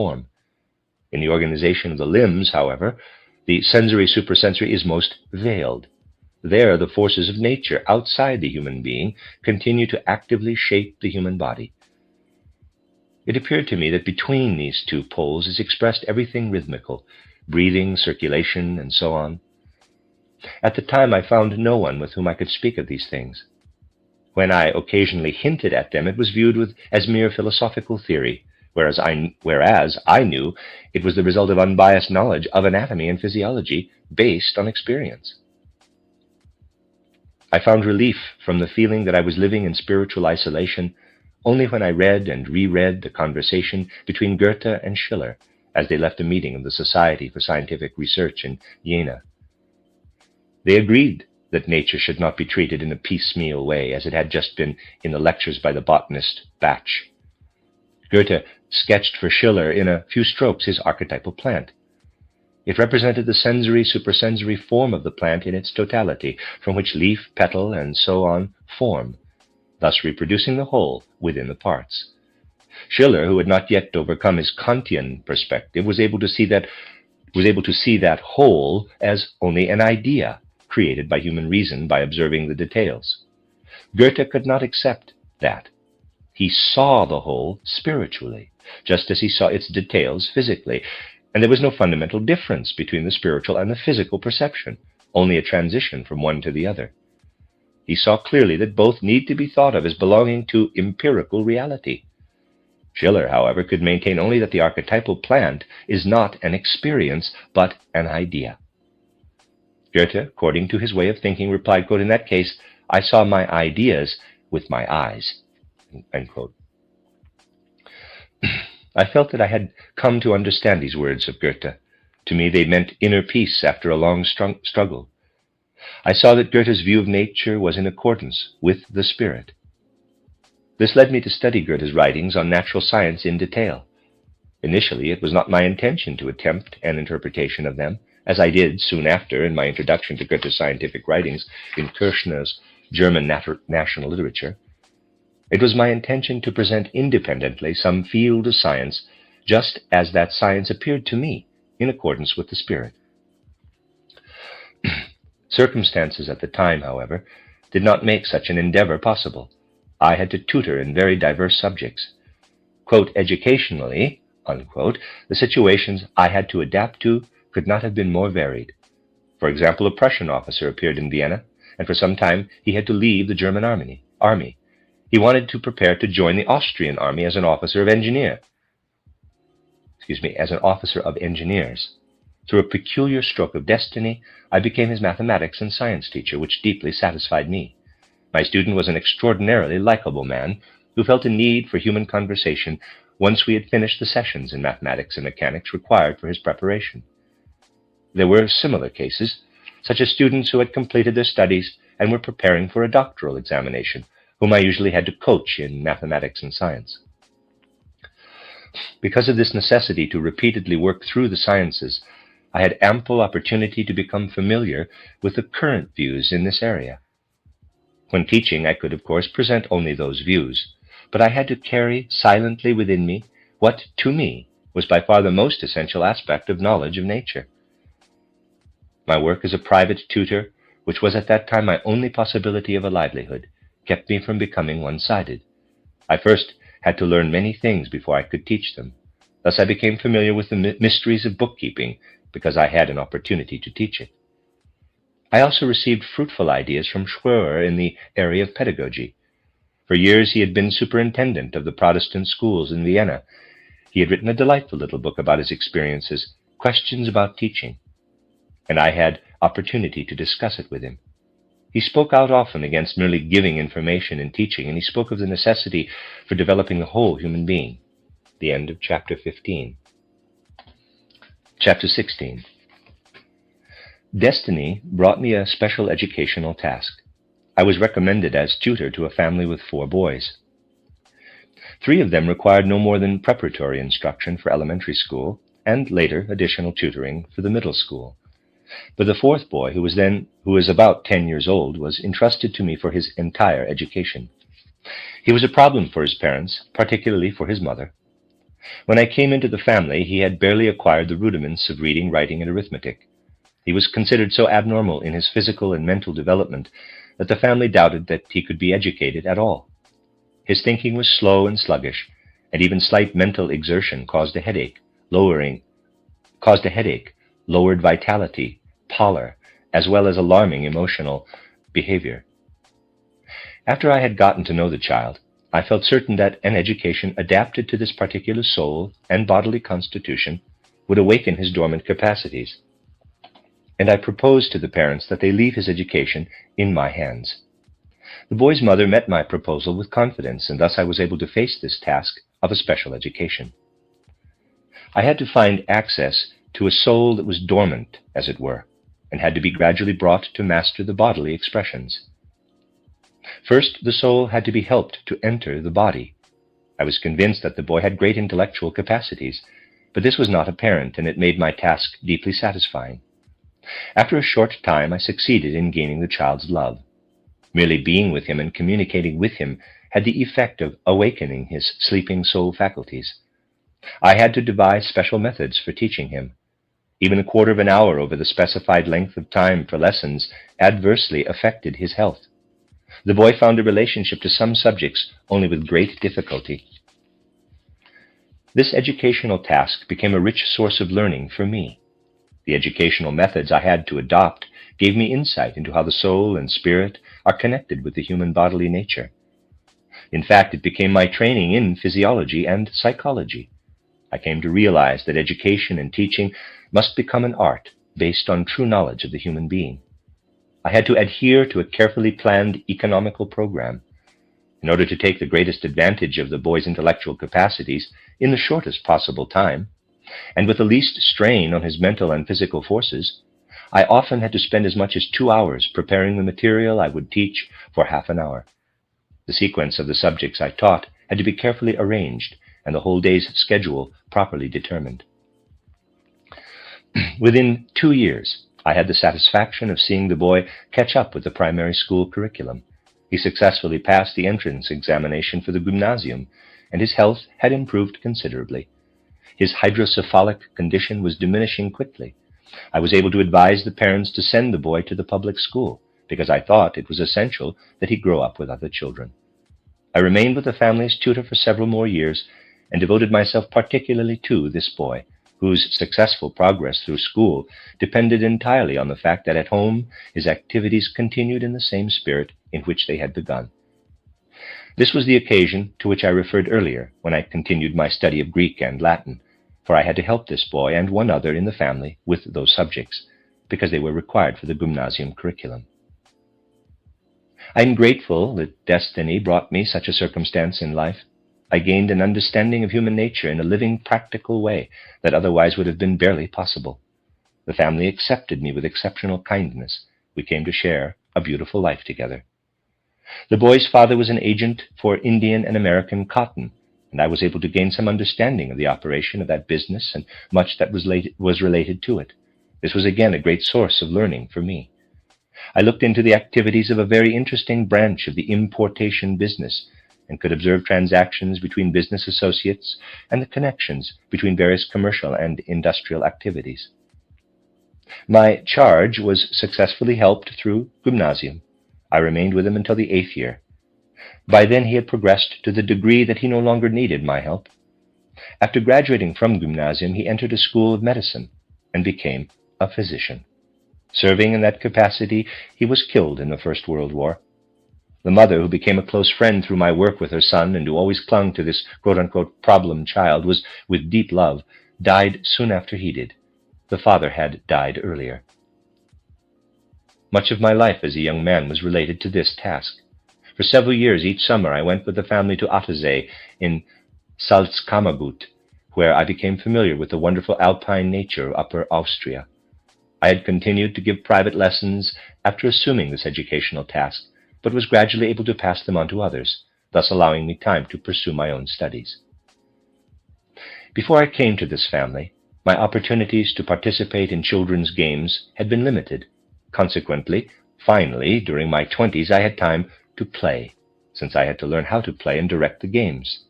form. In the organization of the limbs, however, the sensory-supersensory is most veiled. There, the forces of nature outside the human being continue to actively shape the human body. It appeared to me that between these two poles is expressed everything rhythmical, breathing, circulation, and so on. At the time, I found no one with whom I could speak of these things. When I occasionally hinted at them, it was viewed as mere philosophical theory, whereas I knew it was the result of unbiased knowledge of anatomy and physiology based on experience. I found relief from the feeling that I was living in spiritual isolation only when I read and reread the conversation between Goethe and Schiller as they left a meeting of the Society for Scientific Research in Jena. They agreed that nature should not be treated in a piecemeal way, as it had just been in the lectures by the botanist Bach. Goethe sketched for Schiller in a few strokes his archetypal plant. It represented the sensory-supersensory form of the plant in its totality, from which leaf, petal, and so on form, thus reproducing the whole within the parts. Schiller, who had not yet overcome his Kantian perspective, was able to see that whole as only an idea created by human reason by observing the details. Goethe could not accept that. He saw the whole spiritually, just as he saw its details physically, and there was no fundamental difference between the spiritual and the physical perception, only a transition from one to the other. He saw clearly that both need to be thought of as belonging to empirical reality. Schiller, however, could maintain only that the archetypal plant is not an experience, but an idea. Goethe, according to his way of thinking, replied, quote, "In that case, I saw my ideas with my eyes," end quote. I felt that I had come to understand these words of Goethe. To me, they meant inner peace after a long struggle. I saw that Goethe's view of nature was in accordance with the spirit. This led me to study Goethe's writings on natural science in detail. Initially, it was not my intention to attempt an interpretation of them, as I did soon after in my introduction to Goethe's scientific writings in Kirchner's German National Literature. It was my intention to present independently some field of science, just as that science appeared to me in accordance with the spirit. Circumstances at the time, however, did not make such an endeavor possible. I had to tutor in very diverse subjects. Quote, educationally, unquote, the situations I had to adapt to could not have been more varied. For example, a Prussian officer appeared in Vienna, and for some time he had to leave the German army. He wanted to prepare to join the Austrian army as an officer of engineers. Through a peculiar stroke of destiny, I became his mathematics and science teacher, which deeply satisfied me. My student was an extraordinarily likable man who felt a need for human conversation once we had finished the sessions in mathematics and mechanics required for his preparation. There were similar cases, such as students who had completed their studies and were preparing for a doctoral examination, whom I usually had to coach in mathematics and science. Because of this necessity to repeatedly work through the sciences, I had ample opportunity to become familiar with the current views in this area. When teaching, I could, of course, present only those views, but I had to carry silently within me what, to me, was by far the most essential aspect of knowledge of nature. My work as a private tutor, which was at that time my only possibility of a livelihood, kept me from becoming one-sided. I first had to learn many things before I could teach them. Thus I became familiar with the mysteries of bookkeeping, because I had an opportunity to teach it. I also received fruitful ideas from Schroer in the area of pedagogy. For years he had been superintendent of the Protestant schools in Vienna. He had written a delightful little book about his experiences, Questions About Teaching, and I had opportunity to discuss it with him. He spoke out often against merely giving information in teaching, and he spoke of the necessity for developing the whole human being. The end of chapter 15. Chapter 16. Destiny brought me a special educational task. I was recommended as tutor to a family with 4 boys. 3 of them required no more than preparatory instruction for elementary school, and later additional tutoring for the middle school. But the 4th boy, who was about 10 years old, was entrusted to me for his entire education. He was a problem for his parents, particularly for his mother. When I came into the family, he had barely acquired the rudiments of reading, writing, and arithmetic. He was considered so abnormal in his physical and mental development that the family doubted that he could be educated at all. His thinking was slow and sluggish, and even slight mental exertion caused a headache, lowered vitality, pallor, as well as alarming emotional behavior. After I had gotten to know the child, I felt certain that an education adapted to this particular soul and bodily constitution would awaken his dormant capacities, and I proposed to the parents that they leave his education in my hands. The boy's mother met my proposal with confidence, and thus I was able to face this task of a special education. I had to find access to a soul that was dormant, as it were, and had to be gradually brought to master the bodily expressions. First, the soul had to be helped to enter the body. I was convinced that the boy had great intellectual capacities, but this was not apparent, and it made my task deeply satisfying. After a short time, I succeeded in gaining the child's love. Merely being with him and communicating with him had the effect of awakening his sleeping soul faculties. I had to devise special methods for teaching him. Even a quarter of an hour over the specified length of time for lessons adversely affected his health. The boy found a relationship to some subjects only with great difficulty. This educational task became a rich source of learning for me. The educational methods I had to adopt gave me insight into how the soul and spirit are connected with the human bodily nature. In fact, it became my training in physiology and psychology. I came to realize that education and teaching must become an art based on true knowledge of the human being. I had to adhere to a carefully planned economical program. In order to take the greatest advantage of the boy's intellectual capacities in the shortest possible time, and with the least strain on his mental and physical forces, I often had to spend as much as 2 hours preparing the material I would teach for half an hour. The sequence of the subjects I taught had to be carefully arranged, and the whole day's schedule properly determined. Within 2 years, I had the satisfaction of seeing the boy catch up with the primary school curriculum. He successfully passed the entrance examination for the gymnasium, and his health had improved considerably. His hydrocephalic condition was diminishing quickly. I was able to advise the parents to send the boy to the public school, because I thought it was essential that he grow up with other children. I remained with the family's tutor for several more years, and devoted myself particularly to this boy, whose successful progress through school depended entirely on the fact that at home his activities continued in the same spirit in which they had begun. This was the occasion to which I referred earlier when I continued my study of Greek and Latin, for I had to help this boy and one other in the family with those subjects, because they were required for the gymnasium curriculum. I am grateful that destiny brought me such a circumstance in life. I gained an understanding of human nature in a living, practical way that otherwise would have been barely possible. The family accepted me with exceptional kindness. We came to share a beautiful life together. The boy's father was an agent for Indian and American cotton, and I was able to gain some understanding of the operation of that business and much that was related to it. This was again a great source of learning for me. I looked into the activities of a very interesting branch of the importation business, and could observe transactions between business associates and the connections between various commercial and industrial activities. My charge was successfully helped through gymnasium. I remained with him until the 8th year. By then he had progressed to the degree that he no longer needed my help. After graduating from gymnasium, he entered a school of medicine and became a physician. Serving in that capacity, he was killed in the First World War. The mother, who became a close friend through my work with her son and who always clung to this quote-unquote problem child, was, with deep love, died soon after he did. The father had died earlier. Much of my life as a young man was related to this task. For several years each summer I went with the family to Attersee in Salzkammergut, where I became familiar with the wonderful alpine nature of Upper Austria. I had continued to give private lessons after assuming this educational task, but was gradually able to pass them on to others, thus allowing me time to pursue my own studies. Before I came to this family, my opportunities to participate in children's games had been limited. Consequently, finally, during my 20s, I had time to play, since I had to learn how to play and direct the games.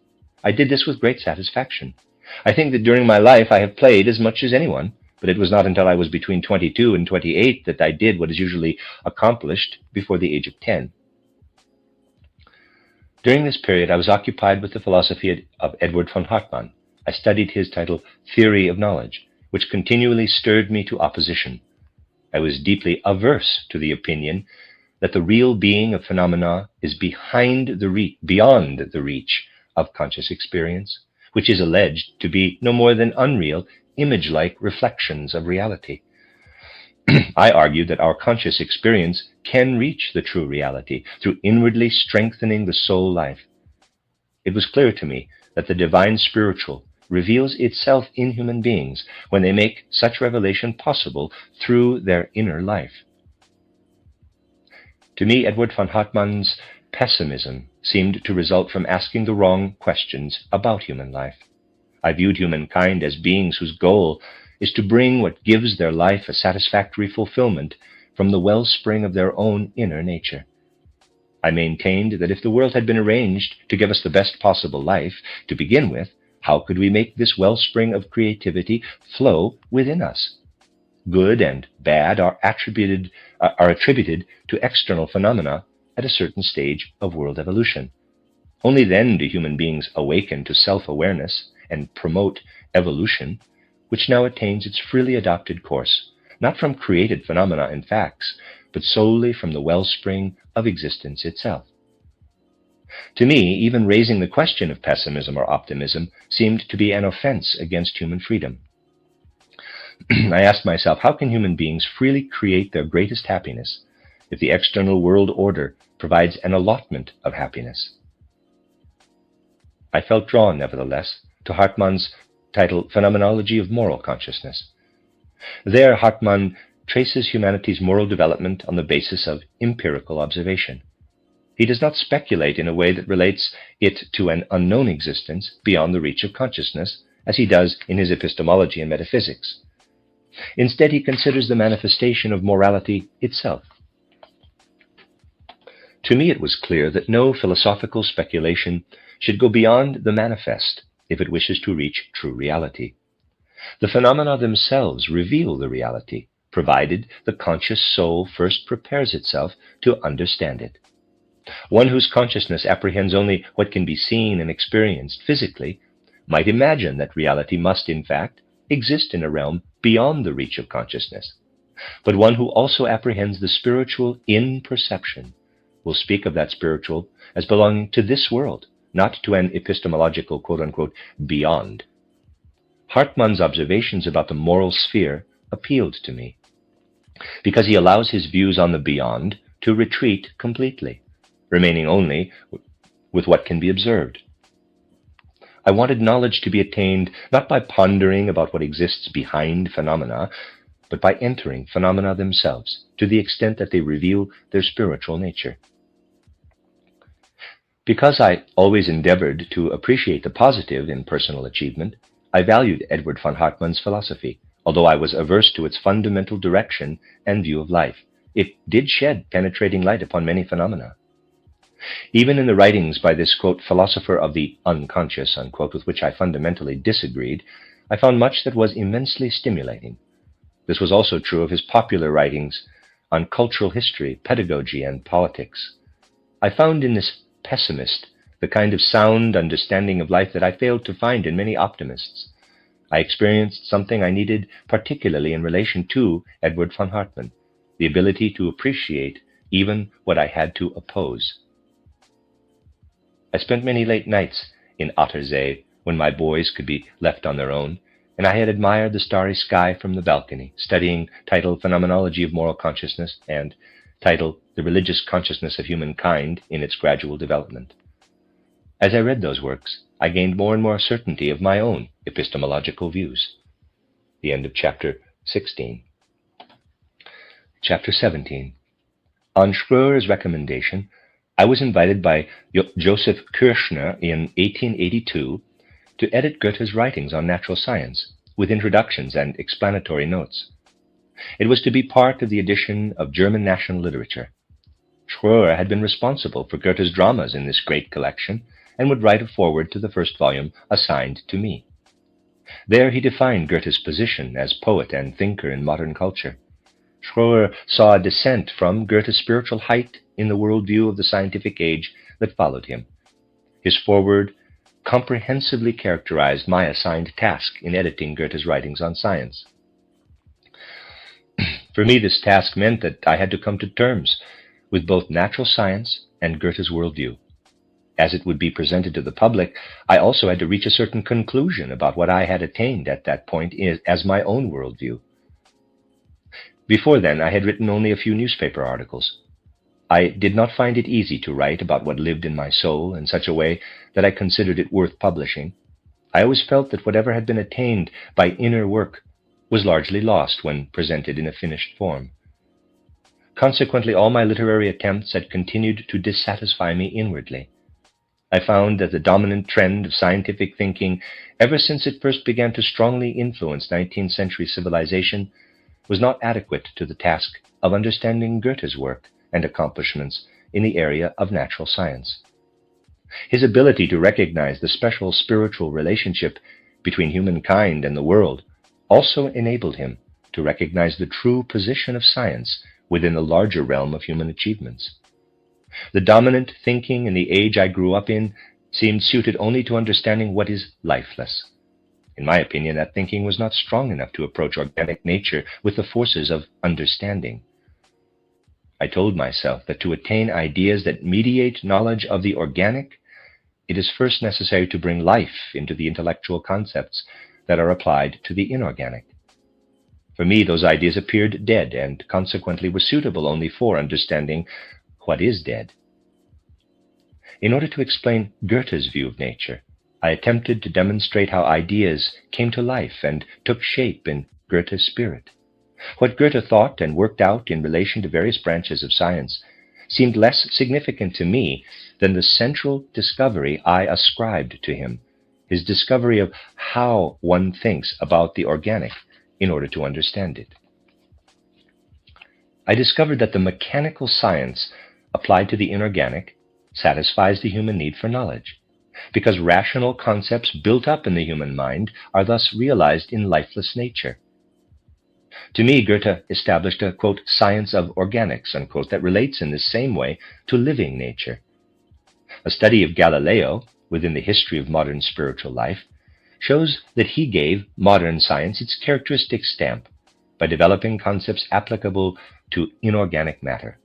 I did this with great satisfaction. I think that during my life I have played as much as anyone, but it was not until I was between 22 and 28 that I did what is usually accomplished before the age of 10. During this period, I was occupied with the philosophy of Edward von Hartmann. I studied his title, Theory of Knowledge, which continually stirred me to opposition. I was deeply averse to the opinion that the real being of phenomena is beyond the reach of conscious experience, which is alleged to be no more than unreal, image-like reflections of reality. I argued that our conscious experience can reach the true reality through inwardly strengthening the soul life. It was clear to me that the divine spiritual reveals itself in human beings when they make such revelation possible through their inner life. To me, Edward von Hartmann's pessimism seemed to result from asking the wrong questions about human life. I viewed humankind as beings whose goal is to bring what gives their life a satisfactory fulfillment from the wellspring of their own inner nature. I maintained that if the world had been arranged to give us the best possible life to begin with, how could we make this wellspring of creativity flow within us? Good and bad are attributed to external phenomena at a certain stage of world evolution. Only then do human beings awaken to self-awareness and promote evolution, which now attains its freely adopted course, not from created phenomena and facts, but solely from the wellspring of existence itself. To me, even raising the question of pessimism or optimism seemed to be an offense against human freedom. I asked myself, how can human beings freely create their greatest happiness if the external world order provides an allotment of happiness? I felt drawn, nevertheless, to Hartmann's title, Phenomenology of Moral Consciousness. There, Hartmann traces humanity's moral development on the basis of empirical observation. He does not speculate in a way that relates it to an unknown existence beyond the reach of consciousness, as he does in his epistemology and metaphysics. Instead, he considers the manifestation of morality itself. To me, it was clear that no philosophical speculation should go beyond the manifest if it wishes to reach true reality. The phenomena themselves reveal the reality, provided the conscious soul first prepares itself to understand it. One whose consciousness apprehends only what can be seen and experienced physically might imagine that reality must, in fact, exist in a realm beyond the reach of consciousness. But one who also apprehends the spiritual in perception will speak of that spiritual as belonging to this world, not to an epistemological quote-unquote beyond. Hartmann's observations about the moral sphere appealed to me, because he allows his views on the beyond to retreat completely, remaining only with what can be observed. I wanted knowledge to be attained not by pondering about what exists behind phenomena, but by entering phenomena themselves, to the extent that they reveal their spiritual nature. Because I always endeavored to appreciate the positive in personal achievement, I valued Edward von Hartmann's philosophy, although I was averse to its fundamental direction and view of life. It did shed penetrating light upon many phenomena. Even in the writings by this, quote, philosopher of the unconscious, unquote, with which I fundamentally disagreed, I found much that was immensely stimulating. This was also true of his popular writings on cultural history, pedagogy, and politics. I found in this pessimist the kind of sound understanding of life that I failed to find in many optimists. I experienced something I needed particularly in relation to Edward von Hartmann, the ability to appreciate even what I had to oppose. I spent many late nights in Attersee when my boys could be left on their own, and I had admired the starry sky from the balcony, studying title Phenomenology of Moral Consciousness and title The Religious Consciousness of Humankind in its Gradual Development. As I read those works, I gained more and more certainty of my own epistemological views. The end of chapter 16. Chapter 17. On Schröer's recommendation, I was invited by Joseph Kirschner in 1882 to edit Goethe's writings on natural science, with introductions and explanatory notes. It was to be part of the edition of German national literature. Schröer had been responsible for Goethe's dramas in this great collection, and would write a foreword to the first volume assigned to me. There he defined Goethe's position as poet and thinker in modern culture. Schroer saw a descent from Goethe's spiritual height in the worldview of the scientific age that followed him. His foreword comprehensively characterized my assigned task in editing Goethe's writings on science. For me, this task meant that I had to come to terms with both natural science and Goethe's worldview. As it would be presented to the public, I also had to reach a certain conclusion about what I had attained at that point as my own worldview. Before then, I had written only a few newspaper articles. I did not find it easy to write about what lived in my soul in such a way that I considered it worth publishing. I always felt that whatever had been attained by inner work was largely lost when presented in a finished form. Consequently, all my literary attempts had continued to dissatisfy me inwardly. I found that the dominant trend of scientific thinking, ever since it first began to strongly influence 19th century civilization, was not adequate to the task of understanding Goethe's work and accomplishments in the area of natural science. His ability to recognize the special spiritual relationship between humankind and the world also enabled him to recognize the true position of science within the larger realm of human achievements. The dominant thinking in the age I grew up in seemed suited only to understanding what is lifeless. In my opinion, that thinking was not strong enough to approach organic nature with the forces of understanding. I told myself that to attain ideas that mediate knowledge of the organic, it is first necessary to bring life into the intellectual concepts that are applied to the inorganic. For me, those ideas appeared dead and consequently were suitable only for understanding what is dead. In order to explain Goethe's view of nature, I attempted to demonstrate how ideas came to life and took shape in Goethe's spirit. What Goethe thought and worked out in relation to various branches of science seemed less significant to me than the central discovery I ascribed to him, his discovery of how one thinks about the organic in order to understand it. I discovered that the mechanical science applied to the inorganic satisfies the human need for knowledge, because rational concepts built up in the human mind are thus realized in lifeless nature. To me, Goethe established a, quote, science of organics, unquote, that relates in the same way to living nature. A study of Galileo within the history of modern spiritual life shows that he gave modern science its characteristic stamp by developing concepts applicable to inorganic matter.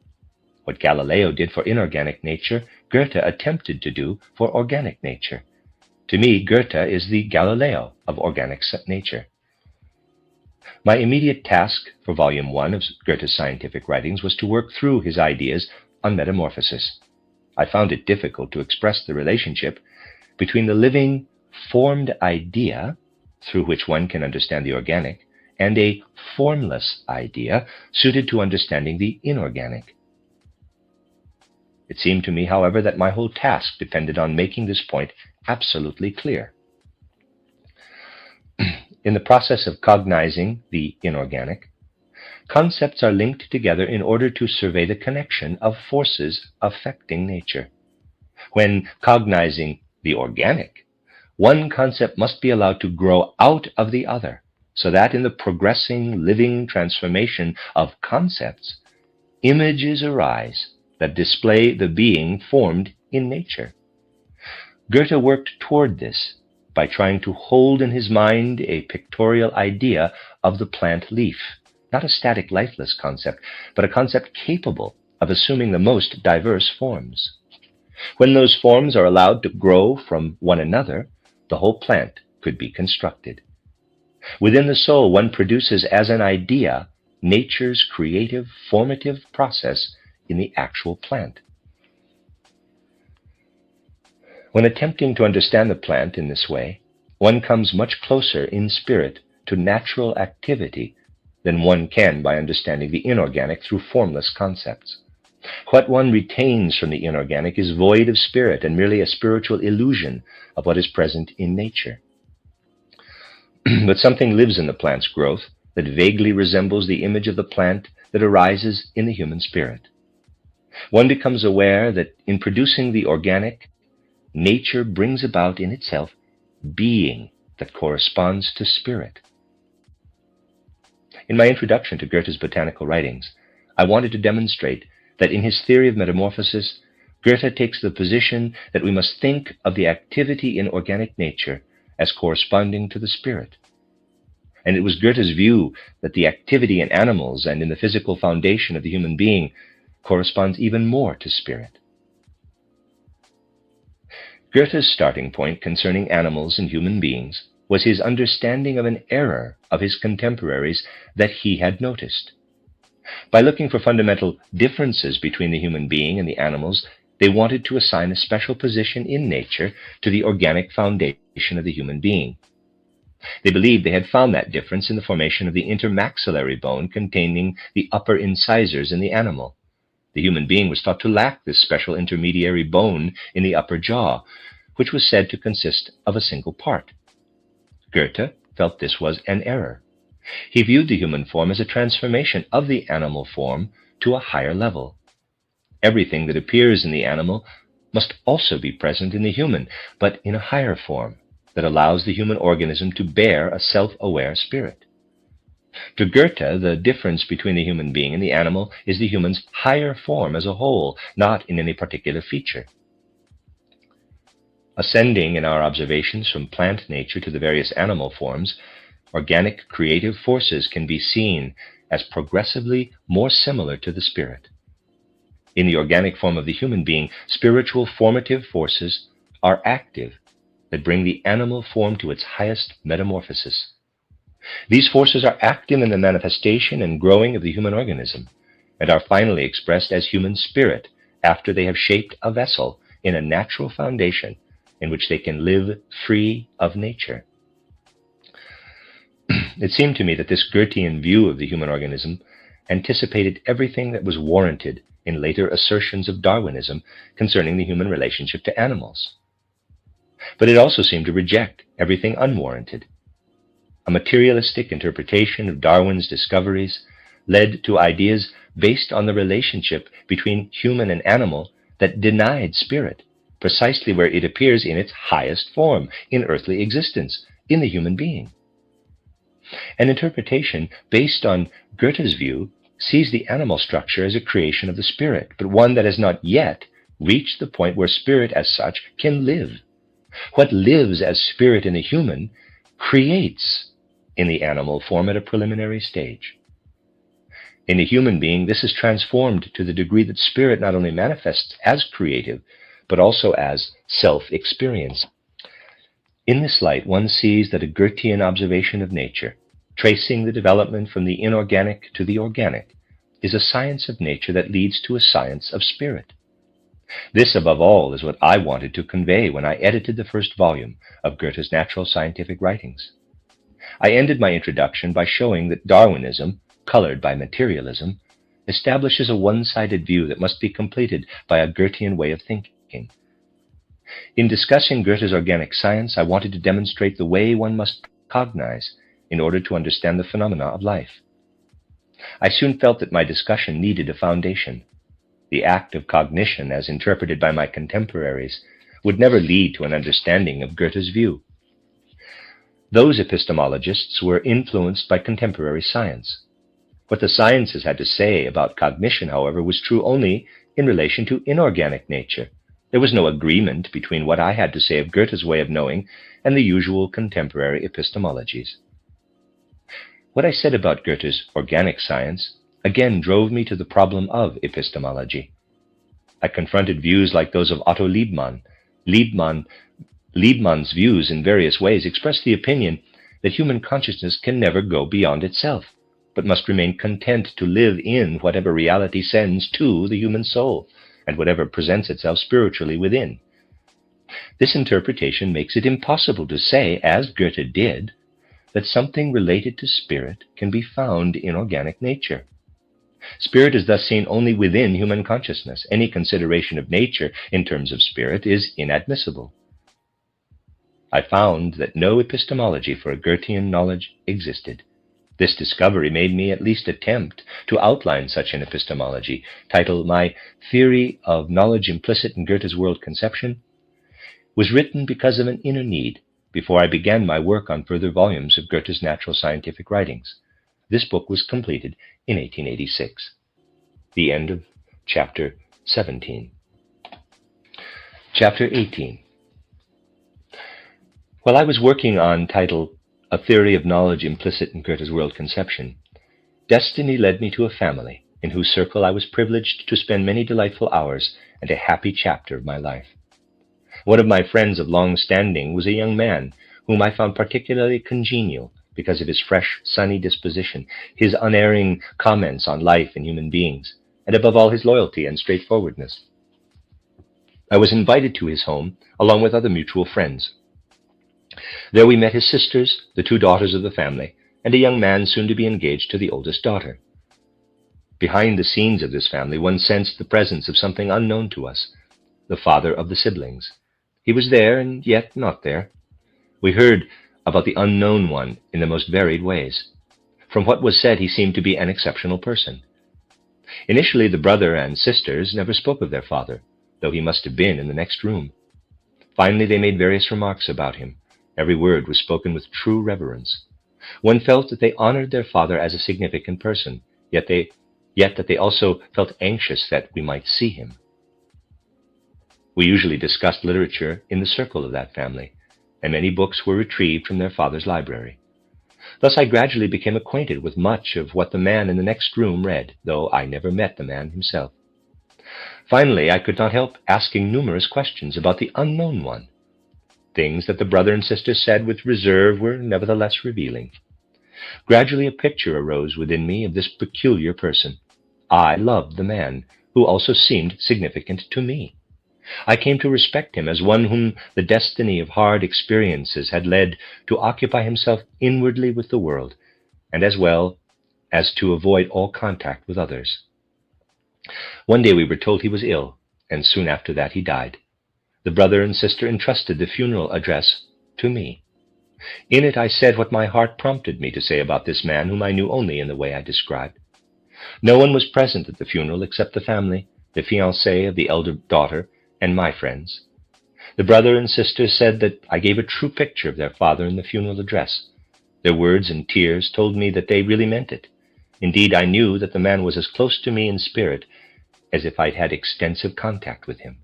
What Galileo did for inorganic nature, Goethe attempted to do for organic nature. To me, Goethe is the Galileo of organic nature. My immediate task for Volume 1 of Goethe's scientific writings was to work through his ideas on metamorphosis. I found it difficult to express the relationship between the living, formed idea, through which one can understand the organic, and a formless idea suited to understanding the inorganic. It seemed to me, however, that my whole task depended on making this point absolutely clear. In the process of cognizing the inorganic, concepts are linked together in order to survey the connection of forces affecting nature. When cognizing the organic, one concept must be allowed to grow out of the other, so that in the progressing, living transformation of concepts, images arise that display the being formed in nature. Goethe worked toward this by trying to hold in his mind a pictorial idea of the plant leaf, not a static, lifeless concept, but a concept capable of assuming the most diverse forms. When those forms are allowed to grow from one another, the whole plant could be constructed. Within the soul, one produces as an idea nature's creative, formative process in the actual plant. When attempting to understand the plant in this way, one comes much closer in spirit to natural activity than one can by understanding the inorganic through formless concepts. What one retains from the inorganic is void of spirit and merely a spiritual illusion of what is present in nature. But something lives in the plant's growth that vaguely resembles the image of the plant that arises in the human spirit. One becomes aware that in producing the organic, nature brings about in itself being that corresponds to spirit. In my introduction to Goethe's botanical writings, I wanted to demonstrate that in his theory of metamorphosis, Goethe takes the position that we must think of the activity in organic nature as corresponding to the spirit. And it was Goethe's view that the activity in animals and in the physical foundation of the human being corresponds even more to spirit. Goethe's starting point concerning animals and human beings was his understanding of an error of his contemporaries that he had noticed. By looking for fundamental differences between the human being and the animals, they wanted to assign a special position in nature to the organic foundation of the human being. They believed they had found that difference in the formation of the intermaxillary bone containing the upper incisors in the animal. The human being was thought to lack this special intermediary bone in the upper jaw, which was said to consist of a single part. Goethe felt this was an error. He viewed the human form as a transformation of the animal form to a higher level. Everything that appears in the animal must also be present in the human, but in a higher form that allows the human organism to bear a self-aware spirit. To Goethe, the difference between the human being and the animal is the human's higher form as a whole, not in any particular feature. Ascending in our observations from plant nature to the various animal forms, organic creative forces can be seen as progressively more similar to the spirit. In the organic form of the human being, spiritual formative forces are active that bring the animal form to its highest metamorphosis. These forces are active in the manifestation and growing of the human organism, and are finally expressed as human spirit after they have shaped a vessel in a natural foundation in which they can live free of nature. It seemed to me that this Goethean view of the human organism anticipated everything that was warranted in later assertions of Darwinism concerning the human relationship to animals. But it also seemed to reject everything unwarranted. A materialistic interpretation of Darwin's discoveries led to ideas based on the relationship between human and animal that denied spirit, precisely where it appears in its highest form, in earthly existence, in the human being. An interpretation based on Goethe's view sees the animal structure as a creation of the spirit, but one that has not yet reached the point where spirit as such can live. What lives as spirit in the human creates in the animal form at a preliminary stage. In the human being, this is transformed to the degree that spirit not only manifests as creative, but also as self-experience. In this light, one sees that a Goethean observation of nature, tracing the development from the inorganic to the organic, is a science of nature that leads to a science of spirit. This, above all, is what I wanted to convey when I edited the first volume of Goethe's natural scientific writings. I ended my introduction by showing that Darwinism, colored by materialism, establishes a one-sided view that must be completed by a Goethean way of thinking. In discussing Goethe's organic science, I wanted to demonstrate the way one must cognize in order to understand the phenomena of life. I soon felt that my discussion needed a foundation. The act of cognition, as interpreted by my contemporaries, would never lead to an understanding of Goethe's view. Those epistemologists were influenced by contemporary science. What the sciences had to say about cognition, however, was true only in relation to inorganic nature. There was no agreement between what I had to say of Goethe's way of knowing and the usual contemporary epistemologies. What I said about Goethe's organic science again drove me to the problem of epistemology. I confronted views like those of Otto Liebmann. Liebmann's views in various ways expressed the opinion that human consciousness can never go beyond itself, but must remain content to live in whatever reality sends to the human soul, and whatever presents itself spiritually within. This interpretation makes it impossible to say, as Goethe did, that something related to spirit can be found in organic nature. Spirit is thus seen only within human consciousness. Any consideration of nature in terms of spirit is inadmissible. I found that no epistemology for a Goethean knowledge existed. This discovery made me at least attempt to outline such an epistemology, titled My Theory of Knowledge Implicit in Goethe's World Conception, was written because of an inner need, before I began my work on further volumes of Goethe's natural scientific writings. This book was completed in 1886. The end of Chapter 17. Chapter 18. While I was working on title A Theory of Knowledge Implicit in Goethe's World Conception, destiny led me to a family in whose circle I was privileged to spend many delightful hours and a happy chapter of my life. One of my friends of long standing was a young man whom I found particularly congenial because of his fresh, sunny disposition, his unerring comments on life and human beings, and above all his loyalty and straightforwardness. I was invited to his home along with other mutual friends. There we met his sisters, the two daughters of the family, and a young man soon to be engaged to the oldest daughter. Behind the scenes of this family, one sensed the presence of something unknown to us, the father of the siblings. He was there and yet not there. We heard about the unknown one in the most varied ways. From what was said, he seemed to be an exceptional person. Initially, the brother and sisters never spoke of their father, though he must have been in the next room. Finally, they made various remarks about him. Every word was spoken with true reverence. One felt that they honored their father as a significant person, yet that they also felt anxious that we might see him. We usually discussed literature in the circle of that family, and many books were retrieved from their father's library. Thus I gradually became acquainted with much of what the man in the next room read, though I never met the man himself. Finally, I could not help asking numerous questions about the unknown one. Things that the brother and sister said with reserve were nevertheless revealing. Gradually a picture arose within me of this peculiar person. I loved the man, who also seemed significant to me. I came to respect him as one whom the destiny of hard experiences had led to occupy himself inwardly with the world, and as well as to avoid all contact with others. One day we were told he was ill, and soon after that he died. The brother and sister entrusted the funeral address to me. In it I said what my heart prompted me to say about this man whom I knew only in the way I described. No one was present at the funeral except the family, the fiancé of the elder daughter, and my friends. The brother and sister said that I gave a true picture of their father in the funeral address. Their words and tears told me that they really meant it. Indeed, I knew that the man was as close to me in spirit as if I'd had extensive contact with him.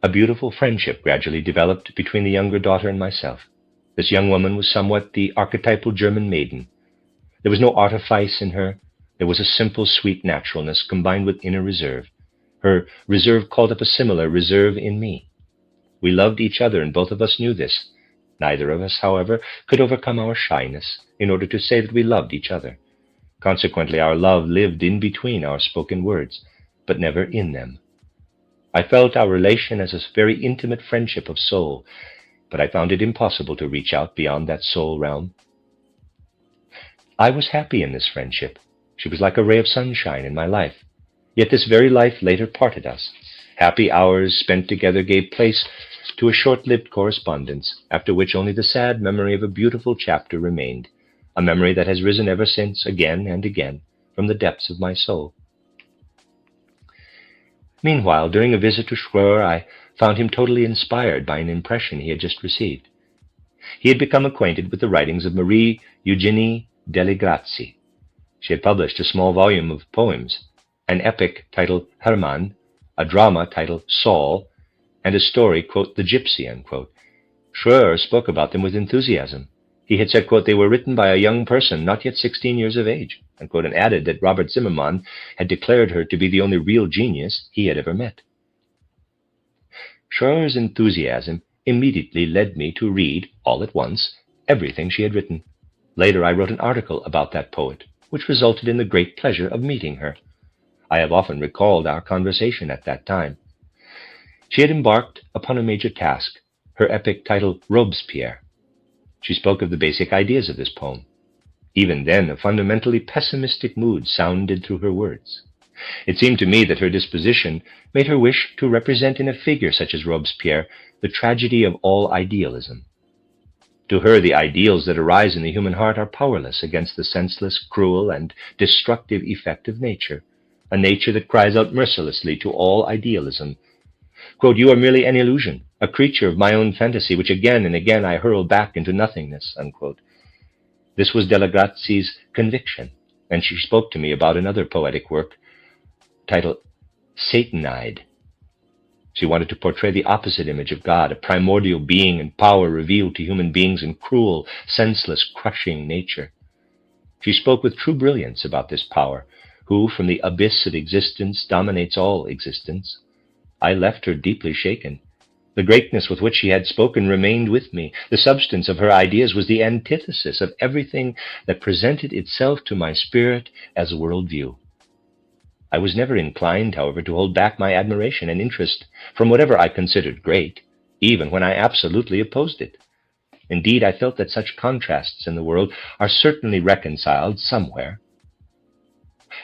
A beautiful friendship gradually developed between the younger daughter and myself. This young woman was somewhat the archetypal German maiden. There was no artifice in her. There was a simple, sweet naturalness combined with inner reserve. Her reserve called up a similar reserve in me. We loved each other, and both of us knew this. Neither of us, however, could overcome our shyness in order to say that we loved each other. Consequently, our love lived in between our spoken words, but never in them. I felt our relation as a very intimate friendship of soul, but I found it impossible to reach out beyond that soul realm. I was happy in this friendship. She was like a ray of sunshine in my life. Yet this very life later parted us. Happy hours spent together gave place to a short-lived correspondence, after which only the sad memory of a beautiful chapter remained, a memory that has risen ever since, again and again, from the depths of my soul. Meanwhile, during a visit to Schröer, I found him totally inspired by an impression he had just received. He had become acquainted with the writings of Marie Eugenie delle Grazie. She had published a small volume of poems, an epic titled Hermann, a drama titled Saul, and a story, quote, The Gypsy, unquote. Schröer spoke about them with enthusiasm. He had said, quote, they were written by a young person not yet 16 years of age, unquote, and added that Robert Zimmermann had declared her to be the only real genius he had ever met. Schröer's enthusiasm immediately led me to read, all at once, everything she had written. Later I wrote an article about that poet, which resulted in the great pleasure of meeting her. I have often recalled our conversation at that time. She had embarked upon a major task, her epic titled Robespierre. She spoke of the basic ideas of this poem. Even then, a fundamentally pessimistic mood sounded through her words. It seemed to me that her disposition made her wish to represent in a figure such as Robespierre the tragedy of all idealism. To her, the ideals that arise in the human heart are powerless against the senseless, cruel, and destructive effect of nature, a nature that cries out mercilessly to all idealism. Quote, "You are merely an illusion, a creature of my own fantasy, which again and again I hurl back into nothingness." Unquote. This was Della Grazi's conviction, and she spoke to me about another poetic work titled Satanide. She wanted to portray the opposite image of God, a primordial being and power revealed to human beings in cruel, senseless, crushing nature. She spoke with true brilliance about this power, who from the abyss of existence dominates all existence. I left her deeply shaken. The greatness with which she had spoken remained with me. The substance of her ideas was the antithesis of everything that presented itself to my spirit as a worldview. I was never inclined, however, to hold back my admiration and interest from whatever I considered great, even when I absolutely opposed it. Indeed, I felt that such contrasts in the world are certainly reconciled somewhere,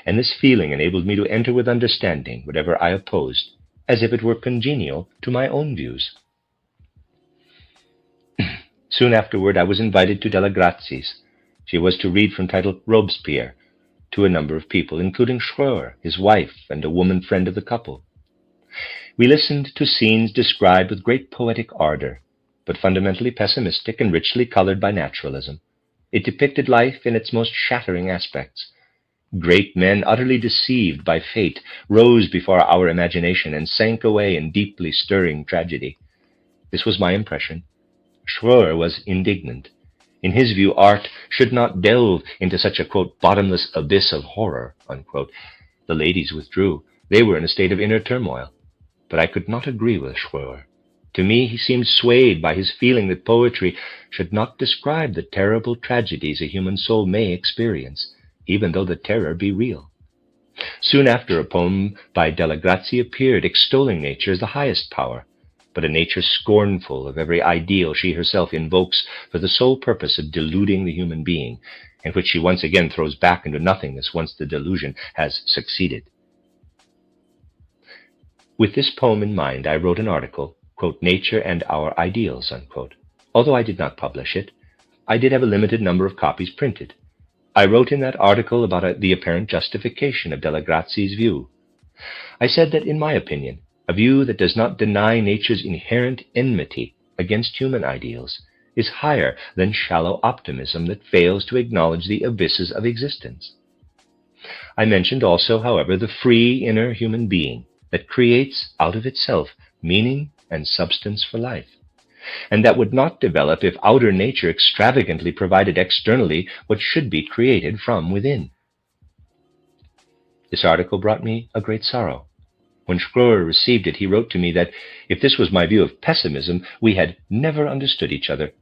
and this feeling enabled me to enter with understanding whatever I opposed, as if it were congenial to my own views. Soon afterward, I was invited to Della Grazi's. She was to read from title Robespierre to a number of people, including Schröer, his wife, and a woman friend of the couple. We listened to scenes described with great poetic ardor, but fundamentally pessimistic and richly colored by naturalism. It depicted life in its most shattering aspects. Great men, utterly deceived by fate, rose before our imagination and sank away in deeply stirring tragedy. This was my impression. Schröer was indignant. In his view, art should not delve into such a, quote, bottomless abyss of horror, unquote. The ladies withdrew. They were in a state of inner turmoil. But I could not agree with Schröer. To me, he seemed swayed by his feeling that poetry should not describe the terrible tragedies a human soul may experience, even though the terror be real. Soon after, a poem by Della Grazi appeared, extolling nature as the highest power, but a nature scornful of every ideal she herself invokes for the sole purpose of deluding the human being, and which she once again throws back into nothingness once the delusion has succeeded. With this poem in mind, I wrote an article, quote, "Nature and Our Ideals," unquote. Although I did not publish it, I did have a limited number of copies printed. I wrote in that article about the apparent justification of Della Grazi's view. I said that, in my opinion, a view that does not deny nature's inherent enmity against human ideals is higher than shallow optimism that fails to acknowledge the abysses of existence. I mentioned also, however, the free inner human being that creates out of itself meaning and substance for life, and that would not develop if outer nature extravagantly provided externally what should be created from within. This article brought me a great sorrow. When Schröer received it, he wrote to me that if this was my view of pessimism, we had never understood each other.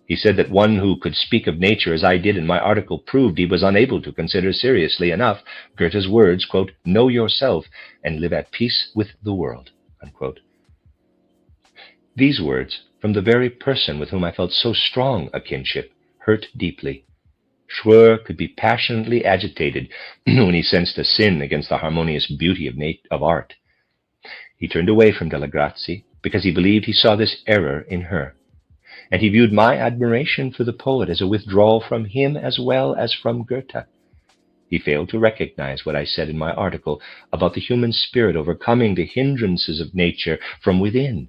He said that one who could speak of nature as I did in my article proved he was unable to consider seriously enough Goethe's words, quote, "Know yourself and live at peace with the world," unquote. These words, from the very person with whom I felt so strong a kinship, hurt deeply. Schröer could be passionately agitated when he sensed a sin against the harmonious beauty of art. He turned away from Della Grazi because he believed he saw this error in her, and he viewed my admiration for the poet as a withdrawal from him as well as from Goethe. He failed to recognize what I said in my article about the human spirit overcoming the hindrances of nature from within.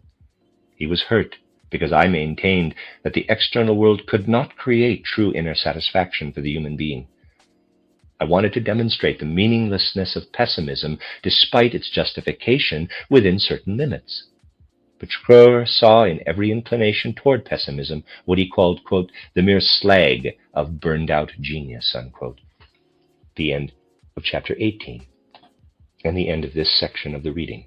He was hurt because I maintained that the external world could not create true inner satisfaction for the human being. I wanted to demonstrate the meaninglessness of pessimism despite its justification within certain limits. But Schröer saw in every inclination toward pessimism what he called, quote, "the mere slag of burned-out genius," unquote. The end of chapter 18, and the end of this section of the reading.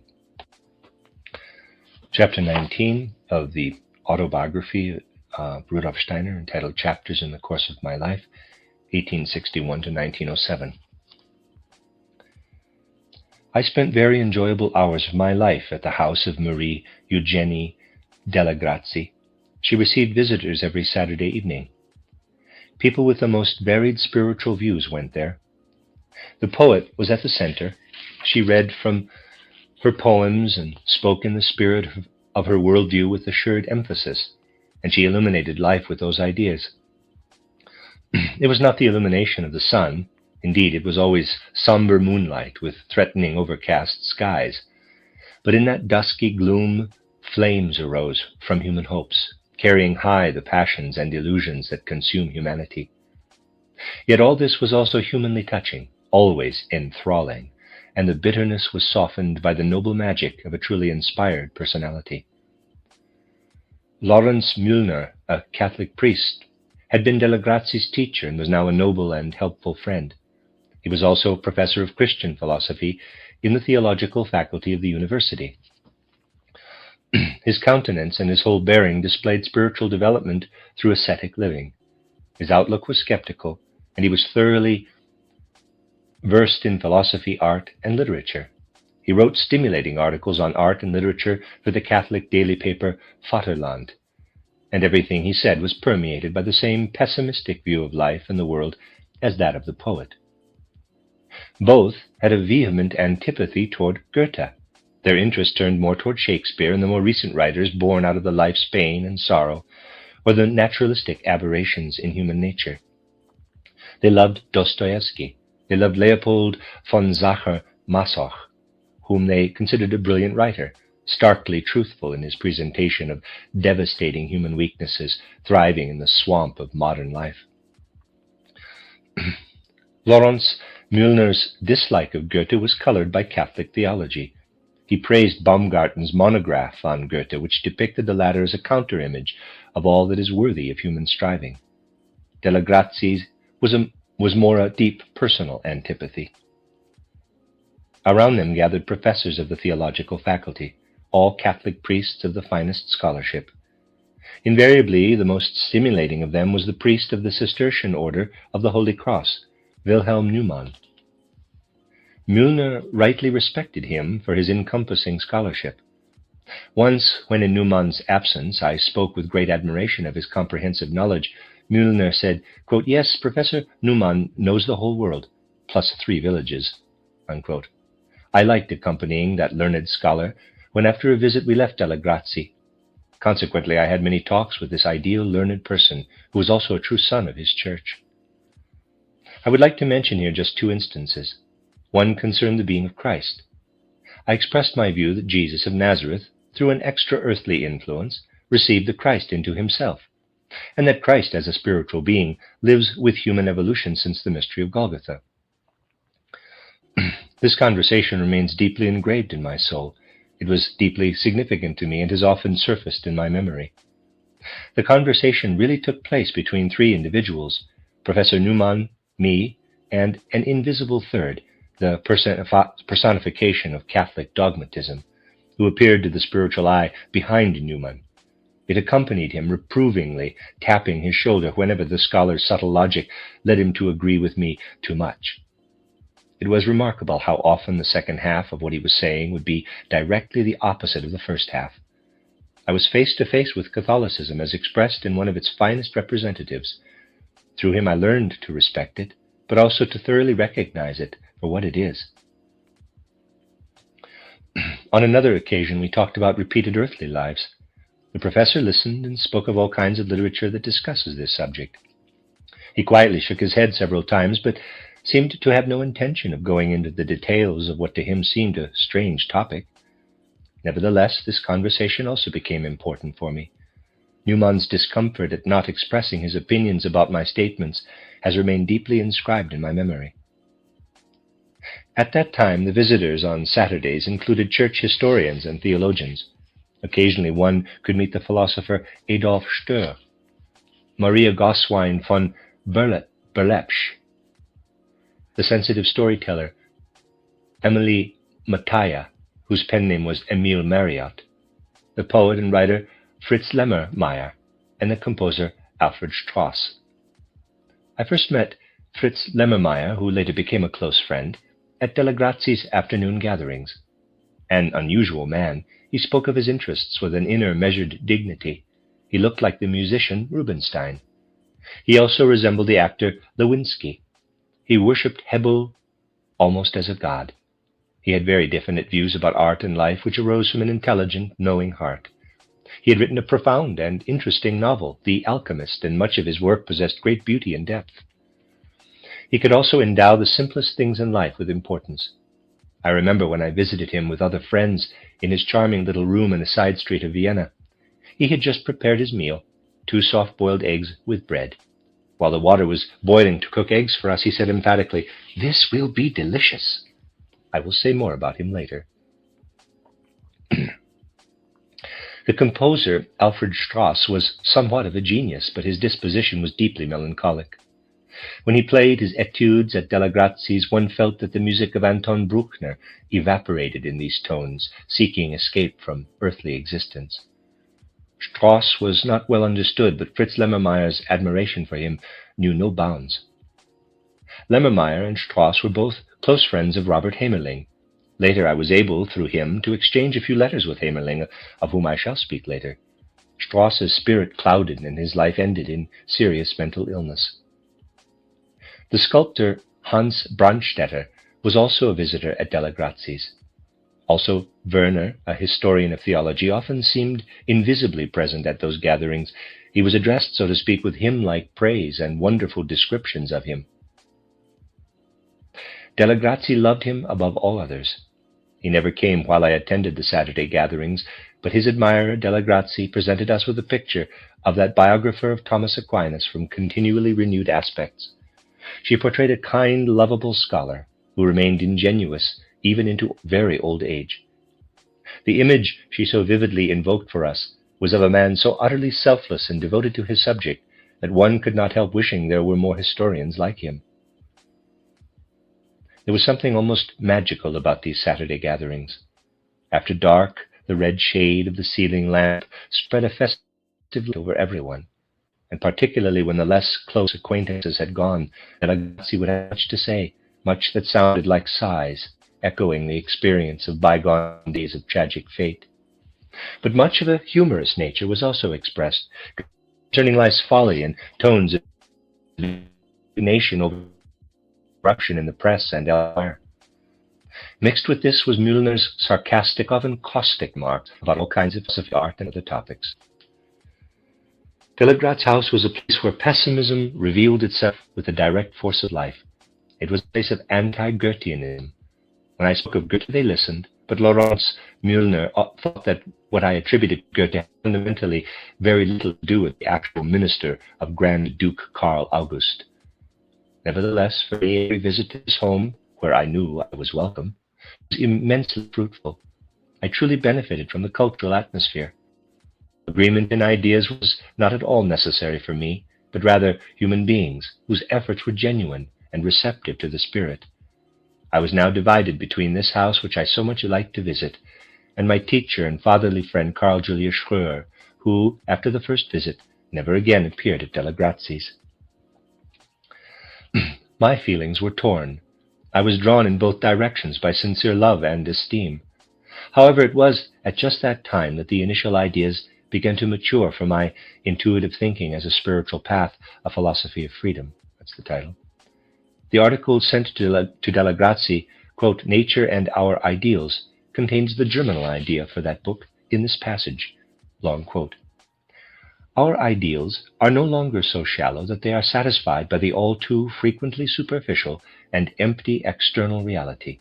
Chapter 19 of the autobiography of Rudolf Steiner, entitled Chapters in the Course of My Life, 1861 to 1907. I spent very enjoyable hours of my life at the house of Marie Eugenie Della Grazi. She received visitors every Saturday evening. People with the most varied spiritual views went there. The poet was at the center. She read from her poems and spoke in the spirit of her worldview with assured emphasis, and she illuminated life with those ideas. It was not the illumination of the sun. Indeed, it was always somber moonlight with threatening overcast skies. But in that dusky gloom, flames arose from human hopes, carrying high the passions and illusions that consume humanity. Yet all this was also humanly touching, always enthralling, and the bitterness was softened by the noble magic of a truly inspired personality. Lawrence Mühlner, a Catholic priest, had been Della Grazi's teacher and was now a noble and helpful friend. He was also professor of Christian philosophy in the theological faculty of the university. His countenance and his whole bearing displayed spiritual development through ascetic living. His outlook was skeptical, and he was thoroughly versed in philosophy, art, and literature. He wrote stimulating articles on art and literature for the Catholic daily paper Vaterland, and everything he said was permeated by the same pessimistic view of life and the world as that of the poet. Both had a vehement antipathy toward Goethe. Their interest turned more toward Shakespeare and the more recent writers born out of the life's pain and sorrow, or the naturalistic aberrations in human nature. They loved Dostoevsky. They loved Leopold von Sacher-Masoch, whom they considered a brilliant writer, starkly truthful in his presentation of devastating human weaknesses thriving in the swamp of modern life. Lawrence Mühlner's dislike of Goethe was colored by Catholic theology. He praised Baumgarten's monograph on Goethe, which depicted the latter as a counter-image of all that is worthy of human striving. Della Grazi's was more a deep personal antipathy. Around them gathered professors of the theological faculty, all Catholic priests of the finest scholarship. Invariably, the most stimulating of them was the priest of the Cistercian order of the Holy Cross, Wilhelm Neumann. Mühlner rightly respected him for his encompassing scholarship. Once, when in Neumann's absence I spoke with great admiration of his comprehensive knowledge, Mühlner said, quote, "Yes, Professor Neumann knows the whole world, plus 3 villages." Unquote. I liked accompanying that learned scholar when after a visit we left Della Grazi. Consequently, I had many talks with this ideal learned person, who was also a true son of his church. I would like to mention here just 2 instances. One concerned the being of Christ. I expressed my view that Jesus of Nazareth, through an extra-earthly influence, received the Christ into himself, and that Christ, as a spiritual being, lives with human evolution since the mystery of Golgotha. This conversation remains deeply engraved in my soul. It was deeply significant to me and has often surfaced in my memory. The conversation really took place between 3 individuals, Professor Neumann, me, and an invisible third, the personification of Catholic dogmatism, who appeared to the spiritual eye behind Neumann. It accompanied him reprovingly, tapping his shoulder whenever the scholar's subtle logic led him to agree with me too much. It was remarkable how often the second half of what he was saying would be directly the opposite of the first half. I was face to face with Catholicism as expressed in one of its finest representatives. Through him I learned to respect it, but also to thoroughly recognize it for what it is. On another occasion, we talked about repeated earthly lives. The professor listened and spoke of all kinds of literature that discusses this subject. He quietly shook his head several times, but seemed to have no intention of going into the details of what to him seemed a strange topic. Nevertheless, this conversation also became important for me. Neumann's discomfort at not expressing his opinions about my statements has remained deeply inscribed in my memory. At that time, the visitors on Saturdays included church historians and theologians. Occasionally one could meet the philosopher Adolf Stöhr, Maria Goswine von Berlepsch, the sensitive storyteller Emily Mataya, whose pen name was Emil Marriott, the poet and writer Fritz Lemmermeyer, and the composer Alfred Strauss. I first met Fritz Lemmermeyer, who later became a close friend, at Della Grazi's afternoon gatherings. An unusual man, he spoke of his interests with an inner measured dignity. He looked like the musician Rubinstein. He also resembled the actor Lewinsky. He worshipped Hebel almost as a god. He had very definite views about art and life which arose from an intelligent, knowing heart. He had written a profound and interesting novel, The Alchemist, and much of his work possessed great beauty and depth. He could also endow the simplest things in life with importance. I remember when I visited him with other friends in his charming little room in a side street of Vienna. He had just prepared his meal, 2 soft-boiled eggs with bread. While the water was boiling to cook eggs for us, he said emphatically, "This will be delicious." I will say more about him later. The composer, Alfred Strauss, was somewhat of a genius, but his disposition was deeply melancholic. When he played his etudes at Della Grazie's, one felt that the music of Anton Bruckner evaporated in these tones, seeking escape from earthly existence. Strauss was not well understood, but Fritz Lemmermeyer's admiration for him knew no bounds. Lemmermeyer and Strauss were both close friends of Robert Hamerling. Later I was able, through him, to exchange a few letters with Hamerling, of whom I shall speak later. Strauss's spirit clouded and his life ended in serious mental illness. The sculptor Hans Brandstätter was also a visitor at Della Grazie's. Also, Werner, a historian of theology, often seemed invisibly present at those gatherings. He was addressed, so to speak, with hymn-like praise and wonderful descriptions of him. Della Grazie loved him above all others. He never came while I attended the Saturday gatherings, but his admirer, Della Grazie, presented us with a picture of that biographer of Thomas Aquinas from continually renewed aspects. She portrayed a kind, lovable scholar who remained ingenuous even into very old age. The image she so vividly invoked for us was of a man so utterly selfless and devoted to his subject that one could not help wishing there were more historians like him. There was something almost magical about these Saturday gatherings. After dark, the red shade of the ceiling lamp spread a festive light over everyone, and particularly when the less close acquaintances had gone, Della Grazie would have much to say, much that sounded like sighs, echoing the experience of bygone days of tragic fate. But much of a humorous nature was also expressed, concerning life's folly in tones of indignation over corruption in the press and elsewhere. Mixed with this was Mühlner's sarcastic, often caustic remarks about all kinds of philosophy, art, and other topics. Della Grazie's house was a place where pessimism revealed itself with the direct force of life. It was a place of anti-Goetheanism. When I spoke of Goethe, they listened, but Laurence Mühlner thought that what I attributed to Goethe had fundamentally very little to do with the actual minister of Grand Duke Karl August. Nevertheless, for me, every visit to his home, where I knew I was welcome, was immensely fruitful. I truly benefited from the cultural atmosphere. Agreement in ideas was not at all necessary for me, but rather human beings whose efforts were genuine and receptive to the spirit. I was now divided between this house, which I so much liked to visit, and my teacher and fatherly friend Carl Julius Schröer, who, after the first visit, never again appeared at Della Grazie's. My feelings were torn. I was drawn in both directions by sincere love and esteem. However, it was at just that time that the initial ideas began to mature for my intuitive thinking as a spiritual path, a philosophy of freedom. That's the title. The article sent to Della Grazie, quote, "Nature and Our Ideals," contains the germinal idea for that book in this passage, long quote. Our ideals are no longer so shallow that they are satisfied by the all too frequently superficial and empty external reality.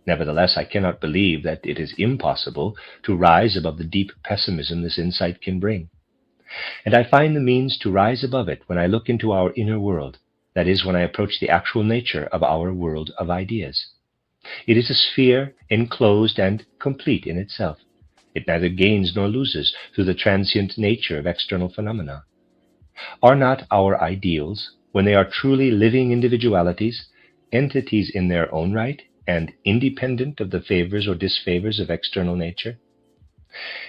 Nevertheless, I cannot believe that it is impossible to rise above the deep pessimism this insight can bring. And I find the means to rise above it when I look into our inner world, that is, when I approach the actual nature of our world of ideas. It is a sphere enclosed and complete in itself. It neither gains nor loses through the transient nature of external phenomena. Are not our ideals, when they are truly living individualities, entities in their own right and independent of the favors or disfavors of external nature?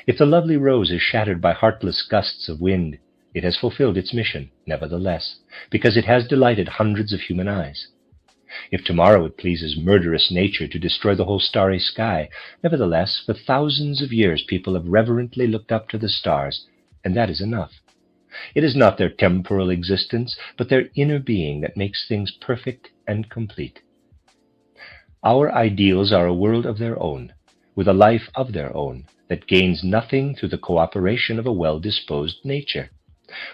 If the lovely rose is shattered by heartless gusts of wind, it has fulfilled its mission, nevertheless, because it has delighted hundreds of human eyes. If tomorrow it pleases murderous nature to destroy the whole starry sky, nevertheless, for thousands of years people have reverently looked up to the stars, and that is enough. It is not their temporal existence, but their inner being that makes things perfect and complete. Our ideals are a world of their own, with a life of their own, that gains nothing through the cooperation of a well-disposed nature.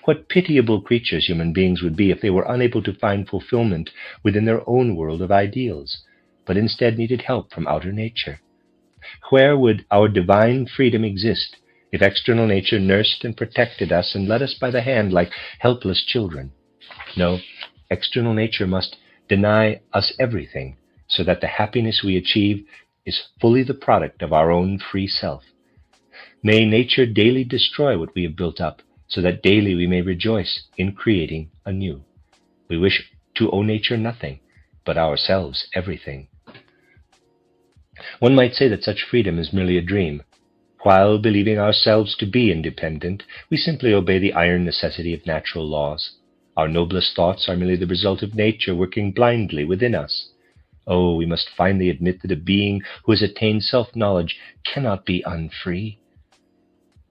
What pitiable creatures human beings would be if they were unable to find fulfillment within their own world of ideals. but instead needed help from outer nature. Where would our divine freedom exist if external nature nursed and protected us and led us by the hand like helpless children? No, external nature must deny us everything so that the happiness we achieve is fully the product of our own free self. May nature daily destroy what we have built up so that daily we may rejoice in creating anew. We wish to owe nature nothing, but ourselves everything. One might say that such freedom is merely a dream. While believing ourselves to be independent, we simply obey the iron necessity of natural laws. Our noblest thoughts are merely the result of nature working blindly within us. Oh, we must finally admit that a being who has attained self-knowledge cannot be unfree.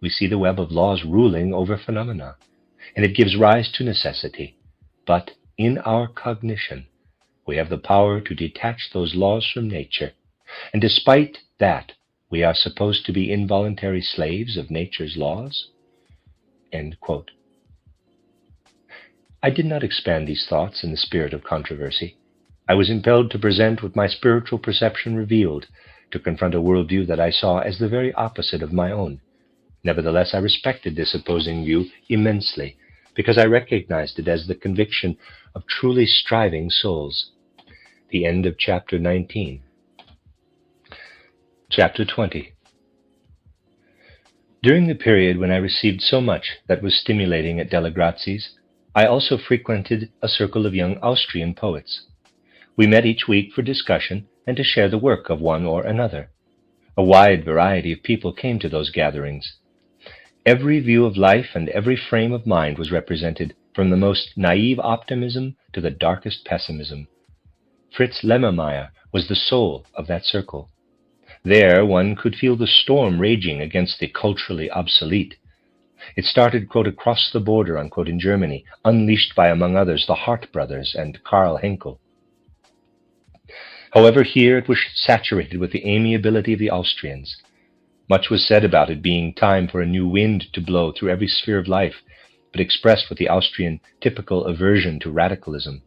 We see the web of laws ruling over phenomena, and it gives rise to necessity. But in our cognition, we have the power to detach those laws from nature, and despite that, we are supposed to be involuntary slaves of nature's laws? End quote. I did not expand these thoughts in the spirit of controversy. I was impelled to present what my spiritual perception revealed, to confront a worldview that I saw as the very opposite of my own. Nevertheless, I respected this opposing view immensely, because I recognized it as the conviction of truly striving souls. The end of chapter 19. Chapter 20. During the period when I received so much that was stimulating at Della Grazie's, I also frequented a circle of young Austrian poets. We met each week for discussion and to share the work of one or another. A wide variety of people came to those gatherings. Every view of life and every frame of mind was represented, from the most naive optimism to the darkest pessimism. Fritz Lemmermeyer was the soul of that circle. There one could feel the storm raging against the culturally obsolete. It started, quote, across the border, unquote, in Germany, unleashed by, among others, the Hart brothers and Karl Henkel. However, here it was saturated with the amiability of the Austrians. Much was said about it being time for a new wind to blow through every sphere of life, but expressed with the Austrian typical aversion to radicalism.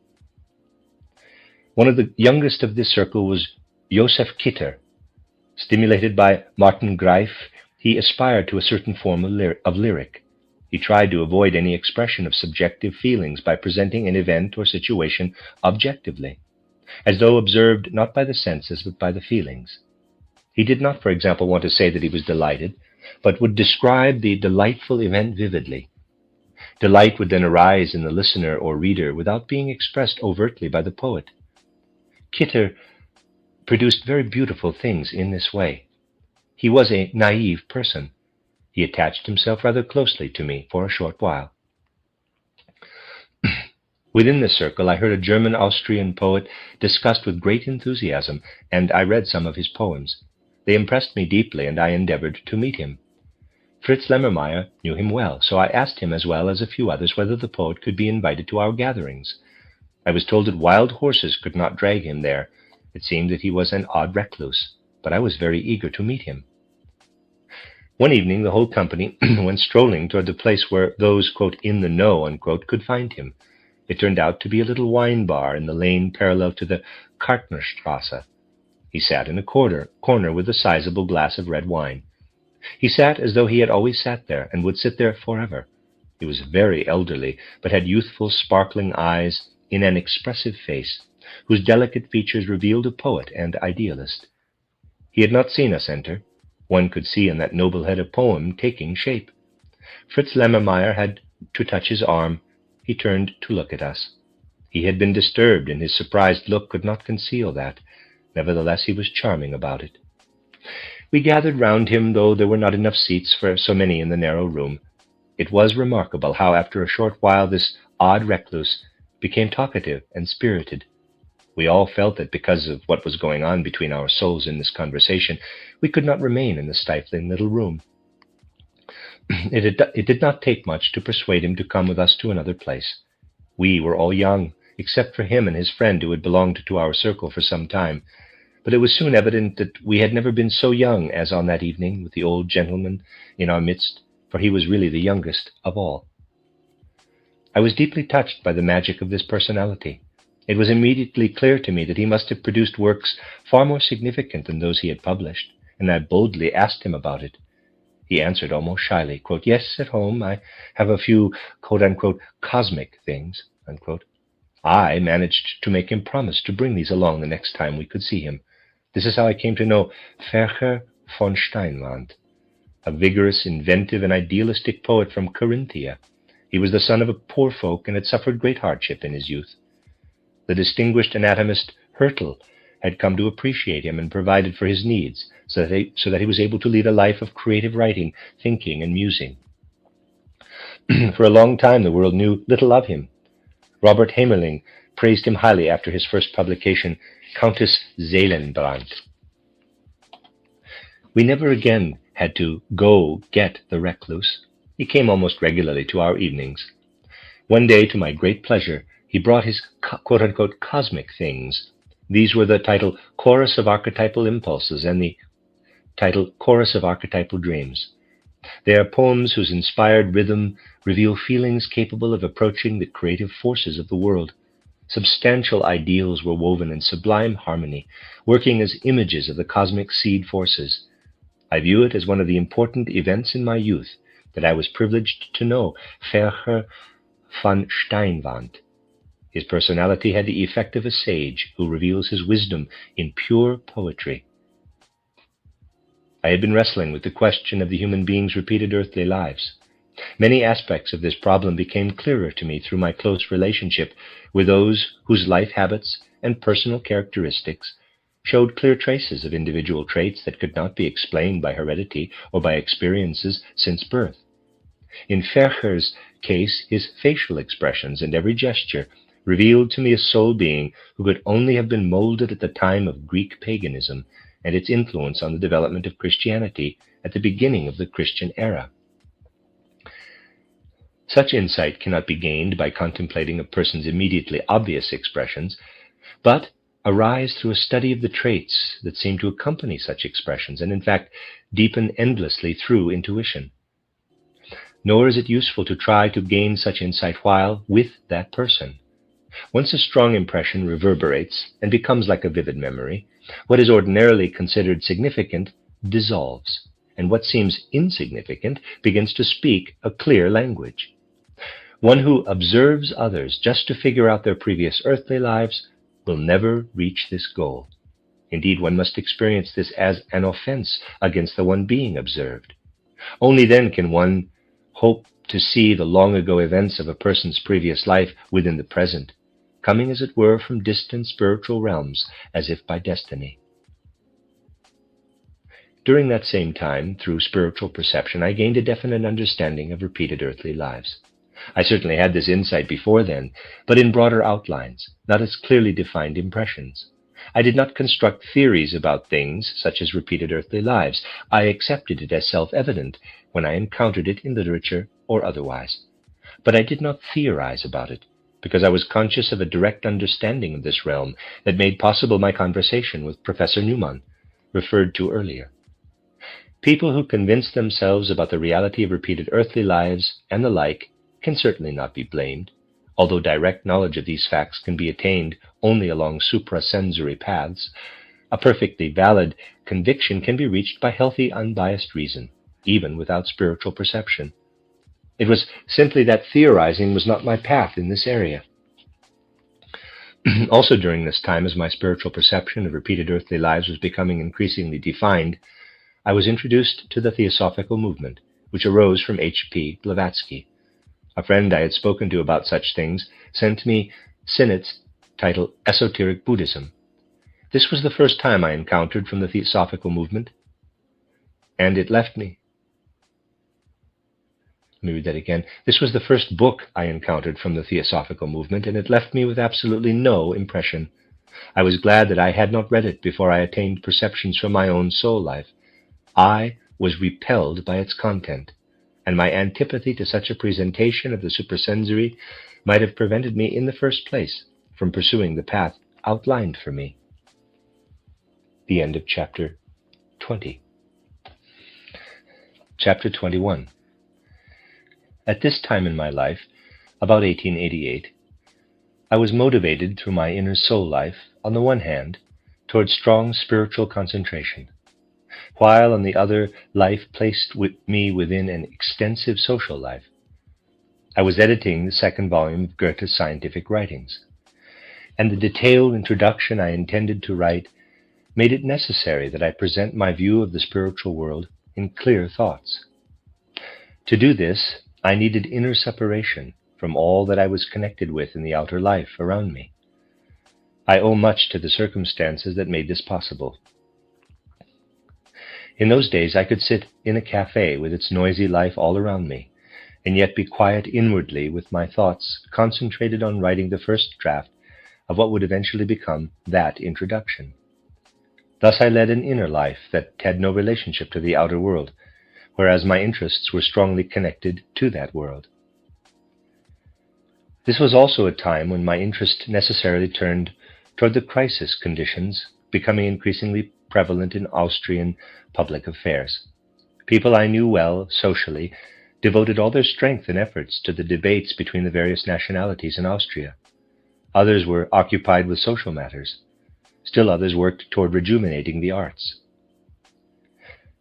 One of the youngest of this circle was Josef Kitter. Stimulated by Martin Greif, he aspired to a certain form of lyric. He tried to avoid any expression of subjective feelings by presenting an event or situation objectively, as though observed not by the senses but by the feelings. He did not, for example, want to say that he was delighted, but would describe the delightful event vividly. Delight would then arise in the listener or reader without being expressed overtly by the poet. Kitter produced very beautiful things in this way. He was a naive person. He attached himself rather closely to me for a short while. Within this circle, I heard a German-Austrian poet discussed with great enthusiasm, and I read some of his poems. They impressed me deeply, and I endeavored to meet him. Fritz Lemmermeyer knew him well, so I asked him, as well as a few others, whether the poet could be invited to our gatherings. I was told that wild horses could not drag him there. It seemed that he was an odd recluse, but I was very eager to meet him. One evening, the whole company went strolling toward the place where those, quote, in the know, unquote, could find him. It turned out to be a little wine bar in the lane parallel to the Kartnerstrasse. He sat in a corner with a sizable glass of red wine. He sat as though he had always sat there and would sit there forever. He was very elderly, but had youthful, sparkling eyes in an expressive face, whose delicate features revealed a poet and idealist. He had not seen us enter. One could see in that noble head a poem taking shape. Fritz Lemmermeyer had to touch his arm. He turned to look at us. He had been disturbed, and his surprised look could not conceal that. Nevertheless, he was charming about it. We gathered round him, though there were not enough seats for so many in the narrow room. It was remarkable how, after a short while, this odd recluse became talkative and spirited. We all felt that because of what was going on between our souls in this conversation, we could not remain in the stifling little room. It did not take much to persuade him to come with us to another place. We were all young, except for him and his friend who had belonged to our circle for some time, but it was soon evident that we had never been so young as on that evening with the old gentleman in our midst, for he was really the youngest of all. I was deeply touched by the magic of this personality. It was immediately clear to me that he must have produced works far more significant than those he had published, and I boldly asked him about it. He answered almost shyly, quote, "Yes, at home I have a few, quote-unquote, cosmic things," unquote. I managed to make him promise to bring these along the next time we could see him. This is how I came to know Fercher von Steinwand, a vigorous, inventive, and idealistic poet from Carinthia. He was the son of a poor folk and had suffered great hardship in his youth. The distinguished anatomist Hertel had come to appreciate him and provided for his needs, so that he was able to lead a life of creative writing, thinking, and musing. For a long time, the world knew little of him. Robert Hamerling praised him highly after his first publication, Countess Seelenbrand. We never again had to go get the recluse. He came almost regularly to our evenings. One day, to my great pleasure, he brought his quote-unquote cosmic things. These were the title Chorus of Archetypal Impulses and the title Chorus of Archetypal Dreams. They are poems whose inspired rhythm reveal feelings capable of approaching the creative forces of the world. Substantial ideals were woven in sublime harmony, working as images of the cosmic seed forces. I view it as one of the important events in my youth that I was privileged to know Fercher von Steinwand. His personality had the effect of a sage who reveals his wisdom in pure poetry. I had been wrestling with the question of the human being's repeated earthly lives. Many aspects of this problem became clearer to me through my close relationship with those whose life habits and personal characteristics showed clear traces of individual traits that could not be explained by heredity or by experiences since birth. In Fercher's case, his facial expressions and every gesture revealed to me a soul being who could only have been molded at the time of Greek paganism and its influence on the development of Christianity at the beginning of the Christian era. Such insight cannot be gained by contemplating a person's immediately obvious expressions, but arise through a study of the traits that seem to accompany such expressions and, in fact, deepen endlessly through intuition. Nor is it useful to try to gain such insight while with that person. Once a strong impression reverberates and becomes like a vivid memory, what is ordinarily considered significant dissolves, and what seems insignificant begins to speak a clear language. One who observes others just to figure out their previous earthly lives will never reach this goal. Indeed, one must experience this as an offense against the one being observed. Only then can one hope to see the long-ago events of a person's previous life within the present, coming as it were from distant spiritual realms, as if by destiny. During that same time, through spiritual perception, I gained a definite understanding of repeated earthly lives. I certainly had this insight before then, but in broader outlines, not as clearly defined impressions. I did not construct theories about things such as repeated earthly lives. I accepted it as self-evident when I encountered it in literature or otherwise. But I did not theorize about it, because I was conscious of a direct understanding of this realm that made possible my conversation with Professor Newman, referred to earlier. People who convince themselves about the reality of repeated earthly lives and the like can certainly not be blamed, although direct knowledge of these facts can be attained only along suprasensory paths. A perfectly valid conviction can be reached by healthy, unbiased reason, even without spiritual perception. It was simply that theorizing was not my path in this area. Also during this time, as my spiritual perception of repeated earthly lives was becoming increasingly defined, I was introduced to the Theosophical movement, which arose from H.P. Blavatsky. A friend I had spoken to about such things sent me Sinnett's title Esoteric Buddhism. This was the first time I encountered from the Theosophical movement, and it left me. Let me read that again. This was the first book I encountered from the Theosophical movement, and it left me with absolutely no impression. I was glad that I had not read it before I attained perceptions from my own soul life. I was repelled by its content, and my antipathy to such a presentation of the supersensory might have prevented me in the first place from pursuing the path outlined for me. The end of chapter 20. Chapter 21. At this time in my life, about 1888, I was motivated through my inner soul life, on the one hand, towards strong spiritual concentration, while on the other, life placed me within an extensive social life. I was editing the second volume of Goethe's scientific writings, and the detailed introduction I intended to write made it necessary that I present my view of the spiritual world in clear thoughts. To do this, I needed inner separation from all that I was connected with in the outer life around me. I owe much to the circumstances that made this possible. In those days, I could sit in a cafe with its noisy life all around me, and yet be quiet inwardly with my thoughts concentrated on writing the first draft of what would eventually become that introduction. Thus I led an inner life that had no relationship to the outer world, whereas my interests were strongly connected to that world. This was also a time when my interest necessarily turned toward the crisis conditions becoming increasingly prevalent in Austrian public affairs. People I knew well socially devoted all their strength and efforts to the debates between the various nationalities in Austria. Others were occupied with social matters. Still others worked toward rejuvenating the arts.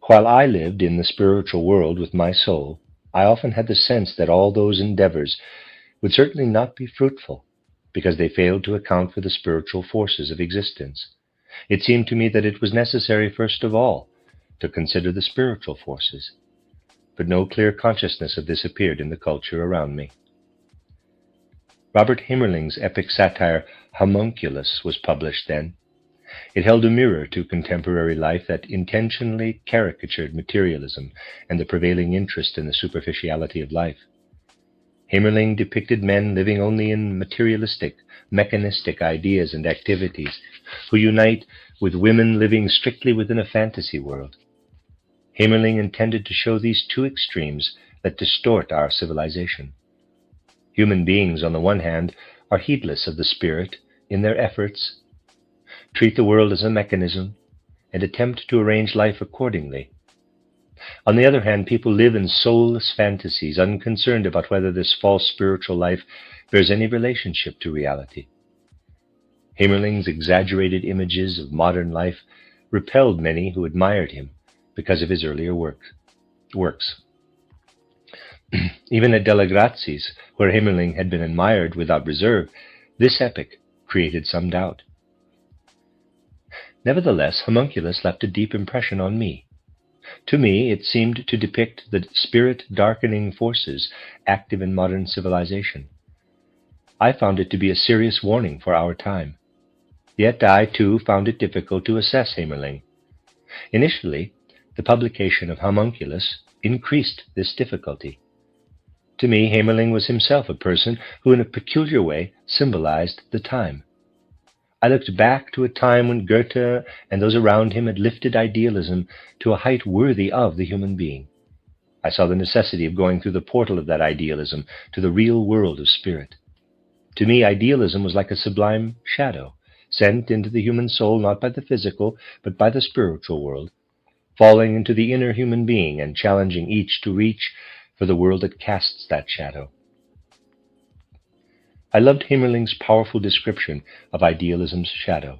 While I lived in the spiritual world with my soul, I often had the sense that all those endeavors would certainly not be fruitful, because they failed to account for the spiritual forces of existence. It seemed to me that it was necessary, first of all, to consider the spiritual forces, but no clear consciousness of this appeared in the culture around me. Robert Himmerling's epic satire Homunculus was published then. It held a mirror to contemporary life that intentionally caricatured materialism and the prevailing interest in the superficiality of life. Himmerling depicted men living only in materialistic, mechanistic ideas and activities, who unite with women living strictly within a fantasy world. Himmerling intended to show these two extremes that distort our civilization. Human beings, on the one hand, are heedless of the spirit in their efforts, treat the world as a mechanism, and attempt to arrange life accordingly. On the other hand, people live in soulless fantasies, unconcerned about whether this false spiritual life bears any relationship to reality. Himmerling's exaggerated images of modern life repelled many who admired him because of his earlier works. Even at Della Grazi's, where Himmerling had been admired without reserve, this epic created some doubt. Nevertheless, Homunculus left a deep impression on me. To me, it seemed to depict the spirit-darkening forces active in modern civilization. I found it to be a serious warning for our time. Yet I, too, found it difficult to assess Himmerling. Initially, the publication of Homunculus increased this difficulty. To me, Himmerling was himself a person who, in a peculiar way, symbolized the time. I looked back to a time when Goethe and those around him had lifted idealism to a height worthy of the human being. I saw the necessity of going through the portal of that idealism to the real world of spirit. To me, idealism was like a sublime shadow, sent into the human soul not by the physical, but by the spiritual world, falling into the inner human being and challenging each to reach for the world that casts that shadow. I loved Himmerling's powerful description of idealism's shadow,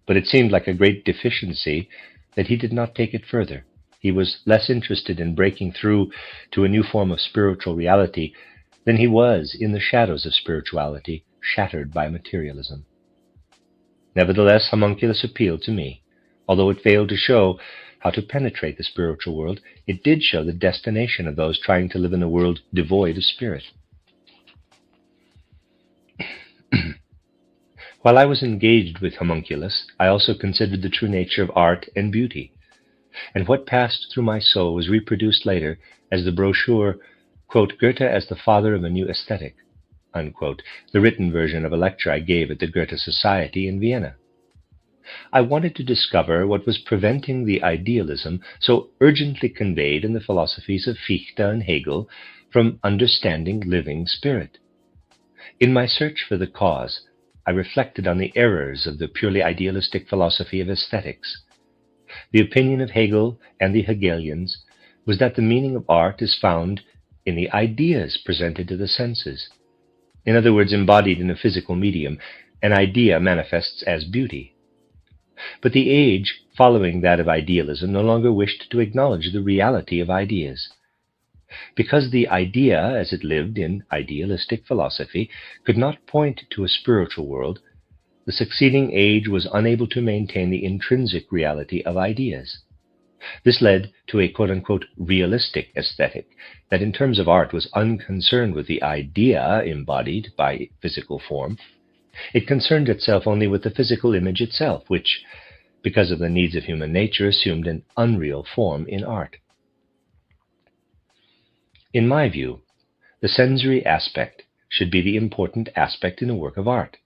but it seemed like a great deficiency that he did not take it further. He was less interested in breaking through to a new form of spiritual reality than he was in the shadows of spirituality shattered by materialism. Nevertheless, Homunculus appealed to me. Although it failed to show how to penetrate the spiritual world, it did show the destination of those trying to live in a world devoid of spirit. While I was engaged with Homunculus, I also considered the true nature of art and beauty, and what passed through my soul was reproduced later as the brochure, quote, Goethe as the Father of a New Aesthetic, unquote, the written version of a lecture I gave at the Goethe Society in Vienna. I wanted to discover what was preventing the idealism so urgently conveyed in the philosophies of Fichte and Hegel from understanding living spirit. In my search for the cause, I reflected on the errors of the purely idealistic philosophy of aesthetics. The opinion of Hegel and the Hegelians was that the meaning of art is found in the ideas presented to the senses. In other words, embodied in a physical medium, an idea manifests as beauty. But the age following that of idealism no longer wished to acknowledge the reality of ideas. Because the idea, as it lived in idealistic philosophy, could not point to a spiritual world, the succeeding age was unable to maintain the intrinsic reality of ideas. This led to a quote-unquote realistic aesthetic that in terms of art was unconcerned with the idea embodied by physical form. It concerned itself only with the physical image itself, which, because of the needs of human nature, assumed an unreal form in art. In my view, the sensory aspect should be the important aspect in a work of art.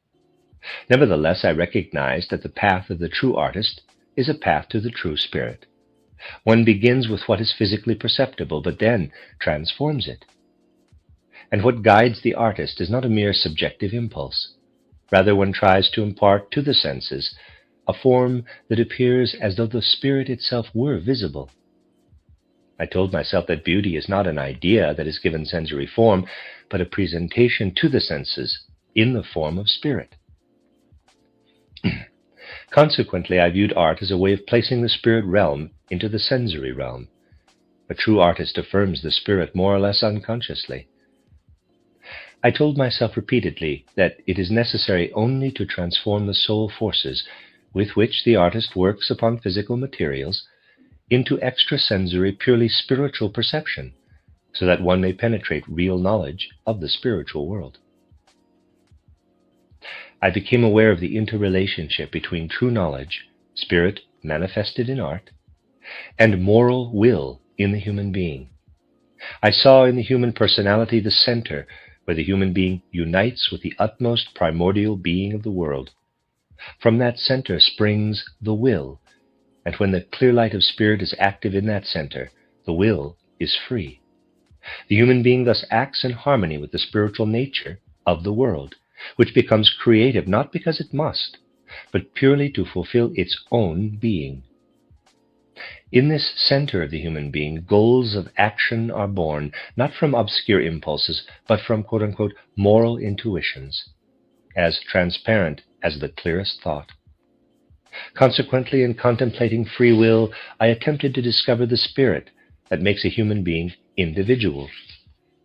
Nevertheless, I recognize that the path of the true artist is a path to the true spirit. One begins with what is physically perceptible, but then transforms it. And what guides the artist is not a mere subjective impulse. Rather, one tries to impart to the senses a form that appears as though the spirit itself were visible. I told myself that beauty is not an idea that is given sensory form, but a presentation to the senses in the form of spirit. Consequently, I viewed art as a way of placing the spirit realm into the sensory realm. A true artist affirms the spirit more or less unconsciously. I told myself repeatedly that it is necessary only to transform the soul forces with which the artist works upon physical materials into extrasensory, purely spiritual perception, so that one may penetrate real knowledge of the spiritual world. I became aware of the interrelationship between true knowledge, spirit manifested in art, and moral will in the human being. I saw in the human personality the center where the human being unites with the utmost primordial being of the world. From that center springs the will, and when the clear light of spirit is active in that center, the will is free. The human being thus acts in harmony with the spiritual nature of the world, which becomes creative not because it must, but purely to fulfill its own being. In this center of the human being, goals of action are born, not from obscure impulses, but from quote-unquote moral intuitions, as transparent as the clearest thought. Consequently, in contemplating free will, I attempted to discover the spirit that makes a human being individual.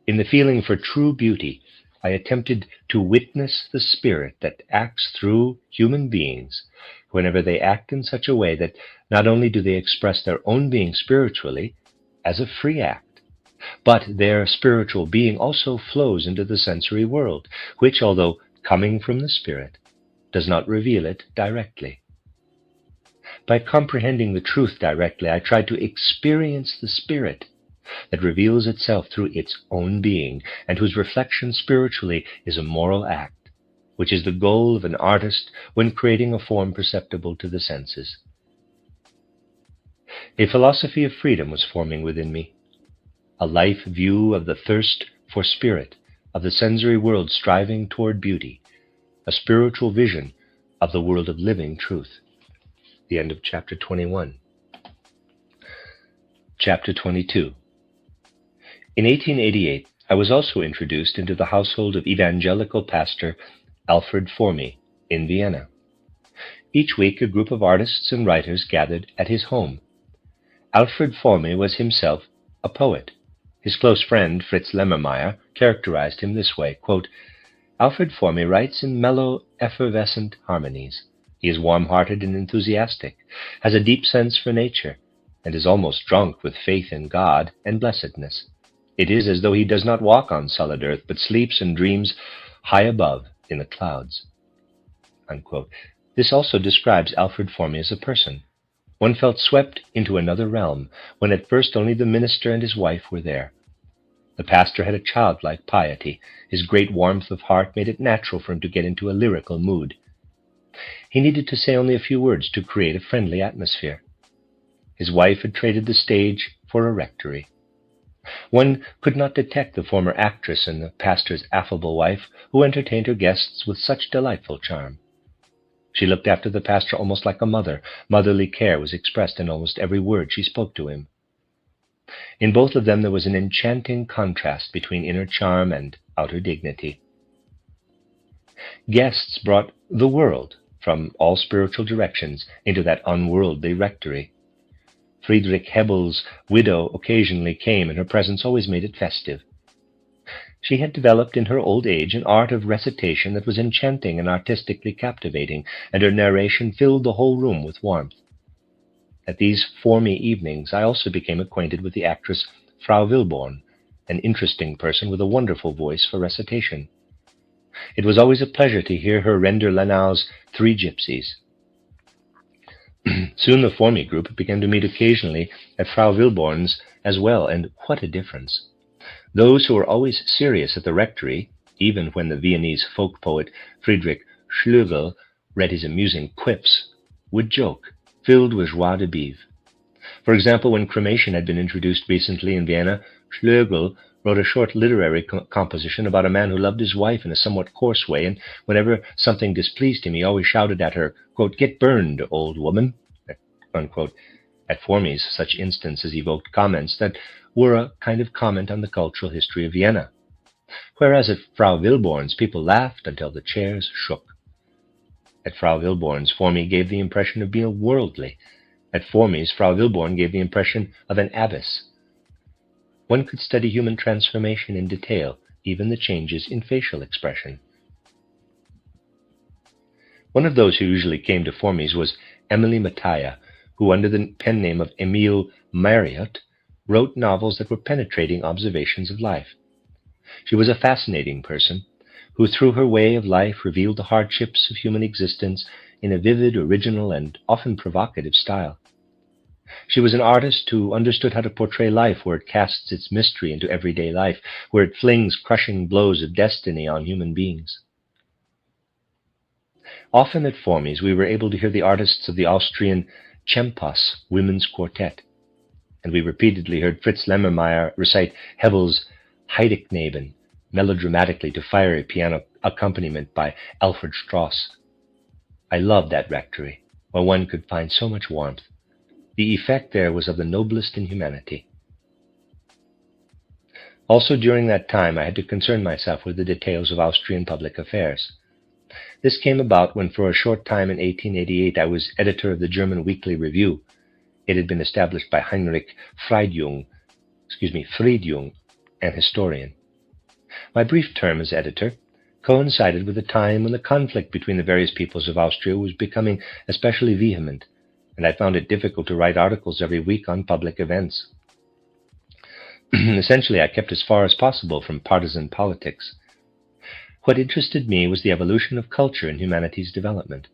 In the feeling for true beauty, I attempted to witness the spirit that acts through human beings whenever they act in such a way that not only do they express their own being spiritually as a free act, but their spiritual being also flows into the sensory world, which, although coming from the spirit, does not reveal it directly. By comprehending the truth directly, I tried to experience the spirit that reveals itself through its own being, and whose reflection spiritually is a moral act, which is the goal of an artist when creating a form perceptible to the senses. A philosophy of freedom was forming within me, a life view of the thirst for spirit, of the sensory world striving toward beauty, a spiritual vision of the world of living truth. The end of chapter 21. Chapter 22. In 1888, I was also introduced into the household of evangelical pastor Alfred Formy in Vienna. Each week, a group of artists and writers gathered at his home. Alfred Formy was himself a poet. His close friend, Fritz Lemmermeyer, characterized him this way, quote, "Alfred Formy writes in mellow, effervescent harmonies. He is warm-hearted and enthusiastic, has a deep sense for nature, and is almost drunk with faith in God and blessedness. It is as though he does not walk on solid earth, but sleeps and dreams high above in the clouds." Unquote. This also describes Alfred Formy as a person. One felt swept into another realm, when at first only the minister and his wife were there. The pastor had a childlike piety. His great warmth of heart made it natural for him to get into a lyrical mood. He needed to say only a few words to create a friendly atmosphere. His wife had traded the stage for a rectory. One could not detect the former actress in the pastor's affable wife, who entertained her guests with such delightful charm. She looked after the pastor almost like a mother. Motherly care was expressed in almost every word she spoke to him. In both of them there was an enchanting contrast between inner charm and outer dignity. Guests brought the world from all spiritual directions into that unworldly rectory. Friedrich Hebbel's widow occasionally came, and her presence always made it festive. She had developed in her old age an art of recitation that was enchanting and artistically captivating, and her narration filled the whole room with warmth. At these formy evenings, I also became acquainted with the actress Frau Wilborn, an interesting person with a wonderful voice for recitation. It was always a pleasure to hear her render Lanau's Three Gypsies. Soon the Formy group began to meet occasionally at Frau Wilborn's as well, and what a difference! Those who were always serious at the rectory, even when the Viennese folk poet Friedrich Schlegel read his amusing quips, would joke, filled with joie de vivre. For example, when cremation had been introduced recently in Vienna, Schlegel wrote a short literary composition about a man who loved his wife in a somewhat coarse way, and whenever something displeased him, he always shouted at her, quote, "Get burned, old woman," unquote. At Formies, such instances evoked comments that were a kind of comment on the cultural history of Vienna, whereas at Frau Wilborn's, people laughed until the chairs shook. At Frau Wilborn's, Formy gave the impression of being worldly. At Formies, Frau Wilborn gave the impression of an abbess. One could study human transformation in detail, even the changes in facial expression. One of those who usually came to Formies was Emily Mattia, who, under the pen name of Emile Marriott, wrote novels that were penetrating observations of life. She was a fascinating person, who through her way of life revealed the hardships of human existence in a vivid, original, and often provocative style. She was an artist who understood how to portray life where it casts its mystery into everyday life, where it flings crushing blows of destiny on human beings. Often at Formies, we were able to hear the artists of the Austrian Czempos women's quartet, and we repeatedly heard Fritz Lemmermeyer recite Hebbel's Heidekneben melodramatically to fiery piano accompaniment by Alfred Strauss. I loved that rectory, where one could find so much warmth. The effect there was of the noblest in humanity. Also during that time, I had to concern myself with the details of Austrian public affairs. This came about when for a short time in 1888 I was editor of the German Weekly Review. It had been established by Heinrich Friedjung, an historian. My brief term as editor coincided with a time when the conflict between the various peoples of Austria was becoming especially vehement, and I found it difficult to write articles every week on public events. Essentially, I kept as far as possible from partisan politics. What interested me was the evolution of culture in humanity's development.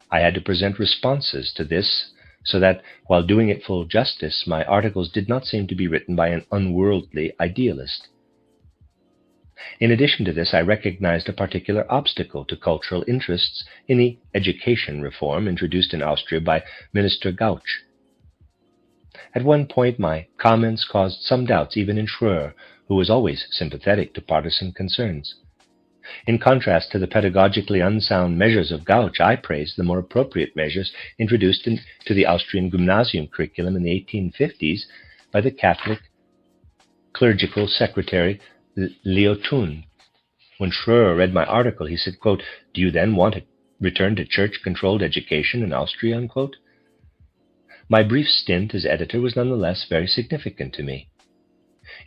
I had to present responses to this so that, while doing it full justice, my articles did not seem to be written by an unworldly idealist. In addition to this, I recognized a particular obstacle to cultural interests in the education reform introduced in Austria by Minister Gauch. At one point, my comments caused some doubts even in Schröer, who was always sympathetic to partisan concerns. In contrast to the pedagogically unsound measures of Gauch, I praised the more appropriate measures introduced into the Austrian gymnasium curriculum in the 1850s by the Catholic clerical secretary Leo Thun. When Schröer read my article, he said, quote, "Do you then want to return to church-controlled education in Austria?" Unquote. My brief stint as editor was nonetheless very significant to me.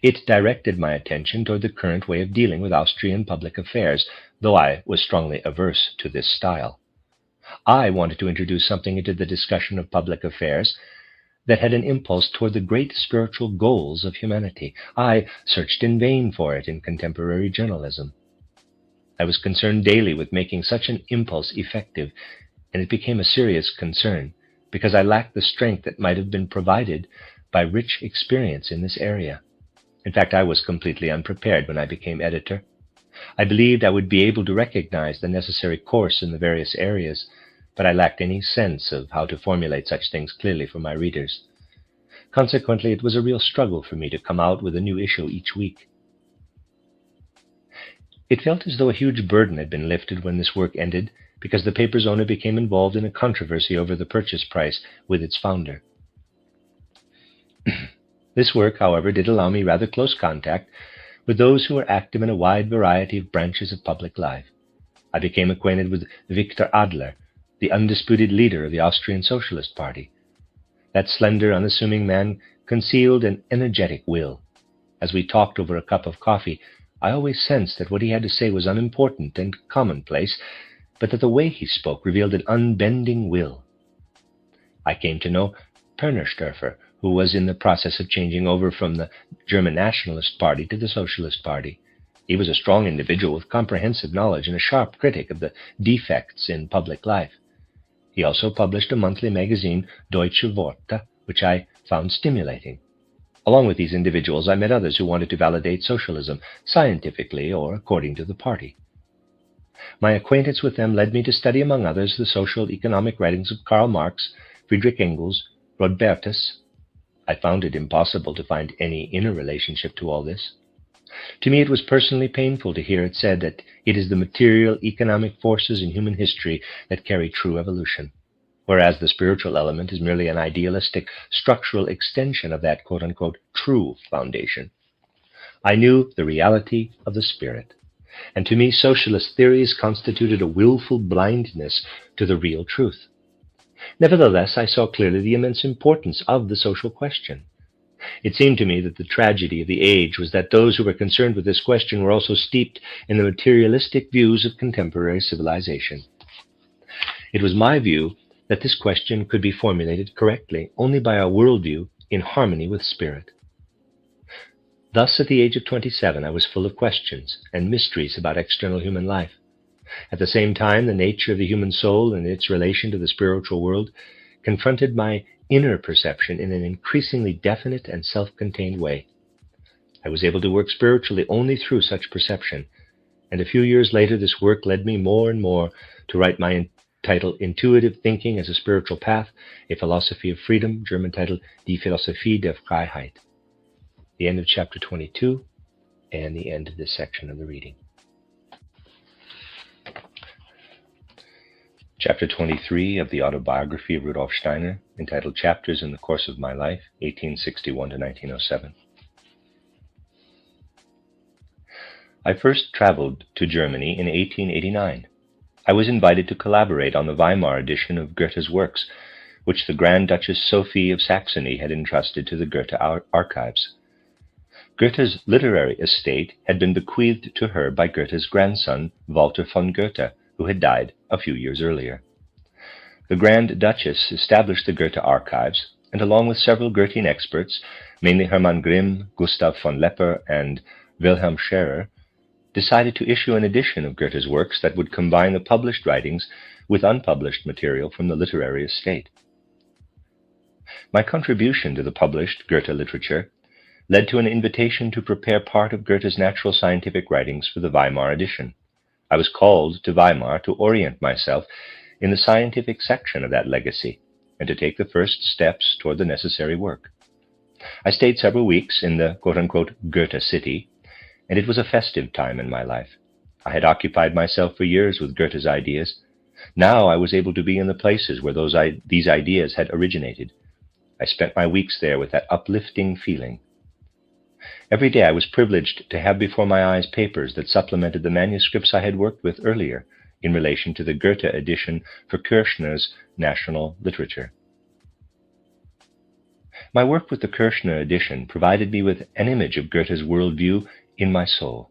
It directed my attention toward the current way of dealing with Austrian public affairs, though I was strongly averse to this style. I wanted to introduce something into the discussion of public affairs that had an impulse toward the great spiritual goals of humanity. I searched in vain for it in contemporary journalism. I was concerned daily with making such an impulse effective, and it became a serious concern because I lacked the strength that might have been provided by rich experience in this area. In fact, I was completely unprepared when I became editor. I believed I would be able to recognize the necessary course in the various areas, but I lacked any sense of how to formulate such things clearly for my readers. Consequently, it was a real struggle for me to come out with a new issue each week. It felt as though a huge burden had been lifted when this work ended, because the paper's owner became involved in a controversy over the purchase price with its founder. This work, however, did allow me rather close contact with those who were active in a wide variety of branches of public life. I became acquainted with Victor Adler, the undisputed leader of the Austrian Socialist Party. That slender, unassuming man concealed an energetic will. As we talked over a cup of coffee, I always sensed that what he had to say was unimportant and commonplace, but that the way he spoke revealed an unbending will. I came to know Pernersdorfer, who was in the process of changing over from the German Nationalist Party to the Socialist Party. He was a strong individual with comprehensive knowledge and a sharp critic of the defects in public life. He also published a monthly magazine, Deutsche Worte, which I found stimulating. Along with these individuals, I met others who wanted to validate socialism, scientifically or according to the party. My acquaintance with them led me to study, among others, the social economic writings of Karl Marx, Friedrich Engels, Rodbertus. I found it impossible to find any inner relationship to all this. To me, it was personally painful to hear it said that it is the material economic forces in human history that carry true evolution, whereas the spiritual element is merely an idealistic, structural extension of that quote-unquote true foundation. I knew the reality of the spirit, and to me, socialist theories constituted a willful blindness to the real truth. Nevertheless, I saw clearly the immense importance of the social question. It seemed to me that the tragedy of the age was that those who were concerned with this question were also steeped in the materialistic views of contemporary civilization. It was my view that this question could be formulated correctly only by a worldview in harmony with spirit. Thus, at the age of 27, I was full of questions and mysteries about external human life. At the same time, the nature of the human soul and its relation to the spiritual world confronted my inner perception in an increasingly definite and self-contained way. I was able to work spiritually only through such perception, and a few years later this work led me more and more to write my title Intuitive Thinking as a Spiritual Path, a Philosophy of Freedom, German title Die Philosophie der Freiheit. The end of chapter 22 and the end of this section of the reading. Chapter 23 of the Autobiography of Rudolf Steiner, entitled Chapters in the Course of My Life, 1861 to 1907. I first traveled to Germany in 1889. I was invited to collaborate on the Weimar edition of Goethe's works, which the Grand Duchess Sophie of Saxony had entrusted to the Goethe archives. Goethe's literary estate had been bequeathed to her by Goethe's grandson, Walter von Goethe, who had died a few years earlier. The Grand Duchess established the Goethe archives, and along with several Goethean experts, mainly Hermann Grimm, Gustav von Lepper, and Wilhelm Scherer, decided to issue an edition of Goethe's works that would combine the published writings with unpublished material from the literary estate. My contribution to the published Goethe literature led to an invitation to prepare part of Goethe's natural scientific writings for the Weimar edition. I was called to Weimar to orient myself in the scientific section of that legacy and to take the first steps toward the necessary work. I stayed several weeks in the quote-unquote Goethe city, and it was a festive time in my life. I had occupied myself for years with Goethe's ideas. Now I was able to be in the places where these ideas had originated. I spent my weeks there with that uplifting feeling. Every day I was privileged to have before my eyes papers that supplemented the manuscripts I had worked with earlier in relation to the Goethe edition for Kirchner's National Literature. My work with the Kirchner edition provided me with an image of Goethe's worldview in my soul.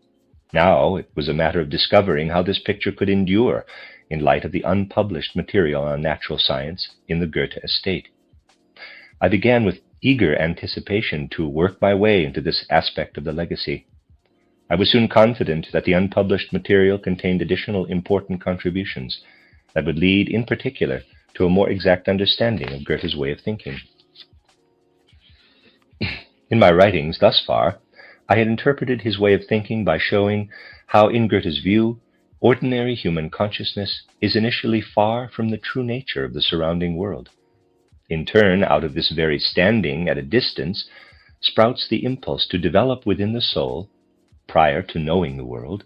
Now it was a matter of discovering how this picture could endure in light of the unpublished material on natural science in the Goethe estate. I began with eager anticipation to work my way into this aspect of the legacy. I was soon confident that the unpublished material contained additional important contributions that would lead, in particular, to a more exact understanding of Goethe's way of thinking. In my writings thus far, I had interpreted his way of thinking by showing how, in Goethe's view, ordinary human consciousness is initially far from the true nature of the surrounding world. In turn, out of this very standing at a distance, sprouts the impulse to develop within the soul, prior to knowing the world,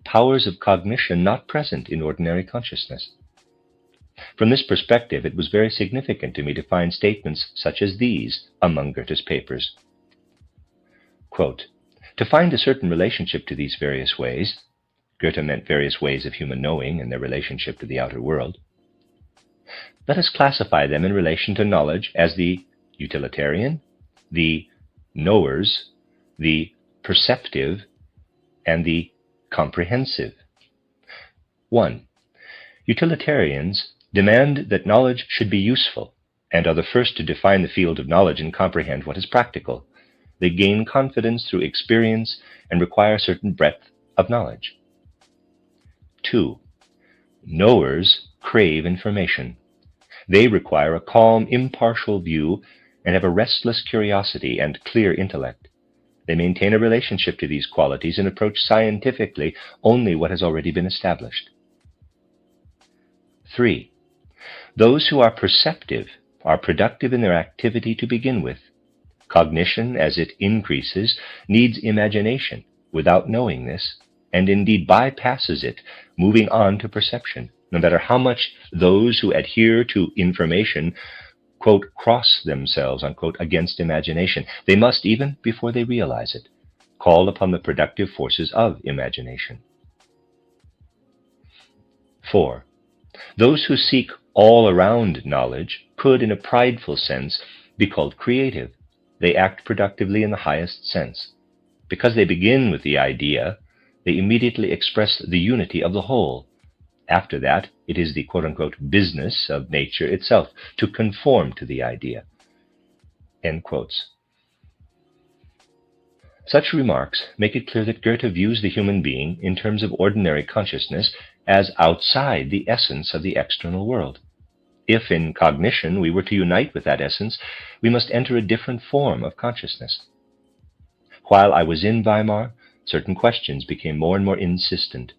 powers of cognition not present in ordinary consciousness. From this perspective, it was very significant to me to find statements such as these among Goethe's papers. Quote, "To find a certain relationship to these various ways," Goethe meant various ways of human knowing and their relationship to the outer world. Let us classify them in relation to knowledge as the utilitarian, the knowers, the perceptive, and the comprehensive. 1. Utilitarians demand that knowledge should be useful and are the first to define the field of knowledge and comprehend what is practical. They gain confidence through experience and require a certain breadth of knowledge. 2. Knowers crave information. They require a calm, impartial view and have a restless curiosity and clear intellect. They maintain a relationship to these qualities and approach scientifically only what has already been established. 3. Those who are perceptive are productive in their activity to begin with. Cognition, as it increases, needs imagination without knowing this, and indeed bypasses it, moving on to perception, no matter how much those who adhere to information, quote, cross themselves, unquote, against imagination. They must, even before they realize it, call upon the productive forces of imagination. 4. Those who seek all-around knowledge could, in a prideful sense, be called creative. They act productively in the highest sense. Because they begin with the idea, they immediately express the unity of the whole. After that, it is the quote-unquote business of nature itself to conform to the idea. End quotes. Such remarks make it clear that Goethe views the human being in terms of ordinary consciousness as outside the essence of the external world. If in cognition we were to unite with that essence, we must enter a different form of consciousness. While I was in Weimar, certain questions became more and more insistent.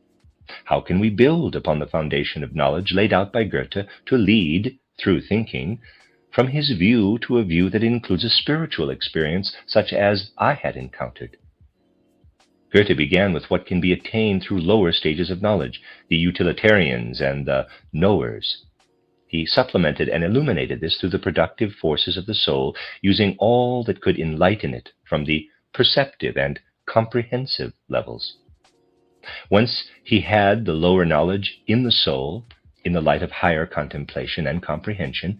How can we build upon the foundation of knowledge laid out by Goethe to lead, through thinking, from his view to a view that includes a spiritual experience such as I had encountered? Goethe began with what can be attained through lower stages of knowledge, the utilitarians and the knowers. He supplemented and illuminated this through the productive forces of the soul, using all that could enlighten it from the perceptive and comprehensive levels. Once he had the lower knowledge in the soul, in the light of higher contemplation and comprehension,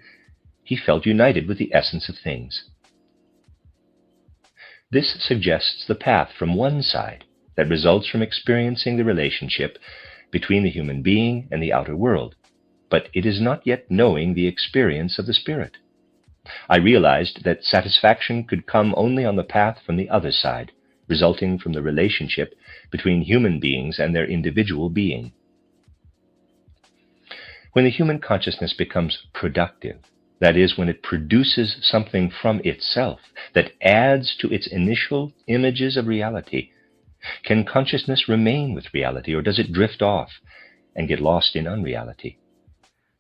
he felt united with the essence of things. This suggests the path from one side that results from experiencing the relationship between the human being and the outer world, but it is not yet knowing the experience of the spirit. I realized that satisfaction could come only on the path from the other side, resulting from the relationship between human beings and their individual being. When the human consciousness becomes productive, that is, when it produces something from itself that adds to its initial images of reality, can consciousness remain with reality, or does it drift off and get lost in unreality?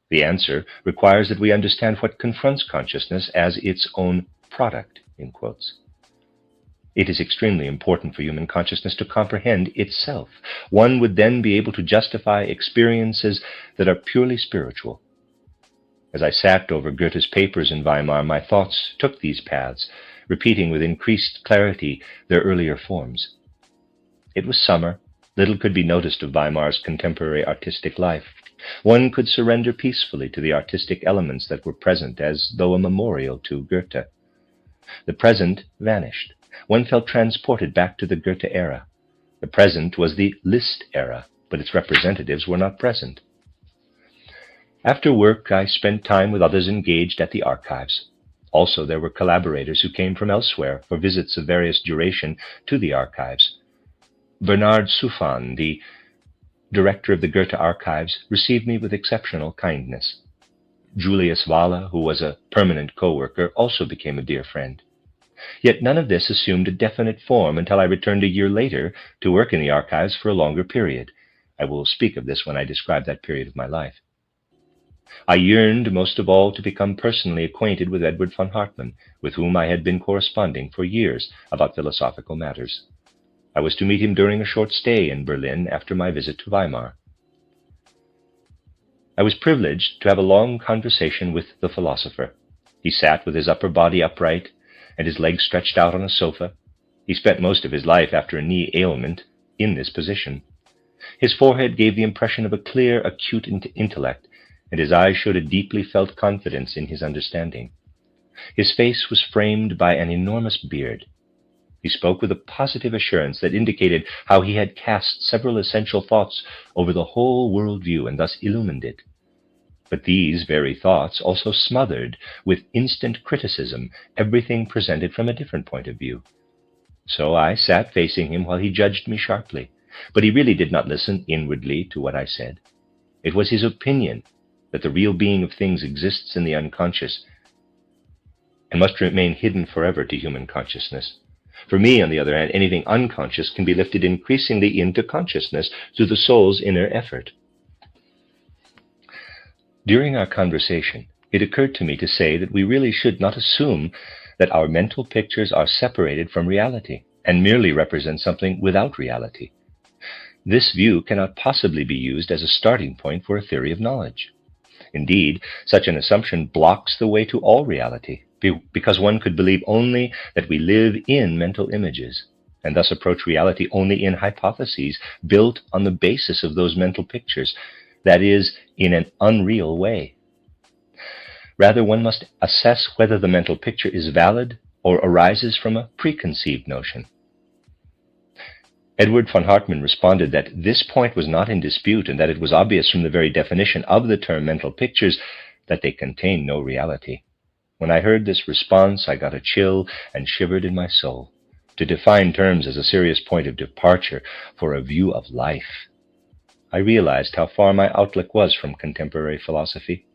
The answer requires that we understand what confronts consciousness as its own product, in quotes. It is extremely important for human consciousness to comprehend itself. One would then be able to justify experiences that are purely spiritual. As I sat over Goethe's papers in Weimar, my thoughts took these paths, repeating with increased clarity their earlier forms. It was summer. Little could be noticed of Weimar's contemporary artistic life. One could surrender peacefully to the artistic elements that were present as though a memorial to Goethe. The present vanished. One felt transported back to the Goethe era. The present was the Liszt era, but its representatives were not present. After work, I spent time with others engaged at the archives. Also, there were collaborators who came from elsewhere for visits of various duration to the archives. Bernard Suffan, the director of the Goethe archives, received me with exceptional kindness. Julius Wahler, who was a permanent co-worker, also became a dear friend. Yet none of this assumed a definite form until I returned a year later to work in the archives for a longer period. I will speak of this when I describe that period of my life. I yearned most of all to become personally acquainted with Edward von Hartmann, with whom I had been corresponding for years about philosophical matters. I was to meet him during a short stay in Berlin after my visit to Weimar. I was privileged to have a long conversation with the philosopher. He sat with his upper body upright and his legs stretched out on a sofa. He spent most of his life, after a knee ailment, in this position. His forehead gave the impression of a clear, acute intellect, and his eyes showed a deeply felt confidence in his understanding. His face was framed by an enormous beard. He spoke with a positive assurance that indicated how he had cast several essential thoughts over the whole world view and thus illumined it. But these very thoughts also smothered, with instant criticism, everything presented from a different point of view. So I sat facing him while he judged me sharply, but he really did not listen inwardly to what I said. It was his opinion that the real being of things exists in the unconscious and must remain hidden forever to human consciousness. For me, on the other hand, anything unconscious can be lifted increasingly into consciousness through the soul's inner effort. During our conversation, it occurred to me to say that we really should not assume that our mental pictures are separated from reality and merely represent something without reality. This view cannot possibly be used as a starting point for a theory of knowledge. Indeed, such an assumption blocks the way to all reality, because one could believe only that we live in mental images, and thus approach reality only in hypotheses built on the basis of those mental pictures, that is, in an unreal way. Rather, one must assess whether the mental picture is valid or arises from a preconceived notion. Edward von Hartmann responded that this point was not in dispute and that it was obvious from the very definition of the term mental pictures that they contain no reality. When I heard this response, I got a chill and shivered in my soul. To define terms as a serious point of departure for a view of life. I realized how far my outlook was from contemporary philosophy.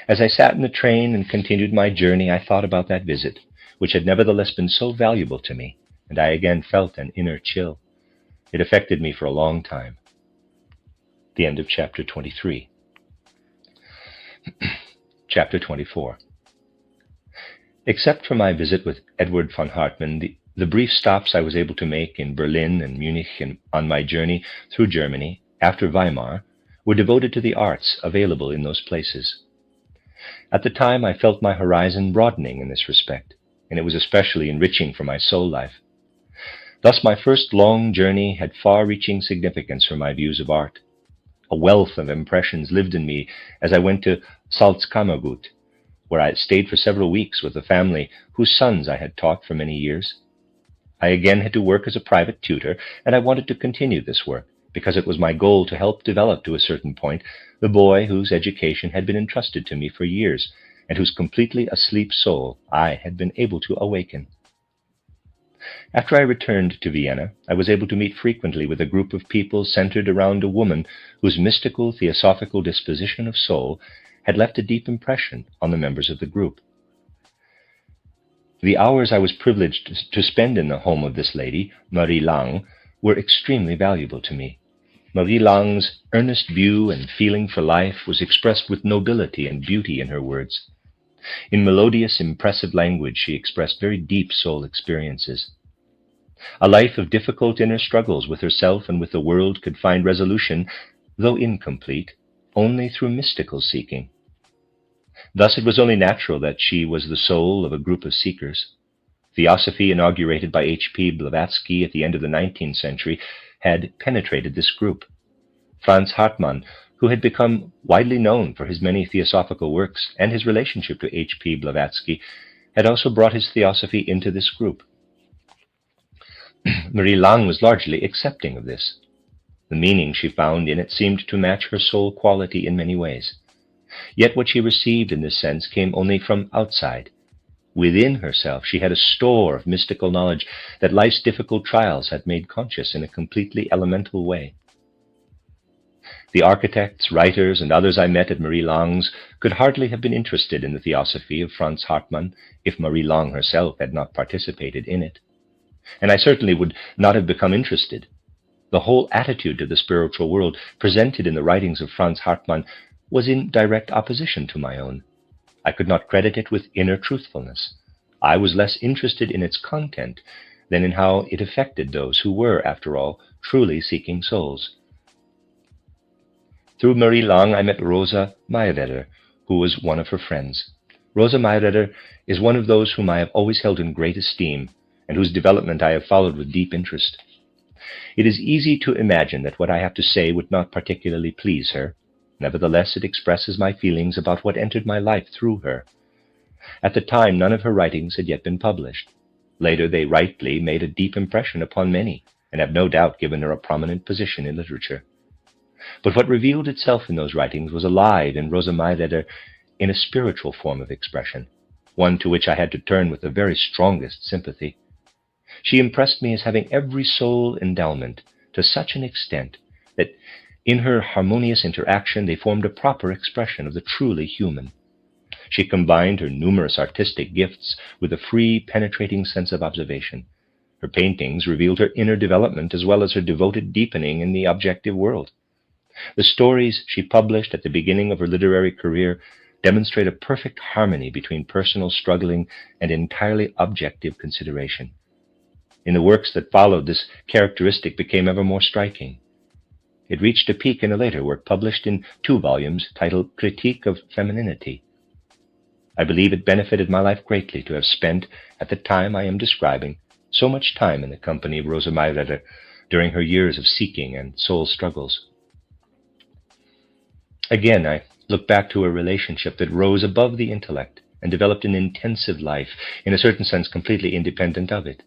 As I sat in the train and continued my journey, I thought about that visit, which had nevertheless been so valuable to me, and I again felt an inner chill. It affected me for a long time. The end of chapter 23. Chapter 24. Except for my visit with Edward von Hartmann, the brief stops I was able to make in Berlin and Munich on my journey through Germany after Weimar were devoted to the arts available in those places. At the time, I felt my horizon broadening in this respect, and it was especially enriching for my soul life. Thus, my first long journey had far-reaching significance for my views of art. A wealth of impressions lived in me as I went to Salzkammergut, where I had stayed for several weeks with a family whose sons I had taught for many years. I again had to work as a private tutor, and I wanted to continue this work, because it was my goal to help develop to a certain point the boy whose education had been entrusted to me for years, and whose completely asleep soul I had been able to awaken. After I returned to Vienna, I was able to meet frequently with a group of people centered around a woman whose mystical, theosophical disposition of soul had left a deep impression on the members of the group. The hours I was privileged to spend in the home of this lady, Marie Lang, were extremely valuable to me. Marie Lang's earnest view and feeling for life was expressed with nobility and beauty in her words. In melodious, impressive language, she expressed very deep soul experiences. A life of difficult inner struggles with herself and with the world could find resolution, though incomplete, only through mystical seeking. Thus it was only natural that she was the soul of a group of seekers. Theosophy, inaugurated by H.P. Blavatsky at the end of the 19th century, had penetrated this group. Franz Hartmann, who had become widely known for his many theosophical works and his relationship to H.P. Blavatsky, had also brought his theosophy into this group. Marie Lang was largely accepting of this. The meaning she found in it seemed to match her soul quality in many ways. Yet what she received in this sense came only from outside. Within herself, she had a store of mystical knowledge that life's difficult trials had made conscious in a completely elemental way. The architects, writers, and others I met at Marie Lang's could hardly have been interested in the theosophy of Franz Hartmann if Marie Lang herself had not participated in it. And I certainly would not have become interested. The whole attitude to the spiritual world presented in the writings of Franz Hartmann was in direct opposition to my own. I could not credit it with inner truthfulness. I was less interested in its content than in how it affected those who were, after all, truly seeking souls. Through Marie Lang, I met Rosa Mayweather, who was one of her friends. Rosa Mayweather is one of those whom I have always held in great esteem, and whose development I have followed with deep interest. It is easy to imagine that what I have to say would not particularly please her. Nevertheless, it expresses my feelings about what entered my life through her. At the time, none of her writings had yet been published. Later, they rightly made a deep impression upon many, and have no doubt given her a prominent position in literature. But what revealed itself in those writings was alive in Rosa Mayreder in a spiritual form of expression, one to which I had to turn with the very strongest sympathy. She impressed me as having every soul endowment to such an extent that in her harmonious interaction they formed a proper expression of the truly human. She combined her numerous artistic gifts with a free, penetrating sense of observation. Her paintings revealed her inner development as well as her devoted deepening in the objective world. The stories she published at the beginning of her literary career demonstrate a perfect harmony between personal struggling and entirely objective consideration. In the works that followed, this characteristic became ever more striking. It reached a peak in a later work published in 2 volumes titled Critique of Femininity. I believe it benefited my life greatly to have spent, at the time I am describing, so much time in the company of Rosa Mayreder during her years of seeking and soul struggles. Again, I look back to a relationship that rose above the intellect and developed an intensive life, in a certain sense completely independent of it.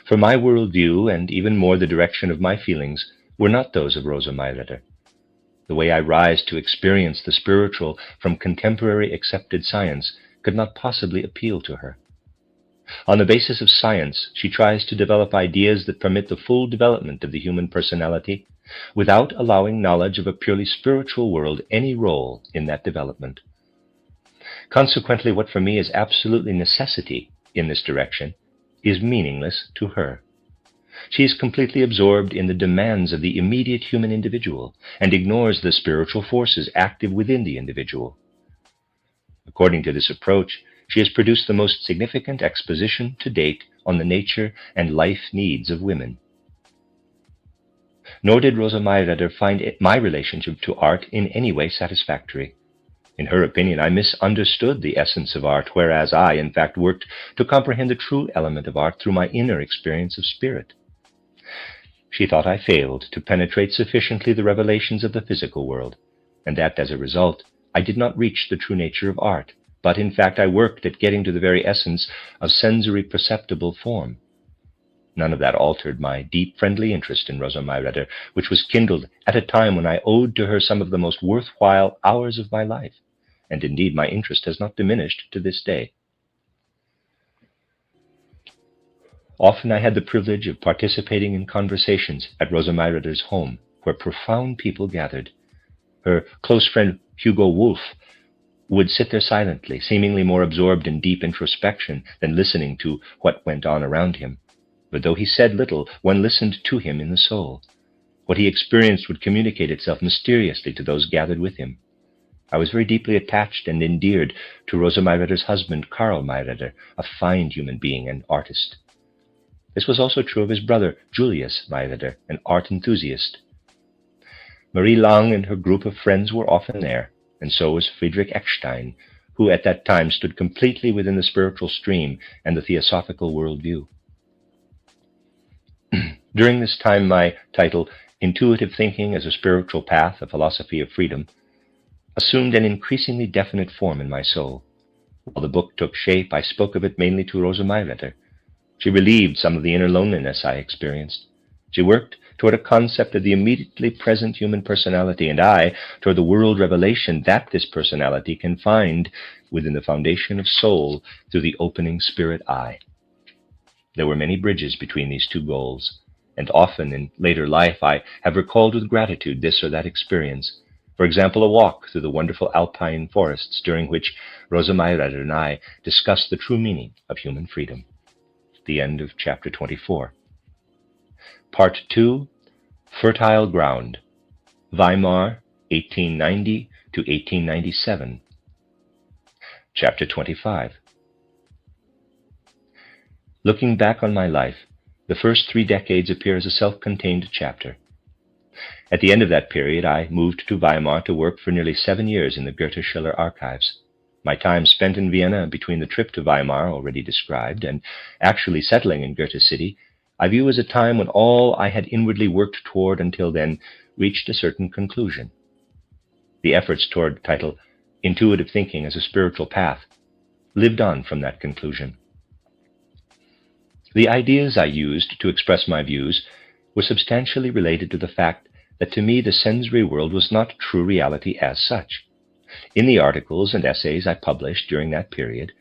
For my worldview, and even more the direction of my feelings, were not those of Rosa Mayreder. The way I rise to experience the spiritual from contemporary accepted science could not possibly appeal to her. On the basis of science, she tries to develop ideas that permit the full development of the human personality without allowing knowledge of a purely spiritual world any role in that development. Consequently, what for me is absolutely necessity in this direction is meaningless to her. She is completely absorbed in the demands of the immediate human individual and ignores the spiritual forces active within the individual. According to this approach, she has produced the most significant exposition to date on the nature and life needs of women. Nor did Rosa Mayreder find my relationship to art in any way satisfactory. In her opinion, I misunderstood the essence of art, whereas I, in fact, worked to comprehend the true element of art through my inner experience of spirit. She thought I failed to penetrate sufficiently the revelations of the physical world, and that, as a result, I did not reach the true nature of art, but in fact I worked at getting to the very essence of sensory perceptible form. None of that altered my deep, friendly interest in Rosa Mayreder, which was kindled at a time when I owed to her some of the most worthwhile hours of my life, and indeed my interest has not diminished to this day. Often I had the privilege of participating in conversations at Rosa Mayreder's home, where profound people gathered. Her close friend Hugo Wolf would sit there silently, seemingly more absorbed in deep introspection than listening to what went on around him. But though he said little, one listened to him in the soul. What he experienced would communicate itself mysteriously to those gathered with him. I was very deeply attached and endeared to Rosa Mayreder's husband, Karl Mayreder, a fine human being and artist. This was also true of his brother, Julius Mayreder, an art enthusiast. Marie Lang and her group of friends were often there, and so was Friedrich Eckstein, who at that time stood completely within the spiritual stream and the theosophical worldview. During this time, my title, Intuitive Thinking as a Spiritual Path, a Philosophy of Freedom, assumed an increasingly definite form in my soul. While the book took shape, I spoke of it mainly to Rosa Mayreder. She relieved some of the inner loneliness I experienced. She worked toward a concept of the immediately present human personality, and I toward the world revelation that this personality can find within the foundation of soul through the opening spirit eye. There were many bridges between these two goals, and often in later life I have recalled with gratitude this or that experience. For example, a walk through the wonderful alpine forests during which Rosa Mayreder and I discussed the true meaning of human freedom. The end of chapter 24. Part 2, Fertile Ground, Weimar, 1890 to 1897. Chapter 25. Looking back on my life, the first 3 decades appear as a self-contained chapter. At the end of that period, I moved to Weimar to work for nearly 7 years in the Goethe-Schiller archives. My time spent in Vienna between the trip to Weimar, already described, and actually settling in Goethe City, I view as a time when all I had inwardly worked toward until then reached a certain conclusion. The efforts toward title Intuitive Thinking as a Spiritual Path lived on from that conclusion. The ideas I used to express my views were substantially related to the fact that to me the sensory world was not true reality as such. In the articles and essays I published during that period,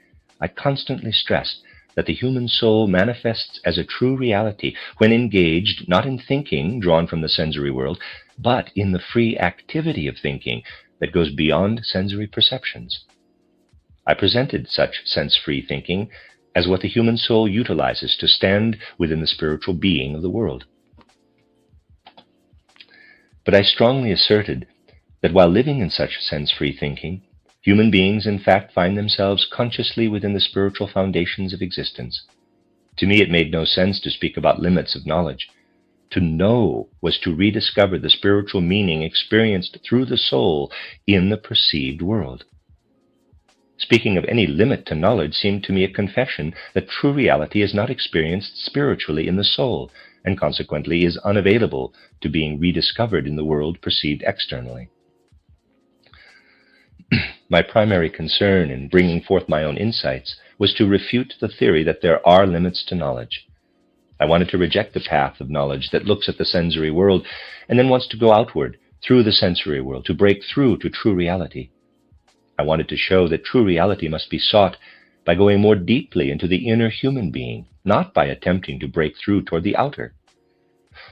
I constantly stressed that the human soul manifests as a true reality when engaged not in thinking drawn from the sensory world, but in the free activity of thinking that goes beyond sensory perceptions. I presented such sense-free thinking as what the human soul utilizes to stand within the spiritual being of the world. But I strongly asserted that while living in such sense-free thinking, human beings in fact find themselves consciously within the spiritual foundations of existence. To me, it made no sense to speak about limits of knowledge. To know was to rediscover the spiritual meaning experienced through the soul in the perceived world. Speaking of any limit to knowledge seemed to me a confession that true reality is not experienced spiritually in the soul, and consequently is unavailable to being rediscovered in the world perceived externally. My primary concern in bringing forth my own insights was to refute the theory that there are limits to knowledge. I wanted to reject the path of knowledge that looks at the sensory world and then wants to go outward through the sensory world to break through to true reality. I wanted to show that true reality must be sought by going more deeply into the inner human being, not by attempting to break through toward the outer.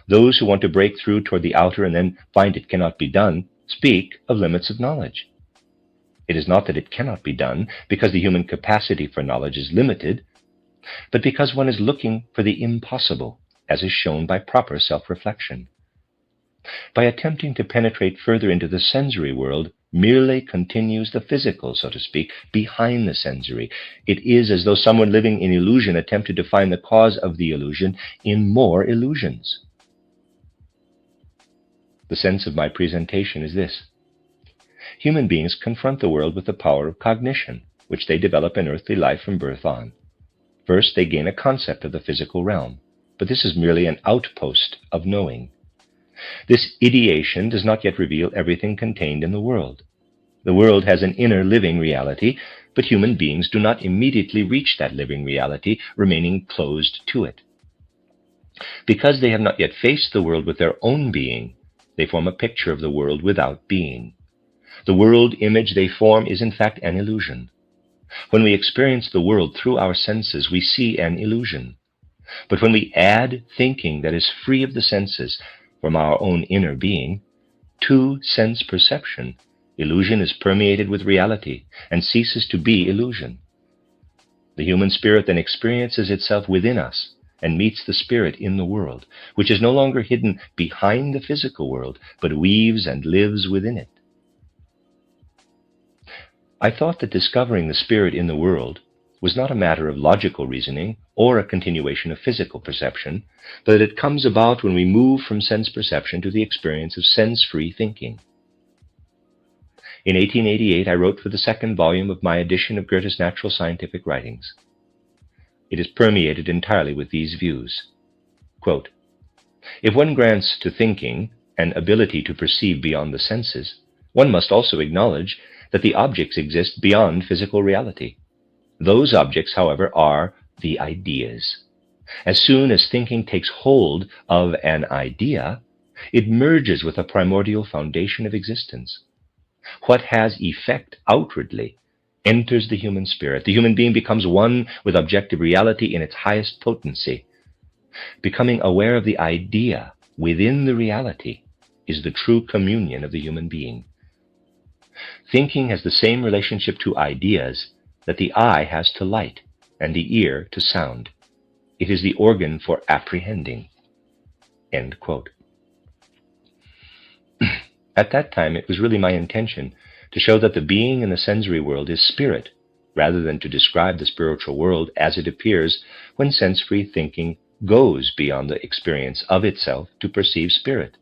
Those who want to break through toward the outer and then find it cannot be done speak of limits of knowledge. It is not that it cannot be done because the human capacity for knowledge is limited, but because one is looking for the impossible, as is shown by proper self-reflection. By attempting to penetrate further into the sensory world merely continues the physical, so to speak, behind the sensory. It is as though someone living in illusion attempted to find the cause of the illusion in more illusions. The sense of my presentation is this. Human beings confront the world with the power of cognition, which they develop in earthly life from birth on. First, they gain a concept of the physical realm, but this is merely an outpost of knowing. This ideation does not yet reveal everything contained in the world. The world has an inner living reality, but human beings do not immediately reach that living reality, remaining closed to it. Because they have not yet faced the world with their own being, they form a picture of the world without being. The world image they form is in fact an illusion. When we experience the world through our senses, we see an illusion. But when we add thinking that is free of the senses from our own inner being to sense perception, illusion is permeated with reality and ceases to be illusion. The human spirit then experiences itself within us and meets the spirit in the world, which is no longer hidden behind the physical world, but weaves and lives within it. I thought that discovering the spirit in the world was not a matter of logical reasoning or a continuation of physical perception, but that it comes about when we move from sense perception to the experience of sense-free thinking. In 1888, I wrote for the second volume of my edition of Goethe's Natural Scientific Writings. It is permeated entirely with these views. Quote, if one grants to thinking an ability to perceive beyond the senses, one must also acknowledge that the objects exist beyond physical reality. Those objects, however, are the ideas. As soon as thinking takes hold of an idea, it merges with a primordial foundation of existence. What has effect outwardly enters the human spirit. The human being becomes one with objective reality in its highest potency. Becoming aware of the idea within the reality is the true communion of the human being. Thinking has the same relationship to ideas that the eye has to light and the ear to sound. It is the organ for apprehending. End quote. At that time, it was really my intention to show that the being in the sensory world is spirit, rather than to describe the spiritual world as it appears when sense-free thinking goes beyond the experience of itself to perceive spirit.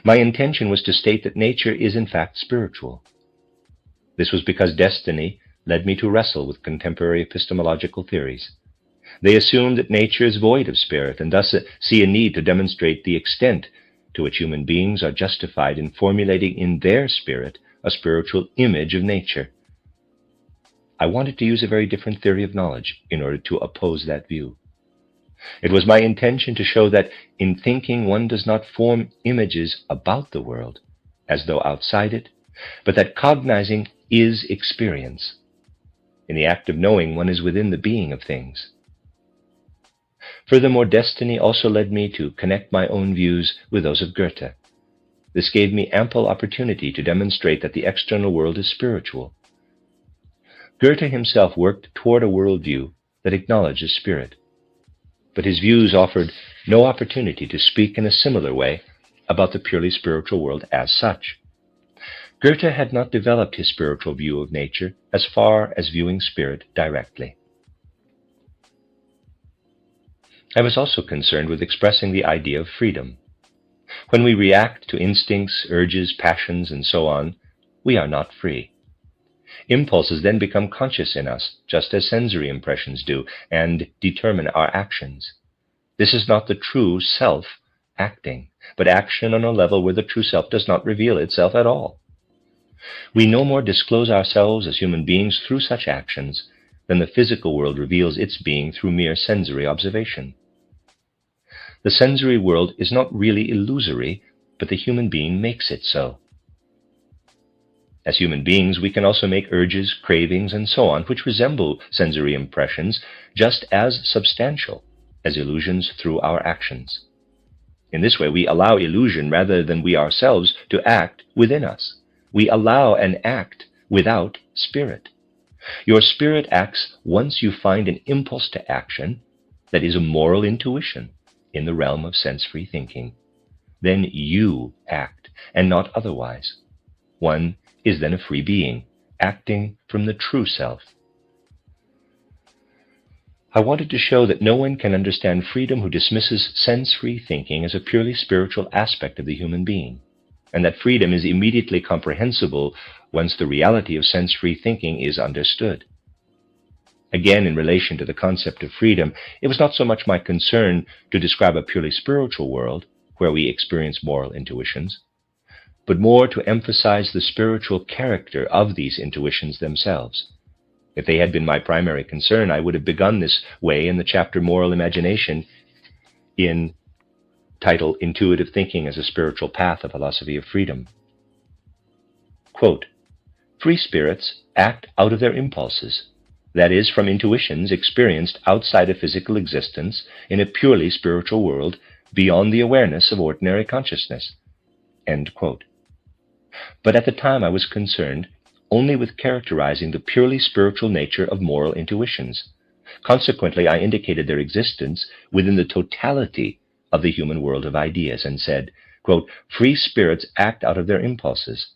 My intention was to state that nature is in fact spiritual. This was because destiny led me to wrestle with contemporary epistemological theories. They assume that nature is void of spirit, and thus see a need to demonstrate the extent to which human beings are justified in formulating in their spirit a spiritual image of nature. I wanted to use a very different theory of knowledge in order to oppose that view. It was my intention to show that in thinking one does not form images about the world, as though outside it, but that cognizing is experience. In the act of knowing, one is within the being of things. Furthermore, destiny also led me to connect my own views with those of Goethe. This gave me ample opportunity to demonstrate that the external world is spiritual. Goethe himself worked toward a worldview that acknowledges spirit, but his views offered no opportunity to speak in a similar way about the purely spiritual world as such. Goethe had not developed his spiritual view of nature as far as viewing spirit directly. I was also concerned with expressing the idea of freedom. When we react to instincts, urges, passions, and so on, we are not free. Impulses then become conscious in us, just as sensory impressions do, and determine our actions. This is not the true self acting, but action on a level where the true self does not reveal itself at all. We no more disclose ourselves as human beings through such actions than the physical world reveals its being through mere sensory observation. The sensory world is not really illusory, but the human being makes it so. As human beings, we can also make urges, cravings, and so on, which resemble sensory impressions, just as substantial as illusions through our actions. In this way, we allow illusion rather than we ourselves to act within us. We allow and act without spirit. Your spirit acts once you find an impulse to action that is a moral intuition in the realm of sense-free thinking. Then you act, and not otherwise. One is then a free being, acting from the true self. I wanted to show that no one can understand freedom who dismisses sense-free thinking as a purely spiritual aspect of the human being, and that freedom is immediately comprehensible once the reality of sense-free thinking is understood. Again, in relation to the concept of freedom, it was not so much my concern to describe a purely spiritual world where we experience moral intuitions, but more to emphasize the spiritual character of these intuitions themselves. If they had been my primary concern, I would have begun this way in the chapter Moral Imagination in title Intuitive Thinking as a Spiritual Path, a Philosophy of Freedom. Quote, "Free spirits act out of their impulses, that is, from intuitions experienced outside of physical existence in a purely spiritual world beyond the awareness of ordinary consciousness." End quote. But at the time I was concerned only with characterizing the purely spiritual nature of moral intuitions. Consequently, I indicated their existence within the totality of the human world of ideas and said, quote, "Free spirits act out of their impulses,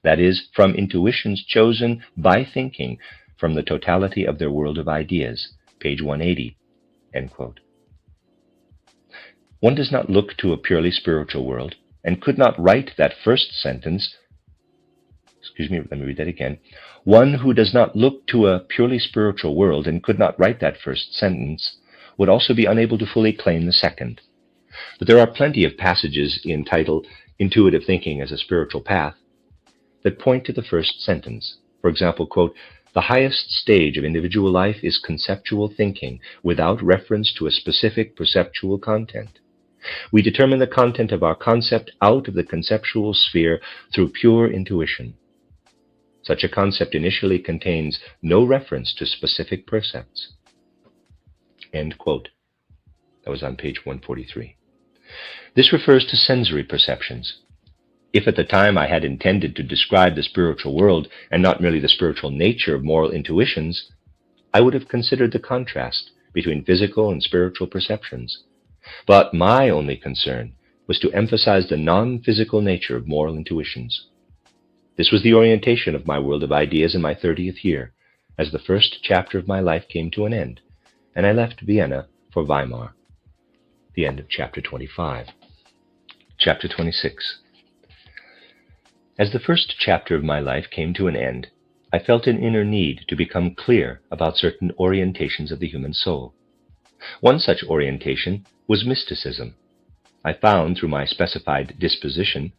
that is, from intuitions chosen by thinking from the totality of their world of ideas," page 180, end quote. One does not look to a purely spiritual world and could not write that first sentence. Let me read that again. One who does not look to a purely spiritual world and could not write that first sentence would also be unable to fully claim the second. But there are plenty of passages in title Intuitive Thinking as a Spiritual Path that point to the first sentence. For example, quote, "The highest stage of individual life is conceptual thinking without reference to a specific perceptual content. We determine the content of our concept out of the conceptual sphere through pure intuition. Such a concept initially contains no reference to specific percepts." End quote. That was on page 143. This refers to sensory perceptions. If at the time I had intended to describe the spiritual world and not merely the spiritual nature of moral intuitions, I would have considered the contrast between physical and spiritual perceptions. But my only concern was to emphasize the non-physical nature of moral intuitions. This was the orientation of my world of ideas in my 30th year, as the first chapter of my life came to an end, and I left Vienna for Weimar. The end of chapter 25. Chapter 26. As the first chapter of my life came to an end, I felt an inner need to become clear about certain orientations of the human soul. One such orientation was mysticism. I found through my specified disposition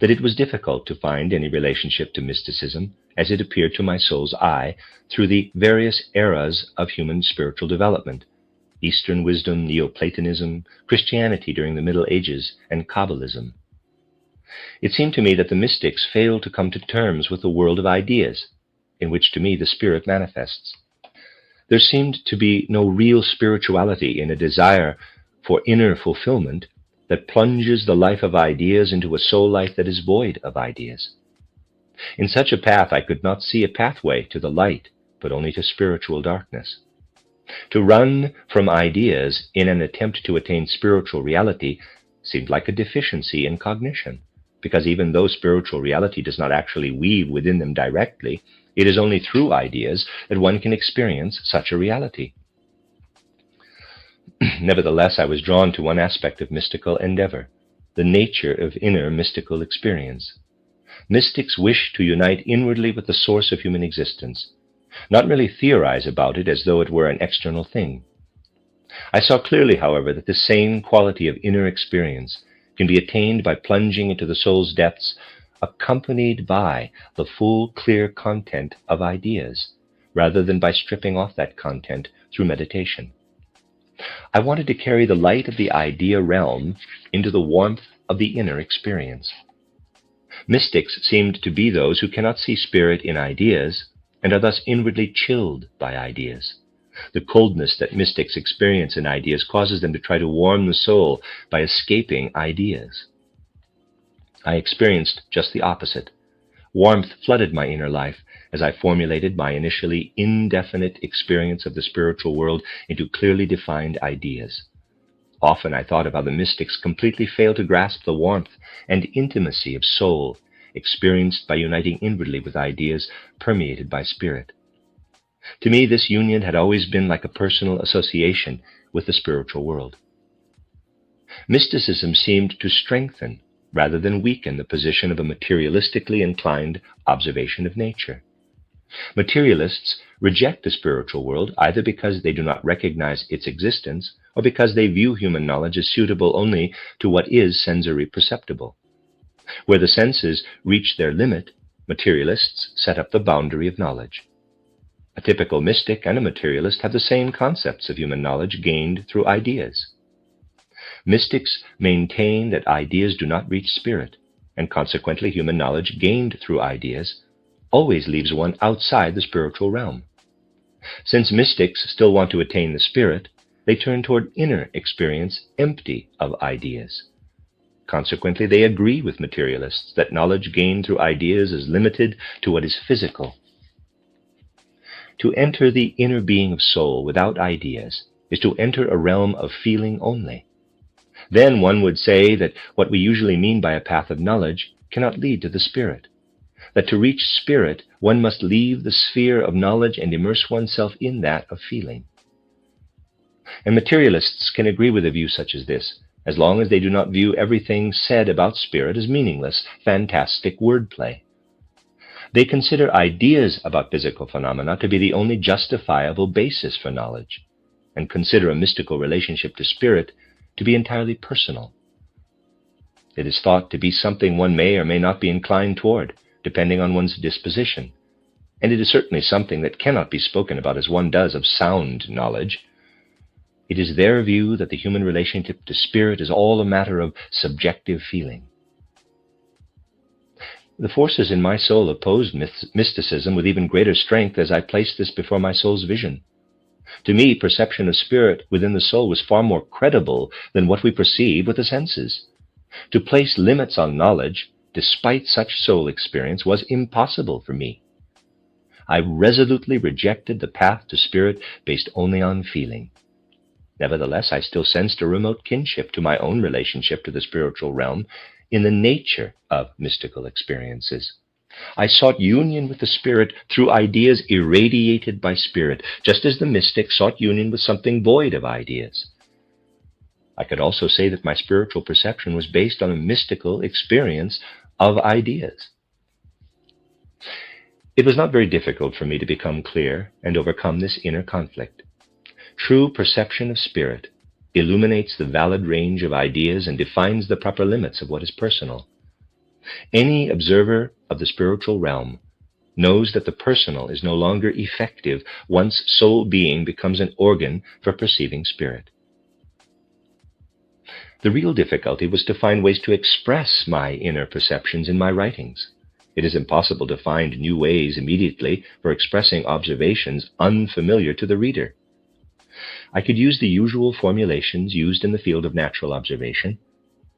that it was difficult to find any relationship to mysticism as it appeared to my soul's eye through the various eras of human spiritual development: Eastern wisdom, Neoplatonism, Christianity during the Middle Ages, and Kabbalism. It seemed to me that the mystics failed to come to terms with the world of ideas, in which to me the spirit manifests. There seemed to be no real spirituality in a desire for inner fulfillment that plunges the life of ideas into a soul life that is void of ideas. In such a path I could not see a pathway to the light, but only to spiritual darkness. To run from ideas in an attempt to attain spiritual reality seemed like a deficiency in cognition, because even though spiritual reality does not actually weave within them directly, it is only through ideas that one can experience such a reality. Nevertheless, I was drawn to one aspect of mystical endeavor, the nature of inner mystical experience. Mystics wish to unite inwardly with the source of human existence, not merely theorize about it as though it were an external thing. I saw clearly, however, that this same quality of inner experience can be attained by plunging into the soul's depths, accompanied by the full, clear content of ideas, rather than by stripping off that content through meditation. I wanted to carry the light of the idea realm into the warmth of the inner experience. Mystics seemed to be those who cannot see spirit in ideas and are thus inwardly chilled by ideas. The coldness that mystics experience in ideas causes them to try to warm the soul by escaping ideas. I experienced just the opposite. Warmth flooded my inner life as I formulated my initially indefinite experience of the spiritual world into clearly defined ideas. Often I thought of how the mystics completely fail to grasp the warmth and intimacy of soul experienced by uniting inwardly with ideas permeated by spirit. To me, this union had always been like a personal association with the spiritual world. Mysticism seemed to strengthen rather than weaken the position of a materialistically inclined observation of nature. Materialists reject the spiritual world either because they do not recognize its existence or because they view human knowledge as suitable only to what is sensory perceptible. Where the senses reach their limit, materialists set up the boundary of knowledge. A typical mystic and a materialist have the same concepts of human knowledge gained through ideas. Mystics maintain that ideas do not reach spirit, and consequently human knowledge gained through ideas always leaves one outside the spiritual realm. Since mystics still want to attain the spirit, they turn toward inner experience empty of ideas. Consequently, they agree with materialists that knowledge gained through ideas is limited to what is physical. To enter the inner being of soul without ideas is to enter a realm of feeling only. Then one would say that what we usually mean by a path of knowledge cannot lead to the spirit. That to reach spirit, one must leave the sphere of knowledge and immerse oneself in that of feeling. And materialists can agree with a view such as this, as long as they do not view everything said about spirit as meaningless, fantastic wordplay. They consider ideas about physical phenomena to be the only justifiable basis for knowledge, and consider a mystical relationship to spirit to be entirely personal. It is thought to be something one may or may not be inclined toward, depending on one's disposition, and it is certainly something that cannot be spoken about as one does of sound knowledge. It is their view that the human relationship to spirit is all a matter of subjective feeling. The forces in my soul opposed mysticism with even greater strength as I placed this before my soul's vision. To me, perception of spirit within the soul was far more credible than what we perceive with the senses. To place limits on knowledge, despite such soul experience, was impossible for me. I resolutely rejected the path to spirit based only on feeling. Nevertheless, I still sensed a remote kinship to my own relationship to the spiritual realm in the nature of mystical experiences. I sought union with the spirit through ideas irradiated by spirit, just as the mystic sought union with something void of ideas. I could also say that my spiritual perception was based on a mystical experience of ideas. It was not very difficult for me to become clear and overcome this inner conflict. True perception of spirit illuminates the valid range of ideas and defines the proper limits of what is personal. Any observer of the spiritual realm knows that the personal is no longer effective once soul being becomes an organ for perceiving spirit. The real difficulty was to find ways to express my inner perceptions in my writings. It is impossible to find new ways immediately for expressing observations unfamiliar to the reader. I could use the usual formulations used in the field of natural observation,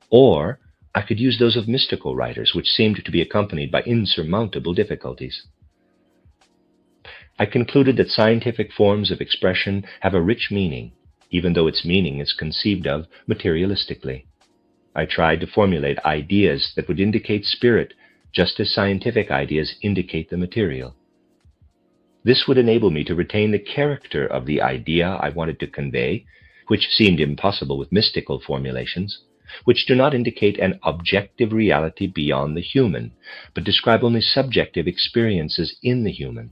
or I could use those of mystical writers, which seemed to be accompanied by insurmountable difficulties. I concluded that scientific forms of expression have a rich meaning, even though its meaning is conceived of materialistically. I tried to formulate ideas that would indicate spirit, just as scientific ideas indicate the material. This would enable me to retain the character of the idea I wanted to convey, which seemed impossible with mystical formulations, which do not indicate an objective reality beyond the human, but describe only subjective experiences in the human.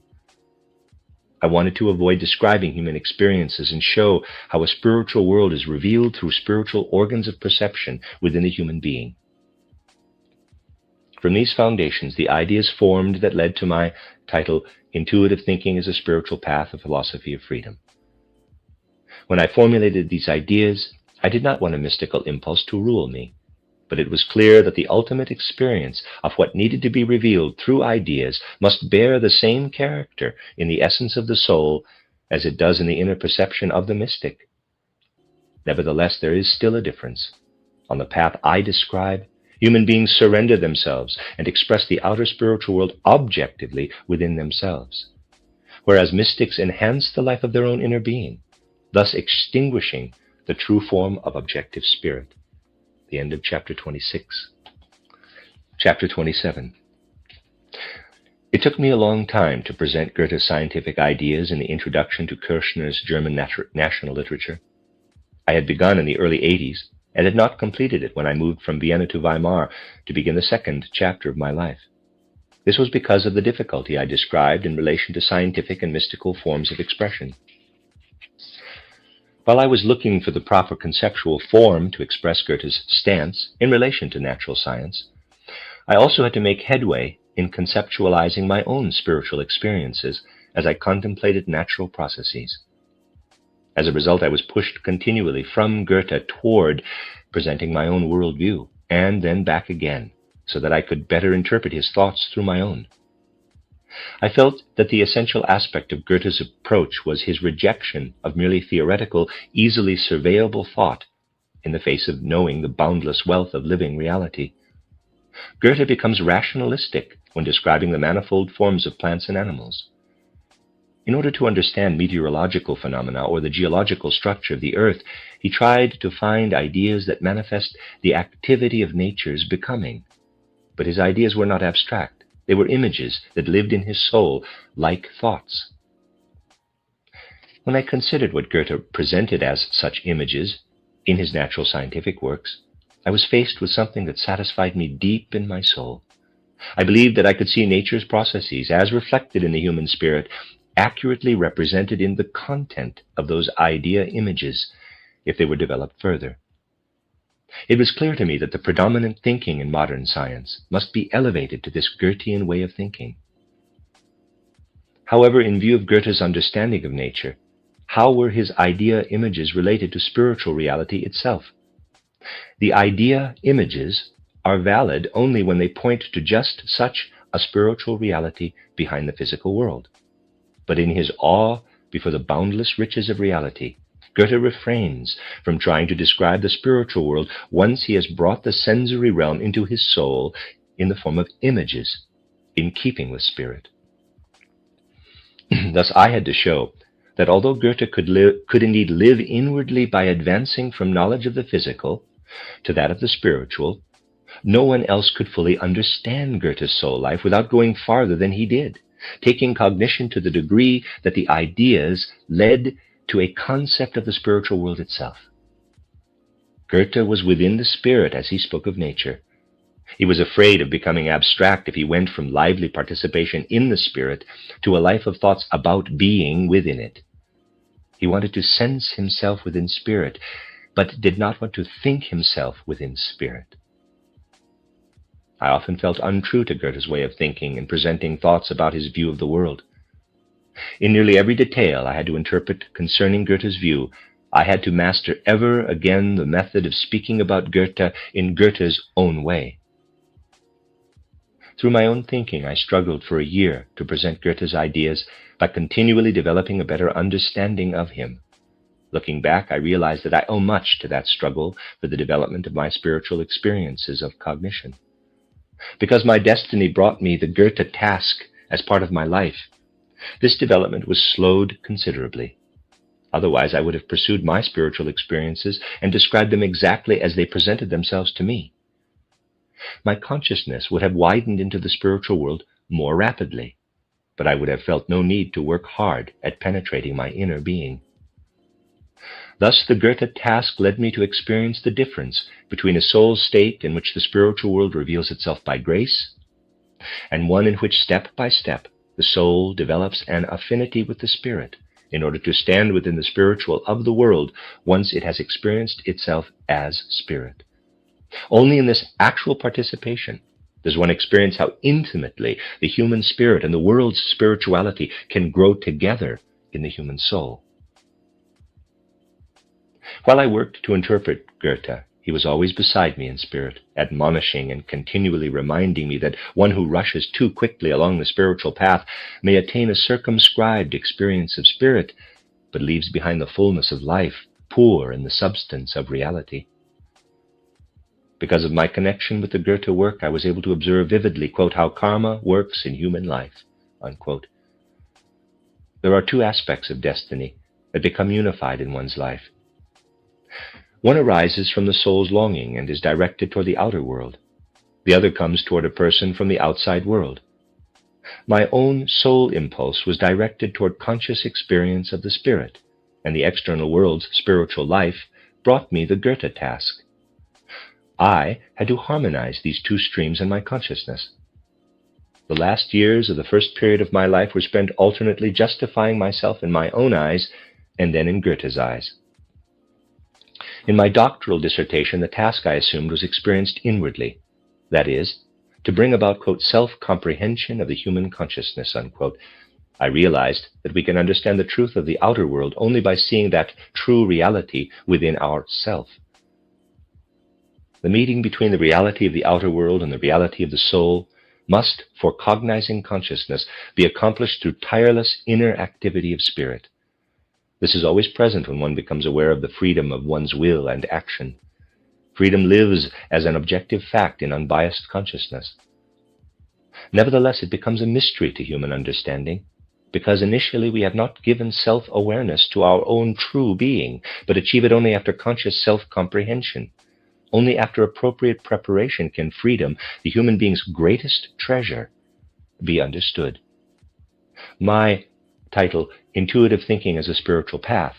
I wanted to avoid describing human experiences and show how a spiritual world is revealed through spiritual organs of perception within the human being. From these foundations, the ideas formed that led to my title, Intuitive Thinking as a Spiritual Path, a Philosophy of Freedom. When I formulated these ideas, I did not want a mystical impulse to rule me, but it was clear that the ultimate experience of what needed to be revealed through ideas must bear the same character in the essence of the soul as it does in the inner perception of the mystic. Nevertheless, there is still a difference. On the path I describe, human beings surrender themselves and express the outer spiritual world objectively within themselves, whereas mystics enhance the life of their own inner being, thus extinguishing the true form of objective spirit. The end of chapter 26. Chapter 27. It took me a long time to present Goethe's scientific ideas in the introduction to Kirchner's German national literature. I had begun in the early 80s and had not completed it when I moved from Vienna to Weimar to begin the second chapter of my life. This was because of the difficulty I described in relation to scientific and mystical forms of expression. While I was looking for the proper conceptual form to express Goethe's stance in relation to natural science, I also had to make headway in conceptualizing my own spiritual experiences as I contemplated natural processes. As a result, I was pushed continually from Goethe toward presenting my own worldview, and then back again, so that I could better interpret his thoughts through my own. I felt that the essential aspect of Goethe's approach was his rejection of merely theoretical, easily surveyable thought in the face of knowing the boundless wealth of living reality. Goethe becomes rationalistic when describing the manifold forms of plants and animals. In order to understand meteorological phenomena or the geological structure of the earth, he tried to find ideas that manifest the activity of nature's becoming. But his ideas were not abstract. They were images that lived in his soul like thoughts. When I considered what Goethe presented as such images in his natural scientific works, I was faced with something that satisfied me deep in my soul. I believed that I could see nature's processes, as reflected in the human spirit, accurately represented in the content of those idea images, if they were developed further. It was clear to me that the predominant thinking in modern science must be elevated to this Goethean way of thinking. However, in view of Goethe's understanding of nature, how were his idea images related to spiritual reality itself? The idea images are valid only when they point to just such a spiritual reality behind the physical world. But in his awe before the boundless riches of reality, Goethe refrains from trying to describe the spiritual world once he has brought the sensory realm into his soul in the form of images, in keeping with spirit. Thus I had to show that although Goethe could indeed live inwardly by advancing from knowledge of the physical to that of the spiritual, no one else could fully understand Goethe's soul life without going farther than he did, taking cognition to the degree that the ideas led to a concept of the spiritual world itself. Goethe was within the spirit as he spoke of nature. He was afraid of becoming abstract if he went from lively participation in the spirit to a life of thoughts about being within it. He wanted to sense himself within spirit, but did not want to think himself within spirit. I often felt untrue to Goethe's way of thinking and presenting thoughts about his view of the world. In nearly every detail I had to interpret concerning Goethe's view, I had to master ever again the method of speaking about Goethe in Goethe's own way. Through my own thinking, I struggled for a year to present Goethe's ideas by continually developing a better understanding of him. Looking back, I realized that I owe much to that struggle for the development of my spiritual experiences of cognition. Because my destiny brought me the Goethe task as part of my life, this development was slowed considerably. Otherwise, I would have pursued my spiritual experiences and described them exactly as they presented themselves to me. My consciousness would have widened into the spiritual world more rapidly, but I would have felt no need to work hard at penetrating my inner being. Thus, the Goethe task led me to experience the difference between a soul state in which the spiritual world reveals itself by grace, and one in which step by step the soul develops an affinity with the spirit in order to stand within the spiritual of the world once it has experienced itself as spirit. Only in this actual participation does one experience how intimately the human spirit and the world's spirituality can grow together in the human soul. While I worked to interpret Goethe, he was always beside me in spirit, admonishing and continually reminding me that one who rushes too quickly along the spiritual path may attain a circumscribed experience of spirit, but leaves behind the fullness of life, poor in the substance of reality. Because of my connection with the Goethe work, I was able to observe vividly, quote, how karma works in human life, unquote. There are two aspects of destiny that become unified in one's life. One arises from the soul's longing and is directed toward the outer world. The other comes toward a person from the outside world. My own soul impulse was directed toward conscious experience of the spirit, and the external world's spiritual life brought me the Goethe task. I had to harmonize these two streams in my consciousness. The last years of the first period of my life were spent alternately justifying myself in my own eyes and then in Goethe's eyes. In my doctoral dissertation, the task I assumed was experienced inwardly, that is, to bring about, quote, self-comprehension of the human consciousness, unquote. I realized that we can understand the truth of the outer world only by seeing that true reality within our self. The meeting between the reality of the outer world and the reality of the soul must, for cognizing consciousness, be accomplished through tireless inner activity of spirit. This is always present when one becomes aware of the freedom of one's will and action. Freedom lives as an objective fact in unbiased consciousness. Nevertheless, it becomes a mystery to human understanding, because initially we have not given self-awareness to our own true being, but achieve it only after conscious self-comprehension. Only after appropriate preparation can freedom, the human being's greatest treasure, be understood. My title, Intuitive Thinking as a Spiritual Path,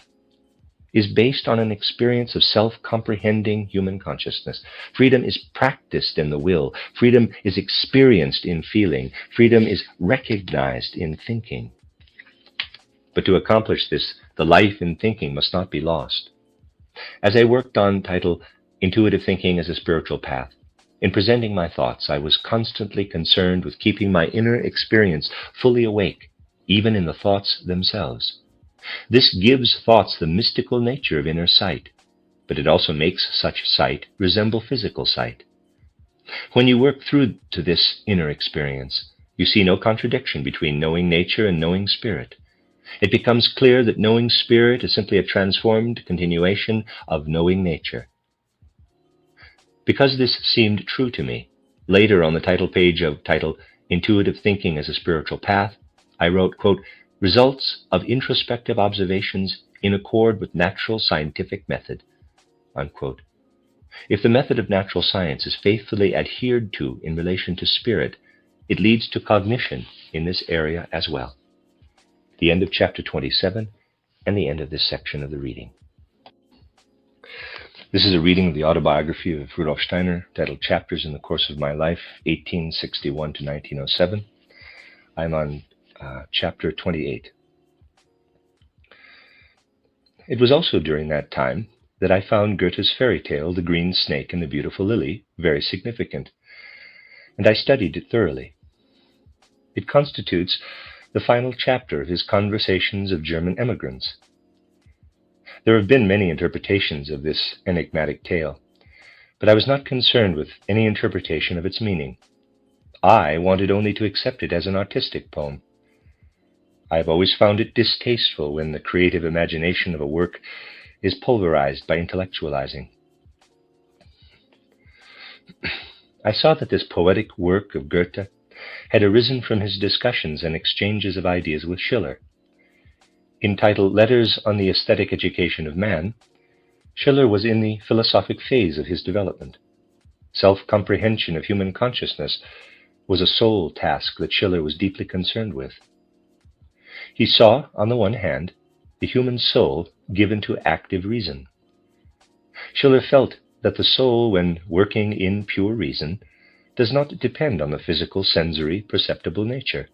is based on an experience of self-comprehending human consciousness. Freedom is practiced in the will. Freedom is experienced in feeling. Freedom is recognized in thinking. But to accomplish this, the life in thinking must not be lost. As I worked on title, Intuitive Thinking as a Spiritual Path, in presenting my thoughts, I was constantly concerned with keeping my inner experience fully awake, even in the thoughts themselves. This gives thoughts the mystical nature of inner sight, but it also makes such sight resemble physical sight. When you work through to this inner experience, you see no contradiction between knowing nature and knowing spirit. It becomes clear that knowing spirit is simply a transformed continuation of knowing nature. Because this seemed true to me, later on the title page of title, Intuitive Thinking as a Spiritual Path, I wrote, quote, results of introspective observations in accord with natural scientific method, unquote. If the method of natural science is faithfully adhered to in relation to spirit, it leads to cognition in this area as well. The end of chapter 27 and the end of this section of the reading. This is a reading of the autobiography of Rudolf Steiner, titled Chapters in the Course of My Life, 1861 to 1907. I'm on chapter 28. It was also during that time that I found Goethe's fairy tale, The Green Snake and the Beautiful Lily, very significant, and I studied it thoroughly. It constitutes the final chapter of his Conversations of German Emigrants. There have been many interpretations of this enigmatic tale, but I was not concerned with any interpretation of its meaning. I wanted only to accept it as an artistic poem. I have always found it distasteful when the creative imagination of a work is pulverized by intellectualizing. I saw that this poetic work of Goethe had arisen from his discussions and exchanges of ideas with Schiller. Entitled Letters on the Aesthetic Education of Man, Schiller was in the philosophic phase of his development. Self-comprehension of human consciousness was a sole task that Schiller was deeply concerned with. He saw, on the one hand, the human soul given to active reason. Schiller felt that the soul, when working in pure reason, does not depend on the physical, sensory, perceptible nature.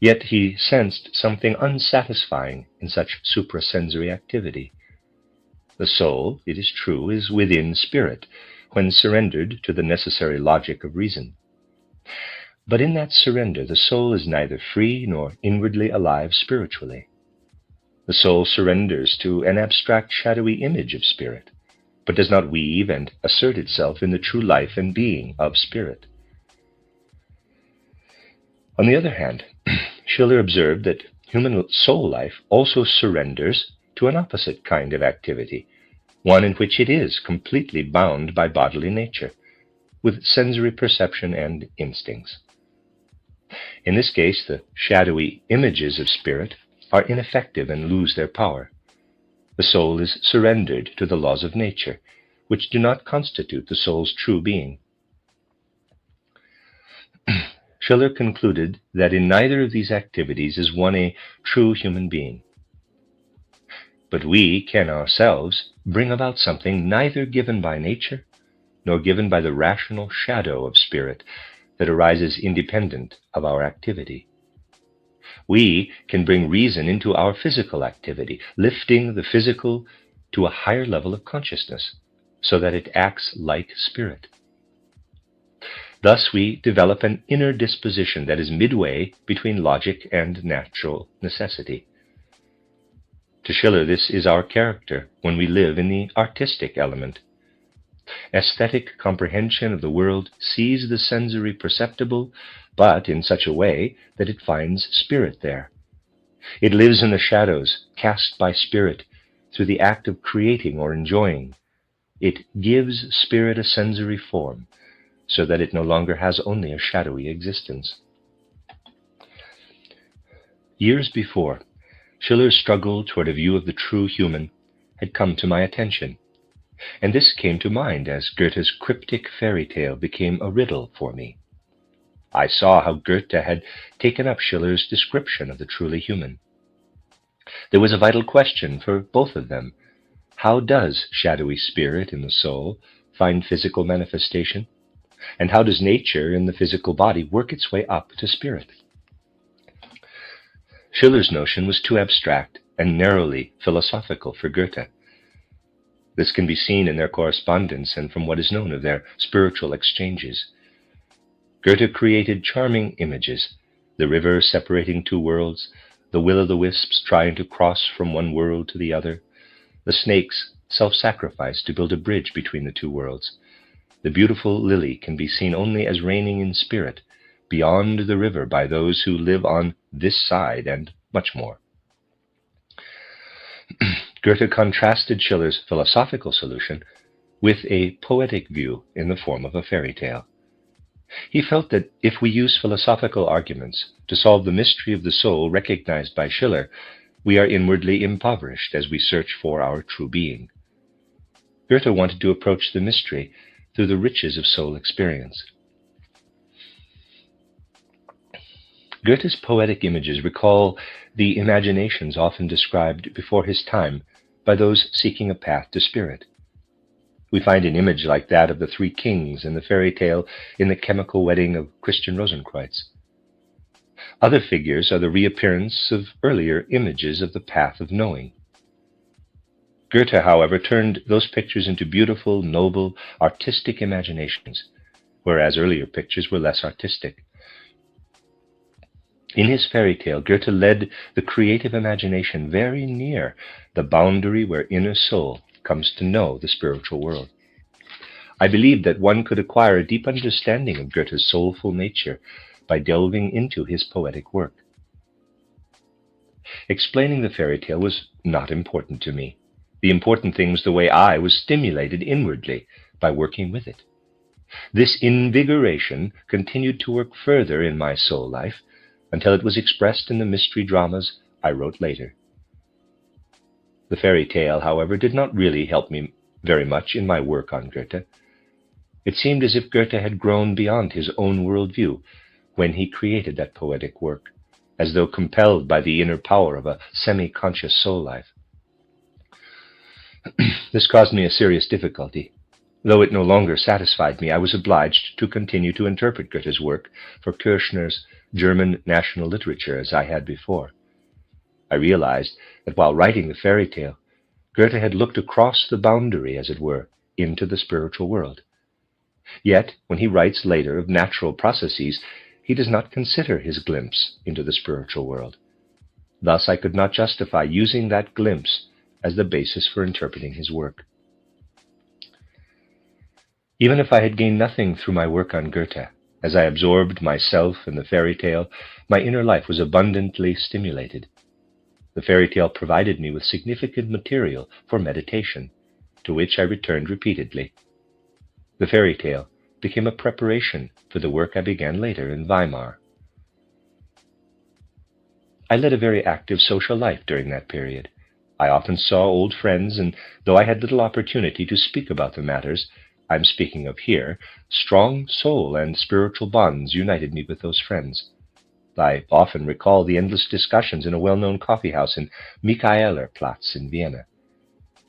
Yet he sensed something unsatisfying in such suprasensory activity. The soul, it is true, is within spirit, when surrendered to the necessary logic of reason. But in that surrender, the soul is neither free nor inwardly alive spiritually. The soul surrenders to an abstract, shadowy image of spirit, but does not weave and assert itself in the true life and being of spirit. On the other hand, Schiller observed that human soul life also surrenders to an opposite kind of activity, one in which it is completely bound by bodily nature, with sensory perception and instincts. In this case, the shadowy images of spirit are ineffective and lose their power. The soul is surrendered to the laws of nature, which do not constitute the soul's true being. Schiller concluded that in neither of these activities is one a true human being. But we can ourselves bring about something neither given by nature nor given by the rational shadow of spirit that arises independent of our activity. We can bring reason into our physical activity, lifting the physical to a higher level of consciousness, so that it acts like spirit. Thus we develop an inner disposition that is midway between logic and natural necessity. To Schiller, this is our character when we live in the artistic element. Aesthetic comprehension of the world sees the sensory perceptible, but in such a way that it finds spirit there. It lives in the shadows cast by spirit through the act of creating or enjoying. It gives spirit a sensory form, so that it no longer has only a shadowy existence. Years before, Schiller's struggle toward a view of the true human had come to my attention, and this came to mind as Goethe's cryptic fairy tale became a riddle for me. I saw how Goethe had taken up Schiller's description of the truly human. There was a vital question for both of them. How does shadowy spirit in the soul find physical manifestation? And how does nature in the physical body work its way up to spirit? Schiller's notion was too abstract and narrowly philosophical for Goethe. This can be seen in their correspondence and from what is known of their spiritual exchanges. Goethe created charming images, the river separating two worlds, the will-o'-the-wisps trying to cross from one world to the other, the snakes self-sacrifice to build a bridge between the two worlds. The beautiful lily can be seen only as reigning in spirit, beyond the river by those who live on this side, and much more. Goethe contrasted Schiller's philosophical solution with a poetic view in the form of a fairy tale. He felt that if we use philosophical arguments to solve the mystery of the soul recognized by Schiller, we are inwardly impoverished as we search for our true being. Goethe wanted to approach the mystery through the riches of soul experience. Goethe's poetic images recall the imaginations often described before his time by those seeking a path to spirit. We find an image like that of the three kings in the fairy tale in The Chemical Wedding of Christian Rosenkreuz. Other figures are the reappearance of earlier images of the path of knowing. Goethe, however, turned those pictures into beautiful, noble, artistic imaginations, whereas earlier pictures were less artistic. In his fairy tale, Goethe led the creative imagination very near the boundary where inner soul comes to know the spiritual world. I believe that one could acquire a deep understanding of Goethe's soulful nature by delving into his poetic work. Explaining the fairy tale was not important to me. The important thing was the way I was stimulated inwardly by working with it. This invigoration continued to work further in my soul life until it was expressed in the mystery dramas I wrote later. The fairy tale, however, did not really help me very much in my work on Goethe. It seemed as if Goethe had grown beyond his own worldview when he created that poetic work, as though compelled by the inner power of a semi-conscious soul life. This caused me a serious difficulty. Though it no longer satisfied me, I was obliged to continue to interpret Goethe's work for Kirchner's German national literature as I had before. I realized that while writing the fairy tale, Goethe had looked across the boundary, as it were, into the spiritual world. Yet, when he writes later of natural processes, he does not consider his glimpse into the spiritual world. Thus, I could not justify using that glimpse as the basis for interpreting his work. Even if I had gained nothing through my work on Goethe, as I absorbed myself in the fairy tale, my inner life was abundantly stimulated. The fairy tale provided me with significant material for meditation, to which I returned repeatedly. The fairy tale became a preparation for the work I began later in Weimar. I led a very active social life during that period. I often saw old friends, and though I had little opportunity to speak about the matters I'm speaking of here, strong soul and spiritual bonds united me with those friends. I often recall the endless discussions in a well-known coffeehouse in Michaelerplatz in Vienna.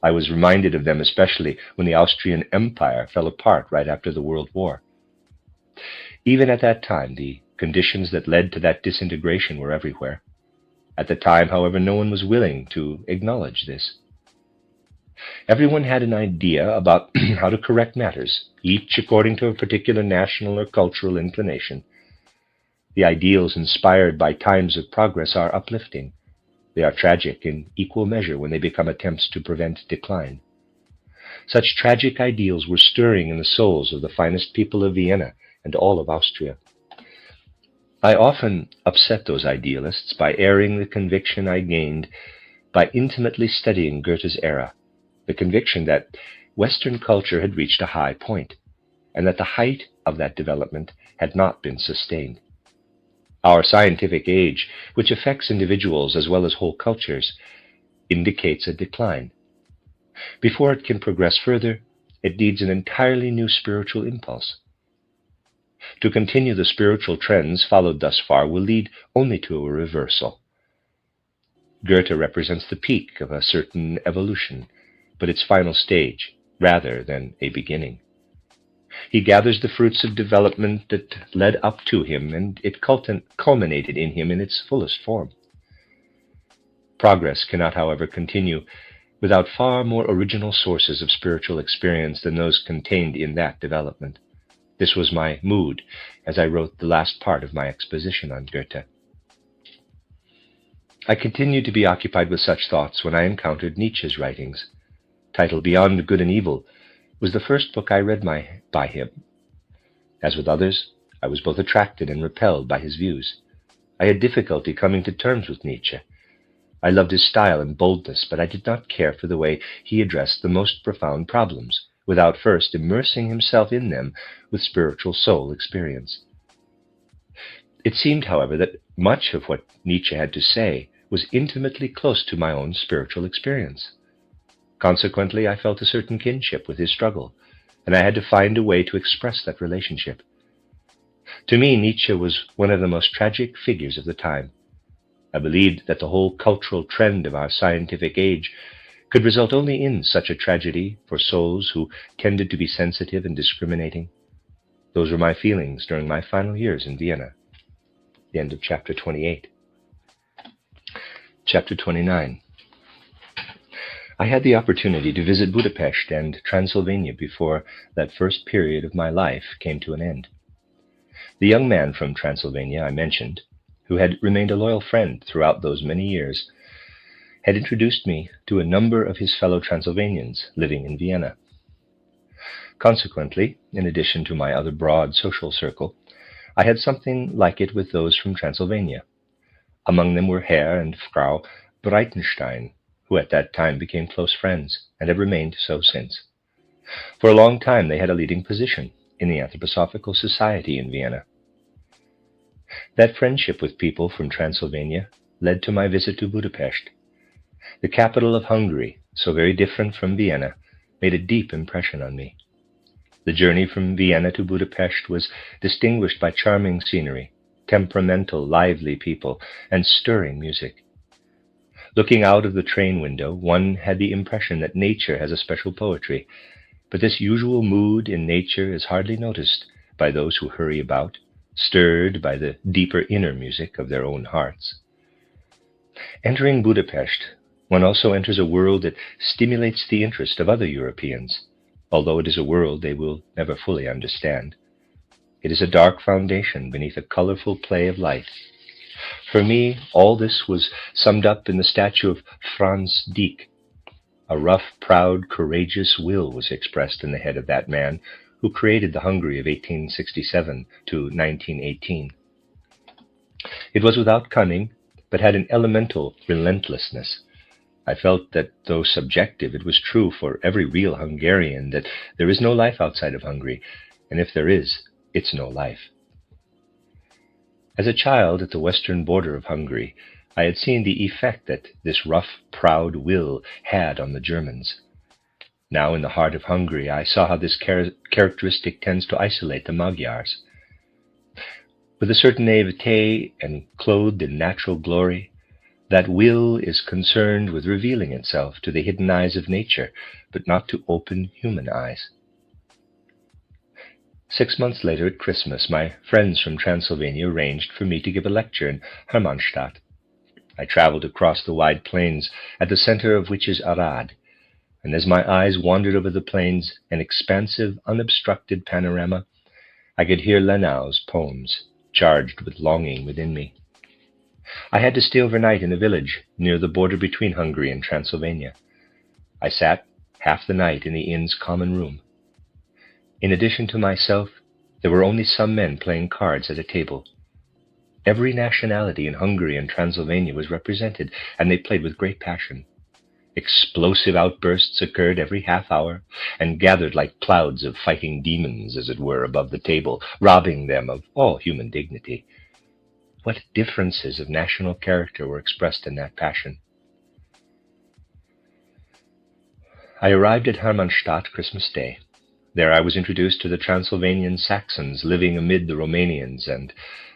I was reminded of them especially when the Austrian Empire fell apart right after the World War. Even at that time, the conditions that led to that disintegration were everywhere. At the time, however, no one was willing to acknowledge this. Everyone had an idea about how to correct matters, each according to a particular national or cultural inclination. The ideals inspired by times of progress are uplifting. They are tragic in equal measure when they become attempts to prevent decline. Such tragic ideals were stirring in the souls of the finest people of Vienna and all of Austria. I often upset those idealists by airing the conviction I gained by intimately studying Goethe's era, the conviction that Western culture had reached a high point, and that the height of that development had not been sustained. Our scientific age, which affects individuals as well as whole cultures, indicates a decline. Before it can progress further, it needs an entirely new spiritual impulse. To continue the spiritual trends followed thus far will lead only to a reversal. Goethe represents the peak of a certain evolution, but its final stage, rather than a beginning. He gathers the fruits of development that led up to him, and it culminated in him in its fullest form. Progress cannot, however, continue without far more original sources of spiritual experience than those contained in that development. This was my mood as I wrote the last part of my exposition on Goethe. I continued to be occupied with such thoughts when I encountered Nietzsche's writings. Titled Beyond Good and Evil was the first book I read by him. As with others, I was both attracted and repelled by his views. I had difficulty coming to terms with Nietzsche. I loved his style and boldness, but I did not care for the way he addressed the most profound problems, without first immersing himself in them with spiritual soul experience. It seemed, however, that much of what Nietzsche had to say was intimately close to my own spiritual experience. Consequently, I felt a certain kinship with his struggle, and I had to find a way to express that relationship. To me, Nietzsche was one of the most tragic figures of the time. I believed that the whole cultural trend of our scientific age could result only in such a tragedy for souls who tended to be sensitive and discriminating. Those were my feelings during my final years in Vienna. The end of chapter 28. Chapter 29. I had the opportunity to visit Budapest and Transylvania before that first period of my life came to an end. The young man from Transylvania I mentioned, who had remained a loyal friend throughout those many years, had introduced me to a number of his fellow Transylvanians living in Vienna. Consequently, in addition to my other broad social circle, I had something like it with those from Transylvania. Among them were Herr and Frau Breitenstein, who at that time became close friends and have remained so since. For a long time they had a leading position in the Anthroposophical Society in Vienna. That friendship with people from Transylvania led to my visit to Budapest. The capital of Hungary, so very different from Vienna, made a deep impression on me. The journey from Vienna to Budapest was distinguished by charming scenery, temperamental, lively people, and stirring music. Looking out of the train window, one had the impression that nature has a special poetry, but this usual mood in nature is hardly noticed by those who hurry about, stirred by the deeper inner music of their own hearts. Entering Budapest, one also enters a world that stimulates the interest of other Europeans, although it is a world they will never fully understand. It is a dark foundation beneath a colorful play of light. For me, all this was summed up in the statue of Franz Dieck. A rough, proud, courageous will was expressed in the head of that man who created the Hungary of 1867 to 1918. It was without cunning, but had an elemental relentlessness. I felt that, though subjective, it was true for every real Hungarian that there is no life outside of Hungary, and if there is, it's no life. As a child at the western border of Hungary, I had seen the effect that this rough, proud will had on the Germans. Now in the heart of Hungary, I saw how this characteristic tends to isolate the Magyars. With a certain naivete and clothed in natural glory, that will is concerned with revealing itself to the hidden eyes of nature, but not to open human eyes. 6 months later at Christmas, my friends from Transylvania arranged for me to give a lecture in Hermannstadt. I traveled across the wide plains, at the center of which is Arad, and as my eyes wandered over the plains, an expansive, unobstructed panorama, I could hear Lenau's poems, charged with longing within me. I had to stay overnight in a village near the border between Hungary and Transylvania. I sat half the night in the inn's common room. In addition to myself, there were only some men playing cards at a table. Every nationality in Hungary and Transylvania was represented, and they played with great passion. Explosive outbursts occurred every half hour, and gathered like clouds of fighting demons, as it were, above the table, robbing them of all human dignity. What differences of national character were expressed in that passion! I arrived at Hermannstadt Christmas Day. There I was introduced to the Transylvanian Saxons living amid the Romanians and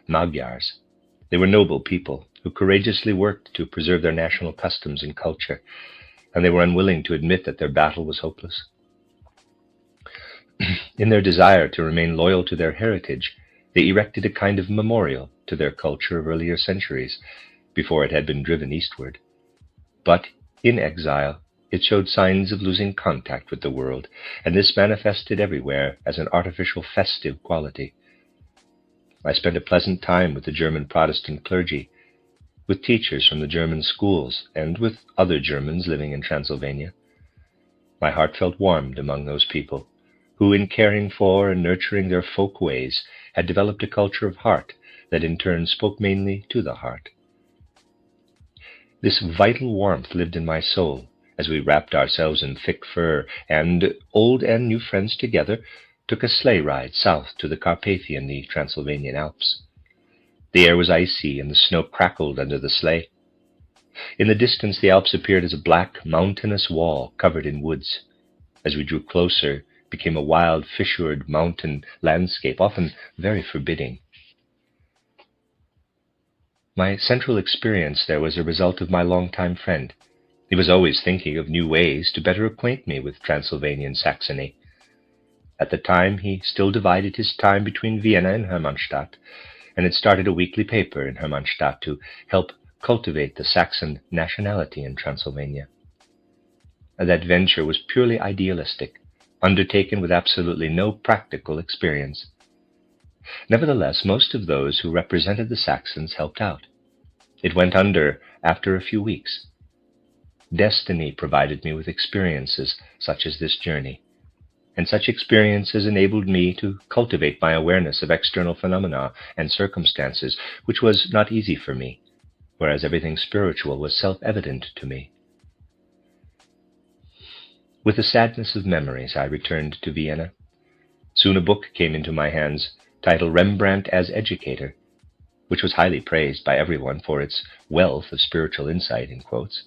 Magyars. They were noble people who courageously worked to preserve their national customs and culture, and they were unwilling to admit that their battle was hopeless. In their desire to remain loyal to their heritage, they erected a kind of memorial to their culture of earlier centuries, before it had been driven eastward. But in exile, it showed signs of losing contact with the world, and this manifested everywhere as an artificial festive quality. I spent a pleasant time with the German Protestant clergy, with teachers from the German schools, and with other Germans living in Transylvania. My heart felt warmed among those people, who in caring for and nurturing their folk ways had developed a culture of heart that in turn spoke mainly to the heart. This vital warmth lived in my soul as we wrapped ourselves in thick fur and, old and new friends together, took a sleigh ride south to the Carpathian, the Transylvanian Alps. The air was icy and the snow crackled under the sleigh. In the distance the Alps appeared as a black, mountainous wall covered in woods. As we drew closer, it became a wild, fissured mountain landscape, often very forbidding. My central experience there was a result of my long-time friend. He was always thinking of new ways to better acquaint me with Transylvanian Saxony. At the time, he still divided his time between Vienna and Hermannstadt, and had started a weekly paper in Hermannstadt to help cultivate the Saxon nationality in Transylvania. that venture was purely idealistic, undertaken with absolutely no practical experience. Nevertheless, most of those who represented the Saxons helped out. It went under after a few weeks. Destiny provided me with experiences such as this journey, and such experiences enabled me to cultivate my awareness of external phenomena and circumstances, which was not easy for me, whereas everything spiritual was self-evident to me. With the sadness of memories, I returned to Vienna. Soon a book came into my hands titled Rembrandt as Educator, which was highly praised by everyone for its wealth of spiritual insight, in quotes.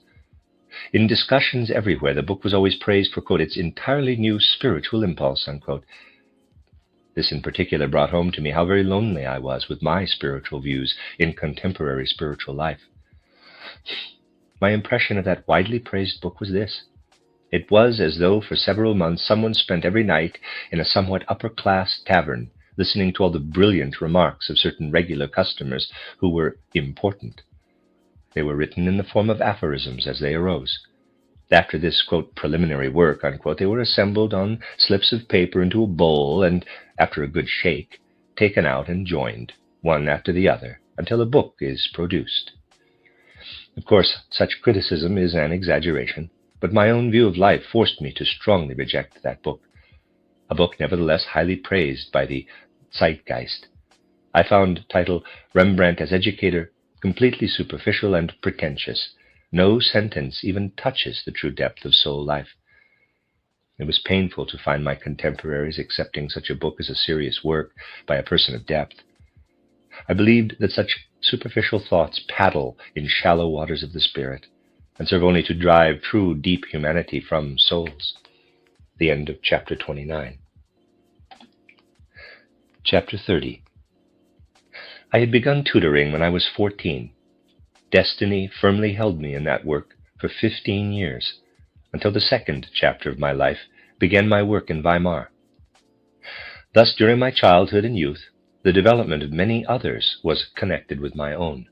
In discussions everywhere, the book was always praised for, quote, its entirely new spiritual impulse, unquote. This in particular brought home to me how very lonely I was with my spiritual views in contemporary spiritual life. My impression of that widely praised book was this. It was as though for several months someone spent every night in a somewhat upper-class tavern listening to all the brilliant remarks of certain regular customers who were important. They were written in the form of aphorisms as they arose. After this, quote, preliminary work, unquote, they were assembled on slips of paper into a bowl and, after a good shake, taken out and joined, one after the other, until a book is produced. Of course, such criticism is an exaggeration, but my own view of life forced me to strongly reject that book, a book nevertheless highly praised by the zeitgeist. I found title Rembrandt as Educator completely superficial and pretentious. No sentence even touches the true depth of soul life. It was painful to find my contemporaries accepting such a book as a serious work by a person of depth. I believed that such superficial thoughts paddle in shallow waters of the spirit and serve only to drive true deep humanity from souls. The end of chapter 29. Chapter 30. I had begun tutoring when I was 14. Destiny firmly held me in that work for 15 years, until the second chapter of my life began my work in Weimar. Thus, during my childhood and youth, the development of many others was connected with my own.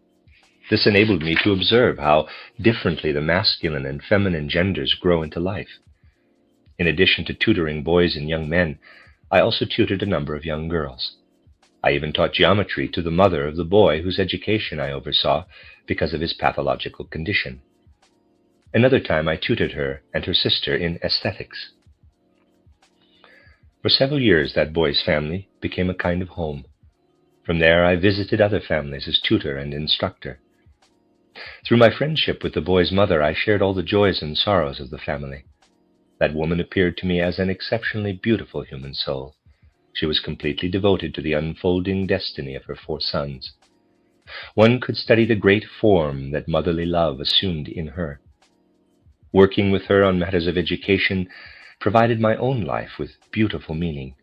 This enabled me to observe how differently the masculine and feminine genders grow into life. In addition to tutoring boys and young men, I also tutored a number of young girls. I even taught geometry to the mother of the boy whose education I oversaw because of his pathological condition. Another time I tutored her and her sister in aesthetics. For several years that boy's family became a kind of home. From there I visited other families as tutor and instructor. Through my friendship with the boy's mother, I shared all the joys and sorrows of the family. That woman appeared to me as an exceptionally beautiful human soul. She was completely devoted to the unfolding destiny of her 4 sons. One could study the great form that motherly love assumed in her. Working with her on matters of education provided my own life with beautiful meaning.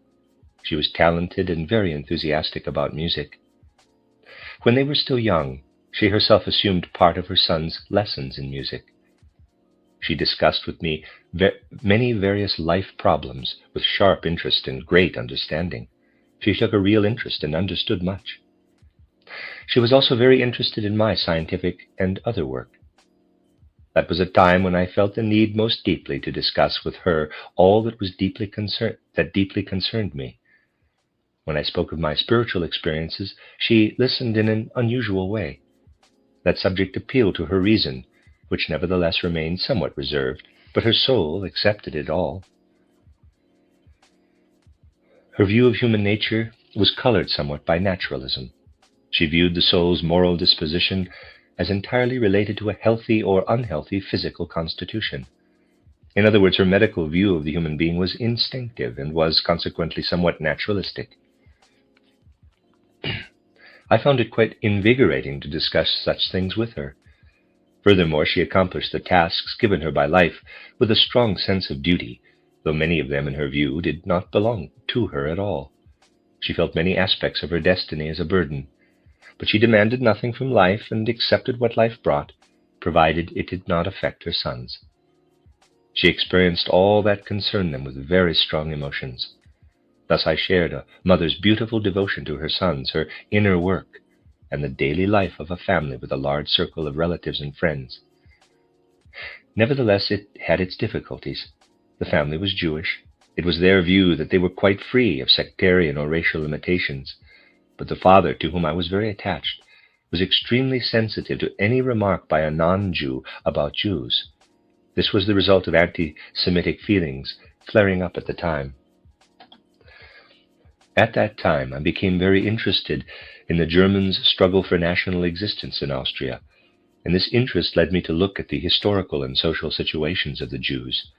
She was talented and very enthusiastic about music. When they were still young, she herself assumed part of her sons' lessons in music. She discussed with me many various life problems with sharp interest and great understanding. She took a real interest and understood much. She was also very interested in my scientific and other work. That was a time when I felt the need most deeply to discuss with her all that deeply concerned me. When I spoke of my spiritual experiences, she listened in an unusual way. That subject appealed to her reason, which nevertheless remained somewhat reserved, but her soul accepted it all. Her view of human nature was colored somewhat by naturalism. She viewed the soul's moral disposition as entirely related to a healthy or unhealthy physical constitution. In other words, her medical view of the human being was instinctive and was consequently somewhat naturalistic. I found it quite invigorating to discuss such things with her. Furthermore, she accomplished the tasks given her by life with a strong sense of duty, though many of them, in her view, did not belong to her at all. She felt many aspects of her destiny as a burden, but she demanded nothing from life and accepted what life brought, provided it did not affect her sons. She experienced all that concerned them with very strong emotions. Thus I shared a mother's beautiful devotion to her sons, her inner work, and the daily life of a family with a large circle of relatives and friends. Nevertheless, it had its difficulties. The family was Jewish. It was their view that they were quite free of sectarian or racial limitations. But the father, to whom I was very attached, was extremely sensitive to any remark by a non-Jew about Jews. This was the result of anti-Semitic feelings flaring up at the time. At that time, I became very interested in the Germans' struggle for national existence in Austria, and this interest led me to look at the historical and social situations of the Jews.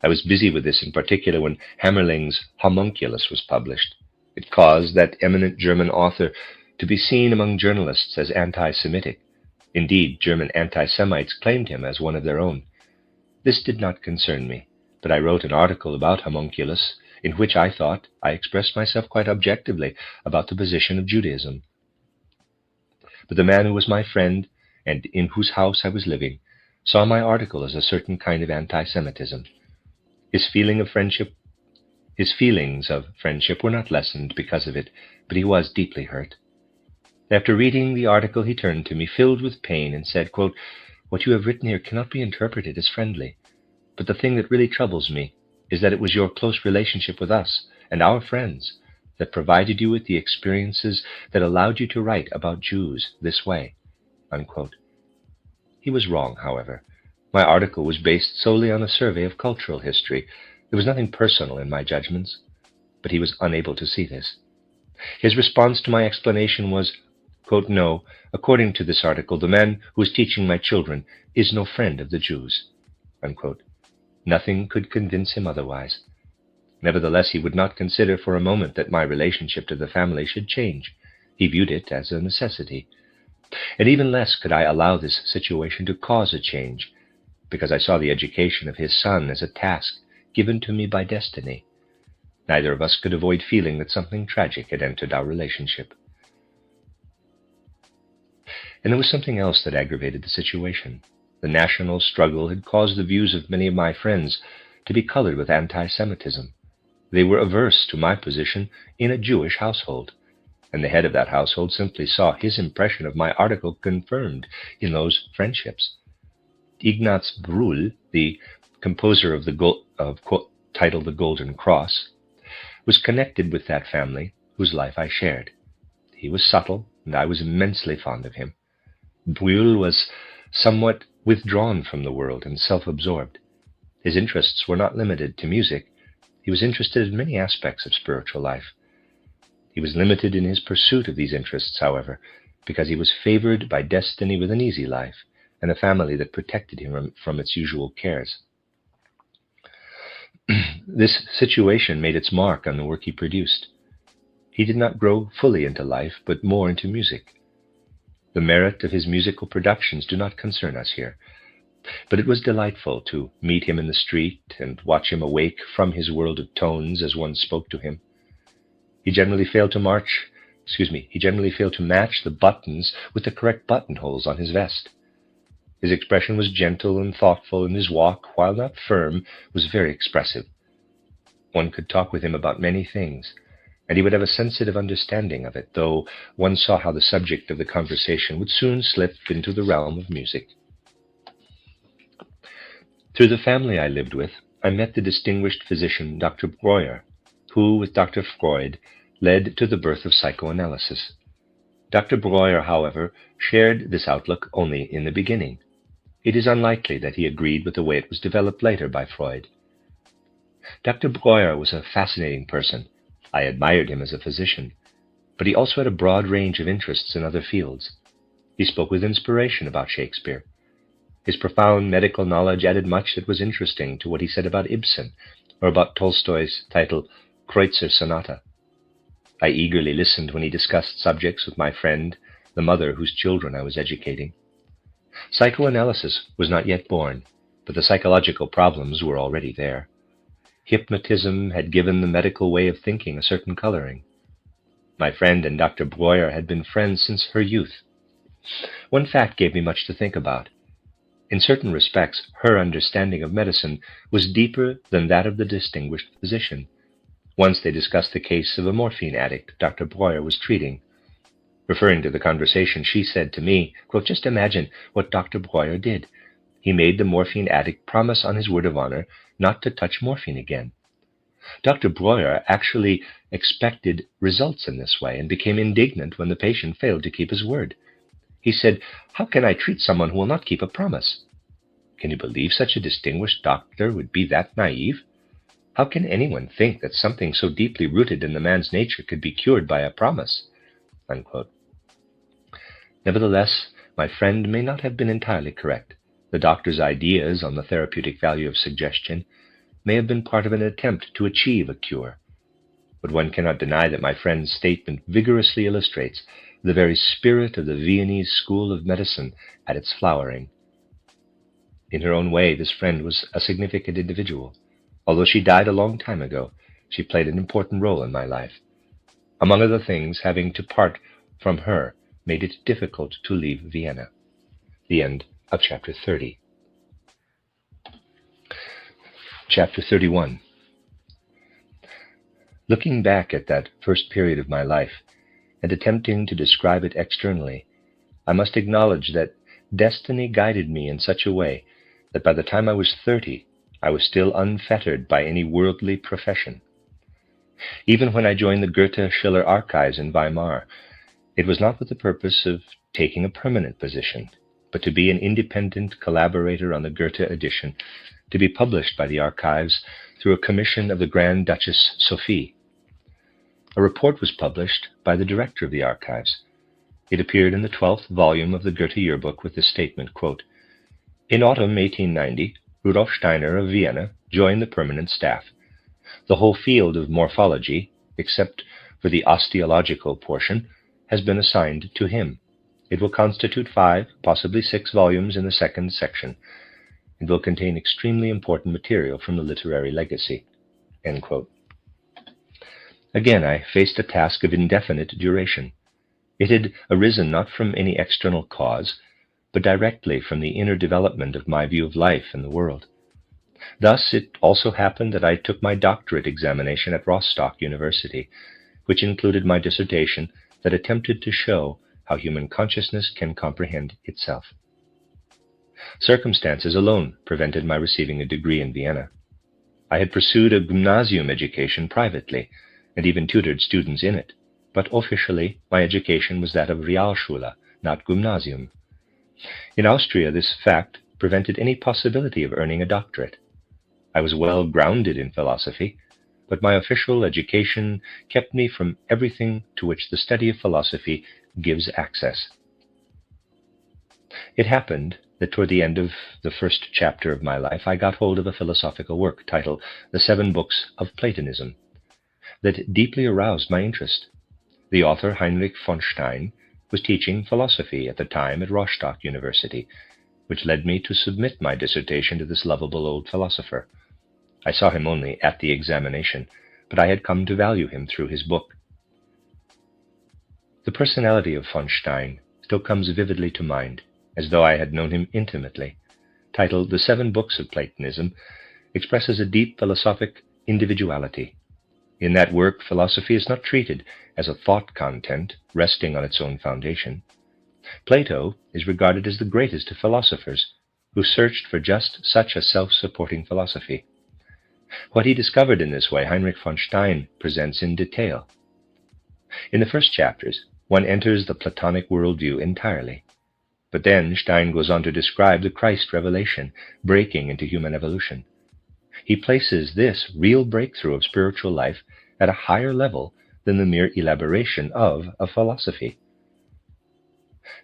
I was busy with this in particular when Hammerling's Homunculus was published. It caused that eminent German author to be seen among journalists as anti-Semitic. Indeed, German anti-Semites claimed him as one of their own. This did not concern me, but I wrote an article about Homunculus in which I thought I expressed myself quite objectively about the position of Judaism. But the man who was my friend and in whose house I was living saw my article as a certain kind of anti-Semitism. His feelings of friendship were not lessened because of it, but he was deeply hurt. After reading the article, he turned to me, filled with pain, and said, quote, "What you have written here cannot be interpreted as friendly, but the thing that really troubles me is that it was your close relationship with us and our friends that provided you with the experiences that allowed you to write about Jews this way." Unquote. He was wrong, however. My article was based solely on a survey of cultural history. There was nothing personal in my judgments, but he was unable to see this. His response to my explanation was, quote, "No, according to this article, the man who is teaching my children is no friend of the Jews." Unquote. Nothing could convince him otherwise. Nevertheless, he would not consider for a moment that my relationship to the family should change. He viewed it as a necessity. And even less could I allow this situation to cause a change, because I saw the education of his son as a task given to me by destiny. Neither of us could avoid feeling that something tragic had entered our relationship. And there was something else that aggravated the situation. The national struggle had caused the views of many of my friends to be colored with anti-Semitism. They were averse to my position in a Jewish household, and the head of that household simply saw his impression of my article confirmed in those friendships. Ignaz Brühl, the composer of titled The Golden Cross, was connected with that family whose life I shared. He was subtle, and I was immensely fond of him. Brühl was somewhat withdrawn from the world and self-absorbed. His interests were not limited to music. He was interested in many aspects of spiritual life. He was limited in his pursuit of these interests, however, because he was favored by destiny with an easy life and a family that protected him from its usual cares. This situation made its mark on the work he produced. He did not grow fully into life, but more into music. The merit of his musical productions do not concern us here, but it was delightful to meet him in the street and watch him awake from his world of tones as one spoke to him. He generally failed to match the buttons with the correct buttonholes on his vest. His expression was gentle and thoughtful, and his walk, while not firm, was very expressive. One could talk with him about many things, and he would have a sensitive understanding of it, though one saw how the subject of the conversation would soon slip into the realm of music. Through the family I lived with, I met the distinguished physician Dr. Breuer, who, with Dr. Freud, led to the birth of psychoanalysis. Dr. Breuer, however, shared this outlook only in the beginning. It is unlikely that he agreed with the way it was developed later by Freud. Dr. Breuer was a fascinating person. I admired him as a physician, but he also had a broad range of interests in other fields. He spoke with inspiration about Shakespeare. His profound medical knowledge added much that was interesting to what he said about Ibsen or about Tolstoy's title Kreutzer Sonata. I eagerly listened when he discussed subjects with my friend, the mother whose children I was educating. Psychoanalysis was not yet born, but the psychological problems were already there. Hypnotism had given the medical way of thinking a certain coloring. My friend and Dr. Breuer had been friends since her youth. One fact gave me much to think about. In certain respects, her understanding of medicine was deeper than that of the distinguished physician. Once they discussed the case of a morphine addict Dr. Breuer was treating. Referring to the conversation, she said to me, quote, "Just imagine what Dr. Breuer did. He made the morphine addict promise on his word of honor not to touch morphine again. Dr. Breuer actually expected results in this way and became indignant when the patient failed to keep his word. He said, "How can I treat someone who will not keep a promise?" Can you believe such a distinguished doctor would be that naive? How can anyone think that something so deeply rooted in the man's nature could be cured by a promise? Unquote. Nevertheless, my friend may not have been entirely correct. The doctor's ideas on the therapeutic value of suggestion may have been part of an attempt to achieve a cure. But one cannot deny that my friend's statement vigorously illustrates the very spirit of the Viennese school of medicine at its flowering. In her own way, this friend was a significant individual. Although she died a long time ago, she played an important role in my life. Among other things, having to part from her made it difficult to leave Vienna. The end of chapter 30. Chapter 31. Looking back at that first period of my life and attempting to describe it externally, I must acknowledge that destiny guided me in such a way that by the time I was 30, I was still unfettered by any worldly profession. Even when I joined the Goethe-Schiller archives in Weimar, it was not with the purpose of taking a permanent position, but to be an independent collaborator on the Goethe edition, to be published by the archives through a commission of the Grand Duchess Sophie. A report was published by the director of the archives. It appeared in the 12th volume of the Goethe Yearbook with this statement, quote, "In autumn 1890, Rudolf Steiner of Vienna joined the permanent staff. The whole field of morphology, except for the osteological portion, has been assigned to him. It will constitute 5, possibly 6 volumes in the second section. It will contain extremely important material from the literary legacy." End quote. Again, I faced a task of indefinite duration. It had arisen not from any external cause, but directly from the inner development of my view of life and the world. Thus, it also happened that I took my doctorate examination at Rostock University, which included my dissertation that attempted to show how human consciousness can comprehend itself. Circumstances alone prevented my receiving a degree in Vienna. I had pursued a gymnasium education privately, and even tutored students in it, but officially my education was that of Realschule, not Gymnasium. In Austria, this fact prevented any possibility of earning a doctorate. I was well grounded in philosophy, but my official education kept me from everything to which the study of philosophy gives access. It happened that toward the end of the first chapter of my life, I got hold of a philosophical work titled The 7 Books of Platonism that deeply aroused my interest. The author, Heinrich von Stein, was teaching philosophy at the time at Rostock University, which led me to submit my dissertation to this lovable old philosopher. I saw him only at the examination, but I had come to value him through his book. The personality of von Stein still comes vividly to mind, as though I had known him intimately. Titled The 7 Books of Platonism, expresses a deep philosophic individuality. In that work, philosophy is not treated as a thought content resting on its own foundation. Plato is regarded as the greatest of philosophers, who searched for just such a self-supporting philosophy. What he discovered in this way, Heinrich von Stein presents in detail. In the first chapters, one enters the Platonic worldview entirely. But then Stein goes on to describe the Christ revelation breaking into human evolution. He places this real breakthrough of spiritual life at a higher level than the mere elaboration of a philosophy.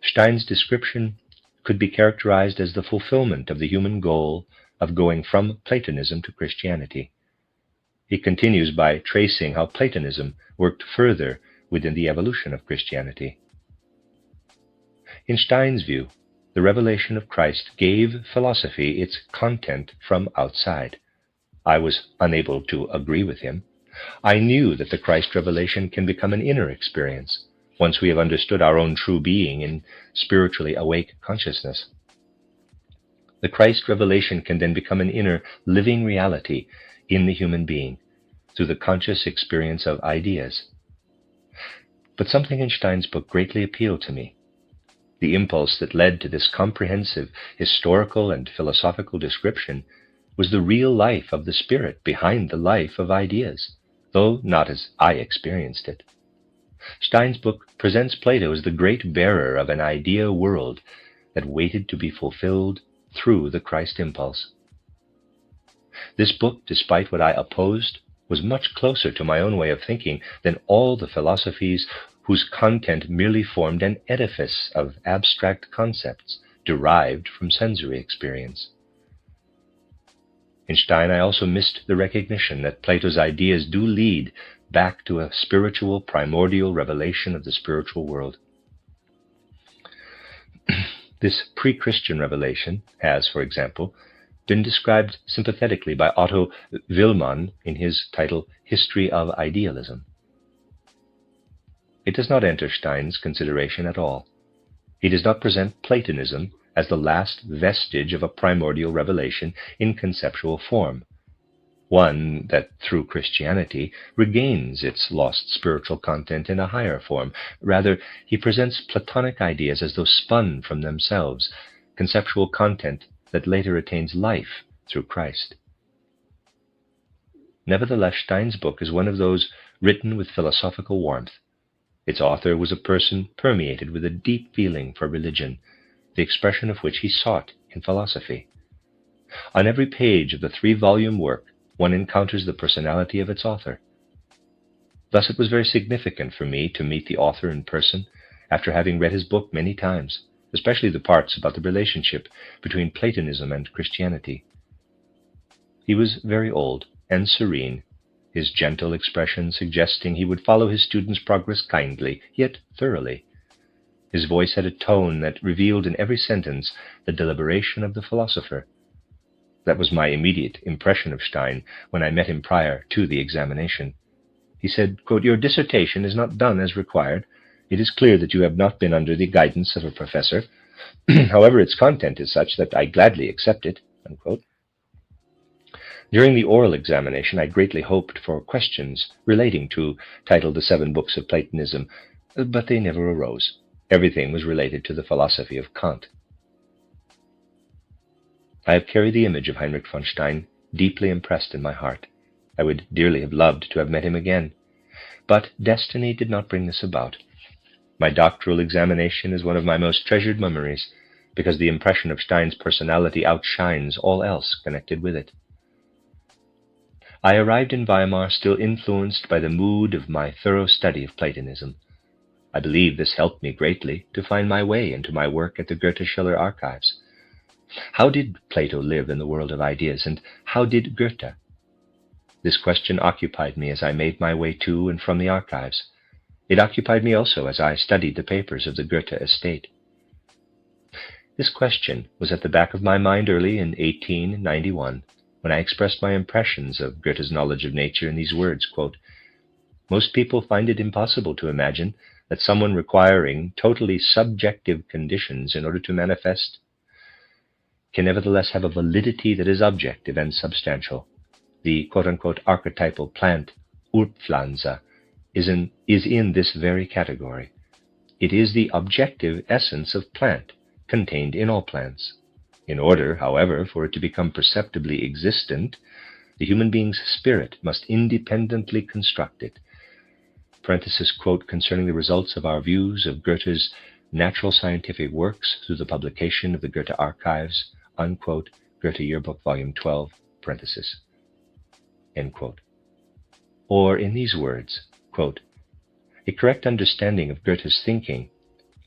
Stein's description could be characterized as the fulfillment of the human goal of going from Platonism to Christianity. He continues by tracing how Platonism worked further within the evolution of Christianity. In Stein's view, the revelation of Christ gave philosophy its content from outside. I was unable to agree with him. I knew that the Christ revelation can become an inner experience once we have understood our own true being in spiritually awake consciousness. The Christ revelation can then become an inner living reality in the human being through the conscious experience of ideas. But something in Stein's book greatly appealed to me. The impulse that led to this comprehensive historical and philosophical description was the real life of the spirit behind the life of ideas, though not as I experienced it. Stein's book presents Plato as the great bearer of an idea world that waited to be fulfilled through the Christ impulse. This book, despite what I opposed, was much closer to my own way of thinking than all the philosophies whose content merely formed an edifice of abstract concepts derived from sensory experience. In Stein, I also missed the recognition that Plato's ideas do lead back to a spiritual, primordial revelation of the spiritual world. This pre-Christian revelation has, for example, been described sympathetically by Otto Willmann in his title History of Idealism. It does not enter Stein's consideration at all. He does not present Platonism as the last vestige of a primordial revelation in conceptual form, one that, through Christianity, regains its lost spiritual content in a higher form. Rather, he presents Platonic ideas as though spun from themselves, conceptual content that later attains life through Christ. Nevertheless, Stein's book is one of those written with philosophical warmth. Its author was a person permeated with a deep feeling for religion, the expression of which he sought in philosophy. On every page of the 3-volume work, one encounters the personality of its author. Thus it was very significant for me to meet the author in person after having read his book many times, especially the parts about the relationship between Platonism and Christianity. He was very old and serene, his gentle expression suggesting he would follow his student's progress kindly, yet thoroughly. His voice had a tone that revealed in every sentence the deliberation of the philosopher. That was my immediate impression of Stein when I met him prior to the examination. He said, quote, "Your dissertation is not done as required. It is clear that you have not been under the guidance of a professor. However, its content is such that I gladly accept it," unquote. During the oral examination, I greatly hoped for questions relating to titled The 7 Books of Platonism, but they never arose. Everything was related to the philosophy of Kant. I have carried the image of Heinrich von Stein deeply impressed in my heart. I would dearly have loved to have met him again, but destiny did not bring this about. My doctoral examination is one of my most treasured memories, because the impression of Stein's personality outshines all else connected with it. I arrived in Weimar still influenced by the mood of my thorough study of Platonism. I believe this helped me greatly to find my way into my work at the Goethe-Schiller archives. How did Plato live in the world of ideas, and how did Goethe? This question occupied me as I made my way to and from the archives. It occupied me also as I studied the papers of the Goethe estate. This question was at the back of my mind early in 1891, when I expressed my impressions of Goethe's knowledge of nature in these words, quote, "Most people find it impossible to imagine that someone requiring totally subjective conditions in order to manifest can nevertheless have a validity that is objective and substantial. The quote-unquote archetypal plant, Urpflanze, is in this very category. It is the objective essence of plant, contained in all plants. In order, however, for it to become perceptibly existent, the human being's spirit must independently construct it." Parenthesis quote concerning the results of our views of Goethe's natural scientific works through the publication of the Goethe Archives, unquote, Goethe Yearbook, Volume 12, parenthesis, end quote. Or in these words, quote, "A correct understanding of Goethe's thinking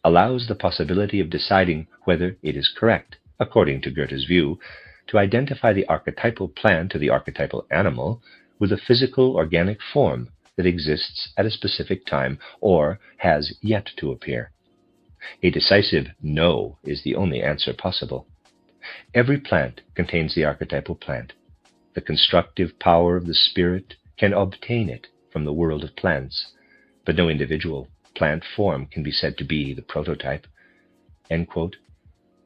allows the possibility of deciding whether it is correct, according to Goethe's view, to identify the archetypal plant or the archetypal animal with a physical organic form that exists at a specific time or has yet to appear. A decisive no is the only answer possible. Every plant contains the archetypal plant. The constructive power of the spirit can obtain it from the world of plants, but no individual plant form can be said to be the prototype." End quote.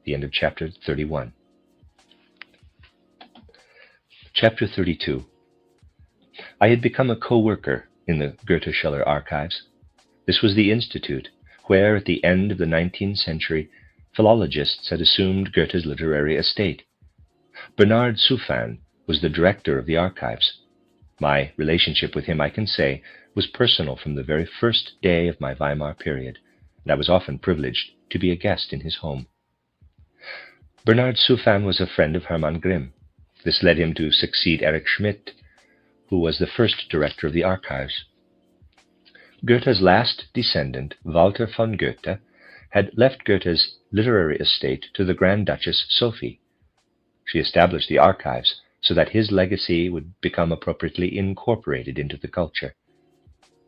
The end of chapter 31. Chapter 32. I had become a co-worker in the Goethe-Schiller archives. This was the institute where at the end of the 19th century philologists had assumed Goethe's literary estate. Bernard Suffan was the director of the archives. My relationship with him, I can say, was personal from the very first day of my Weimar period, and I was often privileged to be a guest in his home. Bernard Suffan was a friend of Hermann Grimm. This led him to succeed Erich Schmidt, who was the first director of the archives. Goethe's last descendant, Walter von Goethe, had left Goethe's literary estate to the Grand Duchess Sophie. She established the archives so that his legacy would become appropriately incorporated into the culture.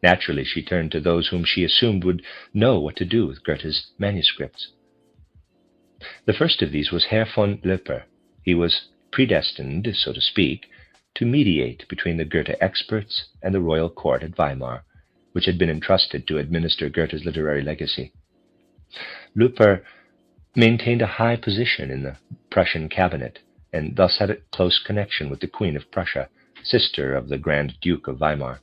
Naturally, she turned to those whom she assumed would know what to do with Goethe's manuscripts. The first of these was Herr von Löper. He was predestined, so to speak, to mediate between the Goethe experts and the royal court at Weimar, which had been entrusted to administer Goethe's literary legacy. Löper maintained a high position in the Prussian cabinet, and thus had a close connection with the Queen of Prussia, sister of the Grand Duke of Weimar.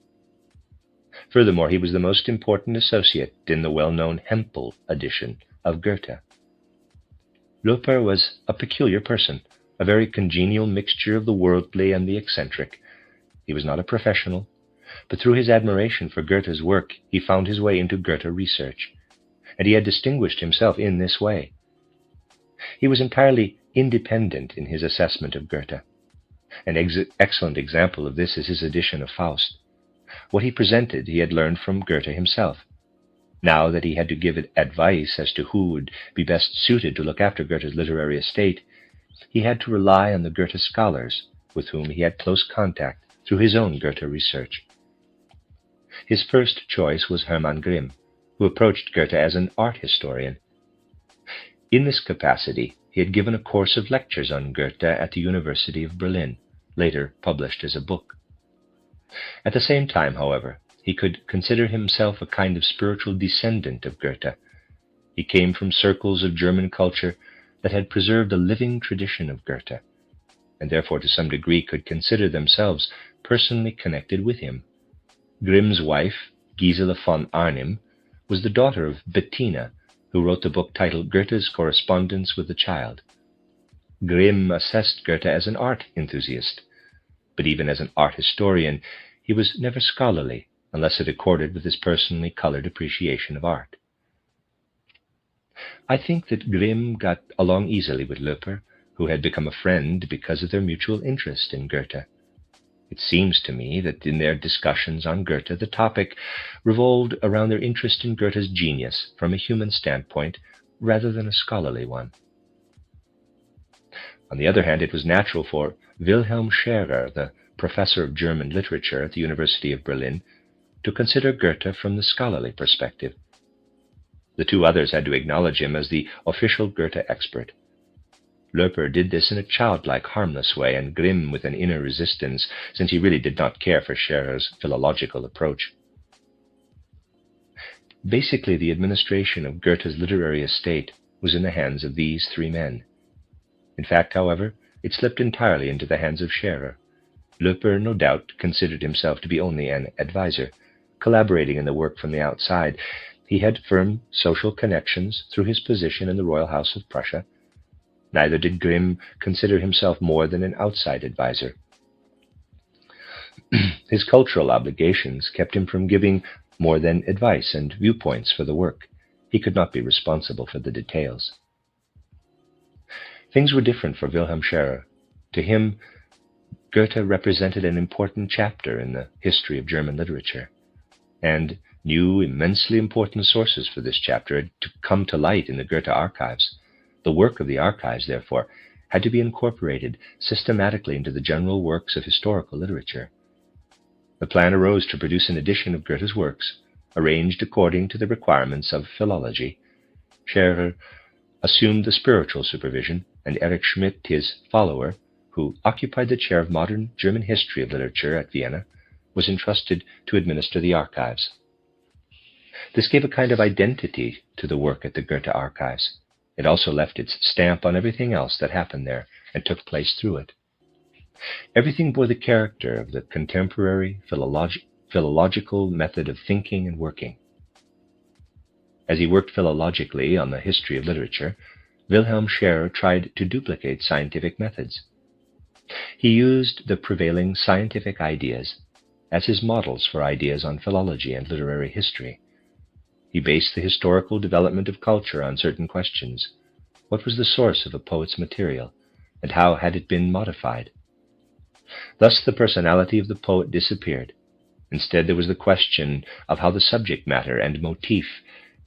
Furthermore, he was the most important associate in the well-known Hempel edition of Goethe. Löper was a peculiar person, a very congenial mixture of the worldly and the eccentric. He was not a professional, but through his admiration for Goethe's work, he found his way into Goethe research, and he had distinguished himself in this way. He was entirely independent in his assessment of Goethe. An excellent example of this is his edition of Faust. What he presented he had learned from Goethe himself. Now that he had to give advice as to who would be best suited to look after Goethe's literary estate, he had to rely on the Goethe scholars, with whom he had close contact through his own Goethe research. His first choice was Hermann Grimm, who approached Goethe as an art historian. In this capacity, he had given a course of lectures on Goethe at the University of Berlin, later published as a book. At the same time, however, he could consider himself a kind of spiritual descendant of Goethe. He came from circles of German culture that had preserved a living tradition of Goethe, and therefore to some degree could consider themselves personally connected with him. Grimm's wife, Gisela von Arnim, was the daughter of Bettina, who wrote the book titled Goethe's Correspondence with the Child. Grimm assessed Goethe as an art enthusiast, but even as an art historian, he was never scholarly unless it accorded with his personally colored appreciation of art. I think that Grimm got along easily with Löper, who had become a friend because of their mutual interest in Goethe. It seems to me that in their discussions on Goethe, the topic revolved around their interest in Goethe's genius from a human standpoint rather than a scholarly one. On the other hand, it was natural for Wilhelm Scherer, the professor of German literature at the University of Berlin, to consider Goethe from the scholarly perspective. The two others had to acknowledge him as the official Goethe expert. Löper did this in a childlike, harmless way, and Grimm with an inner resistance, since he really did not care for Scherer's philological approach. Basically, the administration of Goethe's literary estate was in the hands of these three men. In fact, however, it slipped entirely into the hands of Scherer. Löper, no doubt, considered himself to be only an advisor, collaborating in the work from the outside. He had firm social connections through his position in the royal house of Prussia. Neither did Grimm consider himself more than an outside advisor. His cultural obligations kept him from giving more than advice and viewpoints for the work. He could not be responsible for the details. Things were different for Wilhelm Scherer. To him, Goethe represented an important chapter in the history of German literature, and new, immensely important sources for this chapter had to come to light in the Goethe archives. The work of the archives, therefore, had to be incorporated systematically into the general works of historical literature. The plan arose to produce an edition of Goethe's works, arranged according to the requirements of philology. Scherer assumed the spiritual supervision, and Erich Schmidt, his follower, who occupied the chair of modern German history of literature at Vienna, was entrusted to administer the archives. This gave a kind of identity to the work at the Goethe archives. It also left its stamp on everything else that happened there and took place through it. Everything bore the character of the contemporary philological method of thinking and working. As he worked philologically on the history of literature, Wilhelm Scherer tried to duplicate scientific methods. He used the prevailing scientific ideas as his models for ideas on philology and literary history. He based the historical development of culture on certain questions. What was the source of a poet's material, and how had it been modified? Thus the personality of the poet disappeared. Instead, there was the question of how the subject matter and motif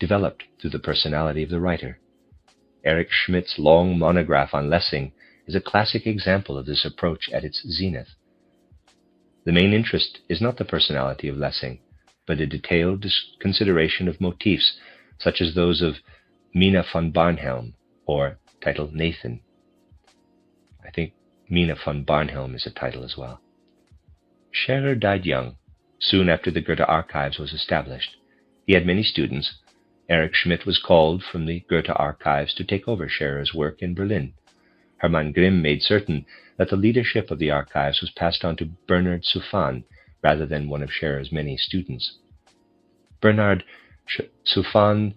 developed through the personality of the writer. Erich Schmidt's long monograph on Lessing is a classic example of this approach at its zenith. The main interest is not the personality of Lessing, but a detailed consideration of motifs such as those of Mina von Barnhelm, or titled Nathan. I think Mina von Barnhelm is a title as well. Scherer died young, soon after the Goethe Archives was established. He had many students. Erich Schmidt was called from the Goethe Archives to take over Scherer's work in Berlin. Hermann Grimm made certain that the leadership of the archives was passed on to Bernhard Suffan rather than one of Scherer's many students. Bernhard Suffan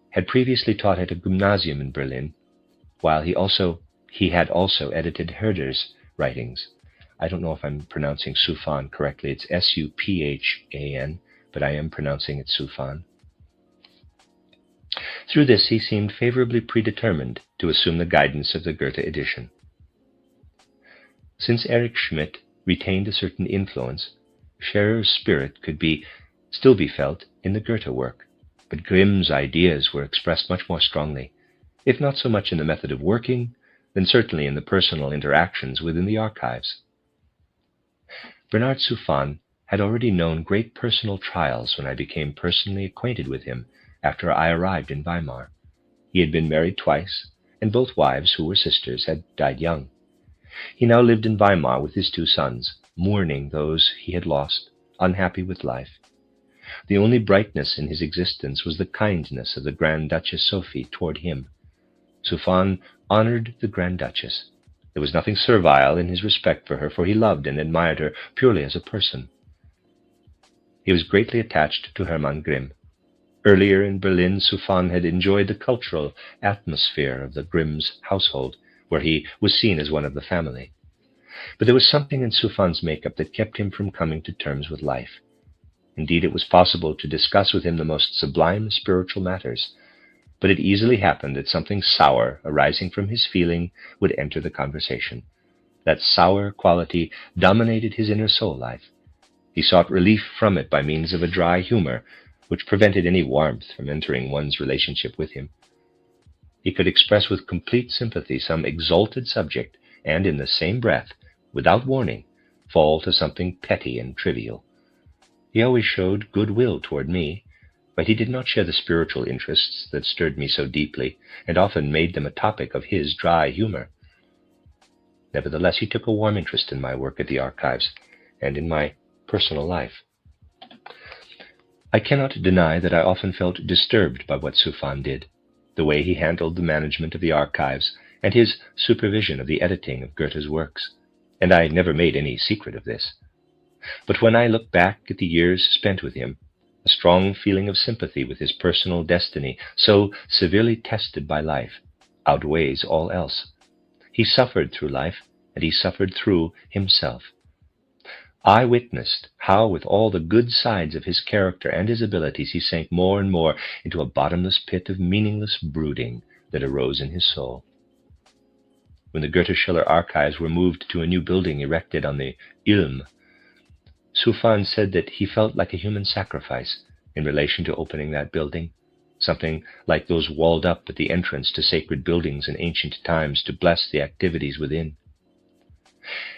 had previously taught at a gymnasium in Berlin, while he had also edited Herder's writings. I don't know if I'm pronouncing Suffan correctly. It's S-U-P-H-A-N, but I am pronouncing it Suffan. Through this, he seemed favorably predetermined to assume the guidance of the Goethe edition. Since Erich Schmidt retained a certain influence, Scherer's spirit could still be felt in the Goethe work, but Grimm's ideas were expressed much more strongly, if not so much in the method of working, then certainly in the personal interactions within the archives. Bernhard Suffan had already known great personal trials when I became personally acquainted with him after I arrived in Weimar. He had been married twice, and both wives, who were sisters, had died young. He now lived in Weimar with his two sons, mourning those he had lost, unhappy with life. The only brightness in his existence was the kindness of the Grand Duchess Sophie toward him. Suffan honored the Grand Duchess. There was nothing servile in his respect for her, for he loved and admired her purely as a person. He was greatly attached to Hermann Grimm. Earlier in Berlin, Suffan had enjoyed the cultural atmosphere of the Grimm's household, where he was seen as one of the family. But there was something in Suffan's makeup that kept him from coming to terms with life. Indeed, it was possible to discuss with him the most sublime spiritual matters, but it easily happened that something sour arising from his feeling would enter the conversation. That sour quality dominated his inner soul life. He sought relief from it by means of a dry humor, which prevented any warmth from entering one's relationship with him. He could express with complete sympathy some exalted subject, and in the same breath, without warning, fall to something petty and trivial. He always showed goodwill toward me, but he did not share the spiritual interests that stirred me so deeply, and often made them a topic of his dry humor. Nevertheless, he took a warm interest in my work at the archives, and in my personal life. I cannot deny that I often felt disturbed by what Suffan did, the way he handled the management of the archives, and his supervision of the editing of Goethe's works, and I never made any secret of this. But when I look back at the years spent with him, a strong feeling of sympathy with his personal destiny, so severely tested by life, outweighs all else. He suffered through life, and he suffered through himself. I witnessed how, with all the good sides of his character and his abilities, he sank more and more into a bottomless pit of meaningless brooding that arose in his soul. When the Goethe-Schiller archives were moved to a new building erected on the Ilm, Suffan said that he felt like a human sacrifice in relation to opening that building, something like those walled up at the entrance to sacred buildings in ancient times to bless the activities within.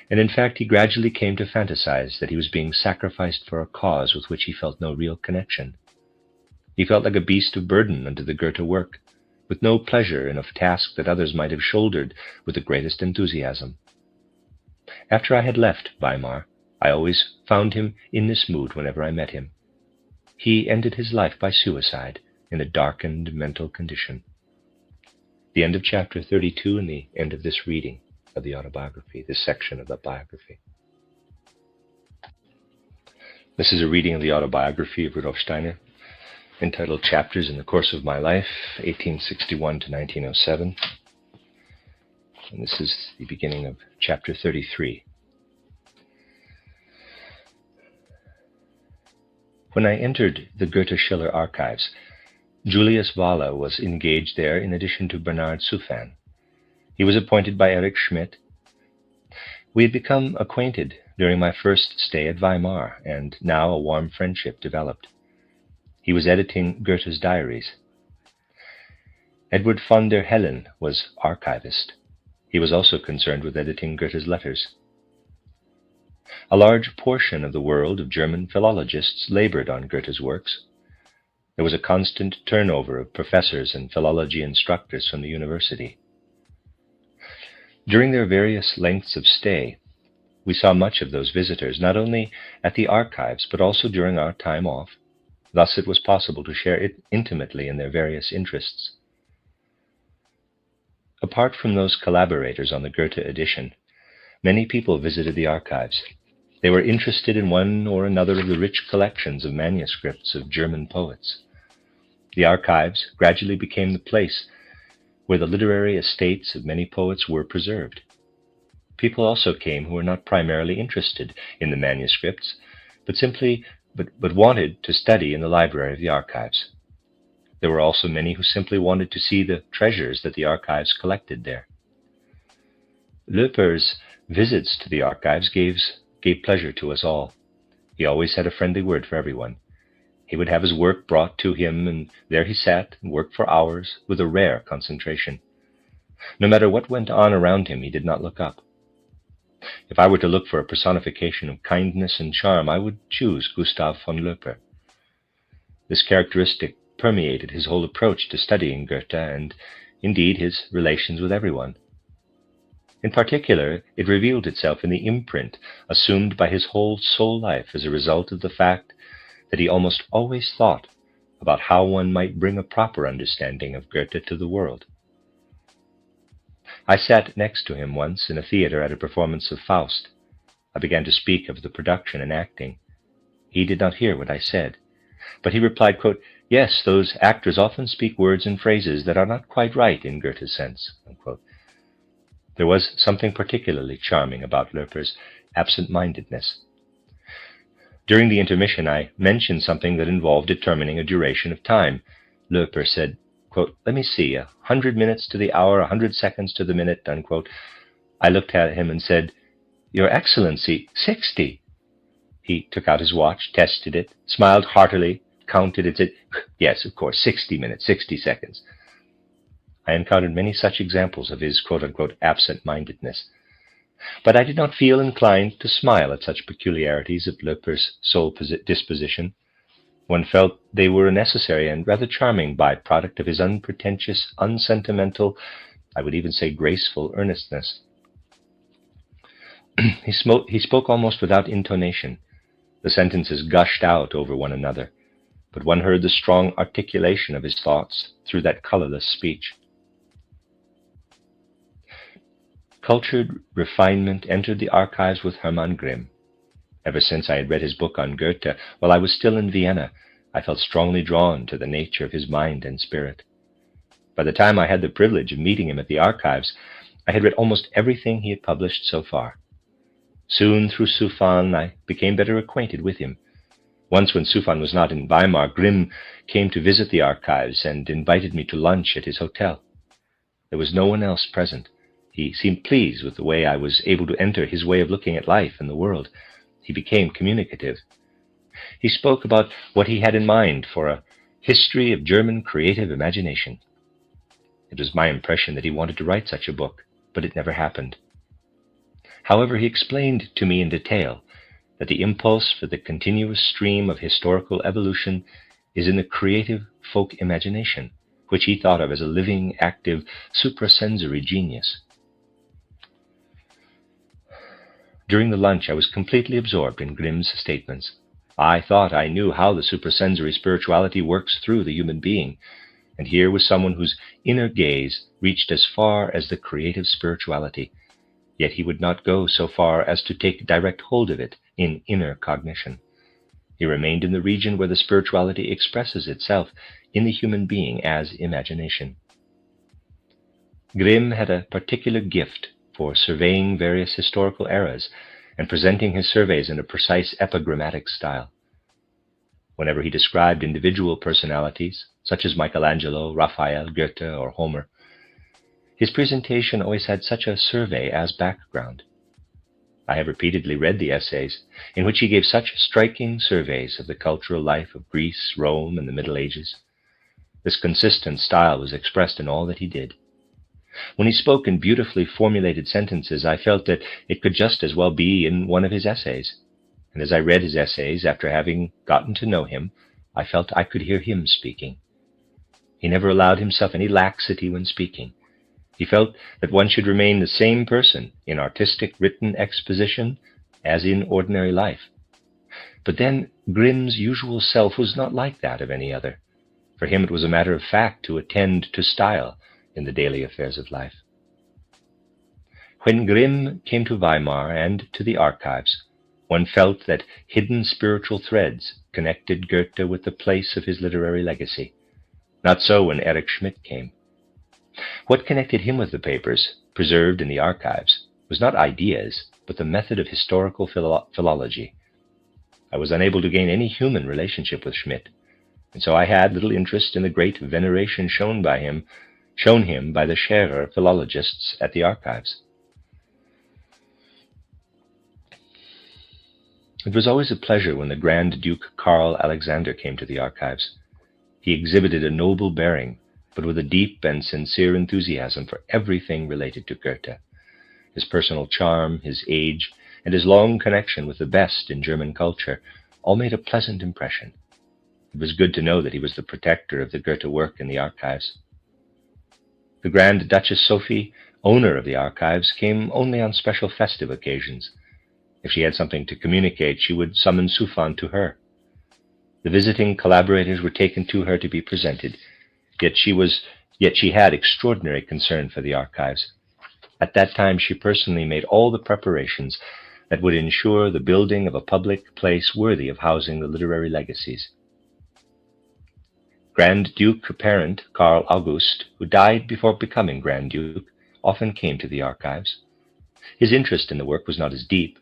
And in fact, he gradually came to fantasize that he was being sacrificed for a cause with which he felt no real connection. He felt like a beast of burden under the Goethe work, with no pleasure in a task that others might have shouldered with the greatest enthusiasm. After I had left Weimar, I always found him in this mood whenever I met him. He ended his life by suicide in a darkened mental condition. The end of chapter 32 and the end of this reading of the autobiography, this section of the biography. This is a reading of the autobiography of Rudolf Steiner. entitled Chapters in the Course of My Life, 1861 to 1907. And this is the beginning of chapter 33. When I entered the Goethe-Schiller archives, Julius Wahler was engaged there in addition to Bernard Suffan. He was appointed by Erich Schmidt. We had become acquainted during my first stay at Weimar, and now a warm friendship developed. He was editing Goethe's diaries. Edward von der Hellen was archivist. He was also concerned with editing Goethe's letters. A large portion of the world of German philologists labored on Goethe's works. There was a constant turnover of professors and philology instructors from the university. During their various lengths of stay, we saw much of those visitors, not only at the archives, but also during our time off. Thus it was possible to share intimately in their various interests. Apart from those collaborators on the Goethe edition, many people visited the archives. They were interested in one or another of the rich collections of manuscripts of German poets. The archives gradually became the place where the literary estates of many poets were preserved. People also came who were not primarily interested in the manuscripts, but wanted to study in the library of the archives. There were also many who simply wanted to see the treasures that the archives collected there. Löper's visits to the archives gave pleasure to us all. He always had a friendly word for everyone. He would have his work brought to him, and there he sat and worked for hours with a rare concentration. No matter what went on around him, he did not look up. If I were to look for a personification of kindness and charm, I would choose Gustav von Löper. This characteristic permeated his whole approach to studying Goethe and, indeed, his relations with everyone. In particular, it revealed itself in the imprint assumed by his whole soul life as a result of the fact that he almost always thought about how one might bring a proper understanding of Goethe to the world. I sat next to him once in a theater at a performance of Faust. I began to speak of the production and acting. He did not hear what I said, but he replied, quote, "Yes, those actors often speak words and phrases that are not quite right in Goethe's sense," unquote. There was something particularly charming about Löper's absent-mindedness. During the intermission, I mentioned something that involved determining a duration of time. Löper said, quote, "Let me see, 100 minutes to the hour, 100 seconds to the minute," unquote. I looked at him and said, "Your Excellency, 60. He took out his watch, tested it, smiled heartily, counted it, said, "Yes, of course, 60 minutes, 60 seconds. I encountered many such examples of his quote-unquote absent-mindedness. But I did not feel inclined to smile at such peculiarities of Löper's soul disposition. One felt they were a necessary and rather charming byproduct of his unpretentious, unsentimental, I would even say graceful earnestness. He spoke almost without intonation. The sentences gushed out over one another, but one heard the strong articulation of his thoughts through that colorless speech. Cultured refinement entered the archives with Hermann Grimm. Ever since I had read his book on Goethe, while I was still in Vienna, I felt strongly drawn to the nature of his mind and spirit. By the time I had the privilege of meeting him at the archives, I had read almost everything he had published so far. Soon, through Suffan, I became better acquainted with him. Once, when Suffan was not in Weimar, Grimm came to visit the archives and invited me to lunch at his hotel. There was no one else present. He seemed pleased with the way I was able to enter his way of looking at life and the world. He became communicative. He spoke about what he had in mind for a history of German creative imagination. It was my impression that he wanted to write such a book, but it never happened. However, he explained to me in detail that the impulse for the continuous stream of historical evolution is in the creative folk imagination, which he thought of as a living, active, suprasensory genius. During the lunch, I was completely absorbed in Grimm's statements. I thought I knew how the suprasensory spirituality works through the human being, and here was someone whose inner gaze reached as far as the creative spirituality, yet he would not go so far as to take direct hold of it in inner cognition. He remained in the region where the spirituality expresses itself in the human being as imagination. Grimm had a particular gift for surveying various historical eras and presenting his surveys in a precise epigrammatic style. Whenever he described individual personalities, such as Michelangelo, Raphael, Goethe, or Homer, his presentation always had such a survey as background. I have repeatedly read the essays in which he gave such striking surveys of the cultural life of Greece, Rome, and the Middle Ages. This consistent style was expressed in all that he did. When he spoke in beautifully formulated sentences, I felt that it could just as well be in one of his essays. And as I read his essays, after having gotten to know him, I felt I could hear him speaking. He never allowed himself any laxity when speaking. He felt that one should remain the same person in artistic written exposition as in ordinary life. But then Grimm's usual self was not like that of any other. For him it was a matter of fact to attend to style in the daily affairs of life. When Grimm came to Weimar and to the archives, one felt that hidden spiritual threads connected Goethe with the place of his literary legacy. Not so when Erich Schmidt came. What connected him with the papers, preserved in the archives, was not ideas, but the method of historical philology. I was unable to gain any human relationship with Schmidt, and so I had little interest in the great veneration shown him by the Scherer philologists at the archives. It was always a pleasure when the Grand Duke Karl Alexander came to the archives. He exhibited a noble bearing, but with a deep and sincere enthusiasm for everything related to Goethe. His personal charm, his age, and his long connection with the best in German culture all made a pleasant impression. It was good to know that he was the protector of the Goethe work in the archives. The Grand Duchess Sophie, owner of the archives, came only on special festive occasions. If she had something to communicate, she would summon Souffan to her. The visiting collaborators were taken to her to be presented, yet she had extraordinary concern for the archives. At that time she personally made all the preparations that would ensure the building of a public place worthy of housing the literary legacies. Grand Duke apparent Karl August, who died before becoming Grand Duke, often came to the archives. His interest in the work was not as deep,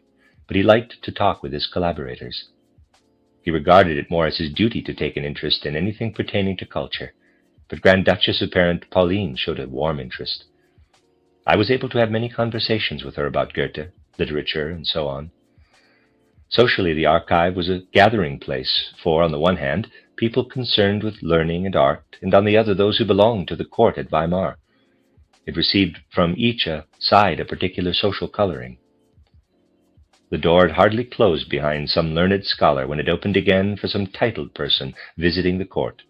but he liked to talk with his collaborators. He regarded it more as his duty to take an interest in anything pertaining to culture, but Grand Duchess apparent Pauline showed a warm interest. I was able to have many conversations with her about Goethe, literature, and so on. Socially, the archive was a gathering place for, on the one hand, people concerned with learning and art, and on the other, those who belonged to the court at Weimar. It received from each side a particular social coloring. The door had hardly closed behind some learned scholar when it opened again for some titled person visiting the court.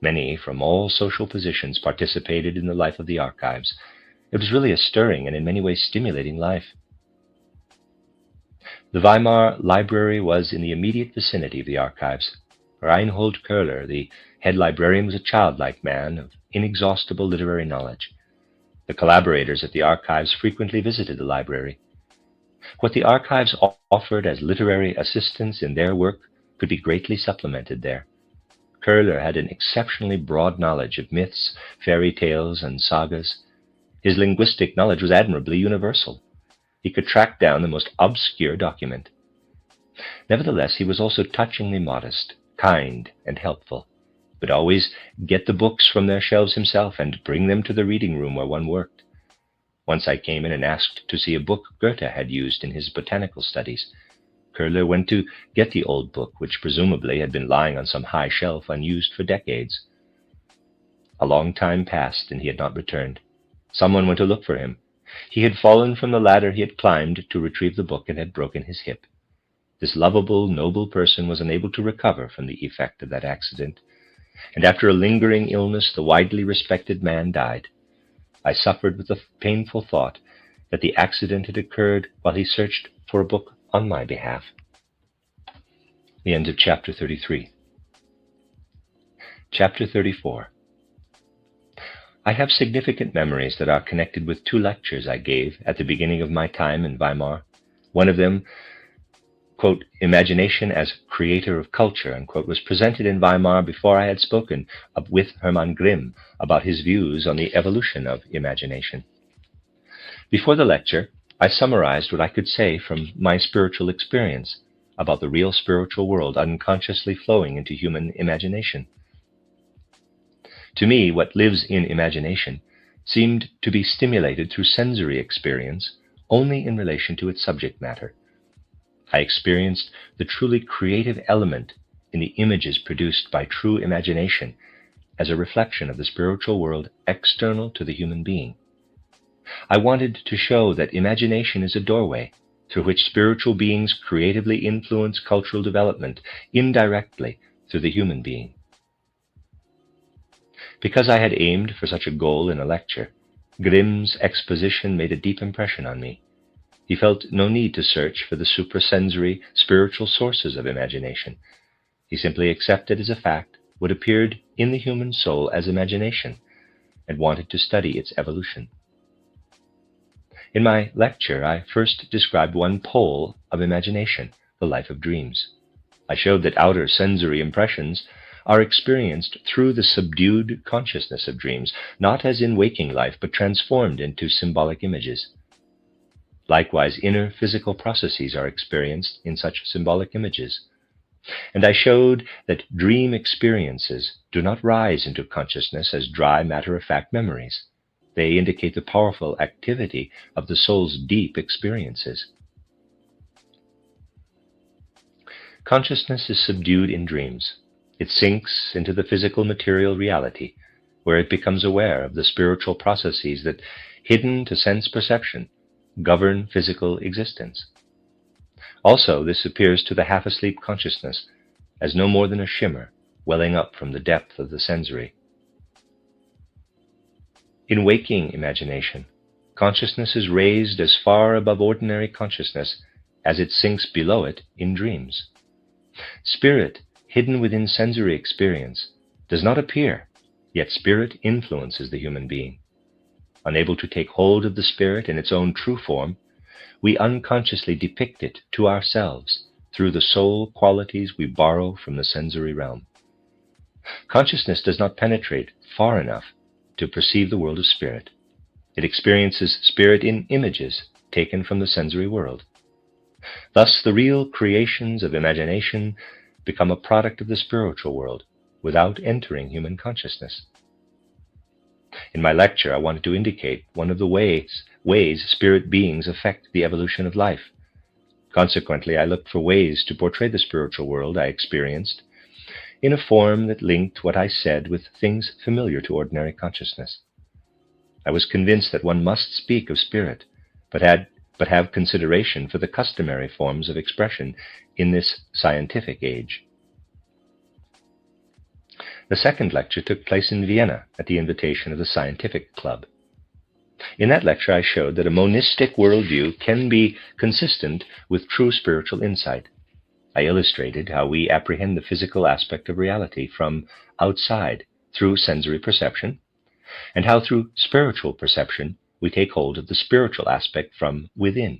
Many from all social positions participated in the life of the archives. It was really a stirring and in many ways stimulating life. The Weimar library was in the immediate vicinity of the archives. Reinhold Köhler, the head librarian, was a childlike man of inexhaustible literary knowledge. The collaborators at the archives frequently visited the library. What the archives offered as literary assistance in their work could be greatly supplemented there. Köhler had an exceptionally broad knowledge of myths, fairy tales, and sagas. His linguistic knowledge was admirably universal. He could track down the most obscure document. Nevertheless, he was also touchingly modest, kind, and helpful, but always get the books from their shelves himself and bring them to the reading room where one worked. Once I came in and asked to see a book Goethe had used in his botanical studies. Köhler went to get the old book, which presumably had been lying on some high shelf unused for decades. A long time passed and he had not returned. Someone went to look for him. He had fallen from the ladder he had climbed to retrieve the book and had broken his hip. This lovable, noble person was unable to recover from the effect of that accident, and after a lingering illness the widely respected man died. I suffered with the painful thought that the accident had occurred while he searched for a book on my behalf. The end of Chapter 33. Chapter 34. I have significant memories that are connected with 2 lectures I gave at the beginning of my time in Weimar. One of them quote, imagination as creator of culture, unquote, was presented in Weimar before I had spoken with Hermann Grimm about his views on the evolution of imagination. Before the lecture, I summarized what I could say from my spiritual experience about the real spiritual world unconsciously flowing into human imagination. To me, what lives in imagination seemed to be stimulated through sensory experience only in relation to its subject matter. I experienced the truly creative element in the images produced by true imagination as a reflection of the spiritual world external to the human being. I wanted to show that imagination is a doorway through which spiritual beings creatively influence cultural development indirectly through the human being. Because I had aimed for such a goal in a lecture, Grimm's exposition made a deep impression on me. He felt no need to search for the suprasensory spiritual sources of imagination. He simply accepted as a fact what appeared in the human soul as imagination and wanted to study its evolution. In my lecture, I first described one pole of imagination, the life of dreams. I showed that outer sensory impressions are experienced through the subdued consciousness of dreams, not as in waking life, but transformed into symbolic images. Likewise, inner physical processes are experienced in such symbolic images. And I showed that dream experiences do not rise into consciousness as dry, matter-of-fact memories. They indicate the powerful activity of the soul's deep experiences. Consciousness is subdued in dreams. It sinks into the physical material reality, where it becomes aware of the spiritual processes that, hidden to sense perception, govern physical existence. Also, this appears to the half-asleep consciousness as no more than a shimmer welling up from the depth of the sensory. In waking imagination, consciousness is raised as far above ordinary consciousness as it sinks below it in dreams. Spirit, hidden within sensory experience, does not appear, yet spirit influences the human being. Unable to take hold of the spirit in its own true form, we unconsciously depict it to ourselves through the soul qualities we borrow from the sensory realm. Consciousness does not penetrate far enough to perceive the world of spirit. It experiences spirit in images taken from the sensory world. Thus, the real creations of imagination become a product of the spiritual world without entering human consciousness. In my lecture, I wanted to indicate one of the ways spirit beings affect the evolution of life. Consequently, I looked for ways to portray the spiritual world I experienced in a form that linked what I said with things familiar to ordinary consciousness. I was convinced that one must speak of spirit, but have consideration for the customary forms of expression in this scientific age. The second lecture took place in Vienna at the invitation of the Scientific Club. In that lecture, I showed that a monistic worldview can be consistent with true spiritual insight. I illustrated how we apprehend the physical aspect of reality from outside through sensory perception, and how through spiritual perception we take hold of the spiritual aspect from within.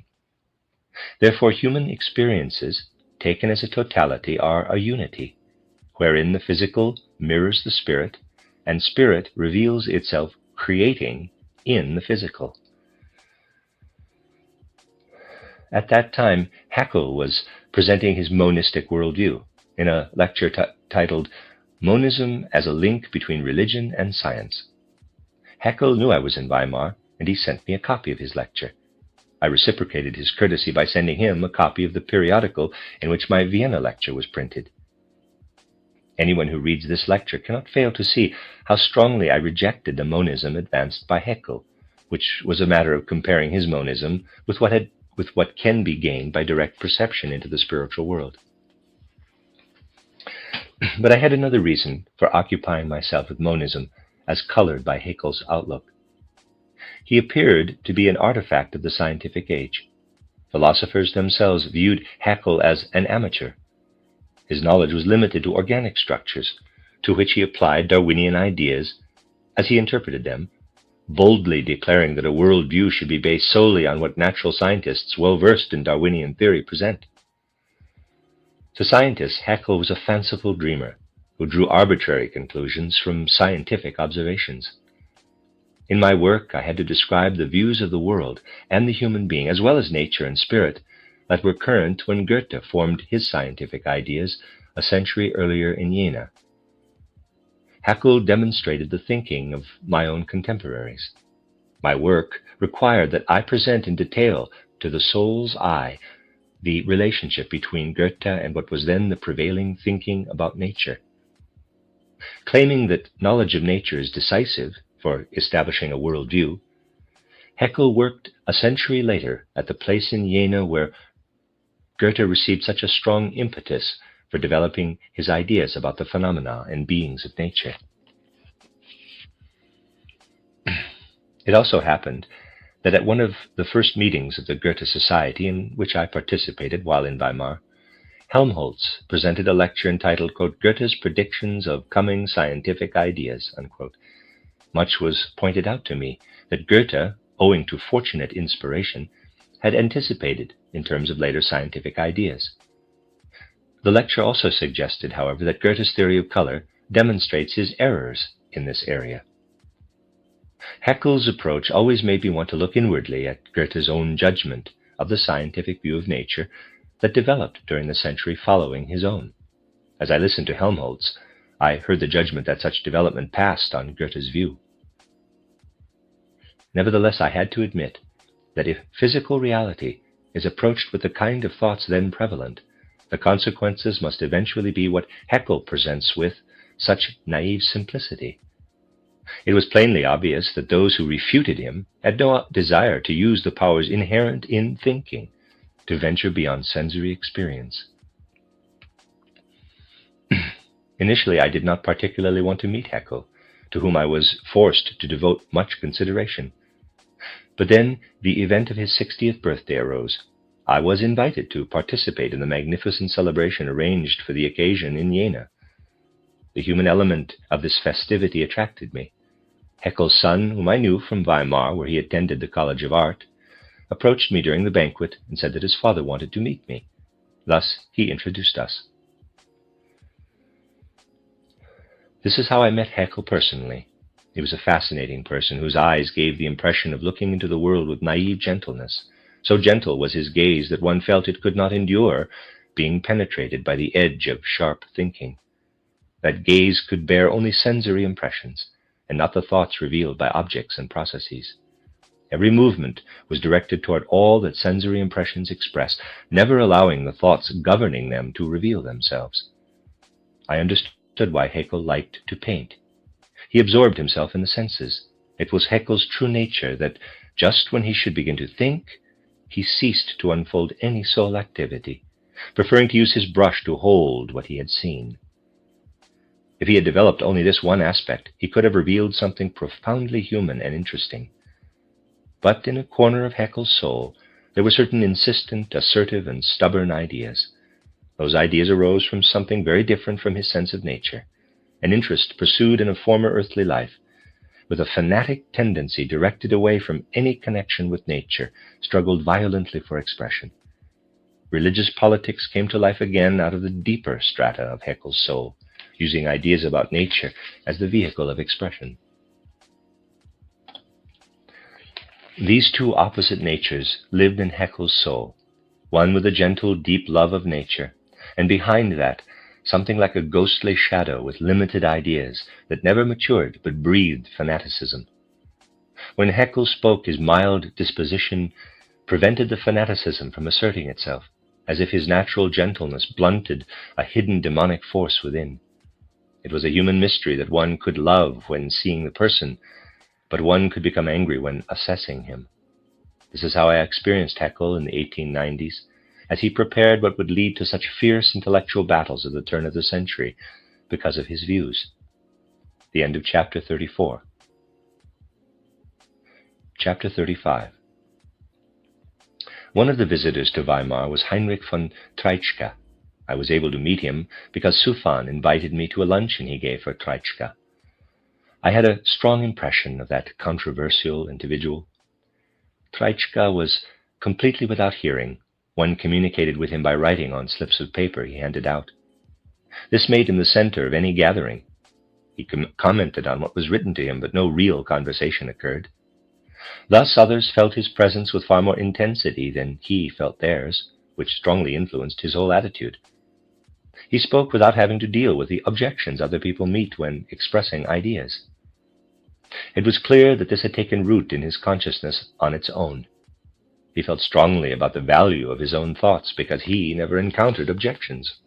Therefore, human experiences, taken as a totality, are a unity, wherein the physical mirrors the spirit, and spirit reveals itself creating in the physical. At that time, Haeckel was presenting his monistic worldview in a lecture titled Monism as a Link Between Religion and Science. Haeckel knew I was in Weimar, and he sent me a copy of his lecture. I reciprocated his courtesy by sending him a copy of the periodical in which my Vienna lecture was printed. Anyone who reads this lecture cannot fail to see how strongly I rejected the monism advanced by Haeckel, which was a matter of comparing his monism with what can be gained by direct perception into the spiritual world. But I had another reason for occupying myself with monism as colored by Haeckel's outlook. He appeared to be an artifact of the scientific age. Philosophers themselves viewed Haeckel as an amateur. His knowledge was limited to organic structures, to which he applied Darwinian ideas as he interpreted them, boldly declaring that a worldview should be based solely on what natural scientists well versed in Darwinian theory present. To scientists, Haeckel was a fanciful dreamer who drew arbitrary conclusions from scientific observations. In my work, I had to describe the views of the world and the human being, as well as nature and spirit, that were current when Goethe formed his scientific ideas a century earlier in Jena. Haeckel demonstrated the thinking of my own contemporaries. My work required that I present in detail to the soul's eye the relationship between Goethe and what was then the prevailing thinking about nature. Claiming that knowledge of nature is decisive for establishing a worldview, Haeckel worked a century later at the place in Jena where Goethe received such a strong impetus for developing his ideas about the phenomena and beings of nature. It also happened that at one of the first meetings of the Goethe Society in which I participated while in Weimar, Helmholtz presented a lecture entitled, quote, Goethe's Predictions of Coming Scientific Ideas, unquote. Much was pointed out to me that Goethe, owing to fortunate inspiration, had anticipated in terms of later scientific ideas. The lecture also suggested, however, that Goethe's theory of color demonstrates his errors in this area. Haeckel's approach always made me want to look inwardly at Goethe's own judgment of the scientific view of nature that developed during the century following his own. As I listened to Helmholtz, I heard the judgment that such development passed on Goethe's view. Nevertheless, I had to admit that if physical reality is approached with the kind of thoughts then prevalent, the consequences must eventually be what Haeckel presents with such naive simplicity. It was plainly obvious that those who refuted him had no desire to use the powers inherent in thinking to venture beyond sensory experience. Initially, I did not particularly want to meet Haeckel, to whom I was forced to devote much consideration. But then the event of his 60th birthday arose. I was invited to participate in the magnificent celebration arranged for the occasion in Jena. The human element of this festivity attracted me. Haeckel's son, whom I knew from Weimar, where he attended the College of Art, approached me during the banquet and said that his father wanted to meet me. Thus, he introduced us. This is how I met Haeckel personally. He was a fascinating person whose eyes gave the impression of looking into the world with naive gentleness. So gentle was his gaze that one felt it could not endure being penetrated by the edge of sharp thinking. That gaze could bear only sensory impressions, and not the thoughts revealed by objects and processes. Every movement was directed toward all that sensory impressions express, never allowing the thoughts governing them to reveal themselves. I understood why Haeckel liked to paint. He absorbed himself in the senses. It was Haeckel's true nature that, just when he should begin to think, he ceased to unfold any soul activity, preferring to use his brush to hold what he had seen. If he had developed only this one aspect, he could have revealed something profoundly human and interesting. But in a corner of Haeckel's soul, there were certain insistent, assertive, and stubborn ideas. Those ideas arose from something very different from his sense of nature, an interest pursued in a former earthly life, with a fanatic tendency directed away from any connection with nature, struggled violently for expression. Religious politics came to life again out of the deeper strata of Haeckel's soul, using ideas about nature as the vehicle of expression. These two opposite natures lived in Haeckel's soul, one with a gentle, deep love of nature, and behind that, something like a ghostly shadow with limited ideas that never matured but breathed fanaticism. When Haeckel spoke, his mild disposition prevented the fanaticism from asserting itself, as if his natural gentleness blunted a hidden demonic force within. It was a human mystery that one could love when seeing the person, but one could become angry when assessing him. This is how I experienced Haeckel in the 1890s, as he prepared what would lead to such fierce intellectual battles at the turn of the century because of his views. The end of chapter 34. Chapter 35. One of the visitors to Weimar was Heinrich von Treitschke. I was able to meet him because Sufan invited me to a luncheon he gave for Treitschke. I had a strong impression of that controversial individual. Treitschke was completely without hearing, One communicated with him by writing on slips of paper he handed out. This made him the center of any gathering. He commented on what was written to him, but no real conversation occurred. Thus others felt his presence with far more intensity than he felt theirs, which strongly influenced his whole attitude. He spoke without having to deal with the objections other people meet when expressing ideas. It was clear that this had taken root in his consciousness on its own. He felt strongly about the value of his own thoughts because he never encountered objections.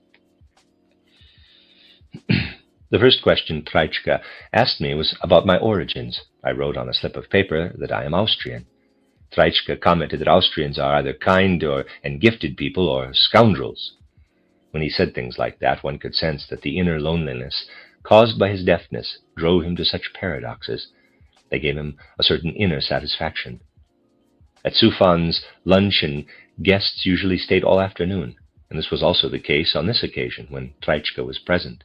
The first question Treitschke asked me was about my origins. I wrote on a slip of paper that I am Austrian. Treitschke commented that Austrians are either kind and gifted people or scoundrels. When he said things like that, one could sense that the inner loneliness caused by his deafness drove him to such paradoxes. They gave him a certain inner satisfaction. At Sufan's luncheon, guests usually stayed all afternoon, and this was also the case on this occasion when Treitschke was present.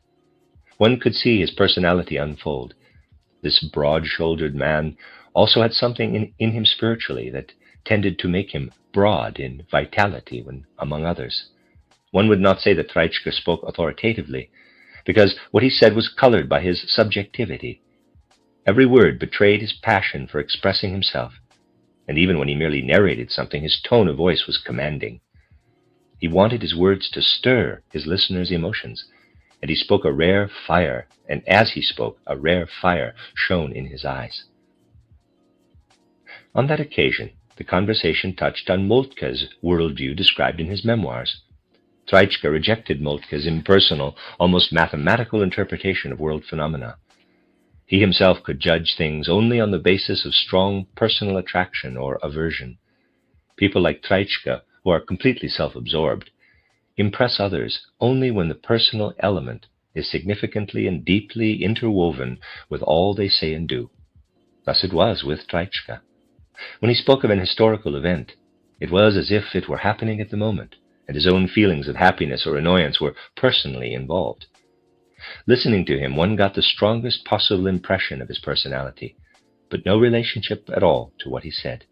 One could see his personality unfold. This broad-shouldered man also had something in him spiritually that tended to make him broad in vitality when among others. One would not say that Treitschke spoke authoritatively, because what he said was colored by his subjectivity. Every word betrayed his passion for expressing himself, and even when he merely narrated something, his tone of voice was commanding. He wanted his words to stir his listeners' emotions, and he spoke a rare fire, and as he spoke, a rare fire shone in his eyes. On that occasion, the conversation touched on Moltke's worldview described in his memoirs. Treitschke rejected Moltke's impersonal, almost mathematical interpretation of world phenomena. He himself could judge things only on the basis of strong personal attraction or aversion. People like Treitschke, who are completely self-absorbed, impress others only when the personal element is significantly and deeply interwoven with all they say and do. Thus it was with Treitschke. When he spoke of an historical event, it was as if it were happening at the moment, and his own feelings of happiness or annoyance were personally involved. Listening to him, one got the strongest possible impression of his personality, but no relationship at all to what he said.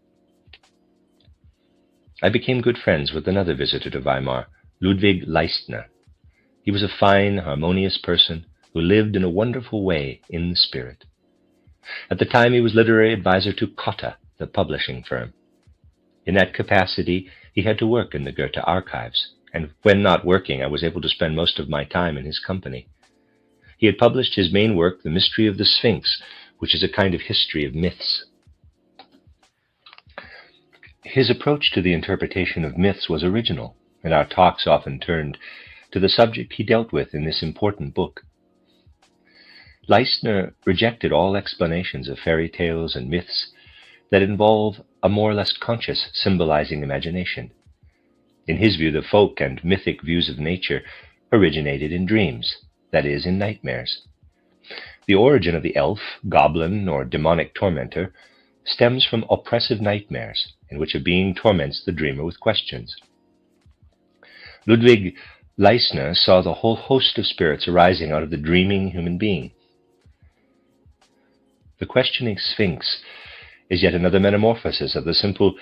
I became good friends with another visitor to Weimar, Ludwig Leistner. He was a fine, harmonious person who lived in a wonderful way in the spirit. At the time, he was literary advisor to Cotta, the publishing firm. In that capacity, he had to work in the Goethe archives, and when not working, I was able to spend most of my time in his company. He had published his main work, The Mystery of the Sphinx, which is a kind of history of myths. His approach to the interpretation of myths was original, and our talks often turned to the subject he dealt with in this important book. Leistner rejected all explanations of fairy tales and myths that involve a more or less conscious symbolizing imagination. In his view, the folk and mythic views of nature originated in dreams, that is, in nightmares. The origin of the elf, goblin, or demonic tormentor stems from oppressive nightmares in which a being torments the dreamer with questions. Ludwig Leistner saw the whole host of spirits arising out of the dreaming human being. The questioning sphinx is yet another metamorphosis of the simple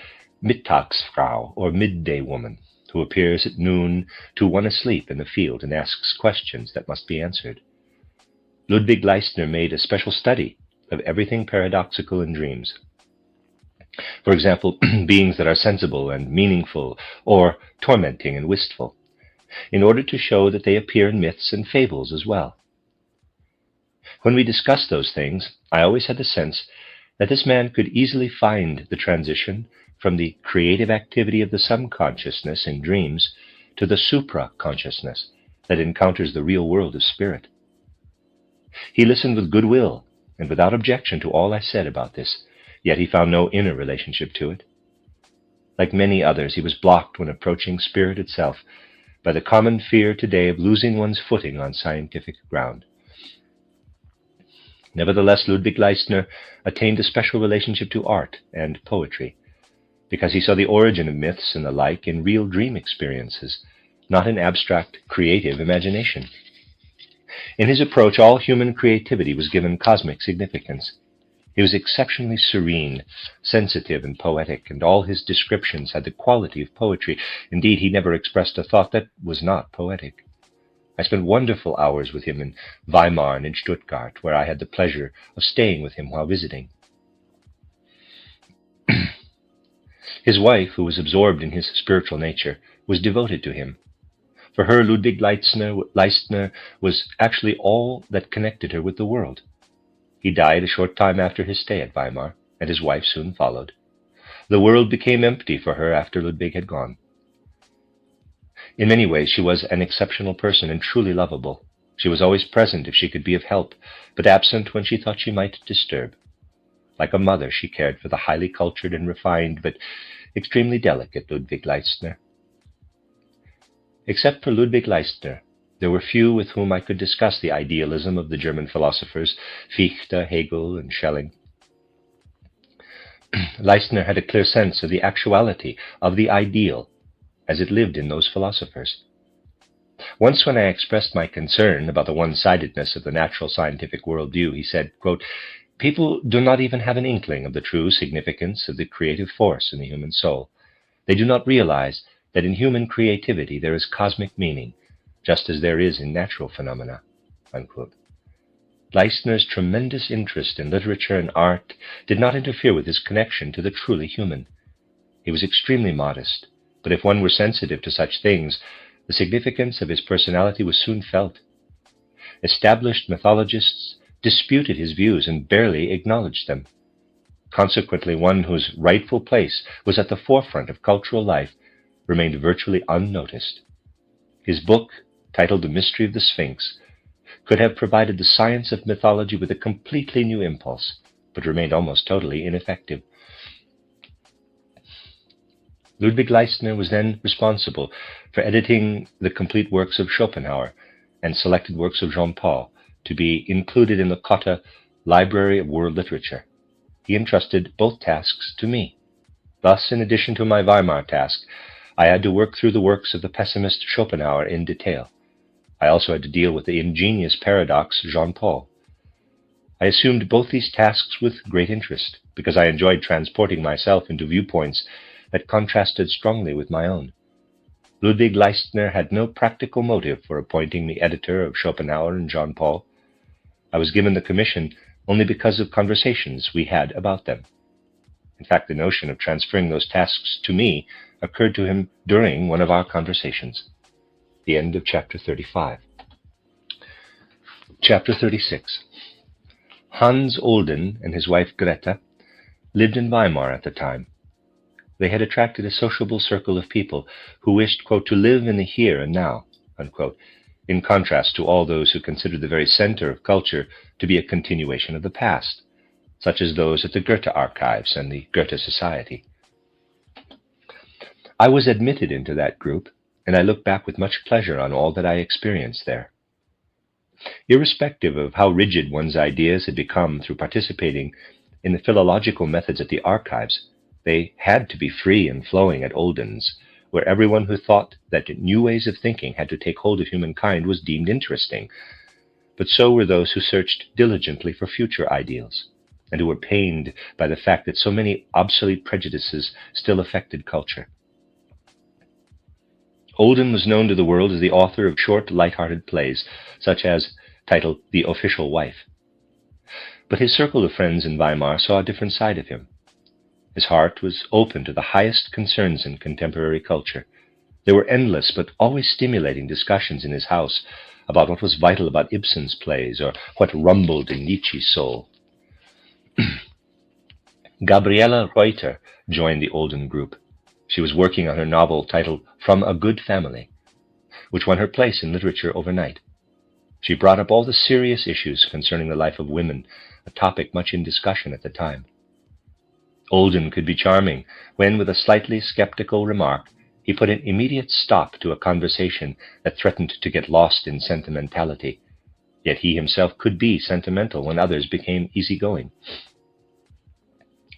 Mittagsfrau, or midday woman, who appears at noon to one asleep in the field and asks questions that must be answered. Ludwig Leistner made a special study of everything paradoxical in dreams. For example, beings that are sensible and meaningful, or tormenting and wistful, in order to show that they appear in myths and fables as well. When we discussed those things, I always had the sense that this man could easily find the transition from the creative activity of the subconsciousness in dreams to the supra-consciousness that encounters the real world of spirit. He listened with goodwill and without objection to all I said about this, yet he found no inner relationship to it. Like many others, he was blocked when approaching spirit itself by the common fear today of losing one's footing on scientific ground. Nevertheless, Ludwig Leistner attained a special relationship to art and poetry, because he saw the origin of myths and the like in real dream experiences, not in abstract, creative imagination. In his approach, all human creativity was given cosmic significance. He was exceptionally serene, sensitive, and poetic, and all his descriptions had the quality of poetry. Indeed, he never expressed a thought that was not poetic. I spent wonderful hours with him in Weimar and in Stuttgart, where I had the pleasure of staying with him while visiting. His wife, who was absorbed in his spiritual nature, was devoted to him. For her, Ludwig Leistner was actually all that connected her with the world. He died a short time after his stay at Weimar, and his wife soon followed. The world became empty for her after Ludwig had gone. In many ways, she was an exceptional person and truly lovable. She was always present if she could be of help, but absent when she thought she might disturb. Like a mother, she cared for the highly cultured and refined, but extremely delicate Ludwig Leistner. Except for Ludwig Leistner, there were few with whom I could discuss the idealism of the German philosophers Fichte, Hegel, and Schelling. Leistner had a clear sense of the actuality of the ideal as it lived in those philosophers. Once when I expressed my concern about the one-sidedness of the natural scientific worldview, he said, quote, "People do not even have an inkling of the true significance of the creative force in the human soul. They do not realize that in human creativity there is cosmic meaning, just as there is in natural phenomena." Unquote. Leistner's tremendous interest in literature and art did not interfere with his connection to the truly human. He was extremely modest, but if one were sensitive to such things, the significance of his personality was soon felt. Established mythologists disputed his views and barely acknowledged them. Consequently, one whose rightful place was at the forefront of cultural life remained virtually unnoticed. His book, titled The Mystery of the Sphinx, could have provided the science of mythology with a completely new impulse, but remained almost totally ineffective. Ludwig Leistner was then responsible for editing the complete works of Schopenhauer and selected works of Jean-Paul to be included in the Cotta Library of World Literature. He entrusted both tasks to me. Thus, in addition to my Weimar task, I had to work through the works of the pessimist Schopenhauer in detail. I also had to deal with the ingenious paradox Jean-Paul. I assumed both these tasks with great interest, because I enjoyed transporting myself into viewpoints that contrasted strongly with my own. Ludwig Leistner had no practical motive for appointing me editor of Schopenhauer and Jean-Paul. I was given the commission only because of conversations we had about them. In fact, the notion of transferring those tasks to me occurred to him during one of our conversations. The end of chapter 35. Chapter 36. Hans Olden and his wife Greta lived in Weimar at the time. They had attracted a sociable circle of people who wished, quote, to live in the here and now, unquote, in contrast to all those who considered the very center of culture to be a continuation of the past, such as those at the Goethe Archives and the Goethe Society. I was admitted into that group, and I look back with much pleasure on all that I experienced there. Irrespective of how rigid one's ideas had become through participating in the philological methods at the archives, they had to be free and flowing at Olden's, where everyone who thought that new ways of thinking had to take hold of humankind was deemed interesting. But so were those who searched diligently for future ideals, and who were pained by the fact that so many obsolete prejudices still affected culture. Olden was known to the world as the author of short, light-hearted plays, such as titled The Official Wife. But his circle of friends in Weimar saw a different side of him. His heart was open to the highest concerns in contemporary culture. There were endless but always stimulating discussions in his house about what was vital about Ibsen's plays or what rumbled in Nietzsche's soul. Gabriele Reuter joined the Olden group. She was working on her novel titled From a Good Family, which won her place in literature overnight. She brought up all the serious issues concerning the life of women, a topic much in discussion at the time. Olden could be charming when, with a slightly skeptical remark, he put an immediate stop to a conversation that threatened to get lost in sentimentality. Yet he himself could be sentimental when others became easygoing.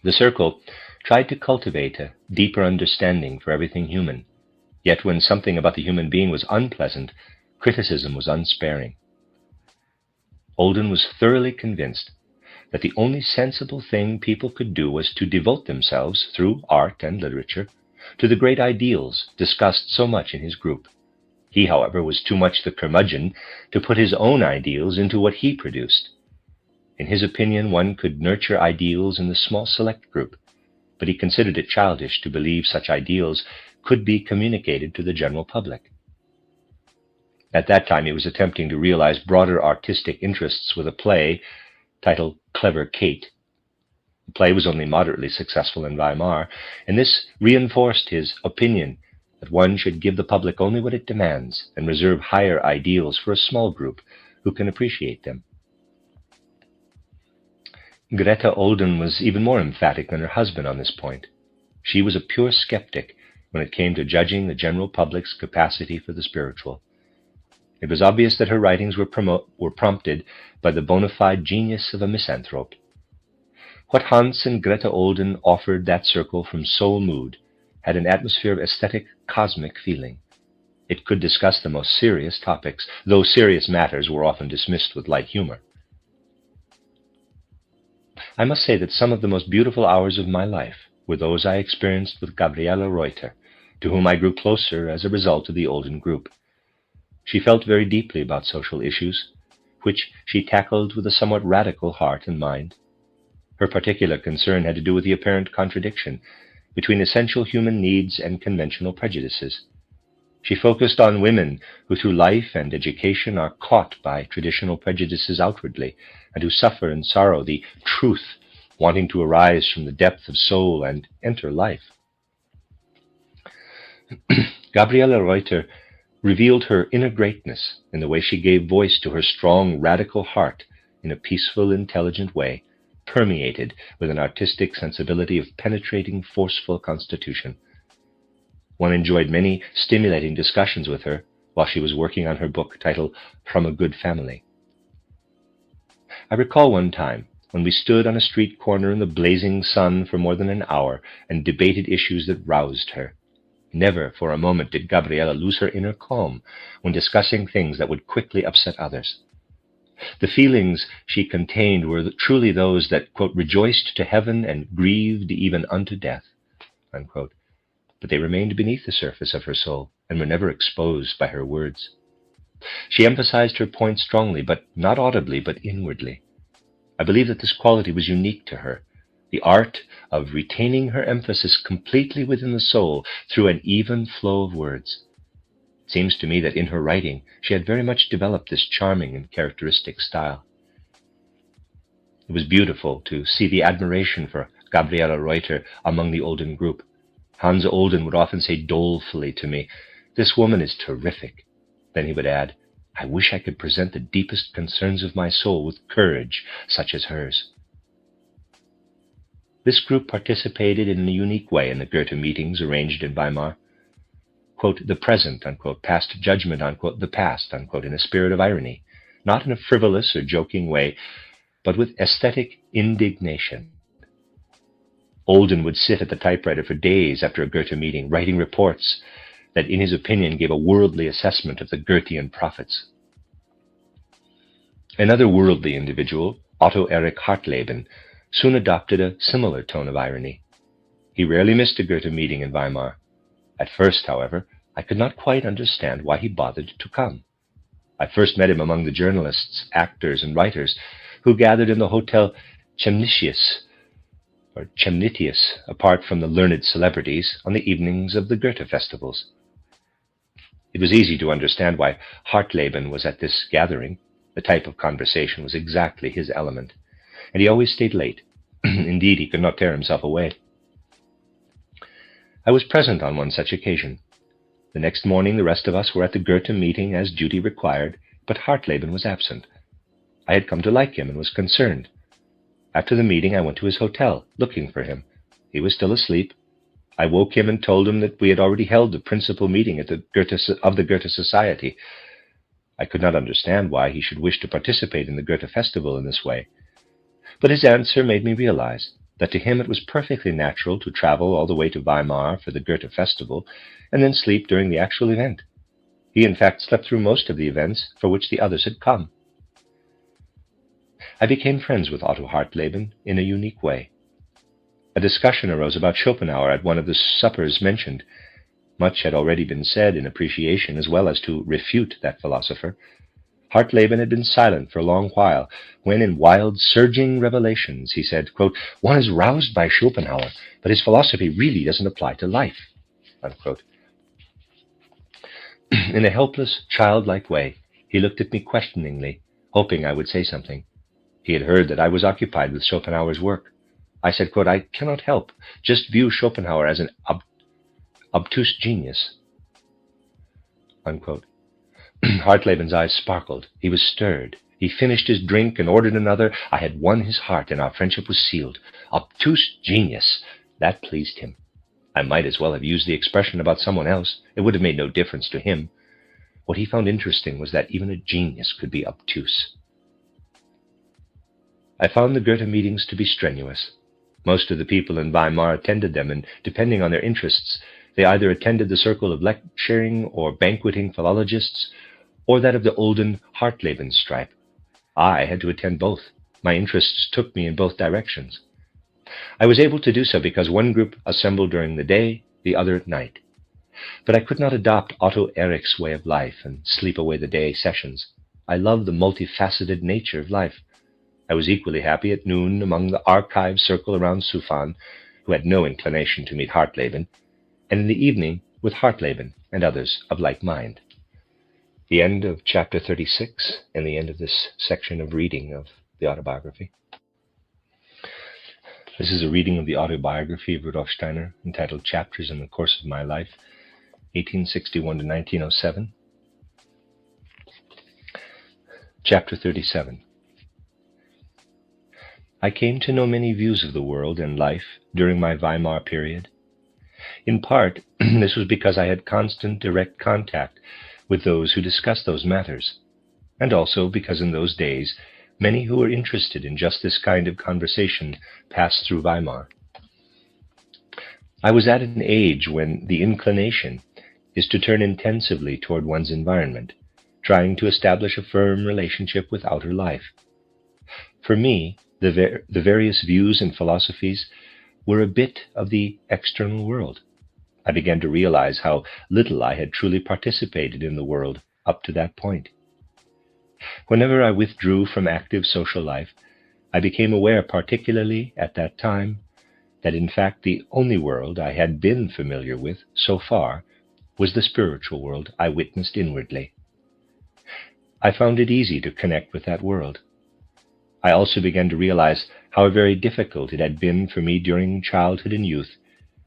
The circle tried to cultivate a deeper understanding for everything human, yet when something about the human being was unpleasant, criticism was unsparing. Olden was thoroughly convinced that the only sensible thing people could do was to devote themselves, through art and literature, to the great ideals discussed so much in his group. He, however, was too much the curmudgeon to put his own ideals into what he produced. In his opinion, one could nurture ideals in the small select group, but he considered it childish to believe such ideals could be communicated to the general public. At that time, he was attempting to realize broader artistic interests with a play titled Clever Kate. The play was only moderately successful in Weimar, and this reinforced his opinion that one should give the public only what it demands and reserve higher ideals for a small group who can appreciate them. Greta Olden was even more emphatic than her husband on this point. She was a pure skeptic when it came to judging the general public's capacity for the spiritual. It was obvious that her writings were prompted by the bona fide genius of a misanthrope. What Hans and Greta Olden offered that circle from Soul Mood had an atmosphere of aesthetic, cosmic feeling. It could discuss the most serious topics, though serious matters were often dismissed with light humor. I must say that some of the most beautiful hours of my life were those I experienced with Gabriele Reuter, to whom I grew closer as a result of the Olden group. She felt very deeply about social issues, which she tackled with a somewhat radical heart and mind. Her particular concern had to do with the apparent contradiction between essential human needs and conventional prejudices. She focused on women who through life and education are caught by traditional prejudices outwardly, and who suffer and sorrow the truth wanting to arise from the depth of soul and enter life. Gabriele Reuter revealed her inner greatness in the way she gave voice to her strong, radical heart in a peaceful, intelligent way, permeated with an artistic sensibility of penetrating, forceful constitution. One enjoyed many stimulating discussions with her while she was working on her book titled From a Good Family. I recall one time when we stood on a street corner in the blazing sun for more than an hour and debated issues that roused her. Never for a moment did Gabriele lose her inner calm when discussing things that would quickly upset others. The feelings she contained were truly those that, quote, rejoiced to heaven and grieved even unto death, unquote. But they remained beneath the surface of her soul and were never exposed by her words. She emphasized her point strongly, but not audibly, but inwardly. I believe that this quality was unique to her, the art of retaining her emphasis completely within the soul through an even flow of words. It seems to me that in her writing she had very much developed this charming and characteristic style. It was beautiful to see the admiration for Gabriele Reuter among the Olden group. Hans Olden would often say dolefully to me, "This woman is terrific." Then he would add, "I wish I could present the deepest concerns of my soul with courage such as hers." This group participated in a unique way in the Goethe meetings arranged in Weimar. Quote, the present, unquote, passed judgment, unquote, the past, unquote, in a spirit of irony, not in a frivolous or joking way, but with aesthetic indignation. Olden would sit at the typewriter for days after a Goethe meeting, writing reports that, in his opinion, gave a worldly assessment of the Goethean prophets. Another worldly individual, Otto Erich Hartleben, soon adopted a similar tone of irony. He rarely missed a Goethe meeting in Weimar. At first, however, I could not quite understand why he bothered to come. I first met him among the journalists, actors, and writers who gathered in the Hotel Chemnitius, apart from the learned celebrities, on the evenings of the Goethe festivals. It was easy to understand why Hartleben was at this gathering. The type of conversation was exactly his element, and he always stayed late. Indeed, he could not tear himself away. I was present on one such occasion. The next morning the rest of us were at the Goethe meeting as duty required, but Hartleben was absent. I had come to like him and was concerned. After the meeting I went to his hotel, looking for him. He was still asleep. I woke him and told him that we had already held the principal meeting of the Goethe Society. I could not understand why he should wish to participate in the Goethe festival in this way. But his answer made me realize that to him it was perfectly natural to travel all the way to Weimar for the Goethe festival and then sleep during the actual event. He in fact slept through most of the events for which the others had come. I became friends with Otto Hartleben in a unique way. A discussion arose about Schopenhauer at one of the suppers mentioned. Much had already been said in appreciation as well as to refute that philosopher. Hartleben had been silent for a long while, when in wild, surging revelations he said, quote, "One is roused by Schopenhauer, but his philosophy really doesn't apply to life," unquote. In a helpless, childlike way, he looked at me questioningly, hoping I would say something. He had heard that I was occupied with Schopenhauer's work. I said, quote, "I cannot help, just view Schopenhauer as an obtuse genius," unquote. Hartleben's eyes sparkled. He was stirred. He finished his drink and ordered another. I had won his heart, and our friendship was sealed. Obtuse genius. That pleased him. I might as well have used the expression about someone else. It would have made no difference to him. What he found interesting was that even a genius could be obtuse. I found the Goethe meetings to be strenuous. Most of the people in Weimar attended them, and depending on their interests, they either attended the circle of lecturing or banqueting philologists, or that of the olden Hartleben stripe. I had to attend both. My interests took me in both directions. I was able to do so because one group assembled during the day, the other at night. But I could not adopt Otto Erich's way of life and sleep away the day sessions. I love the multifaceted nature of life. I was equally happy at noon among the archive circle around Sufan, who had no inclination to meet Hartleben, and in the evening with Hartleben and others of like mind. The end of chapter 36 and the end of this section of reading of the autobiography. This is a reading of the autobiography of Rudolf Steiner entitled Chapters in the Course of My Life, 1861 to 1907. Chapter 37. I came to know many views of the world and life during my Weimar period. In part, this was because I had constant direct contact with those who discussed those matters, and also because in those days many who were interested in just this kind of conversation passed through Weimar. I was at an age when the inclination is to turn intensively toward one's environment, trying to establish a firm relationship with outer life. For me, the various views and philosophies were a bit of the external world. I began to realize how little I had truly participated in the world up to that point. Whenever I withdrew from active social life, I became aware, particularly at that time, that in fact the only world I had been familiar with so far was the spiritual world I witnessed inwardly. I found it easy to connect with that world. I also began to realize how very difficult it had been for me during childhood and youth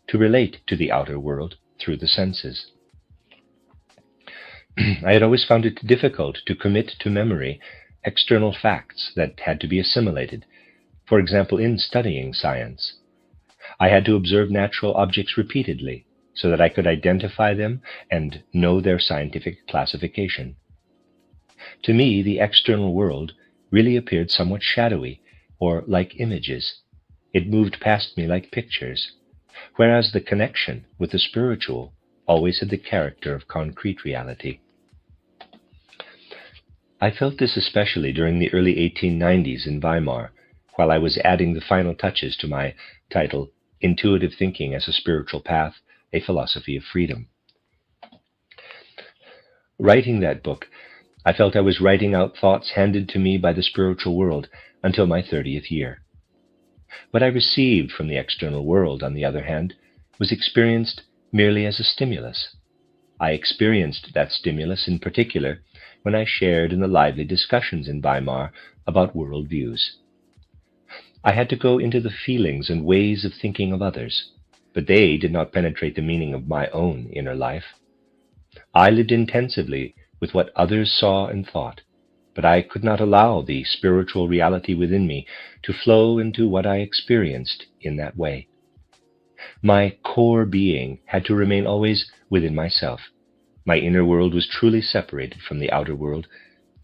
to relate to the outer world through the senses. I had always found it difficult to commit to memory external facts that had to be assimilated. For example, in studying science, I had to observe natural objects repeatedly so that I could identify them and know their scientific classification. To me, the external world really appeared somewhat shadowy, or like images. It moved past me like pictures, whereas the connection with the spiritual always had the character of concrete reality. I felt this especially during the early 1890s in Weimar, while I was adding the final touches to my title, Intuitive Thinking as a Spiritual Path, A Philosophy of Freedom. Writing that book, I felt I was writing out thoughts handed to me by the spiritual world until my 30th year. What I received from the external world, on the other hand, was experienced merely as a stimulus. I experienced that stimulus in particular when I shared in the lively discussions in Weimar about world views. I had to go into the feelings and ways of thinking of others, but they did not penetrate the meaning of my own inner life. I lived intensively with what others saw and thought, but I could not allow the spiritual reality within me to flow into what I experienced in that way. My core being had to remain always within myself. My inner world was truly separated from the outer world,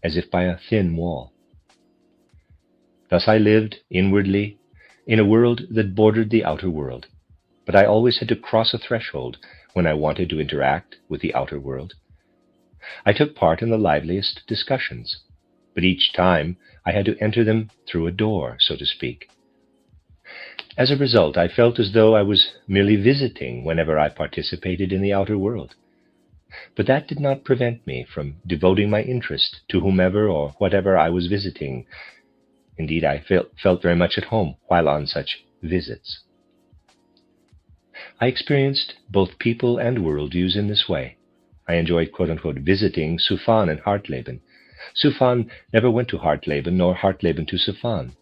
as if by a thin wall. Thus I lived inwardly in a world that bordered the outer world, but I always had to cross a threshold when I wanted to interact with the outer world. I took part in the liveliest discussions, but each time I had to enter them through a door, so to speak. As a result, I felt as though I was merely visiting whenever I participated in the outer world. But that did not prevent me from devoting my interest to whomever or whatever I was visiting. Indeed, I felt very much at home while on such visits. I experienced both people and worldviews in this way. I enjoyed, quote-unquote, visiting Sufan and Hartleben. Sufan never went to Hartleben, nor Hartleben to Sufan.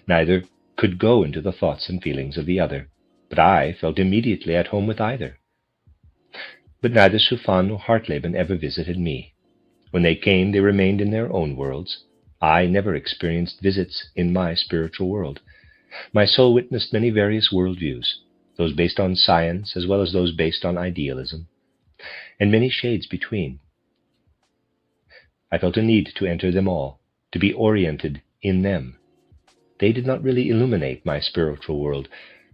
Neither could go into the thoughts and feelings of the other, but I felt immediately at home with either. But neither Sufan nor Hartleben ever visited me. When they came, they remained in their own worlds. I never experienced visits in my spiritual world. My soul witnessed many various worldviews, those based on science as well as those based on idealism, and many shades between. I felt a need to enter them all, to be oriented in them. They did not really illuminate my spiritual world,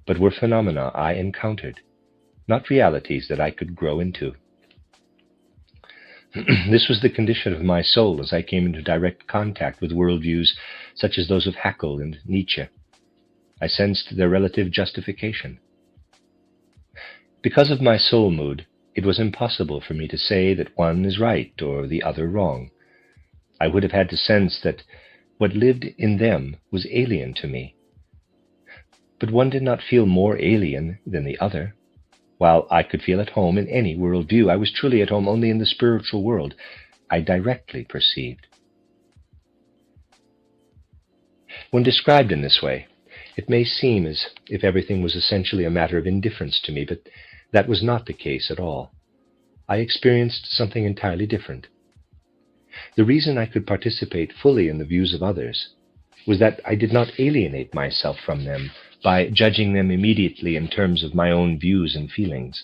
but were phenomena I encountered, not realities that I could grow into. This was the condition of my soul as I came into direct contact with worldviews such as those of Haeckel and Nietzsche. I sensed their relative justification. Because of my soul mood, it was impossible for me to say that one is right or the other wrong. I would have had to sense that what lived in them was alien to me. But one did not feel more alien than the other. While I could feel at home in any worldview, I was truly at home only in the spiritual world I directly perceived. When described in this way, it may seem as if everything was essentially a matter of indifference to me, but that was not the case at all. I experienced something entirely different. The reason I could participate fully in the views of others was that I did not alienate myself from them by judging them immediately in terms of my own views and feelings.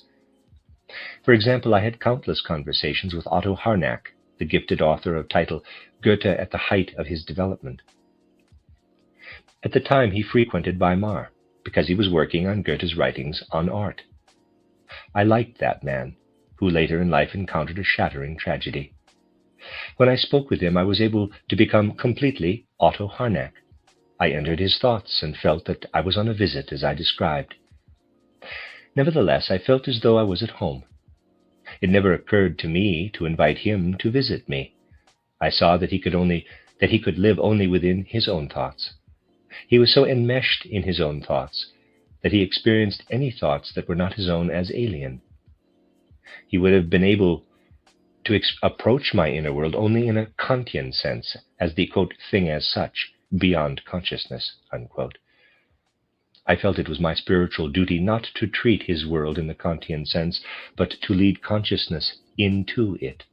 For example, I had countless conversations with Otto Harnack, the gifted author of title Goethe at the Height of His Development. At the time, he frequented Weimar because he was working on Goethe's writings on art. I liked that man, who later in life encountered a shattering tragedy. When I spoke with him, I was able to become completely Otto Harnack. I entered his thoughts and felt that I was on a visit as I described. Nevertheless, I felt as though I was at home. It never occurred to me to invite him to visit me. I saw that he could live only within his own thoughts. He was so enmeshed in his own thoughts that he experienced any thoughts that were not his own as alien. He would have been able to approach my inner world only in a Kantian sense, as the, quote, thing as such, beyond consciousness, unquote. I felt it was my spiritual duty not to treat his world in the Kantian sense, but to lead consciousness into it.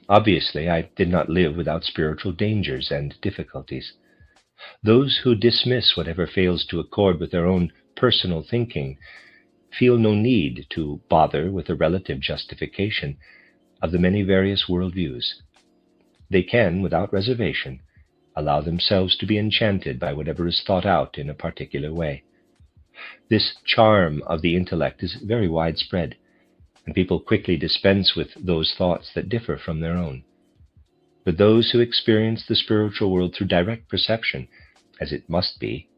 Obviously, I did not live without spiritual dangers and difficulties. Those who dismiss whatever fails to accord with their own personal thinking feel no need to bother with a relative justification of the many various worldviews. They can, without reservation, allow themselves to be enchanted by whatever is thought out in a particular way. This charm of the intellect is very widespread, and people quickly dispense with those thoughts that differ from their own. But those who experience the spiritual world through direct perception, as it must be,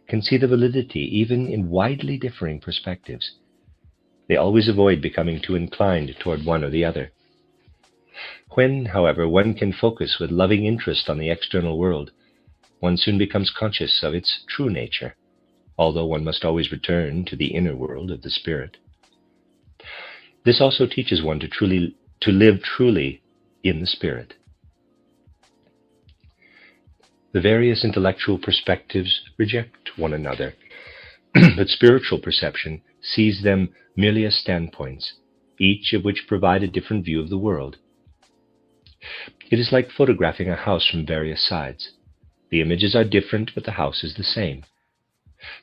can see the validity even in widely differing perspectives. They always avoid becoming too inclined toward one or the other. When, however, one can focus with loving interest on the external world, one soon becomes conscious of its true nature, although one must always return to the inner world of the spirit. This also teaches one to live truly in the spirit. The various intellectual perspectives reject one another, but spiritual perception sees them merely as standpoints, each of which provide a different view of the world. It is like photographing a house from various sides. The images are different, but the house is the same.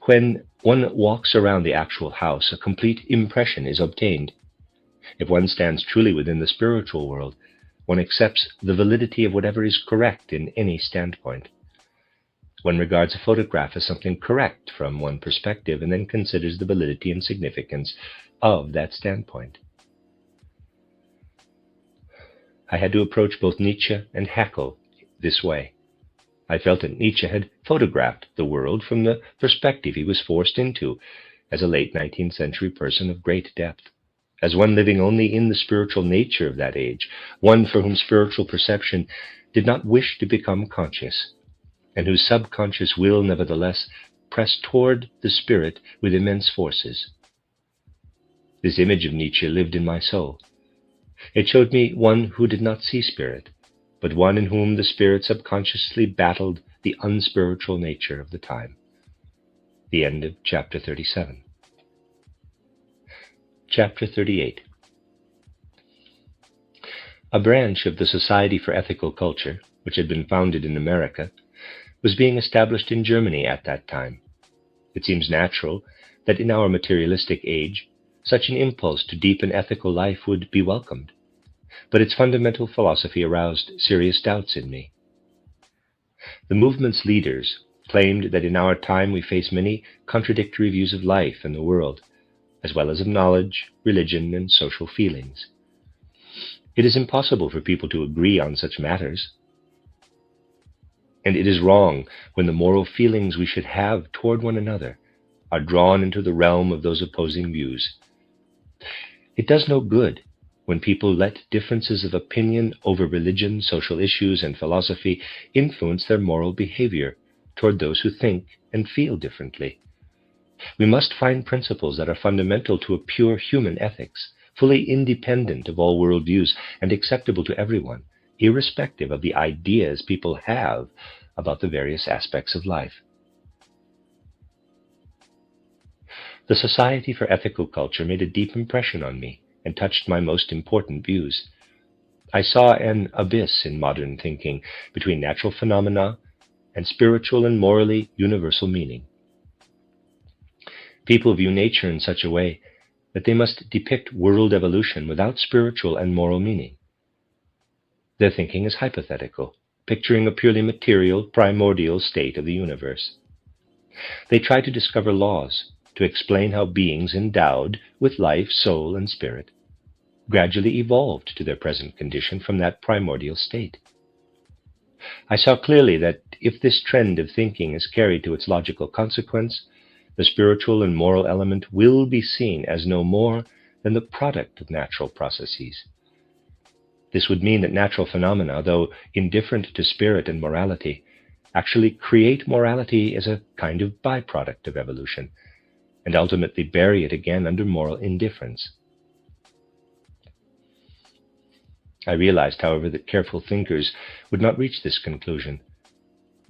When one walks around the actual house, a complete impression is obtained. If one stands truly within the spiritual world, one accepts the validity of whatever is correct in any standpoint. One regards a photograph as something correct from one perspective and then considers the validity and significance of that standpoint. I had to approach both Nietzsche and Haeckel this way. I felt that Nietzsche had photographed the world from the perspective he was forced into as a late 19th century person of great depth, as one living only in the spiritual nature of that age, one for whom spiritual perception did not wish to become conscious, and whose subconscious will nevertheless pressed toward the spirit with immense forces. This image of Nietzsche lived in my soul. It showed me one who did not see spirit, but one in whom the spirit subconsciously battled the unspiritual nature of the time. The end of chapter 37. Chapter 38. A branch of the Society for Ethical Culture, which had been founded in America, was being established in Germany at that time. It seems natural that in our materialistic age, such an impulse to deepen ethical life would be welcomed, but its fundamental philosophy aroused serious doubts in me. The movement's leaders claimed that in our time we face many contradictory views of life and the world, as well as of knowledge, religion, and social feelings. It is impossible for people to agree on such matters, and it is wrong when the moral feelings we should have toward one another are drawn into the realm of those opposing views. It does no good when people let differences of opinion over religion, social issues, and philosophy influence their moral behavior toward those who think and feel differently. We must find principles that are fundamental to a pure human ethics, fully independent of all worldviews and acceptable to everyone, irrespective of the ideas people have about the various aspects of life. The Society for Ethical Culture made a deep impression on me and touched my most important views. I saw an abyss in modern thinking between natural phenomena and spiritual and morally universal meaning. People view nature in such a way that they must depict world evolution without spiritual and moral meaning. Their thinking is hypothetical, picturing a purely material, primordial state of the universe. They try to discover laws to explain how beings endowed with life, soul, and spirit gradually evolved to their present condition from that primordial state. I saw clearly that if this trend of thinking is carried to its logical consequence, the spiritual and moral element will be seen as no more than the product of natural processes. This would mean that natural phenomena, though indifferent to spirit and morality, actually create morality as a kind of byproduct of evolution, and ultimately bury it again under moral indifference. I realized, however, that careful thinkers would not reach this conclusion.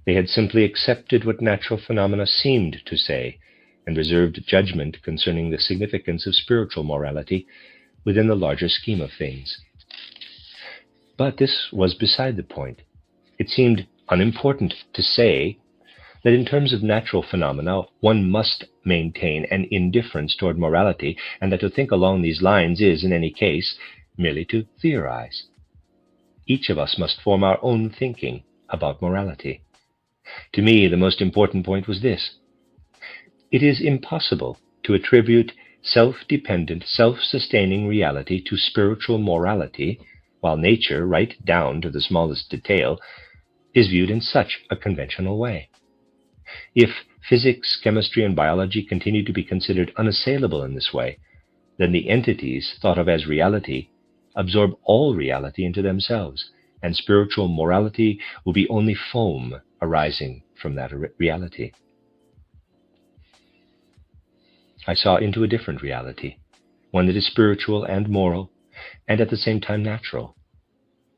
They had simply accepted what natural phenomena seemed to say and reserved judgment concerning the significance of spiritual morality within the larger scheme of things. But this was beside the point. It seemed unimportant to say that in terms of natural phenomena, one must maintain an indifference toward morality, and that to think along these lines is, in any case, merely to theorize. Each of us must form our own thinking about morality. To me, the most important point was this. It is impossible to attribute self-dependent, self-sustaining reality to spiritual morality, while nature, right down to the smallest detail, is viewed in such a conventional way. If physics, chemistry, and biology continue to be considered unassailable in this way, then the entities thought of as reality absorb all reality into themselves, and spiritual morality will be only foam arising from that reality. I saw into a different reality, one that is spiritual and moral, and at the same time natural.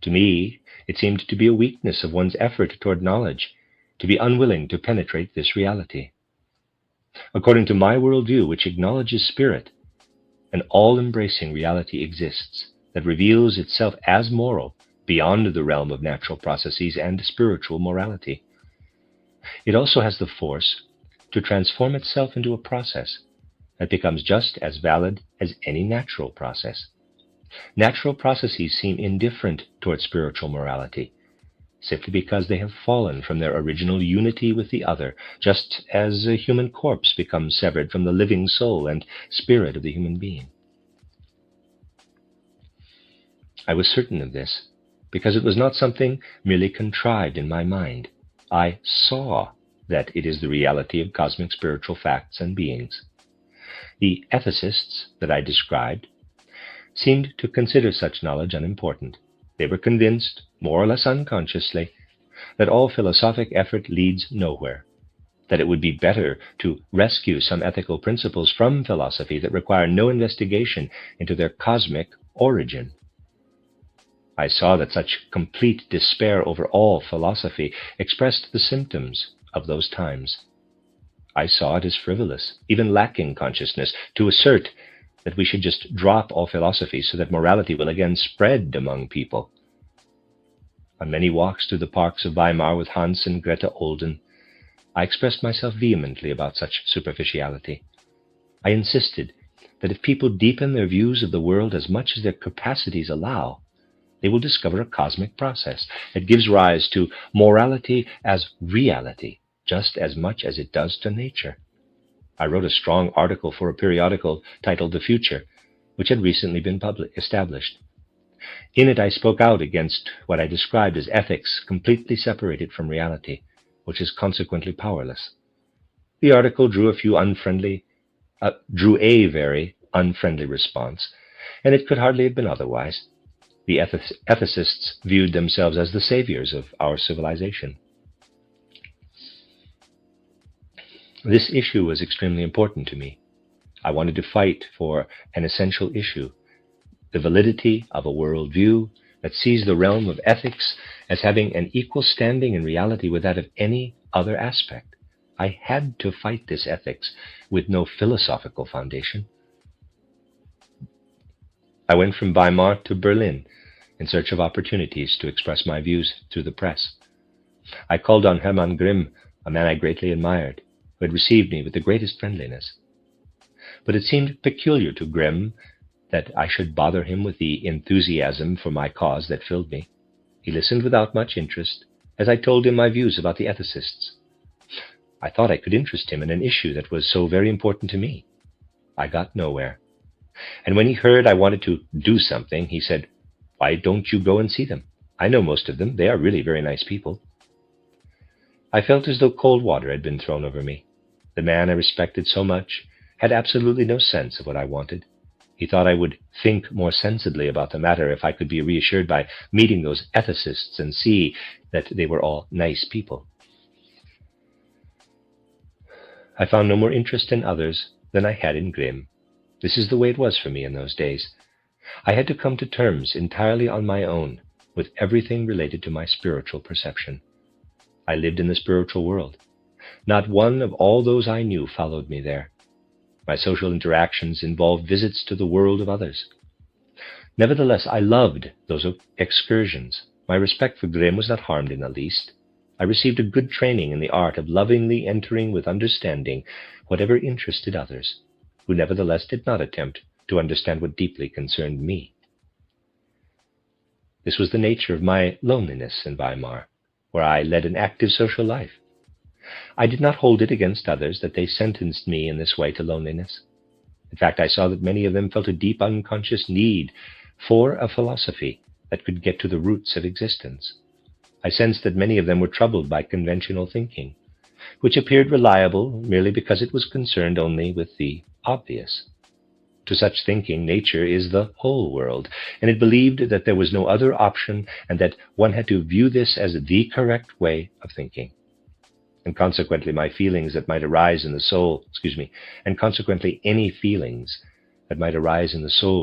To me, it seemed to be a weakness of one's effort toward knowledge, to be unwilling to penetrate this reality. According to my worldview, which acknowledges spirit, an all-embracing reality exists that reveals itself as moral beyond the realm of natural processes and spiritual morality. It also has the force to transform itself into a process that becomes just as valid as any natural process. Natural processes seem indifferent toward spiritual morality, simply because they have fallen from their original unity with the other, just as a human corpse becomes severed from the living soul and spirit of the human being. I was certain of this, because it was not something merely contrived in my mind. I saw that it is the reality of cosmic spiritual facts and beings. The ethicists that I described seemed to consider such knowledge unimportant. They were convinced, more or less unconsciously, that all philosophic effort leads nowhere, that it would be better to rescue some ethical principles from philosophy that require no investigation into their cosmic origin. I saw that such complete despair over all philosophy expressed the symptoms of those times. I saw it as frivolous, even lacking consciousness, to assert that we should just drop all philosophy so that morality will again spread among people. On many walks through the parks of Weimar with Hans and Greta Olden, I expressed myself vehemently about such superficiality. I insisted that if people deepen their views of the world as much as their capacities allow, they will discover a cosmic process that gives rise to morality as reality, just as much as it does to nature. I wrote a strong article for a periodical titled The Future, which had recently been established. In it I spoke out against what I described as ethics completely separated from reality, which is consequently powerless. The article drew a very unfriendly response, and it could hardly have been otherwise. The ethicists viewed themselves as the saviors of our civilization. This issue was extremely important to me. I wanted to fight for an essential issue, the validity of a worldview that sees the realm of ethics as having an equal standing in reality with that of any other aspect. I had to fight this ethics with no philosophical foundation. I went from Weimar to Berlin in search of opportunities to express my views through the press. I called on Hermann Grimm, a man I greatly admired, who had received me with the greatest friendliness. But it seemed peculiar to Grimm that I should bother him with the enthusiasm for my cause that filled me. He listened without much interest, as I told him my views about the ethicists. I thought I could interest him in an issue that was so very important to me. I got nowhere. And when he heard I wanted to do something, he said, "Why don't you go and see them? I know most of them. They are really very nice people." I felt as though cold water had been thrown over me. The man I respected so much had absolutely no sense of what I wanted. He thought I would think more sensibly about the matter if I could be reassured by meeting those ethicists and see that they were all nice people. I found no more interest in others than I had in Grimm. This is the way it was for me in those days. I had to come to terms entirely on my own with everything related to my spiritual perception. I lived in the spiritual world. Not one of all those I knew followed me there. My social interactions involved visits to the world of others. Nevertheless, I loved those excursions. My respect for Grimm was not harmed in the least. I received a good training in the art of lovingly entering with understanding whatever interested others, who nevertheless did not attempt to understand what deeply concerned me. This was the nature of my loneliness in Weimar, where I led an active social life. I did not hold it against others that they sentenced me in this way to loneliness. In fact, I saw that many of them felt a deep unconscious need for a philosophy that could get to the roots of existence. I sensed that many of them were troubled by conventional thinking, which appeared reliable merely because it was concerned only with the obvious. To such thinking, nature is the whole world, and it believed that there was no other option and that one had to view this as the correct way of thinking. And consequently, any feelings that might arise in the soul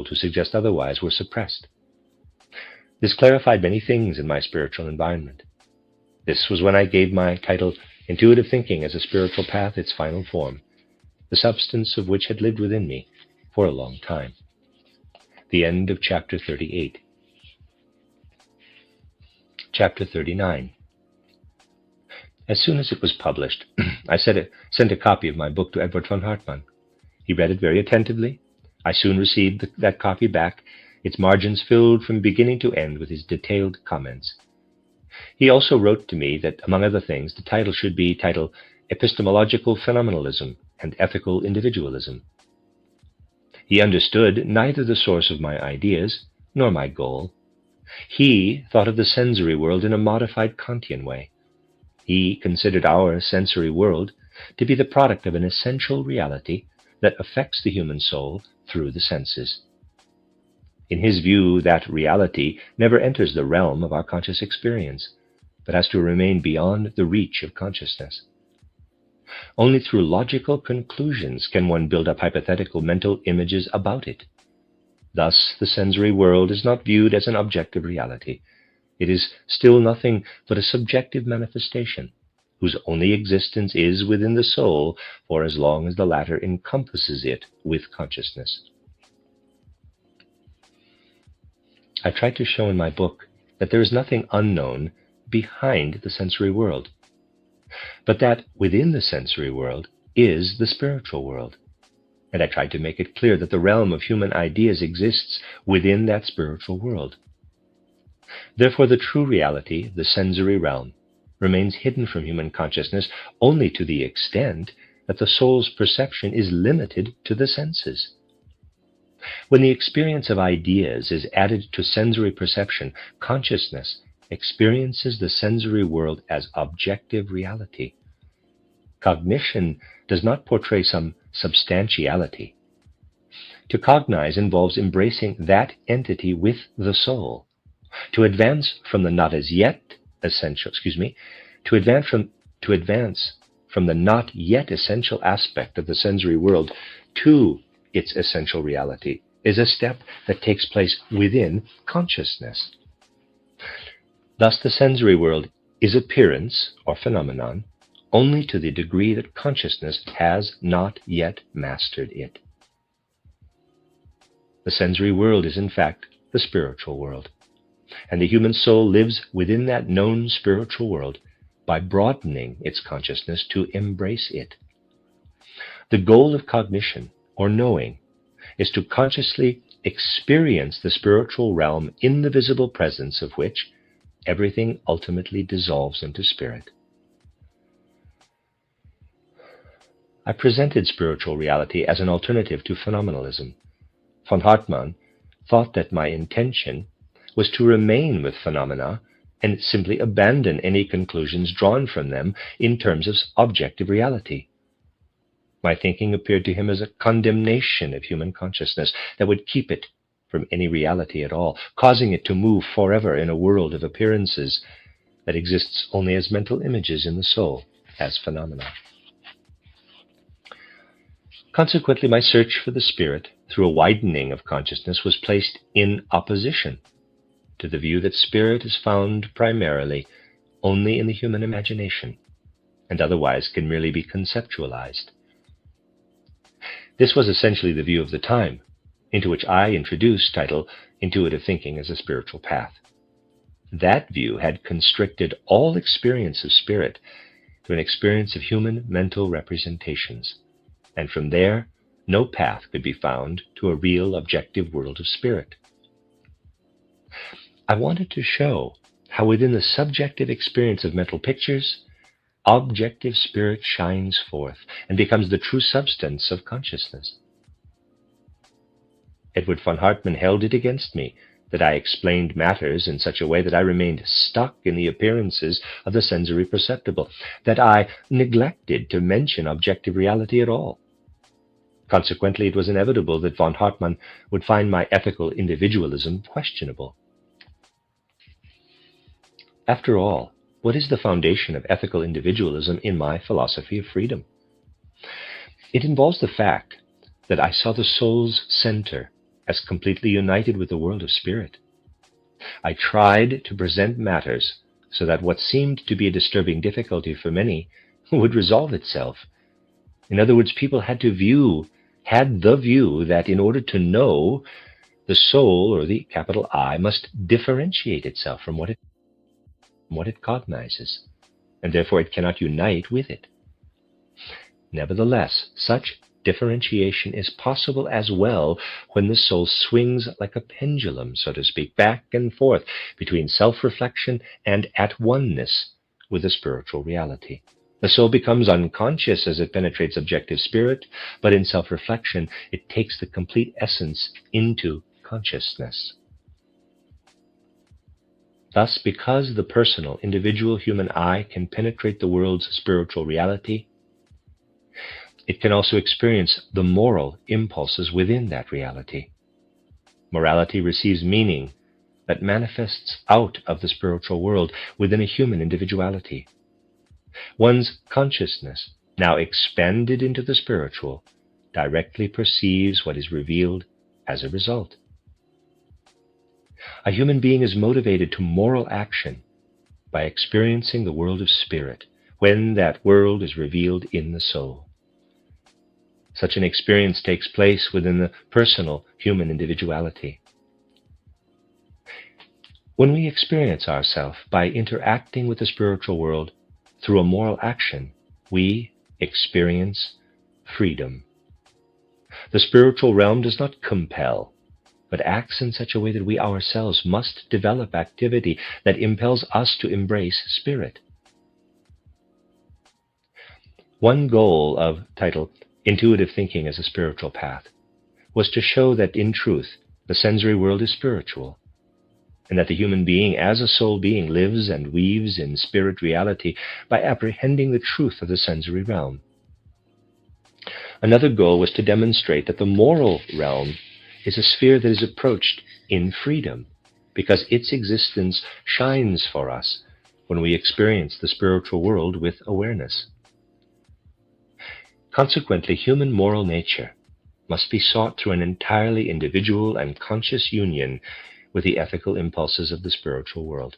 to suggest otherwise were suppressed. This clarified many things in my spiritual environment. This was when I gave my title, Intuitive Thinking as a Spiritual Path, its final form, the substance of which had lived within me for a long time. The end of Chapter 38. Chapter 39. As soon as it was published, I sent a copy of my book to Edward von Hartmann. He read it very attentively. I soon received that copy back, its margins filled from beginning to end with his detailed comments. He also wrote to me that, among other things, the title should be titled Epistemological Phenomenalism and Ethical Individualism. He understood neither the source of my ideas nor my goal, He thought of the sensory world in a modified Kantian way. He considered our sensory world to be the product of an essential reality that affects the human soul through the senses. In his view, that reality never enters the realm of our conscious experience, but has to remain beyond the reach of consciousness. Only through logical conclusions can one build up hypothetical mental images about it. Thus, the sensory world is not viewed as an objective reality. It is still nothing but a subjective manifestation, whose only existence is within the soul for as long as the latter encompasses it with consciousness. I tried to show in my book that there is nothing unknown behind the sensory world, but that within the sensory world is the spiritual world. And I tried to make it clear that the realm of human ideas exists within that spiritual world. Therefore, the true reality, the sensory realm, remains hidden from human consciousness only to the extent that the soul's perception is limited to the senses. When the experience of ideas is added to sensory perception, consciousness experiences the sensory world as objective reality. Cognition does not portray some substantiality. To cognize involves embracing that entity with the soul. To advance from the not as yet essential, to advance from the not yet essential aspect of the sensory world to its essential reality is a step that takes place within consciousness. Thus, the sensory world is appearance or phenomenon only to the degree that consciousness has not yet mastered it. The sensory world is, in fact, the spiritual world, and the human soul lives within that known spiritual world by broadening its consciousness to embrace it. The goal of cognition, or knowing, is to consciously experience the spiritual realm in the visible presence of which everything ultimately dissolves into spirit. I presented spiritual reality as an alternative to phenomenalism. Von Hartmann thought that my intention was to remain with phenomena and simply abandon any conclusions drawn from them in terms of objective reality. My thinking appeared to him as a condemnation of human consciousness that would keep it from any reality at all, causing it to move forever in a world of appearances that exists only as mental images in the soul, as phenomena. Consequently, my search for the spirit through a widening of consciousness was placed in opposition to the view that spirit is found primarily only in the human imagination, and otherwise can merely be conceptualized. This was essentially the view of the time, into which I introduced title Intuitive Thinking as a Spiritual Path. That view had constricted all experience of spirit to an experience of human mental representations, and from there, no path could be found to a real objective world of spirit. I wanted to show how within the subjective experience of mental pictures, objective spirit shines forth and becomes the true substance of consciousness. Edward von Hartmann held it against me that I explained matters in such a way that I remained stuck in the appearances of the sensory perceptible, that I neglected to mention objective reality at all. Consequently, it was inevitable that von Hartmann would find my ethical individualism questionable. After all, what is the foundation of ethical individualism in my philosophy of freedom? It involves the fact that I saw the soul's center as completely united with the world of spirit. I tried to present matters so that what seemed to be a disturbing difficulty for many would resolve itself. In other words, people had the view that in order to know, the soul, or the capital I, must differentiate itself from what it cognizes, and therefore it cannot unite with it. Nevertheless, such differentiation is possible as well when the soul swings like a pendulum, so to speak, back and forth between self-reflection and at oneness with the spiritual reality. The soul becomes unconscious as it penetrates objective spirit, but in self-reflection, it takes the complete essence into consciousness. Thus, because the personal, individual human eye can penetrate the world's spiritual reality, it can also experience the moral impulses within that reality. Morality receives meaning that manifests out of the spiritual world within a human individuality. One's consciousness, now expanded into the spiritual, directly perceives what is revealed as a result. A human being is motivated to moral action by experiencing the world of spirit when that world is revealed in the soul. Such an experience takes place within the personal human individuality. When we experience ourselves by interacting with the spiritual world through a moral action, we experience freedom. The spiritual realm does not compel, but acts in such a way that we ourselves must develop activity that impels us to embrace spirit. One goal of title Intuitive Thinking as a Spiritual Path was to show that in truth the sensory world is spiritual, and that the human being as a soul being lives and weaves in spirit reality by apprehending the truth of the sensory realm. Another goal was to demonstrate that the moral realm is a sphere that is approached in freedom, because its existence shines for us when we experience the spiritual world with awareness. Consequently, human moral nature must be sought through an entirely individual and conscious union with the ethical impulses of the spiritual world.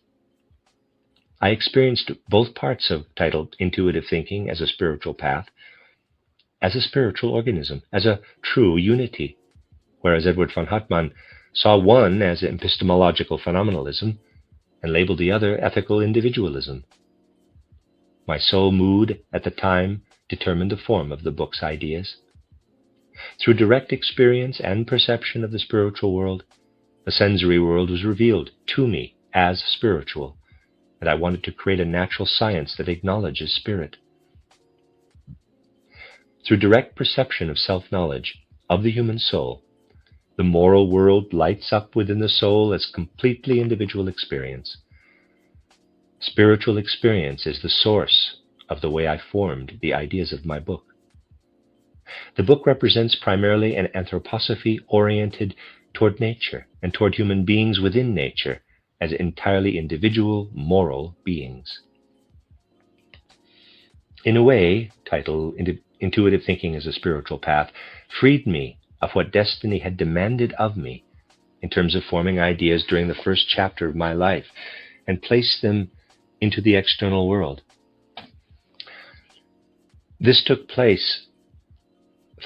I experienced both parts of titled Intuitive Thinking as a Spiritual Path as a spiritual organism, as a true unity, whereas Edward von Hartmann saw one as epistemological phenomenalism and labeled the other ethical individualism. My soul mood at the time determined the form of the book's ideas. Through direct experience and perception of the spiritual world, the sensory world was revealed to me as spiritual, and I wanted to create a natural science that acknowledges spirit. Through direct perception of self-knowledge of the human soul, the moral world lights up within the soul as completely individual experience. Spiritual experience is the source of the way I formed the ideas of my book. The book represents primarily an anthroposophy oriented toward nature and toward human beings within nature as entirely individual moral beings. In a way, title Intuitive Thinking as a Spiritual Path freed me of what destiny had demanded of me in terms of forming ideas during the first chapter of my life and placed them into the external world. This took place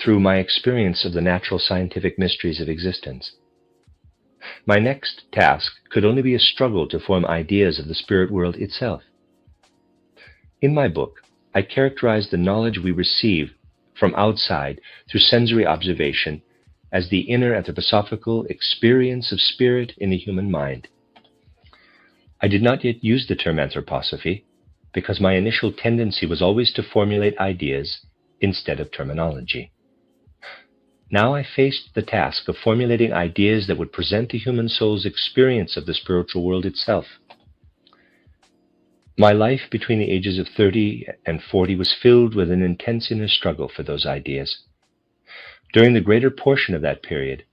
through my experience of the natural scientific mysteries of existence. My next task could only be a struggle to form ideas of the spirit world itself. In my book, I characterize the knowledge we receive from outside through sensory observation as the inner anthroposophical experience of spirit in the human mind. I did not yet use the term anthroposophy because my initial tendency was always to formulate ideas instead of terminology. Now I faced the task of formulating ideas that would present the human soul's experience of the spiritual world itself. My life between the ages of 30 and 40 was filled with an intense inner struggle for those ideas. During the greater portion of that period,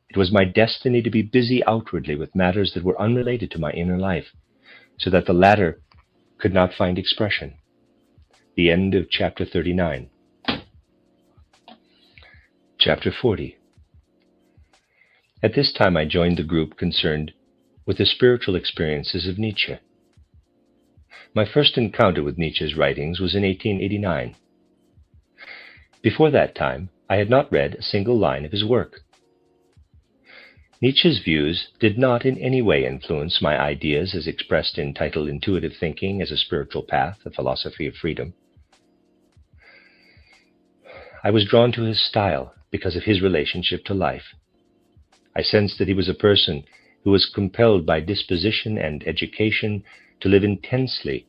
it was my destiny to be busy outwardly with matters that were unrelated to my inner life, so that the latter could not find expression. The end of chapter 39. Chapter 40. At this time I joined the group concerned with the spiritual experiences of Nietzsche. My first encounter with Nietzsche's writings was in 1889. Before that time, I had not read a single line of his work. Nietzsche's views did not in any way influence my ideas as expressed in title Intuitive Thinking as a Spiritual Path, a Philosophy of Freedom. I was drawn to his style because of his relationship to life. I sensed that he was a person who was compelled by disposition and education to live intensely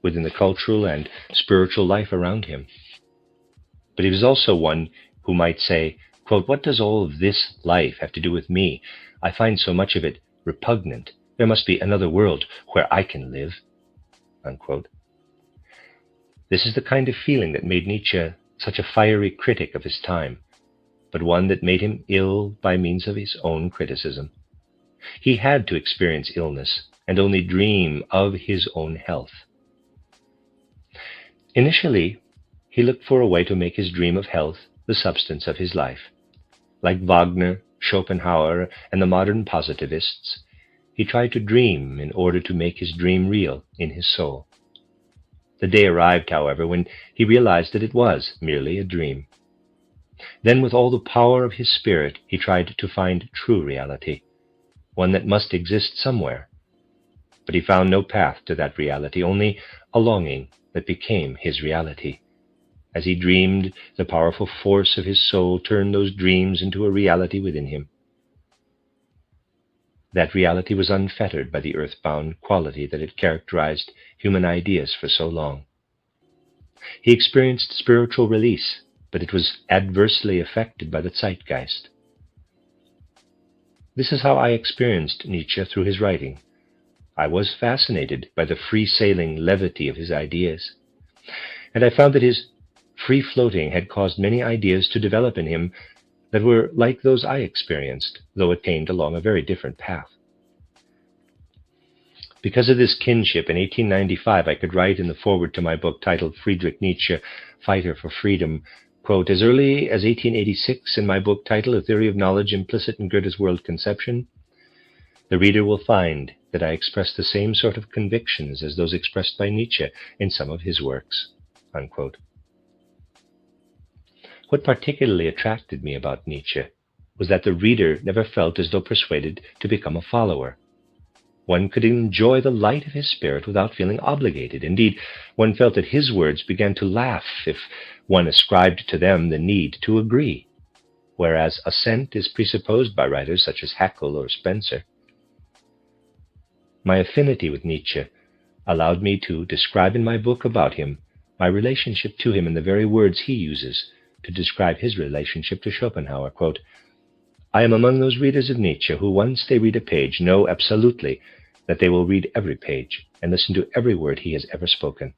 within the cultural and spiritual life around him. But he was also one who might say, quote, "What does all of this life have to do with me? I find so much of it repugnant There must be another world where I can live." Unquote. This is the kind of feeling that made Nietzsche such a fiery critic of his time, but one that made him ill by means of his own criticism. He had to experience illness and only dream of his own health. Initially, he looked for a way to make his dream of health the substance of his life. Like Wagner, Schopenhauer, and the modern positivists, he tried to dream in order to make his dream real in his soul. The day arrived, however, when he realized that it was merely a dream. Then, with all the power of his spirit, he tried to find true reality, one that must exist somewhere. But he found no path to that reality, only a longing that became his reality. As he dreamed, the powerful force of his soul turned those dreams into a reality within him. That reality was unfettered by the earthbound quality that had characterized human ideas for so long. He experienced spiritual release, but it was adversely affected by the zeitgeist. This is how I experienced Nietzsche through his writing. I was fascinated by the free-sailing levity of his ideas, and I found that his free-floating had caused many ideas to develop in him that were like those I experienced, though attained along a very different path. Because of this kinship, in 1895 I could write in the foreword to my book titled Friedrich Nietzsche, Fighter for Freedom, quote, "As early as 1886 in my book titled A Theory of Knowledge Implicit in Goethe's World Conception, the reader will find that I express the same sort of convictions as those expressed by Nietzsche in some of his works." Unquote. What particularly attracted me about Nietzsche was that the reader never felt as though persuaded to become a follower. One could enjoy the light of his spirit without feeling obligated. Indeed, one felt that his words began to laugh if one ascribed to them the need to agree, whereas assent is presupposed by writers such as Haeckel or Spencer. My affinity with Nietzsche allowed me to describe in my book about him my relationship to him in the very words he uses to describe his relationship to Schopenhauer. Quote, "I am among those readers of Nietzsche who, once they read a page, know absolutely that they will read every page and listen to every word he has ever spoken.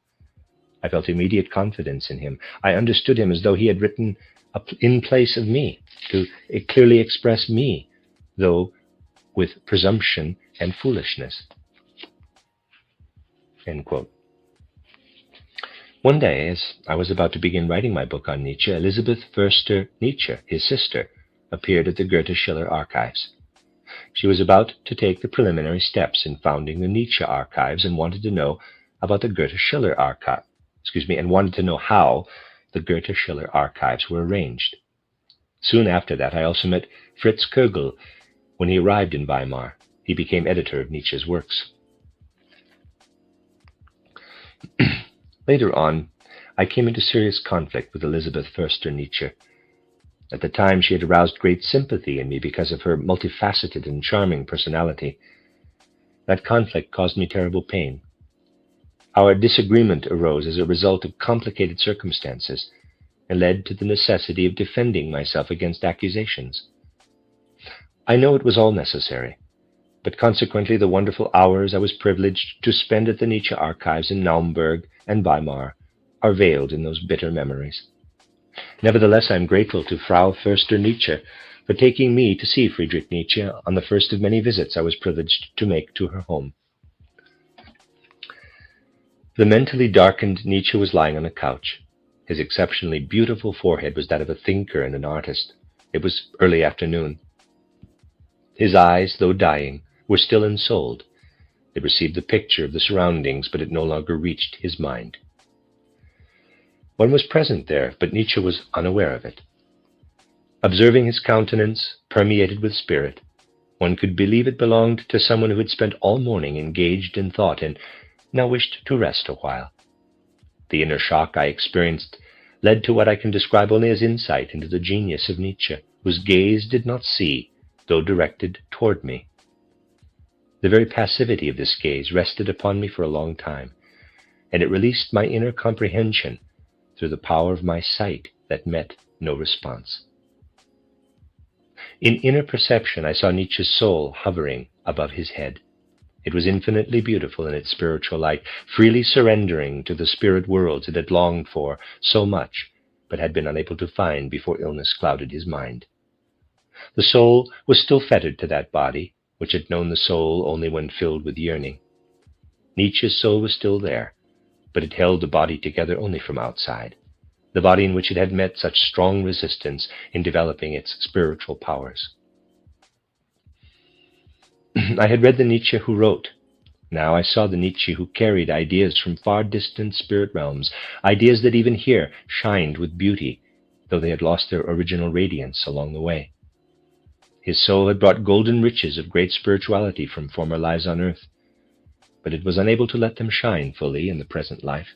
I felt immediate confidence in him. I understood him as though he had written in place of me, to clearly express me, though with presumption and foolishness." End quote. One day, as I was about to begin writing my book on Nietzsche, Elisabeth Förster Nietzsche, his sister, appeared at the Goethe-Schiller archives. She was about to take the preliminary steps in founding the Nietzsche archives and wanted to know about the Goethe-Schiller archive, and wanted to know how the Goethe-Schiller archives were arranged. Soon after that, I also met Fritz Kögel. When he arrived in Weimar, he became editor of Nietzsche's works. Later on, I came into serious conflict with Elisabeth Förster Nietzsche. At the time, she had aroused great sympathy in me because of her multifaceted and charming personality. That conflict caused me terrible pain. Our disagreement arose as a result of complicated circumstances and led to the necessity of defending myself against accusations. I know it was all necessary, but consequently the wonderful hours I was privileged to spend at the Nietzsche archives in Naumburg and Weimar are veiled in those bitter memories. Nevertheless, I am grateful to Frau Förster Nietzsche for taking me to see Friedrich Nietzsche on the first of many visits I was privileged to make to her home. The mentally darkened Nietzsche was lying on a couch. His exceptionally beautiful forehead was that of a thinker and an artist. It was early afternoon. His eyes, though dying, were still ensouled. They received the picture of the surroundings, but it no longer reached his mind. One was present there, but Nietzsche was unaware of it. Observing his countenance, permeated with spirit, one could believe it belonged to someone who had spent all morning engaged in thought and now wished to rest a while. The inner shock I experienced led to what I can describe only as insight into the genius of Nietzsche, whose gaze did not see, though directed toward me. The very passivity of this gaze rested upon me for a long time, and it released my inner comprehension through the power of my sight that met no response. In inner perception, I saw Nietzsche's soul hovering above his head. It was infinitely beautiful in its spiritual light, freely surrendering to the spirit worlds it had longed for so much, but had been unable to find before illness clouded his mind. The soul was still fettered to that body, which had known the soul only when filled with yearning. Nietzsche's soul was still there, but it held the body together only from outside, the body in which it had met such strong resistance in developing its spiritual powers. I had read the Nietzsche who wrote. Now I saw the Nietzsche who carried ideas from far distant spirit realms, ideas that even here shined with beauty, though they had lost their original radiance along the way. His soul had brought golden riches of great spirituality from former lives on earth, but it was unable to let them shine fully in the present life.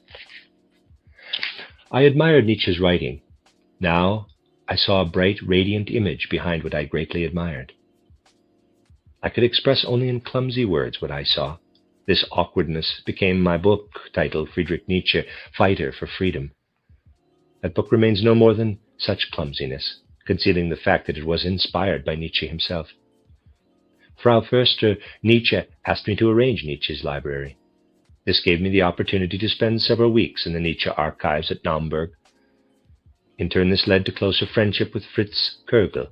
I admired Nietzsche's writing. Now I saw a bright, radiant image behind what I greatly admired. I could express only in clumsy words what I saw. This awkwardness became my book, titled Friedrich Nietzsche, Fighter for Freedom. That book remains no more than such clumsiness, concealing the fact that it was inspired by Nietzsche himself. Frau Förster Nietzsche asked me to arrange Nietzsche's library. This gave me the opportunity to spend several weeks in the Nietzsche archives at Naumburg. In turn, this led to closer friendship with Fritz Kögel.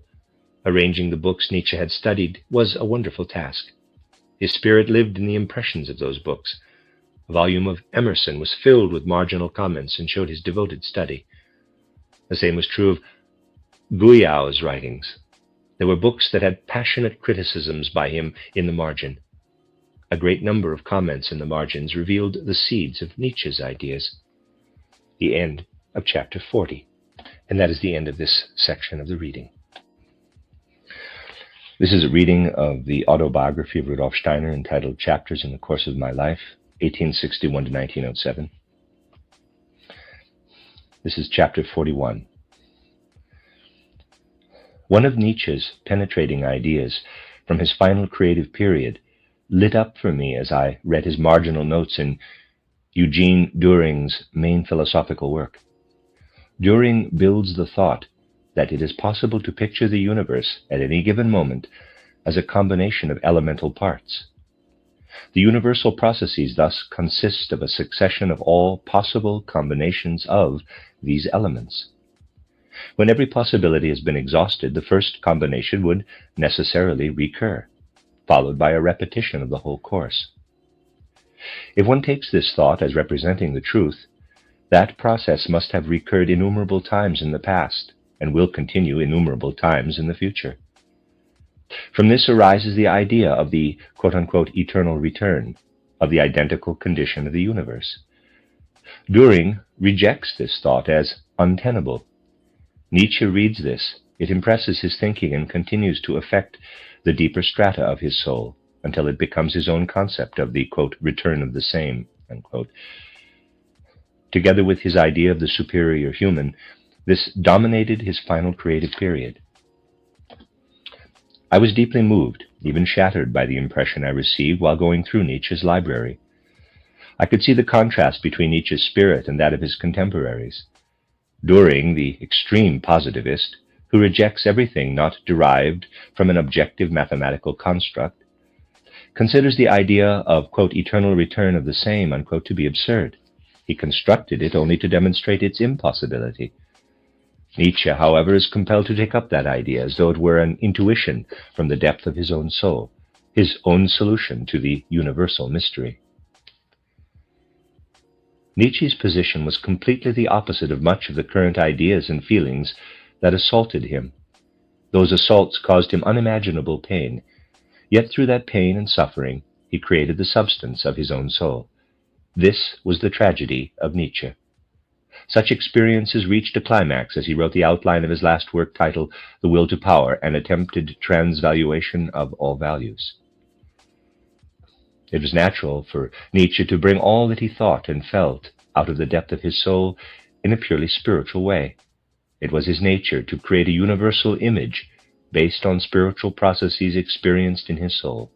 Arranging the books Nietzsche had studied was a wonderful task. His spirit lived in the impressions of those books. A volume of Emerson was filled with marginal comments and showed his devoted study. The same was true of Guyau's writings. There were books that had passionate criticisms by him in the margin. A great number of comments in the margins revealed the seeds of Nietzsche's ideas. The end of chapter 40, and that is the end of this section of the reading. This is a reading of the autobiography of Rudolf Steiner entitled Chapters in the Course of My Life, 1861 to 1907. This is chapter 41. One of Nietzsche's penetrating ideas from his final creative period lit up for me as I read his marginal notes in Eugene Düring's main philosophical work. Düring builds the thought that it is possible to picture the universe at any given moment as a combination of elemental parts. The universal processes thus consist of a succession of all possible combinations of these elements. When every possibility has been exhausted, the first combination would necessarily recur, followed by a repetition of the whole course. If one takes this thought as representing the truth, that process must have recurred innumerable times in the past, and will continue innumerable times in the future. From this arises the idea of the quote-unquote eternal return, of the identical condition of the universe. Düring rejects this thought as untenable. Nietzsche reads this, it impresses his thinking and continues to affect the deeper strata of his soul until it becomes his own concept of the, quote, return of the same, unquote. Together with his idea of the superior human, this dominated his final creative period. I was deeply moved, even shattered by the impression I received while going through Nietzsche's library. I could see the contrast between Nietzsche's spirit and that of his contemporaries. Düring, the extreme positivist, who rejects everything not derived from an objective mathematical construct, considers the idea of, quote, eternal return of the same, unquote, to be absurd. He constructed it only to demonstrate its impossibility. Nietzsche, however, is compelled to take up that idea as though it were an intuition from the depth of his own soul, his own solution to the universal mystery. Nietzsche's position was completely the opposite of much of the current ideas and feelings that assaulted him. Those assaults caused him unimaginable pain, yet through that pain and suffering he created the substance of his own soul. This was the tragedy of Nietzsche. Such experiences reached a climax as he wrote the outline of his last work titled The Will to Power, an attempted transvaluation of all values. It was natural for Nietzsche to bring all that he thought and felt out of the depth of his soul in a purely spiritual way. It was his nature to create a universal image based on spiritual processes experienced in his soul.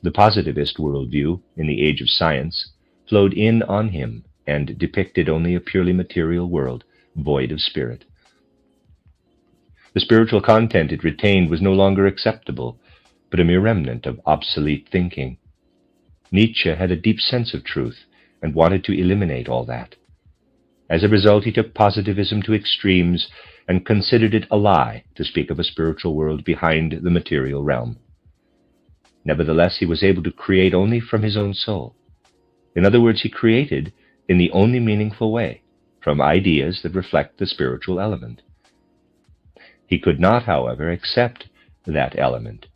The positivist worldview, in the age of science, flowed in on him and depicted only a purely material world, void of spirit. The spiritual content it retained was no longer acceptable, but a mere remnant of obsolete thinking. Nietzsche had a deep sense of truth and wanted to eliminate all that. As a result, he took positivism to extremes and considered it a lie to speak of a spiritual world behind the material realm. Nevertheless, he was able to create only from his own soul. In other words, he created in the only meaningful way, from ideas that reflect the spiritual element. He could not, however, accept that element.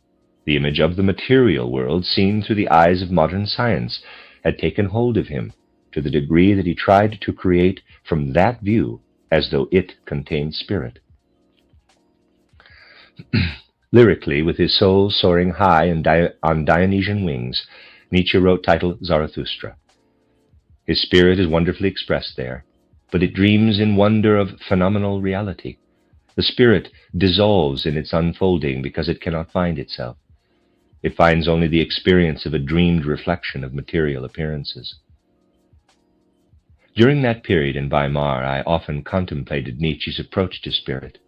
The image of the material world, seen through the eyes of modern science, had taken hold of him to the degree that he tried to create from that view as though it contained spirit. Lyrically, with his soul soaring high on Dionysian wings, Nietzsche wrote titled Zarathustra. His spirit is wonderfully expressed there, but it dreams in wonder of phenomenal reality. The spirit dissolves in its unfolding because it cannot find itself. It finds only the experience of a dreamed reflection of material appearances. During that period in Weimar, I often contemplated Nietzsche's approach to spirit.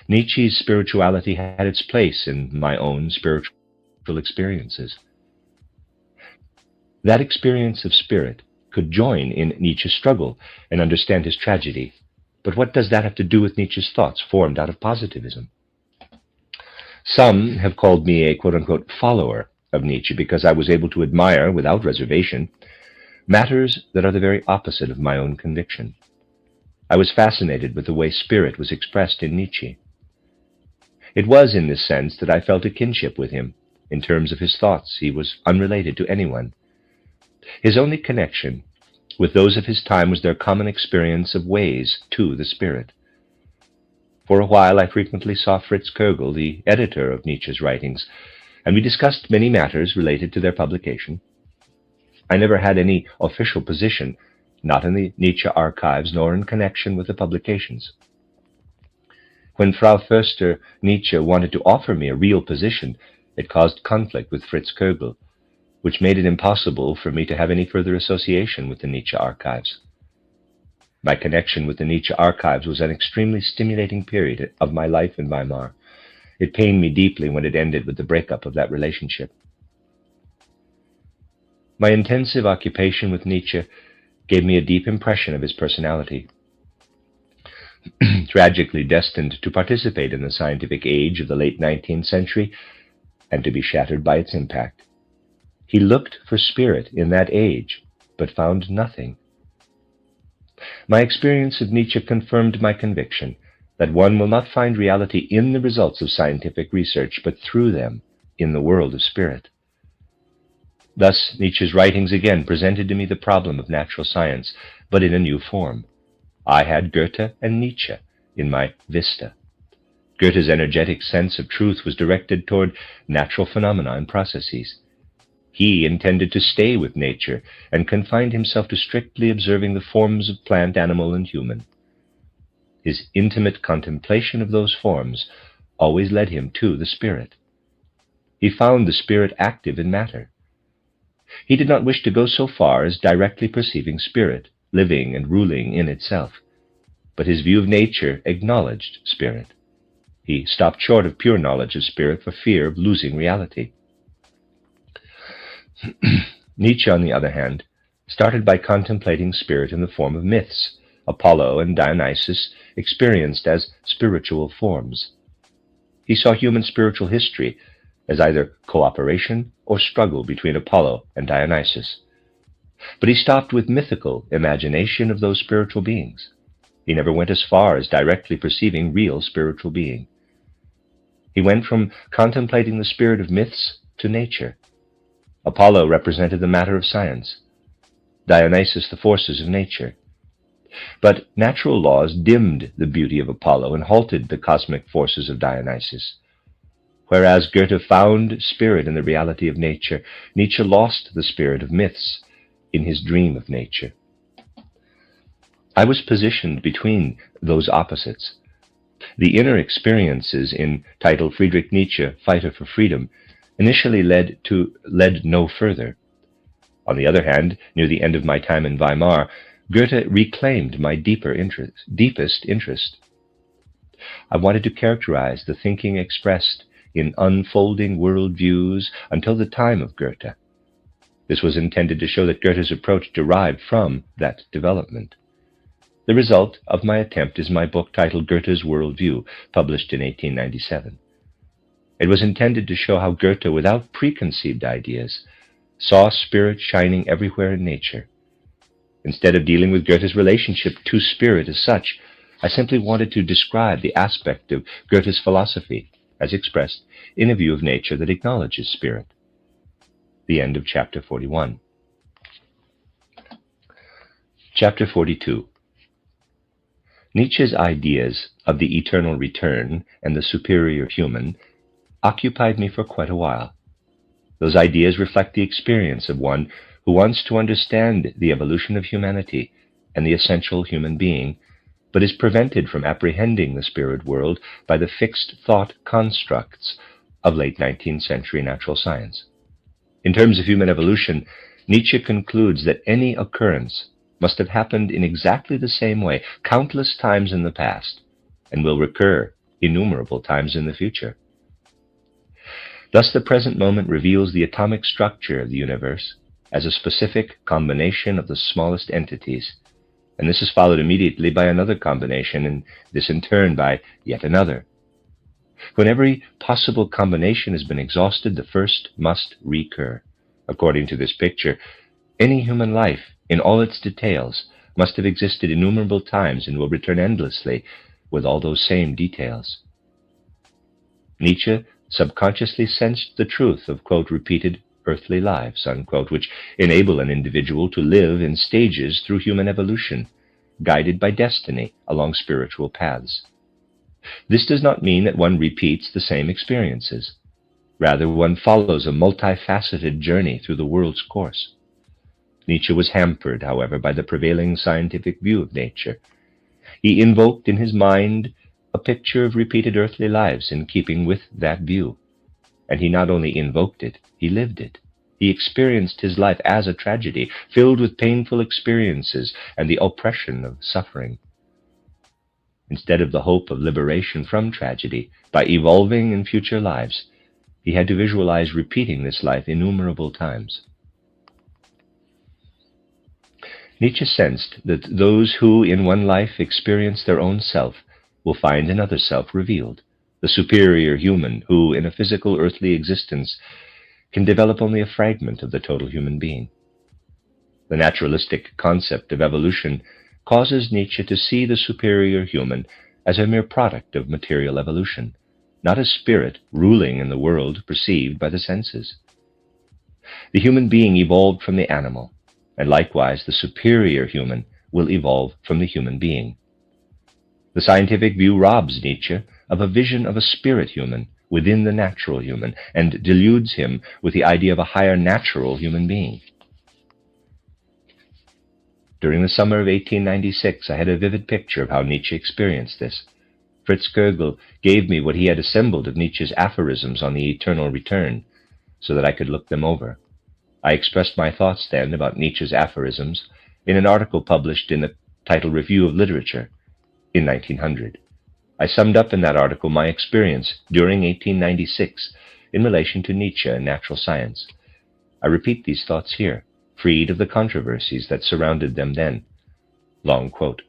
Nietzsche's spirituality had its place in my own spiritual experiences. That experience of spirit could join in Nietzsche's struggle and understand his tragedy. But what does that have to do with Nietzsche's thoughts formed out of positivism? Some have called me a quote-unquote follower of Nietzsche because I was able to admire, without reservation, matters that are the very opposite of my own conviction. I was fascinated with the way spirit was expressed in Nietzsche. It was in this sense that I felt a kinship with him. In terms of his thoughts, he was unrelated to anyone. His only connection with those of his time was their common experience of ways to the spirit. For a while, I frequently saw Fritz Koegel, the editor of Nietzsche's writings, and we discussed many matters related to their publication. I never had any official position, not in the Nietzsche archives nor in connection with the publications. When Frau Förster Nietzsche wanted to offer me a real position, it caused conflict with Fritz Koegel, which made it impossible for me to have any further association with the Nietzsche archives. My connection with the Nietzsche archives was an extremely stimulating period of my life in Weimar. It pained me deeply when it ended with the breakup of that relationship. My intensive occupation with Nietzsche gave me a deep impression of his personality. Tragically destined to participate in the scientific age of the late 19th century and to be shattered by its impact. He looked for spirit in that age, but found nothing. My experience of Nietzsche confirmed my conviction that one will not find reality in the results of scientific research, but through them in the world of spirit. Thus, Nietzsche's writings again presented to me the problem of natural science, but in a new form. I had Goethe and Nietzsche in my vista. Goethe's energetic sense of truth was directed toward natural phenomena and processes. He intended to stay with nature and confined himself to strictly observing the forms of plant, animal, and human. His intimate contemplation of those forms always led him to the spirit. He found the spirit active in matter. He did not wish to go so far as directly perceiving spirit, living and ruling in itself, but his view of nature acknowledged spirit. He stopped short of pure knowledge of spirit for fear of losing reality. Nietzsche, on the other hand, started by contemplating spirit in the form of myths, Apollo and Dionysus experienced as spiritual forms. He saw human spiritual history as either cooperation or struggle between Apollo and Dionysus. But he stopped with mythical imagination of those spiritual beings. He never went as far as directly perceiving real spiritual being. He went from contemplating the spirit of myths to nature. Apollo represented the matter of science, Dionysus the forces of nature. But natural laws dimmed the beauty of Apollo and halted the cosmic forces of Dionysus. Whereas Goethe found spirit in the reality of nature, Nietzsche lost the spirit of myths in his dream of nature. I was positioned between those opposites. The inner experiences entitled Friedrich Nietzsche, Fighter for Freedom, initially led no further. On the other hand, near the end of my time in Weimar, Goethe reclaimed my deepest interest. I wanted to characterize the thinking expressed in unfolding worldviews until the time of Goethe. This was intended to show that Goethe's approach derived from that development. The result of my attempt is my book titled Goethe's Worldview, published in 1897. It was intended to show how Goethe, without preconceived ideas, saw spirit shining everywhere in nature. Instead of dealing with Goethe's relationship to spirit as such, I simply wanted to describe the aspect of Goethe's philosophy, as expressed in a view of nature that acknowledges spirit. The end of Chapter 41. Chapter 42. Nietzsche's ideas of the eternal return and the superior human occupied me for quite a while. Those ideas reflect the experience of one who wants to understand the evolution of humanity and the essential human being, but is prevented from apprehending the spirit world by the fixed thought constructs of late 19th century natural science. In terms of human evolution, Nietzsche concludes that any occurrence must have happened in exactly the same way countless times in the past and will recur innumerable times in the future. Thus, the present moment reveals the atomic structure of the universe as a specific combination of the smallest entities, and this is followed immediately by another combination, and this in turn by yet another. When every possible combination has been exhausted, the first must recur. According to this picture, any human life, in all its details, must have existed innumerable times and will return endlessly with all those same details. Nietzsche subconsciously sensed the truth of, quote, repeated earthly lives, unquote, which enable an individual to live in stages through human evolution, guided by destiny along spiritual paths. This does not mean that one repeats the same experiences. Rather, one follows a multifaceted journey through the world's course. Nietzsche was hampered, however, by the prevailing scientific view of nature. He invoked in his mind a picture of repeated earthly lives in keeping with that view. And he not only invoked it, he lived it. He experienced his life as a tragedy, filled with painful experiences and the oppression of suffering. Instead of the hope of liberation from tragedy, by evolving in future lives, he had to visualize repeating this life innumerable times. Nietzsche sensed that those who in one life experience their own self will find another self revealed, the superior human who, in a physical earthly existence, can develop only a fragment of the total human being. The naturalistic concept of evolution causes Nietzsche to see the superior human as a mere product of material evolution, not as spirit ruling in the world perceived by the senses. The human being evolved from the animal, and likewise the superior human will evolve from the human being. The scientific view robs Nietzsche of a vision of a spirit human within the natural human, and deludes him with the idea of a higher natural human being. During the summer of 1896, I had a vivid picture of how Nietzsche experienced this. Fritz Kögel gave me what he had assembled of Nietzsche's aphorisms on the eternal return, so that I could look them over. I expressed my thoughts then about Nietzsche's aphorisms in an article published in the titled Review of Literature in 1900. I summed up in that article my experience during 1896 in relation to Nietzsche and natural science. I repeat these thoughts here, freed of the controversies that surrounded them then. Long quote.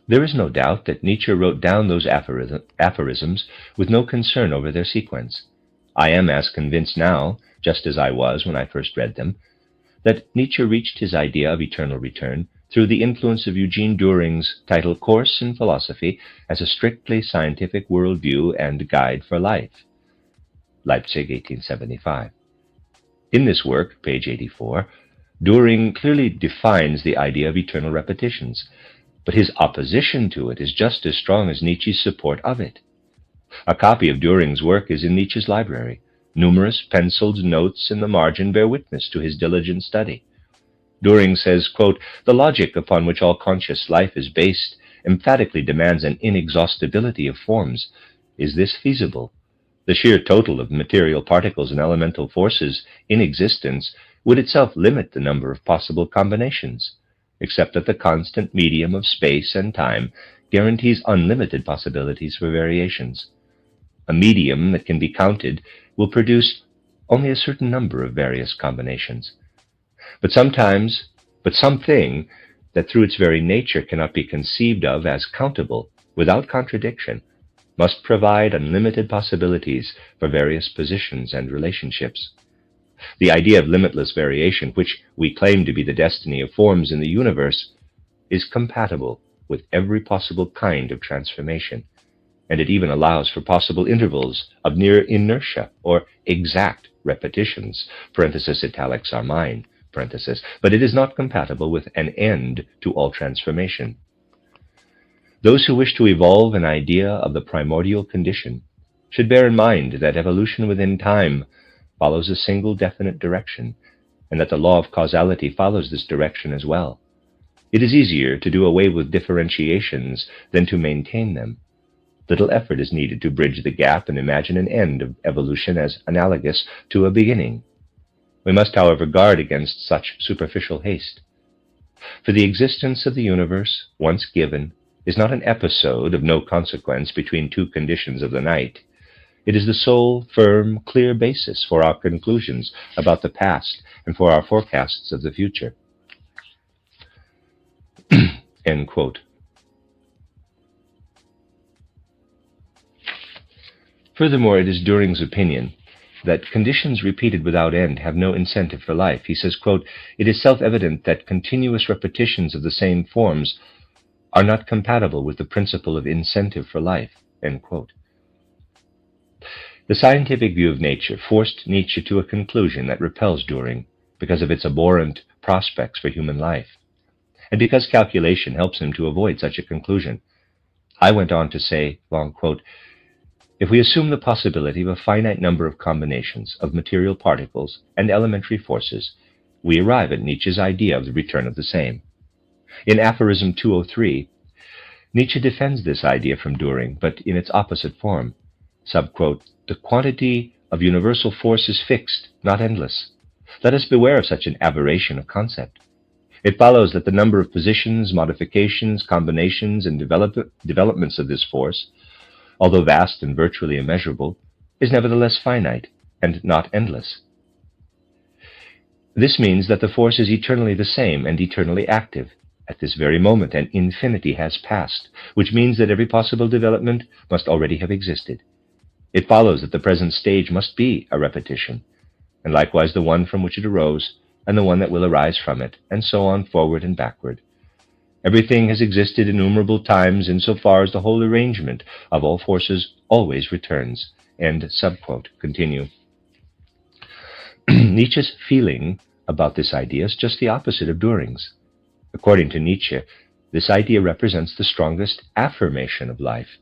There is no doubt that Nietzsche wrote down those aphorisms with no concern over their sequence. I am as convinced now, just as I was when I first read them, that Nietzsche reached his idea of eternal return through the influence of Eugene Düring's titled Course in Philosophy as a strictly scientific worldview and guide for life, Leipzig, 1875. In this work, page 84, Düring clearly defines the idea of eternal repetitions, but his opposition to it is just as strong as Nietzsche's support of it. A copy of Düring's work is in Nietzsche's library. Numerous penciled notes in the margin bear witness to his diligent study. Düring says, quote, "The logic upon which all conscious life is based emphatically demands an inexhaustibility of forms. Is this feasible? The sheer total of material particles and elemental forces in existence would itself limit the number of possible combinations, except that the constant medium of space and time guarantees unlimited possibilities for variations. A medium that can be counted will produce only a certain number of various combinations. But something that through its very nature cannot be conceived of as countable without contradiction must provide unlimited possibilities for various positions and relationships. The idea of limitless variation, which we claim to be the destiny of forms in the universe, is compatible with every possible kind of transformation, and it even allows for possible intervals of near inertia or exact repetitions, italics are mine, but it is not compatible with an end to all transformation. Those who wish to evolve an idea of the primordial condition should bear in mind that evolution within time follows a single definite direction, and that the law of causality follows this direction as well. It is easier to do away with differentiations than to maintain them. Little effort is needed to bridge the gap and imagine an end of evolution as analogous to a beginning. We must, however, guard against such superficial haste. For the existence of the universe, once given, is not an episode of no consequence between two conditions of the night. It is the sole, firm, clear basis for our conclusions about the past and for our forecasts of the future. End quote. Furthermore, it is Düring's opinion that conditions repeated without end have no incentive for life. He says, quote, "It is self-evident that continuous repetitions of the same forms are not compatible with the principle of incentive for life." End quote. The scientific view of nature forced Nietzsche to a conclusion that repels Düring because of its abhorrent prospects for human life, and because calculation helps him to avoid such a conclusion. I went on to say, long quote, "If we assume the possibility of a finite number of combinations of material particles and elementary forces, we arrive at Nietzsche's idea of the return of the same." In aphorism 203, Nietzsche defends this idea from Düring, but in its opposite form. Subquote, "The quantity of universal force is fixed, not endless. Let us beware of such an aberration of concept. It follows that the number of positions, modifications, combinations, and developments of this force, although vast and virtually immeasurable, is nevertheless finite and not endless. This means that the force is eternally the same and eternally active. At this very moment, an infinity has passed, which means that every possible development must already have existed. It follows that the present stage must be a repetition, and likewise the one from which it arose, and the one that will arise from it, and so on forward and backward. Everything has existed innumerable times insofar as the whole arrangement of all forces always returns." End subquote. Continue. Nietzsche's feeling about this idea is just the opposite of Düring's. According to Nietzsche, this idea represents the strongest affirmation of life.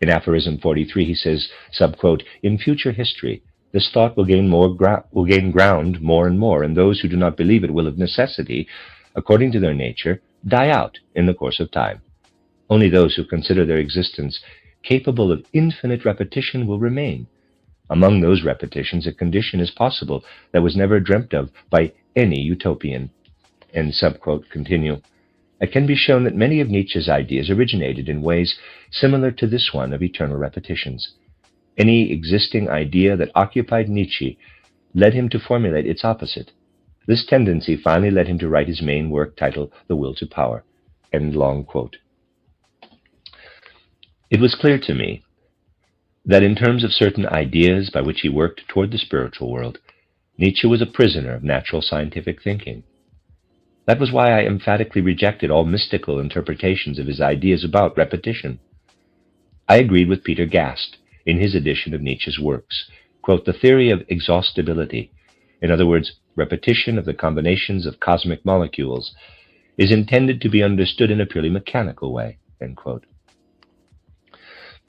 In aphorism 43, he says, subquote, "In future history, this thought will gain ground more and more, and those who do not believe it will of necessity, according to their nature, die out in the course of time. Only those who consider their existence capable of infinite repetition will remain. Among those repetitions, a condition is possible that was never dreamt of by any utopian." End subquote. Continue. It can be shown that many of Nietzsche's ideas originated in ways similar to this one of eternal repetitions. Any existing idea that occupied Nietzsche led him to formulate its opposite. This tendency finally led him to write his main work titled The Will to Power. End long quote. It was clear to me that in terms of certain ideas by which he worked toward the spiritual world, Nietzsche was a prisoner of natural scientific thinking. That was why I emphatically rejected all mystical interpretations of his ideas about repetition. I agreed with Peter Gast in his edition of Nietzsche's works, quote, "The theory of exhaustibility, in other words, repetition of the combinations of cosmic molecules, is intended to be understood in a purely mechanical way," end quote.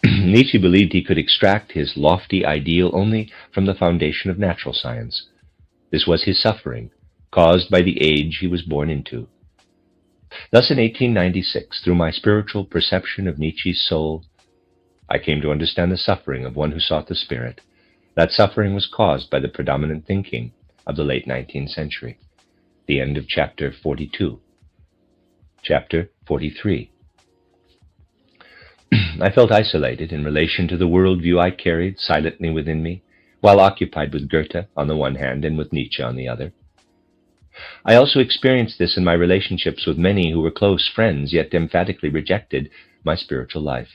Nietzsche believed he could extract his lofty ideal only from the foundation of natural science. This was his suffering, caused by the age he was born into. Thus in 1896, through my spiritual perception of Nietzsche's soul, I came to understand the suffering of one who sought the spirit. That suffering was caused by the predominant thinking of the late 19th century. The end of chapter 42. Chapter 43. I felt isolated in relation to the worldview I carried silently within me, while occupied with Goethe on the one hand and with Nietzsche on the other. I also experienced this in my relationships with many who were close friends yet emphatically rejected my spiritual life.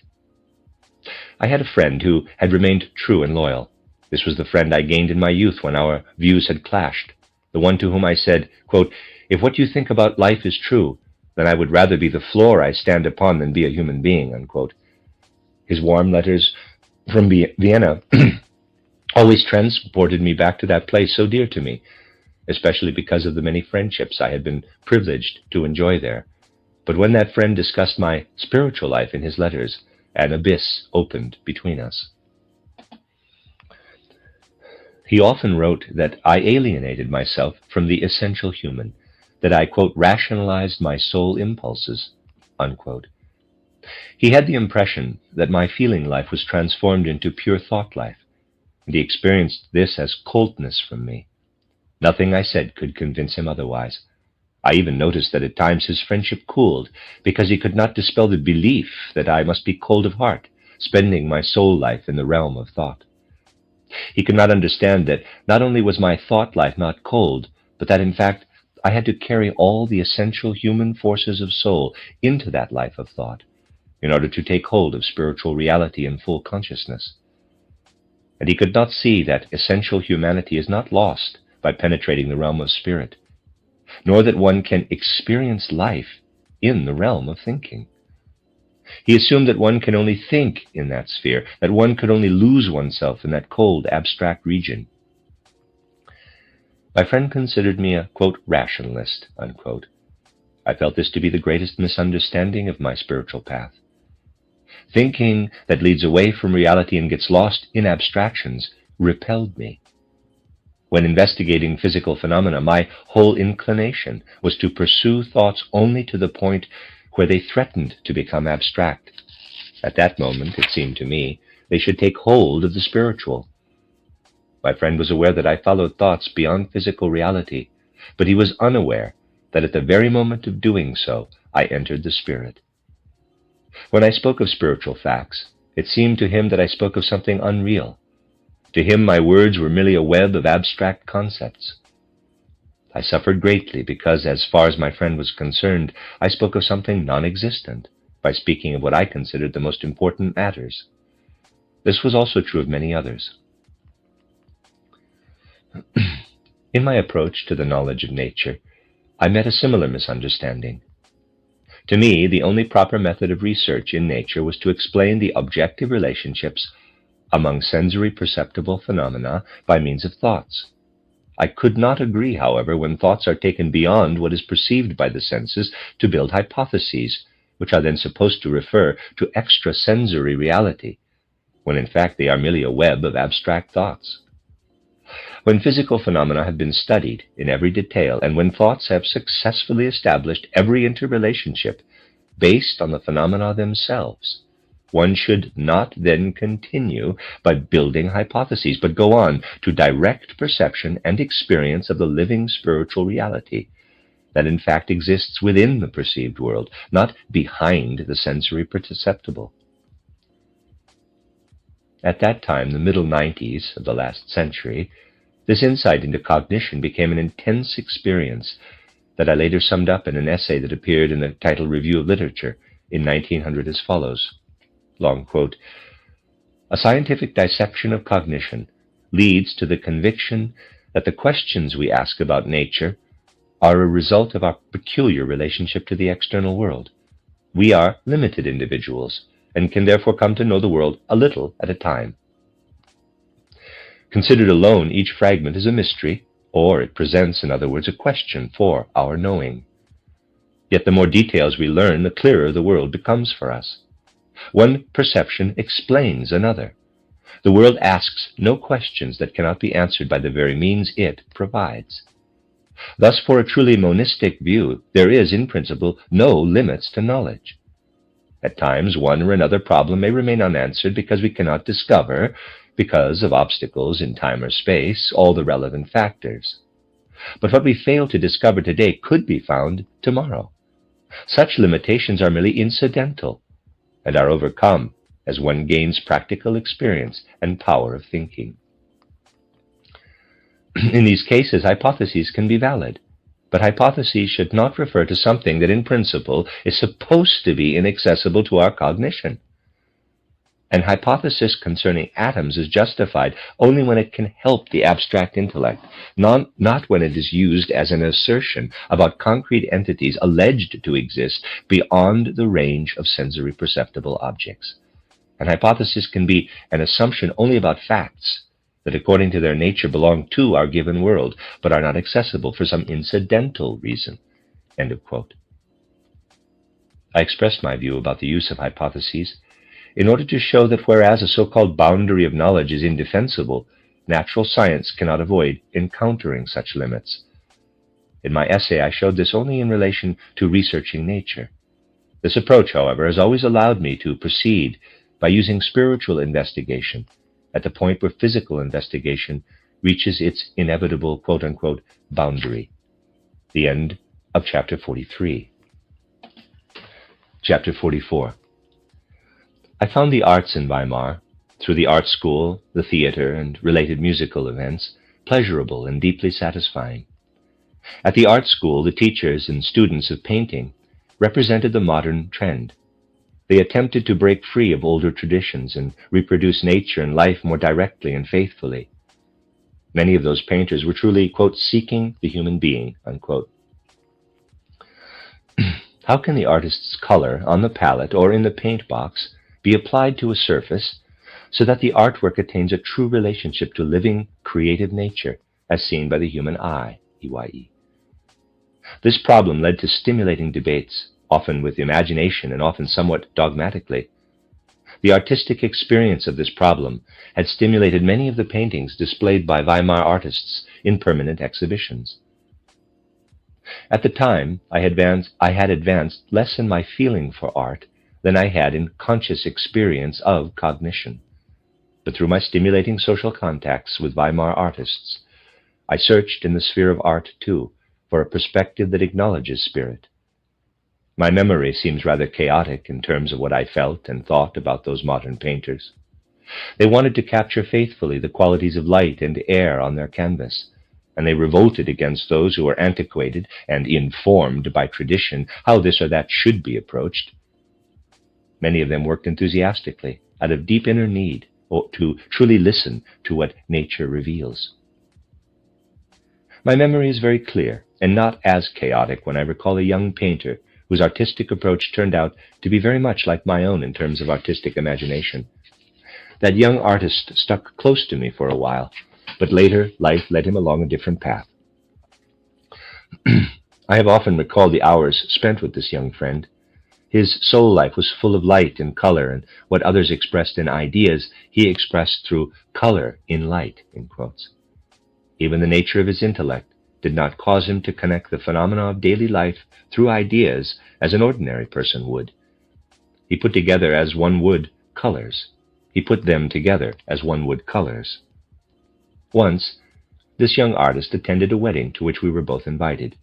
I had a friend who had remained true and loyal. This was the friend I gained in my youth when our views had clashed, the one to whom I said, quote, "If what you think about life is true, then I would rather be the floor I stand upon than be a human being," unquote. His warm letters from Vienna always transported me back to that place so dear to me, especially because of the many friendships I had been privileged to enjoy there. But when that friend discussed my spiritual life in his letters, an abyss opened between us. He often wrote that I alienated myself from the essential human, that I, quote, "rationalized my soul impulses," unquote. He had the impression that my feeling life was transformed into pure thought life, and he experienced this as coldness from me. Nothing I said could convince him otherwise. I even noticed that at times his friendship cooled, because he could not dispel the belief that I must be cold of heart, spending my soul life in the realm of thought. He could not understand that not only was my thought life not cold, but that in fact I had to carry all the essential human forces of soul into that life of thought, in order to take hold of spiritual reality in full consciousness. And he could not see that essential humanity is not lost by penetrating the realm of spirit, nor that one can experience life in the realm of thinking. He assumed that one can only think in that sphere, that one could only lose oneself in that cold, abstract region. My friend considered me a, quote, "rationalist," unquote. I felt this to be the greatest misunderstanding of my spiritual path. Thinking that leads away from reality and gets lost in abstractions repelled me. When investigating physical phenomena, my whole inclination was to pursue thoughts only to the point where they threatened to become abstract. At that moment, it seemed to me, they should take hold of the spiritual. My friend was aware that I followed thoughts beyond physical reality, but he was unaware that at the very moment of doing so, I entered the spirit. When I spoke of spiritual facts, it seemed to him that I spoke of something unreal. To him, my words were merely a web of abstract concepts. I suffered greatly because, as far as my friend was concerned, I spoke of something non-existent by speaking of what I considered the most important matters. This was also true of many others. In my approach to the knowledge of nature, I met a similar misunderstanding. To me, the only proper method of research in nature was to explain the objective relationships among sensory perceptible phenomena by means of thoughts. I could not agree, however, when thoughts are taken beyond what is perceived by the senses to build hypotheses, which are then supposed to refer to extrasensory reality, when in fact they are merely a web of abstract thoughts. When physical phenomena have been studied in every detail, and when thoughts have successfully established every interrelationship based on the phenomena themselves, one should not then continue by building hypotheses, but go on to direct perception and experience of the living spiritual reality that in fact exists within the perceived world, not behind the sensory perceptible. At that time, the middle 90s of the last century, this insight into cognition became an intense experience that I later summed up in an essay that appeared in the Title Review of Literature in 1900 as follows, long quote, "A scientific dissection of cognition leads to the conviction that the questions we ask about nature are a result of our peculiar relationship to the external world. We are limited individuals and can therefore come to know the world a little at a time. Considered alone, each fragment is a mystery, or it presents, in other words, a question for our knowing. Yet the more details we learn, the clearer the world becomes for us. One perception explains another. The world asks no questions that cannot be answered by the very means it provides. Thus, for a truly monistic view, there is, in principle, no limits to knowledge. At times, one or another problem may remain unanswered because we cannot discover, because of obstacles in time or space, all the relevant factors. But what we fail to discover today could be found tomorrow. Such limitations are merely incidental and are overcome as one gains practical experience and power of thinking." In these cases, hypotheses can be valid, but hypotheses should not refer to something that in principle is supposed to be inaccessible to our cognition. An hypothesis concerning atoms is justified only when it can help the abstract intellect, not when it is used as an assertion about concrete entities alleged to exist beyond the range of sensory perceptible objects. An hypothesis can be an assumption only about facts that according to their nature belong to our given world, but are not accessible for some incidental reason. End of quote. I expressed my view about the use of hypotheses in order to show that whereas a so-called boundary of knowledge is indefensible, natural science cannot avoid encountering such limits. In my essay, I showed this only in relation to researching nature. This approach, however, has always allowed me to proceed by using spiritual investigation at the point where physical investigation reaches its inevitable quote-unquote boundary. The end of Chapter 43. Chapter 44. I found the arts in Weimar, through the art school, the theater, and related musical events, pleasurable and deeply satisfying. At the art school, the teachers and students of painting represented the modern trend. They attempted to break free of older traditions and reproduce nature and life more directly and faithfully. Many of those painters were truly, quote, seeking the human being, unquote. How can the artist's color on the palette or in the paint box be applied to a surface so that the artwork attains a true relationship to living, creative nature as seen by the human eye, EYE? This problem led to stimulating debates, often with imagination and often somewhat dogmatically. The artistic experience of this problem had stimulated many of the paintings displayed by Weimar artists in permanent exhibitions. At the time, I had advanced less in my feeling for art than I had in conscious experience of cognition. But through my stimulating social contacts with Weimar artists, I searched in the sphere of art, too, for a perspective that acknowledges spirit. My memory seems rather chaotic in terms of what I felt and thought about those modern painters. They wanted to capture faithfully the qualities of light and air on their canvas, and they revolted against those who were antiquated and informed by tradition how this or that should be approached. Many of them worked enthusiastically, out of deep inner need, to truly listen to what nature reveals. My memory is very clear and not as chaotic when I recall a young painter whose artistic approach turned out to be very much like my own in terms of artistic imagination. That young artist stuck close to me for a while, but later life led him along a different path. I have often recalled the hours spent with this young friend. His soul life was full of light and color, and what others expressed in ideas, he expressed through color in light, in quotes. Even the nature of his intellect did not cause him to connect the phenomena of daily life through ideas as an ordinary person would. He put together as one would colors. He put them together as one would colors. Once, this young artist attended a wedding to which we were both invited.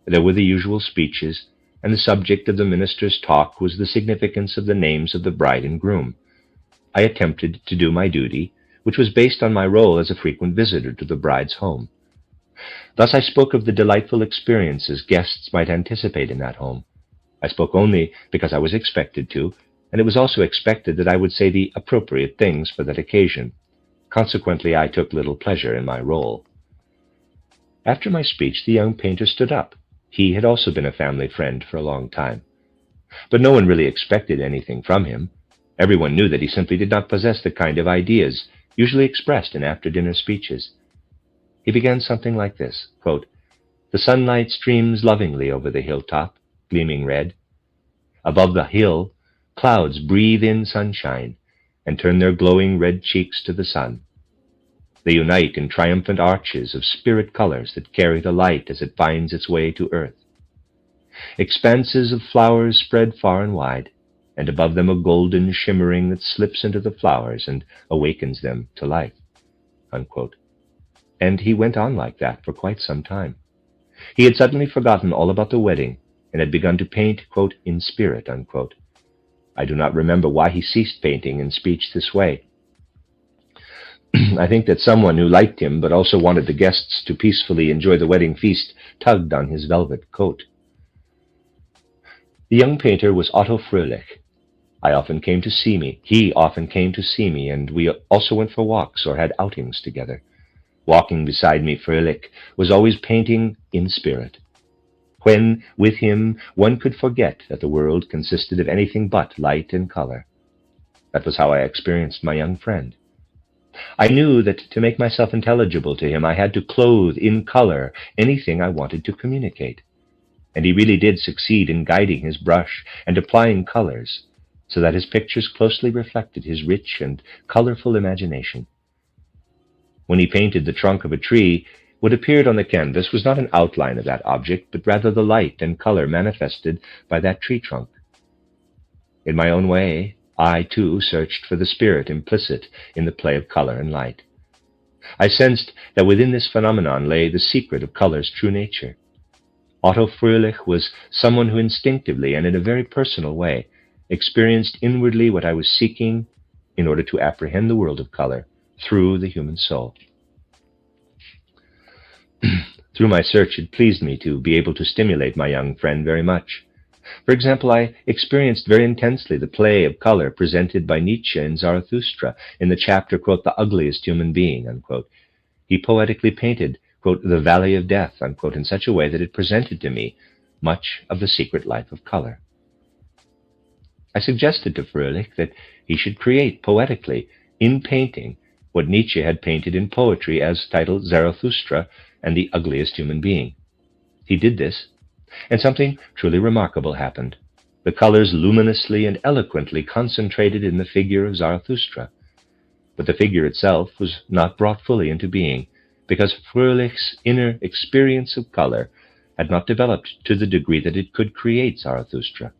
There were the usual speeches, and the subject of the minister's talk was the significance of the names of the bride and groom. I attempted to do my duty, which was based on my role as a frequent visitor to the bride's home. Thus I spoke of the delightful experiences guests might anticipate in that home. I spoke only because I was expected to, and it was also expected that I would say the appropriate things for that occasion. Consequently, I took little pleasure in my role. After my speech, the young painter stood up. He had also been a family friend for a long time. But no one really expected anything from him. Everyone knew that he simply did not possess the kind of ideas usually expressed in after-dinner speeches. He began something like this, quote, "The sunlight streams lovingly over the hilltop, gleaming red. Above the hill, clouds breathe in sunshine and turn their glowing red cheeks to the sun. They unite in triumphant arches of spirit colors that carry the light as it finds its way to earth. Expanses of flowers spread far and wide, and above them a golden shimmering that slips into the flowers and awakens them to life." Unquote. And he went on like that for quite some time. He had suddenly forgotten all about the wedding and had begun to paint, quote, in spirit, unquote. I do not remember why he ceased painting in speech this way. I think that someone who liked him but also wanted the guests to peacefully enjoy the wedding feast tugged on his velvet coat. The young painter was Otto Fröhlich. He often came to see me, and we also went for walks or had outings together. Walking beside me, Fröhlich was always painting in spirit. When with him, one could forget that the world consisted of anything but light and color. That was how I experienced my young friend. I knew that to make myself intelligible to him, I had to clothe in color anything I wanted to communicate. And he really did succeed in guiding his brush and applying colors, so that his pictures closely reflected his rich and colorful imagination. When he painted the trunk of a tree, what appeared on the canvas was not an outline of that object, but rather the light and color manifested by that tree trunk. In my own way, I, too, searched for the spirit implicit in the play of color and light. I sensed that within this phenomenon lay the secret of color's true nature. Otto Fröhlich was someone who instinctively and in a very personal way experienced inwardly what I was seeking in order to apprehend the world of color through the human soul. Through my search, it pleased me to be able to stimulate my young friend very much. For example, I experienced very intensely the play of color presented by Nietzsche in Zarathustra in the chapter, quote, "The Ugliest Human Being," unquote. He poetically painted, quote, "the valley of death," unquote, in such a way that it presented to me much of the secret life of color. I suggested to Fröhlich that he should create poetically, in painting, what Nietzsche had painted in poetry as titled Zarathustra and the Ugliest Human Being. He did this, and something truly remarkable happened. The colors luminously and eloquently concentrated in the figure of Zarathustra. But the figure itself was not brought fully into being, because Fröhlich's inner experience of color had not developed to the degree that it could create Zarathustra.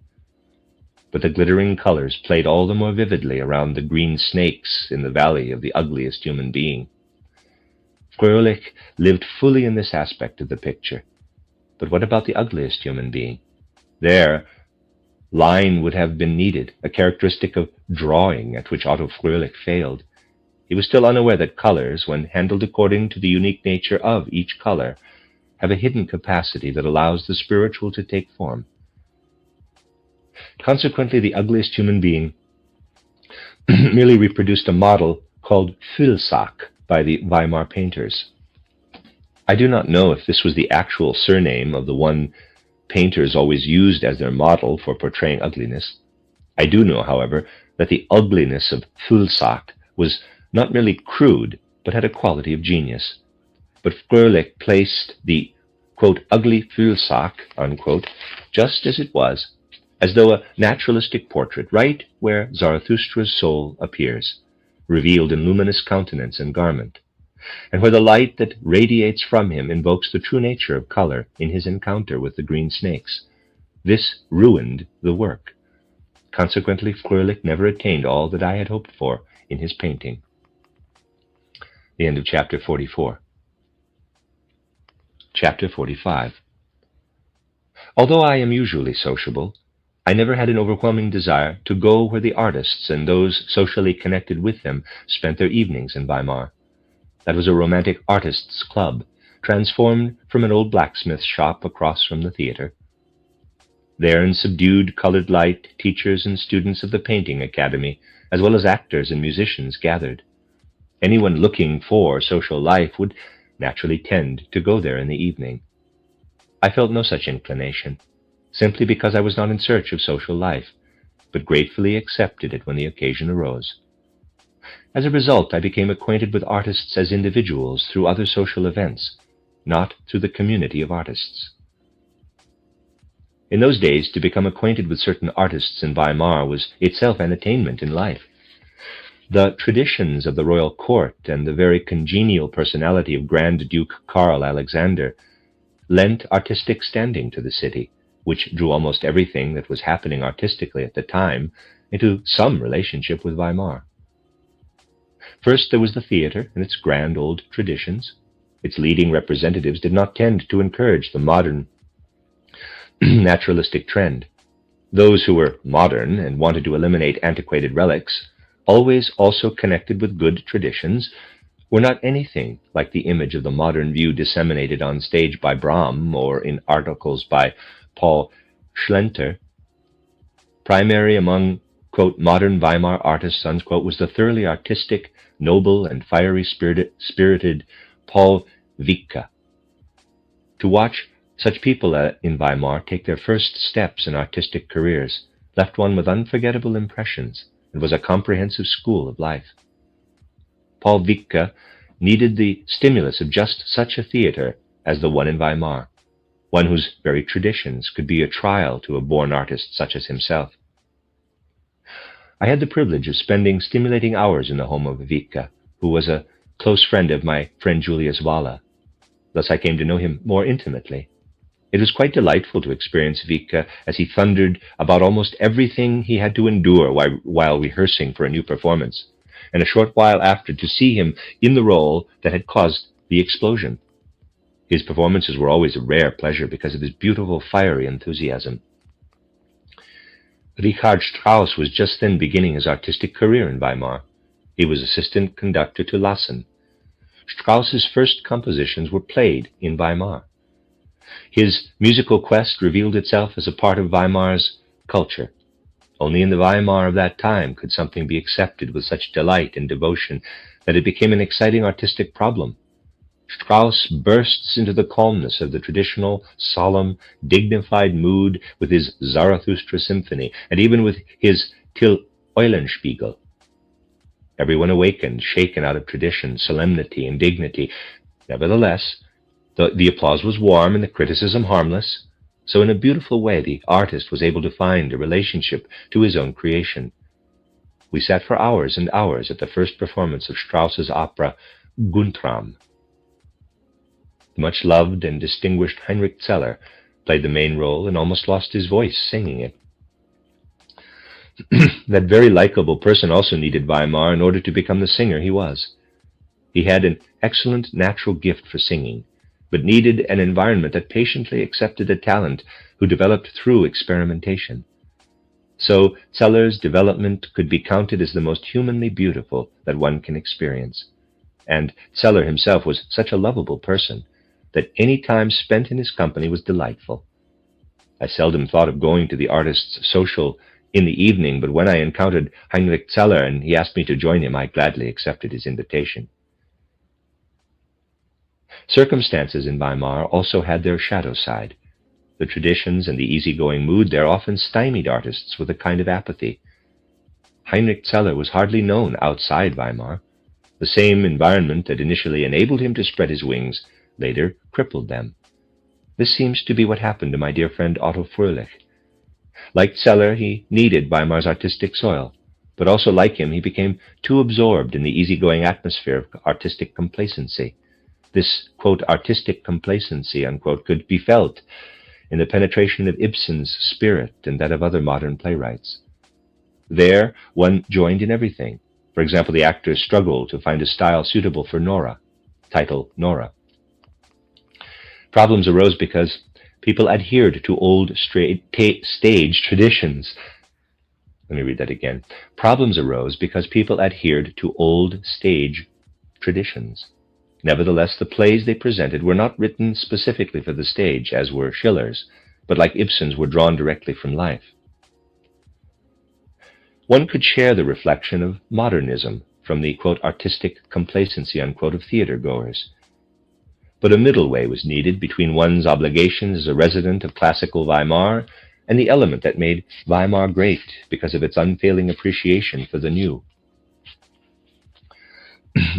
But the glittering colors played all the more vividly around the green snakes in the valley of the ugliest human being. Fröhlich lived fully in this aspect of the picture. But what about the ugliest human being? There, line would have been needed, a characteristic of drawing at which Otto Fröhlich failed. He was still unaware that colors, when handled according to the unique nature of each color, have a hidden capacity that allows the spiritual to take form. Consequently, the ugliest human being merely reproduced a model called Füllsack by the Weimar painters. I do not know if this was the actual surname of the one painters always used as their model for portraying ugliness. I do know, however, that the ugliness of Füllsack was not merely crude, but had a quality of genius. But Fröhlich placed the, quote, ugly Füllsack, unquote, just as it was, as though a naturalistic portrait, right where Zarathustra's soul appears, revealed in luminous countenance and garment, and where the light that radiates from him invokes the true nature of color in his encounter with the green snakes. This ruined the work. Consequently, Fröhlich never attained all that I had hoped for in his painting. The end of chapter 44. Chapter 45. Although I am usually sociable, I never had an overwhelming desire to go where the artists and those socially connected with them spent their evenings in Weimar. That was a romantic artists' club, transformed from an old blacksmith shop across from the theater. There, in subdued colored light, teachers and students of the painting academy, as well as actors and musicians, gathered. Anyone looking for social life would naturally tend to go there in the evening. I felt no such inclination, simply because I was not in search of social life, but gratefully accepted it when the occasion arose. As a result, I became acquainted with artists as individuals through other social events, not through the community of artists. In those days, to become acquainted with certain artists in Weimar was itself an attainment in life. The traditions of the royal court and the very congenial personality of Grand Duke Karl Alexander lent artistic standing to the city, which drew almost everything that was happening artistically at the time into some relationship with Weimar. First, there was the theater and its grand old traditions. Its leading representatives did not tend to encourage the modern naturalistic trend. Those who were modern and wanted to eliminate antiquated relics always also connected with good traditions were not anything like the image of the modern view disseminated on stage by Brahms or in articles by Paul Schlenter. Primary among, quote, modern Weimar artists, unquote, was the thoroughly artistic, noble, and fiery spirited Paul Wittke. To watch such people in Weimar take their first steps in artistic careers left one with unforgettable impressions and was a comprehensive school of life. Paul Wittke needed the stimulus of just such a theater as the one in Weimar, one whose very traditions could be a trial to a born artist such as himself. I had the privilege of spending stimulating hours in the home of Wittke, who was a close friend of my friend Julius Wahler. Thus I came to know him more intimately. It was quite delightful to experience Wittke as he thundered about almost everything he had to endure while rehearsing for a new performance, and a short while after to see him in the role that had caused the explosion. His performances were always a rare pleasure because of his beautiful, fiery enthusiasm. Richard Strauss was just then beginning his artistic career in Weimar. He was assistant conductor to Lassen. Strauss's first compositions were played in Weimar. His musical quest revealed itself as a part of Weimar's culture. Only in the Weimar of that time could something be accepted with such delight and devotion that it became an exciting artistic problem. Strauss bursts into the calmness of the traditional, solemn, dignified mood with his Zarathustra symphony, and even with his Till Eulenspiegel. Everyone awakened, shaken out of tradition, solemnity, and dignity. Nevertheless, the applause was warm and the criticism harmless, so in a beautiful way the artist was able to find a relationship to his own creation. We sat for hours and hours at the first performance of Strauss's opera Guntram. The much-loved and distinguished Heinrich Zeller played the main role and almost lost his voice singing it. That very likable person also needed Weimar in order to become the singer he was. He had an excellent natural gift for singing, but needed an environment that patiently accepted a talent who developed through experimentation. So Zeller's development could be counted as the most humanly beautiful that one can experience. And Zeller himself was such a lovable person that any time spent in his company was delightful. I seldom thought of going to the artist's social in the evening, but when I encountered Heinrich Zeller and he asked me to join him, I gladly accepted his invitation. Circumstances in Weimar also had their shadow side. The traditions and the easygoing mood there often stymied artists with a kind of apathy. Heinrich Zeller was hardly known outside Weimar. The same environment that initially enabled him to spread his wings later crippled them. This seems to be what happened to my dear friend Otto Fröhlich. Like Zeller, he needed Weimar's artistic soil, but also like him, he became too absorbed in the easygoing atmosphere of artistic complacency. This, quote, artistic complacency, unquote, could be felt in the penetration of Ibsen's spirit and that of other modern playwrights. There, one joined in everything. For example, the actors struggled to find a style suitable for Nora, title Nora. Problems arose because people adhered to old stage traditions. Let me read that again. Problems arose because people adhered to old stage traditions. Nevertheless, the plays they presented were not written specifically for the stage, as were Schiller's, but like Ibsen's were drawn directly from life. One could share the reflection of modernism from the, quote, artistic complacency, unquote, of theater-goers. But a middle way was needed between one's obligations as a resident of classical Weimar and the element that made Weimar great because of its unfailing appreciation for the new.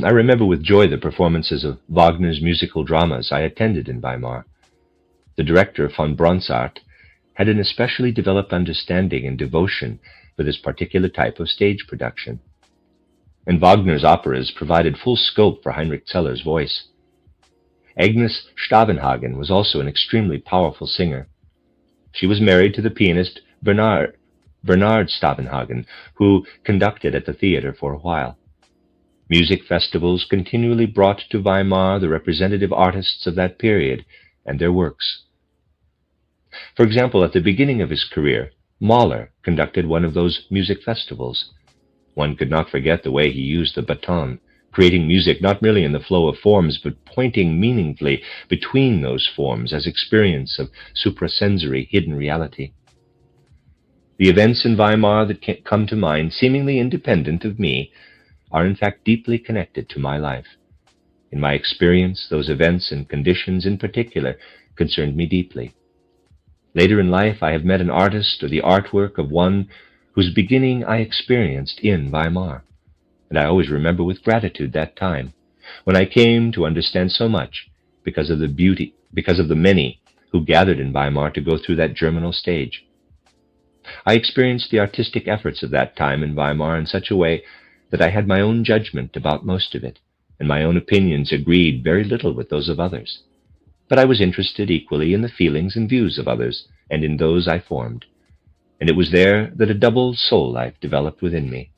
I remember with joy the performances of Wagner's musical dramas I attended in Weimar. The director, von Bronsart, had an especially developed understanding and devotion for this particular type of stage production. And Wagner's operas provided full scope for Heinrich Zeller's voice. Agnes Stavenhagen was also an extremely powerful singer. She was married to the pianist Bernard Stavenhagen, who conducted at the theater for a while. Music festivals continually brought to Weimar the representative artists of that period and their works. For example, at the beginning of his career, Mahler conducted one of those music festivals. One could not forget the way he used the baton, creating music not merely in the flow of forms, but pointing meaningfully between those forms as experience of suprasensory hidden reality. The events in Weimar that come to mind, seemingly independent of me, are in fact deeply connected to my life. In my experience, those events and conditions in particular concerned me deeply. Later in life, I have met an artist or the artwork of one whose beginning I experienced in Weimar, and I always remember with gratitude that time, when I came to understand so much because of the many who gathered in Weimar to go through that germinal stage. I experienced the artistic efforts of that time in Weimar in such a way that I had my own judgment about most of it, and my own opinions agreed very little with those of others. But I was interested equally in the feelings and views of others, and in those I formed. And it was there that a double soul life developed within me.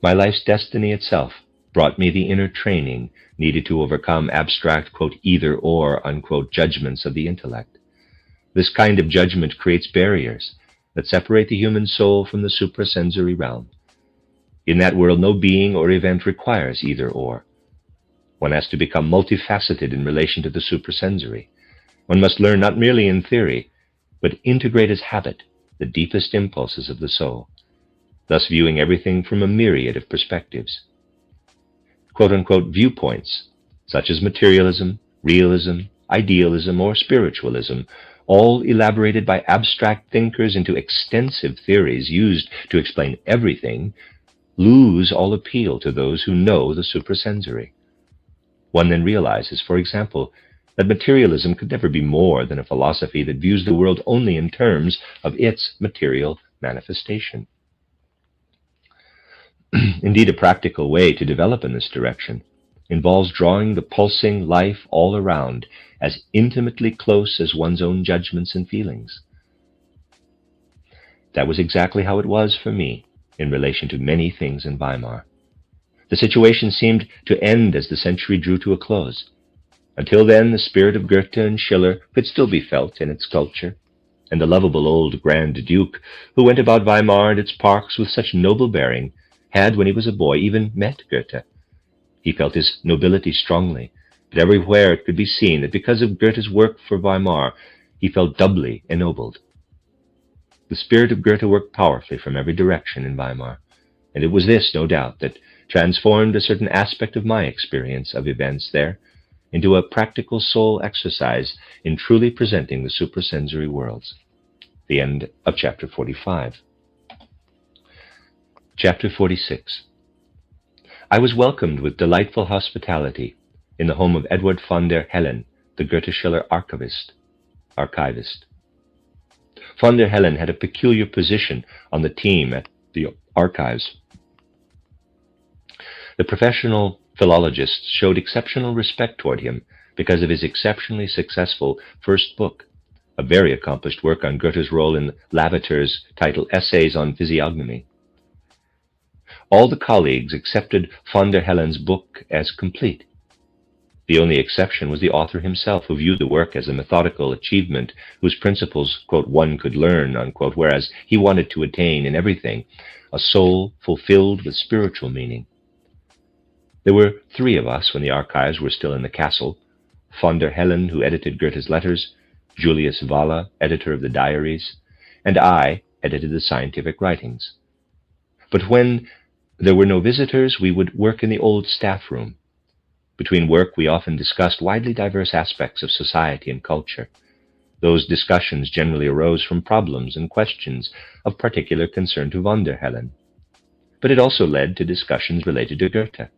My life's destiny itself brought me the inner training needed to overcome abstract, quote, either-or, unquote, judgments of the intellect. This kind of judgment creates barriers that separate the human soul from the suprasensory realm. In that world, no being or event requires either-or. One has to become multifaceted in relation to the suprasensory. One must learn not merely in theory, but integrate as habit the deepest impulses of the soul, thus viewing everything from a myriad of perspectives. Quote-unquote viewpoints, such as materialism, realism, idealism, or spiritualism, all elaborated by abstract thinkers into extensive theories used to explain everything, lose all appeal to those who know the suprasensory. One then realizes, for example, that materialism could never be more than a philosophy that views the world only in terms of its material manifestation. Indeed, a practical way to develop in this direction involves drawing the pulsing life all around as intimately close as one's own judgments and feelings. That was exactly how it was for me in relation to many things in Weimar. The situation seemed to end as the century drew to a close. Until then, the spirit of Goethe and Schiller could still be felt in its culture, and the lovable old Grand Duke, who went about Weimar and its parks with such noble bearing, had, when he was a boy, even met Goethe. He felt his nobility strongly, but everywhere it could be seen that because of Goethe's work for Weimar, he felt doubly ennobled. The spirit of Goethe worked powerfully from every direction in Weimar, and it was this, no doubt, that transformed a certain aspect of my experience of events there into a practical soul exercise in truly presenting the suprasensory worlds. The end of chapter 45. Chapter 46. I was welcomed with delightful hospitality in the home of Edward von der Hellen, the Goethe-Schiller archivist. Von der Hellen had a peculiar position on the team at the archives. The professional philologists showed exceptional respect toward him because of his exceptionally successful first book, a very accomplished work on Goethe's role in Lavater's titled Essays on Physiognomy. All the colleagues accepted von der Hellen's book as complete. The only exception was the author himself, who viewed the work as a methodical achievement whose principles, quote, one could learn, unquote, whereas he wanted to attain in everything a soul fulfilled with spiritual meaning. There were 3 of us when the archives were still in the castle: von der Hellen, who edited Goethe's letters, Julius Walla, editor of the diaries, and I edited the scientific writings. But when there were no visitors, we would work in the old staff room. Between work, we often discussed widely diverse aspects of society and culture. Those discussions generally arose from problems and questions of particular concern to von der Hellen. But it also led to discussions related to Goethe.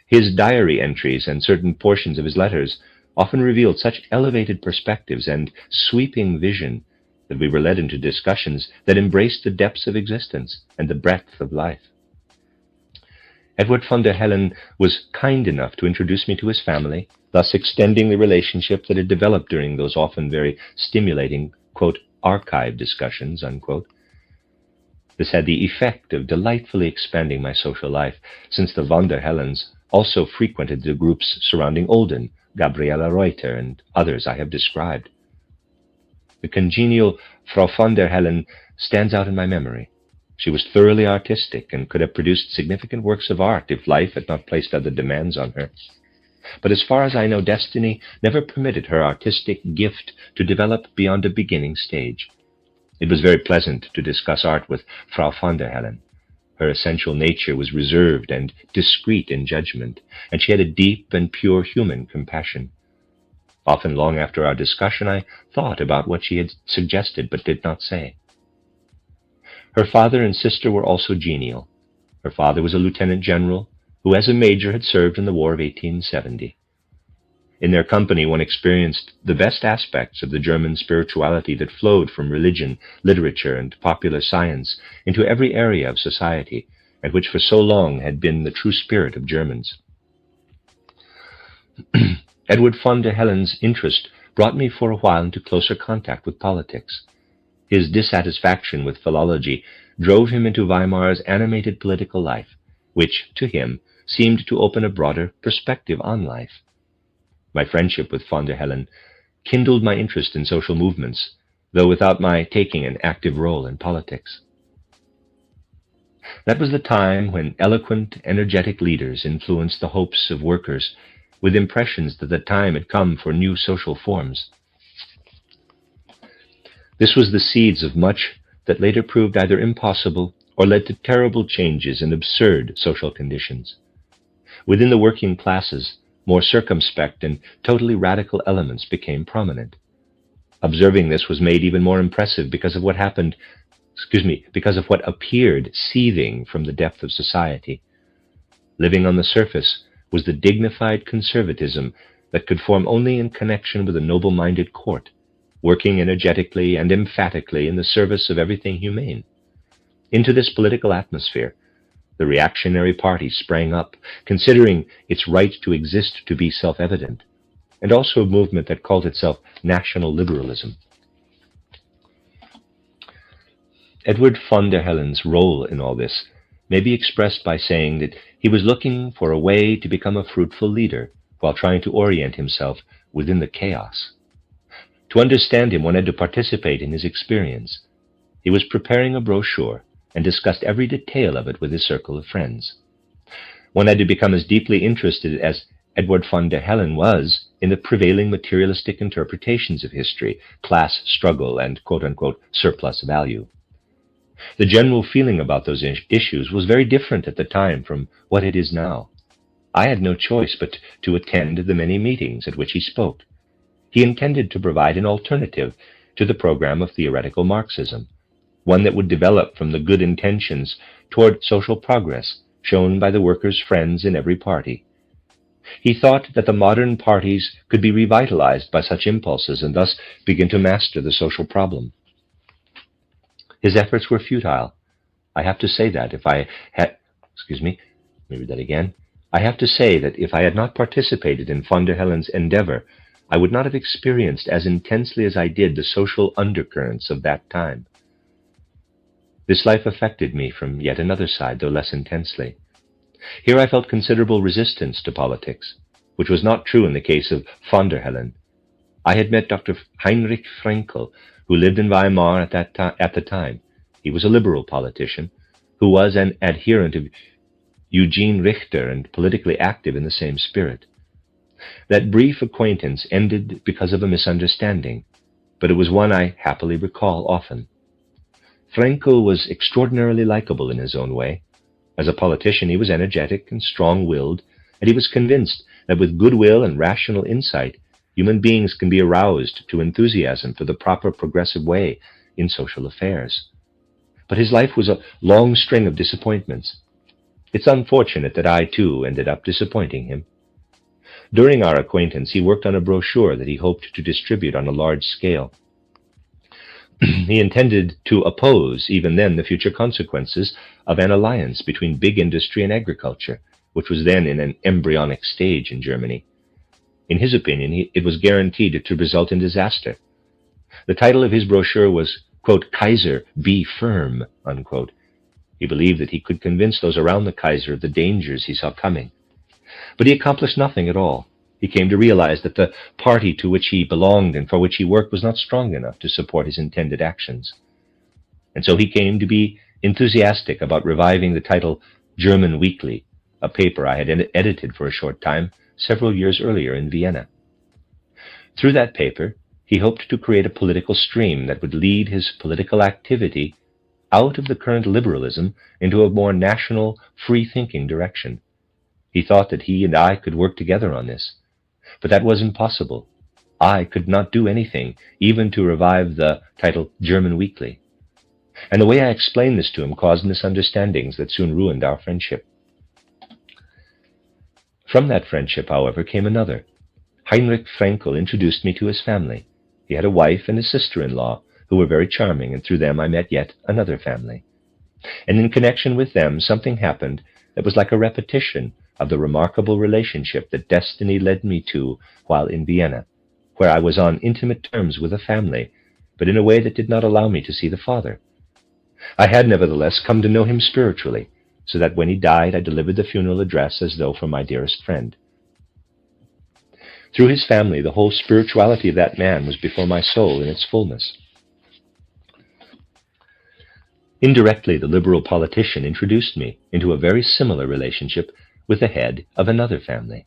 His diary entries and certain portions of his letters often revealed such elevated perspectives and sweeping vision that we were led into discussions that embraced the depths of existence and the breadth of life. Edward von der Hellen was kind enough to introduce me to his family, thus extending the relationship that had developed during those often very stimulating, quote, archive discussions, unquote. This had the effect of delightfully expanding my social life, since the von der Hellens also frequented the groups surrounding Olden, Gabriela Reuter, and others I have described. The congenial Frau von der Hellen stands out in my memory. She was thoroughly artistic and could have produced significant works of art if life had not placed other demands on her. But as far as I know, destiny never permitted her artistic gift to develop beyond a beginning stage. It was very pleasant to discuss art with Frau von der Hellen. Her essential nature was reserved and discreet in judgment, and she had a deep and pure human compassion. Often, long after our discussion, I thought about what she had suggested but did not say. Her father and sister were also genial. Her father was a lieutenant general who, as a major, had served in the War of 1870. In their company, one experienced the best aspects of the German spirituality that flowed from religion, literature, and popular science into every area of society, and which for so long had been the true spirit of Germans. Edward von der Hellen's interest brought me for a while into closer contact with politics. His dissatisfaction with philology drove him into Weimar's animated political life, which, to him, seemed to open a broader perspective on life. My friendship with von der Hellen kindled my interest in social movements, though without my taking an active role in politics. That was the time when eloquent, energetic leaders influenced the hopes of workers with impressions that the time had come for new social forms. This was the seeds of much that later proved either impossible or led to terrible changes in absurd social conditions. Within the working classes, more circumspect and totally radical elements became prominent. Observing this was made even more impressive because of what appeared seething from the depth of society. Living on the surface was the dignified conservatism that could form only in connection with a noble-minded court, working energetically and emphatically in the service of everything humane. Into this political atmosphere, the reactionary party sprang up, considering its right to exist to be self-evident, and also a movement that called itself national liberalism. Edward von der Hellen's role in all this may be expressed by saying that he was looking for a way to become a fruitful leader while trying to orient himself within the chaos. To understand him, one had to participate in his experience. He was preparing a brochure and discussed every detail of it with his circle of friends. One had to become as deeply interested as Edward von der Hellen was in the prevailing materialistic interpretations of history, class struggle, and quote-unquote surplus value. The general feeling about those issues was very different at the time from what it is now. I had no choice but to attend the many meetings at which he spoke. He intended to provide an alternative to the program of theoretical Marxism, one that would develop from the good intentions toward social progress shown by the workers' friends in every party. He thought that the modern parties could be revitalized by such impulses and thus begin to master the social problem. His efforts were futile. I have to say that if I had not participated in von der Hellen's endeavor, I would not have experienced as intensely as I did the social undercurrents of that time. This life affected me from yet another side, though less intensely. Here I felt considerable resistance to politics, which was not true in the case of von der Hellen. I had met Dr. Heinrich Fraenkel, who lived in Weimar at the time. He was a liberal politician who was an adherent of Eugene Richter and politically active in the same spirit. That brief acquaintance ended because of a misunderstanding, but it was one I happily recall often. Fraenkel was extraordinarily likable in his own way. As a politician, he was energetic and strong-willed, and he was convinced that with goodwill and rational insight, human beings can be aroused to enthusiasm for the proper progressive way in social affairs. But his life was a long string of disappointments. It's unfortunate that I, too, ended up disappointing him. During our acquaintance, he worked on a brochure that he hoped to distribute on a large scale. He intended to oppose, even then, the future consequences of an alliance between big industry and agriculture, which was then in an embryonic stage in Germany. In his opinion, it was guaranteed to result in disaster. The title of his brochure was, quote, "Kaiser, be firm," unquote. He believed that he could convince those around the Kaiser of the dangers he saw coming. But he accomplished nothing at all. He came to realize that the party to which he belonged and for which he worked was not strong enough to support his intended actions. And so he came to be enthusiastic about reviving the title German Weekly, a paper I had edited for a short time several years earlier in Vienna. Through that paper, he hoped to create a political stream that would lead his political activity out of the current liberalism into a more national, free-thinking direction. He thought that he and I could work together on this, but that was impossible. I could not do anything, even to revive the title German Weekly. And the way I explained this to him caused misunderstandings that soon ruined our friendship. From that friendship, however, came another. Heinrich Fraenkel introduced me to his family. He had a wife and a sister-in-law who were very charming, and through them I met yet another family. And in connection with them, something happened that was like a repetition of the remarkable relationship that destiny led me to while in Vienna, where I was on intimate terms with the family, but in a way that did not allow me to see the father. I had nevertheless come to know him spiritually, so that when he died I delivered the funeral address as though for my dearest friend. Through his family, the whole spirituality of that man was before my soul in its fullness. Indirectly, the liberal politician introduced me into a very similar relationship with the head of another family.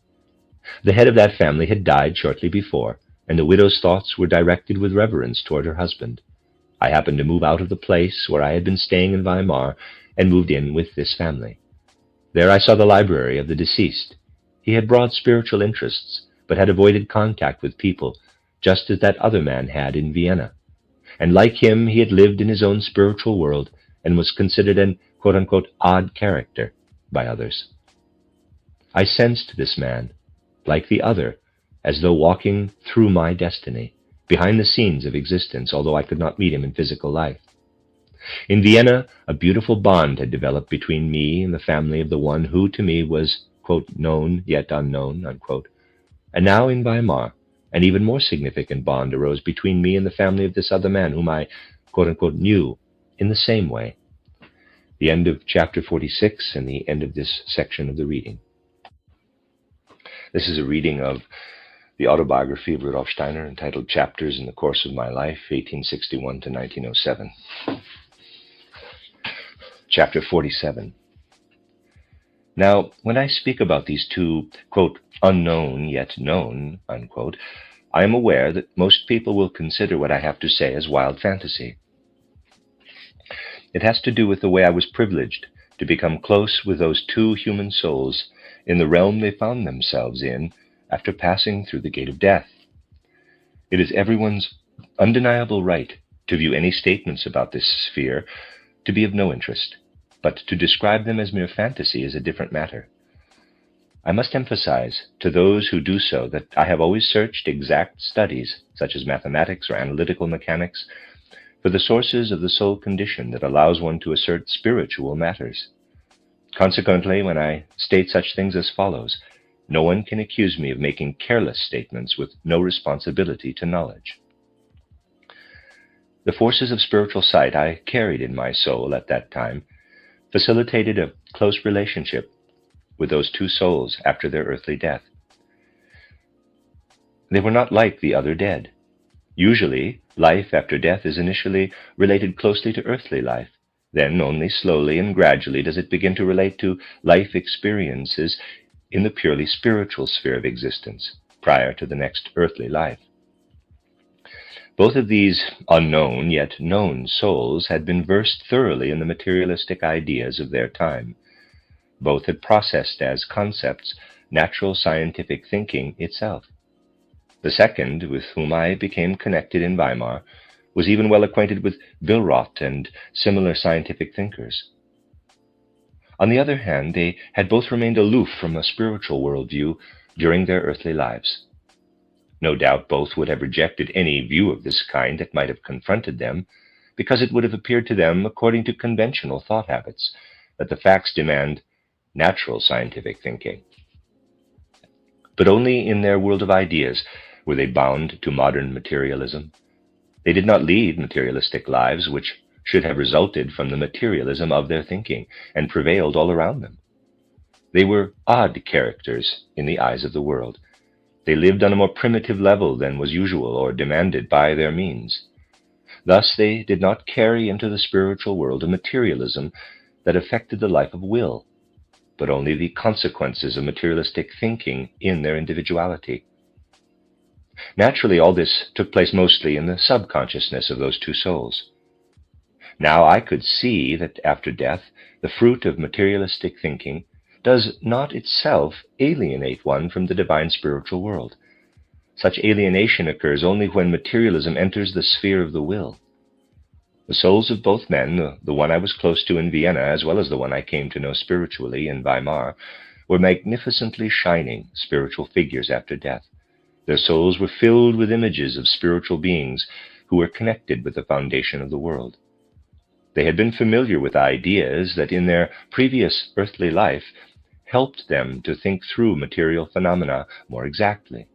The head of that family had died shortly before, and the widow's thoughts were directed with reverence toward her husband. I happened to move out of the place where I had been staying in Weimar and moved in with this family. There I saw the library of the deceased. He had broad spiritual interests, but had avoided contact with people, just as that other man had in Vienna. And like him, he had lived in his own spiritual world and was considered an quote-unquote odd character by others. I sensed this man, like the other, as though walking through my destiny, behind the scenes of existence, although I could not meet him in physical life. In Vienna, a beautiful bond had developed between me and the family of the one who to me was, quote, known yet unknown, unquote. And now in Weimar, an even more significant bond arose between me and the family of this other man whom I, quote-unquote, knew in the same way. The end of chapter 46 and the end of this section of the reading. This is a reading of the autobiography of Rudolf Steiner entitled Chapters in the Course of My Life, 1861 to 1907. Chapter 47. Now, when I speak about these two, quote, unknown yet known, unquote, I am aware that most people will consider what I have to say as wild fantasy. It has to do with the way I was privileged to become close with those two human souls in the realm they found themselves in after passing through the gate of death. It is everyone's undeniable right to view any statements about this sphere to be of no interest, but to describe them as mere fantasy is a different matter. I must emphasize to those who do so that I have always searched exact studies, such as mathematics or analytical mechanics, for the sources of the soul condition that allows one to assert spiritual matters. Consequently, when I state such things as follows, no one can accuse me of making careless statements with no responsibility to knowledge. The forces of spiritual sight I carried in my soul at that time facilitated a close relationship with those two souls after their earthly death. They were not like the other dead. Usually, life after death is initially related closely to earthly life. Then only slowly and gradually does it begin to relate to life experiences in the purely spiritual sphere of existence, prior to the next earthly life. Both of these unknown yet known souls had been versed thoroughly in the materialistic ideas of their time. Both had processed as concepts natural scientific thinking itself. The second, with whom I became connected in Weimar, was even well acquainted with Biography and similar scientific thinkers. On the other hand, they had both remained aloof from a spiritual worldview during their earthly lives. No doubt both would have rejected any view of this kind that might have confronted them, because it would have appeared to them, according to conventional thought habits, that the facts demand natural scientific thinking. But only in their world of ideas were they bound to modern materialism. They did not lead materialistic lives which should have resulted from the materialism of their thinking and prevailed all around them. They were odd characters in the eyes of the world. They lived on a more primitive level than was usual or demanded by their means. Thus they did not carry into the spiritual world a materialism that affected the life of will, but only the consequences of materialistic thinking in their individuality. Naturally, all this took place mostly in the subconsciousness of those two souls. Now I could see that after death, the fruit of materialistic thinking does not itself alienate one from the divine spiritual world. Such alienation occurs only when materialism enters the sphere of the will. The souls of both men, the one I was close to in Vienna as well as the one I came to know spiritually in Weimar, were magnificently shining spiritual figures after death. Their souls were filled with images of spiritual beings who were connected with the foundation of the world. They had been familiar with ideas that in their previous earthly life helped them to think through material phenomena more exactly.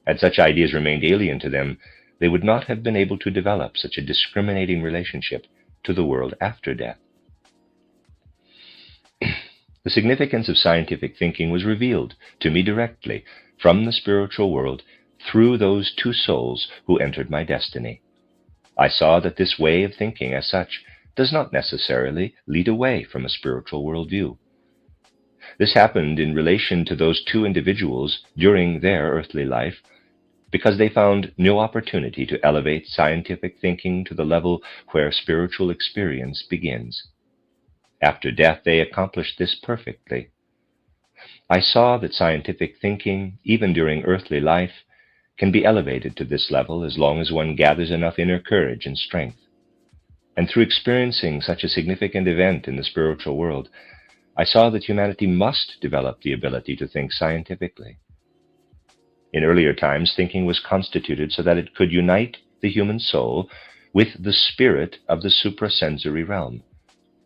Had such ideas remained alien to them, they would not have been able to develop such a discriminating relationship to the world after death. The significance of scientific thinking was revealed to me directly from the spiritual world through those two souls who entered my destiny. I saw that this way of thinking as such does not necessarily lead away from a spiritual worldview. This happened in relation to those two individuals during their earthly life because they found no opportunity to elevate scientific thinking to the level where spiritual experience begins. After death, they accomplished this perfectly. I saw that scientific thinking, even during earthly life, can be elevated to this level as long as one gathers enough inner courage and strength. And through experiencing such a significant event in the spiritual world, I saw that humanity must develop the ability to think scientifically. In earlier times, thinking was constituted so that it could unite the human soul with the spirit of the suprasensory realm.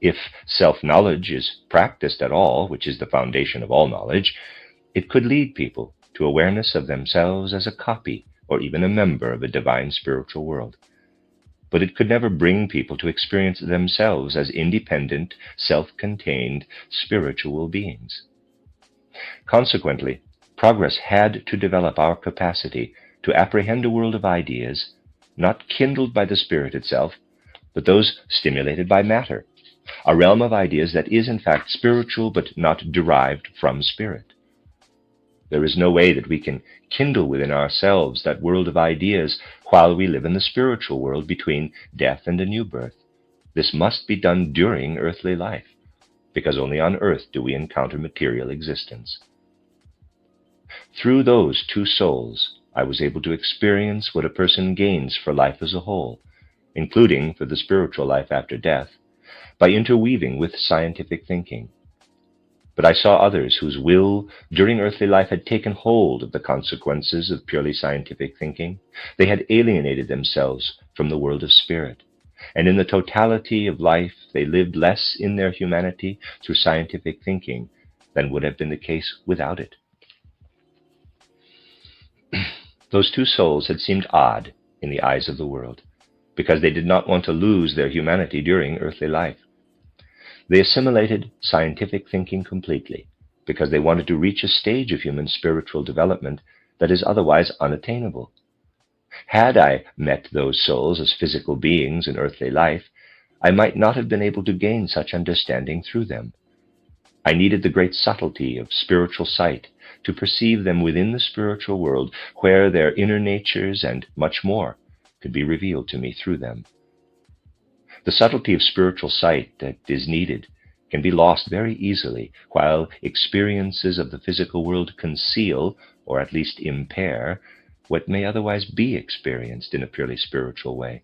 If self-knowledge is practiced at all, which is the foundation of all knowledge, it could lead people to awareness of themselves as a copy or even a member of a divine spiritual world. But it could never bring people to experience themselves as independent, self-contained, spiritual beings. Consequently, progress had to develop our capacity to apprehend a world of ideas, not kindled by the spirit itself, but those stimulated by matter, a realm of ideas that is in fact spiritual but not derived from spirit. There is no way that we can kindle within ourselves that world of ideas while we live in the spiritual world between death and a new birth. This must be done during earthly life, because only on earth do we encounter material existence. Through those two souls, I was able to experience what a person gains for life as a whole, including for the spiritual life after death, by interweaving with scientific thinking. But I saw others whose will during earthly life had taken hold of the consequences of purely scientific thinking. They had alienated themselves from the world of spirit, and in the totality of life they lived less in their humanity through scientific thinking than would have been the case without it. Those two souls had seemed odd in the eyes of the world, because they did not want to lose their humanity during earthly life. They assimilated scientific thinking completely, because they wanted to reach a stage of human spiritual development that is otherwise unattainable. Had I met those souls as physical beings in earthly life, I might not have been able to gain such understanding through them. I needed the great subtlety of spiritual sight to perceive them within the spiritual world, where their inner natures and much more could be revealed to me through them. The subtlety of spiritual sight that is needed can be lost very easily, while experiences of the physical world conceal, or at least impair, what may otherwise be experienced in a purely spiritual way.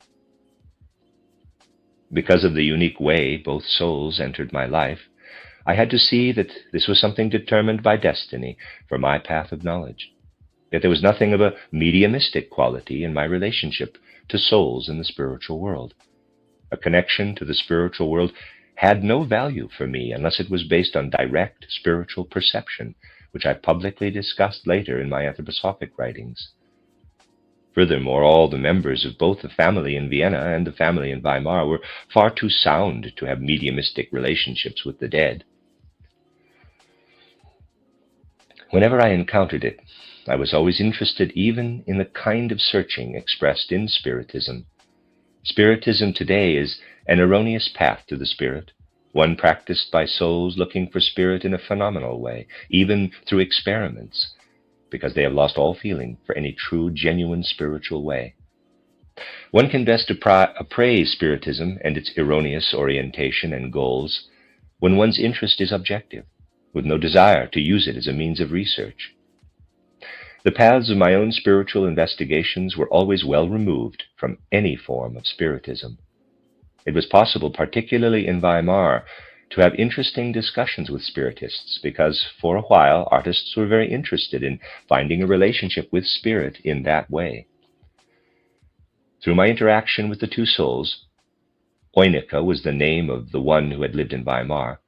Because of the unique way both souls entered my life, I had to see that this was something determined by destiny for my path of knowledge, that there was nothing of a mediumistic quality in my relationship to souls in the spiritual world. A connection to the spiritual world had no value for me unless it was based on direct spiritual perception, which I publicly discussed later in my anthroposophic writings. Furthermore, all the members of both the family in Vienna and the family in Weimar were far too sound to have mediumistic relationships with the dead. Whenever I encountered it, I was always interested even in the kind of searching expressed in Spiritism. Spiritism today is an erroneous path to the spirit, one practiced by souls looking for spirit in a phenomenal way, even through experiments, because they have lost all feeling for any true, genuine spiritual way. One can best appraise Spiritism and its erroneous orientation and goals when one's interest is objective, with no desire to use it as a means of research. The paths of my own spiritual investigations were always well removed from any form of Spiritism. It was possible, particularly in Weimar, to have interesting discussions with Spiritists because, for a while, artists were very interested in finding a relationship with spirit in that way. Through my interaction with the two souls, Oineke was the name of the one who had lived in Weimar,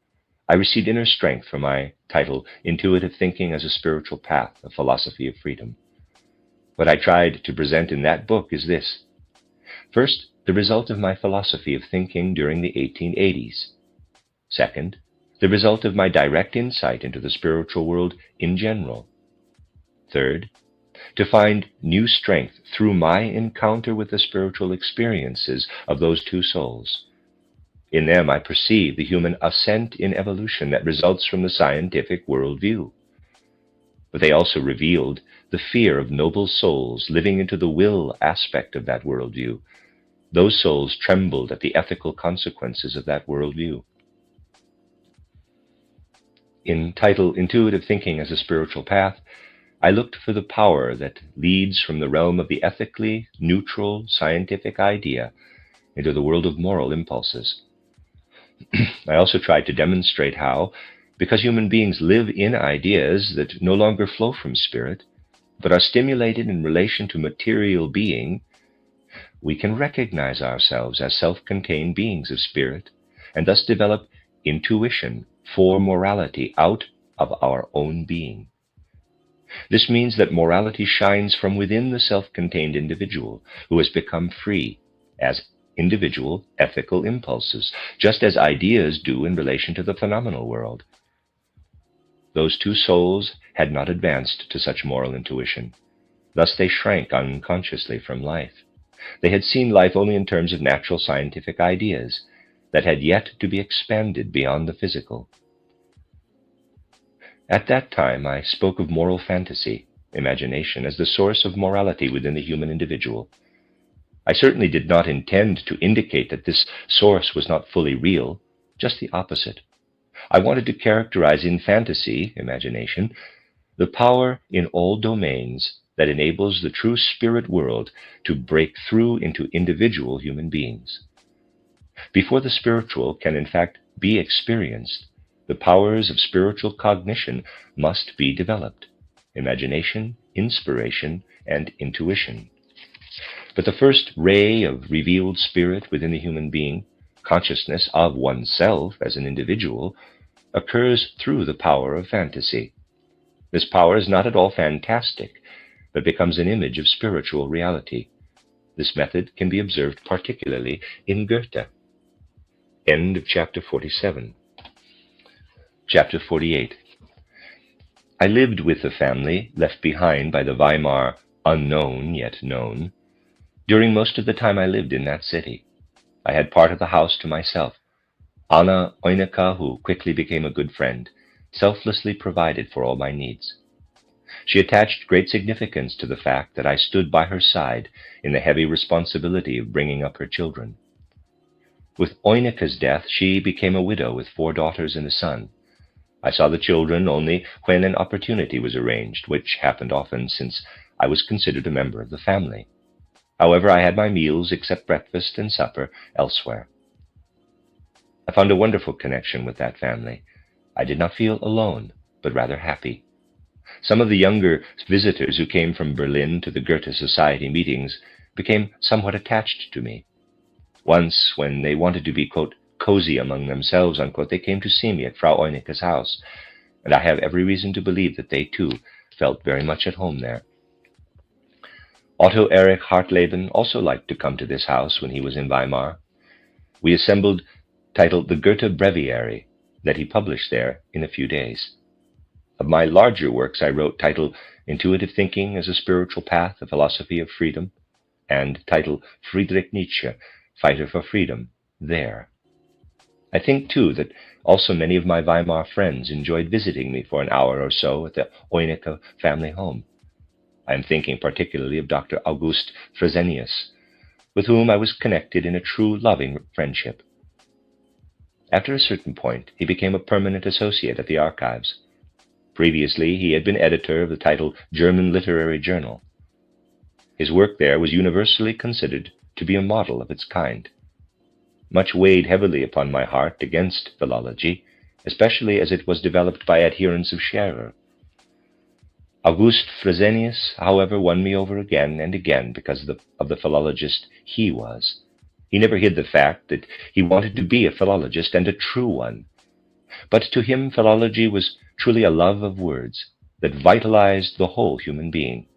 I received inner strength for my title, Intuitive Thinking as a Spiritual Path, a Philosophy of Freedom. What I tried to present in that book is this. First, the result of my philosophy of thinking during the 1880s. Second, the result of my direct insight into the spiritual world in general. Third, to find new strength through my encounter with the spiritual experiences of those two souls. In them I perceive the human ascent in evolution that results from the scientific worldview. But they also revealed the fear of noble souls living into the will aspect of that worldview. Those souls trembled at the ethical consequences of that worldview. In title Intuitive Thinking as a Spiritual Path, I looked for the power that leads from the realm of the ethically neutral scientific idea into the world of moral impulses. I also tried to demonstrate how, because human beings live in ideas that no longer flow from spirit, but are stimulated in relation to material being, we can recognize ourselves as self-contained beings of spirit, and thus develop intuition for morality out of our own being. This means that morality shines from within the self-contained individual who has become free as individual ethical impulses, just as ideas do in relation to the phenomenal world. Those two souls had not advanced to such moral intuition. Thus they shrank unconsciously from life. They had seen life only in terms of natural scientific ideas that had yet to be expanded beyond the physical. At that time, I spoke of moral fantasy, imagination, as the source of morality within the human individual. I certainly did not intend to indicate that this source was not fully real, just the opposite. I wanted to characterize in fantasy, imagination, the power in all domains that enables the true spirit world to break through into individual human beings. Before the spiritual can in fact be experienced, the powers of spiritual cognition must be developed: imagination, inspiration, and intuition. But the first ray of revealed spirit within the human being, consciousness of oneself as an individual, occurs through the power of fantasy. This power is not at all fantastic, but becomes an image of spiritual reality. This method can be observed particularly in Goethe. End of chapter 47. Chapter 48. I lived with the family left behind by the Weimar unknown yet known. During most of the time I lived in that city, I had part of the house to myself. Anna Oineke, who quickly became a good friend, selflessly provided for all my needs. She attached great significance to the fact that I stood by her side in the heavy responsibility of bringing up her children. With Oineke's death, she became a widow with 4 daughters and a son. I saw the children only when an opportunity was arranged, which happened often since I was considered a member of the family. However, I had my meals, except breakfast and supper, elsewhere. I found a wonderful connection with that family. I did not feel alone, but rather happy. Some of the younger visitors who came from Berlin to the Goethe Society meetings became somewhat attached to me. Once, when they wanted to be, quote, cozy among themselves, unquote, they came to see me at Frau Oineke's house, and I have every reason to believe that they, too, felt very much at home there. Otto Erich Hartleben also liked to come to this house when he was in Weimar. We assembled, titled The Goethe Breviary, that he published there in a few days. Of my larger works I wrote, titled Intuitive Thinking as a Spiritual Path, a Philosophy of Freedom, and titled Friedrich Nietzsche, fighter for freedom, there. I think, too, that also many of my Weimar friends enjoyed visiting me for an hour or so at the Oyneke family home. I am thinking particularly of Dr. August Fresenius, with whom I was connected in a true loving friendship. After a certain point, he became a permanent associate at the archives. Previously, he had been editor of the titled German Literary Journal. His work there was universally considered to be a model of its kind. Much weighed heavily upon my heart against philology, especially as it was developed by adherents of Scherer. August Fresenius, however, won me over again and again because of the philologist he was. He never hid the fact that he wanted to be a philologist and a true one. But to him, philology was truly a love of words that vitalized the whole human being.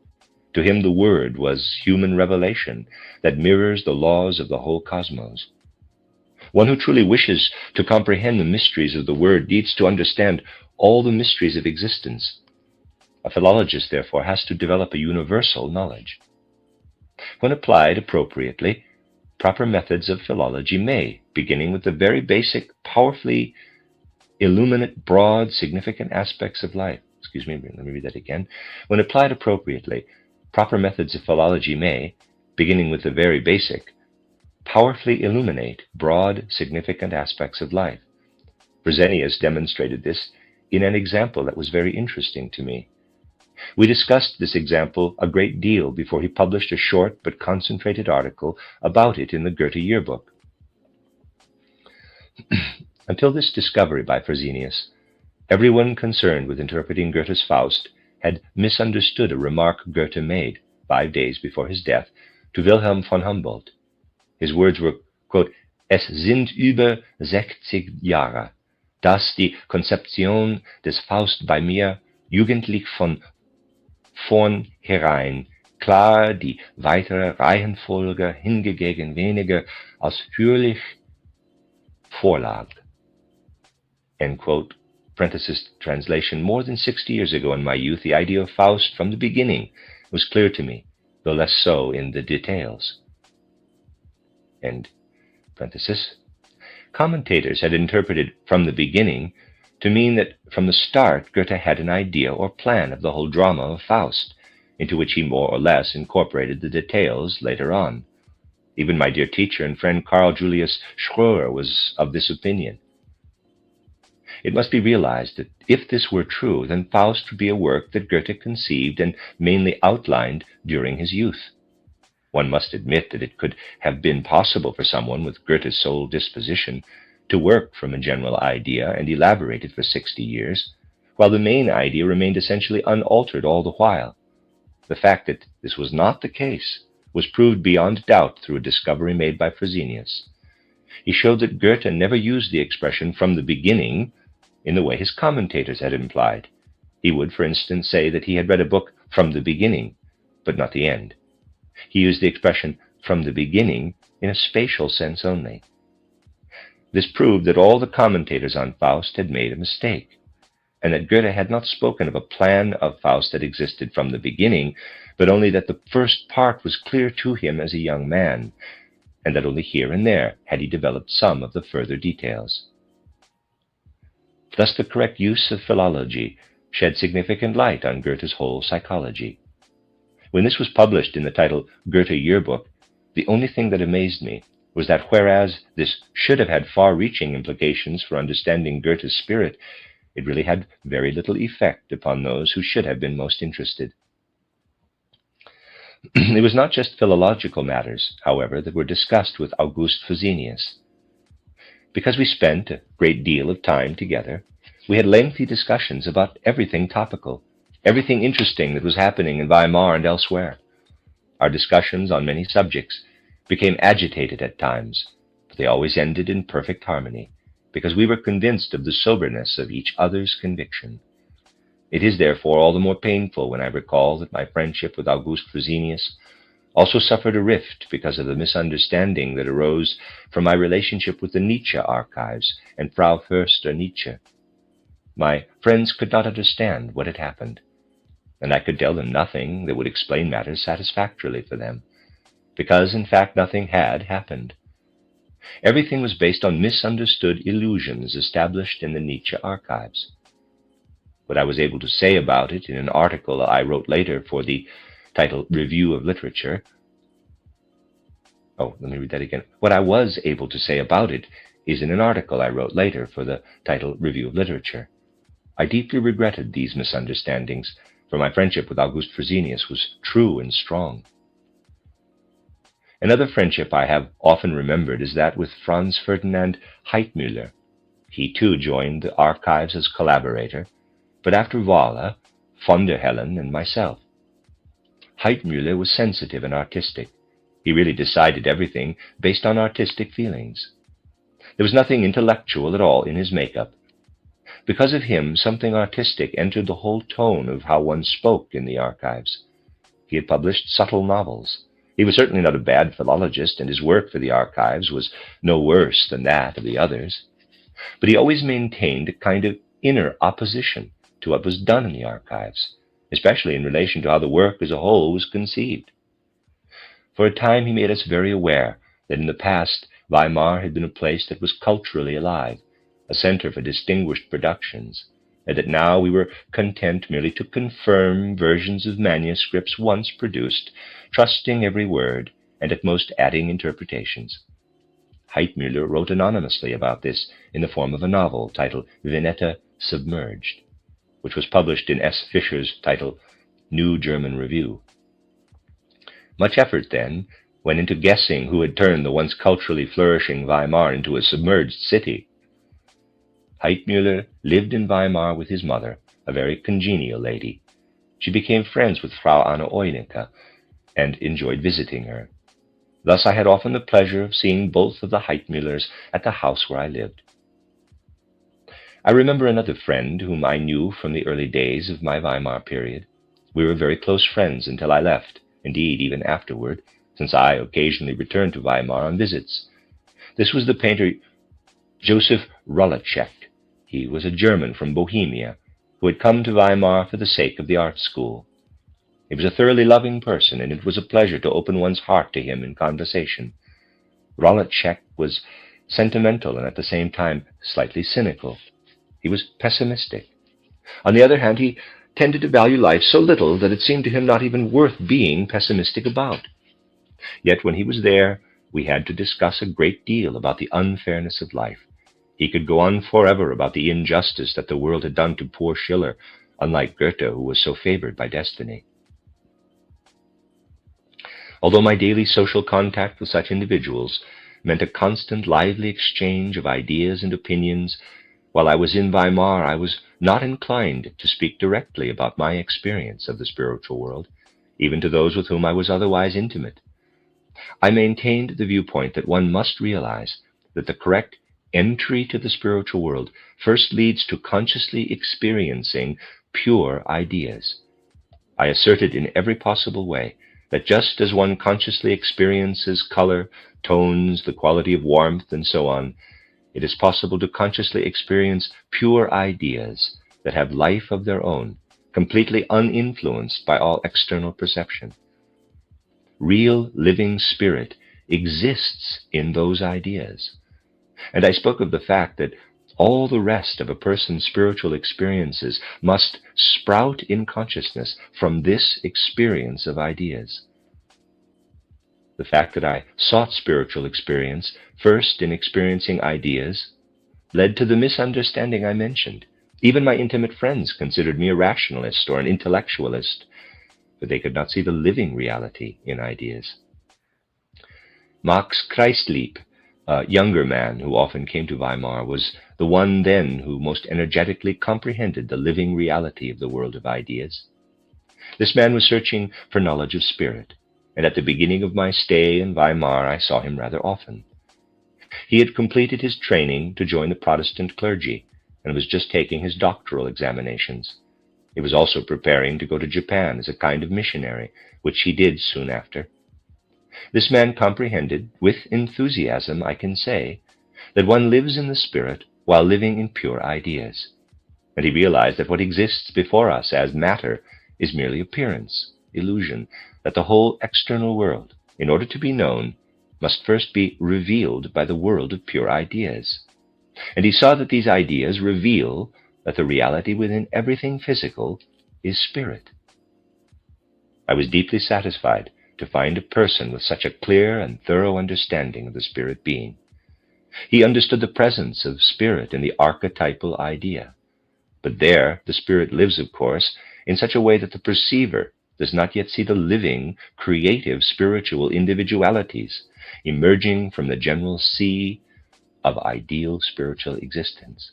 To him, the word was human revelation that mirrors the laws of the whole cosmos. One who truly wishes to comprehend the mysteries of the word needs to understand all the mysteries of existence. A philologist, therefore, has to develop a universal knowledge. When applied appropriately, proper methods of philology may, beginning with the very basic, powerfully illuminate, broad, significant aspects of life. Let me read that again. When applied appropriately, proper methods of philology may, beginning with the very basic, powerfully illuminate broad, significant aspects of life. Fresenius demonstrated this in an example that was very interesting to me. We discussed this example a great deal before he published a short but concentrated article about it in the Goethe Yearbook. Until this discovery by Fresenius, everyone concerned with interpreting Goethe's Faust had misunderstood a remark Goethe made 5 days before his death to Wilhelm von Humboldt. His words were, quote, "Es sind über 60 Jahre, dass die Konzeption des Faust bei mir jugendlich von vornherein klar die weitere Reihenfolge hingegen weniger ausführlich vorlag." End quote. Parenthesis translation. More than 60 years ago in my youth, the idea of Faust from the beginning was clear to me, though less so in the details. End parenthesis. Commentators had interpreted from the beginning to mean that from the start Goethe had an idea or plan of the whole drama of Faust, into which he more or less incorporated the details later on. Even my dear teacher and friend Carl Julius Schroer was of this opinion. It must be realized that if this were true, then Faust would be a work that Goethe conceived and mainly outlined during his youth. One must admit that it could have been possible for someone with Goethe's sole disposition to work from a general idea and elaborate it for 60 years, while the main idea remained essentially unaltered all the while. The fact that this was not the case was proved beyond doubt through a discovery made by Fresenius. He showed that Goethe never used the expression "from the beginning" in the way his commentators had implied. He would, for instance, say that he had read a book from the beginning, but not the end. He used the expression "from the beginning" in a spatial sense only. This proved that all the commentators on Faust had made a mistake, and that Goethe had not spoken of a plan of Faust that existed from the beginning, but only that the first part was clear to him as a young man, and that only here and there had he developed some of the further details. Thus the correct use of philology shed significant light on Goethe's whole psychology. When this was published in the title Goethe Yearbook, the only thing that amazed me was that whereas this should have had far-reaching implications for understanding Goethe's spirit, it really had very little effect upon those who should have been most interested. It was not just philological matters, however, that were discussed with August Fresenius. Because we spent a great deal of time together, we had lengthy discussions about everything topical, everything interesting that was happening in Weimar and elsewhere. Our discussions on many subjects became agitated at times, but they always ended in perfect harmony, because we were convinced of the soberness of each other's conviction. It is therefore all the more painful when I recall that my friendship with August Fresenius also suffered a rift because of the misunderstanding that arose from my relationship with the Nietzsche archives and Frau Förster-Nietzsche. My friends could not understand what had happened, and I could tell them nothing that would explain matters satisfactorily for them, because in fact nothing had happened. Everything was based on misunderstood illusions established in the Nietzsche archives. What I was able to say about it in an article I wrote later for the title Review of Literature. Let me read that again. What I was able to say about it is in an article I wrote later for the title Review of Literature. I deeply regretted these misunderstandings, for my friendship with August Fresenius was true and strong. Another friendship I have often remembered is that with Franz Ferdinand Heitmüller. He too joined the archives as collaborator, but after Wahle, von der Hellen, and myself. Heitmüller was sensitive and artistic. He really decided everything based on artistic feelings. There was nothing intellectual at all in his makeup. Because of him, something artistic entered the whole tone of how one spoke in the archives. He had published subtle novels. He was certainly not a bad philologist, and his work for the archives was no worse than that of the others. But he always maintained a kind of inner opposition to what was done in the archives, especially in relation to how the work as a whole was conceived. For a time he made us very aware that in the past Weimar had been a place that was culturally alive, a center for distinguished productions, and that now we were content merely to confirm versions of manuscripts once produced, trusting every word, and at most adding interpretations. Heitmüller wrote anonymously about this in the form of a novel titled Veneta Submerged, which was published in S. Fischer's title New German Review. Much effort, then, went into guessing who had turned the once culturally flourishing Weimar into a submerged city. Heitmüller lived in Weimar with his mother, a very congenial lady. She became friends with Frau Anna Eunicke and enjoyed visiting her. Thus I had often the pleasure of seeing both of the Heitmüllers at the house where I lived. I remember another friend whom I knew from the early days of my Weimar period. We were very close friends until I left, indeed even afterward, since I occasionally returned to Weimar on visits. This was the painter Joseph Rolacek. He was a German from Bohemia, who had come to Weimar for the sake of the art school. He was a thoroughly loving person, and it was a pleasure to open one's heart to him in conversation. Rolacek was sentimental and at the same time slightly cynical. He was pessimistic. On the other hand, he tended to value life so little that it seemed to him not even worth being pessimistic about. Yet when he was there, we had to discuss a great deal about the unfairness of life. He could go on forever about the injustice that the world had done to poor Schiller, unlike Goethe, who was so favored by destiny. Although my daily social contact with such individuals meant a constant, lively exchange of ideas and opinions, while I was in Weimar, I was not inclined to speak directly about my experience of the spiritual world, even to those with whom I was otherwise intimate. I maintained the viewpoint that one must realize that the correct entry to the spiritual world first leads to consciously experiencing pure ideas. I asserted in every possible way that just as one consciously experiences color, tones, the quality of warmth, and so on, it is possible to consciously experience pure ideas that have life of their own, completely uninfluenced by all external perception. Real living spirit exists in those ideas. And I spoke of the fact that all the rest of a person's spiritual experiences must sprout in consciousness from this experience of ideas. The fact that I sought spiritual experience first in experiencing ideas led to the misunderstanding I mentioned. Even my intimate friends considered me a rationalist or an intellectualist, but they could not see the living reality in ideas. Max Kreislieb, a younger man who often came to Weimar, was the one then who most energetically comprehended the living reality of the world of ideas. This man was searching for knowledge of spirit, and at the beginning of my stay in Weimar I saw him rather often. He had completed his training to join the Protestant clergy and was just taking his doctoral examinations. He was also preparing to go to Japan as a kind of missionary, which he did soon after. This man comprehended, with enthusiasm I can say, that one lives in the spirit while living in pure ideas, and he realized that what exists before us as matter is merely appearance, illusion, that the whole external world, in order to be known, must first be revealed by the world of pure ideas. And he saw that these ideas reveal that the reality within everything physical is spirit. I was deeply satisfied to find a person with such a clear and thorough understanding of the spirit being. He understood the presence of spirit in the archetypal idea. But there, the spirit lives, of course, in such a way that the perceiver does not yet see the living, creative, spiritual individualities emerging from the general sea of ideal spiritual existence.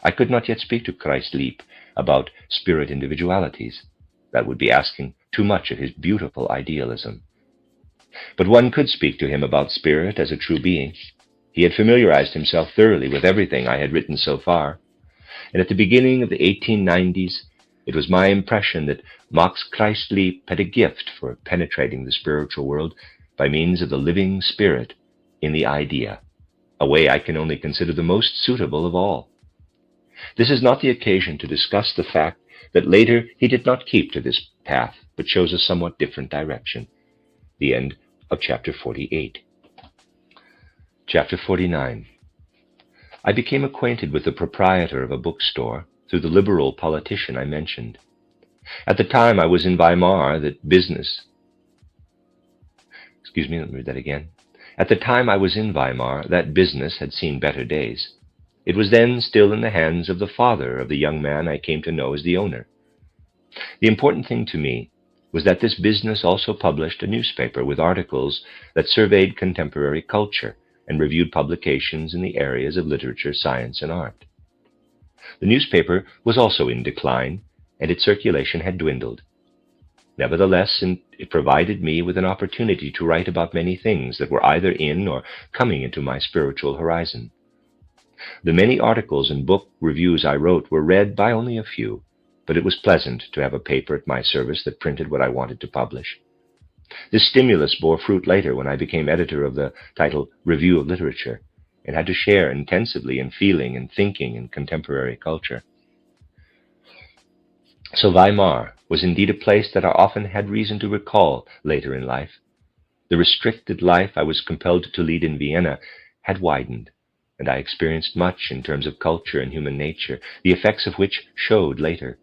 I could not yet speak to Christ Lieb about spirit individualities. That would be asking too much of his beautiful idealism. But one could speak to him about spirit as a true being. He had familiarized himself thoroughly with everything I had written so far, and at the beginning of the 1890s, it was my impression that Max Christlieb had a gift for penetrating the spiritual world by means of the living spirit in the idea, a way I can only consider the most suitable of all. This is not the occasion to discuss the fact that later he did not keep to this path, but chose a somewhat different direction. The end of chapter 48. Chapter 49. I became acquainted with the proprietor of a bookstore through the liberal politician I mentioned. At the time I was in Weimar, that business... Excuse me, let me read that again. At the time I was in Weimar, that business had seen better days. It was then still in the hands of the father of the young man I came to know as the owner. The important thing to me was that this business also published a newspaper with articles that surveyed contemporary culture and reviewed publications in the areas of literature, science, and art. The newspaper was also in decline, and its circulation had dwindled. Nevertheless, it provided me with an opportunity to write about many things that were either in or coming into my spiritual horizon. The many articles and book reviews I wrote were read by only a few, but it was pleasant to have a paper at my service that printed what I wanted to publish. This stimulus bore fruit later when I became editor of the titled Review of Literature and had to share intensively in feeling and thinking in contemporary culture. So Weimar was indeed a place that I often had reason to recall later in life. The restricted life I was compelled to lead in Vienna had widened, and I experienced much in terms of culture and human nature, the effects of which showed later.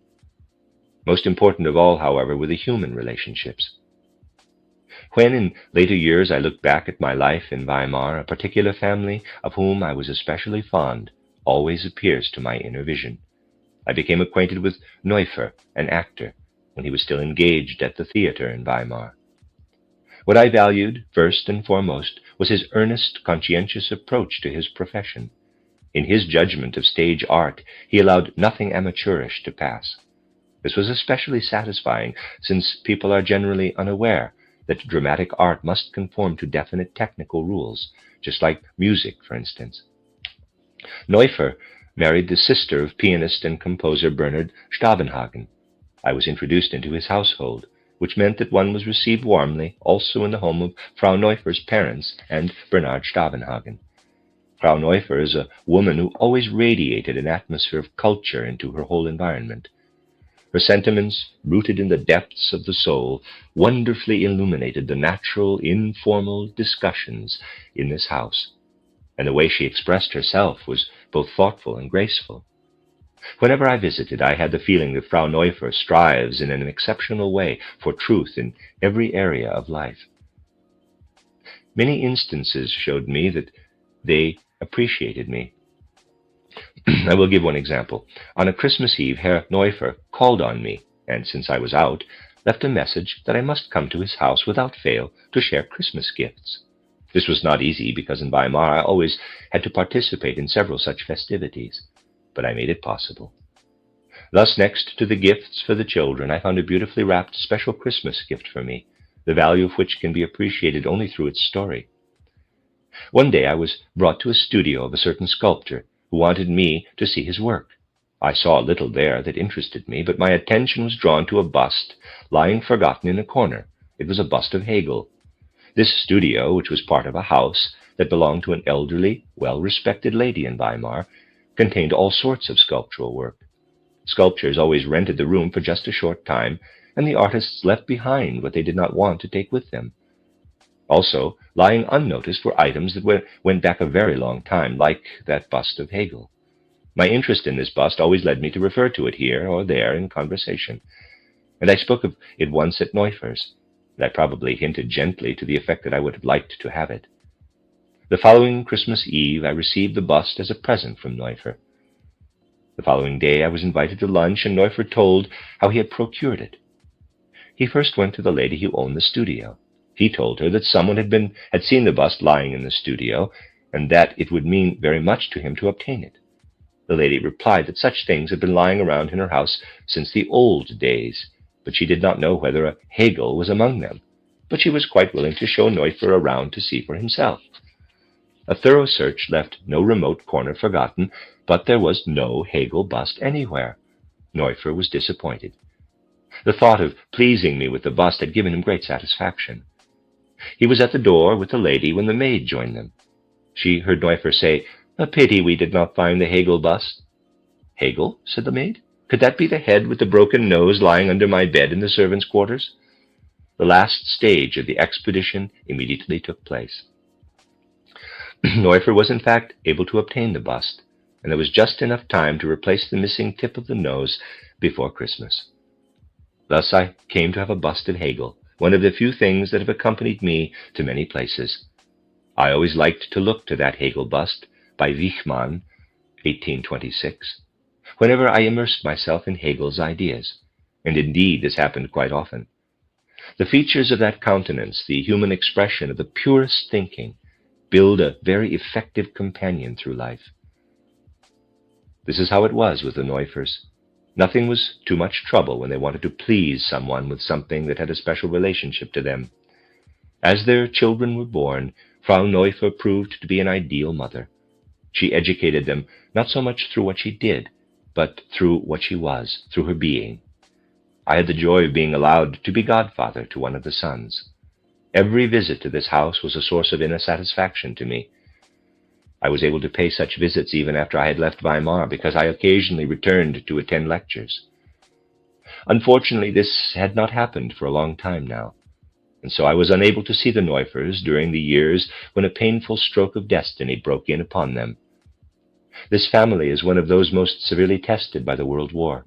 Most important of all, however, were the human relationships. When in later years I look back at my life in Weimar, a particular family of whom I was especially fond always appears to my inner vision. I became acquainted with Neufer, an actor, when he was still engaged at the theater in Weimar. What I valued, first and foremost, was his earnest, conscientious approach to his profession. In his judgment of stage art, he allowed nothing amateurish to pass. This was especially satisfying, since people are generally unaware that dramatic art must conform to definite technical rules, just like music, for instance. Neufer married the sister of pianist and composer Bernhard Stavenhagen. I was introduced into his household, which meant that one was received warmly also in the home of Frau Neufer's parents and Bernhard Stavenhagen. Frau Neufer is a woman who always radiated an atmosphere of culture into her whole environment. Her sentiments, rooted in the depths of the soul, wonderfully illuminated the natural, informal discussions in this house, and the way she expressed herself was both thoughtful and graceful. Whenever I visited, I had the feeling that Frau Neufer strives in an exceptional way for truth in every area of life. Many instances showed me that they appreciated me. I will give one example. On a Christmas Eve, Herr Neufer called on me, and since I was out, left a message that I must come to his house without fail to share Christmas gifts. This was not easy, because in Weimar I always had to participate in several such festivities, but I made it possible. Thus, next to the gifts for the children, I found a beautifully wrapped special Christmas gift for me, the value of which can be appreciated only through its story. One day I was brought to a studio of a certain sculptor who wanted me to see his work. I saw little there that interested me, but my attention was drawn to a bust lying forgotten in a corner. It was a bust of Hegel. This studio, which was part of a house that belonged to an elderly, well-respected lady in Weimar, contained all sorts of sculptural work. Sculptors always rented the room for just a short time, and the artists left behind what they did not want to take with them. Also, lying unnoticed were items that went back a very long time, like that bust of Hegel. My interest in this bust always led me to refer to it here or there in conversation, and I spoke of it once at Neufers, and I probably hinted gently to the effect that I would have liked to have it. The following Christmas Eve, I received the bust as a present from Neufer. The following day, I was invited to lunch, and Neufer told how he had procured it. He first went to the lady who owned the studio. He told her that someone had seen the bust lying in the studio, and that it would mean very much to him to obtain it. The lady replied that such things had been lying around in her house since the old days, but she did not know whether a Hegel was among them. But she was quite willing to show Neufer around to see for himself. A thorough search left no remote corner forgotten, but there was no Hegel bust anywhere. Neufer was disappointed. The thought of pleasing me with the bust had given him great satisfaction. He was at the door with the lady when the maid joined them. She heard Neufer say, "A pity we did not find the Hegel bust." "Hegel?" said the maid. "Could that be the head with the broken nose lying under my bed in the servants' quarters?" The last stage of the expedition immediately took place. Neufer was in fact able to obtain the bust, and there was just enough time to replace the missing tip of the nose before Christmas. Thus I came to have a bust of Hegel, one of the few things that have accompanied me to many places. I always liked to look to that Hegel bust by Wichmann, 1826, whenever I immersed myself in Hegel's ideas, and indeed this happened quite often. The features of that countenance, the human expression of the purest thinking, build a very effective companion through life. This is how it was with the Neufers. Nothing was too much trouble when they wanted to please someone with something that had a special relationship to them. As their children were born, Frau Neufer proved to be an ideal mother. She educated them not so much through what she did, but through what she was, through her being. I had the joy of being allowed to be godfather to one of the sons. Every visit to this house was a source of inner satisfaction to me. I was able to pay such visits even after I had left Weimar, because I occasionally returned to attend lectures. Unfortunately, this had not happened for a long time now, and so I was unable to see the Neufers during the years when a painful stroke of destiny broke in upon them. This family is one of those most severely tested by the World War.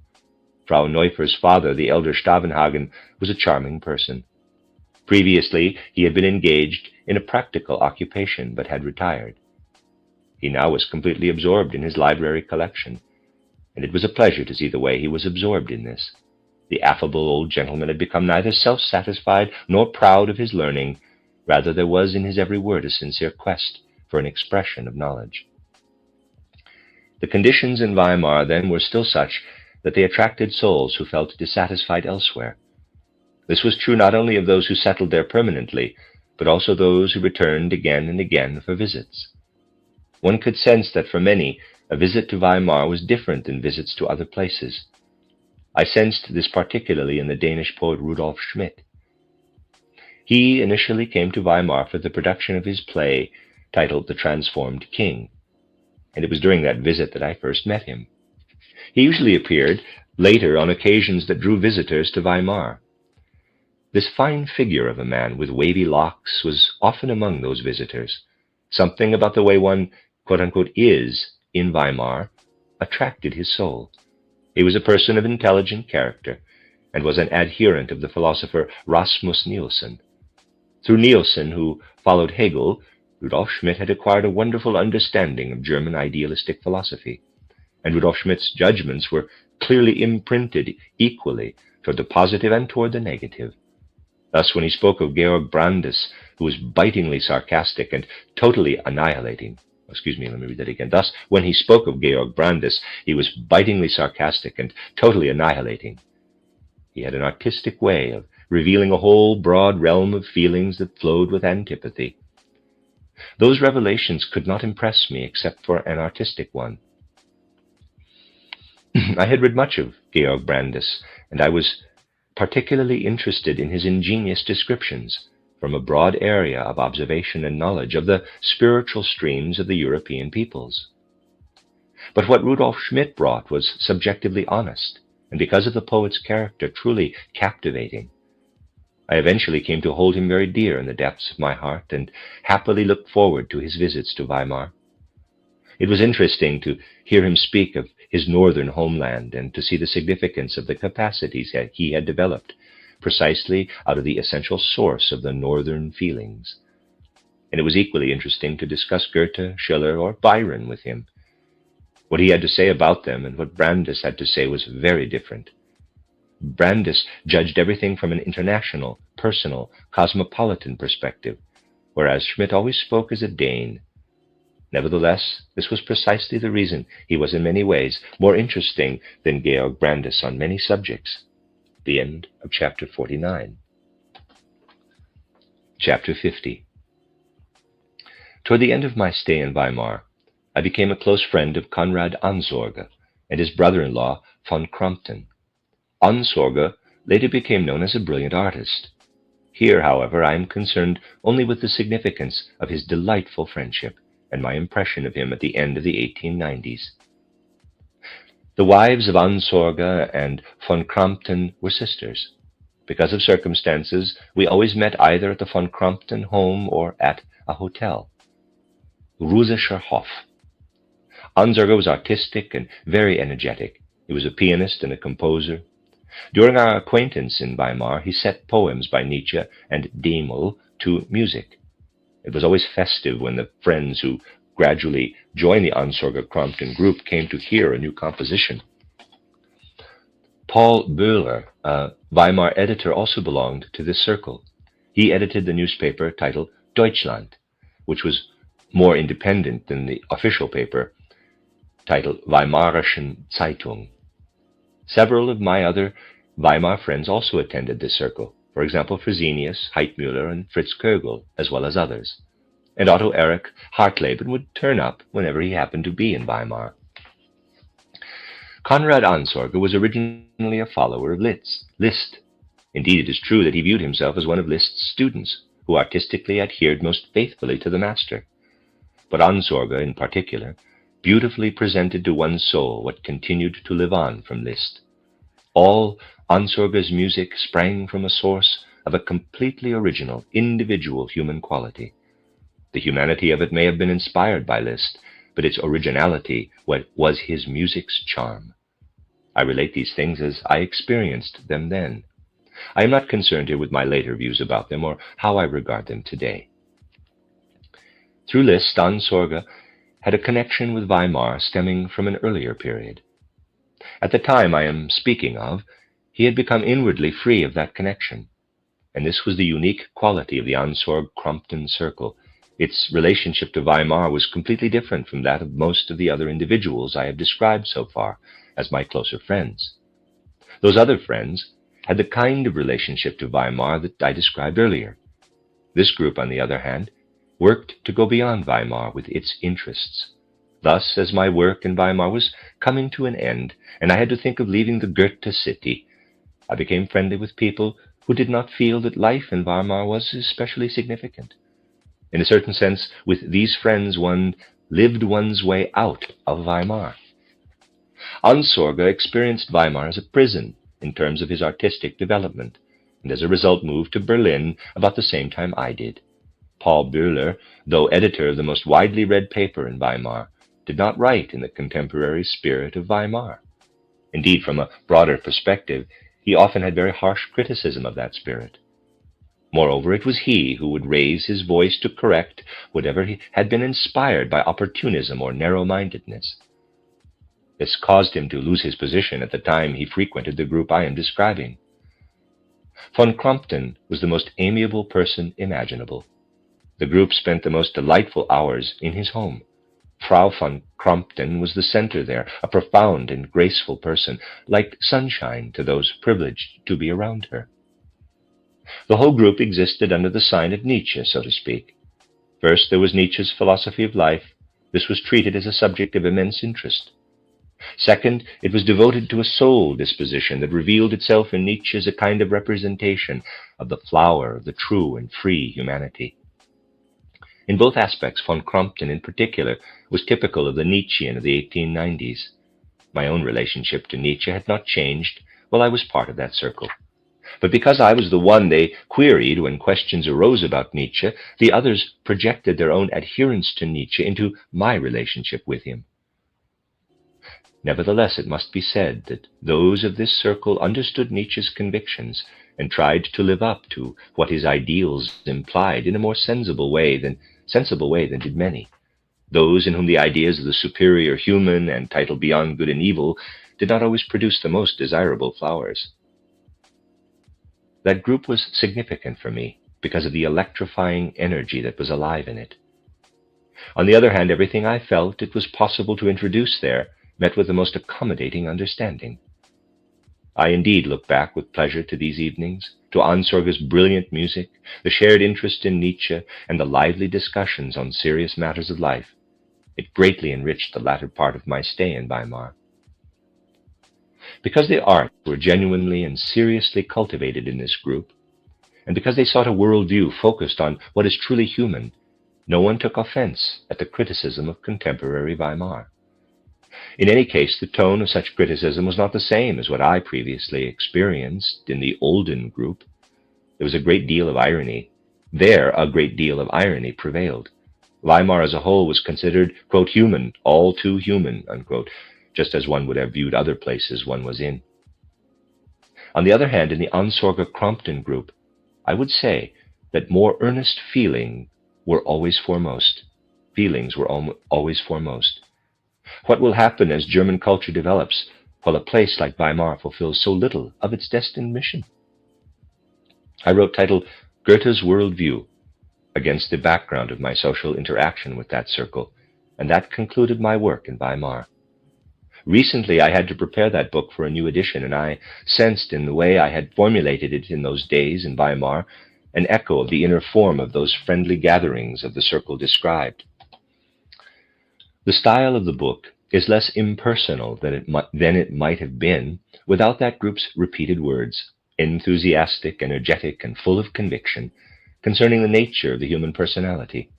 Frau Neufer's father, the elder Stavenhagen, was a charming person. Previously, he had been engaged in a practical occupation, but had retired. He now was completely absorbed in his library collection, and it was a pleasure to see the way he was absorbed in this. The affable old gentleman had become neither self-satisfied nor proud of his learning. Rather, there was in his every word a sincere quest for an expression of knowledge. The conditions in Weimar then were still such that they attracted souls who felt dissatisfied elsewhere. This was true not only of those who settled there permanently, but also those who returned again and again for visits. One could sense that for many, a visit to Weimar was different than visits to other places. I sensed this particularly in the Danish poet Rudolf Schmidt. He initially came to Weimar for the production of his play titled The Transformed King, and it was during that visit that I first met him. He usually appeared later on occasions that drew visitors to Weimar. This fine figure of a man with wavy locks was often among those visitors. Something about the way one, quote-unquote, is in Weimar attracted his soul. He was a person of intelligent character and was an adherent of the philosopher Rasmus Nielsen. Through Nielsen, who followed Hegel, Rudolf Schmidt had acquired a wonderful understanding of German idealistic philosophy, and Rudolf Schmidt's judgments were clearly imprinted equally toward the positive and toward the negative. Thus, when he spoke of Georg Brandes, who was bitingly sarcastic and totally annihilating, Thus, when he spoke of Georg Brandes, he was bitingly sarcastic and totally annihilating. He had an artistic way of revealing a whole broad realm of feelings that flowed with antipathy. Those revelations could not impress me except for an artistic one. I had read much of Georg Brandes, and I was particularly interested in his ingenious descriptions, from a broad area of observation and knowledge, of the spiritual streams of the European peoples. But what Rudolf Schmidt brought was subjectively honest, and because of the poet's character, truly captivating. I eventually came to hold him very dear in the depths of my heart and happily looked forward to his visits to Weimar. It was interesting to hear him speak of his northern homeland and to see the significance of the capacities that he had developed, precisely out of the essential source of the northern feelings. And it was equally interesting to discuss Goethe, Schiller, or Byron with him. What he had to say about them and what Brandes had to say was very different. Brandes judged everything from an international, personal, cosmopolitan perspective, whereas Schmidt always spoke as a Dane. Nevertheless, this was precisely the reason he was in many ways more interesting than Georg Brandes on many subjects. The end of chapter 49. Chapter 50. Toward the end of my stay in Weimar, I became a close friend of Konrad Ansorge and his brother-in-law von Crompton. Ansorge later became known as a brilliant artist. Here, however, I am concerned only with the significance of his delightful friendship and my impression of him at the end of the 1890s. The wives of Ansorge and von Crompton were sisters. Because of circumstances, we always met either at the von Crompton home or at a hotel. Russischer Hof. Ansorge was artistic and very energetic. He was a pianist and a composer. During our acquaintance in Weimar, he set poems by Nietzsche and Demel to music. It was always festive when the friends who gradually joined the Ansorge-Crompton group came to hear a new composition. Paul Böhler, a Weimar editor, also belonged to this circle. He edited the newspaper titled Deutschland, which was more independent than the official paper titled Weimarischen Zeitung. Several of my other Weimar friends also attended this circle, for example, Fresenius, Heitmüller, and Fritz Kögel, as well as others. And Otto Erich Hartleben would turn up whenever he happened to be in Weimar. Konrad Ansorge was originally a follower of Liszt. Indeed, it is true that he viewed himself as one of Liszt's students, who artistically adhered most faithfully to the master. But Ansorge, in particular, beautifully presented to one's soul what continued to live on from Liszt. All Ansorge's music sprang from a source of a completely original, individual human quality. The humanity of it may have been inspired by Liszt, but its originality was his music's charm. I relate these things as I experienced them then. I am not concerned here with my later views about them or how I regard them today. Through Liszt, Ansorge had a connection with Weimar stemming from an earlier period. At the time I am speaking of, he had become inwardly free of that connection, and this was the unique quality of the Ansorge-Crompton circle. Its relationship to Weimar was completely different from that of most of the other individuals I have described so far as my closer friends. Those other friends had the kind of relationship to Weimar that I described earlier. This group, on the other hand, worked to go beyond Weimar with its interests. Thus, as my work in Weimar was coming to an end, and I had to think of leaving the Goethe city, I became friendly with people who did not feel that life in Weimar was especially significant. In a certain sense, with these friends, one lived one's way out of Weimar. Ansorge experienced Weimar as a prison in terms of his artistic development, and as a result moved to Berlin about the same time I did. Paul Böhler, though editor of the most widely read paper in Weimar, did not write in the contemporary spirit of Weimar. Indeed, from a broader perspective, he often had very harsh criticism of that spirit. Moreover, it was he who would raise his voice to correct whatever had been inspired by opportunism or narrow-mindedness. This caused him to lose his position at the time he frequented the group I am describing. Von Crompton was the most amiable person imaginable. The group spent the most delightful hours in his home. Frau von Crompton was the center there, a profound and graceful person, like sunshine to those privileged to be around her. The whole group existed under the sign of Nietzsche, so to speak. First, there was Nietzsche's philosophy of life. This was treated as a subject of immense interest. Second, it was devoted to a soul disposition that revealed itself in Nietzsche as a kind of representation of the flower of the true and free humanity. In both aspects, von Crompton in particular was typical of the Nietzschean of the 1890s. My own relationship to Nietzsche had not changed while I was part of that circle. But because I was the one they queried when questions arose about Nietzsche, the others projected their own adherence to Nietzsche into my relationship with him. Nevertheless, it must be said that those of this circle understood Nietzsche's convictions and tried to live up to what his ideals implied in a more sensible way than did many. Those in whom the ideas of the superior human and title beyond good and evil did not always produce the most desirable flowers. That group was significant for me because of the electrifying energy that was alive in it. On the other hand, everything I felt it was possible to introduce there met with the most accommodating understanding. I indeed look back with pleasure to these evenings, to Ansorge's brilliant music, the shared interest in Nietzsche, and the lively discussions on serious matters of life. It greatly enriched the latter part of my stay in Weimar. Because the arts were genuinely and seriously cultivated in this group, and because they sought a worldview focused on what is truly human, no one took offense at the criticism of contemporary Weimar. In any case, the tone of such criticism was not the same as what I previously experienced in the Olden group. There was a great deal of irony. There, a great deal of irony prevailed. Weimar as a whole was considered, quote, human, all too human, unquote, just as one would have viewed other places one was in. On the other hand, in the Ansorge-Crompton group, I would say that more earnest feelings were always foremost. What will happen as German culture develops while a place like Weimar fulfills so little of its destined mission? I wrote titled Goethe's Worldview against the background of my social interaction with that circle, and that concluded my work in Weimar. Recently, I had to prepare that book for a new edition, and I sensed in the way I had formulated it in those days in Weimar an echo of the inner form of those friendly gatherings of the circle described. The style of the book is less impersonal than it might have been without that group's repeated words, enthusiastic, energetic, and full of conviction, concerning the nature of the human personality.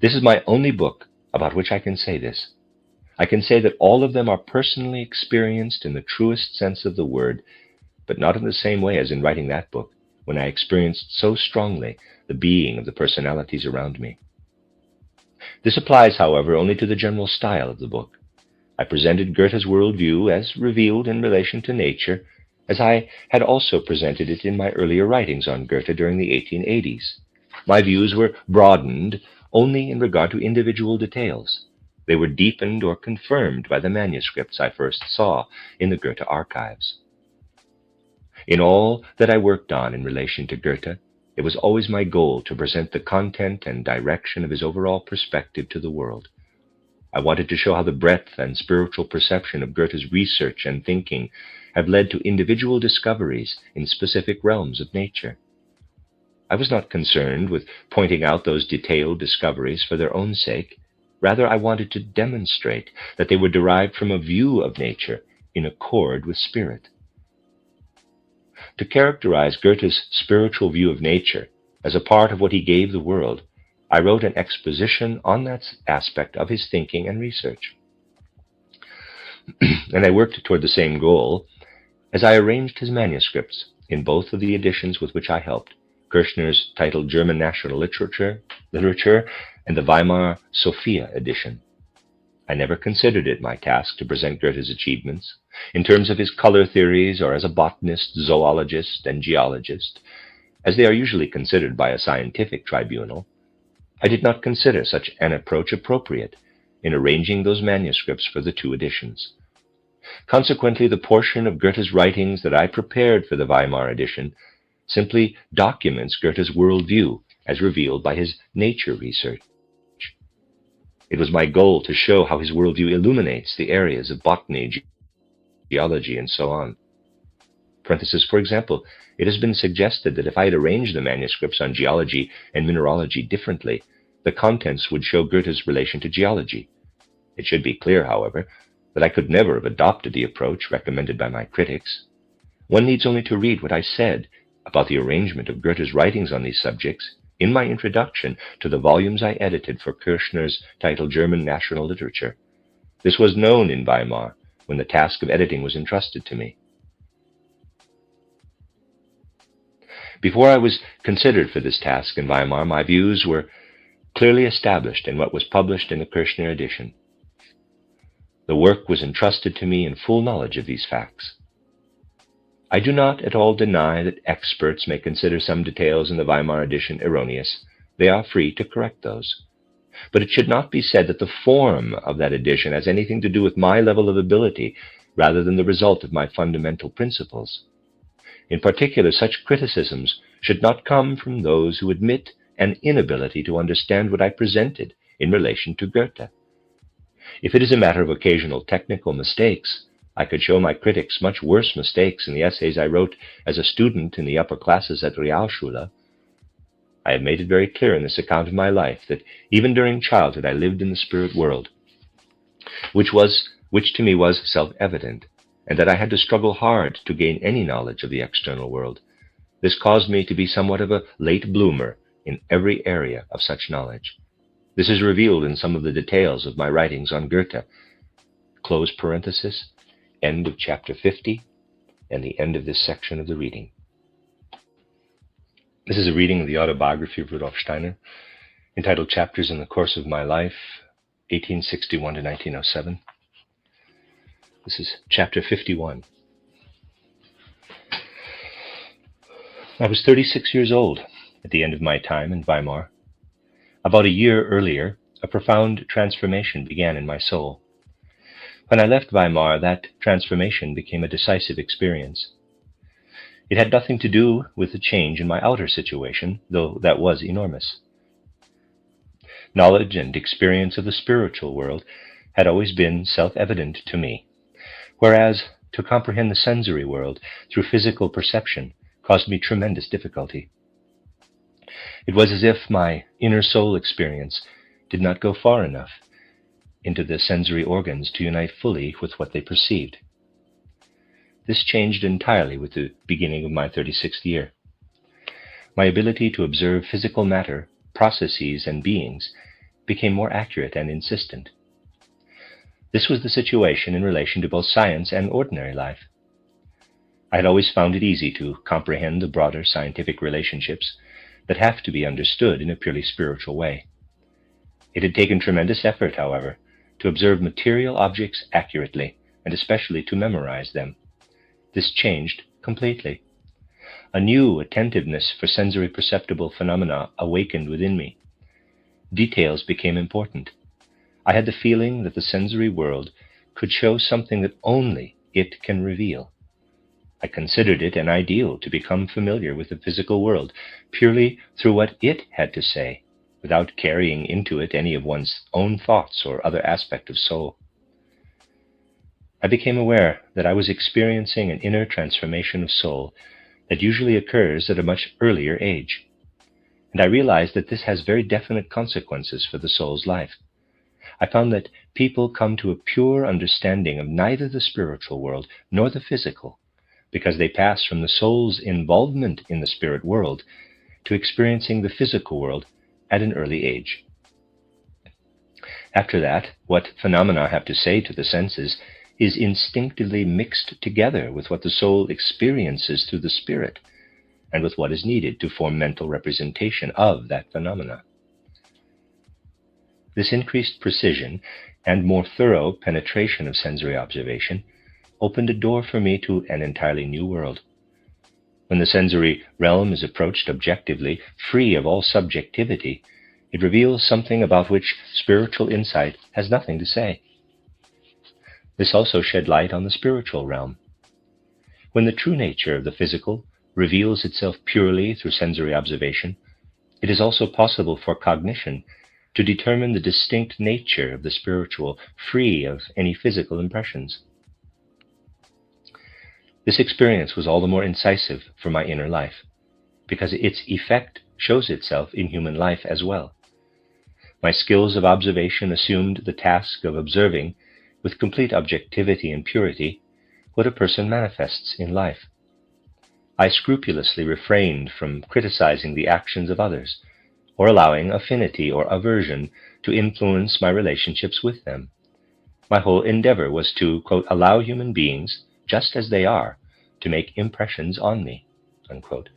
This is my only book about which I can say this. I can say that all of them are personally experienced in the truest sense of the word, but not in the same way as in writing that book, when I experienced so strongly the being of the personalities around me. This applies, however, only to the general style of the book. I presented Goethe's worldview as revealed in relation to nature, as I had also presented it in my earlier writings on Goethe during the 1880s. My views were broadened only in regard to individual details. They were deepened or confirmed by the manuscripts I first saw in the Goethe archives. In all that I worked on in relation to Goethe, it was always my goal to present the content and direction of his overall perspective to the world. I wanted to show how the breadth and spiritual perception of Goethe's research and thinking have led to individual discoveries in specific realms of nature. I was not concerned with pointing out those detailed discoveries for their own sake. Rather, I wanted to demonstrate that they were derived from a view of nature in accord with spirit. To characterize Goethe's spiritual view of nature as a part of what he gave the world, I wrote an exposition on that aspect of his thinking and research. And I worked toward the same goal as I arranged his manuscripts in both of the editions with which I helped, Kirchner's titled German National Literature and the Weimar Sophia edition. I never considered it my task to present Goethe's achievements in terms of his color theories or as a botanist, zoologist, and geologist, as they are usually considered by a scientific tribunal. I did not consider such an approach appropriate in arranging those manuscripts for the two editions. Consequently, the portion of Goethe's writings that I prepared for the Weimar edition simply documents Goethe's worldview as revealed by his nature research. It was my goal to show how his worldview illuminates the areas of botany, geology, and so on. For example, it has been suggested that if I had arranged the manuscripts on geology and mineralogy differently, the contents would show Goethe's relation to geology. It should be clear, however, that I could never have adopted the approach recommended by my critics. One needs only to read what I said about the arrangement of Goethe's writings on these subjects in my introduction to the volumes I edited for Kirchner's titled German National Literature. This was known in Weimar when the task of editing was entrusted to me. Before I was considered for this task in Weimar, my views were clearly established in what was published in the Kirchner edition. The work was entrusted to me in full knowledge of these facts. I do not at all deny that experts may consider some details in the Weimar edition erroneous. They are free to correct those. But it should not be said that the form of that edition has anything to do with my level of ability rather than the result of my fundamental principles. In particular, such criticisms should not come from those who admit an inability to understand what I presented in relation to Goethe. If it is a matter of occasional technical mistakes, I could show my critics much worse mistakes in the essays I wrote as a student in the upper classes at Realschule. I have made it very clear in this account of my life that even during childhood I lived in the spirit world, which to me was self-evident, and that I had to struggle hard to gain any knowledge of the external world. This caused me to be somewhat of a late bloomer in every area of such knowledge. This is revealed in some of the details of my writings on Goethe. Close parenthesis, end of chapter 50, and the end of this section of the reading. This is a reading of the autobiography of Rudolf Steiner, entitled Chapters in the Course of My Life, 1861 to 1907. This is chapter 51. I was 36 years old at the end of my time in Weimar. About a year earlier, a profound transformation began in my soul. When I left Weimar, that transformation became a decisive experience. It had nothing to do with the change in my outer situation, though that was enormous. Knowledge and experience of the spiritual world had always been self-evident to me, whereas to comprehend the sensory world through physical perception caused me tremendous difficulty. It was as if my inner soul experience did not go far enough into the sensory organs to unite fully with what they perceived. This changed entirely with the beginning of my 36th year. My ability to observe physical matter, processes, and beings became more accurate and insistent. This was the situation in relation to both science and ordinary life. I had always found it easy to comprehend the broader scientific relationships that have to be understood in a purely spiritual way. It had taken tremendous effort, however, to observe material objects accurately, and especially to memorize them. This changed completely. A new attentiveness for sensory perceptible phenomena awakened within me. Details became important. I had the feeling that the sensory world could show something that only it can reveal. I considered it an ideal to become familiar with the physical world purely through what it had to say, without carrying into it any of one's own thoughts or other aspect of soul. I became aware that I was experiencing an inner transformation of soul that usually occurs at a much earlier age, and I realized that this has very definite consequences for the soul's life. I found that people come to a pure understanding of neither the spiritual world nor the physical, because they pass from the soul's involvement in the spirit world to experiencing the physical world at an early age. After that, what phenomena have to say to the senses is instinctively mixed together with what the soul experiences through the spirit, and with what is needed to form mental representation of that phenomena. This increased precision and more thorough penetration of sensory observation opened a door for me to an entirely new world. When the sensory realm is approached objectively, free of all subjectivity, it reveals something about which spiritual insight has nothing to say. This also shed light on the spiritual realm. When the true nature of the physical reveals itself purely through sensory observation, it is also possible for cognition to determine the distinct nature of the spiritual, free of any physical impressions. This experience was all the more incisive for my inner life, because its effect shows itself in human life as well. My skills of observation assumed the task of observing, with complete objectivity and purity, what a person manifests in life. I scrupulously refrained from criticizing the actions of others, or allowing affinity or aversion to influence my relationships with them. My whole endeavor was to, quote, allow human beings, just as they are, to make impressions on me, unquote.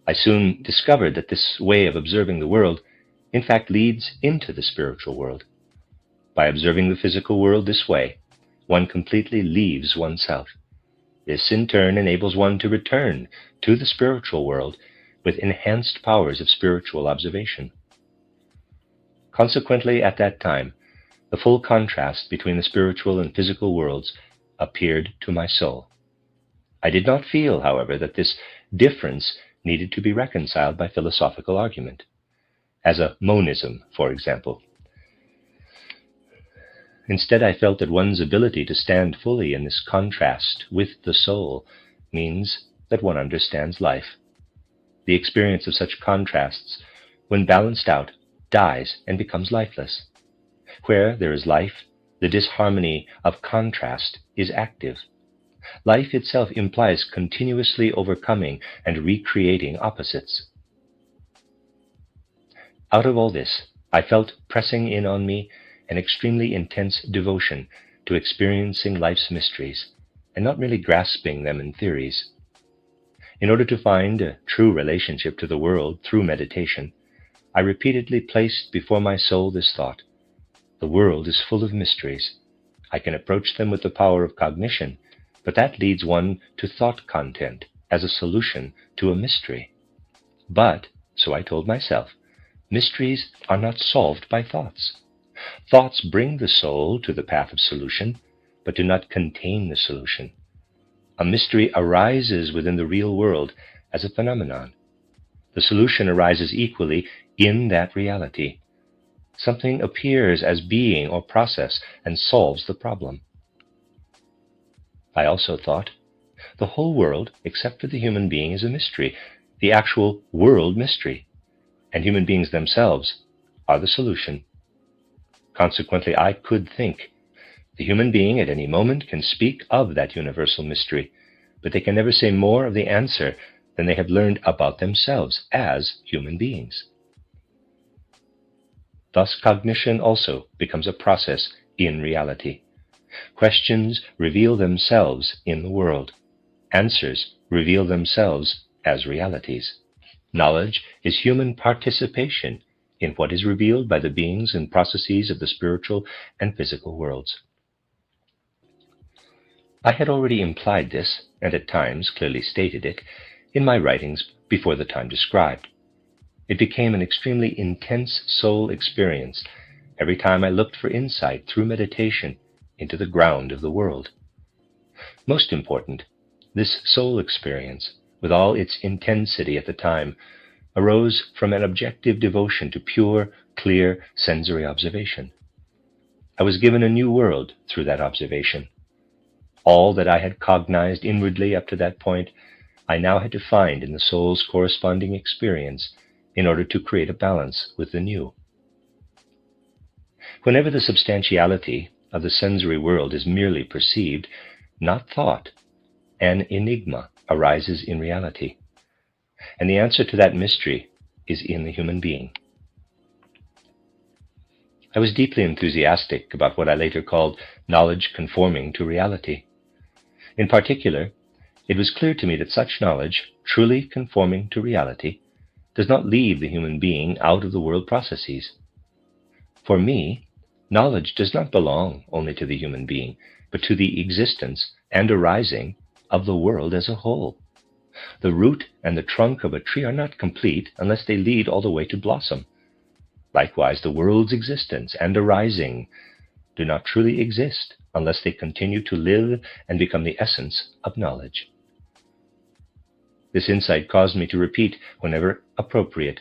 I soon discovered that this way of observing the world, in fact, leads into the spiritual world. By observing the physical world this way, one completely leaves oneself. This, in turn, enables one to return to the spiritual world with enhanced powers of spiritual observation. Consequently, at that time, the full contrast between the spiritual and physical worlds appeared to my soul. I did not feel, however, that this difference needed to be reconciled by philosophical argument, as a monism, for example. Instead, I felt that one's ability to stand fully in this contrast with the soul means that one understands life. The experience of such contrasts, when balanced out, dies and becomes lifeless. Where there is life, the disharmony of contrast is active. Life itself implies continuously overcoming and recreating opposites. Out of all this, I felt pressing in on me an extremely intense devotion to experiencing life's mysteries, and not merely grasping them in theories. In order to find a true relationship to the world through meditation, I repeatedly placed before my soul this thought: the world is full of mysteries. I can approach them with the power of cognition, but that leads one to thought content as a solution to a mystery. But, so I told myself, mysteries are not solved by thoughts. Thoughts bring the soul to the path of solution, but do not contain the solution. A mystery arises within the real world as a phenomenon. The solution arises equally in that reality. Something appears as being or process and solves the problem. I also thought, the whole world, except for the human being, is a mystery, the actual world mystery, and human beings themselves are the solution. Consequently, I could think. The human being at any moment can speak of that universal mystery, but they can never say more of the answer than they have learned about themselves as human beings. Thus, cognition also becomes a process in reality. Questions reveal themselves in the world. Answers reveal themselves as realities. Knowledge is human participation in what is revealed by the beings and processes of the spiritual and physical worlds. I had already implied this, and at times clearly stated it, in my writings before the time described. It became an extremely intense soul experience every time I looked for insight through meditation into the ground of the world. Most important, this soul experience, with all its intensity at the time, arose from an objective devotion to pure, clear sensory observation. I was given a new world through that observation. All that I had cognized inwardly up to that point, I now had to find in the soul's corresponding experience in order to create a balance with the new. Whenever the substantiality of the sensory world is merely perceived, not thought, an enigma arises in reality. And the answer to that mystery is in the human being. I was deeply enthusiastic about what I later called knowledge conforming to reality. In particular, it was clear to me that such knowledge, truly conforming to reality, does not leave the human being out of the world processes. For me, knowledge does not belong only to the human being, but to the existence and arising of the world as a whole. The root and the trunk of a tree are not complete unless they lead all the way to blossom. Likewise, the world's existence and arising do not truly exist unless they continue to live and become the essence of knowledge. This insight caused me to repeat whenever appropriate,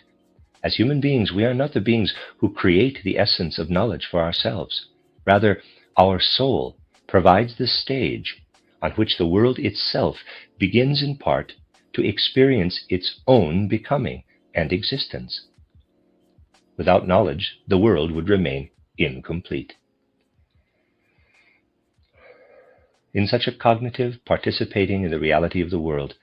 as human beings, we are not the beings who create the essence of knowledge for ourselves. Rather, our soul provides the stage on which the world itself begins in part to experience its own becoming and existence. Without knowledge, the world would remain incomplete. In such a cognitive participating in the reality of the world,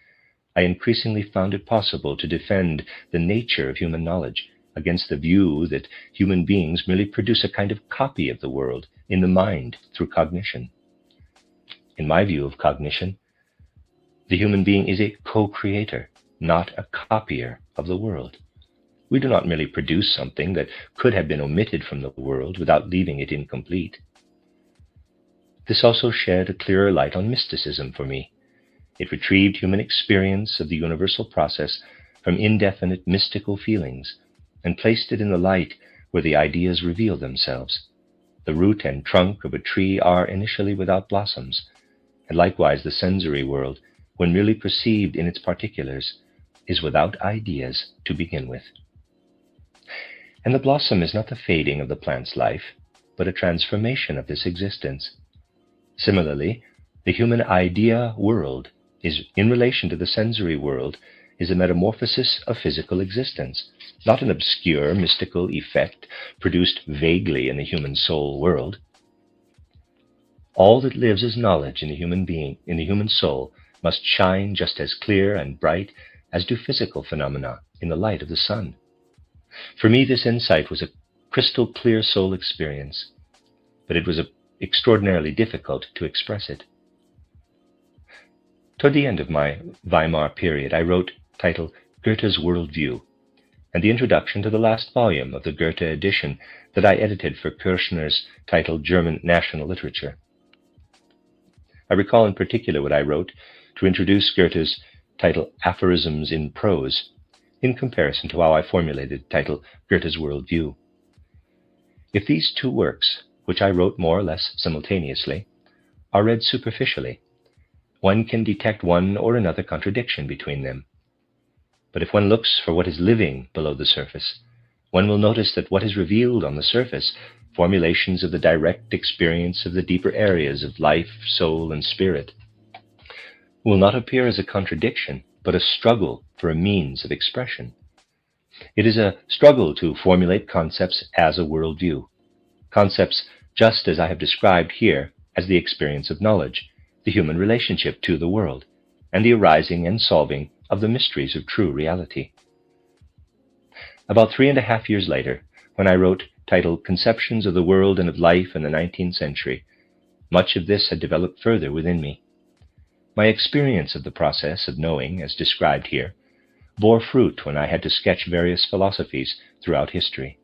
I increasingly found it possible to defend the nature of human knowledge against the view that human beings merely produce a kind of copy of the world in the mind through cognition. In my view of cognition, the human being is a co-creator, not a copier of the world. We do not merely produce something that could have been omitted from the world without leaving it incomplete. This also shed a clearer light on mysticism for me. It retrieved human experience of the universal process from indefinite mystical feelings and placed it in the light where the ideas reveal themselves. The root and trunk of a tree are initially without blossoms, and likewise the sensory world, when merely perceived in its particulars, is without ideas to begin with. And the blossom is not the fading of the plant's life, but a transformation of this existence. Similarly, the human idea world is, in relation to the sensory world, is a metamorphosis of physical existence, not an obscure mystical effect produced vaguely in the human soul world. All that lives as knowledge in the human being, in the human soul, must shine just as clear and bright as do physical phenomena in the light of the sun. For me, this insight was a crystal clear soul experience, but it was extraordinarily difficult to express it. Toward the end of my Weimar period, I wrote, titled Goethe's Worldview, and the introduction to the last volume of the Goethe edition that I edited for Kirchner's titled German National Literature. I recall in particular what I wrote to introduce Goethe's title Aphorisms in Prose, in comparison to how I formulated title Goethe's Worldview. If these two works, which I wrote more or less simultaneously, are read superficially, one can detect one or another contradiction between them. But if one looks for what is living below the surface, one will notice that what is revealed on the surface, formulations of the direct experience of the deeper areas of life, soul, and spirit, will not appear as a contradiction, but a struggle for a means of expression. It is a struggle to formulate concepts as a worldview, concepts just as I have described here as the experience of knowledge, the human relationship to the world, and the arising and solving of the mysteries of true reality. About 3.5 years later, when I wrote titled Conceptions of the World and of Life in the 19th Century, much of this had developed further within me. My experience of the process of knowing, as described here, bore fruit when I had to sketch various philosophies throughout history.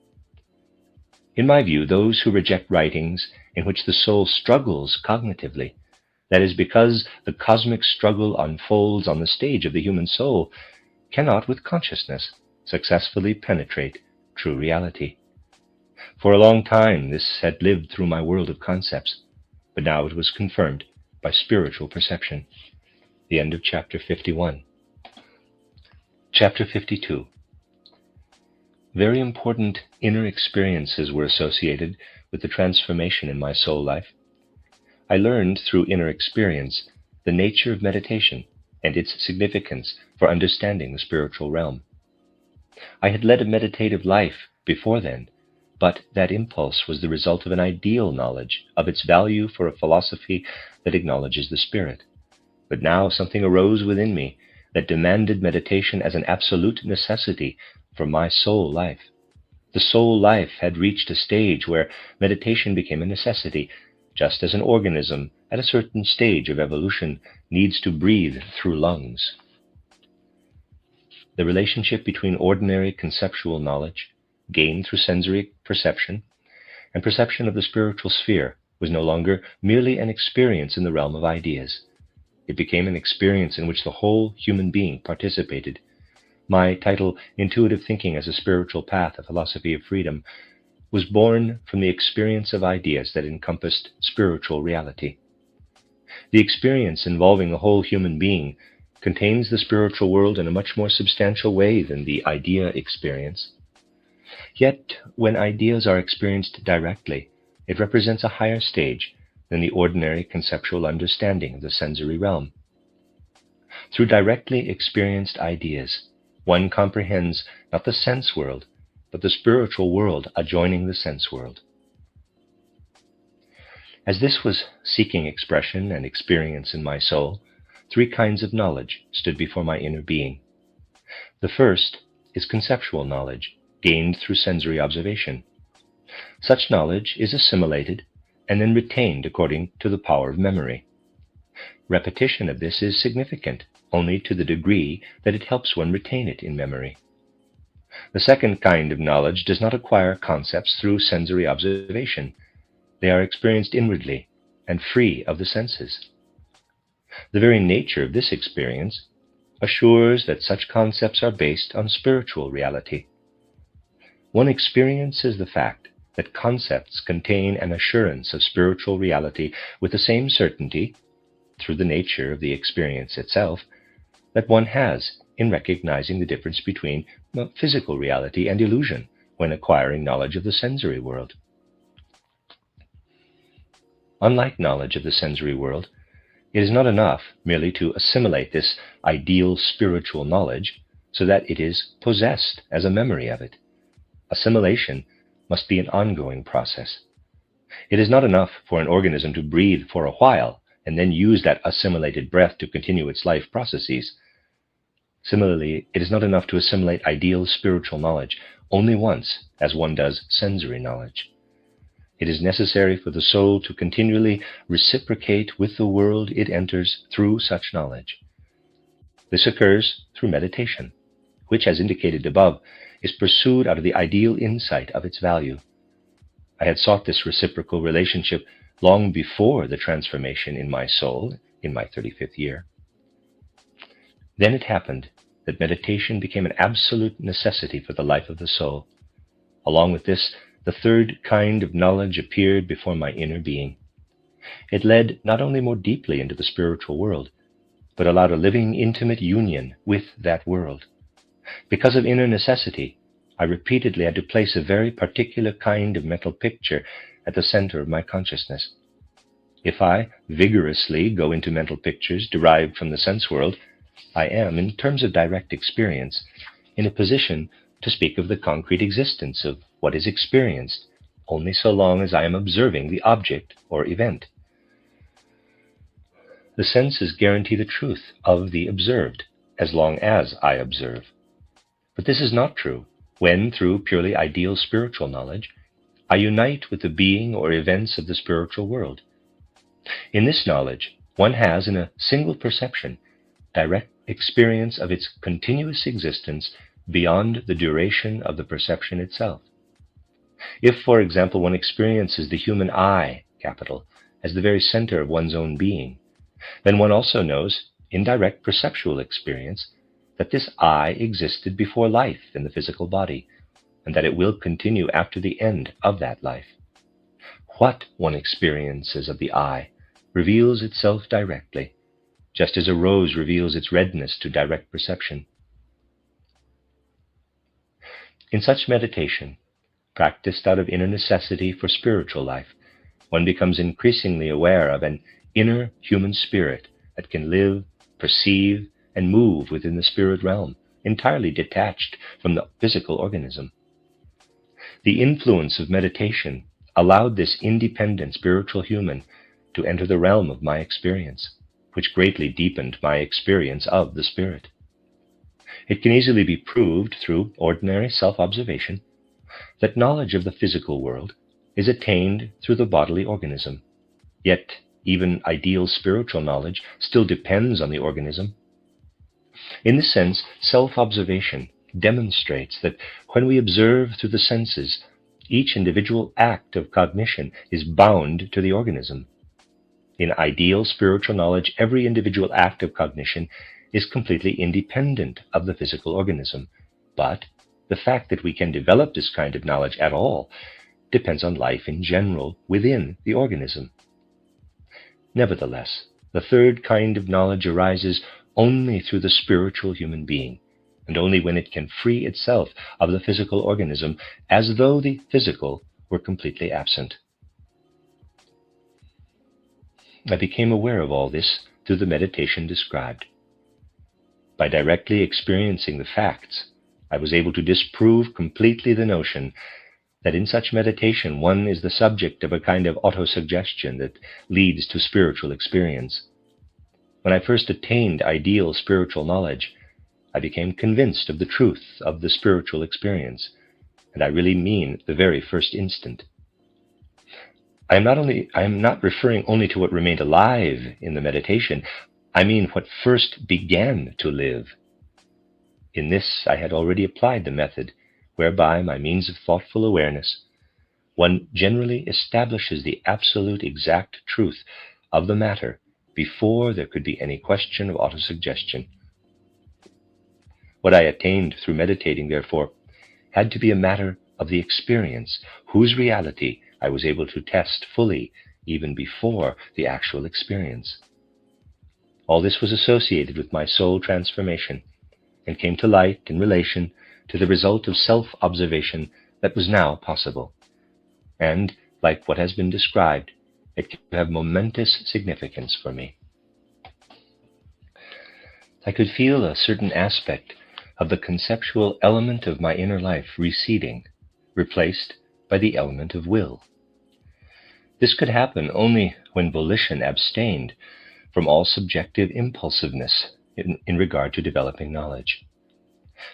In my view, those who reject writings in which the soul struggles cognitively, that is, because the cosmic struggle unfolds on the stage of the human soul, cannot with consciousness successfully penetrate true reality. For a long time this had lived through my world of concepts, but now it was confirmed by spiritual perception. The end of chapter 51. Chapter 52. Very important inner experiences were associated with the transformation in my soul life. I learned through inner experience the nature of meditation and its significance for understanding the spiritual realm. I had led a meditative life before then, but that impulse was the result of an ideal knowledge of its value for a philosophy that acknowledges the spirit. But now something arose within me that demanded meditation as an absolute necessity for my soul life. The soul life had reached a stage where meditation became a necessity, just as an organism at a certain stage of evolution needs to breathe through lungs. The relationship between ordinary conceptual knowledge, gained through sensory perception, and perception of the spiritual sphere was no longer merely an experience in the realm of ideas. It became an experience in which the whole human being participated. My title, Intuitive Thinking as a Spiritual Path, a Philosophy of Freedom, was born from the experience of ideas that encompassed spiritual reality. The experience involving the whole human being contains the spiritual world in a much more substantial way than the idea experience. Yet, when ideas are experienced directly, it represents a higher stage than the ordinary conceptual understanding of the sensory realm. Through directly experienced ideas, one comprehends not the sense world, but the spiritual world adjoining the sense world. As this was seeking expression and experience in my soul, 3 kinds of knowledge stood before my inner being. The first is conceptual knowledge, gained through sensory observation. Such knowledge is assimilated and then retained according to the power of memory. Repetition of this is significant only to the degree that it helps one retain it in memory. The second kind of knowledge does not acquire concepts through sensory observation. They are experienced inwardly and free of the senses. The very nature of this experience assures that such concepts are based on spiritual reality. One experiences the fact that concepts contain an assurance of spiritual reality with the same certainty, through the nature of the experience itself, that one has in recognizing the difference between physical reality and illusion when acquiring knowledge of the sensory world. Unlike knowledge of the sensory world, it is not enough merely to assimilate this ideal spiritual knowledge so that it is possessed as a memory of it. Assimilation must be an ongoing process. It is not enough for an organism to breathe for a while and then use that assimilated breath to continue its life processes. Similarly, it is not enough to assimilate ideal spiritual knowledge only once, as one does sensory knowledge. It is necessary for the soul to continually reciprocate with the world it enters through such knowledge. This occurs through meditation, which, as indicated above, is pursued out of the ideal insight of its value. I had sought this reciprocal relationship long before the transformation in my soul in my 35th year. Then it happened that meditation became an absolute necessity for the life of the soul. Along with this, the third kind of knowledge appeared before my inner being. It led not only more deeply into the spiritual world, but allowed a living, intimate union with that world. Because of inner necessity, I repeatedly had to place a very particular kind of mental picture at the center of my consciousness. If I vigorously go into mental pictures derived from the sense world, I am, in terms of direct experience, in a position to speak of the concrete existence of what is experienced only so long as I am observing the object or event. The senses guarantee the truth of the observed as long as I observe. But this is not true when, through purely ideal spiritual knowledge, I unite with the being or events of the spiritual world. In this knowledge, one has, in a single perception, direct experience of its continuous existence beyond the duration of the perception itself. If, for example, one experiences the human I, as the very center of one's own being, then one also knows, in direct perceptual experience, that this I existed before life in the physical body, and that it will continue after the end of that life. What one experiences of the I reveals itself directly, just as a rose reveals its redness to direct perception. In such meditation, practiced out of inner necessity for spiritual life, one becomes increasingly aware of an inner human spirit that can live, perceive, and move within the spirit realm, entirely detached from the physical organism. The influence of meditation allowed this independent spiritual human to enter the realm of my experience, which greatly deepened my experience of the spirit. It can easily be proved through ordinary self-observation that knowledge of the physical world is attained through the bodily organism, yet even ideal spiritual knowledge still depends on the organism. In this sense, self-observation demonstrates that when we observe through the senses, each individual act of cognition is bound to the organism. In ideal spiritual knowledge, every individual act of cognition is completely independent of the physical organism, but the fact that we can develop this kind of knowledge at all depends on life in general within the organism. Nevertheless, the third kind of knowledge arises only through the spiritual human being, and only when it can free itself of the physical organism as though the physical were completely absent. I became aware of all this through the meditation described. By directly experiencing the facts, I was able to disprove completely the notion that in such meditation one is the subject of a kind of autosuggestion that leads to spiritual experience. When I first attained ideal spiritual knowledge, I became convinced of the truth of the spiritual experience, and I really mean the very first instant. I am not referring only to what remained alive in the meditation. I mean what first began to live. In this I had already applied the method whereby, by means of thoughtful awareness, one generally establishes the absolute exact truth of the matter before there could be any question of autosuggestion. What I attained through meditating, therefore, had to be a matter of the experience, whose reality I was able to test fully even before the actual experience. All this was associated with my soul transformation and came to light in relation to the result of self-observation that was now possible. And, like what has been described, it can have momentous significance for me. I could feel a certain aspect of the conceptual element of my inner life receding, replaced by the element of will. This could happen only when volition abstained from all subjective impulsiveness in regard to developing knowledge.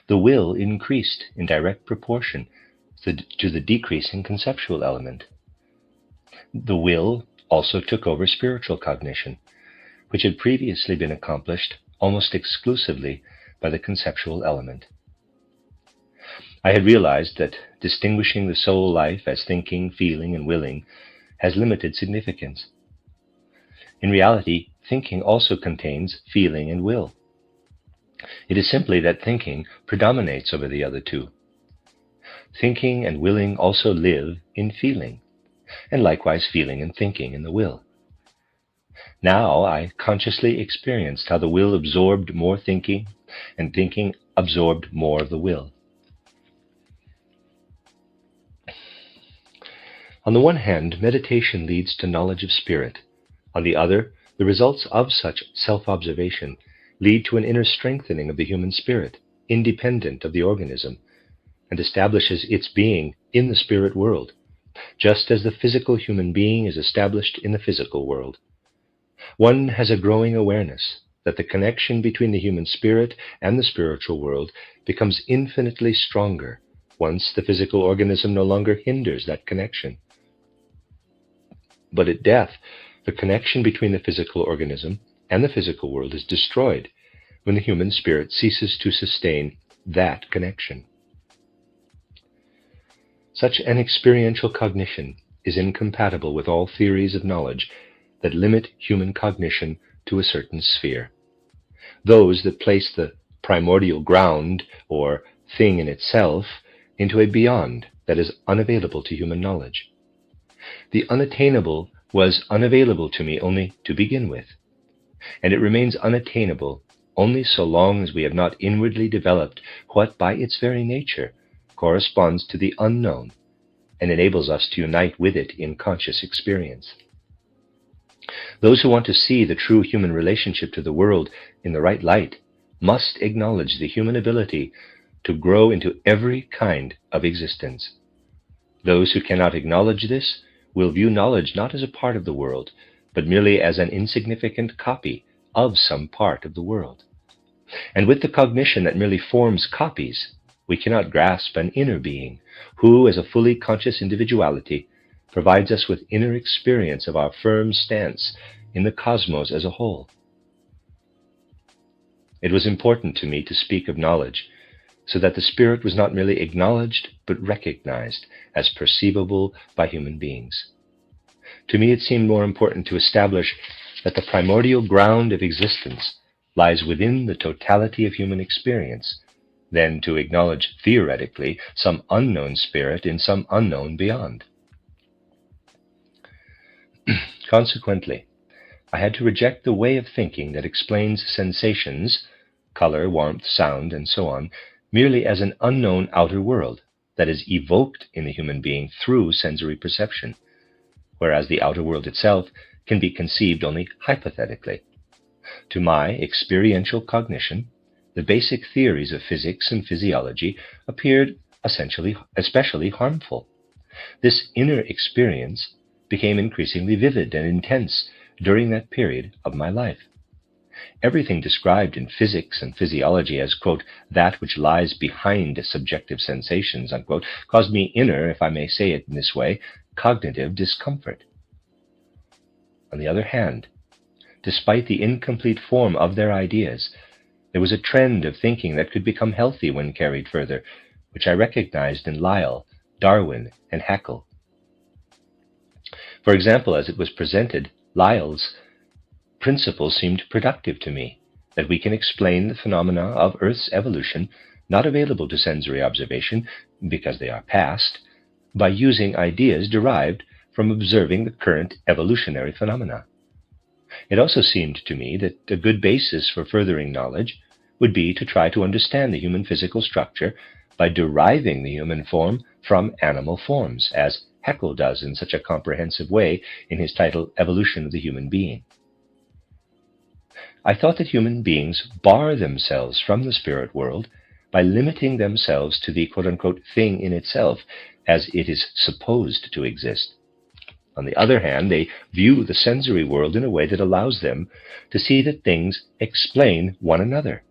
The will increased in direct proportion to the decreasing conceptual element. The will also took over spiritual cognition, which had previously been accomplished almost exclusively by the conceptual element. I had realized that distinguishing the soul life as thinking, feeling, and willing has limited significance. In reality, thinking also contains feeling and will. It is simply that thinking predominates over the other two. Thinking and willing also live in feeling, and likewise feeling and thinking in the will. Now I consciously experienced how the will absorbed more thinking, and thinking absorbed more of the will. On the one hand, meditation leads to knowledge of spirit. On the other, the results of such self-observation lead to an inner strengthening of the human spirit, independent of the organism, and establishes its being in the spirit world, just as the physical human being is established in the physical world. One has a growing awareness that the connection between the human spirit and the spiritual world becomes infinitely stronger once the physical organism no longer hinders that connection. But at death, the connection between the physical organism and the physical world is destroyed when the human spirit ceases to sustain that connection. Such an experiential cognition is incompatible with all theories of knowledge that limit human cognition to a certain sphere. Those that place the primordial ground, or thing in itself, into a beyond that is unavailable to human knowledge. The unattainable was unavailable to me only to begin with, and it remains unattainable only so long as we have not inwardly developed what, by its very nature, corresponds to the unknown and enables us to unite with it in conscious experience. Those who want to see the true human relationship to the world in the right light must acknowledge the human ability to grow into every kind of existence. Those who cannot acknowledge this will view knowledge not as a part of the world, but merely as an insignificant copy of some part of the world. And with the cognition that merely forms copies, we cannot grasp an inner being who, as a fully conscious individuality, provides us with inner experience of our firm stance in the cosmos as a whole. It was important to me to speak of knowledge, so that the spirit was not merely acknowledged, but recognized as perceivable by human beings. To me, it seemed more important to establish that the primordial ground of existence lies within the totality of human experience, than to acknowledge theoretically some unknown spirit in some unknown beyond. Consequently, I had to reject the way of thinking that explains sensations, color, warmth, sound, and so on, merely as an unknown outer world that is evoked in the human being through sensory perception, whereas the outer world itself can be conceived only hypothetically. To my experiential cognition, the basic theories of physics and physiology appeared especially harmful. This inner experience became increasingly vivid and intense during that period of my life. Everything described in physics and physiology as, quote, that which lies behind subjective sensations, unquote, caused me inner, if I may say it in this way, cognitive discomfort. On the other hand, despite the incomplete form of their ideas, there was a trend of thinking that could become healthy when carried further, which I recognized in Lyell, Darwin, and Haeckel. For example, as it was presented, Lyell's principles seemed productive to me, that we can explain the phenomena of Earth's evolution, not available to sensory observation because they are past, by using ideas derived from observing the current evolutionary phenomena. It also seemed to me that a good basis for furthering knowledge would be to try to understand the human physical structure by deriving the human form from animal forms, as Haeckel does in such a comprehensive way in his title, Evolution of the Human Being. I thought that human beings bar themselves from the spirit world by limiting themselves to the quote-unquote thing in itself as it is supposed to exist. On the other hand, they view the sensory world in a way that allows them to see that things explain one another.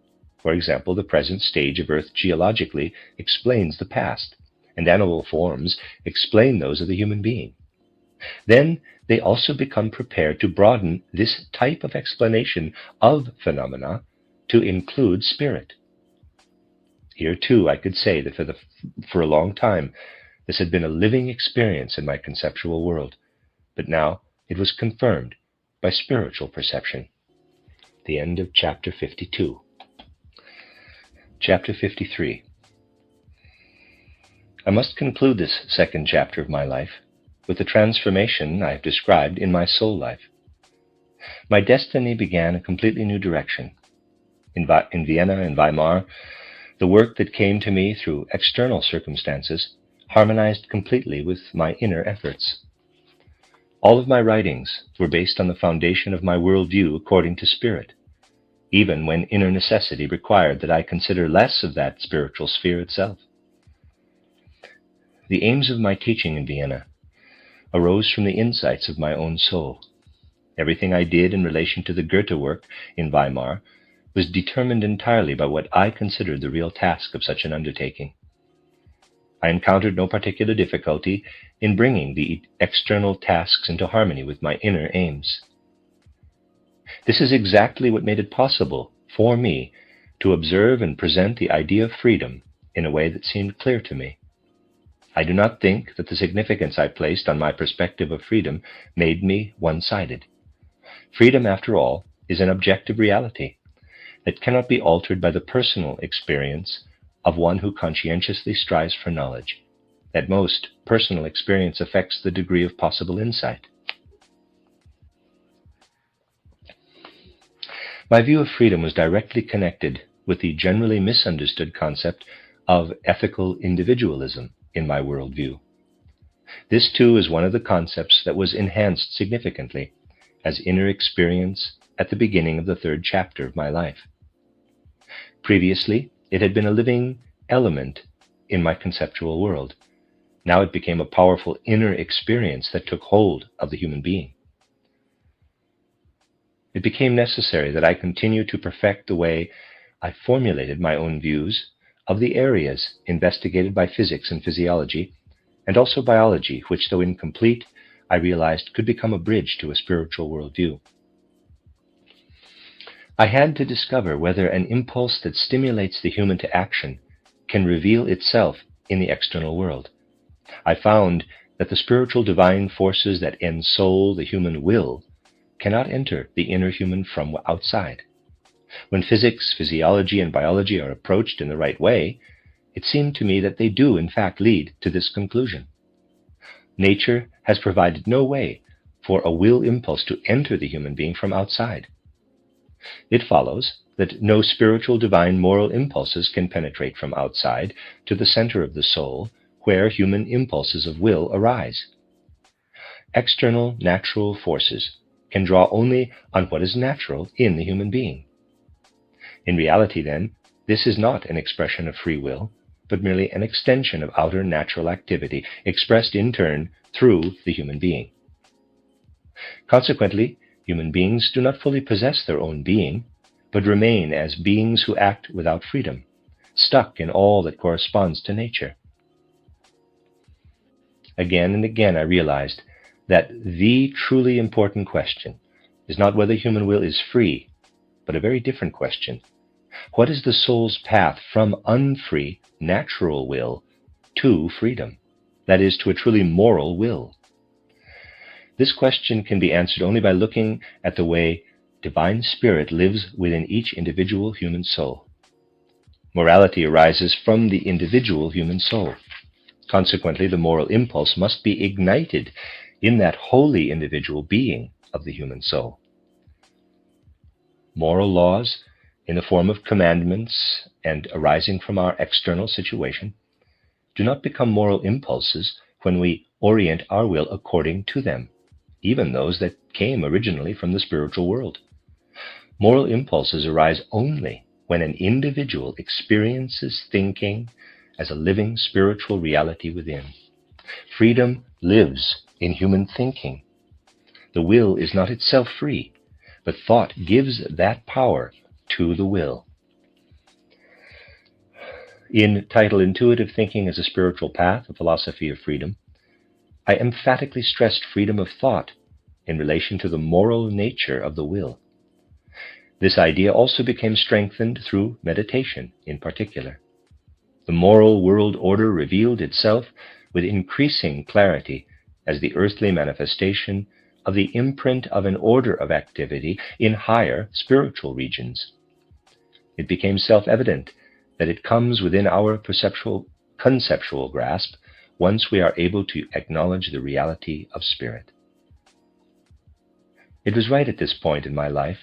For example, the present stage of Earth geologically explains the past, and animal forms explain those of the human being. Then they also become prepared to broaden this type of explanation of phenomena to include spirit. Here, too, I could say that for a long time, this had been a living experience in my conceptual world, but now it was confirmed by spiritual perception. The end of chapter 52. Chapter 53. I must conclude this second chapter of my life with the transformation I have described in my soul life. My destiny began a completely new direction. In Vienna and Weimar, the work that came to me through external circumstances harmonized completely with my inner efforts. All of my writings were based on the foundation of my worldview according to spirit, even when inner necessity required that I consider less of that spiritual sphere itself. The aims of my teaching in Vienna arose from the insights of my own soul. Everything I did in relation to the Goethe work in Weimar was determined entirely by what I considered the real task of such an undertaking. I encountered no particular difficulty in bringing the external tasks into harmony with my inner aims. This is exactly what made it possible for me to observe and present the idea of freedom in a way that seemed clear to me. I do not think that the significance I placed on my perspective of freedom made me one-sided. Freedom, after all, is an objective reality that cannot be altered by the personal experience of one who conscientiously strives for knowledge. At most, personal experience affects the degree of possible insight. My view of freedom was directly connected with the generally misunderstood concept of ethical individualism in my worldview. This, too, is one of the concepts that was enhanced significantly as inner experience at the beginning of the third chapter of my life. Previously, it had been a living element in my conceptual world. Now it became a powerful inner experience that took hold of the human being. It became necessary that I continue to perfect the way I formulated my own views of the areas investigated by physics and physiology, and also biology, which, though incomplete, I realized could become a bridge to a spiritual worldview. I had to discover whether an impulse that stimulates the human to action can reveal itself in the external world. I found that the spiritual divine forces that ensoul the human will cannot enter the inner human from outside. When physics, physiology, and biology are approached in the right way, it seemed to me that they do in fact lead to this conclusion. Nature has provided no way for a will impulse to enter the human being from outside. It follows that no spiritual, divine, moral impulses can penetrate from outside to the center of the soul, where human impulses of will arise. External natural forces can draw only on what is natural in the human being. In reality, then, this is not an expression of free will, but merely an extension of outer natural activity, expressed in turn through the human being. Consequently, human beings do not fully possess their own being, but remain as beings who act without freedom, stuck in all that corresponds to nature. Again and again I realized that the truly important question is not whether human will is free, but a very different question. What is the soul's path from unfree, natural will to freedom? That is, to a truly moral will. This question can be answered only by looking at the way divine spirit lives within each individual human soul. Morality arises from the individual human soul. Consequently, the moral impulse must be ignited in that holy individual being of the human soul. Moral laws, in the form of commandments and arising from our external situation, do not become moral impulses when we orient our will according to them, even those that came originally from the spiritual world. Moral impulses arise only when an individual experiences thinking as a living spiritual reality within. Freedom lives in human thinking. The will is not itself free, but thought gives that power to the will. In title Intuitive Thinking as a Spiritual Path, a Philosophy of Freedom, I emphatically stressed freedom of thought in relation to the moral nature of the will. This idea also became strengthened through meditation in particular. The moral world order revealed itself with increasing clarity as the earthly manifestation of the imprint of an order of activity in higher spiritual regions. It became self-evident that it comes within our conceptual grasp once we are able to acknowledge the reality of spirit. It was right at this point in my life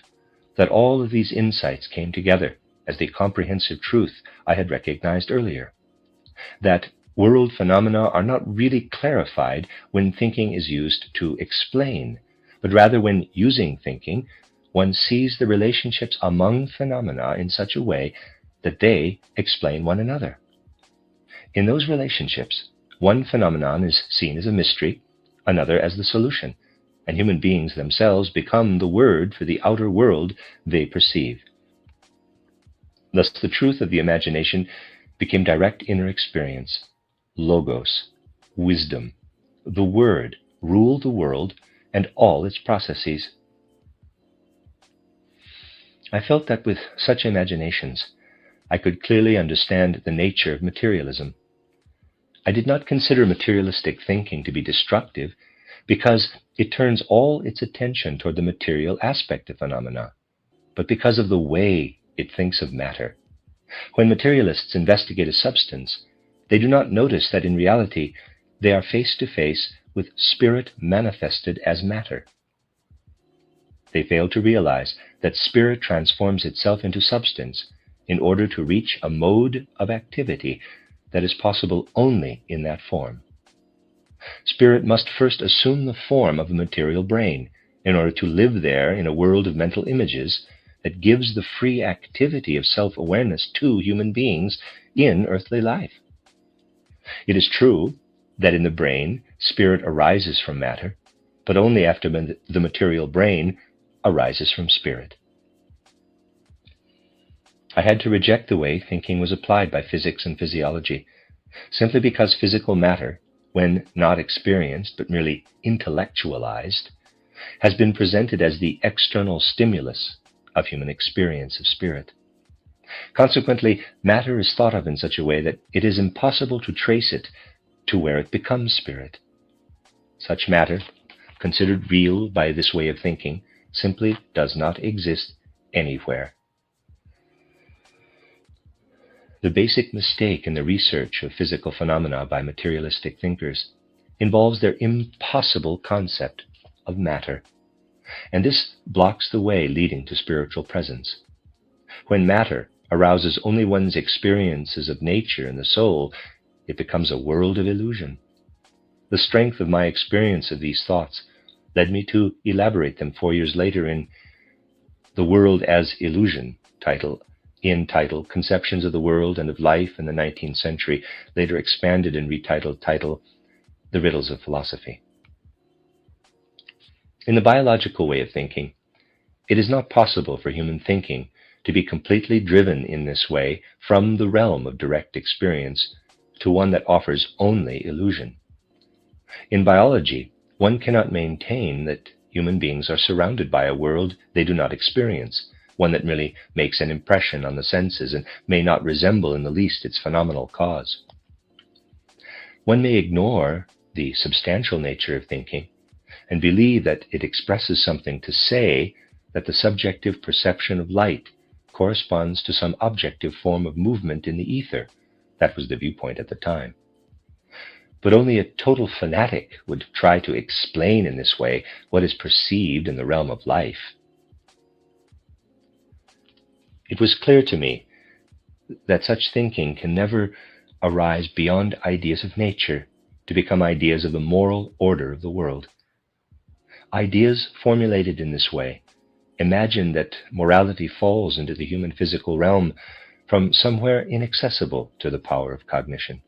that all of these insights came together as the comprehensive truth I had recognized earlier, that world phenomena are not really clarified when thinking is used to explain, but rather when using thinking, one sees the relationships among phenomena in such a way that they explain one another. In those relationships, one phenomenon is seen as a mystery, another as the solution, and human beings themselves become the word for the outer world they perceive. Thus, the truth of the imagination became direct inner experience. Logos, wisdom, the word, ruled the world and all its processes. I felt that with such imaginations, I could clearly understand the nature of materialism. I did not consider materialistic thinking to be destructive because it turns all its attention toward the material aspect of phenomena, but because of the way it thinks of matter. When materialists investigate a substance, they do not notice that in reality they are face to face with spirit manifested as matter. They fail to realize that spirit transforms itself into substance in order to reach a mode of activity that is possible only in that form. Spirit must first assume the form of a material brain in order to live there in a world of mental images that gives the free activity of self-awareness to human beings in earthly life. It is true that in the brain, spirit arises from matter, but only after the material brain arises from spirit. I had to reject the way thinking was applied by physics and physiology, simply because physical matter, when not experienced but merely intellectualized, has been presented as the external stimulus of human experience of spirit. Consequently, matter is thought of in such a way that it is impossible to trace it to where it becomes spirit. Such matter, considered real by this way of thinking, simply does not exist anywhere. The basic mistake in the research of physical phenomena by materialistic thinkers involves their impossible concept of matter, and this blocks the way leading to spiritual presence. When matter arouses only one's experiences of nature and the soul, it becomes a world of illusion. The strength of my experience of these thoughts led me to elaborate them 4 years later in The World as Illusion, title Conceptions of the World and of Life in the 19th Century, later expanded and retitled title The Riddles of Philosophy. In the biological way of thinking, it is not possible for human thinking to be completely driven in this way from the realm of direct experience to one that offers only illusion. In biology, one cannot maintain that Human beings are surrounded by a world they do not experience, one that merely makes an impression on the senses and may not resemble in the least its phenomenal cause. One may ignore the substantial nature of thinking and believe that it expresses something to say that the subjective perception of light corresponds to some objective form of movement in the ether. That was the viewpoint at the time. But only a total fanatic would try to explain in this way what is perceived in the realm of life. It was clear to me that such thinking can never arise beyond ideas of nature to become ideas of the moral order of the world. Ideas formulated in this way imagine that morality falls into the human physical realm from somewhere inaccessible to the power of cognition.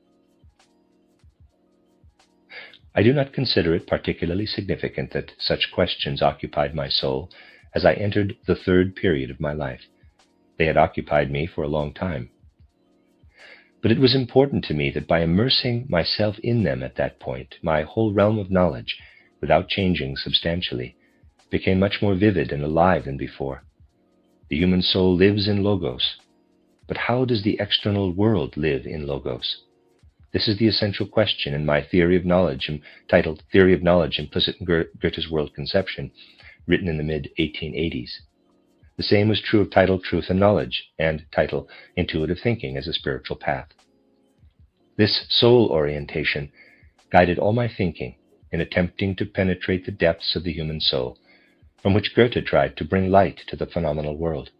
I do not consider it particularly significant that such questions occupied my soul as I entered the third period of my life. They had occupied me for a long time. But it was important to me that by immersing myself in them at that point, my whole realm of knowledge, without changing substantially, became much more vivid and alive than before. The human soul lives in Logos. But how does the external world live in Logos? This is the essential question in my theory of knowledge, titled Theory of Knowledge Implicit in Goethe's World Conception, written in the mid-1880s. The same was true of title Truth and Knowledge and title Intuitive Thinking as a Spiritual Path. This soul orientation guided all my thinking in attempting to penetrate the depths of the human soul, from which Goethe tried to bring light to the phenomenal world.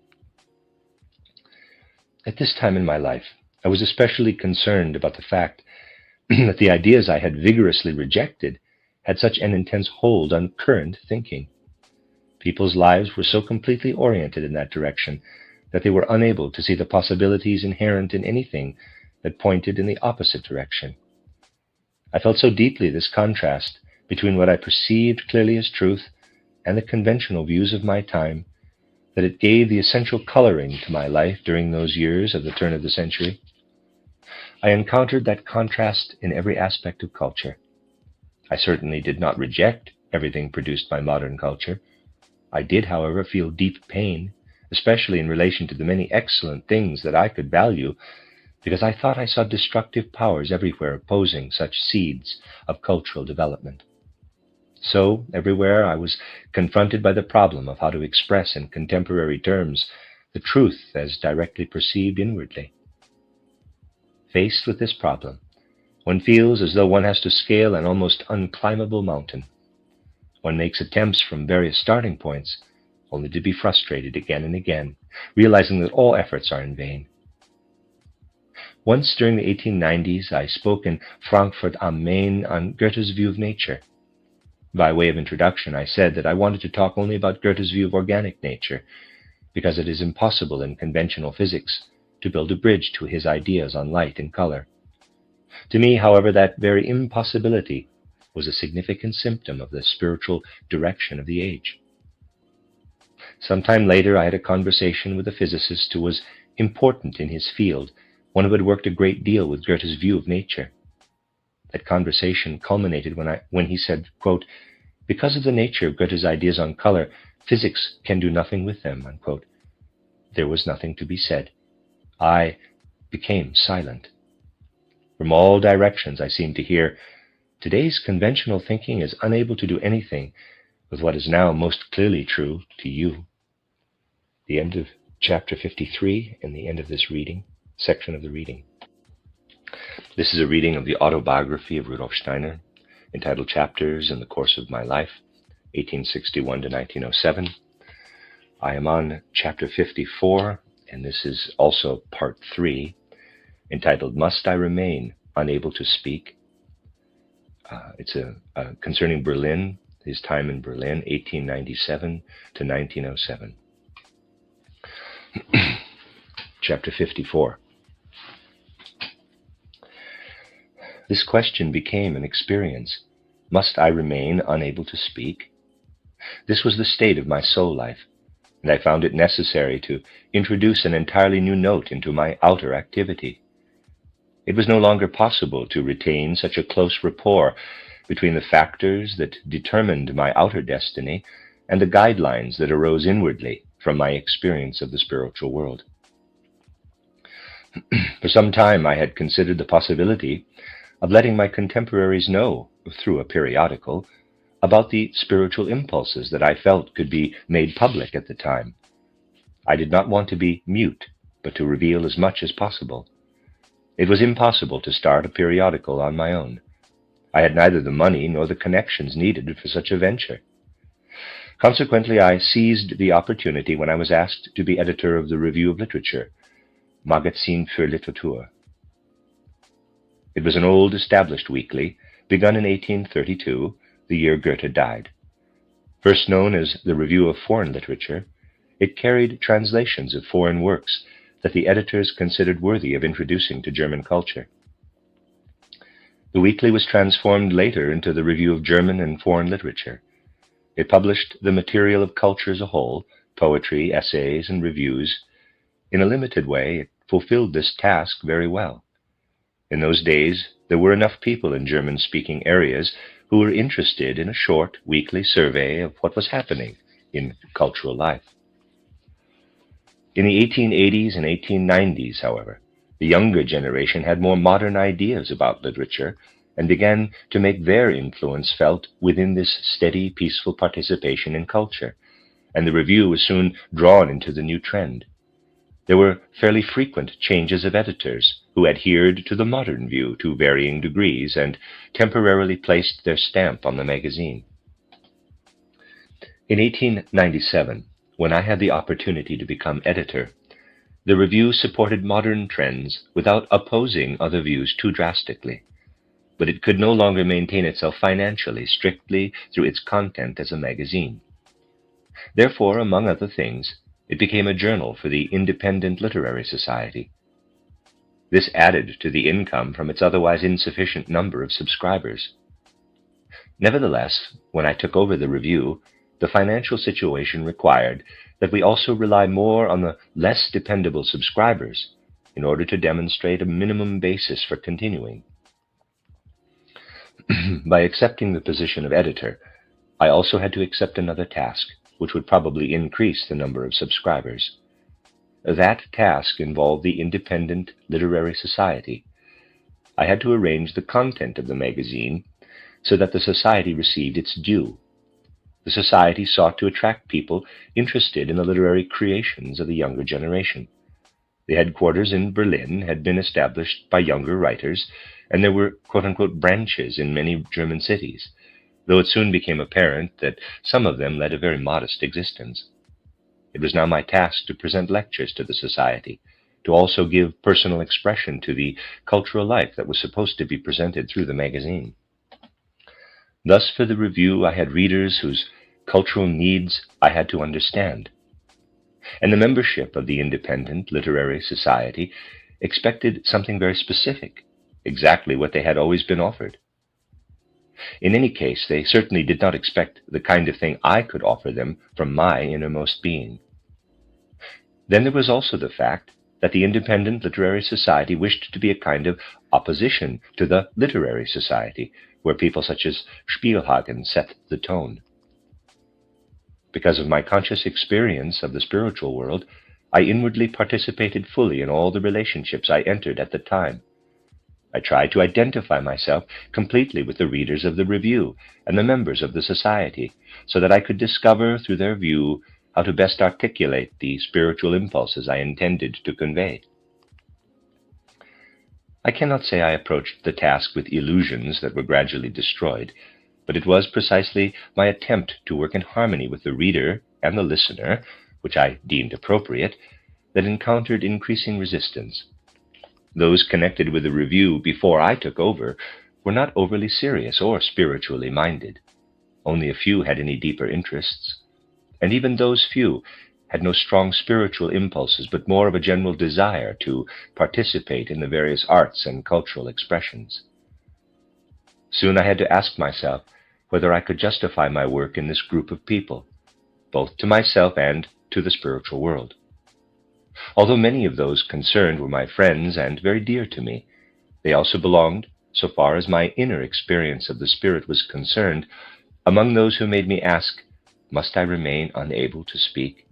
At this time in my life, I was especially concerned about the fact that the ideas I had vigorously rejected had such an intense hold on current thinking. People's lives were so completely oriented in that direction that they were unable to see the possibilities inherent in anything that pointed in the opposite direction. I felt so deeply this contrast between what I perceived clearly as truth and the conventional views of my time that it gave the essential coloring to my life during those years of the turn of the century. I encountered that contrast in every aspect of culture. I certainly did not reject everything produced by modern culture. I did, however, feel deep pain, especially in relation to the many excellent things that I could value, because I thought I saw destructive powers everywhere opposing such seeds of cultural development. So, everywhere I was confronted by the problem of how to express in contemporary terms the truth as directly perceived inwardly. Faced with this problem, one feels as though one has to scale an almost unclimbable mountain. One makes attempts from various starting points, only to be frustrated again and again, realizing that all efforts are in vain. Once during the 1890s, I spoke in Frankfurt am Main on Goethe's view of nature. By way of introduction, I said that I wanted to talk only about Goethe's view of organic nature, because it is impossible in conventional physics to build a bridge to his ideas on light and color. To me, however, that very impossibility was a significant symptom of the spiritual direction of the age. Some time later, I had a conversation with a physicist who was important in his field, one who had worked a great deal with Goethe's view of nature. That conversation culminated when he said, quote, "Because of the nature of Goethe's ideas on color, physics can do nothing with them," unquote. There was nothing to be said. I became silent. From all directions I seemed to hear, "Today's conventional thinking is unable to do anything with what is now most clearly true to you." The end of chapter 53 and the end of this section of the reading. This is a reading of the autobiography of Rudolf Steiner, entitled Chapters in the Course of My Life, 1861 to 1907. I am on chapter 54, and this is also part 3, entitled Must I Remain Unable to Speak? It's concerning Berlin, his time in Berlin, 1897 to 1907. Chapter 54. This question became an experience. Must I remain unable to speak? This was the state of my soul life, and I found it necessary to introduce an entirely new note into my outer activity. It was no longer possible to retain such a close rapport between the factors that determined my outer destiny and the guidelines that arose inwardly from my experience of the spiritual world. For some time I had considered the possibility of letting my contemporaries know, through a periodical, about the spiritual impulses that I felt could be made public at the time. I did not want to be mute, but to reveal as much as possible. It was impossible to start a periodical on my own. I had neither the money nor the connections needed for such a venture. Consequently, I seized the opportunity when I was asked to be editor of the Review of Literature, Magazin für Literatur. It was an old established weekly, begun in 1832, the year Goethe died. First known as the Review of Foreign Literature, it carried translations of foreign works that the editors considered worthy of introducing to German culture. The weekly was transformed later into the Review of German and Foreign Literature. It published the material of culture as a whole, poetry, essays, and reviews. In a limited way, it fulfilled this task very well. In those days, there were enough people in German-speaking areas who were interested in a short, weekly survey of what was happening in cultural life. In the 1880s and 1890s, however, the younger generation had more modern ideas about literature and began to make their influence felt within this steady, peaceful participation in culture, and the review was soon drawn into the new trend. There were fairly frequent changes of editors who adhered to the modern view to varying degrees and temporarily placed their stamp on the magazine. In 1897, when I had the opportunity to become editor, the review supported modern trends without opposing other views too drastically, but it could no longer maintain itself financially strictly through its content as a magazine. Therefore, among other things, it became a journal for the Independent Literary Society. This added to the income from its otherwise insufficient number of subscribers. Nevertheless, when I took over the review, the financial situation required that we also rely more on the less dependable subscribers in order to demonstrate a minimum basis for continuing. By accepting the position of editor, I also had to accept another task, which would probably increase the number of subscribers. That task involved the Independent Literary Society. I had to arrange the content of the magazine so that the society received its due. The society sought to attract people interested in the literary creations of the younger generation. The headquarters in Berlin had been established by younger writers, and there were quote-unquote branches in many German cities, though it soon became apparent that some of them led a very modest existence. It was now my task to present lectures to the society, to also give personal expression to the cultural life that was supposed to be presented through the magazine. Thus, for the review, I had readers whose cultural needs I had to understand, and the membership of the Independent Literary Society expected something very specific, exactly what they had always been offered. In any case, they certainly did not expect the kind of thing I could offer them from my innermost being. Then there was also the fact that the Independent Literary Society wished to be a kind of opposition to the Literary Society, where people such as Spielhagen set the tone. Because of my conscious experience of the spiritual world, I inwardly participated fully in all the relationships I entered at the time. I tried to identify myself completely with the readers of the review and the members of the society, so that I could discover through their view how to best articulate the spiritual impulses I intended to convey. I cannot say I approached the task with illusions that were gradually destroyed, but it was precisely my attempt to work in harmony with the reader and the listener, which I deemed appropriate, that encountered increasing resistance. Those connected with the review before I took over were not overly serious or spiritually minded. Only a few had any deeper interests, and even those few had no strong spiritual impulses, but more of a general desire to participate in the various arts and cultural expressions. Soon I had to ask myself whether I could justify my work in this group of people, both to myself and to the spiritual world. Although many of those concerned were my friends and very dear to me, they also belonged, so far as my inner experience of the Spirit was concerned, among those who made me ask, "Must I remain unable to speak?"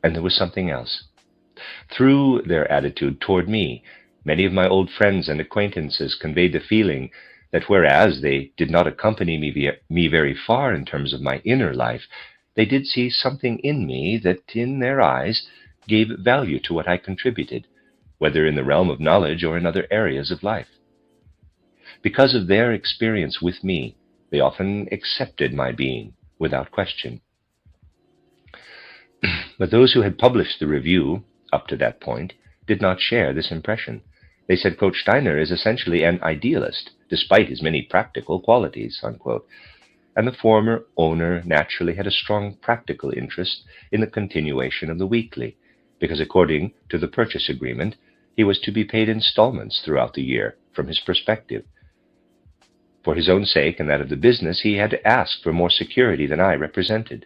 And there was something else. Through their attitude toward me, many of my old friends and acquaintances conveyed the feeling that whereas they did not accompany me very far in terms of my inner life, they did see something in me that, in their eyes, gave value to what I contributed, whether in the realm of knowledge or in other areas of life. Because of their experience with me, they often accepted my being without question. But those who had published the review up to that point did not share this impression. They said, quote, "Steiner is essentially an idealist, despite his many practical qualities," unquote. And the former owner naturally had a strong practical interest in the continuation of the weekly, because according to the purchase agreement, he was to be paid installments throughout the year from his perspective. For his own sake and that of the business, he had to ask for more security than I represented,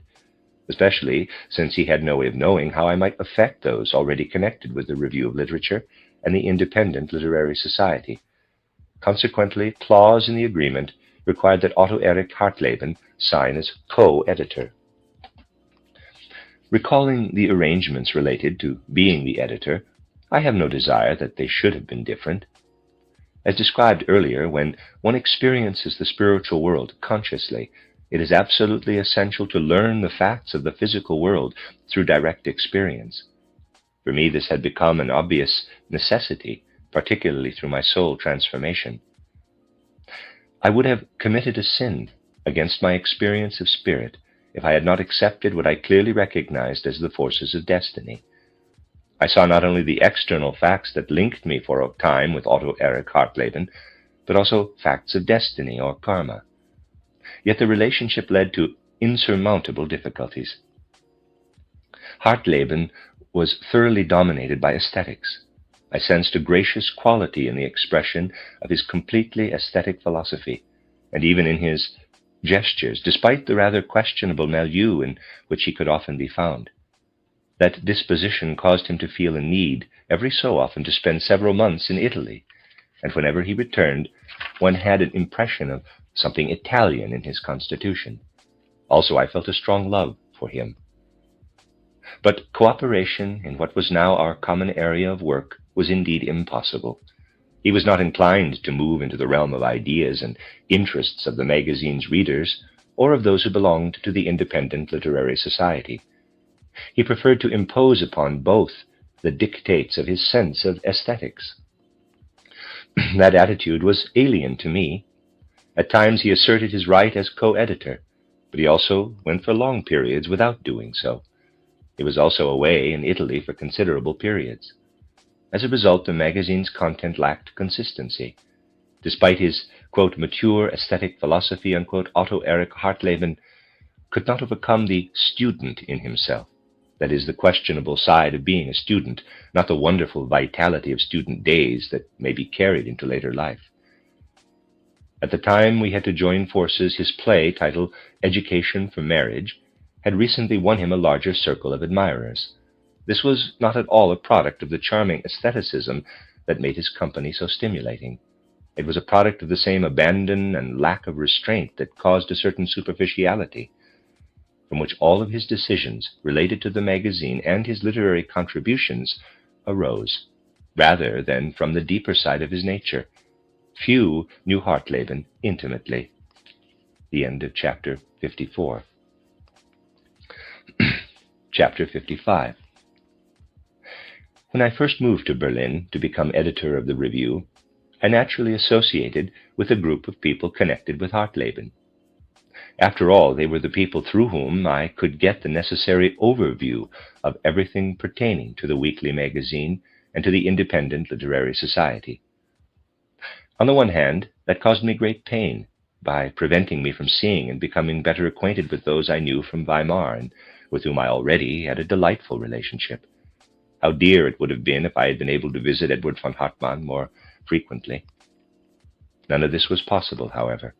especially since he had no way of knowing how I might affect those already connected with the Review of Literature and the Independent Literary Society. Consequently, a clause in the agreement required that Otto Erich Hartleben sign as co-editor. Recalling the arrangements related to being the editor, I have no desire that they should have been different. As described earlier, when one experiences the spiritual world consciously, it is absolutely essential to learn the facts of the physical world through direct experience. For me, this had become an obvious necessity, particularly through my soul transformation. I would have committed a sin against my experience of spirit if I had not accepted what I clearly recognized as the forces of destiny. I saw not only the external facts that linked me for a time with Otto Erich Hartleben, but also facts of destiny or karma. Yet the relationship led to insurmountable difficulties. Hartleben was thoroughly dominated by aesthetics. I sensed a gracious quality in the expression of his completely aesthetic philosophy, and even in his gestures, despite the rather questionable milieu in which he could often be found. That disposition caused him to feel a need every so often to spend several months in Italy, and whenever he returned, one had an impression of something Italian in his constitution. Also, I felt a strong love for him. But cooperation in what was now our common area of work was indeed impossible. He was not inclined to move into the realm of ideas and interests of the magazine's readers or of those who belonged to the Independent Literary Society. He preferred to impose upon both the dictates of his sense of aesthetics. That attitude was alien to me. At times he asserted his right as co-editor, but he also went for long periods without doing so. He was also away in Italy for considerable periods. As a result, the magazine's content lacked consistency. Despite his, quote, "mature aesthetic philosophy," unquote, Otto Erich Hartleben could not overcome the student in himself. That is, the questionable side of being a student, not the wonderful vitality of student days that may be carried into later life. At the time we had to join forces, his play, titled Education for Marriage, had recently won him a larger circle of admirers. This was not at all a product of the charming aestheticism that made his company so stimulating. It was a product of the same abandon and lack of restraint that caused a certain superficiality, from which all of his decisions related to the magazine and his literary contributions arose, rather than from the deeper side of his nature. Few knew Hartleben intimately. The end of chapter 54. Chapter 55. When I first moved to Berlin to become editor of the review, I naturally associated with a group of people connected with Hartleben. After all, they were the people through whom I could get the necessary overview of everything pertaining to the weekly magazine and to the Independent Literary Society. On the one hand, that caused me great pain by preventing me from seeing and becoming better acquainted with those I knew from Weimar and with whom I already had a delightful relationship. How dear it would have been if I had been able to visit Edward von Hartmann more frequently. None of this was possible, however.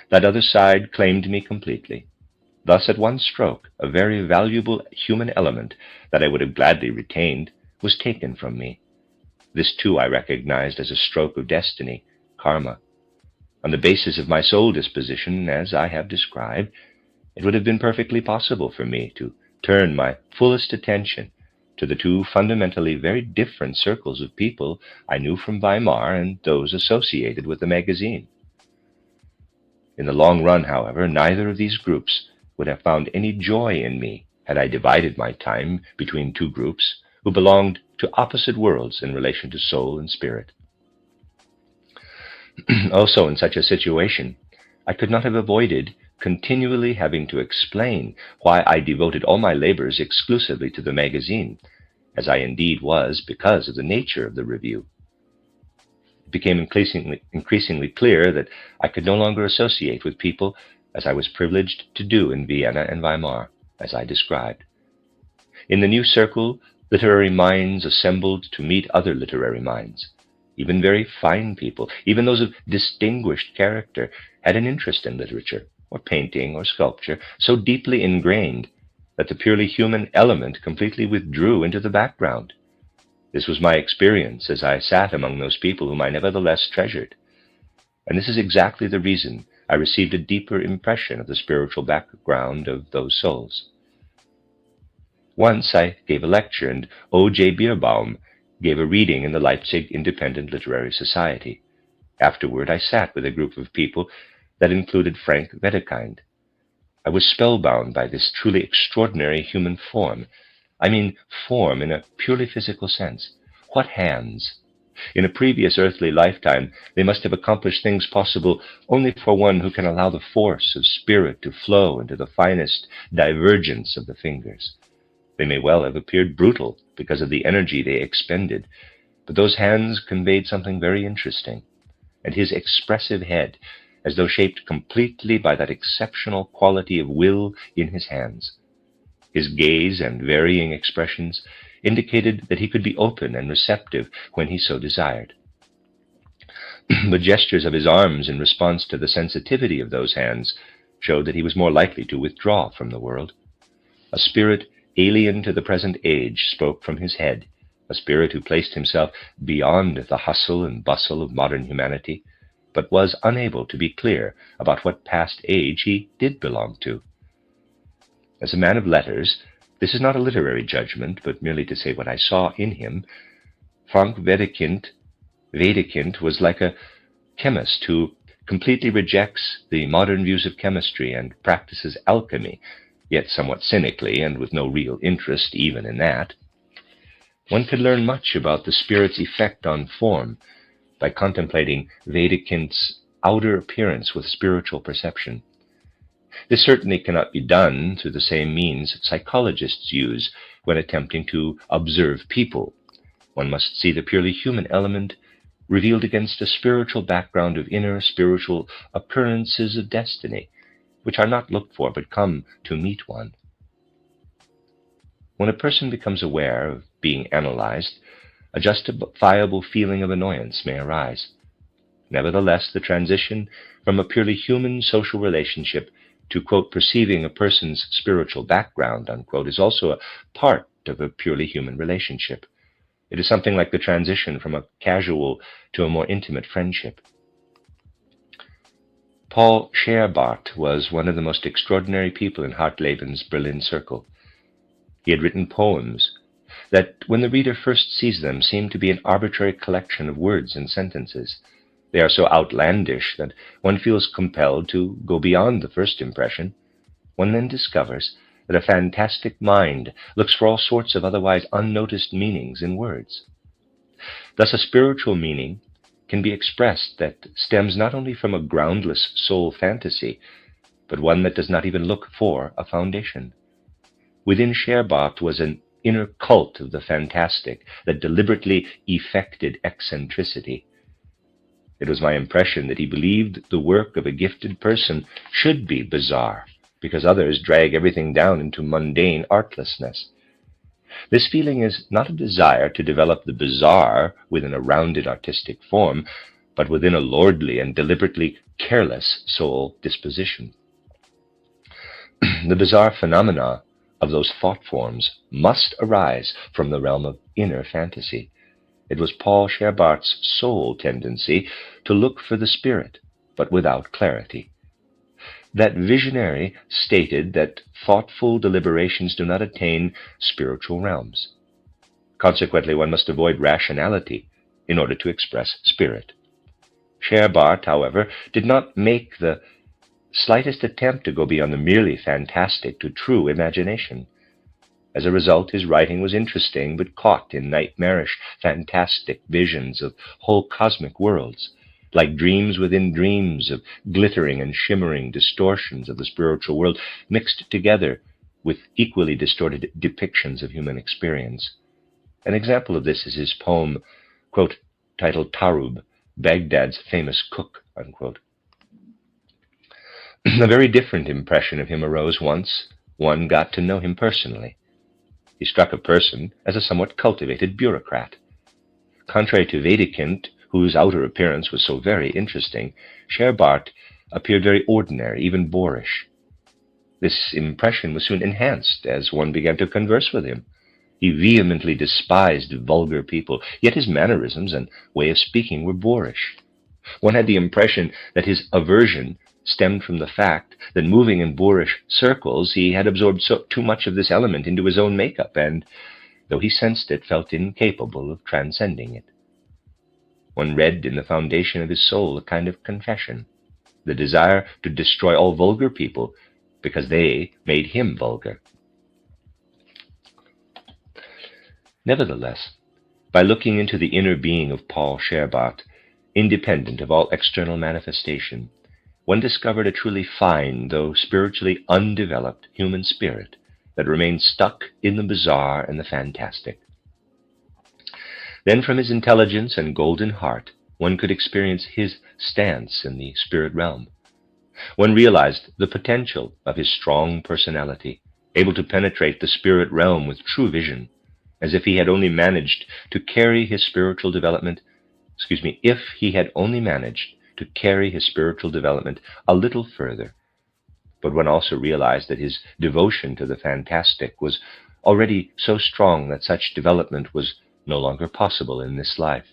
That other side claimed me completely. Thus, at one stroke, a very valuable human element that I would have gladly retained was taken from me. This too I recognized as a stroke of destiny, karma. On the basis of my soul disposition, as I have described, it would have been perfectly possible for me to turn my fullest attention to the two fundamentally very different circles of people I knew from Weimar and those associated with the magazine. In the long run, however, neither of these groups would have found any joy in me had I divided my time between two groups who belonged to opposite worlds in relation to soul and spirit. Also, in such a situation, I could not have avoided continually having to explain why I devoted all my labors exclusively to the magazine, as I indeed was because of the nature of the review. It became increasingly clear that I could no longer associate with people as I was privileged to do in Vienna and Weimar, as I described. In the new circle, literary minds assembled to meet other literary minds. Even very fine people, even those of distinguished character, had an interest in literature, or painting, or sculpture, so deeply ingrained that the purely human element completely withdrew into the background. This was my experience as I sat among those people whom I nevertheless treasured. And this is exactly the reason I received a deeper impression of the spiritual background of those souls. Once I gave a lecture, and O.J. Bierbaum gave a reading in the Leipzig Independent Literary Society. Afterward, I sat with a group of people that included Frank Wedekind. I was spellbound by this truly extraordinary human form. I mean form in a purely physical sense. What hands! In a previous earthly lifetime, they must have accomplished things possible only for one who can allow the force of spirit to flow into the finest divergence of the fingers. They may well have appeared brutal because of the energy they expended, but those hands conveyed something very interesting, and his expressive head, as though shaped completely by that exceptional quality of will in his hands. His gaze and varying expressions indicated that he could be open and receptive when he so desired. The gestures of his arms in response to the sensitivity of those hands showed that he was more likely to withdraw from the world. A spirit alien to the present age spoke from his head, a spirit who placed himself beyond the hustle and bustle of modern humanity, but was unable to be clear about what past age he did belong to. As a man of letters, this is not a literary judgment, but merely to say what I saw in him. Frank Wedekind was like a chemist who completely rejects the modern views of chemistry and practices alchemy, yet somewhat cynically and with no real interest even in that. One could learn much about the spirit's effect on form by contemplating Wedekind's outer appearance with spiritual perception. This certainly cannot be done through the same means psychologists use when attempting to observe people. One must see the purely human element revealed against a spiritual background of inner spiritual occurrences of destiny, which are not looked for but come to meet one. When a person becomes aware of being analyzed, a justifiable feeling of annoyance may arise. Nevertheless, the transition from a purely human social relationship to, quote, perceiving a person's spiritual background, unquote, is also a part of a purely human relationship. It is something like the transition from a casual to a more intimate friendship. Paul Scherbart was one of the most extraordinary people in Hartleben's Berlin circle. He had written poems that, when the reader first sees them, seem to be an arbitrary collection of words and sentences. They are so outlandish that one feels compelled to go beyond the first impression. One then discovers that a fantastic mind looks for all sorts of otherwise unnoticed meanings in words. Thus, a spiritual meaning can be expressed that stems not only from a groundless soul fantasy, but one that does not even look for a foundation. Within Scherbart was an inner cult of the fantastic that deliberately effected eccentricity. It was my impression that he believed the work of a gifted person should be bizarre, because others drag everything down into mundane artlessness. This feeling is not a desire to develop the bizarre within a rounded artistic form, but within a lordly and deliberately careless soul disposition. The bizarre phenomena of those thought forms must arise from the realm of inner fantasy. It was Paul Scherbart's sole tendency to look for the spirit, but without clarity. That visionary stated that thoughtful deliberations do not attain spiritual realms. Consequently, one must avoid rationality in order to express spirit. Scherbart, however, did not make the slightest attempt to go beyond the merely fantastic to true imagination. As a result, his writing was interesting, but caught in nightmarish, fantastic visions of whole cosmic worlds, like dreams within dreams of glittering and shimmering distortions of the spiritual world mixed together with equally distorted depictions of human experience. An example of this is his poem, quote, titled Tarub, Baghdad's famous cook, unquote. A very different impression of him arose once one got to know him personally. He struck a person as a somewhat cultivated bureaucrat. Contrary to Wedekind, whose outer appearance was so very interesting, Scherbart appeared very ordinary, even boorish. This impression was soon enhanced as one began to converse with him. He vehemently despised vulgar people, yet his mannerisms and way of speaking were boorish. One had the impression that his aversion stemmed from the fact that moving in boorish circles, he had absorbed too much of this element into his own makeup, and, though he sensed it, felt incapable of transcending it. One read in the foundation of his soul a kind of confession, the desire to destroy all vulgar people because they made him vulgar. Nevertheless, by looking into the inner being of Paul Scherbart, independent of all external manifestation, one discovered a truly fine, though spiritually undeveloped, human spirit that remained stuck in the bizarre and the fantastic. Then from his intelligence and golden heart, one could experience his stance in the spirit realm. One realized the potential of his strong personality, able to penetrate the spirit realm with true vision, as if he had only managed to carry his spiritual development, if he had only managed to carry his spiritual development a little further. But one also realized that his devotion to the fantastic was already so strong that such development was no longer possible in this life.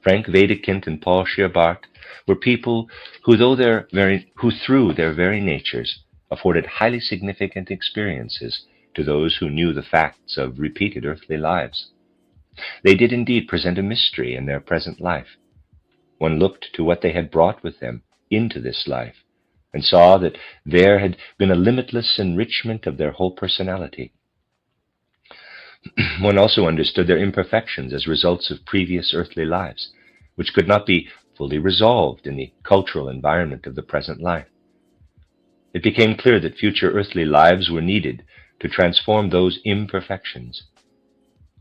Frank Wedekind and Paul Scherbart were people who, through their very natures, afforded highly significant experiences to those who knew the facts of repeated earthly lives. They did indeed present a mystery in their present life. One looked to what they had brought with them into this life, and saw that there had been a limitless enrichment of their whole personality. One also understood their imperfections as results of previous earthly lives, which could not be fully resolved in the cultural environment of the present life. It became clear that future earthly lives were needed to transform those imperfections.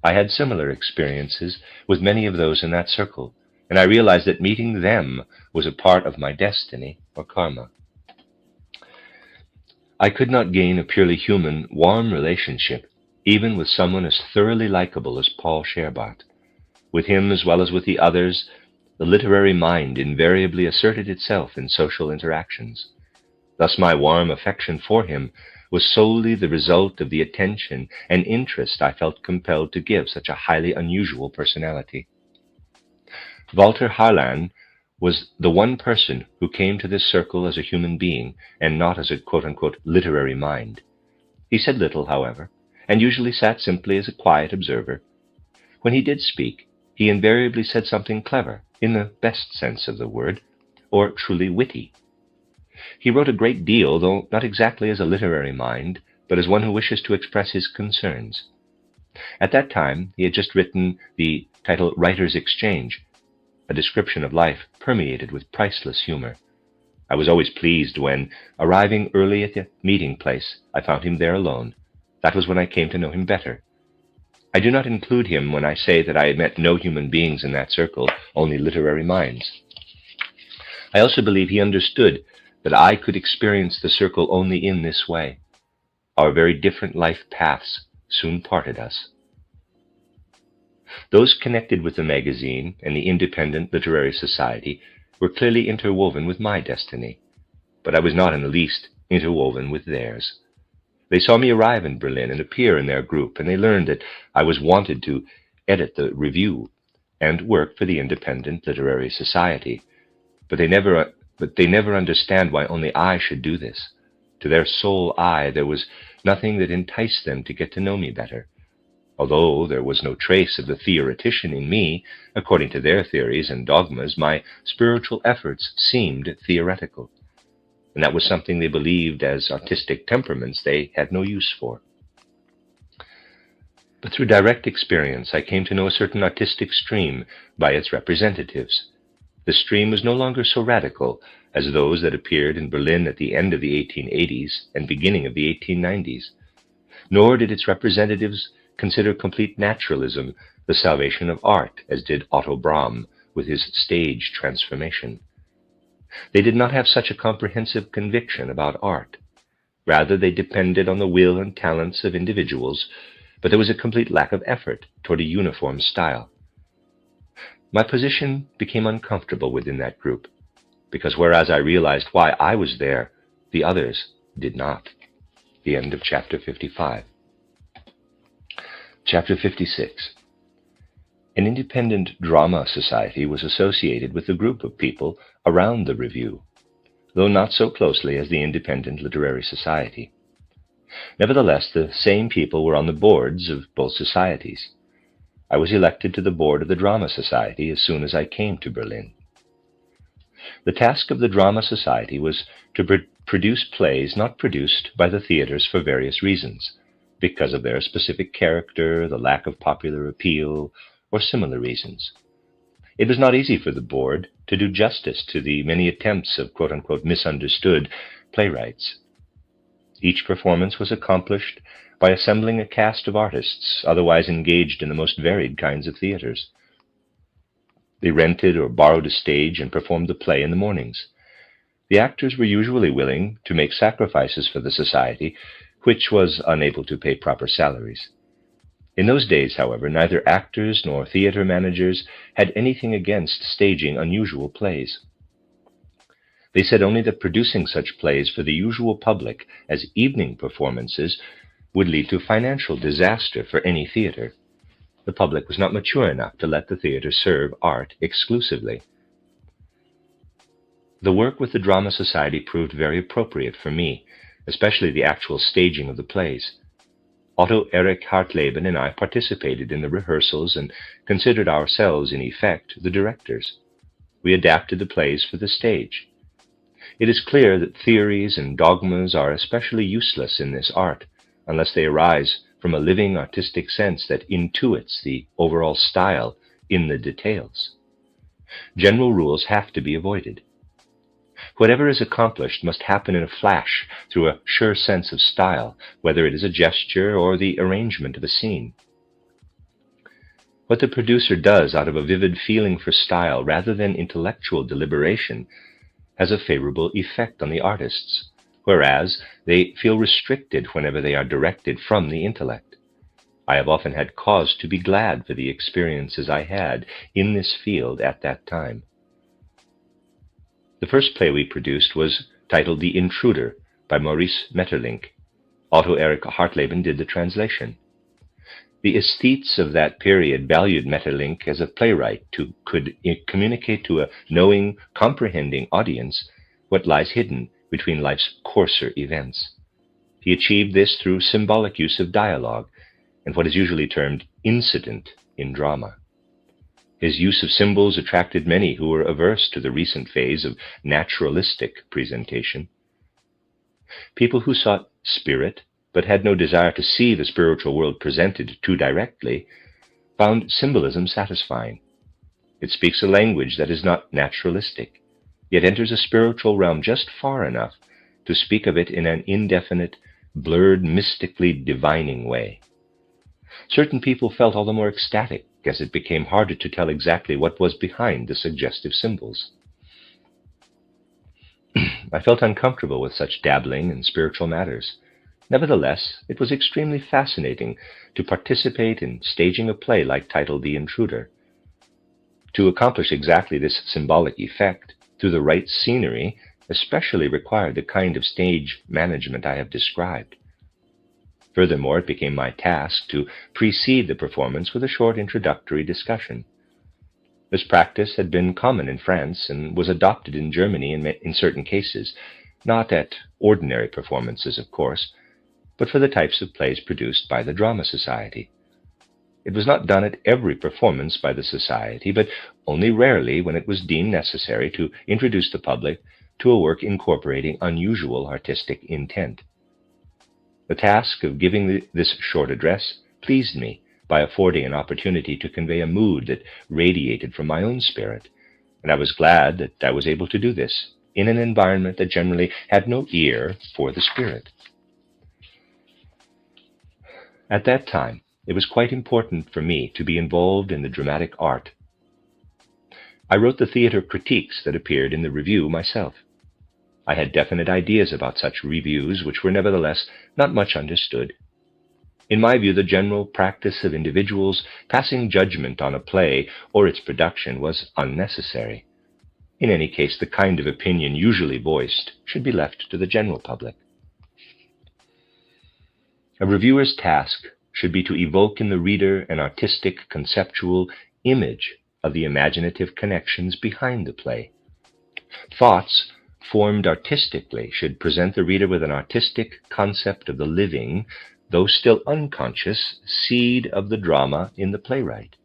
I had similar experiences with many of those in that circle, and I realized that meeting them was a part of my destiny or karma. I could not gain a purely human, warm relationship even with someone as thoroughly likable as Paul Scherbart. With him, as well as with the others, the literary mind invariably asserted itself in social interactions. Thus my warm affection for him was solely the result of the attention and interest I felt compelled to give such a highly unusual personality. Walter Harlan was the one person who came to this circle as a human being and not as a quote-unquote literary mind. He said little, however, and usually sat simply as a quiet observer. When he did speak, he invariably said something clever, in the best sense of the word, or truly witty. He wrote a great deal, though not exactly as a literary mind, but as one who wishes to express his concerns. At that time, he had just written the title Writer's Exchange, a description of life permeated with priceless humor. I was always pleased when, arriving early at the meeting place, I found him there alone. That was when I came to know him better. I do not include him when I say that I had met no human beings in that circle, only literary minds. I also believe he understood that I could experience the circle only in this way. Our very different life paths soon parted us. Those connected with the magazine and the independent literary society were clearly interwoven with my destiny, but I was not in the least interwoven with theirs. They saw me arrive in Berlin and appear in their group, and they learned that I was wanted to edit the review, and work for the Independent Literary Society. But they never understand why only I should do this. To their sole eye, there was nothing that enticed them to get to know me better. Although there was no trace of the theoretician in me, according to their theories and dogmas, my spiritual efforts seemed theoretical. And that was something they believed as artistic temperaments they had no use for. But through direct experience, I came to know a certain artistic stream by its representatives. The stream was no longer so radical as those that appeared in Berlin at the end of the 1880s and beginning of the 1890s, nor did its representatives consider complete naturalism the salvation of art, as did Otto Brahm with his stage transformation. They did not have such a comprehensive conviction about art. Rather, they depended on the will and talents of individuals, but there was a complete lack of effort toward a uniform style. My position became uncomfortable within that group, because whereas I realized why I was there, the others did not. The end of chapter 55. Chapter 56. An independent drama society was associated with a group of people around the review, though not so closely as the Independent Literary Society. Nevertheless, the same people were on the boards of both societies. I was elected to the board of the Drama Society as soon as I came to Berlin. The task of the Drama Society was to produce plays not produced by the theaters for various reasons, because of their specific character, the lack of popular appeal, or similar reasons. It was not easy for the board to do justice to the many attempts of quote-unquote misunderstood playwrights. Each performance was accomplished by assembling a cast of artists otherwise engaged in the most varied kinds of theaters. They rented or borrowed a stage and performed the play in the mornings. The actors were usually willing to make sacrifices for the society, which was unable to pay proper salaries. In those days, however, neither actors nor theater managers had anything against staging unusual plays. They said only that producing such plays for the usual public as evening performances would lead to financial disaster for any theater. The public was not mature enough to let the theater serve art exclusively. The work with the Drama Society proved very appropriate for me, especially the actual staging of the plays. Otto Erich Hartleben and I participated in the rehearsals and considered ourselves, in effect, the directors. We adapted the plays for the stage. It is clear that theories and dogmas are especially useless in this art, unless they arise from a living artistic sense that intuits the overall style in the details. General rules have to be avoided. Whatever is accomplished must happen in a flash through a sure sense of style, whether it is a gesture or the arrangement of a scene. What the producer does out of a vivid feeling for style rather than intellectual deliberation has a favorable effect on the artists, whereas they feel restricted whenever they are directed from the intellect. I have often had cause to be glad for the experiences I had in this field at that time. The first play we produced was titled The Intruder by Maurice Maeterlinck. Otto Erich Hartleben did the translation. The aesthetes of that period valued Maeterlinck as a playwright who could communicate to a knowing, comprehending audience what lies hidden between life's coarser events. He achieved this through symbolic use of dialogue and what is usually termed incident in drama. His use of symbols attracted many who were averse to the recent phase of naturalistic presentation. People who sought spirit but had no desire to see the spiritual world presented too directly found symbolism satisfying. It speaks a language that is not naturalistic, yet enters a spiritual realm just far enough to speak of it in an indefinite, blurred, mystically divining way. Certain people felt all the more ecstatic as it became harder to tell exactly what was behind the suggestive symbols. I felt uncomfortable with such dabbling in spiritual matters. Nevertheless, it was extremely fascinating to participate in staging a play titled The Intruder. To accomplish exactly this symbolic effect through the right scenery especially required the kind of stage management I have described. Furthermore, it became my task to precede the performance with a short introductory discussion. This practice had been common in France and was adopted in Germany in certain cases, not at ordinary performances, of course, but for the types of plays produced by the Drama Society. It was not done at every performance by the Society, but only rarely when it was deemed necessary to introduce the public to a work incorporating unusual artistic intent. The task of giving this short address pleased me by affording an opportunity to convey a mood that radiated from my own spirit, and I was glad that I was able to do this in an environment that generally had no ear for the spirit. At that time, it was quite important for me to be involved in the dramatic art. I wrote the theater critiques that appeared in the review myself. I had definite ideas about such reviews, which were nevertheless not much understood. In my view, the general practice of individuals passing judgment on a play or its production was unnecessary. In any case, the kind of opinion usually voiced should be left to the general public. A reviewer's task should be to evoke in the reader an artistic, conceptual image of the imaginative connections behind the play. Thoughts formed artistically should present the reader with an artistic concept of the living, though still unconscious, seed of the drama in the playwright.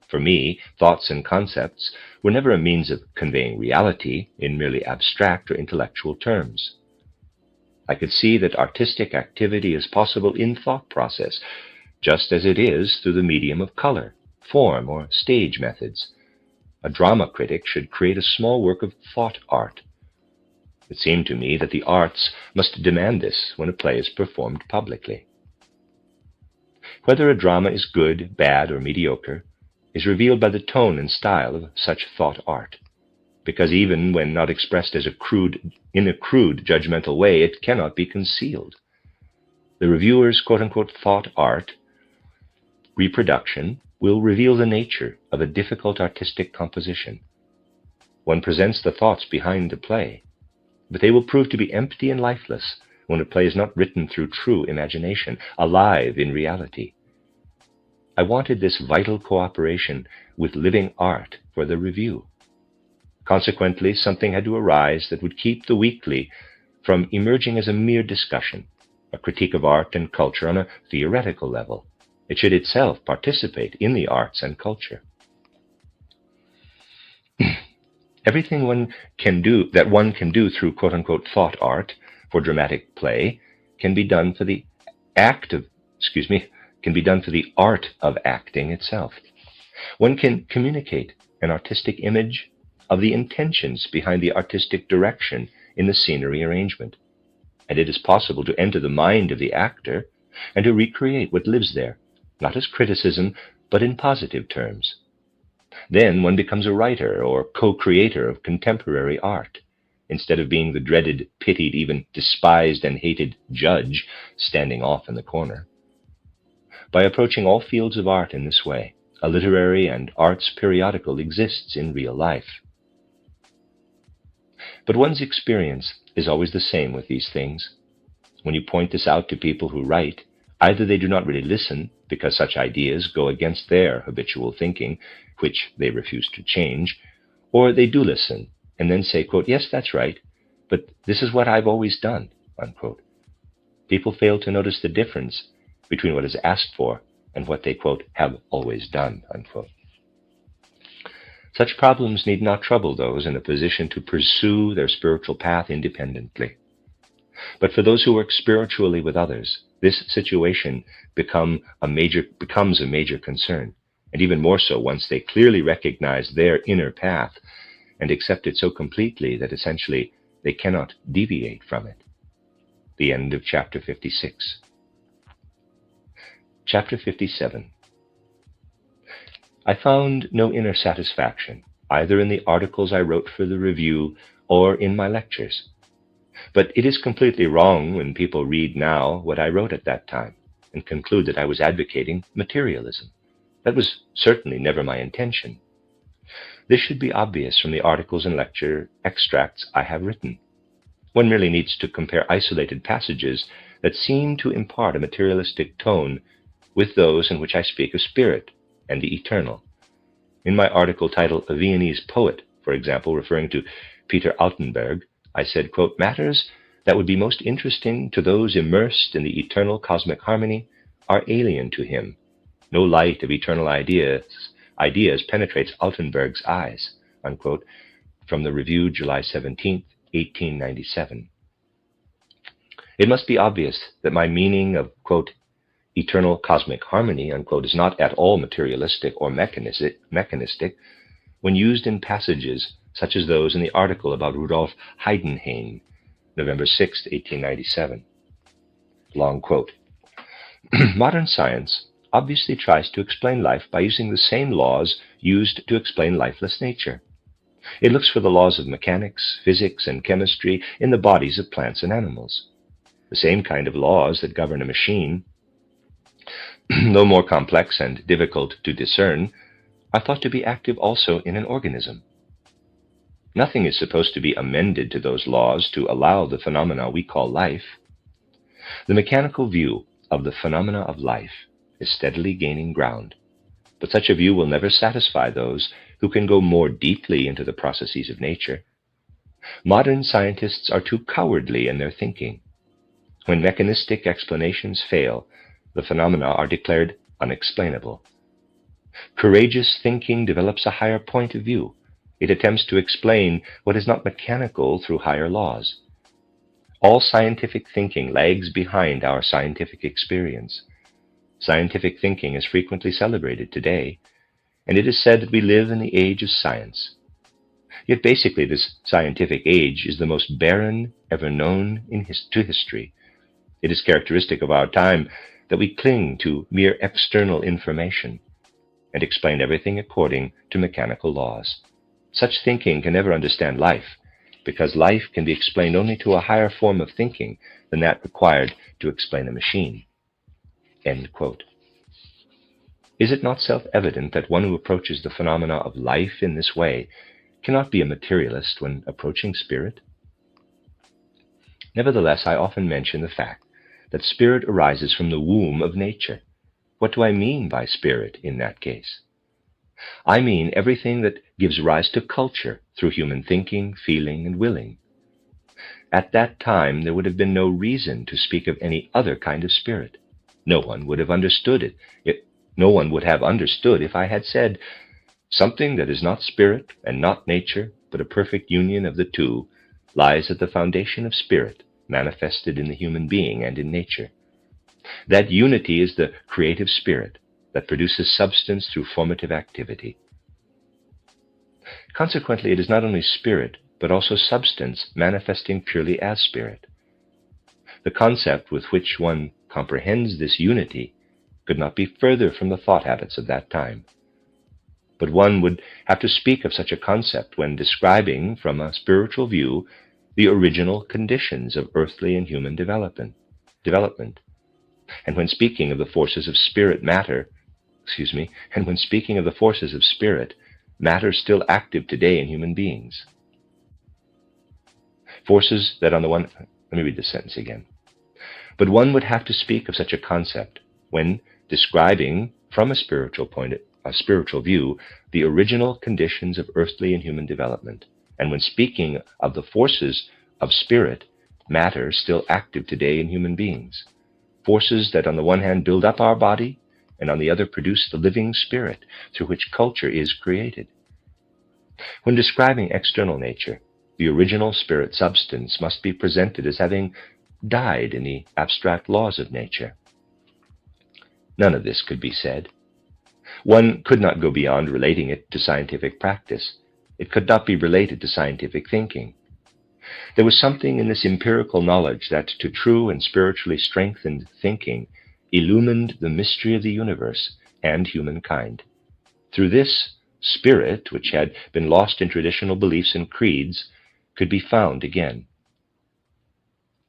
For me, thoughts and concepts were never a means of conveying reality in merely abstract or intellectual terms. I could see that artistic activity is possible in thought process, just as it is through the medium of color, form, or stage methods. A drama critic should create a small work of thought art. It seemed to me that the arts must demand this when a play is performed publicly. Whether a drama is good, bad, or mediocre is revealed by the tone and style of such thought art, because even when not expressed as in a crude, judgmental way, it cannot be concealed. The reviewer's quote-unquote thought art reproduction will reveal the nature of a difficult artistic composition. One presents the thoughts behind the play, but they will prove to be empty and lifeless when a play is not written through true imagination, alive in reality. I wanted this vital cooperation with living art for the review. Consequently, something had to arise that would keep the weekly from emerging as a mere discussion, a critique of art and culture on a theoretical level. It should itself participate in the arts and culture. Everything one can do through quote-unquote thought art for dramatic play can be done for the art of acting itself. One can communicate an artistic image of the intentions behind the artistic direction in the scenery arrangement, and it is possible to enter the mind of the actor and to recreate what lives there, not as criticism, but in positive terms. Then one becomes a writer or co-creator of contemporary art, instead of being the dreaded, pitied, even despised and hated judge standing off in the corner. By approaching all fields of art in this way, a literary and arts periodical exists in real life. But one's experience is always the same with these things. When you point this out to people who write, either they do not really listen because such ideas go against their habitual thinking, which they refuse to change, or they do listen and then say, quote, "Yes, that's right, but this is what I've always done," unquote. People fail to notice the difference between what is asked for and what they, quote, "have always done," unquote. Such problems need not trouble those in a position to pursue their spiritual path independently. But for those who work spiritually with others, this situation becomes a major concern, and even more so once they clearly recognize their inner path and accept it so completely that essentially they cannot deviate from it. The end of chapter 56. Chapter 57. I found no inner satisfaction, either in the articles I wrote for the review or in my lectures. But it is completely wrong when people read now what I wrote at that time and conclude that I was advocating materialism. That was certainly never my intention. This should be obvious from the articles and lecture extracts I have written. One merely needs to compare isolated passages that seem to impart a materialistic tone with those in which I speak of spirit and the eternal. In my article titled A Viennese Poet, for example, referring to Peter Altenberg, I said, quote, "Matters that would be most interesting to those immersed in the eternal cosmic harmony are alien to him. No light of eternal ideas penetrates Altenberg's eyes," unquote, from the Review, July 17, 1897. It must be obvious that my meaning of, quote, eternal cosmic harmony, unquote, is not at all materialistic or mechanistic when used in passages such as those in the article about Rudolf Heidenhain, November 6, 1897. Long quote. Modern science obviously tries to explain life by using the same laws used to explain lifeless nature. It looks for the laws of mechanics, physics, and chemistry in the bodies of plants and animals. The same kind of laws that govern a machine, though more complex and difficult to discern, are thought to be active also in an organism. Nothing is supposed to be amended to those laws to allow the phenomena we call life. The mechanical view of the phenomena of life is steadily gaining ground, but such a view will never satisfy those who can go more deeply into the processes of nature. Modern scientists are too cowardly in their thinking. When mechanistic explanations fail, the phenomena are declared unexplainable. Courageous thinking develops a higher point of view. It attempts to explain what is not mechanical through higher laws. All scientific thinking lags behind our scientific experience. Scientific thinking is frequently celebrated today, and it is said that we live in the age of science. Yet basically this scientific age is the most barren ever known to history. It is characteristic of our time that we cling to mere external information and explain everything according to mechanical laws. Such thinking can never understand life, because life can be explained only to a higher form of thinking than that required to explain a machine." End quote. Is it not self-evident that one who approaches the phenomena of life in this way cannot be a materialist when approaching spirit? Nevertheless, I often mention the fact that spirit arises from the womb of nature. What do I mean by spirit in that case? I mean everything that gives rise to culture through human thinking, feeling, and willing. At that time, there would have been no reason to speak of any other kind of spirit. No one would have understood it. No one would have understood if I had said, "Something that is not spirit and not nature, but a perfect union of the two, lies at the foundation of spirit, manifested in the human being and in nature. That unity is the creative spirit that produces substance through formative activity." Consequently, it is not only spirit, but also substance manifesting purely as spirit. The concept with which one comprehends this unity could not be further from the thought habits of that time. But one would have to speak of such a concept when describing, from a spiritual view, the original conditions of earthly and human development. And when speaking of the forces of matter still active today in human beings. Forces that on the one, let me read this sentence again. But one would have to speak of such a concept when describing, from a spiritual view, the original conditions of earthly and human development, and when speaking of the forces of spirit, matter still active today in human beings. Forces that on the one hand build up our body, and on the other produce the living spirit through which culture is created. When describing external nature, the original spirit substance must be presented as having died in the abstract laws of nature. None of this could be said. One could not go beyond relating it to scientific practice. It could not be related to scientific thinking. There was something in this empirical knowledge that, to true and spiritually strengthened thinking, illumined the mystery of the universe and humankind. Through this, spirit, which had been lost in traditional beliefs and creeds, could be found again.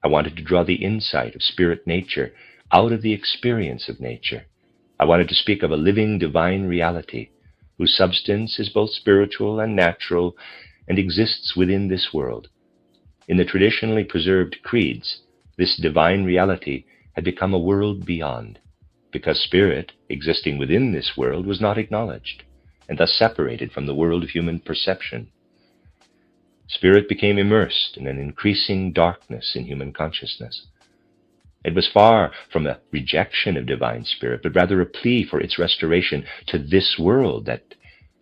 I wanted to draw the insight of spirit nature out of the experience of nature. I wanted to speak of a living divine reality, whose substance is both spiritual and natural and exists within this world. In the traditionally preserved creeds, this divine reality had become a world beyond, because spirit, existing within this world, was not acknowledged, and thus separated from the world of human perception. Spirit became immersed in an increasing darkness in human consciousness. It was far from a rejection of divine spirit, but rather a plea for its restoration to this world that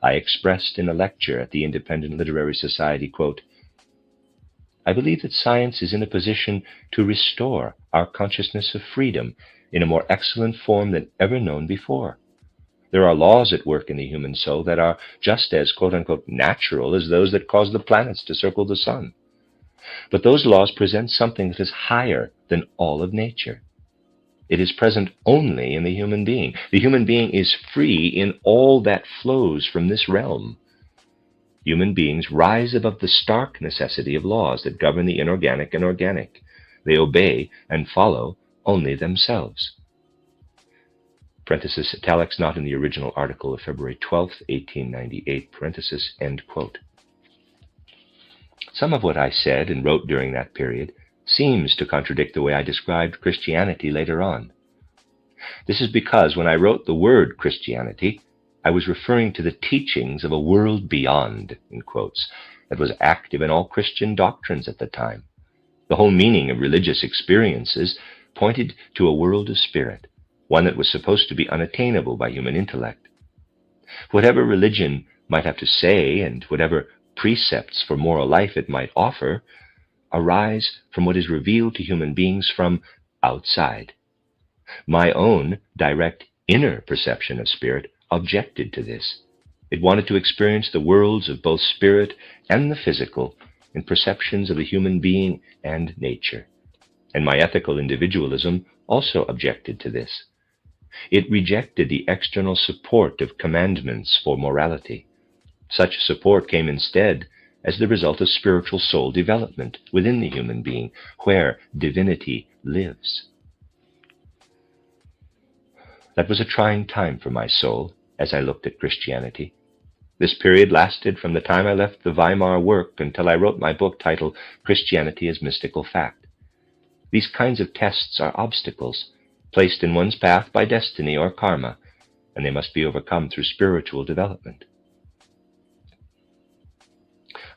I expressed in a lecture at the Independent Literary Society, quote, "I believe that science is in a position to restore our consciousness of freedom in a more excellent form than ever known before. There are laws at work in the human soul that are just as, quote-unquote, natural as those that cause the planets to circle the sun. But those laws present something that is higher than all of nature. It is present only in the human being. The human being is free in all that flows from this realm. Human beings rise above the stark necessity of laws that govern the inorganic and organic. They obey and follow only themselves." Parenthesis, italics not in the original article of February 12, 1898, parenthesis, end quote. Some of what I said and wrote during that period seems to contradict the way I described Christianity later on. This is because when I wrote the word Christianity, I was referring to the teachings of a world beyond, in quotes, that was active in all Christian doctrines at the time. The whole meaning of religious experiences pointed to a world of spirit, one that was supposed to be unattainable by human intellect. Whatever religion might have to say and whatever precepts for moral life it might offer arise from what is revealed to human beings from outside. My own direct inner perception of spirit objected to this. It wanted to experience the worlds of both spirit and the physical in perceptions of the human being and nature. And my ethical individualism also objected to this. It rejected the external support of commandments for morality. Such support came instead as the result of spiritual soul development within the human being, where divinity lives. That was a trying time for my soul as I looked at Christianity. This period lasted from the time I left the Weimar work until I wrote my book titled Christianity as Mystical Fact. These kinds of tests are obstacles placed in one's path by destiny or karma, and they must be overcome through spiritual development.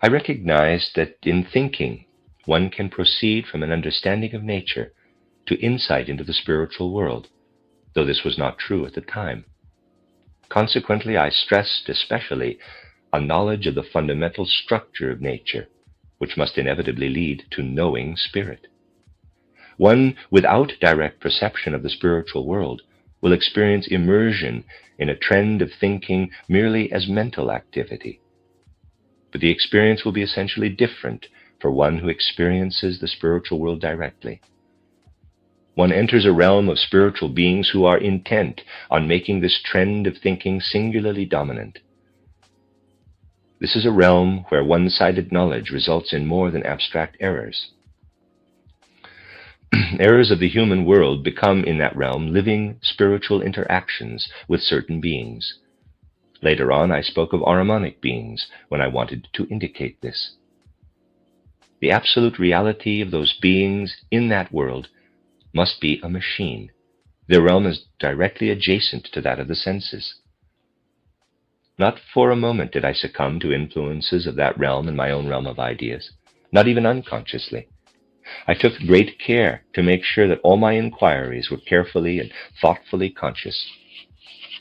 I recognized that in thinking, one can proceed from an understanding of nature to insight into the spiritual world, though this was not true at the time. Consequently, I stressed especially a knowledge of the fundamental structure of nature, which must inevitably lead to knowing spirit. One without direct perception of the spiritual world will experience immersion in a trend of thinking merely as mental activity. But the experience will be essentially different for one who experiences the spiritual world directly. One enters a realm of spiritual beings who are intent on making this trend of thinking singularly dominant. This is a realm where one-sided knowledge results in more than abstract errors. Errors of the human world become in that realm living spiritual interactions with certain beings. Later on, I spoke of Ahrimanic beings when I wanted to indicate this. The absolute reality of those beings in that world must be a machine. Their realm is directly adjacent to that of the senses. Not for a moment did I succumb to influences of that realm in my own realm of ideas, not even unconsciously. I took great care to make sure that all my inquiries were carefully and thoughtfully conscious.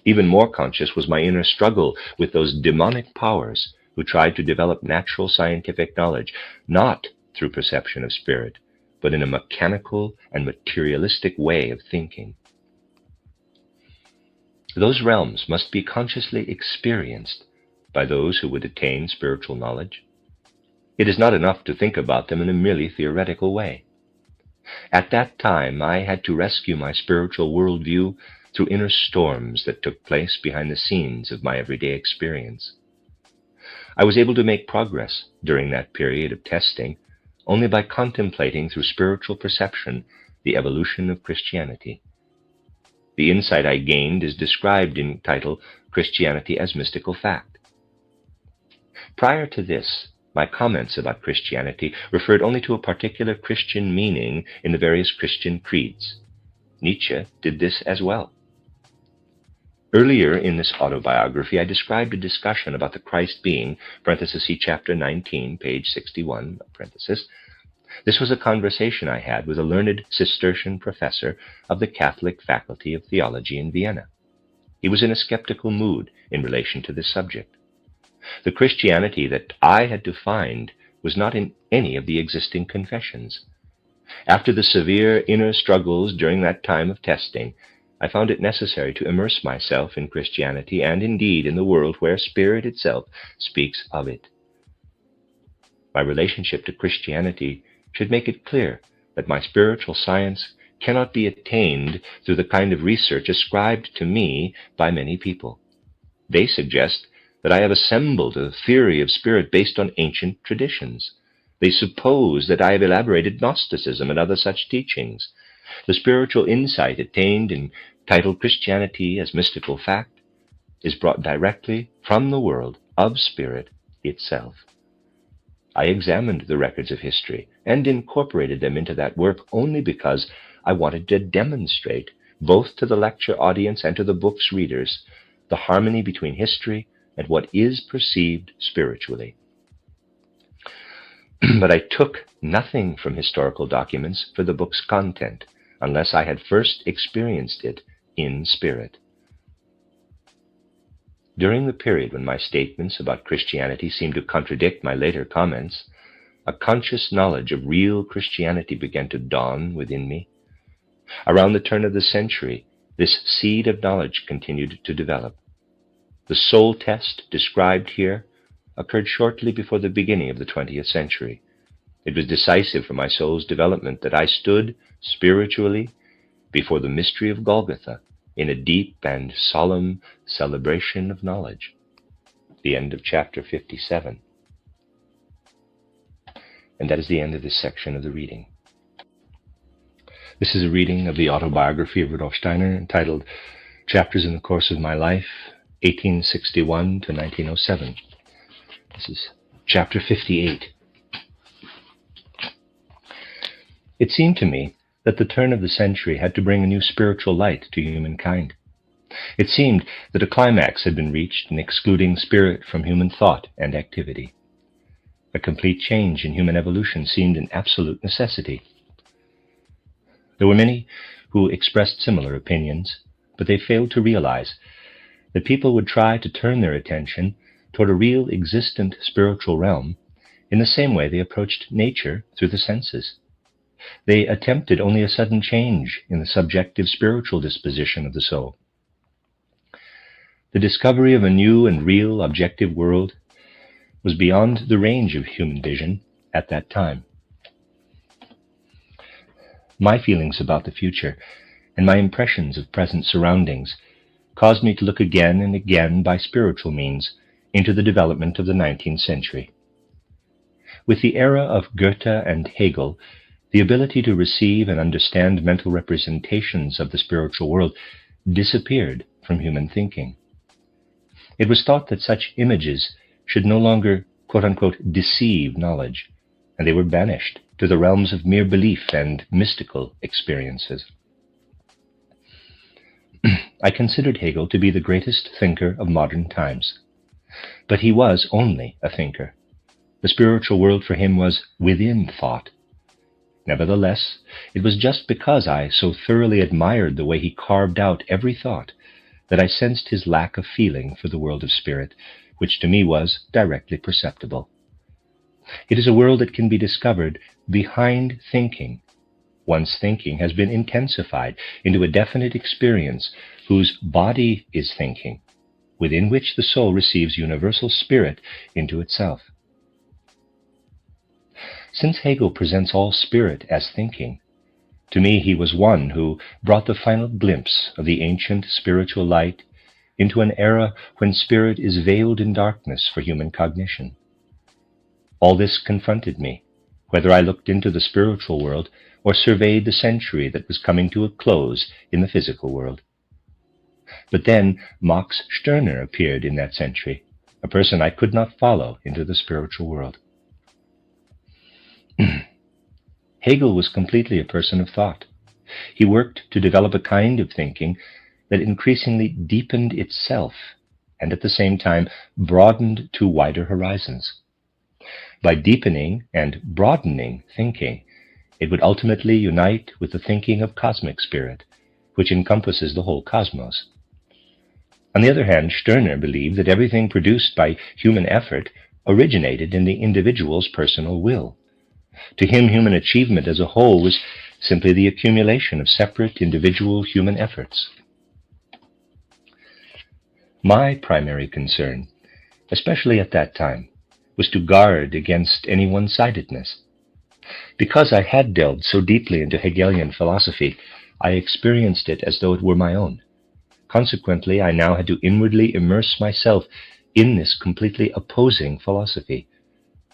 Even more conscious was my inner struggle with those demonic powers who tried to develop natural scientific knowledge, not through perception of spirit, but in a mechanical and materialistic way of thinking. Those realms must be consciously experienced by those who would attain spiritual knowledge. It is not enough to think about them in a merely theoretical way. At that time, I had to rescue my spiritual worldview through inner storms that took place behind the scenes of my everyday experience. I was able to make progress during that period of testing only by contemplating through spiritual perception the evolution of Christianity. The insight I gained is described in title Christianity as Mystical Fact. Prior to this, My comments about Christianity referred only to a particular Christian meaning in the various Christian creeds. Nietzsche did this as well. Earlier in this autobiography, I described a discussion about the Christ being, see chapter 19, page 61, parenthesis. This was a conversation I had with a learned Cistercian professor of the Catholic Faculty of Theology in Vienna. He was in a skeptical mood in relation to this subject. The Christianity that I had to find was not in any of the existing confessions. After the severe inner struggles during that time of testing, I found it necessary to immerse myself in Christianity and indeed in the world where Spirit itself speaks of it. My relationship to Christianity should make it clear that my spiritual science cannot be attained through the kind of research ascribed to me by many people. They suggest that I have assembled a theory of spirit based on ancient traditions. They suppose that I have elaborated Gnosticism and other such teachings. The spiritual insight attained in titled Christianity as Mystical Fact is brought directly from the world of spirit itself. I examined the records of history and incorporated them into that work only because I wanted to demonstrate, both to the lecture audience and to the book's readers, the harmony between history and what is perceived spiritually. But I took nothing from historical documents for the book's content, unless I had first experienced it in spirit. During the period when my statements about Christianity seemed to contradict my later comments, a conscious knowledge of real Christianity began to dawn within me. Around the turn of the century, this seed of knowledge continued to develop. The soul test described here occurred shortly before the beginning of the 20th century. It was decisive for my soul's development that I stood spiritually before the mystery of Golgotha in a deep and solemn celebration of knowledge. The end of chapter 57. And that is the end of this section of the reading. This is a reading of the autobiography of Rudolf Steiner entitled Chapters in the Course of My Life, 1861 to 1907. This is chapter 58. It seemed to me that the turn of the century had to bring a new spiritual light to humankind. It seemed that a climax had been reached in excluding spirit from human thought and activity. A complete change in human evolution seemed an absolute necessity. There were many who expressed similar opinions, but they failed to realize that people would try to turn their attention toward a real existent spiritual realm in the same way they approached nature through the senses. They attempted only a sudden change in the subjective spiritual disposition of the soul. The discovery of a new and real objective world was beyond the range of human vision at that time. My feelings about the future and my impressions of present surroundings caused me to look again and again by spiritual means into the development of the 19th century. With the era of Goethe and Hegel, the ability to receive and understand mental representations of the spiritual world disappeared from human thinking. It was thought that such images should no longer, quote-unquote, deceive knowledge, and they were banished to the realms of mere belief and mystical experiences. I considered Hegel to be the greatest thinker of modern times. But he was only a thinker. The spiritual world for him was within thought. Nevertheless, it was just because I so thoroughly admired the way he carved out every thought that I sensed his lack of feeling for the world of spirit, which to me was directly perceptible. It is a world that can be discovered behind thinking, once thinking has been intensified into a definite experience whose body is thinking, within which the soul receives universal spirit into itself. Since Hegel presents all spirit as thinking, to me he was one who brought the final glimpse of the ancient spiritual light into an era when spirit is veiled in darkness for human cognition. All this confronted me, whether I looked into the spiritual world or surveyed the century that was coming to a close in the physical world. But then Max Steiner appeared in that century, a person I could not follow into the spiritual world. Hegel was completely a person of thought. He worked to develop a kind of thinking that increasingly deepened itself and at the same time broadened to wider horizons. By deepening and broadening thinking, it would ultimately unite with the thinking of cosmic spirit, which encompasses the whole cosmos. On the other hand, Steiner believed that everything produced by human effort originated in the individual's personal will. To him, human achievement as a whole was simply the accumulation of separate individual human efforts. My primary concern, especially at that time, was to guard against any one-sidedness. Because I had delved so deeply into Hegelian philosophy, I experienced it as though it were my own. Consequently, I now had to inwardly immerse myself in this completely opposing philosophy.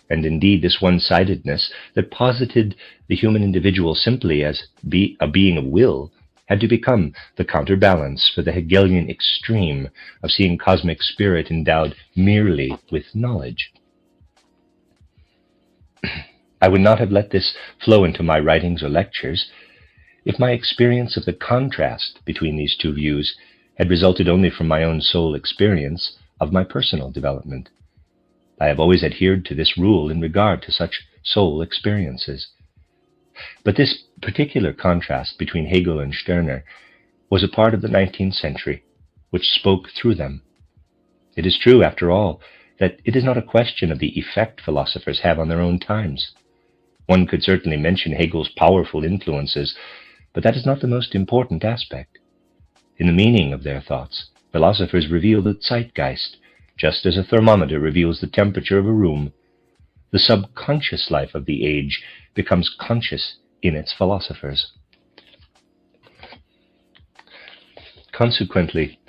And indeed, this one-sidedness that posited the human individual simply as a being of will had to become the counterbalance for the Hegelian extreme of seeing cosmic spirit endowed merely with knowledge. I would not have let this flow into my writings or lectures if my experience of the contrast between these two views had resulted only from my own soul experience of my personal development. I have always adhered to this rule in regard to such soul experiences. But this particular contrast between Hegel and Steiner was a part of the 19th century, which spoke through them. It is true, after all, that it is not a question of the effect philosophers have on their own times. One could certainly mention Hegel's powerful influences, but that is not the most important aspect. In the meaning of their thoughts, philosophers reveal the zeitgeist, just as a thermometer reveals the temperature of a room. The subconscious life of the age becomes conscious in its philosophers. Consequently,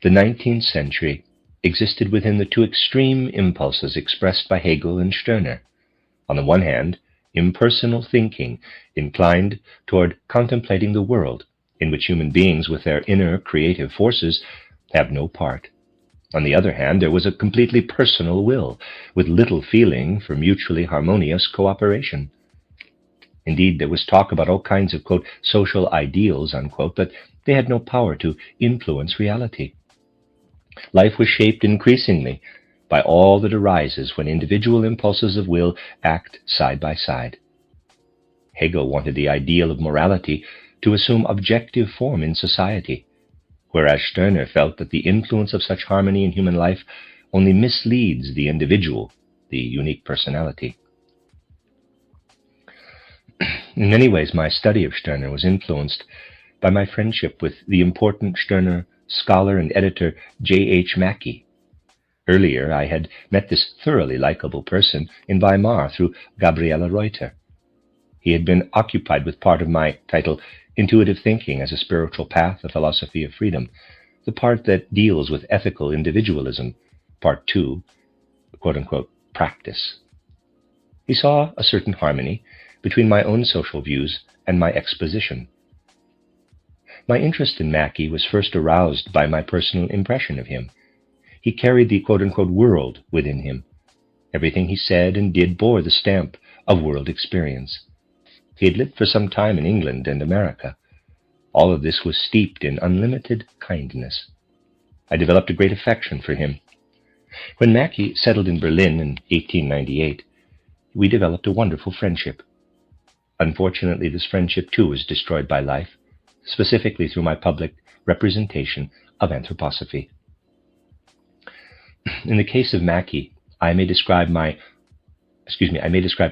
the 19th century existed within the two extreme impulses expressed by Hegel and Steiner. On the one hand, impersonal thinking inclined toward contemplating the world, in which human beings with their inner creative forces have no part. On the other hand, there was a completely personal will, with little feeling for mutually harmonious cooperation. Indeed, there was talk about all kinds of, quote, social ideals, unquote, but they had no power to influence reality. Life was shaped increasingly by all that arises when individual impulses of will act side by side. Hegel wanted the ideal of morality to assume objective form in society, whereas Steiner felt that the influence of such harmony in human life only misleads the individual, the unique personality. In many ways, my study of Steiner was influenced by my friendship with the important Steiner scholar and editor J.H. Mackie. Earlier, I had met this thoroughly likable person in Weimar through Gabriele Reuter. He had been occupied with part of my title, Intuitive Thinking as a Spiritual Path, a Philosophy of Freedom, the part that deals with ethical individualism, part 2, quote-unquote, practice. He saw a certain harmony between my own social views and my exposition. My interest in Mackie was first aroused by my personal impression of him. He carried the quote-unquote world within him. Everything he said and did bore the stamp of world experience. He had lived for some time in England and America. All of this was steeped in unlimited kindness. I developed a great affection for him. When Mackie settled in Berlin in 1898, we developed a wonderful friendship. Unfortunately, this friendship too was destroyed by life, specifically through my public representation of anthroposophy. In the case of Mackie, I may describe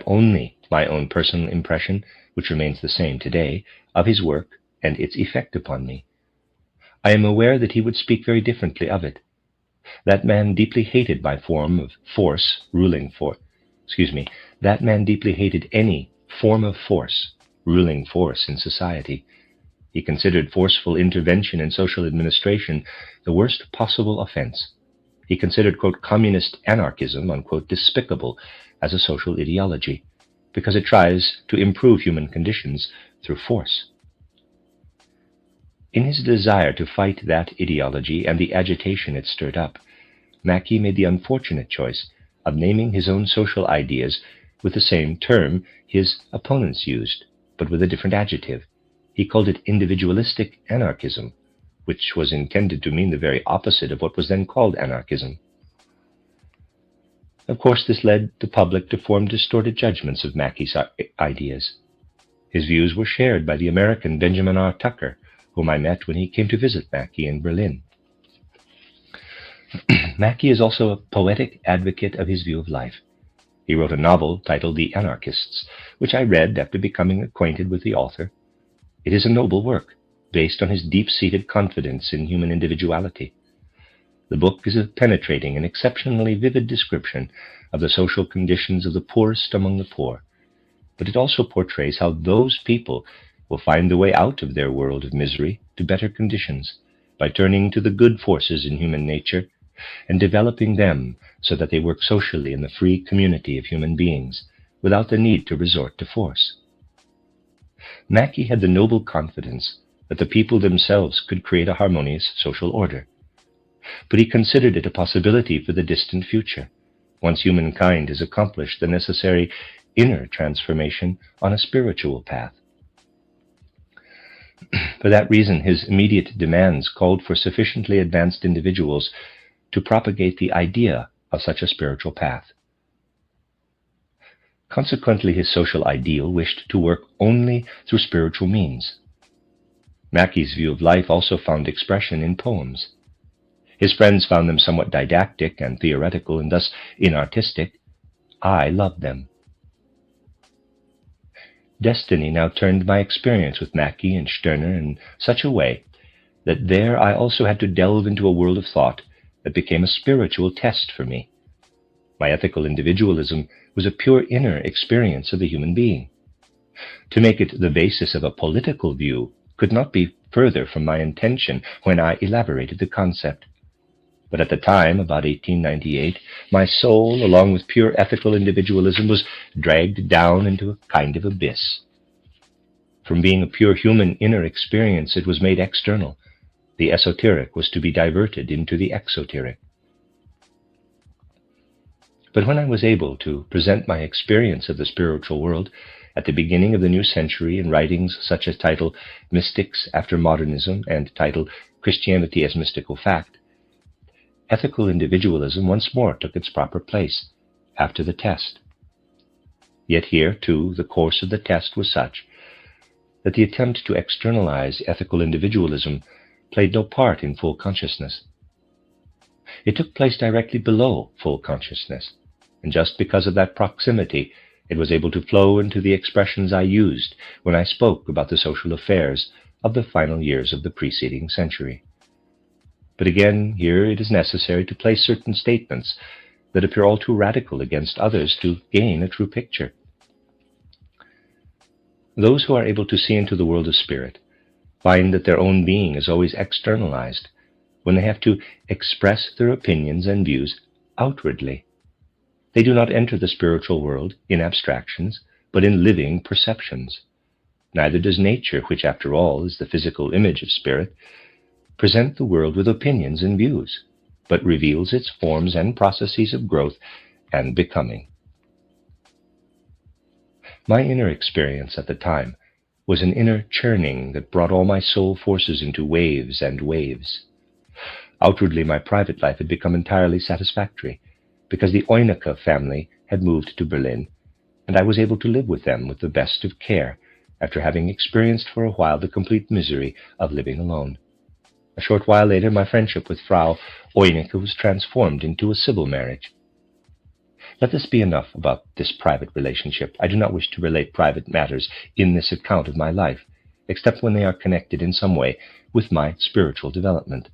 only my own personal impression, which remains the same today, of his work and its effect upon me. I am aware that he would speak very differently of it. That man deeply hated my form of force, that man deeply hated any form of force, ruling force in society. He considered forceful intervention in social administration the worst possible offense. He considered, quote, communist anarchism, unquote, despicable as a social ideology, because it tries to improve human conditions through force. In his desire to fight that ideology and the agitation it stirred up, Mackie made the unfortunate choice of naming his own social ideas with the same term his opponents used, but with a different adjective. He called it individualistic anarchism, which was intended to mean the very opposite of what was then called anarchism. Of course, this led the public to form distorted judgments of Mackie's ideas. His views were shared by the American Benjamin R. Tucker, whom I met when he came to visit Mackie in Berlin. Mackie is also a poetic advocate of his view of life. He wrote a novel titled The Anarchists, which I read after becoming acquainted with the author. It is a noble work, based on his deep-seated confidence in human individuality. The book is a penetrating and exceptionally vivid description of the social conditions of the poorest among the poor, but it also portrays how those people will find the way out of their world of misery to better conditions by turning to the good forces in human nature and developing them so that they work socially in the free community of human beings without the need to resort to force. Mackie had the noble confidence that the people themselves could create a harmonious social order, but he considered it a possibility for the distant future, once humankind has accomplished the necessary inner transformation on a spiritual path. For that reason, his immediate demands called for sufficiently advanced individuals to propagate the idea of such a spiritual path. Consequently, his social ideal wished to work only through spiritual means. Mackie's view of life also found expression in poems. His friends found them somewhat didactic and theoretical and thus inartistic. I loved them. Destiny now turned my experience with Mackie and Steiner in such a way that there I also had to delve into a world of thought that became a spiritual test for me. My ethical individualism was a pure inner experience of the human being. To make it the basis of a political view could not be further from my intention when I elaborated the concept. But at the time, about 1898, my soul, along with pure ethical individualism, was dragged down into a kind of abyss. From being a pure human inner experience, it was made external. The esoteric was to be diverted into the exoteric. But when I was able to present my experience of the spiritual world at the beginning of the new century in writings such as titled Mystics After Modernism and titled Christianity as Mystical Fact, ethical individualism once more took its proper place after the test. Yet here, too, the course of the test was such that the attempt to externalize ethical individualism played no part in full consciousness. It took place directly below full consciousness, and just because of that proximity, it was able to flow into the expressions I used when I spoke about the social affairs of the final years of the preceding century. But again, here it is necessary to place certain statements that appear all too radical against others to gain a true picture. Those who are able to see into the world of spirit find that their own being is always externalized when they have to express their opinions and views outwardly. They do not enter the spiritual world in abstractions, but in living perceptions. Neither does nature, which after all is the physical image of spirit, present the world with opinions and views, but reveals its forms and processes of growth and becoming. My inner experience at the time was an inner churning that brought all my soul forces into waves and waves. Outwardly, my private life had become entirely satisfactory, because the Oyneke family had moved to Berlin, and I was able to live with them with the best of care, after having experienced for a while the complete misery of living alone. A short while later, my friendship with Frau Oyneke was transformed into a civil marriage. Let this be enough about this private relationship. I do not wish to relate private matters in this account of my life, except when they are connected in some way with my spiritual development.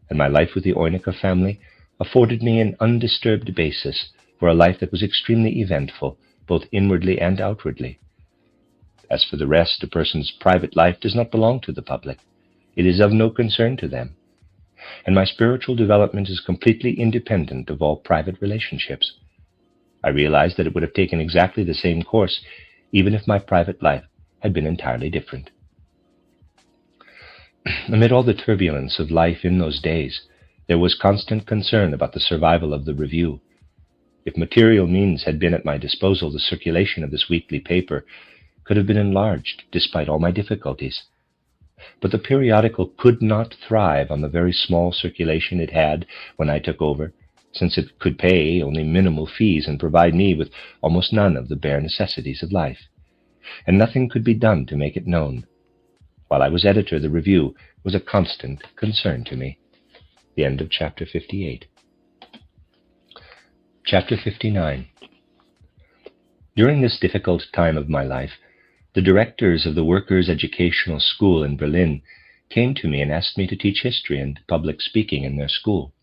And my life with the Oyneke family afforded me an undisturbed basis for a life that was extremely eventful, both inwardly and outwardly. As for the rest, a person's private life does not belong to the public. It is of no concern to them. And my spiritual development is completely independent of all private relationships. I realized that it would have taken exactly the same course, even if my private life had been entirely different. Amid all the turbulence of life in those days, there was constant concern about the survival of the review. If material means had been at my disposal, the circulation of this weekly paper could have been enlarged despite all my difficulties. But the periodical could not thrive on the very small circulation it had when I took over, since it could pay only minimal fees and provide me with almost none of the bare necessities of life, and nothing could be done to make it known. While I was editor, the review was a constant concern to me. The end of Chapter 58. Chapter 59. During this difficult time of my life, the directors of the Workers' Educational School in Berlin came to me and asked me to teach history and public speaking in their school.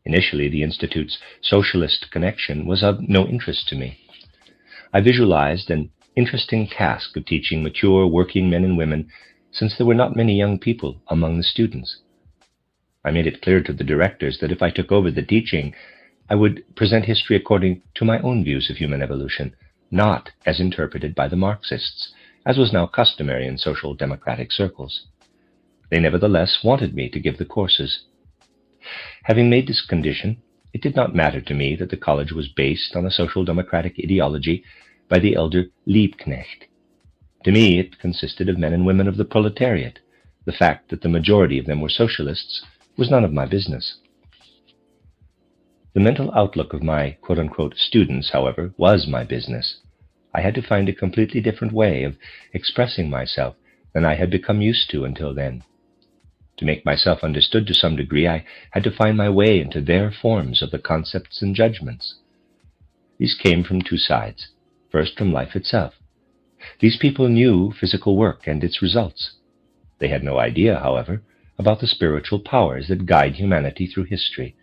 Initially, the Institute's socialist connection was of no interest to me. I visualized an interesting task of teaching mature working men and women, since there were not many young people among the students. I made it clear to the directors that if I took over the teaching, I would present history according to my own views of human evolution, not as interpreted by the Marxists, as was now customary in social democratic circles. They nevertheless wanted me to give the courses. Having made this condition, it did not matter to me that the college was based on a social democratic ideology by the elder Liebknecht. To me, it consisted of men and women of the proletariat. The fact that the majority of them were socialists was none of my business. The mental outlook of my quote-unquote students, however, was my business. I had to find a completely different way of expressing myself than I had become used to until then. To make myself understood to some degree, I had to find my way into their forms of the concepts and judgments. These came from two sides. First, from life itself. These people knew physical work and its results. They had no idea, however, about the spiritual powers that guide humanity through history.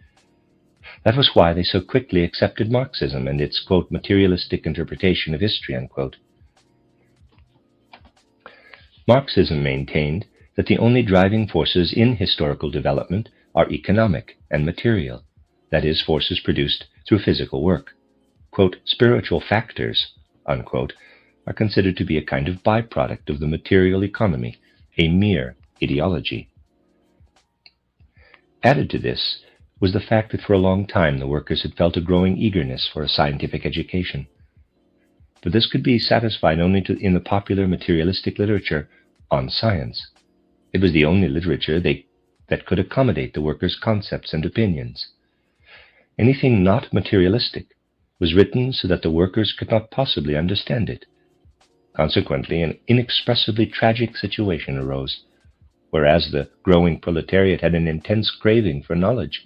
That was why they so quickly accepted Marxism and its, quote, materialistic interpretation of history, unquote. Marxism maintained that the only driving forces in historical development are economic and material, that is, forces produced through physical work. Quote, spiritual factors, unquote, are considered to be a kind of byproduct of the material economy, a mere ideology. Added to this was the fact that for a long time the workers had felt a growing eagerness for a scientific education. But this could be satisfied only in the popular materialistic literature on science. It was the only literature that could accommodate the workers' concepts and opinions. Anything not materialistic was written so that the workers could not possibly understand it. Consequently, an inexpressibly tragic situation arose. Whereas the growing proletariat had an intense craving for knowledge,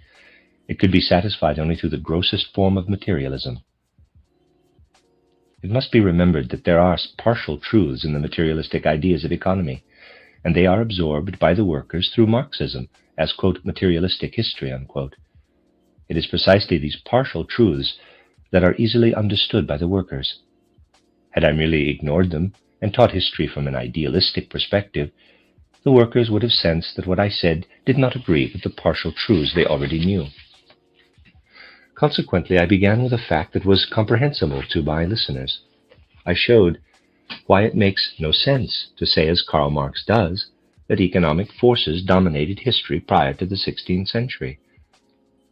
it could be satisfied only through the grossest form of materialism. It must be remembered that there are partial truths in the materialistic ideas of economy, and they are absorbed by the workers through Marxism as, quote, materialistic history, unquote. It is precisely these partial truths that are easily understood by the workers. Had I merely ignored them and taught history from an idealistic perspective, the workers would have sensed that what I said did not agree with the partial truths they already knew. Consequently, I began with a fact that was comprehensible to my listeners. I showed why it makes no sense to say, as Karl Marx does, that economic forces dominated history prior to the 16th century.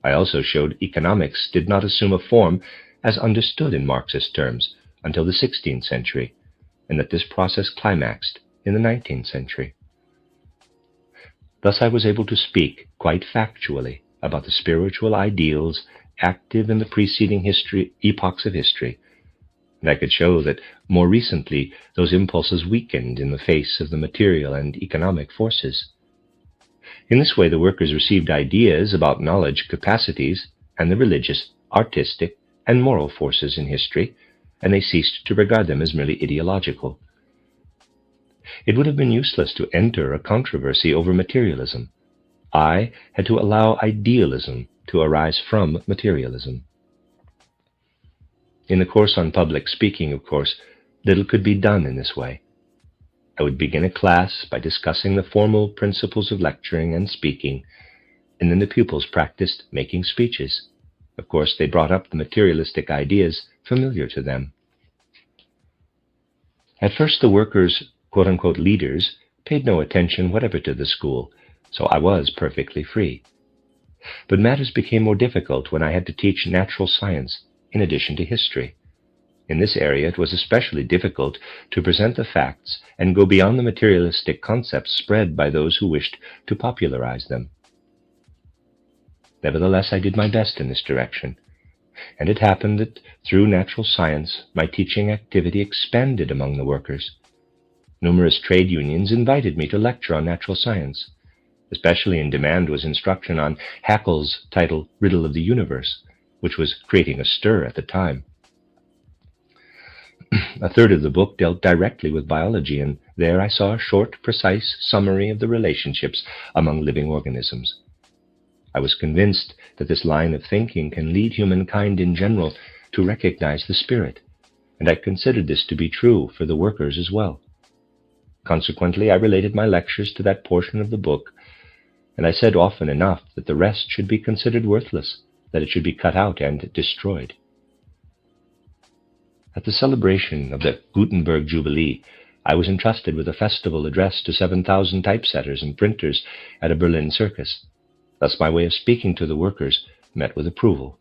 I also showed economics did not assume a form as understood in Marxist terms until the 16th century, and that this process climaxed in the 19th century. Thus I was able to speak quite factually about the spiritual ideals active in the preceding epochs of history, and I could show that more recently those impulses weakened in the face of the material and economic forces. In this way, the workers received ideas about knowledge capacities and the religious, artistic, and moral forces in history, and they ceased to regard them as merely ideological. It would have been useless to enter a controversy over materialism. I had to allow idealism to arise from materialism. In the course on public speaking, of course, little could be done in this way. I would begin a class by discussing the formal principles of lecturing and speaking, and then the pupils practiced making speeches. Of course, they brought up the materialistic ideas familiar to them. At first, the workers' quote-unquote leaders paid no attention whatever to the school, so I was perfectly free. But matters became more difficult when I had to teach natural science in addition to history. In this area, it was especially difficult to present the facts and go beyond the materialistic concepts spread by those who wished to popularize them. Nevertheless, I did my best in this direction, and it happened that through natural science, my teaching activity expanded among the workers. Numerous trade unions invited me to lecture on natural science. Especially in demand was instruction on Haeckel's title, Riddle of the Universe, which was creating a stir at the time. A third of the book dealt directly with biology, and there I saw a short, precise summary of the relationships among living organisms. I was convinced that this line of thinking can lead humankind in general to recognize the spirit, and I considered this to be true for the workers as well. Consequently, I related my lectures to that portion of the book, and I said often enough that the rest should be considered worthless, that it should be cut out and destroyed. At the celebration of the Gutenberg Jubilee, I was entrusted with a festival addressed to 7,000 typesetters and printers at a Berlin circus. Thus my way of speaking to the workers met with approval.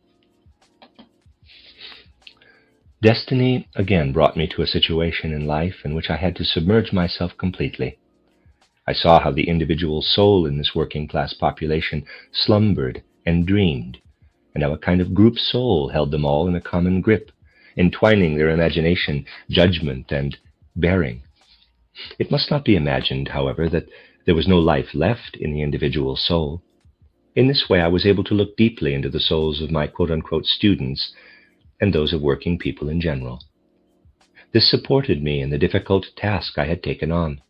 Destiny again brought me to a situation in life in which I had to submerge myself completely. I saw how the individual soul in this working-class population slumbered and dreamed, and how a kind of group soul held them all in a common grip, entwining their imagination, judgment, and bearing. It must not be imagined, however, that there was no life left in the individual soul. In this way, I was able to look deeply into the souls of my quote-unquote students and those of working people in general. This supported me in the difficult task I had taken on.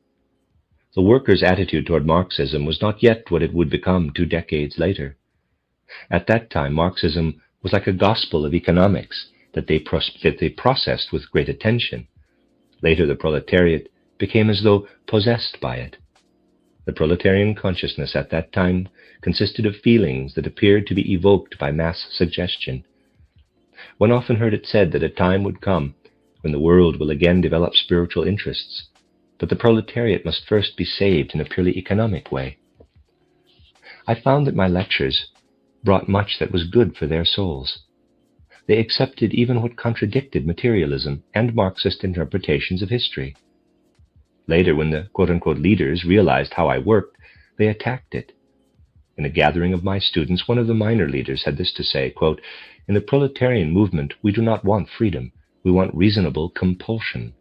The workers' attitude toward Marxism was not yet what it would become 2 decades later. At that time, Marxism was like a gospel of economics that they processed with great attention. Later, the proletariat became as though possessed by it. The proletarian consciousness at that time consisted of feelings that appeared to be evoked by mass suggestion. One often heard it said that a time would come when the world will again develop spiritual interests, but the proletariat must first be saved in a purely economic way. I found that my lectures brought much that was good for their souls. They accepted even what contradicted materialism and Marxist interpretations of history. Later, when the quote-unquote leaders realized how I worked, they attacked it. In a gathering of my students, one of the minor leaders had this to say, quote, "In the proletarian movement, we do not want freedom. We want reasonable compulsion,"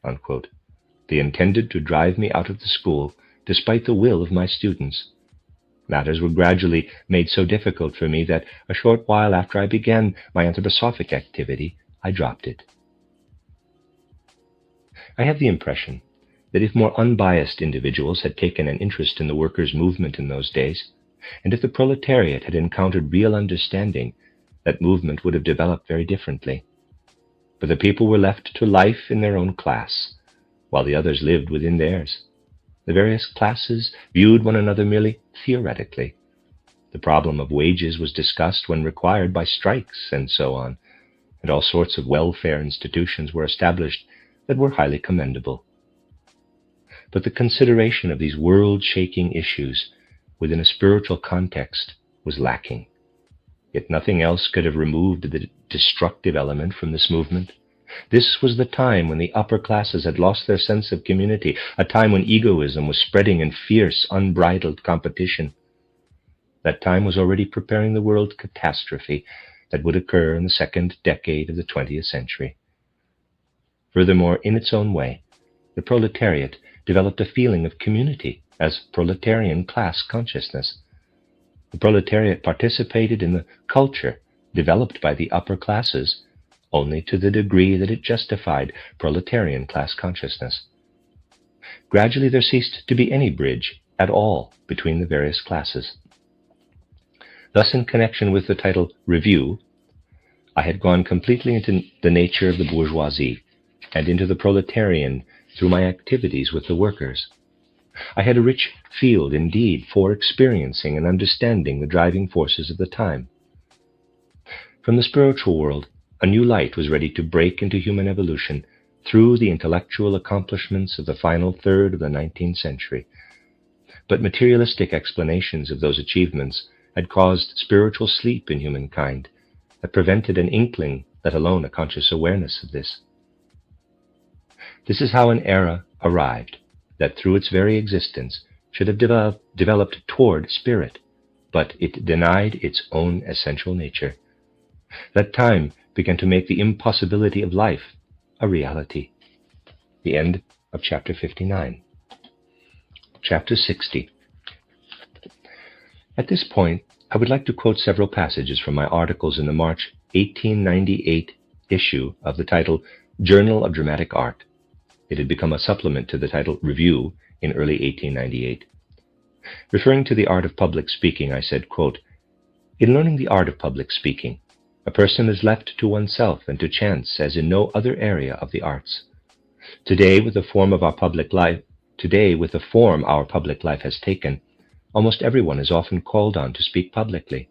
unquote. They intended to drive me out of the school despite the will of my students. Matters were gradually made so difficult for me that a short while after I began my anthroposophic activity, I dropped it. I have the impression that if more unbiased individuals had taken an interest in the workers' movement in those days, and if the proletariat had encountered real understanding, that movement would have developed very differently. But the people were left to life in their own class, while the others lived within theirs. The various classes viewed one another merely theoretically. The problem of wages was discussed when required by strikes and so on, and all sorts of welfare institutions were established that were highly commendable. But the consideration of these world-shaking issues within a spiritual context was lacking. Yet nothing else could have removed the destructive element from this movement. This was the time when the upper classes had lost their sense of community, a time when egoism was spreading in fierce, unbridled competition. That time was already preparing the world catastrophe that would occur in the second decade of the 20th century. Furthermore, in its own way, the proletariat developed a feeling of community as proletarian class consciousness. The proletariat participated in the culture developed by the upper classes only to the degree that it justified proletarian class consciousness. Gradually there ceased to be any bridge at all between the various classes. Thus, in connection with the title Review, I had gone completely into the nature of the bourgeoisie and into the proletarian through my activities with the workers. I had a rich field, indeed, for experiencing and understanding the driving forces of the time. From the spiritual world, a new light was ready to break into human evolution through the intellectual accomplishments of the final third of the 19th century. But materialistic explanations of those achievements had caused spiritual sleep in humankind, that prevented an inkling let alone a conscious awareness of this. This is how an era arrived that through its very existence should have developed toward spirit, but it denied its own essential nature. That time began to make the impossibility of life a reality. The end of chapter 59. Chapter 60. At this point, I would like to quote several passages from my articles in the March 1898 issue of the title Journal of Dramatic Art. It had become a supplement to the title Review in early 1898. Referring to the art of public speaking, I said, quote, "In learning the art of public speaking, a person is left to oneself and to chance as in no other area of the arts. Today, with the form our public life has taken, almost everyone is often called on to speak publicly.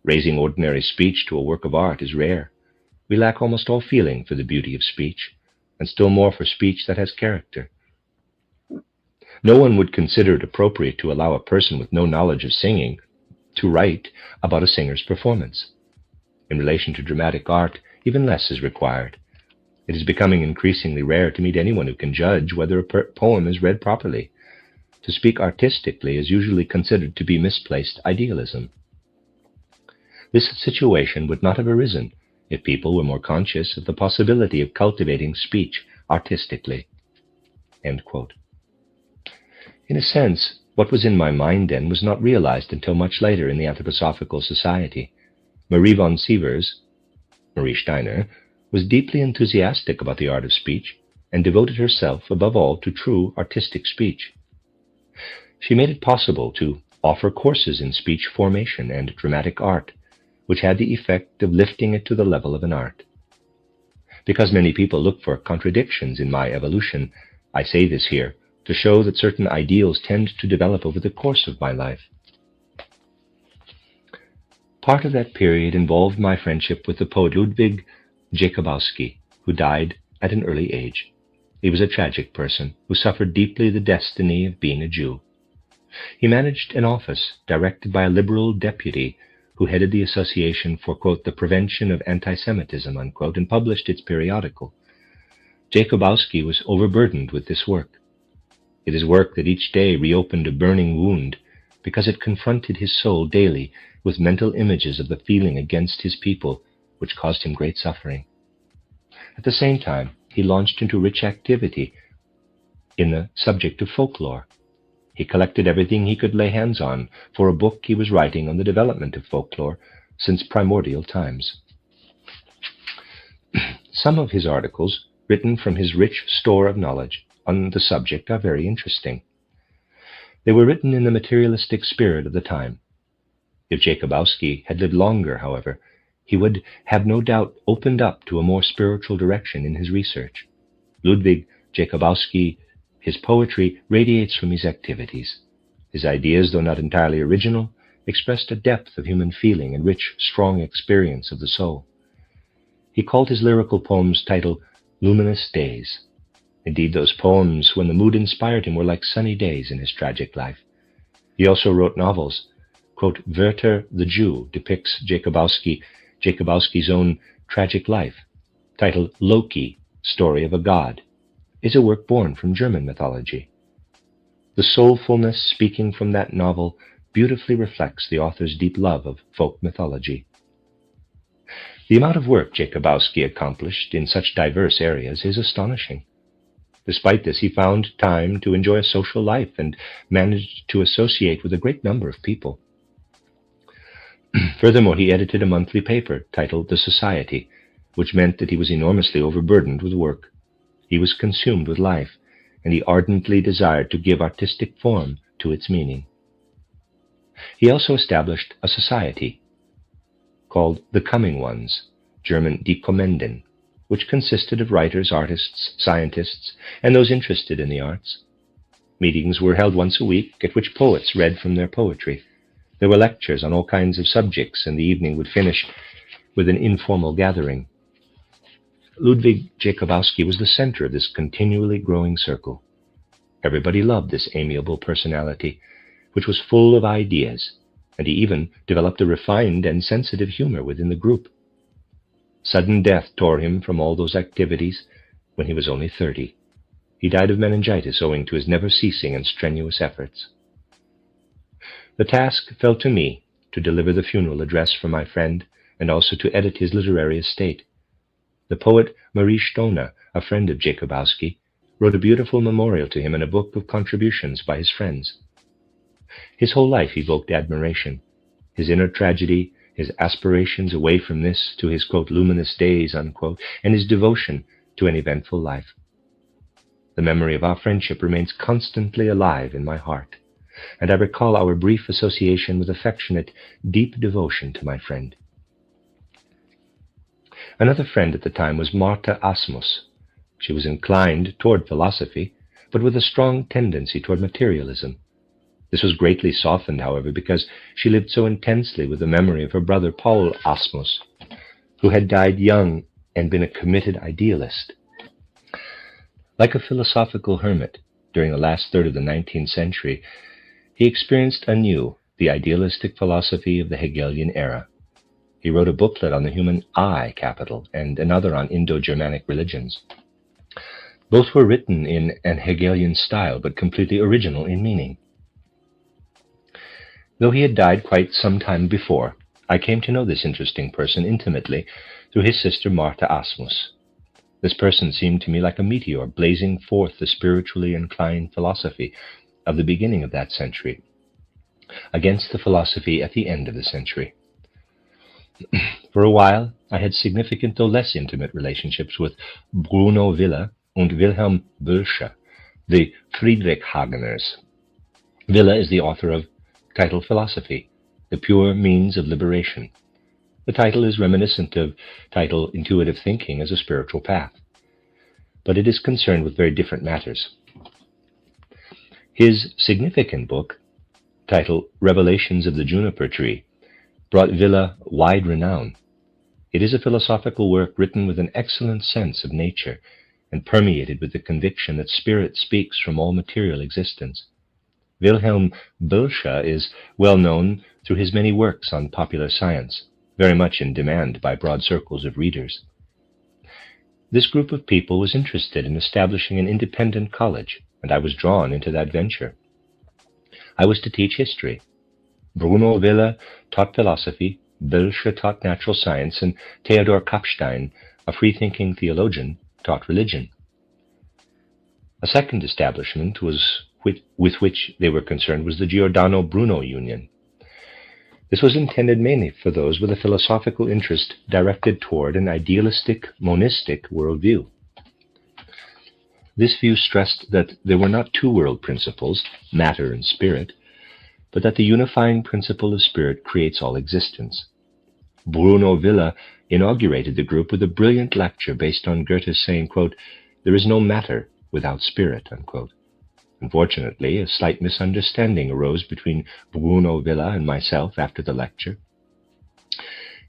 Raising ordinary speech to a work of art is rare. We lack almost all feeling for the beauty of speech, and still more for speech that has character. No one would consider it appropriate to allow a person with no knowledge of singing to write about a singer's performance. In relation to dramatic art, even less is required. It is becoming increasingly rare to meet anyone who can judge whether a poem is read properly. To speak artistically is usually considered to be misplaced idealism. This situation would not have arisen if people were more conscious of the possibility of cultivating speech artistically." End quote. In a sense, what was in my mind then was not realized until much later in the Anthroposophical Society. Marie von Sievers, Marie Steiner, was deeply enthusiastic about the art of speech and devoted herself above all to true artistic speech. She made it possible to offer courses in speech formation and dramatic art, which had the effect of lifting it to the level of an art. Because many people look for contradictions in my evolution, I say this here to show that certain ideals tend to develop over the course of my life. Part of that period involved my friendship with the poet Ludwig Jakubowski, who died at an early age. He was a tragic person who suffered deeply the destiny of being a Jew. He managed an office directed by a liberal deputy who headed the Association for, quote, the Prevention of Anti-Semitism, unquote, and published its periodical. Jakubowski was overburdened with this work. It is work that each day reopened a burning wound because it confronted his soul daily with mental images of the feeling against his people, which caused him great suffering. At the same time, he launched into rich activity in the subject of folklore. He collected everything he could lay hands on for a book he was writing on the development of folklore since primordial times. Some of his articles, written from his rich store of knowledge on the subject, are very interesting. They were written in the materialistic spirit of the time. If Jakubowski had lived longer, however, he would have no doubt opened up to a more spiritual direction in his research. Ludwig Jakubowski, his poetry radiates from his activities. His ideas, though not entirely original, expressed a depth of human feeling and rich, strong experience of the soul. He called his lyrical poems titled Luminous Days. Indeed, those poems, when the mood inspired him, were like sunny days in his tragic life. He also wrote novels. Quote, Werther the Jew depicts Jakubowski's own tragic life, titled Loki, Story of a God, is a work born from German mythology. The soulfulness speaking from that novel beautifully reflects the author's deep love of folk mythology. The amount of work Jakubowski accomplished in such diverse areas is astonishing. Despite this, he found time to enjoy a social life and managed to associate with a great number of people. Furthermore, he edited a monthly paper titled The Society, which meant that he was enormously overburdened with work. He was consumed with life, and he ardently desired to give artistic form to its meaning. He also established a society called The Coming Ones, German Die Kommenden, which consisted of writers, artists, scientists, and those interested in the arts. Meetings were held once a week at which poets read from their poetry. There were lectures on all kinds of subjects, and the evening would finish with an informal gathering. Ludwig Jakubowski was the center of this continually growing circle. Everybody loved this amiable personality, which was full of ideas, and he even developed a refined and sensitive humor within the group. Sudden death tore him from all those activities when he was only 30. He died of meningitis owing to his never-ceasing and strenuous efforts. The task fell to me to deliver the funeral address for my friend and also to edit his literary estate. The poet Marie Stoner, a friend of Jakubowski, wrote a beautiful memorial to him in a book of contributions by his friends. His whole life evoked admiration. His inner tragedy, his aspirations away from this to his, quote, luminous days, unquote, and his devotion to an eventful life. The memory of our friendship remains constantly alive in my heart, and I recall our brief association with affectionate, deep devotion to my friend. Another friend at the time was Martha Asmus. She was inclined toward philosophy, but with a strong tendency toward materialism. This was greatly softened, however, because she lived so intensely with the memory of her brother Paul Asmus, who had died young and been a committed idealist. Like a philosophical hermit during the last third of the 19th century, he experienced anew the idealistic philosophy of the Hegelian era. He wrote a booklet on the human I capital and another on Indo-Germanic religions. Both were written in an Hegelian style, but completely original in meaning. Though he had died quite some time before, I came to know this interesting person intimately through his sister Martha Asmus. This person seemed to me like a meteor blazing forth the spiritually inclined philosophy of the beginning of that century, against the philosophy at the end of the century. For a while, I had significant though less intimate relationships with Bruno Wille and Wilhelm Bölscher, the Friedrichshageners. Wille is the author of title Philosophy, the Pure Means of Liberation. The title is reminiscent of title Intuitive Thinking as a Spiritual Path, but it is concerned with very different matters. His significant book, titled Revelations of the Juniper Tree, brought Wille wide renown. It is a philosophical work written with an excellent sense of nature and permeated with the conviction that spirit speaks from all material existence. Wilhelm Bölscher is well known through his many works on popular science, very much in demand by broad circles of readers. This group of people was interested in establishing an independent college, and I was drawn into that venture. I was to teach history. Bruno Wille taught philosophy, Bölscher taught natural science, and Theodor Kapstein, a free-thinking theologian, taught religion. A second establishment with which they were concerned was the Giordano Bruno Union. This was intended mainly for those with a philosophical interest directed toward an idealistic, monistic worldview. This view stressed that there were not two world principles, matter and spirit, but that the unifying principle of spirit creates all existence. Bruno Wille inaugurated the group with a brilliant lecture based on Goethe's saying, quote, "There is no matter without spirit," unquote. Unfortunately, a slight misunderstanding arose between Bruno Wille and myself after the lecture.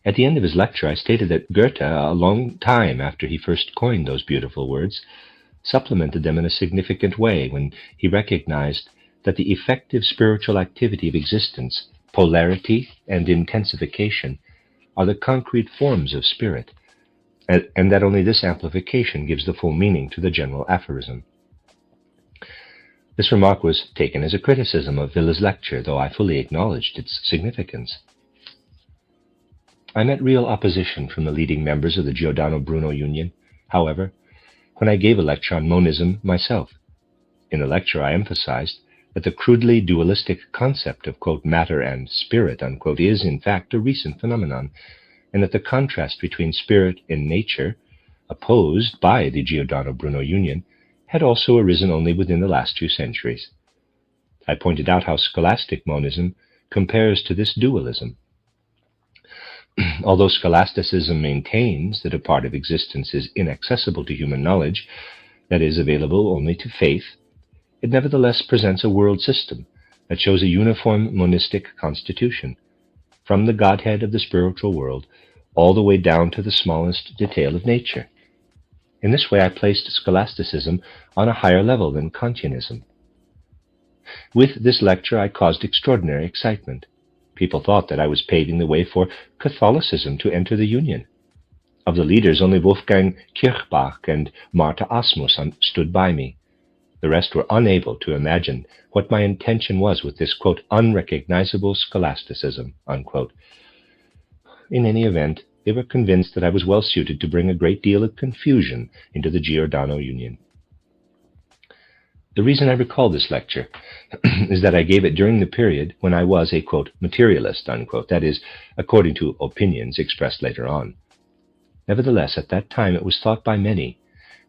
At the end of his lecture, I stated that Goethe, a long time after he first coined those beautiful words, supplemented them in a significant way when he recognized that the effective spiritual activity of existence, polarity and intensification, are the concrete forms of spirit, and that only this amplification gives the full meaning to the general aphorism. This remark was taken as a criticism of Wille's lecture, though I fully acknowledged its significance. I met real opposition from the leading members of the Giordano Bruno Union, however, when I gave a lecture on monism myself. In the lecture, I emphasized that the crudely dualistic concept of, quote, matter and spirit, unquote, is, in fact, a recent phenomenon, and that the contrast between spirit and nature, opposed by the Giordano Bruno Union, had also arisen only within the last 2 centuries. I pointed out how scholastic monism compares to this dualism. Although scholasticism maintains that a part of existence is inaccessible to human knowledge, that is, available only to faith, it nevertheless presents a world system that shows a uniform monistic constitution, from the Godhead of the spiritual world all the way down to the smallest detail of nature. In this way, I placed scholasticism on a higher level than Kantianism. With this lecture, I caused extraordinary excitement. People thought that I was paving the way for Catholicism to enter the Union. Of the leaders, only Wolfgang Kirchbach and Martha Asmus stood by me. The rest were unable to imagine what my intention was with this, quote, unrecognizable scholasticism, unquote. In any event, they were convinced that I was well suited to bring a great deal of confusion into the Giordano Union. The reason I recall this lecture is that I gave it during the period when I was a, quote, materialist, unquote, that is, according to opinions expressed later on. Nevertheless, at that time it was thought by many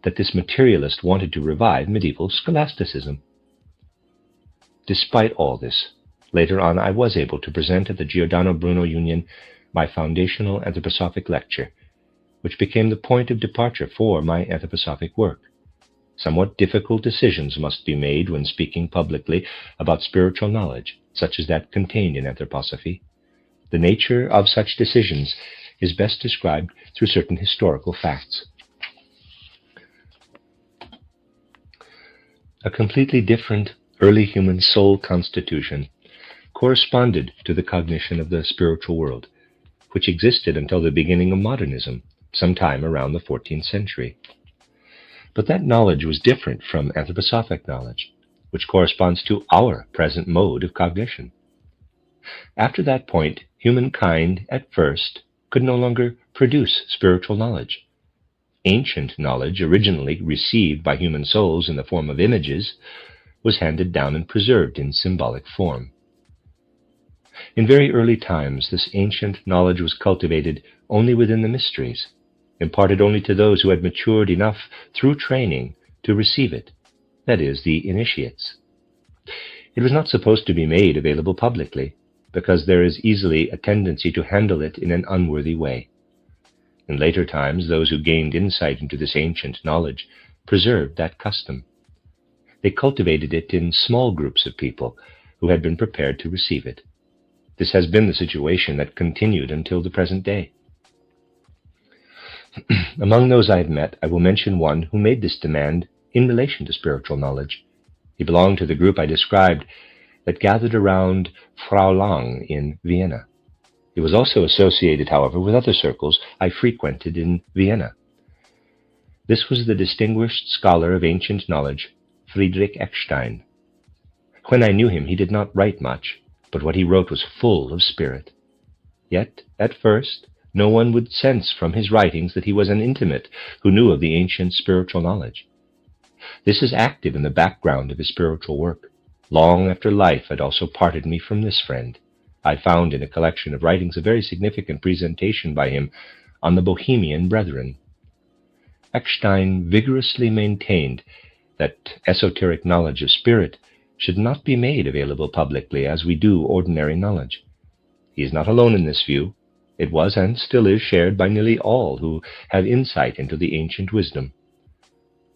that this materialist wanted to revive medieval scholasticism. Despite all this, later on I was able to present at the Giordano Bruno Union my foundational anthroposophic lecture, which became the point of departure for my anthroposophic work. Somewhat difficult decisions must be made when speaking publicly about spiritual knowledge, such as that contained in anthroposophy. The nature of such decisions is best described through certain historical facts. A completely different early human soul constitution corresponded to the cognition of the spiritual world, which existed until the beginning of modernism, sometime around the 14th century. But that knowledge was different from anthroposophic knowledge, which corresponds to our present mode of cognition. After that point, humankind, at first, could no longer produce spiritual knowledge. Ancient knowledge, originally received by human souls in the form of images, was handed down and preserved in symbolic form. In very early times, this ancient knowledge was cultivated only within the mysteries, imparted only to those who had matured enough through training to receive it, that is, the initiates. It was not supposed to be made available publicly, because there is easily a tendency to handle it in an unworthy way. In later times, those who gained insight into this ancient knowledge preserved that custom. They cultivated it in small groups of people who had been prepared to receive it. This has been the situation that continued until the present day. Among those I have met, I will mention one who made this demand in relation to spiritual knowledge. He belonged to the group I described that gathered around Frau Lang in Vienna. He was also associated, however, with other circles I frequented in Vienna. This was the distinguished scholar of ancient knowledge, Friedrich Eckstein. When I knew him, he did not write much, but what he wrote was full of spirit. Yet, at first, no one would sense from his writings that he was an intimate who knew of the ancient spiritual knowledge. This is active in the background of his spiritual work. Long after life had also parted me from this friend, I found in a collection of writings a very significant presentation by him on the Bohemian Brethren. Eckstein vigorously maintained that esoteric knowledge of spirit should not be made available publicly as we do ordinary knowledge. He is not alone in this view. It was and still is shared by nearly all who have insight into the ancient wisdom.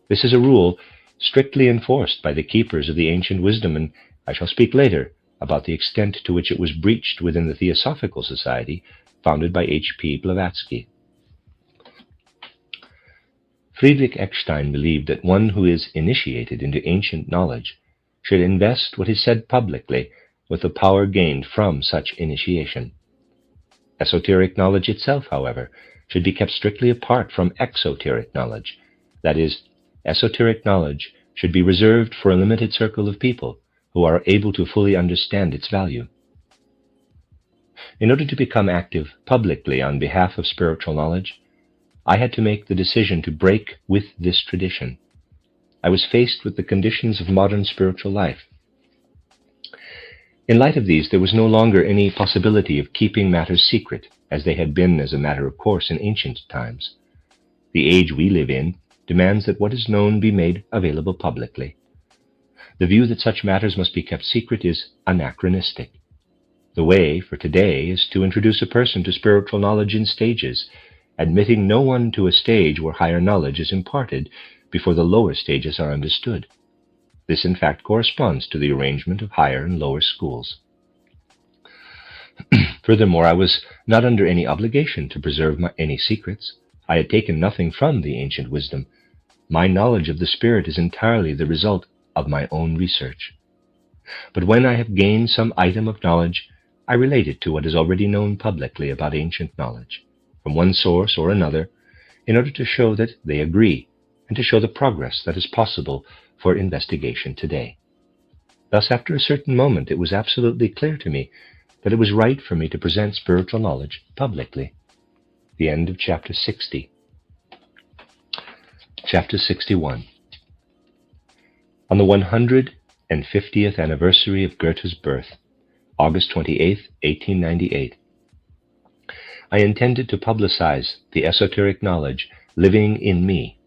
This is a rule strictly enforced by the keepers of the ancient wisdom, and I shall speak later about the extent to which it was breached within the Theosophical Society founded by H.P. Blavatsky. Friedrich Eckstein believed that one who is initiated into ancient knowledge should invest what is said publicly with the power gained from such initiation. Esoteric knowledge itself, however, should be kept strictly apart from exoteric knowledge. That is, esoteric knowledge should be reserved for a limited circle of people who are able to fully understand its value. In order to become active publicly on behalf of spiritual knowledge, I had to make the decision to break with this tradition. I was faced with the conditions of modern spiritual life. In light of these, there was no longer any possibility of keeping matters secret, as they had been as a matter of course in ancient times. The age we live in demands that what is known be made available publicly. The view that such matters must be kept secret is anachronistic. The way for today is to introduce a person to spiritual knowledge in stages, admitting no one to a stage where higher knowledge is imparted before the lower stages are understood. This, in fact, corresponds to the arrangement of higher and lower schools. Furthermore, I was not under any obligation to preserve any secrets. I had taken nothing from the ancient wisdom. My knowledge of the Spirit is entirely the result of my own research. But when I have gained some item of knowledge, I relate it to what is already known publicly about ancient knowledge, from one source or another, in order to show that they agree and to show the progress that is possible for investigation today. Thus, after a certain moment, it was absolutely clear to me that it was right for me to present spiritual knowledge publicly. The end of chapter 60. Chapter 61. On the 150th anniversary of Goethe's birth, August 28, 1898, I intended to publicize the esoteric knowledge living in me.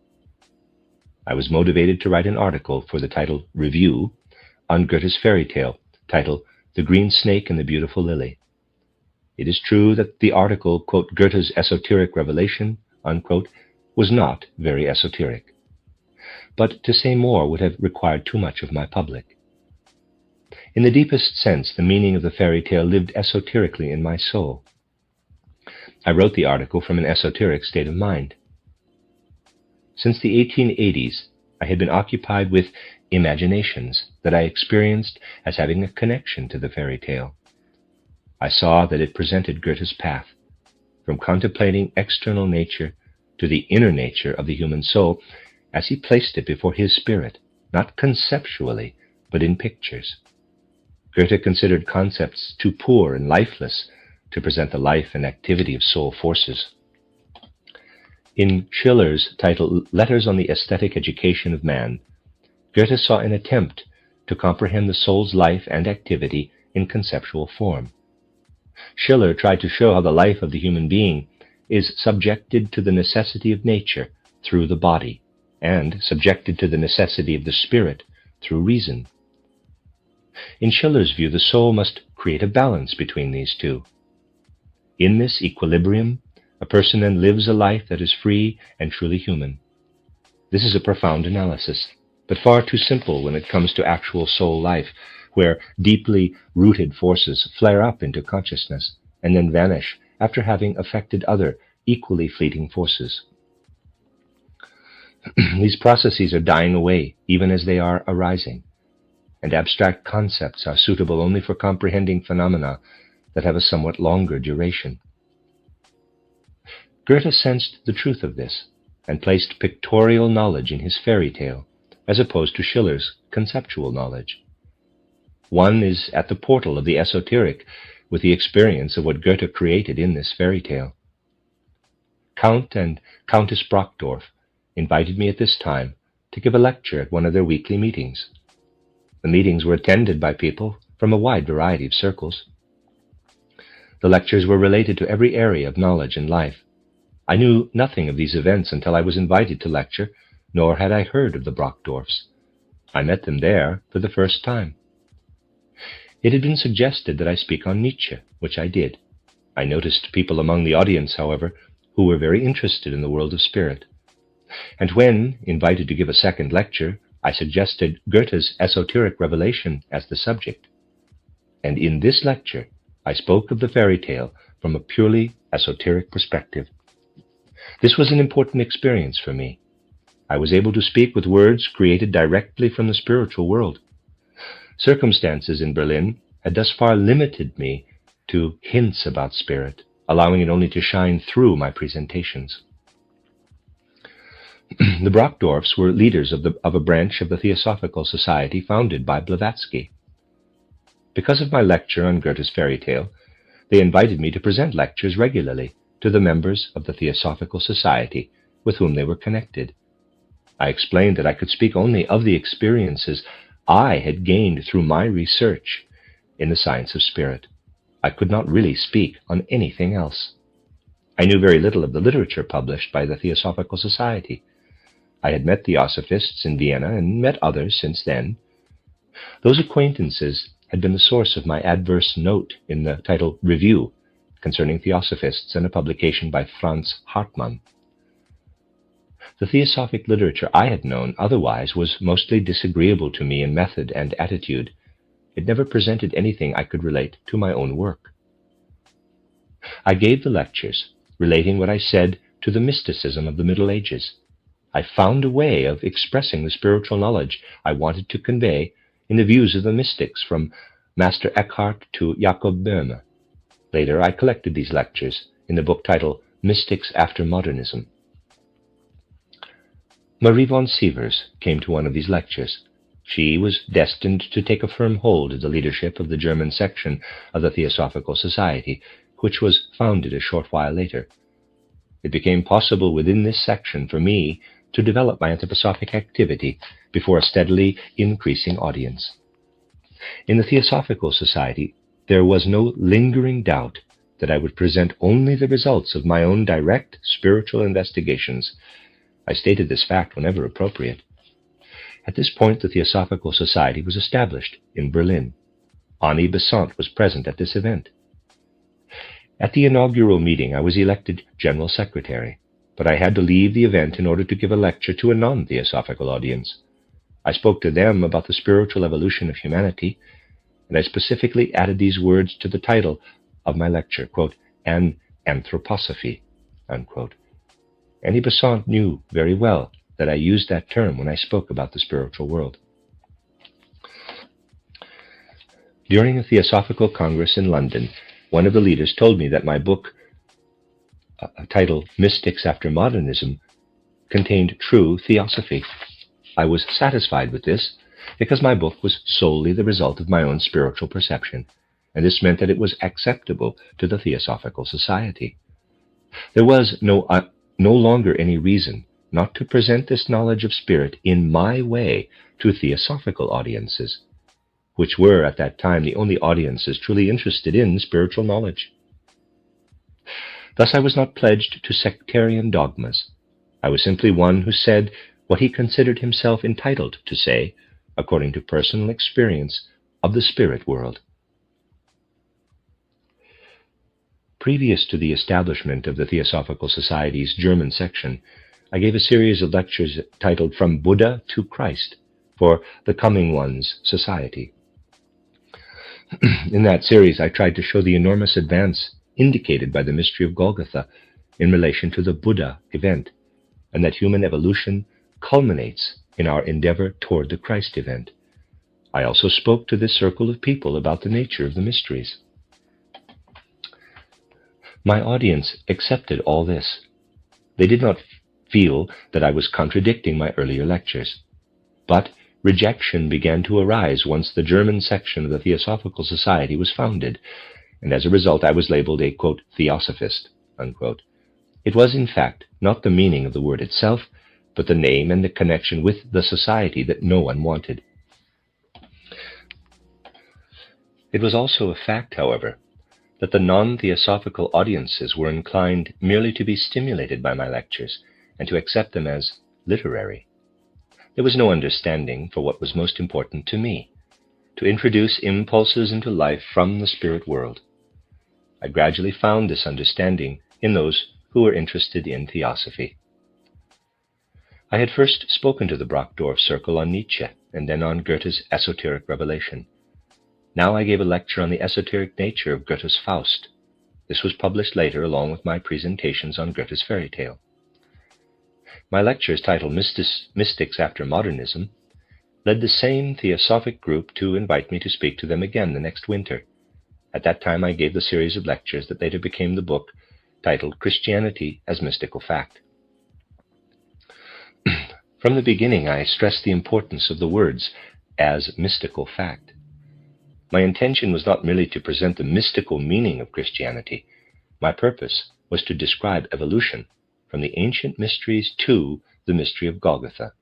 I was motivated to write an article for the title Review on Goethe's fairy tale, titled The Green Snake and the Beautiful Lily. It is true that the article, quote, Goethe's esoteric revelation, unquote, was not very esoteric. But to say more would have required too much of my public. In the deepest sense, the meaning of the fairy tale lived esoterically in my soul. I wrote the article from an esoteric state of mind. Since the 1880s, I had been occupied with imaginations that I experienced as having a connection to the fairy tale. I saw that it presented Goethe's path, from contemplating external nature to the inner nature of the human soul, as he placed it before his spirit, not conceptually, but in pictures. Goethe considered concepts too poor and lifeless to present the life and activity of soul forces. In Schiller's title, Letters on the Aesthetic Education of Man, Goethe saw an attempt to comprehend the soul's life and activity in conceptual form. Schiller tried to show how the life of the human being is subjected to the necessity of nature through the body, and subjected to the necessity of the spirit through reason. In Schiller's view, the soul must create a balance between these two. In this equilibrium, a person then lives a life that is free and truly human. This is a profound analysis, but far too simple when it comes to actual soul life, where deeply rooted forces flare up into consciousness and then vanish after having affected other equally fleeting forces. These processes are dying away even as they are arising, and abstract concepts are suitable only for comprehending phenomena that have a somewhat longer duration. Goethe sensed the truth of this and placed pictorial knowledge in his fairy tale, as opposed to Schiller's conceptual knowledge. One is at the portal of the esoteric with the experience of what Goethe created in this fairy tale. Count and Countess Brockdorff invited me at this time to give a lecture at one of their weekly meetings. The meetings were attended by people from a wide variety of circles. The lectures were related to every area of knowledge and life. I knew nothing of these events until I was invited to lecture, nor had I heard of the Brockdorffs. I met them there for the first time. It had been suggested that I speak on Nietzsche, which I did. I noticed people among the audience, however, who were very interested in the world of spirit. And when invited to give a second lecture, I suggested Goethe's esoteric revelation as the subject. And in this lecture, I spoke of the fairy tale from a purely esoteric perspective. This was an important experience for me. I was able to speak with words created directly from the spiritual world. Circumstances in Berlin had thus far limited me to hints about spirit, allowing it only to shine through my presentations. The Brockdorffs were leaders of a branch of the Theosophical Society founded by Blavatsky. Because of my lecture on Goethe's fairy tale, they invited me to present lectures regularly to the members of the Theosophical Society with whom they were connected. I explained that I could speak only of the experiences I had gained through my research in the science of spirit. I could not really speak on anything else. I knew very little of the literature published by the Theosophical Society. I had met Theosophists in Vienna and met others since then. Those acquaintances had been the source of my adverse note in the title Review concerning Theosophists in a publication by Franz Hartmann. The theosophic literature I had known otherwise was mostly disagreeable to me in method and attitude. It never presented anything I could relate to my own work. I gave the lectures, relating what I said to the mysticism of the Middle Ages. I found a way of expressing the spiritual knowledge I wanted to convey in the views of the mystics, from Master Eckhart to Jakob Böhme. Later, I collected these lectures in the book titled Mystics After Modernism. Marie von Sievers came to one of these lectures. She was destined to take a firm hold of the leadership of the German section of the Theosophical Society, which was founded a short while later. It became possible within this section for me to develop my anthroposophic activity before a steadily increasing audience. In the Theosophical Society, there was no lingering doubt that I would present only the results of my own direct spiritual investigations. I stated this fact whenever appropriate. At this point, the Theosophical Society was established in Berlin. Annie Besant was present at this event. At the inaugural meeting, I was elected General Secretary, but I had to leave the event in order to give a lecture to a non-Theosophical audience. I spoke to them about the spiritual evolution of humanity, and I specifically added these words to the title of my lecture, quote, "An Anthroposophy," unquote. Annie Besant knew very well that I used that term when I spoke about the spiritual world. During a Theosophical Congress in London, one of the leaders told me that my book, titled Mystics After Modernism, contained true theosophy. I was satisfied with this because my book was solely the result of my own spiritual perception, and this meant that it was acceptable to the Theosophical Society. There was no longer any reason not to present this knowledge of spirit in my way to theosophical audiences, which were at that time the only audiences truly interested in spiritual knowledge. Thus I was not pledged to sectarian dogmas. I was simply one who said what he considered himself entitled to say, according to personal experience of the spirit world. Previous to the establishment of the Theosophical Society's German section, I gave a series of lectures titled From Buddha to Christ for the Coming One's Society. In that series, I tried to show the enormous advance indicated by the mystery of Golgotha in relation to the Buddha event, and that human evolution culminates in our endeavor toward the Christ event. I also spoke to this circle of people about the nature of the mysteries. My audience accepted all this. They did not feel that I was contradicting my earlier lectures, but rejection began to arise once the German section of the Theosophical Society was founded, and as a result I was labeled a, quote, theosophist, unquote. It was, in fact, not the meaning of the word itself, but the name and the connection with the society that no one wanted. It was also a fact, however, that the non-theosophical audiences were inclined merely to be stimulated by my lectures and to accept them as literary. There was no understanding for what was most important to me, to introduce impulses into life from the spirit world. I gradually found this understanding in those who were interested in theosophy. I had first spoken to the Brockdorf Circle on Nietzsche and then on Goethe's esoteric revelation. Now I gave a lecture on the esoteric nature of Goethe's Faust. This was published later along with my presentations on Goethe's fairy tale. My lectures, titled Mystics After Modernism, led the same theosophic group to invite me to speak to them again the next winter. At that time I gave the series of lectures that later became the book titled Christianity as Mystical Fact. From the beginning I stressed the importance of the words as mystical fact. My intention was not merely to present the mystical meaning of Christianity. My purpose was to describe evolution from the ancient mysteries to the mystery of Golgotha,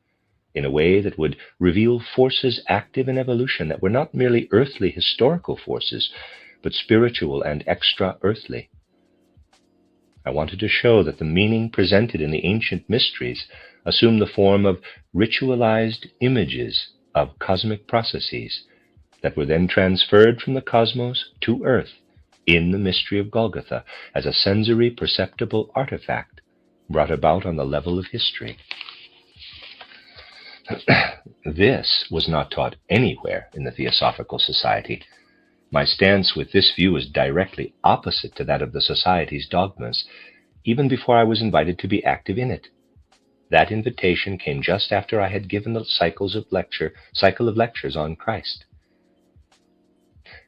in a way that would reveal forces active in evolution that were not merely earthly historical forces, but spiritual and extra-earthly. I wanted to show that the meaning presented in the ancient mysteries assumed the form of ritualized images of cosmic processes that were then transferred from the cosmos to Earth in the mystery of Golgotha as a sensory perceptible artifact brought about on the level of history. This was not taught anywhere in the Theosophical Society. My stance with this view is directly opposite to that of the Society's dogmas, even before I was invited to be active in it. That invitation came just after I had given the cycle of lectures on Christ.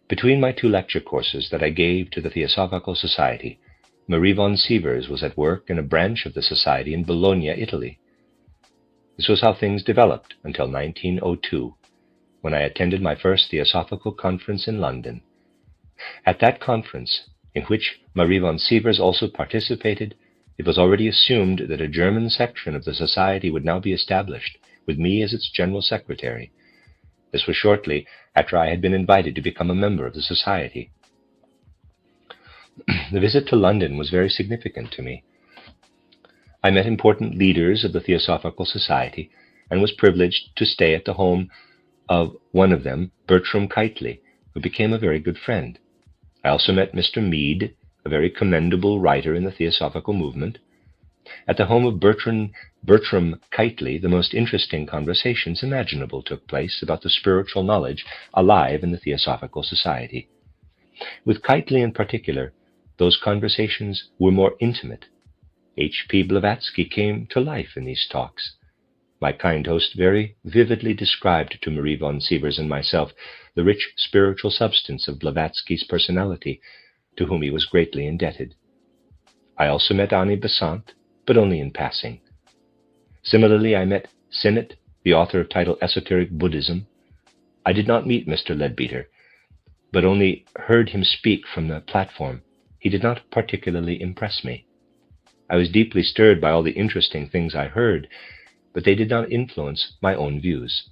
Between my two lecture courses that I gave to the Theosophical Society, Marie von Sievers was at work in a branch of the Society in Bologna, Italy. This was how things developed until 1902, when I attended my first Theosophical Conference in London. At that conference, in which Marie von Sievers also participated, it was already assumed that a German section of the Society would now be established, with me as its General Secretary. This was shortly after I had been invited to become a member of the Society. The visit to London was very significant to me. I met important leaders of the Theosophical Society and was privileged to stay at the home of one of them, Bertram Keightley, who became a very good friend. I also met Mr. Mead, a very commendable writer in the Theosophical movement. At the home of Bertram Keightley, the most interesting conversations imaginable took place about the spiritual knowledge alive in the Theosophical Society. With Keightley in particular, those conversations were more intimate. H.P. Blavatsky came to life in these talks. My kind host very vividly described to Marie von Sievers and myself the rich spiritual substance of Blavatsky's personality, to whom he was greatly indebted. I also met Annie Besant, but only in passing. Similarly, I met Sinnett, the author of title Esoteric Buddhism. I did not meet Mr. Leadbeater, but only heard him speak from the platform. He did not particularly impress me. I was deeply stirred by all the interesting things I heard, but they did not influence my own views.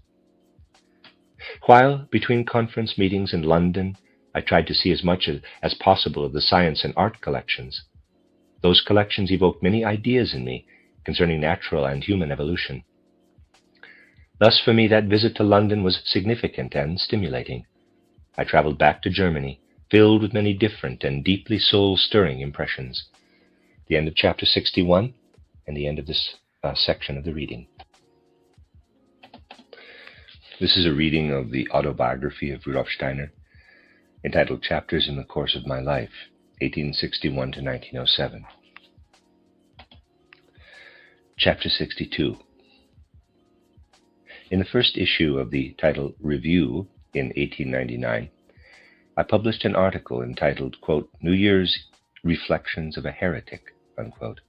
While between conference meetings in London, I tried to see as much as possible of the science and art collections. Those collections evoked many ideas in me concerning natural and human evolution. Thus, for me, that visit to London was significant and stimulating. I traveled back to Germany, filled with many different and deeply soul-stirring impressions. The end of chapter 61 and the end of this section of the reading. This is a reading of the autobiography of Rudolf Steiner, entitled Chapters in the Course of My Life, 1861 to 1907. Chapter 62. In the first issue of the title Review in 1899, I published an article entitled, quote, New Year's Reflections of a Heretic, unquote.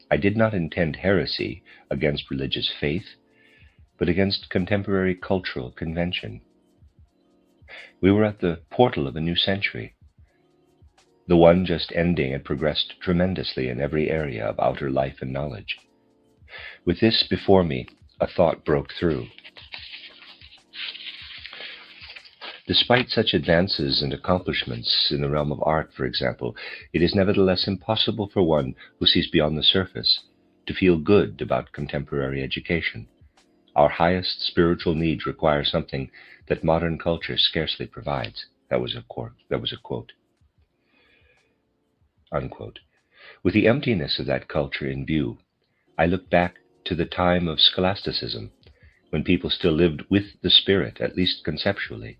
I did not intend heresy against religious faith, but against contemporary cultural convention. We were at the portal of a new century. The one just ending had progressed tremendously in every area of outer life and knowledge. With this before me, a thought broke through. Despite such advances and accomplishments in the realm of art, for example, it is nevertheless impossible for one who sees beyond the surface to feel good about contemporary education. Our highest spiritual needs require something that modern culture scarcely provides. That was a quote. Unquote. With the emptiness of that culture in view, I look back to the time of scholasticism, when people still lived with the spirit, at least conceptually.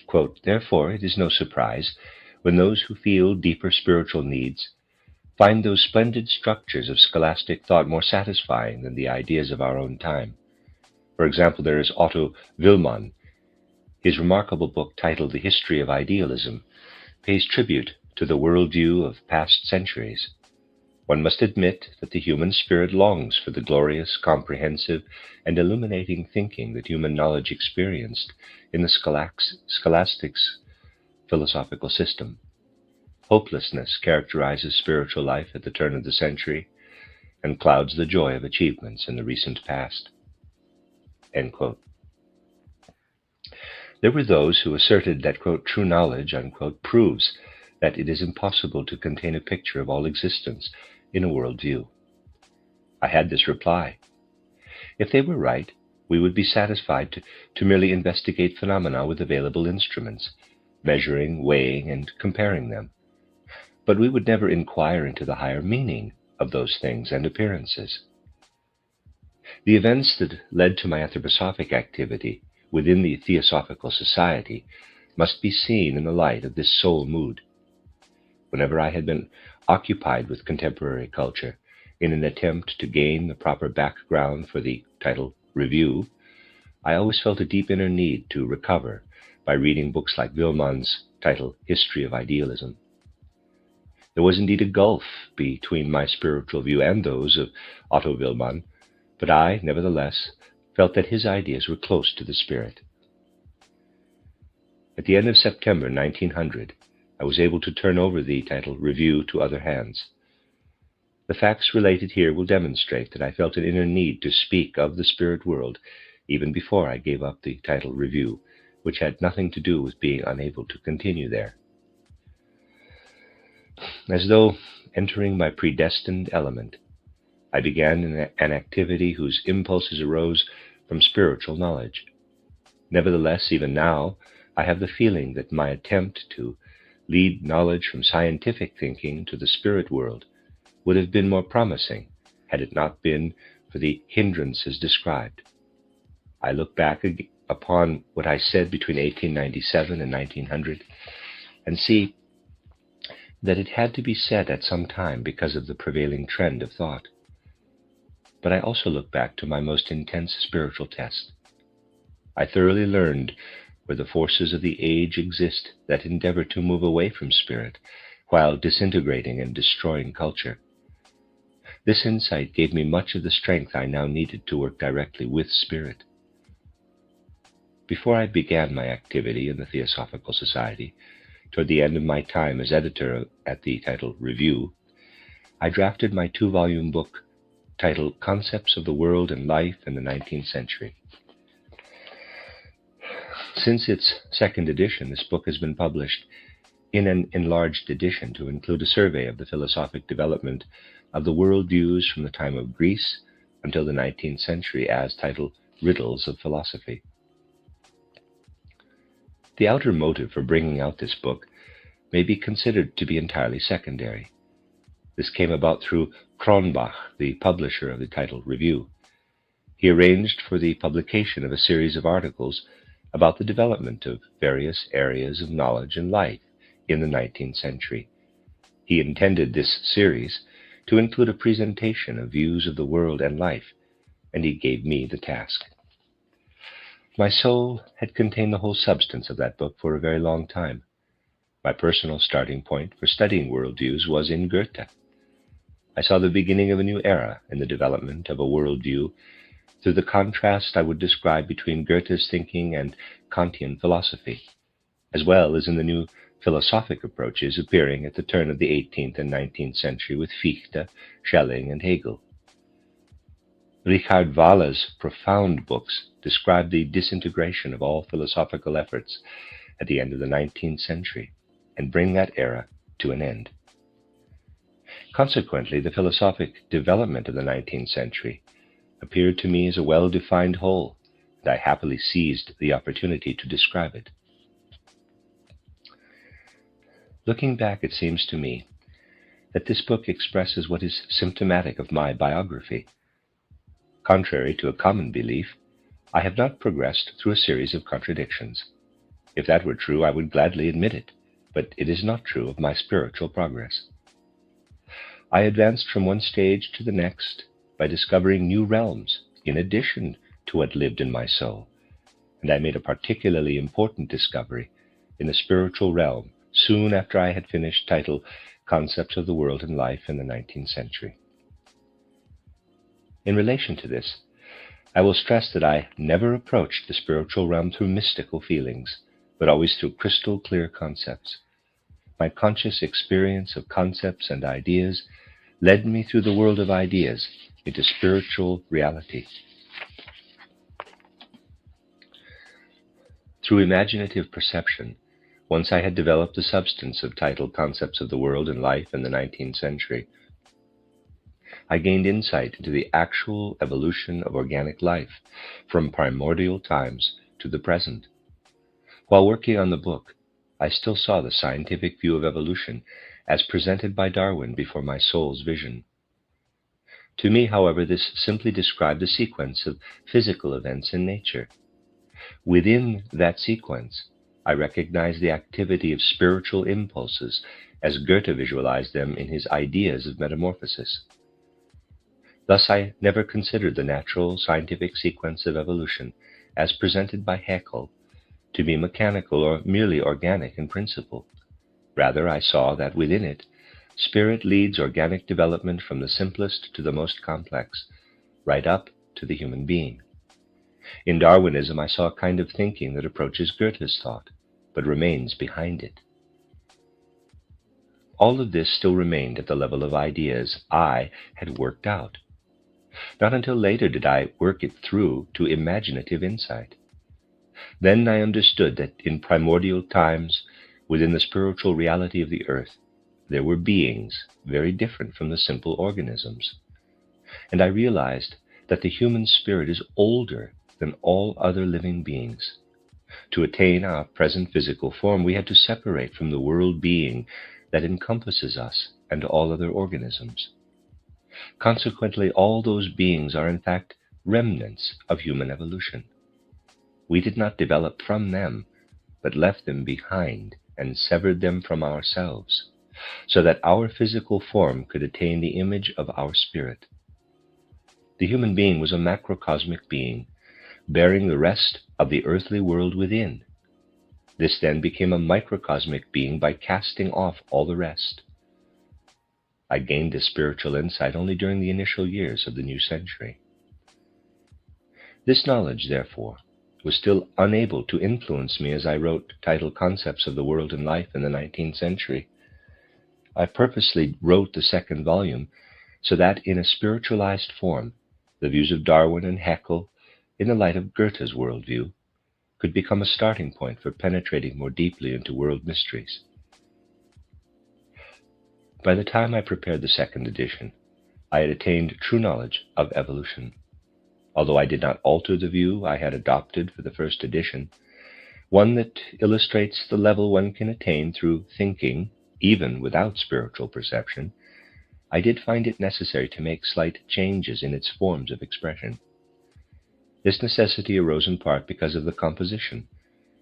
Quote, Therefore, it is no surprise when those who feel deeper spiritual needs find those splendid structures of scholastic thought more satisfying than the ideas of our own time. For example, there is Otto Willmann. His remarkable book titled The History of Idealism pays tribute to the worldview of past centuries. One must admit that the human spirit longs for the glorious, comprehensive, and illuminating thinking that human knowledge experienced in the scholastics philosophical system. Hopelessness characterizes spiritual life at the turn of the century and clouds the joy of achievements in the recent past. End quote. There were those who asserted that, quote, true knowledge, unquote, proves that it is impossible to contain a picture of all existence in a worldview. I had this reply. If they were right, we would be satisfied to merely investigate phenomena with available instruments, measuring, weighing, and comparing them. But we would never inquire into the higher meaning of those things and appearances. The events that led to my anthroposophic activity within the Theosophical Society must be seen in the light of this soul mood. Whenever I had been occupied with contemporary culture in an attempt to gain the proper background for the title Review, I always felt a deep inner need to recover by reading books like Willmann's title History of Idealism. There was indeed a gulf between my spiritual view and those of Otto Willmann, but I, nevertheless, felt that his ideas were close to the spirit. At the end of September 1900, I was able to turn over the title Review to other hands. The facts related here will demonstrate that I felt an inner need to speak of the spirit world even before I gave up the title Review, which had nothing to do with being unable to continue there. As though entering my predestined element, I began an activity whose impulses arose from spiritual knowledge. Nevertheless, even now, I have the feeling that my attempt to lead knowledge from scientific thinking to the spirit world would have been more promising had it not been for the hindrances described. I look back upon what I said between 1897 and 1900 and see that it had to be said at some time because of the prevailing trend of thought. But I also look back to my most intense spiritual test. I thoroughly learned where the forces of the age exist that endeavor to move away from spirit while disintegrating and destroying culture. This insight gave me much of the strength I now needed to work directly with spirit. Before I began my activity in the Theosophical Society, toward the end of my time as editor at the title Review, I drafted my 2-volume book titled Concepts of the World and Life in the 19th Century. Since its second edition, this book has been published in an enlarged edition to include a survey of the philosophic development of the world views from the time of Greece until the 19th century as titled Riddles of Philosophy. The outer motive for bringing out this book may be considered to be entirely secondary. This came about through Kronbach, the publisher of the title Review. He arranged for the publication of a series of articles about the development of various areas of knowledge and life in the 19th century. He intended this series to include a presentation of views of the world and life, and he gave me the task. My soul had contained the whole substance of that book for a very long time. My personal starting point for studying worldviews was in Goethe. I saw the beginning of a new era in the development of a worldview through the contrast I would describe between Goethe's thinking and Kantian philosophy, as well as in the new philosophic approaches appearing at the turn of the 18th and 19th century with Fichte, Schelling, and Hegel. Richard Wahler's profound books describe the disintegration of all philosophical efforts at the end of the 19th century and bring that era to an end. Consequently, the philosophic development of the 19th century appeared to me as a well-defined whole, and I happily seized the opportunity to describe it. Looking back, it seems to me that this book expresses what is symptomatic of my biography. Contrary to a common belief, I have not progressed through a series of contradictions. If that were true, I would gladly admit it, but it is not true of my spiritual progress. I advanced from one stage to the next by discovering new realms in addition to what lived in my soul, and I made a particularly important discovery in the spiritual realm soon after I had finished title Concepts of the World and Life in the 19th Century. In relation to this, I will stress that I never approached the spiritual realm through mystical feelings, but always through crystal clear concepts. My conscious experience of concepts and ideas led me through the world of ideas into spiritual reality. Through imaginative perception, once I had developed the substance of titled Concepts of the World and Life in the 19th Century, I gained insight into the actual evolution of organic life from primordial times to the present. While working on the book, I still saw the scientific view of evolution as presented by Darwin before my soul's vision. To me, however, this simply described a sequence of physical events in nature. Within that sequence, I recognized the activity of spiritual impulses as Goethe visualized them in his ideas of metamorphosis. Thus, I never considered the natural scientific sequence of evolution as presented by Haeckel to be mechanical or merely organic in principle. Rather, I saw that within it, spirit leads organic development from the simplest to the most complex, right up to the human being. In Darwinism, I saw a kind of thinking that approaches Goethe's thought, but remains behind it. All of this still remained at the level of ideas I had worked out. Not until later did I work it through to imaginative insight. Then I understood that in primordial times, within the spiritual reality of the earth, there were beings very different from the simple organisms. And I realized that the human spirit is older than all other living beings. To attain our present physical form, we had to separate from the world being that encompasses us and all other organisms. Consequently, all those beings are in fact remnants of human evolution. We did not develop from them, but left them behind and severed them from ourselves, so that our physical form could attain the image of our spirit. The human being was a macrocosmic being, bearing the rest of the earthly world within. This then became a microcosmic being by casting off all the rest. I gained this spiritual insight only during the initial years of the new century. This knowledge, therefore, was still unable to influence me as I wrote titled Concepts of the World and Life in the 19th century. I purposely wrote the second volume so that in a spiritualized form, the views of Darwin and Haeckel, in the light of Goethe's worldview, could become a starting point for penetrating more deeply into world mysteries. By the time I prepared the second edition, I had attained true knowledge of evolution. Although I did not alter the view I had adopted for the first edition, one that illustrates the level one can attain through thinking, even without spiritual perception, I did find it necessary to make slight changes in its forms of expression. This necessity arose in part because of the composition,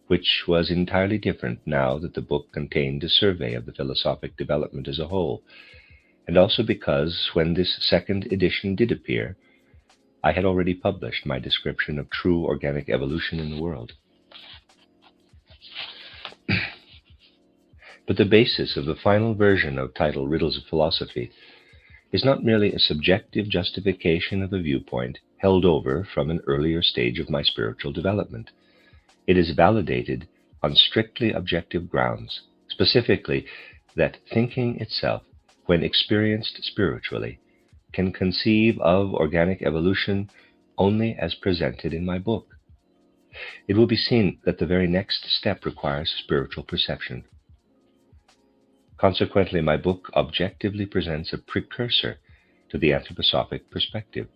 which was entirely different now that the book contained a survey of the philosophic development as a whole, and also because, when this second edition did appear, I had already published my description of true organic evolution in the world. But the basis of the final version of titled Riddles of Philosophy is not merely a subjective justification of a viewpoint held over from an earlier stage of my spiritual development. It is validated on strictly objective grounds, specifically that thinking itself, when experienced spiritually, can conceive of organic evolution only as presented in my book. It will be seen that the very next step requires spiritual perception. Consequently, my book objectively presents a precursor to the anthroposophic perspective,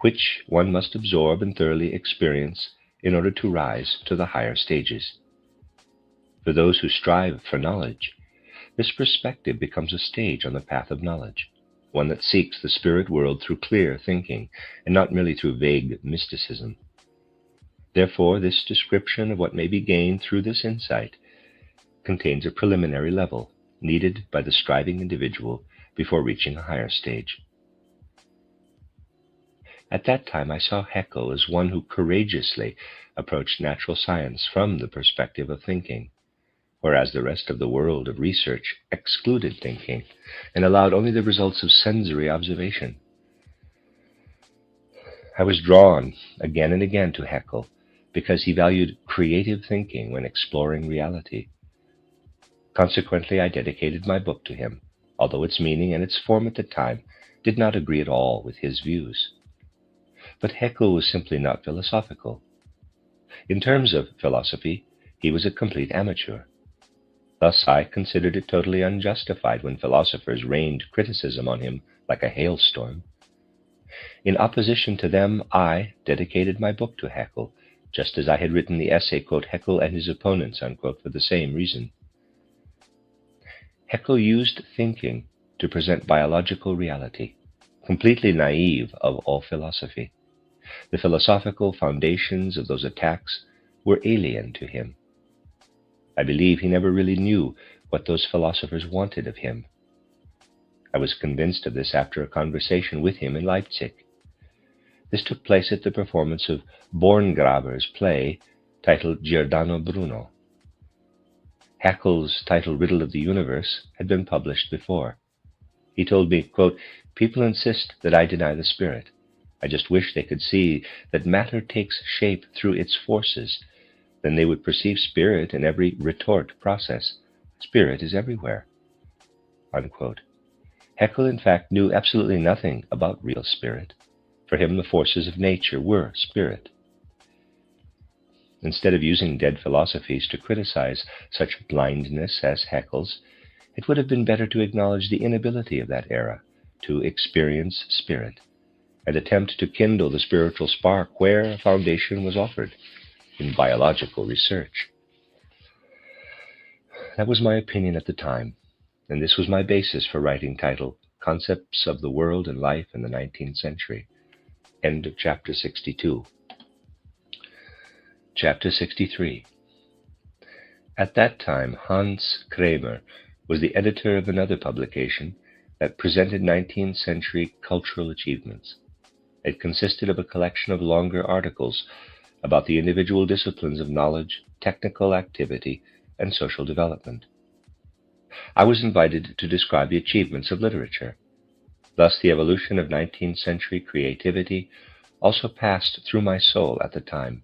which one must absorb and thoroughly experience in order to rise to the higher stages. For those who strive for knowledge, this perspective becomes a stage on the path of knowledge, one that seeks the spirit world through clear thinking and not merely through vague mysticism. Therefore, this description of what may be gained through this insight contains a preliminary level needed by the striving individual before reaching a higher stage. At that time, I saw Haeckel as one who courageously approached natural science from the perspective of thinking, whereas the rest of the world of research excluded thinking and allowed only the results of sensory observation. I was drawn again and again to Haeckel because he valued creative thinking when exploring reality. Consequently, I dedicated my book to him, although its meaning and its form at the time did not agree at all with his views. But Haeckel was simply not philosophical. In terms of philosophy, he was a complete amateur. Thus, I considered it totally unjustified when philosophers rained criticism on him like a hailstorm. In opposition to them, I dedicated my book to Haeckel, just as I had written the essay, quote, Haeckel and His Opponents, unquote, for the same reason. Haeckel used thinking to present biological reality, completely naive of all philosophy. The philosophical foundations of those attacks were alien to him. I believe he never really knew what those philosophers wanted of him. I was convinced of this after a conversation with him in Leipzig. This took place at the performance of Borngraber's play titled Giordano Bruno. Haeckel's titled Riddle of the Universe had been published before. He told me, quote, people insist that I deny the spirit. I just wish they could see that matter takes shape through its forces. Then they would perceive spirit in every retort process. Spirit is everywhere." Unquote. Haeckel, in fact, knew absolutely nothing about real spirit. For him, the forces of nature were spirit. Instead of using dead philosophies to criticize such blindness as Haeckel's, it would have been better to acknowledge the inability of that era to experience spirit, and attempt to kindle the spiritual spark where a foundation was offered, in biological research. That was my opinion at the time, and this was my basis for writing titled Concepts of the World and Life in the 19th Century. End of Chapter 62. Chapter 63. At that time, Hans Kramer was the editor of another publication that presented 19th century cultural achievements. It consisted of a collection of longer articles about the individual disciplines of knowledge, technical activity, and social development. I was invited to describe the achievements of literature. Thus, the evolution of 19th century creativity also passed through my soul at the time.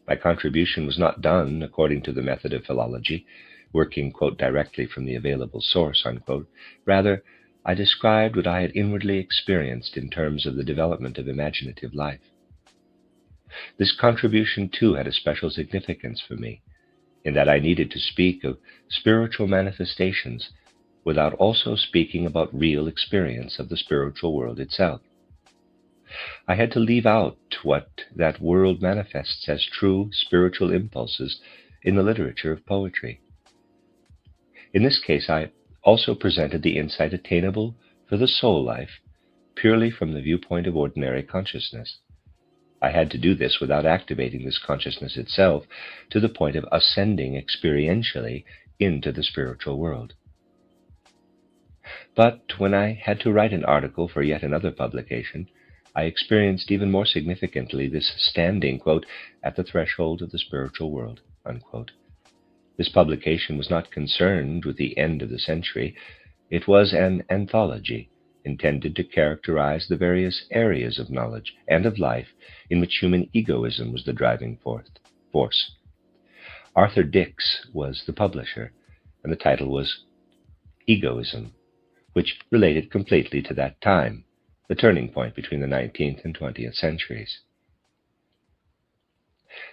My contribution was not done according to the method of philology, working, quote, directly from the available source, unquote. Rather, I described what I had inwardly experienced in terms of the development of imaginative life. This contribution, too, had a special significance for me, in that I needed to speak of spiritual manifestations without also speaking about real experience of the spiritual world itself. I had to leave out what that world manifests as true spiritual impulses in the literature of poetry. In this case, I also presented the insight attainable for the soul life purely from the viewpoint of ordinary consciousness. I had to do this without activating this consciousness itself to the point of ascending experientially into the spiritual world. But when I had to write an article for yet another publication, I experienced even more significantly this standing, quote, at the threshold of the spiritual world, unquote. This publication was not concerned with the end of the century. It was an anthology intended to characterize the various areas of knowledge and of life in which human egoism was the driving force. Arthur Dix was the publisher, and the title was Egoism, which related completely to that time, the turning point between the 19th and 20th centuries.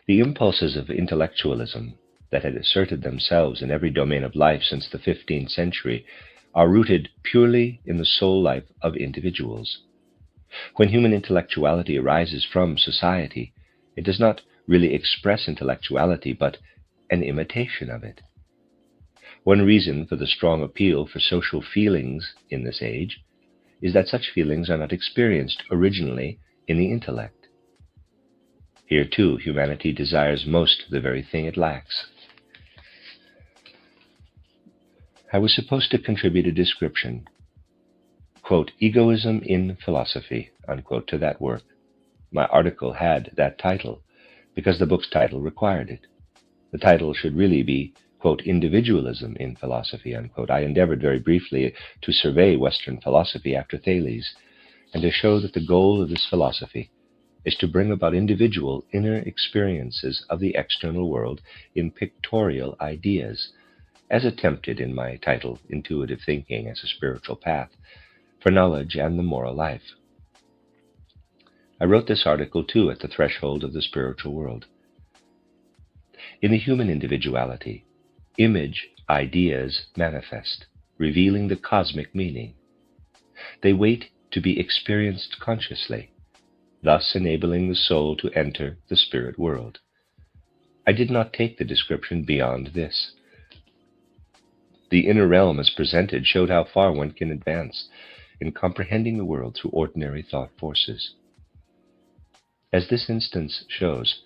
The impulses of intellectualism that had asserted themselves in every domain of life since the 15th century are rooted purely in the soul life of individuals. When human intellectuality arises from society, it does not really express intellectuality, but an imitation of it. One reason for the strong appeal for social feelings in this age is that such feelings are not experienced originally in the intellect. Here, too, humanity desires most the very thing it lacks. I was supposed to contribute a description, quote, Egoism in Philosophy, unquote, to that work. My article had that title because the book's title required it. The title should really be, quote, Individualism in Philosophy, unquote. I endeavored very briefly to survey Western philosophy after Thales and to show that the goal of this philosophy is to bring about individual inner experiences of the external world in pictorial ideas, as attempted in my title, Intuitive Thinking as a Spiritual Path for Knowledge and the Moral Life. I wrote this article, too, at the threshold of the spiritual world. In the human individuality, image ideas manifest, revealing the cosmic meaning. They wait to be experienced consciously, thus enabling the soul to enter the spirit world. I did not take the description beyond this. The inner realm as presented showed how far one can advance in comprehending the world through ordinary thought forces. As this instance shows,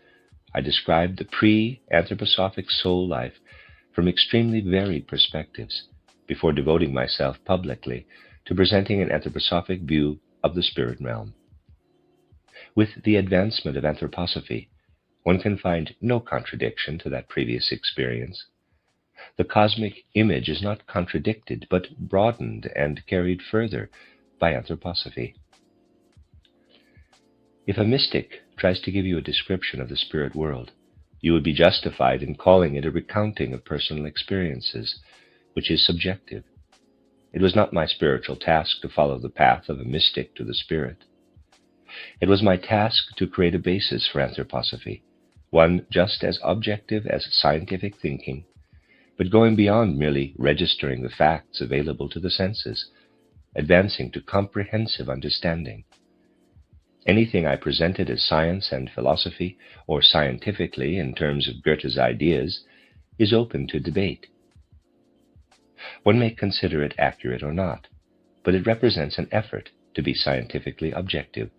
I described the pre-anthroposophic soul life from extremely varied perspectives before devoting myself publicly to presenting an anthroposophic view of the spirit realm. With the advancement of anthroposophy, one can find no contradiction to that previous experience. The cosmic image is not contradicted, but broadened and carried further by anthroposophy. If a mystic tries to give you a description of the spirit world, you would be justified in calling it a recounting of personal experiences, which is subjective. It was not my spiritual task to follow the path of a mystic to the spirit. It was my task to create a basis for anthroposophy, one just as objective as scientific thinking, but going beyond merely registering the facts available to the senses, advancing to comprehensive understanding. Anything I presented as science and philosophy, or scientifically in terms of Goethe's ideas, is open to debate. One may consider it accurate or not, but it represents an effort to be scientifically objective.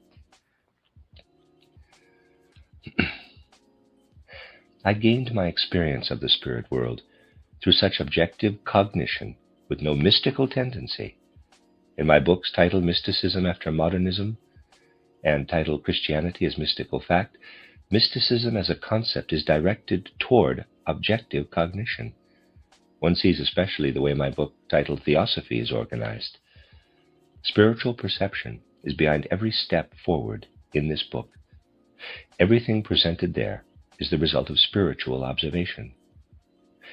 I gained my experience of the spirit world through such objective cognition with no mystical tendency. In my books titled Mysticism After Modernism and titled Christianity as Mystical Fact, mysticism as a concept is directed toward objective cognition. One sees especially the way my book titled Theosophy is organized. Spiritual perception is behind every step forward in this book. Everything presented there is the result of spiritual observation.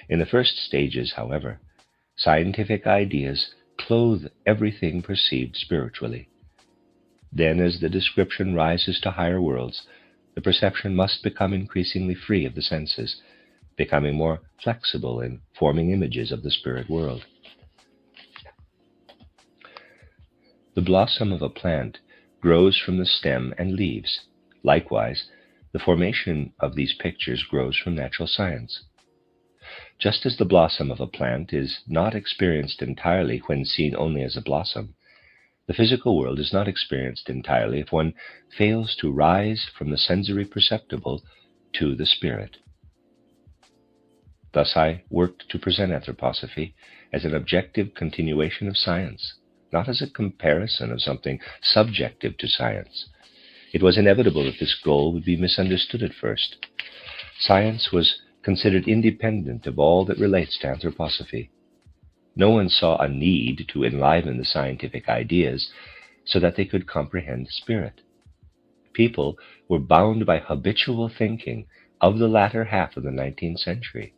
In the first stages, however, scientific ideas clothe everything perceived spiritually. Then, as the description rises to higher worlds, the perception must become increasingly free of the senses, becoming more flexible in forming images of the spirit world. The blossom of a plant grows from the stem and leaves. Likewise, the formation of these pictures grows from natural science. Just as the blossom of a plant is not experienced entirely when seen only as a blossom, the physical world is not experienced entirely if one fails to rise from the sensory perceptible to the spirit. Thus I worked to present anthroposophy as an objective continuation of science, not as a comparison of something subjective to science. It was inevitable that this goal would be misunderstood at first. Science was considered independent of all that relates to anthroposophy. No one saw a need to enliven the scientific ideas so that they could comprehend spirit. People were bound by habitual thinking of the latter half of the 19th century.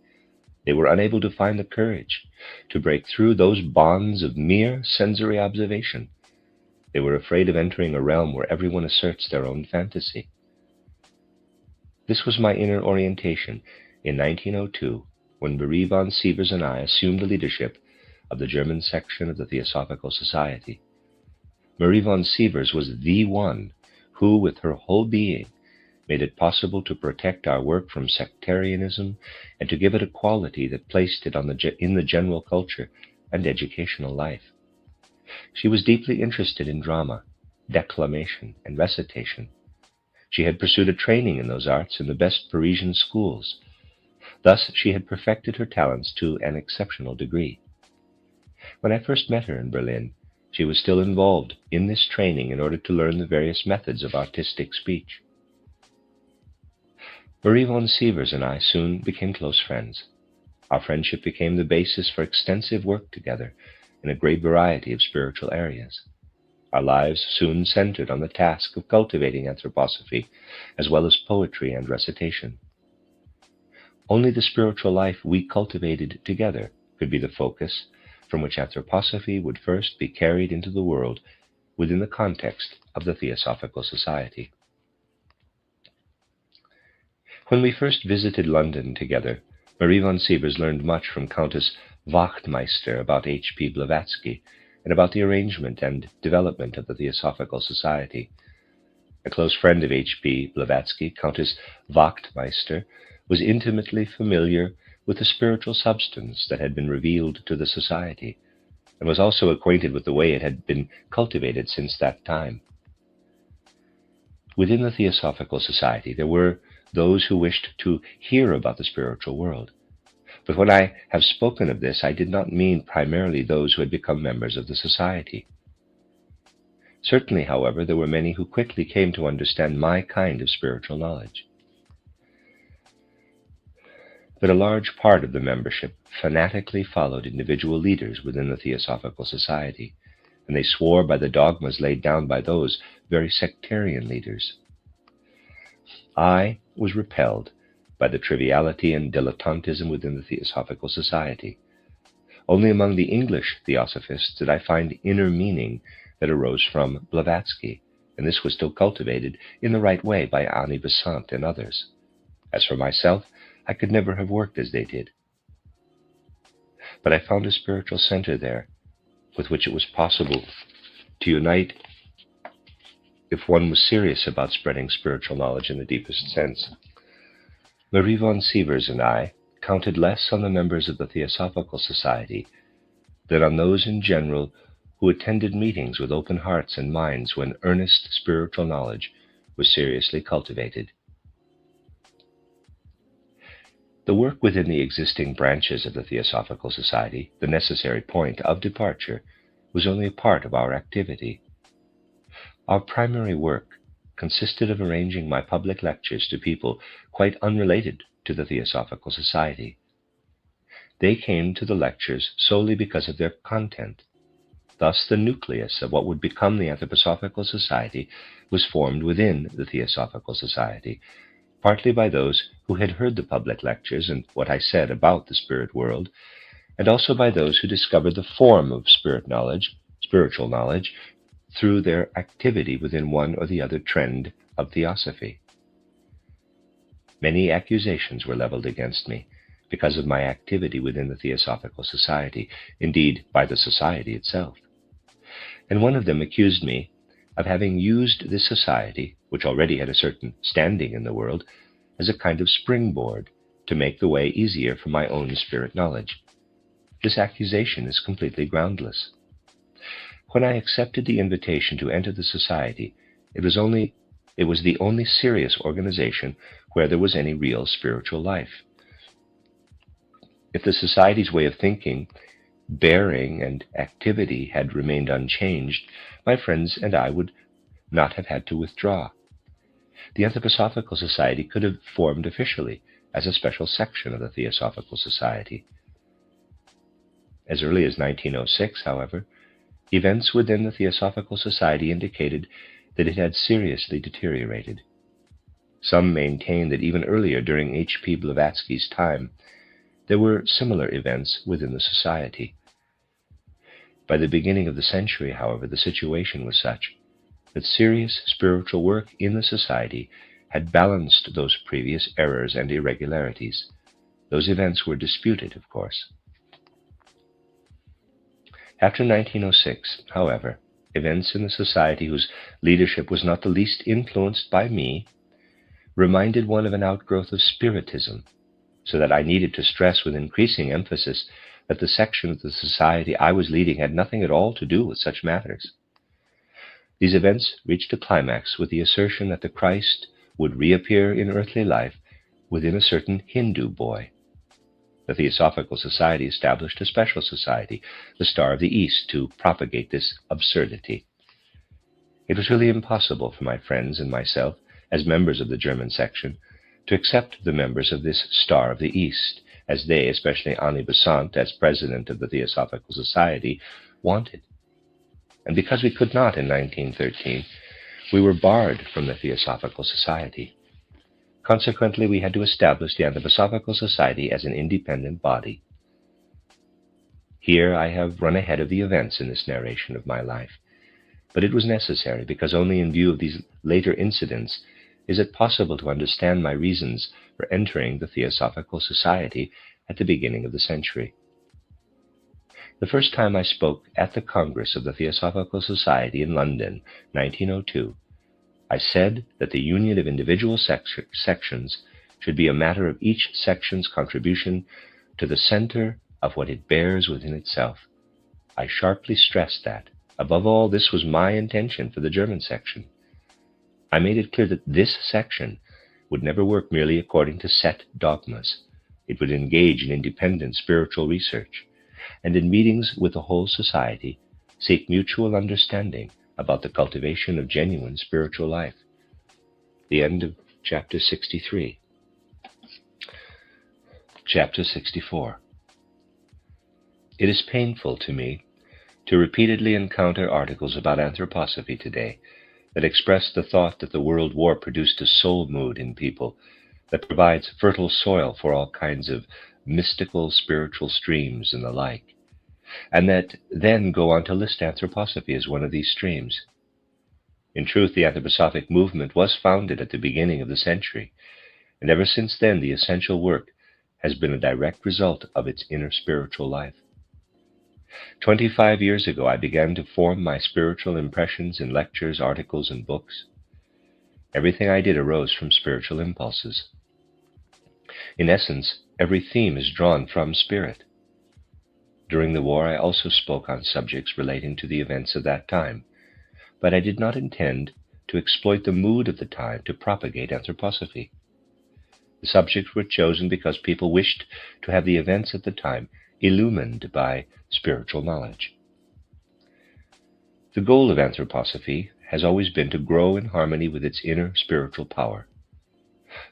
They were unable to find the courage to break through those bonds of mere sensory observation. They were afraid of entering a realm where everyone asserts their own fantasy. This was my inner orientation in 1902, when Marie von Sievers and I assumed the leadership of the German section of the Theosophical Society. Marie von Sievers was the one who, with her whole being, made it possible to protect our work from sectarianism and to give it a quality that placed it in the general culture and educational life. She was deeply interested in drama, declamation, and recitation. She had pursued a training in those arts in the best Parisian schools. Thus, she had perfected her talents to an exceptional degree. When I first met her in Berlin, she was still involved in this training in order to learn the various methods of artistic speech. Marie von Sievers and I soon became close friends. Our friendship became the basis for extensive work together in a great variety of spiritual areas. Our lives soon centered on the task of cultivating anthroposophy, as well as poetry and recitation. Only the spiritual life we cultivated together could be the focus from which anthroposophy would first be carried into the world within the context of the Theosophical Society. When we first visited London together, Marie von Sievers learned much from Countess Wachtmeister about H.P. Blavatsky and about the arrangement and development of the Theosophical Society. A close friend of H.P. Blavatsky, Countess Wachtmeister, was intimately familiar with the spiritual substance that had been revealed to the Society, and was also acquainted with the way it had been cultivated since that time. Within the Theosophical Society, there were those who wished to hear about the spiritual world. But when I have spoken of this, I did not mean primarily those who had become members of the Society. Certainly, however, there were many who quickly came to understand my kind of spiritual knowledge. But a large part of the membership fanatically followed individual leaders within the Theosophical Society, and they swore by the dogmas laid down by those very sectarian leaders. I was repelled by the triviality and dilettantism within the Theosophical Society. Only among the English Theosophists did I find inner meaning that arose from Blavatsky, and this was still cultivated in the right way by Annie Besant and others. As for myself, I could never have worked as they did. But I found a spiritual center there with which it was possible to unite if one was serious about spreading spiritual knowledge in the deepest sense. Marie von Sievers and I counted less on the members of the Theosophical Society than on those in general who attended meetings with open hearts and minds when earnest spiritual knowledge was seriously cultivated. The work within the existing branches of the Theosophical Society, the necessary point of departure, was only a part of our activity. Our primary work consisted of arranging my public lectures to people quite unrelated to the Theosophical Society. They came to the lectures solely because of their content. Thus, the nucleus of what would become the Anthroposophical Society was formed within the Theosophical Society, partly by those who had heard the public lectures and what I said about the spirit world, and also by those who discovered the form of spiritual knowledge, through their activity within one or the other trend of theosophy. Many accusations were leveled against me because of my activity within the Theosophical Society, indeed by the Society itself. And one of them accused me of having used this society, which already had a certain standing in the world, as a kind of springboard to make the way easier for my own spirit knowledge. This accusation is completely groundless. When I accepted the invitation to enter the society, it was the only serious organization where there was any real spiritual life. If the society's way of thinking, bearing, and activity had remained unchanged, my friends and I would not have had to withdraw. The Anthroposophical Society could have formed officially as a special section of the Theosophical Society. As early as 1906, however, events within the Theosophical Society indicated that it had seriously deteriorated. Some maintain that even earlier, during H.P. Blavatsky's time, there were similar events within the society. By the beginning of the century, however, the situation was such that serious spiritual work in the society had balanced those previous errors and irregularities. Those events were disputed, of course. After 1906, however, events in the society whose leadership was not the least influenced by me reminded one of an outgrowth of Spiritism, so that I needed to stress with increasing emphasis that the section of the society I was leading had nothing at all to do with such matters. These events reached a climax with the assertion that the Christ would reappear in earthly life within a certain Hindu boy. The Theosophical Society established a special society, the Star of the East, to propagate this absurdity. It was really impossible for my friends and myself, as members of the German section, to accept the members of this Star of the East, as they, especially Annie Besant, as president of the Theosophical Society, wanted. And because we could not in 1913, we were barred from the Theosophical Society. Consequently, we had to establish the Anthroposophical Society as an independent body. Here I have run ahead of the events in this narration of my life, but it was necessary because only in view of these later incidents is it possible to understand my reasons for entering the Theosophical Society at the beginning of the century. The first time I spoke at the Congress of the Theosophical Society in London, 1902, I said that the union of individual sections should be a matter of each section's contribution to the center of what it bears within itself. I sharply stressed that, above all, this was my intention for the German section. I made it clear that this section would never work merely according to set dogmas. It would engage in independent spiritual research, and in meetings with the whole society, seek mutual understanding about the cultivation of genuine spiritual life. The end of chapter 63. Chapter 64. It is painful to me to repeatedly encounter articles about anthroposophy today that expressed the thought that the World War produced a soul mood in people that provides fertile soil for all kinds of mystical spiritual streams and the like, and that then go on to list anthroposophy as one of these streams. In truth, the anthroposophic movement was founded at the beginning of the century, and ever since then the essential work has been a direct result of its inner spiritual life. 25 years ago, I began to form my spiritual impressions in lectures, articles, and books. Everything I did arose from spiritual impulses. In essence, every theme is drawn from spirit. During the war, I also spoke on subjects relating to the events of that time, but I did not intend to exploit the mood of the time to propagate anthroposophy. The subjects were chosen because people wished to have the events at the time illumined by spiritual knowledge. The goal of anthroposophy has always been to grow in harmony with its inner spiritual power.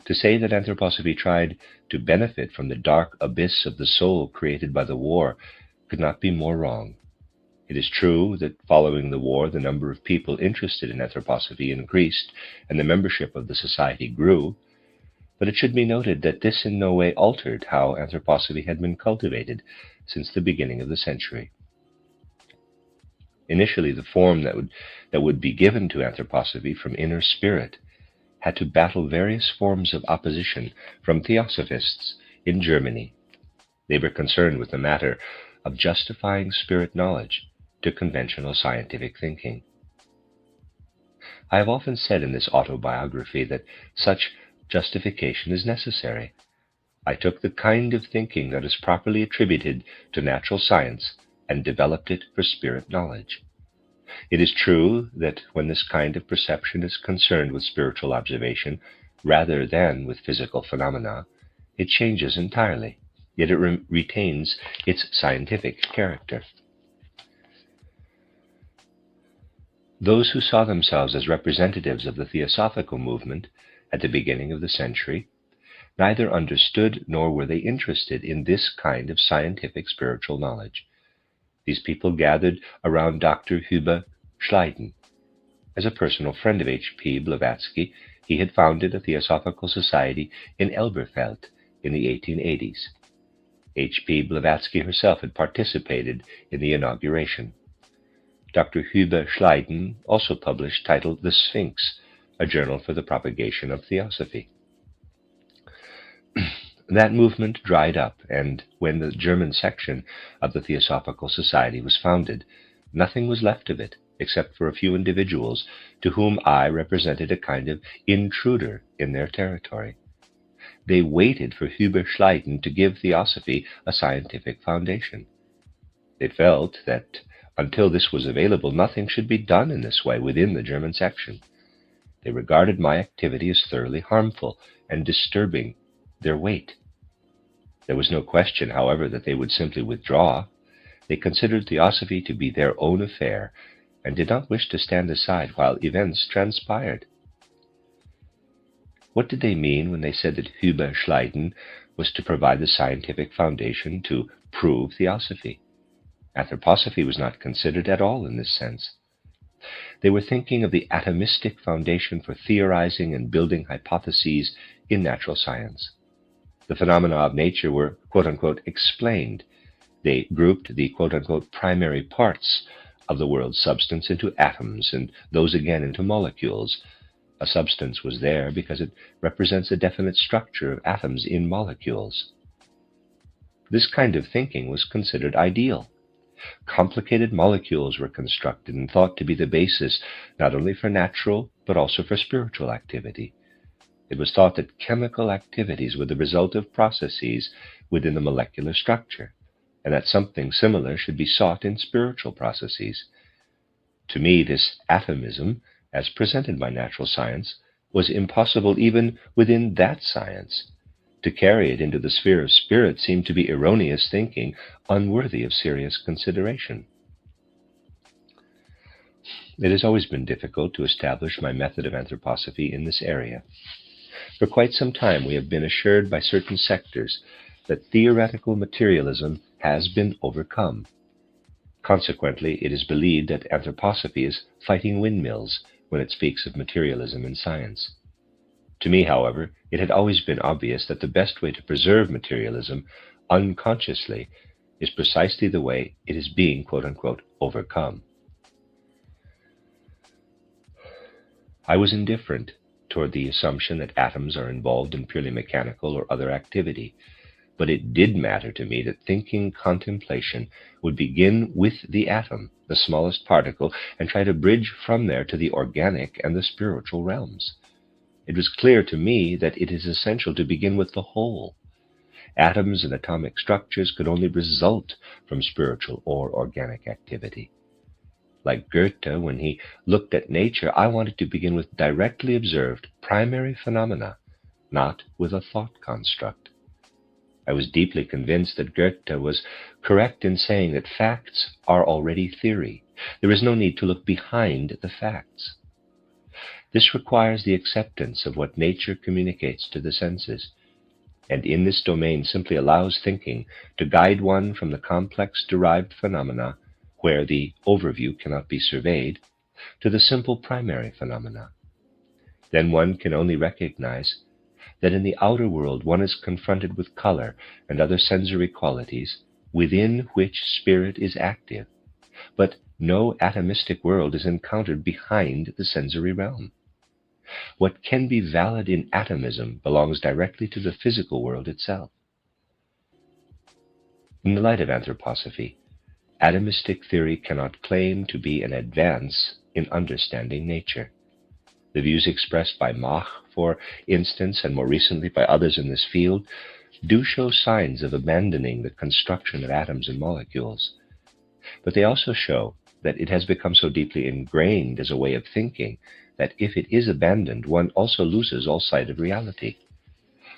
To say that anthroposophy tried to benefit from the dark abyss of the soul created by the war could not be more wrong. It is true that following the war, the number of people interested in anthroposophy increased and the membership of the society grew, but it should be noted that this in no way altered how anthroposophy had been cultivated since the beginning of the century. Initially, the form that would be given to anthroposophy from inner spirit had to battle various forms of opposition from theosophists in Germany. They were concerned with the matter of justifying spirit knowledge to conventional scientific thinking. I have often said in this autobiography that such justification is necessary. I took the kind of thinking that is properly attributed to natural science and developed it for spirit knowledge. It is true that when this kind of perception is concerned with spiritual observation rather than with physical phenomena, it changes entirely, yet it retains its scientific character. Those who saw themselves as representatives of the theosophical movement at the beginning of the century neither understood nor were they interested in this kind of scientific spiritual knowledge. These people gathered around Dr. Huber Schleiden. As a personal friend of H.P. Blavatsky, he had founded a theosophical society in Elberfeld in the 1880s. H.P. Blavatsky herself had participated in the inauguration. Dr. Huber Schleiden also published titled The Sphinx, a journal for the propagation of theosophy. That movement dried up, and when the German section of the Theosophical Society was founded, nothing was left of it except for a few individuals to whom I represented a kind of intruder in their territory. They waited for Huber Schleiden to give theosophy a scientific foundation. They felt that until this was available, nothing should be done in this way within the German section. They regarded my activity as thoroughly harmful and disturbing their weight. There was no question, however, that they would simply withdraw. They considered theosophy to be their own affair and did not wish to stand aside while events transpired. What did they mean when they said that Huber Schleiden was to provide the scientific foundation to prove theosophy? Anthroposophy was not considered at all in this sense. They were thinking of the atomistic foundation for theorizing and building hypotheses in natural science. The phenomena of nature were, quote-unquote, explained. They grouped the, quote-unquote, primary parts of the world's substance into atoms and those again into molecules. A substance was there because it represents a definite structure of atoms in molecules. This kind of thinking was considered ideal. Complicated molecules were constructed and thought to be the basis not only for natural but also for spiritual activity. It was thought that chemical activities were the result of processes within the molecular structure, and that something similar should be sought in spiritual processes. To me, this atomism, as presented by natural science, was impossible even within that science. To carry it into the sphere of spirit seemed to be erroneous thinking, unworthy of serious consideration. It has always been difficult to establish my method of anthroposophy in this area. For quite some time we have been assured by certain sectors that theoretical materialism has been overcome. Consequently, it is believed that anthroposophy is fighting windmills when it speaks of materialism in science. To me, however, it had always been obvious that the best way to preserve materialism unconsciously is precisely the way it is being, quote-unquote, overcome. I was indifferent toward the assumption that atoms are involved in purely mechanical or other activity, but it did matter to me that thinking contemplation would begin with the atom, the smallest particle, and try to bridge from there to the organic and the spiritual realms. It was clear to me that it is essential to begin with the whole. Atoms and atomic structures could only result from spiritual or organic activity. Like Goethe, when he looked at nature, I wanted to begin with directly observed primary phenomena, not with a thought construct. I was deeply convinced that Goethe was correct in saying that facts are already theory. There is no need to look behind the facts. This requires the acceptance of what nature communicates to the senses, and in this domain simply allows thinking to guide one from the complex derived phenomena where the overview cannot be surveyed, to the simple primary phenomena. Then one can only recognize that in the outer world one is confronted with color and other sensory qualities within which spirit is active, but no atomistic world is encountered behind the sensory realm. What can be valid in atomism belongs directly to the physical world itself. In the light of anthroposophy, atomistic theory cannot claim to be an advance in understanding nature. The views expressed by Mach, for instance, and more recently by others in this field, do show signs of abandoning the construction of atoms and molecules. But they also show that it has become so deeply ingrained as a way of thinking that if it is abandoned, one also loses all sight of reality.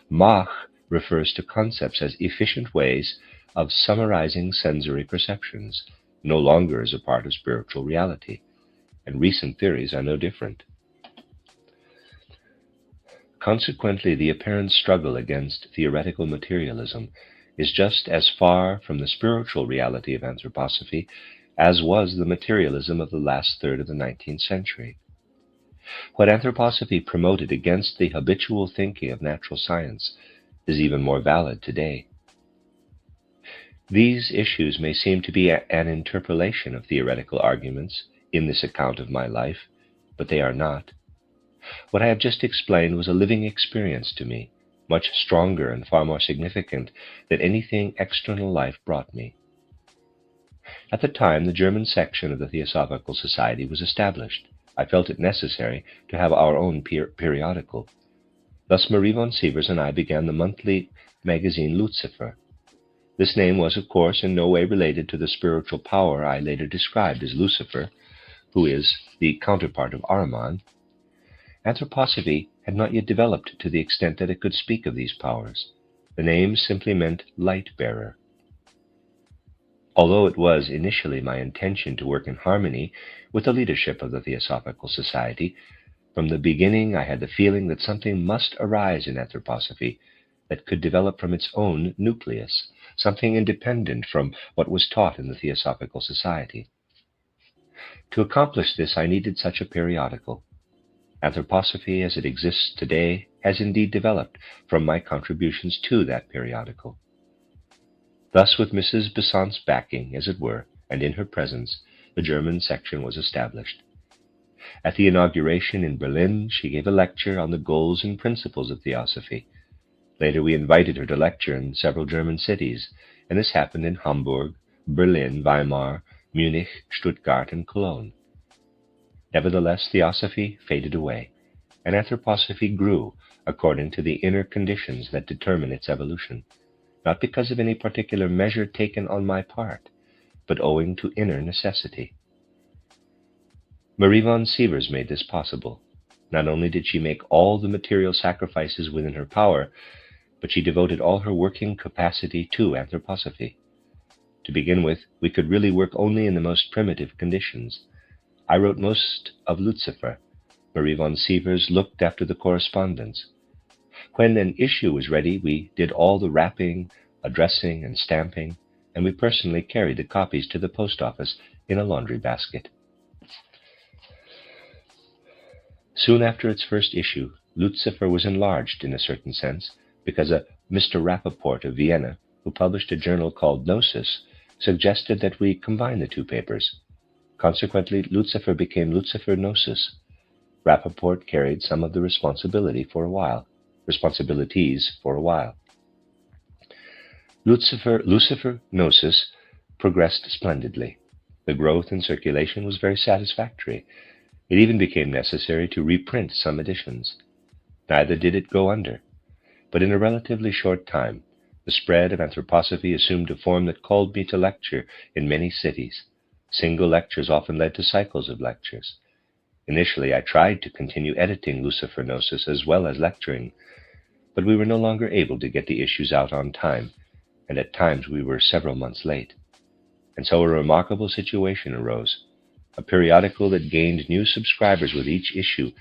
Mach refers to concepts as efficient ways of summarizing sensory perceptions, no longer as a part of spiritual reality, and recent theories are no different. Consequently, the apparent struggle against theoretical materialism is just as far from the spiritual reality of anthroposophy as was the materialism of the last third of the 19th century. What anthroposophy promoted against the habitual thinking of natural science is even more valid today. These issues may seem to be an interpolation of theoretical arguments in this account of my life, but they are not. What I have just explained was a living experience to me, much stronger and far more significant than anything external life brought me. At the time, the German section of the Theosophical Society was established. I felt it necessary to have our own periodical. Thus Marie von Sievers and I began the monthly magazine Lucifer. This name was, of course, in no way related to the spiritual power I later described as Lucifer, who is the counterpart of Ahriman. Anthroposophy had not yet developed to the extent that it could speak of these powers. The name simply meant light-bearer. Although it was initially my intention to work in harmony with the leadership of the Theosophical Society, from the beginning I had the feeling that something must arise in anthroposophy that could develop from its own nucleus, something independent from what was taught in the Theosophical Society. To accomplish this, I needed such a periodical. Anthroposophy as it exists today has indeed developed from my contributions to that periodical. Thus, with Mrs. Besant's backing, as it were, and in her presence, the German section was established. At the inauguration in Berlin, she gave a lecture on the goals and principles of Theosophy. Later, we invited her to lecture in several German cities, and this happened in Hamburg, Berlin, Weimar, Munich, Stuttgart, and Cologne. Nevertheless, Theosophy faded away, and anthroposophy grew according to the inner conditions that determine its evolution, not because of any particular measure taken on my part, but owing to inner necessity. Marie von Sievers made this possible. Not only did she make all the material sacrifices within her power, but she devoted all her working capacity to anthroposophy. To begin with, we could really work only in the most primitive conditions. I wrote most of Lucifer. Marie von Sievers looked after the correspondence. When an issue was ready, we did all the wrapping, addressing, and stamping, and we personally carried the copies to the post office in a laundry basket. Soon after its first issue, Lucifer was enlarged in a certain sense, because a Mr. Rappaport of Vienna, who published a journal called Gnosis, suggested that we combine the two papers. Consequently, Lucifer became Lucifer Gnosis. Rappaport carried some of the responsibilities for a while. Lucifer Gnosis progressed splendidly. The growth in circulation was very satisfactory. It even became necessary to reprint some editions. Neither did it go under. But in a relatively short time, the spread of anthroposophy assumed a form that called me to lecture in many cities. Single lectures often led to cycles of lectures. Initially, I tried to continue editing Lucifer Gnosis as well as lecturing, but we were no longer able to get the issues out on time, and at times we were several months late. And so a remarkable situation arose. A periodical that gained new subscribers with each issue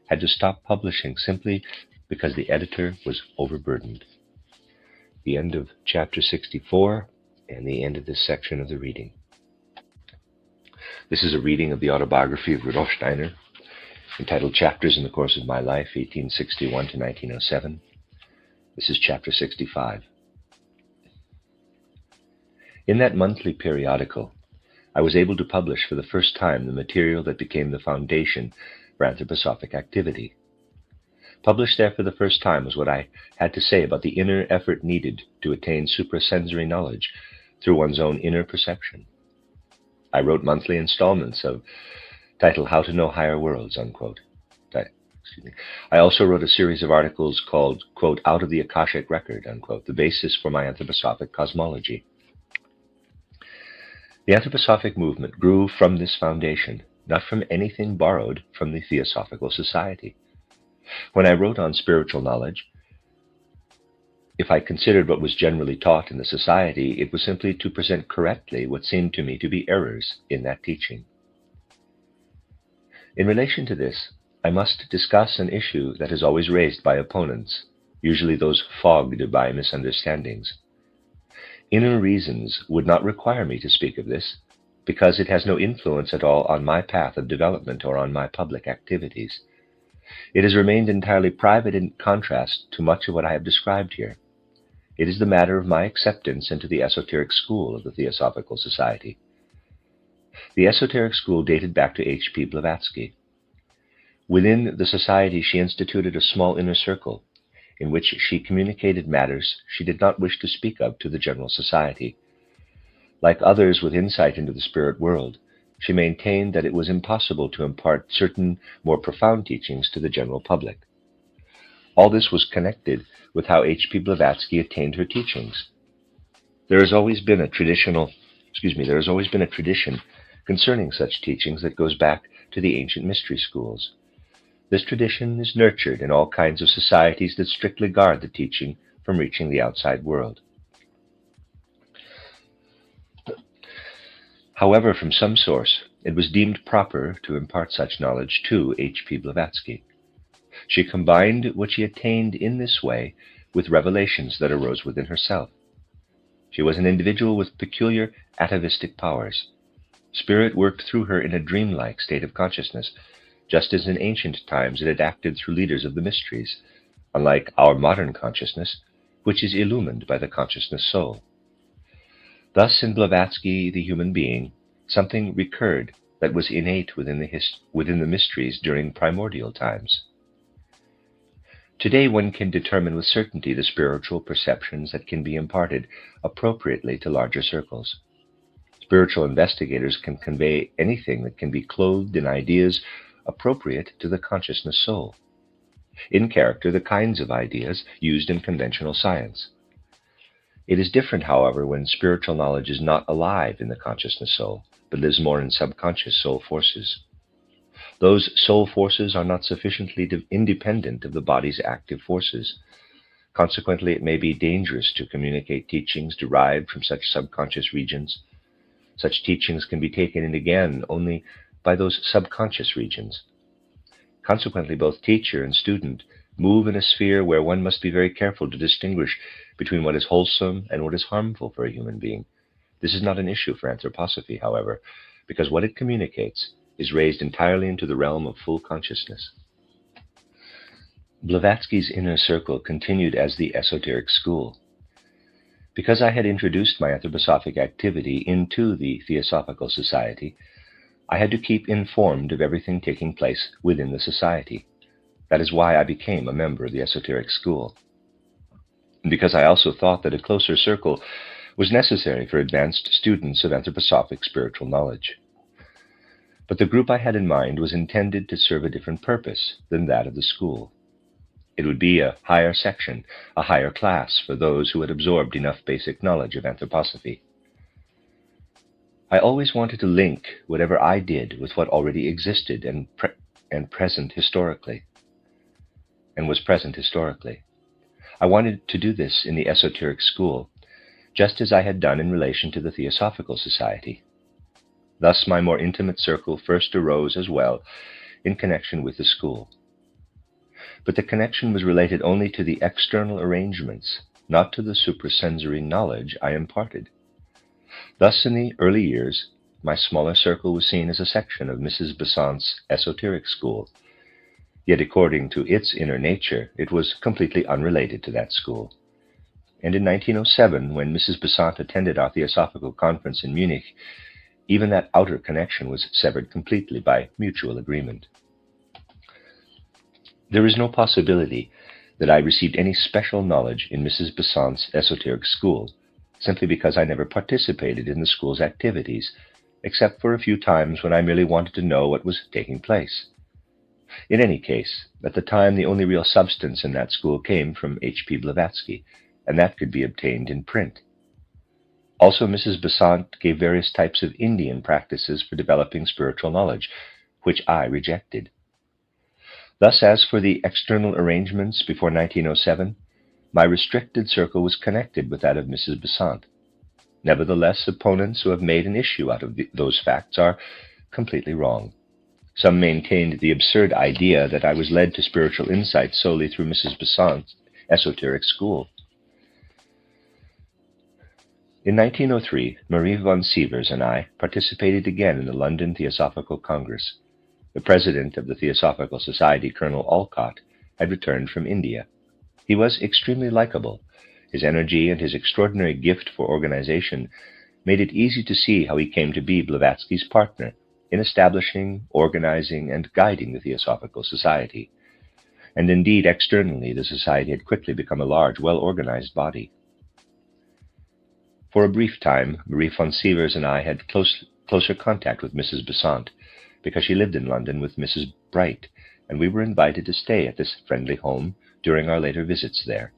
had to stop publishing simply because the editor was overburdened. The end of chapter 64 and the end of this section of the reading. This is a reading of the autobiography of Rudolf Steiner, entitled Chapters in the Course of My Life, 1861 to 1907. This is chapter 65. In that monthly periodical, I was able to publish for the first time the material that became the foundation for anthroposophic activity. Published there for the first time was what I had to say about the inner effort needed to attain suprasensory knowledge through one's own inner perception. I wrote monthly installments of titled How to Know Higher Worlds, unquote. I also wrote a series of articles called, quote, Out of the Akashic Record, unquote, the basis for my anthroposophic cosmology. The anthroposophic movement grew from this foundation, not from anything borrowed from the Theosophical Society. When I wrote on spiritual knowledge, if I considered what was generally taught in the society, it was simply to present correctly what seemed to me to be errors in that teaching. In relation to this, I must discuss an issue that is always raised by opponents, usually those fogged by misunderstandings. Inner reasons would not require me to speak of this, because it has no influence at all on my path of development or on my public activities. It has remained entirely private in contrast to much of what I have described here. It is the matter of my acceptance into the esoteric school of the Theosophical Society. The esoteric school dated back to H.P. Blavatsky. Within the society, she instituted a small inner circle in which she communicated matters she did not wish to speak of to the general society. Like others with insight into the spirit world, she maintained that it was impossible to impart certain more profound teachings to the general public. All this was connected with how H.P. Blavatsky attained her teachings. There has always been a tradition concerning such teachings that goes back to the ancient mystery schools. This tradition is nurtured in all kinds of societies that strictly guard the teaching from reaching the outside world. However, from some source, it was deemed proper to impart such knowledge to H.P. Blavatsky. She combined what she attained in this way with revelations that arose within herself. She was an individual with peculiar atavistic powers. Spirit worked through her in a dreamlike state of consciousness, just as in ancient times it had acted through leaders of the mysteries, unlike our modern consciousness, which is illumined by the consciousness soul. Thus, in Blavatsky, the human being, something recurred that was innate within the mysteries during primordial times. Today, one can determine with certainty the spiritual perceptions that can be imparted appropriately to larger circles. Spiritual investigators can convey anything that can be clothed in ideas appropriate to the consciousness soul. In character, the kinds of ideas used in conventional science. It is different, however, when spiritual knowledge is not alive in the consciousness soul, but lives more in subconscious soul forces. Those soul forces are not sufficiently independent of the body's active forces. Consequently, it may be dangerous to communicate teachings derived from such subconscious regions. Such teachings can be taken in again only by those subconscious regions. Consequently, both teacher and student move in a sphere where one must be very careful to distinguish between what is wholesome and what is harmful for a human being. This is not an issue for anthroposophy, however, because what it communicates is raised entirely into the realm of full consciousness. Blavatsky's inner circle continued as the esoteric school. Because I had introduced my anthroposophic activity into the Theosophical Society, I had to keep informed of everything taking place within the society. That is why I became a member of the esoteric school. And because I also thought that a closer circle was necessary for advanced students of anthroposophic spiritual knowledge. But the group I had in mind was intended to serve a different purpose than that of the school. It would be a higher section, a higher class for those who had absorbed enough basic knowledge of anthroposophy. I always wanted to link whatever I did with what already existed and was present historically. I wanted to do this in the esoteric school, just as I had done in relation to the Theosophical Society. Thus my more intimate circle first arose as well in connection with the school. But the connection was related only to the external arrangements, not to the suprasensory knowledge I imparted. Thus, in the early years, my smaller circle was seen as a section of Mrs. Besant's esoteric school, yet according to its inner nature, it was completely unrelated to that school. And in 1907, when Mrs. Besant attended our Theosophical Conference in Munich, even that outer connection was severed completely by mutual agreement. There is no possibility that I received any special knowledge in Mrs. Besant's esoteric school, simply because I never participated in the school's activities, except for a few times when I merely wanted to know what was taking place. In any case, at the time the only real substance in that school came from H.P. Blavatsky, and that could be obtained in print. Also, Mrs. Besant gave various types of Indian practices for developing spiritual knowledge, which I rejected. Thus, as for the external arrangements before 1907, my restricted circle was connected with that of Mrs. Besant. Nevertheless, opponents who have made an issue out of those facts are completely wrong. Some maintained the absurd idea that I was led to spiritual insight solely through Mrs. Besant's esoteric school. In 1903, Marie von Sievers and I participated again in the London Theosophical Congress. The president of the Theosophical Society, Colonel Olcott, had returned from India. He was extremely likable. His energy and his extraordinary gift for organization made it easy to see how he came to be Blavatsky's partner in establishing, organizing, and guiding the Theosophical Society. And indeed, externally, the society had quickly become a large, well-organized body. For a brief time, Marie von Sievers and I had closer contact with Mrs. Besant, because she lived in London with Mrs. Bright, and we were invited to stay at this friendly home during our later visits there.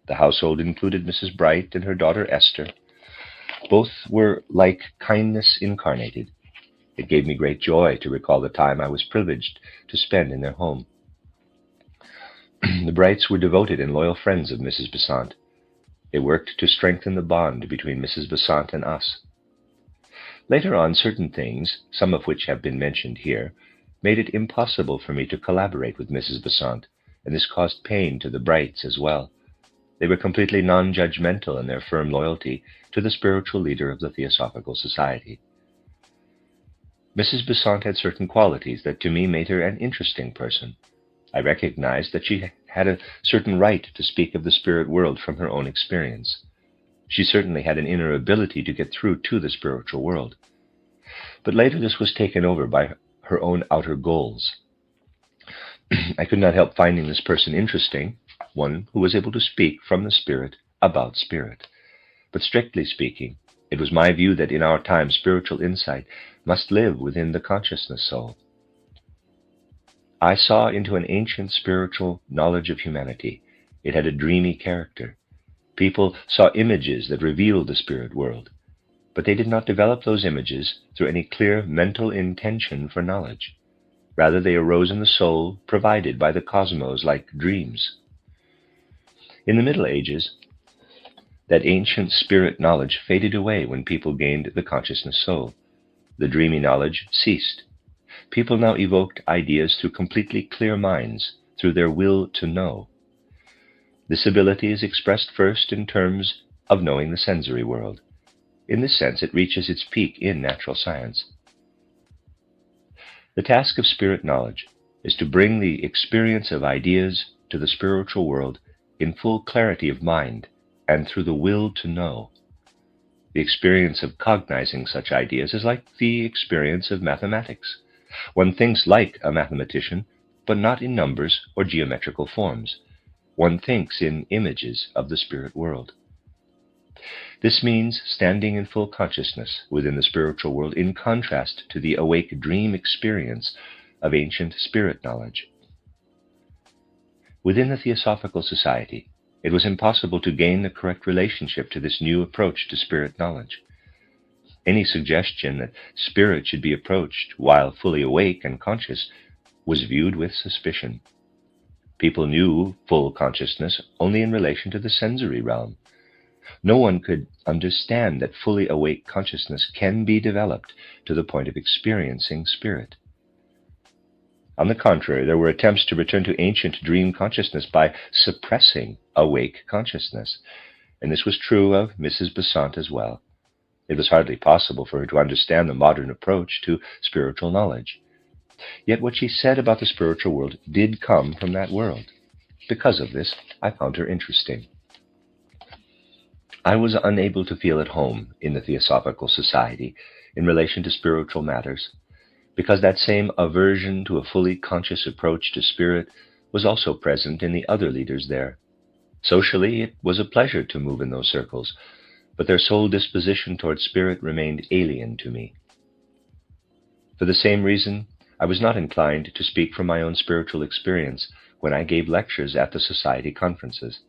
The household included Mrs. Bright and her daughter Esther. Both were like kindness incarnated. It gave me great joy to recall the time I was privileged to spend in their home. The Brights were devoted and loyal friends of Mrs. Besant. They worked to strengthen the bond between Mrs. Besant and us. Later on, certain things, some of which have been mentioned here, made it impossible for me to collaborate with Mrs. Besant, and this caused pain to the Brights as well. They were completely non-judgmental in their firm loyalty to the spiritual leader of the Theosophical Society. Mrs. Besant had certain qualities that to me made her an interesting person. I recognized that she had a certain right to speak of the spirit world from her own experience. She certainly had an inner ability to get through to the spiritual world. But later this was taken over by her own outer goals. I could not help finding this person interesting, one who was able to speak from the spirit about spirit. But strictly speaking, it was my view that in our time spiritual insight must live within the consciousness soul. I saw into an ancient spiritual knowledge of humanity. It had a dreamy character. People saw images that revealed the spirit world, but they did not develop those images through any clear mental intention for knowledge. Rather, they arose in the soul, provided by the cosmos like dreams. In the Middle Ages, that ancient spirit knowledge faded away when people gained the consciousness soul. The dreamy knowledge ceased. People now evoked ideas through completely clear minds, through their will to know. This ability is expressed first in terms of knowing the sensory world. In this sense, it reaches its peak in natural science. The task of spirit knowledge is to bring the experience of ideas to the spiritual world in full clarity of mind and through the will to know. The experience of cognizing such ideas is like the experience of mathematics. One thinks like a mathematician, but not in numbers or geometrical forms. One thinks in images of the spirit world. This means standing in full consciousness within the spiritual world in contrast to the awake dream experience of ancient spirit knowledge. Within the Theosophical Society, it was impossible to gain the correct relationship to this new approach to spirit knowledge. Any suggestion that spirit should be approached while fully awake and conscious was viewed with suspicion. People knew full consciousness only in relation to the sensory realm. No one could understand that fully awake consciousness can be developed to the point of experiencing spirit. On the contrary, there were attempts to return to ancient dream consciousness by suppressing awake consciousness, and this was true of Mrs. Besant as well. It was hardly possible for her to understand the modern approach to spiritual knowledge. Yet what she said about the spiritual world did come from that world. Because of this, I found her interesting. I was unable to feel at home in the Theosophical Society in relation to spiritual matters, because that same aversion to a fully conscious approach to spirit was also present in the other leaders there. Socially, it was a pleasure to move in those circles, but their sole disposition toward spirit remained alien to me. For the same reason, I was not inclined to speak from my own spiritual experience when I gave lectures at the Society conferences.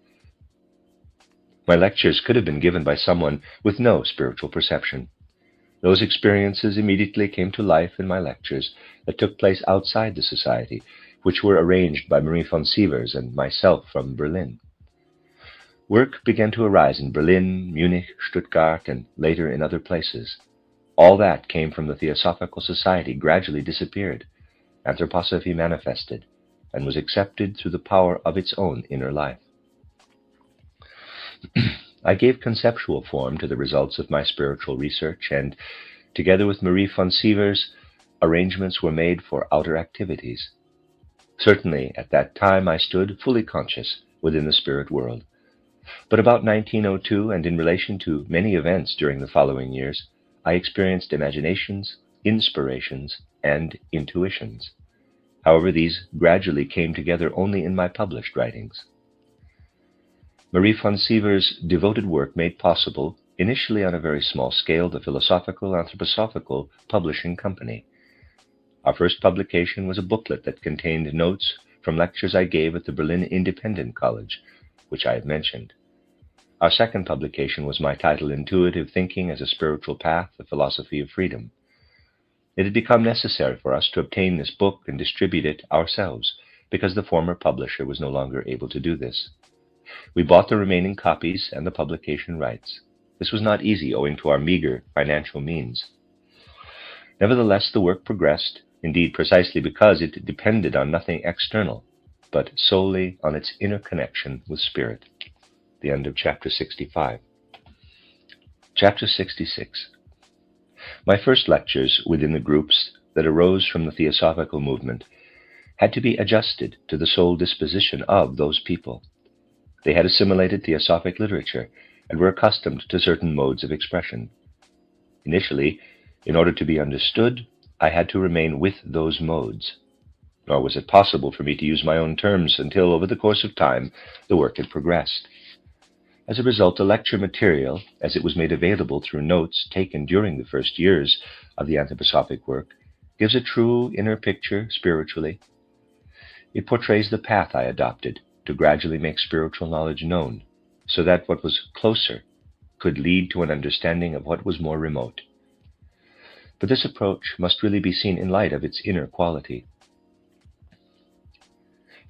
My lectures could have been given by someone with no spiritual perception. Those experiences immediately came to life in my lectures that took place outside the Society, which were arranged by Marie von Sievers and myself from Berlin. Work began to arise in Berlin, Munich, Stuttgart, and later in other places. All that came from the Theosophical Society gradually disappeared. Anthroposophy manifested, and was accepted through the power of its own inner life. I gave conceptual form to the results of my spiritual research, and, together with Marie von Sievers, arrangements were made for outer activities. Certainly, at that time I stood fully conscious within the spirit world. But about 1902, and in relation to many events during the following years, I experienced imaginations, inspirations, and intuitions. However, these gradually came together only in my published writings. Marie von Sievers' devoted work made possible, initially on a very small scale, the Philosophical Anthroposophical Publishing Company. Our first publication was a booklet that contained notes from lectures I gave at the Berlin Independent College, which I have mentioned. Our second publication was my title, Intuitive Thinking as a Spiritual Path, The Philosophy of Freedom. It had become necessary for us to obtain this book and distribute it ourselves, because the former publisher was no longer able to do this. We bought the remaining copies and the publication rights. This was not easy owing to our meager financial means. Nevertheless, the work progressed, indeed precisely because it depended on nothing external, but solely on its inner connection with spirit. The end of Chapter 65. Chapter 66. My first lectures within the groups that arose from the Theosophical movement had to be adjusted to the sole disposition of those people. They had assimilated Theosophic literature and were accustomed to certain modes of expression. Initially, in order to be understood, I had to remain with those modes. Nor was it possible for me to use my own terms until, over the course of time, the work had progressed. As a result, the lecture material, as it was made available through notes taken during the first years of the anthroposophic work, gives a true inner picture spiritually. It portrays the path I adopted to gradually make spiritual knowledge known, so that what was closer could lead to an understanding of what was more remote. But this approach must really be seen in light of its inner quality.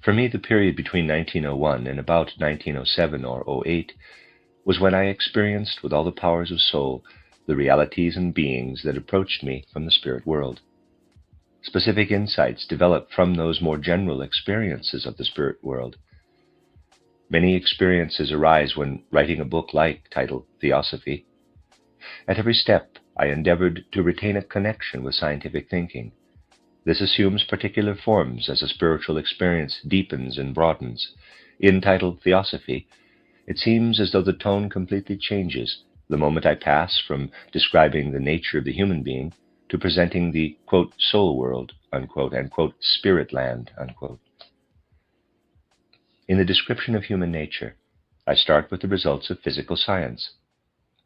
For me, the period between 1901 and about 1907 or 08 was when I experienced with all the powers of soul the realities and beings that approached me from the spirit world. Specific insights developed from those more general experiences of the spirit world. Many experiences arise when writing a book titled Theosophy. At every step, I endeavored to retain a connection with scientific thinking. This assumes particular forms as a spiritual experience deepens and broadens. In titled Theosophy, it seems as though the tone completely changes the moment I pass from describing the nature of the human being to presenting the, quote, soul world, unquote, and, quote, spirit land, unquote. In the description of human nature, I start with the results of physical science.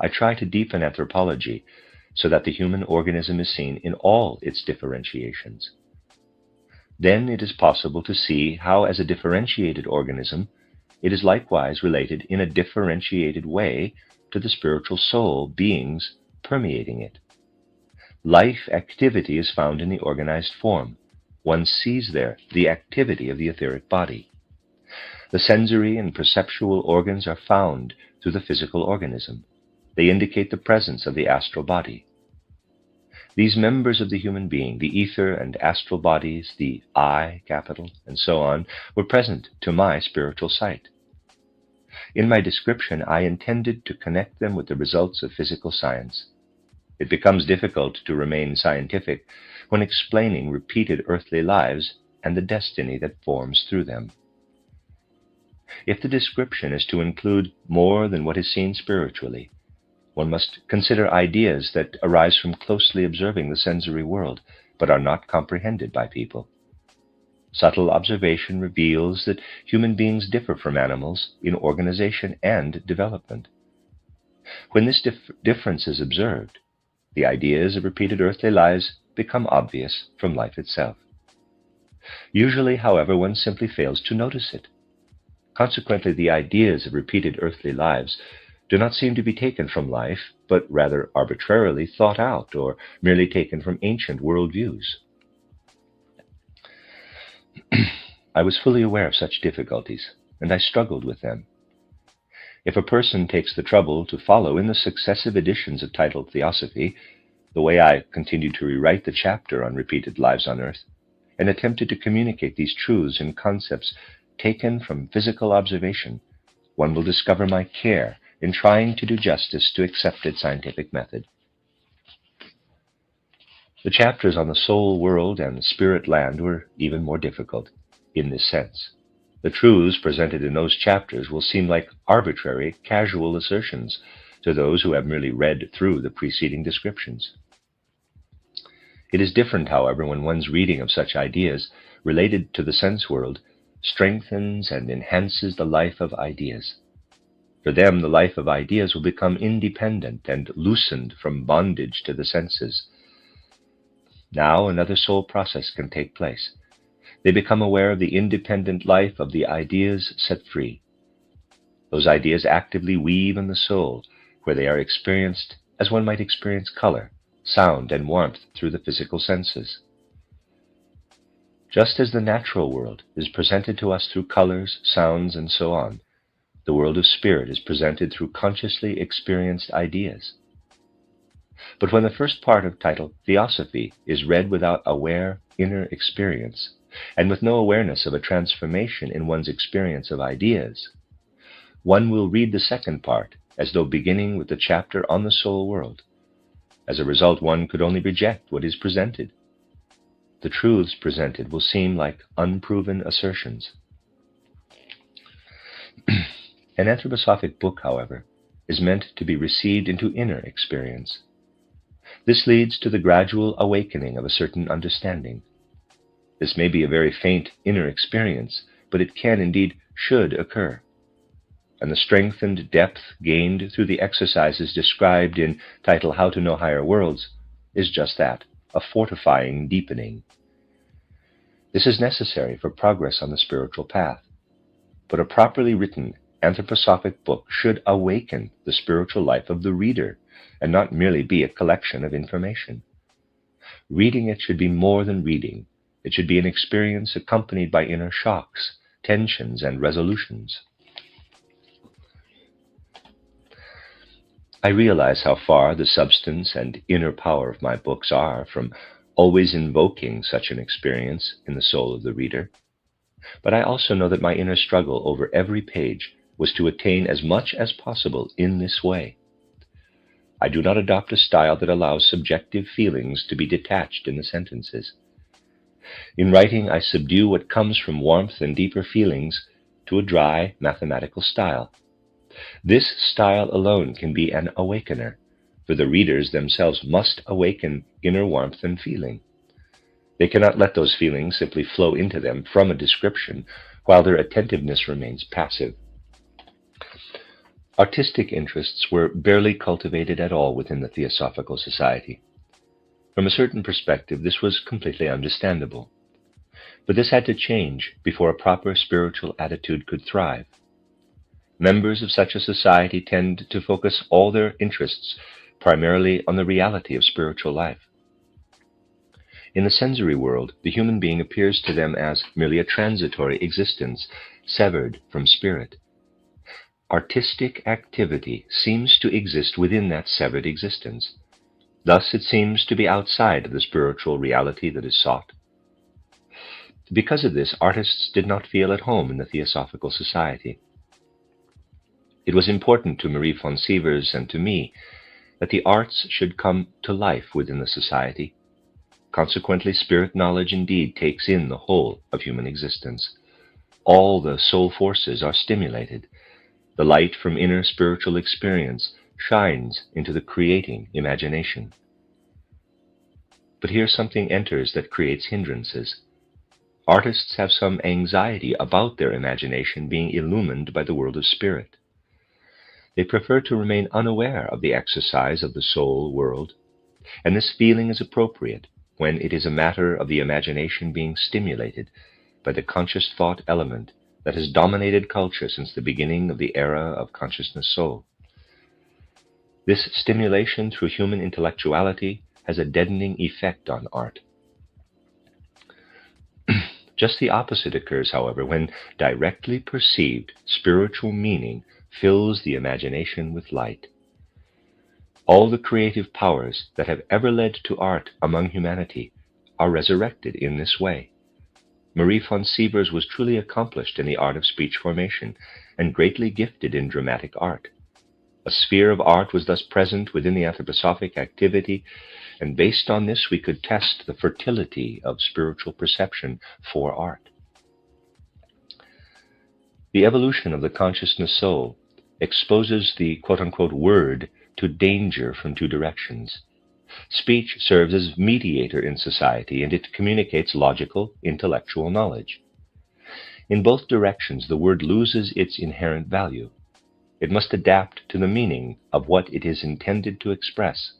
I try to deepen anthropology so that the human organism is seen in all its differentiations. Then it is possible to see how, as a differentiated organism, it is likewise related in a differentiated way to the spiritual soul beings permeating it. Life activity is found in the organized form. One sees there the activity of the etheric body. The sensory and perceptual organs are found through the physical organism. They indicate the presence of the astral body. These members of the human being, the ether and astral bodies, the I, capital, and so on, were present to my spiritual sight. In my description, I intended to connect them with the results of physical science. It becomes difficult to remain scientific when explaining repeated earthly lives and the destiny that forms through them. If the description is to include more than what is seen spiritually, one must consider ideas that arise from closely observing the sensory world, but are not comprehended by people. Subtle observation reveals that human beings differ from animals in organization and development. When this difference is observed, the ideas of repeated earthly lives become obvious from life itself. Usually, however, one simply fails to notice it. Consequently, the ideas of repeated earthly lives do not seem to be taken from life, but rather arbitrarily thought out or merely taken from ancient worldviews. I was fully aware of such difficulties, and I struggled with them. If a person takes the trouble to follow in the successive editions of titled Theosophy, the way I continued to rewrite the chapter on repeated lives on earth, and attempted to communicate these truths and concepts taken from physical observation, one will discover my care in trying to do justice to accepted scientific method. The chapters on the soul world and the spirit land were even more difficult in this sense. The truths presented in those chapters will seem like arbitrary, casual assertions to those who have merely read through the preceding descriptions. It is different, however, when one's reading of such ideas related to the sense world strengthens and enhances the life of ideas. For them, the life of ideas will become independent and loosened from bondage to the senses. Now another soul process can take place. They become aware of the independent life of the ideas set free. Those ideas actively weave in the soul, where they are experienced as one might experience color, sound, and warmth through the physical senses. Just as the natural world is presented to us through colors, sounds, and so on, the world of spirit is presented through consciously experienced ideas. But when the first part of title Theosophy is read without aware inner experience, and with no awareness of a transformation in one's experience of ideas, one will read the second part as though beginning with the chapter on the soul world. As a result, one could only reject what is presented. The truths presented will seem like unproven assertions. An anthroposophic book, however, is meant to be received into inner experience. This leads to the gradual awakening of a certain understanding. This may be a very faint inner experience, but it can, indeed, should occur. And the strength and depth gained through the exercises described in title How to Know Higher Worlds is just that, a fortifying deepening. This is necessary for progress on the spiritual path, but a properly written anthroposophic book should awaken the spiritual life of the reader and not merely be a collection of information. Reading it should be more than reading. It should be an experience accompanied by inner shocks, tensions, and resolutions. I realize how far the substance and inner power of my books are from always invoking such an experience in the soul of the reader, but I also know that my inner struggle over every page was to attain as much as possible in this way. I do not adopt a style that allows subjective feelings to be detached in the sentences. In writing, I subdue what comes from warmth and deeper feelings to a dry, mathematical style. This style alone can be an awakener, for the readers themselves must awaken inner warmth and feeling. They cannot let those feelings simply flow into them from a description while their attentiveness remains passive. Artistic interests were barely cultivated at all within the Theosophical Society. From a certain perspective, this was completely understandable. But this had to change before a proper spiritual attitude could thrive. Members of such a society tend to focus all their interests primarily on the reality of spiritual life. In the sensory world, the human being appears to them as merely a transitory existence, severed from spirit. Artistic activity seems to exist within that severed existence. Thus, it seems to be outside of the spiritual reality that is sought. Because of this, artists did not feel at home in the Theosophical Society. It was important to Marie von Sievers and to me that the arts should come to life within the society. Consequently, spirit knowledge indeed takes in the whole of human existence. All the soul forces are stimulated. The light from inner spiritual experience shines into the creating imagination. But here something enters that creates hindrances. Artists have some anxiety about their imagination being illumined by the world of spirit. They prefer to remain unaware of the exercise of the soul world, and this feeling is appropriate when it is a matter of the imagination being stimulated by the conscious thought element that has dominated culture since the beginning of the era of consciousness soul. This stimulation through human intellectuality has a deadening effect on art. Just the opposite occurs, however, when directly perceived spiritual meaning fills the imagination with light. All the creative powers that have ever led to art among humanity are resurrected in this way. Marie von Sievers was truly accomplished in the art of speech formation and greatly gifted in dramatic art. A sphere of art was thus present within the anthroposophic activity, and based on this we could test the fertility of spiritual perception for art. The evolution of the consciousness soul exposes the quote-unquote word to danger from two directions. Speech serves as mediator in society, and it communicates logical, intellectual knowledge. In both directions, the word loses its inherent value. It must adapt to the meaning of what it is intended to express.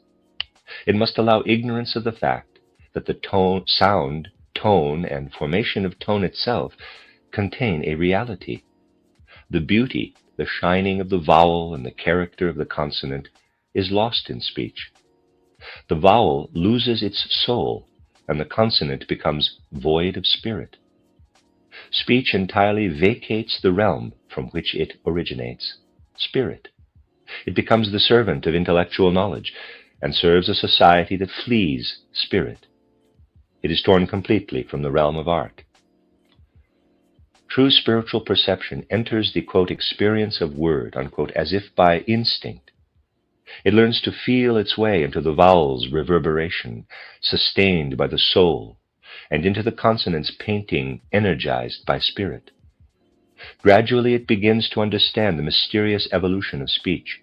It must allow ignorance of the fact that the tone, sound, tone, and formation of tone itself contain a reality. The beauty, the shining of the vowel and the character of the consonant is lost in speech. The vowel loses its soul, and the consonant becomes void of spirit. Speech entirely vacates the realm from which it originates, spirit. It becomes the servant of intellectual knowledge and serves a society that flees spirit. It is torn completely from the realm of art. True spiritual perception enters the, quote, experience of word, unquote, as if by instinct. It learns to feel its way into the vowel's reverberation, sustained by the soul, and into the consonant's painting, energized by spirit. Gradually it begins to understand the mysterious evolution of speech,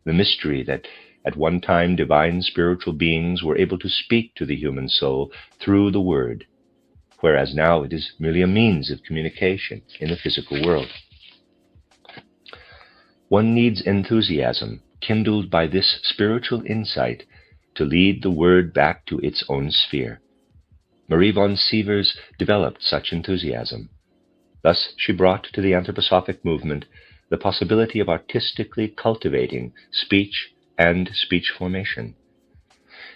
the mystery that at one time divine spiritual beings were able to speak to the human soul through the word, whereas now it is merely a means of communication in the physical world. One needs enthusiasm, kindled by this spiritual insight, to lead the word back to its own sphere. Marie von Sievers developed such enthusiasm. Thus she brought to the anthroposophic movement the possibility of artistically cultivating speech and speech formation.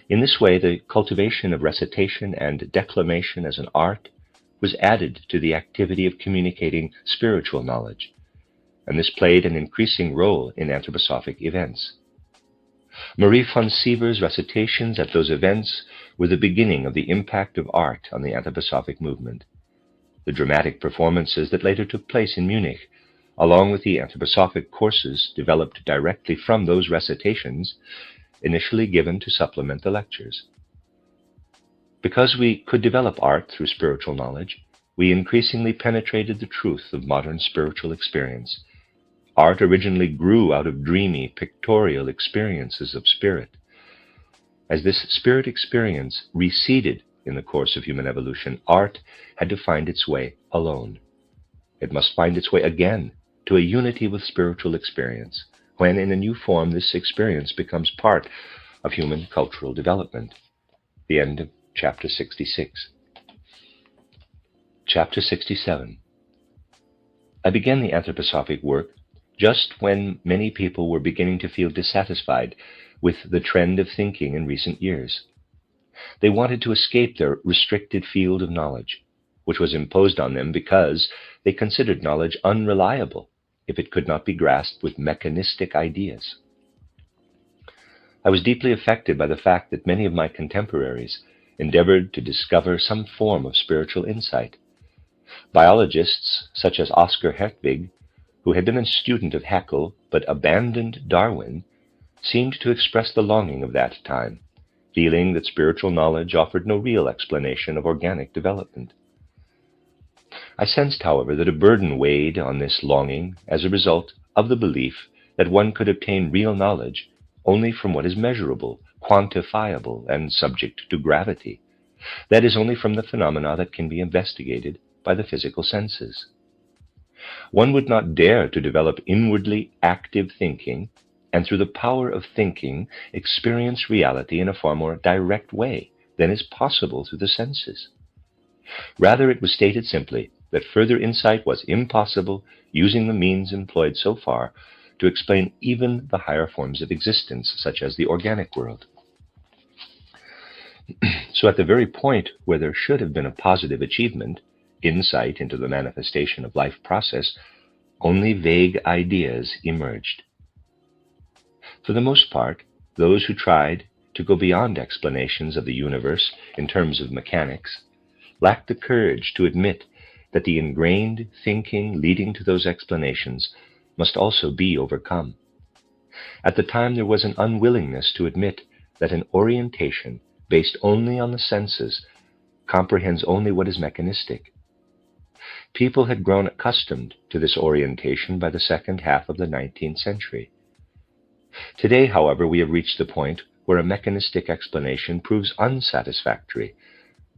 In this way, the cultivation of recitation and declamation as an art was added to the activity of communicating spiritual knowledge, and this played an increasing role in anthroposophic events. Marie von Sievers' recitations at those events were the beginning of the impact of art on the anthroposophic movement. The dramatic performances that later took place in Munich, along with the anthroposophic courses developed directly from those recitations, initially given to supplement the lectures. Because we could develop art through spiritual knowledge, we increasingly penetrated the truth of modern spiritual experience. Art originally grew out of dreamy, pictorial experiences of spirit. As this spirit experience receded in the course of human evolution, art had to find its way alone. It must find its way again to a unity with spiritual experience, when in a new form this experience becomes part of human cultural development. The end of Chapter 66. Chapter 67. I began the anthroposophic work just when many people were beginning to feel dissatisfied with the trend of thinking in recent years. They wanted to escape their restricted field of knowledge, which was imposed on them because they considered knowledge unreliable if it could not be grasped with mechanistic ideas. I was deeply affected by the fact that many of my contemporaries endeavored to discover some form of spiritual insight. Biologists such as Oscar Hertwig, who had been a student of Haeckel but abandoned Darwin, seemed to express the longing of that time, feeling that spiritual knowledge offered no real explanation of organic development. I sensed, however, that a burden weighed on this longing as a result of the belief that one could obtain real knowledge only from what is measurable, quantifiable, and subject to gravity. That is, only from the phenomena that can be investigated by the physical senses. One would not dare to develop inwardly active thinking, and through the power of thinking, experience reality in a far more direct way than is possible through the senses. Rather, it was stated simply that further insight was impossible using the means employed so far to explain even the higher forms of existence, such as the organic world. So at the very point where there should have been a positive achievement, insight into the manifestation of life process, only vague ideas emerged. For the most part, those who tried to go beyond explanations of the universe in terms of mechanics lacked the courage to admit that the ingrained thinking leading to those explanations must also be overcome. At the time, there was an unwillingness to admit that an orientation based only on the senses comprehends only what is mechanistic. People had grown accustomed to this orientation by the second half of the 19th century. Today, however, we have reached the point where a mechanistic explanation proves unsatisfactory,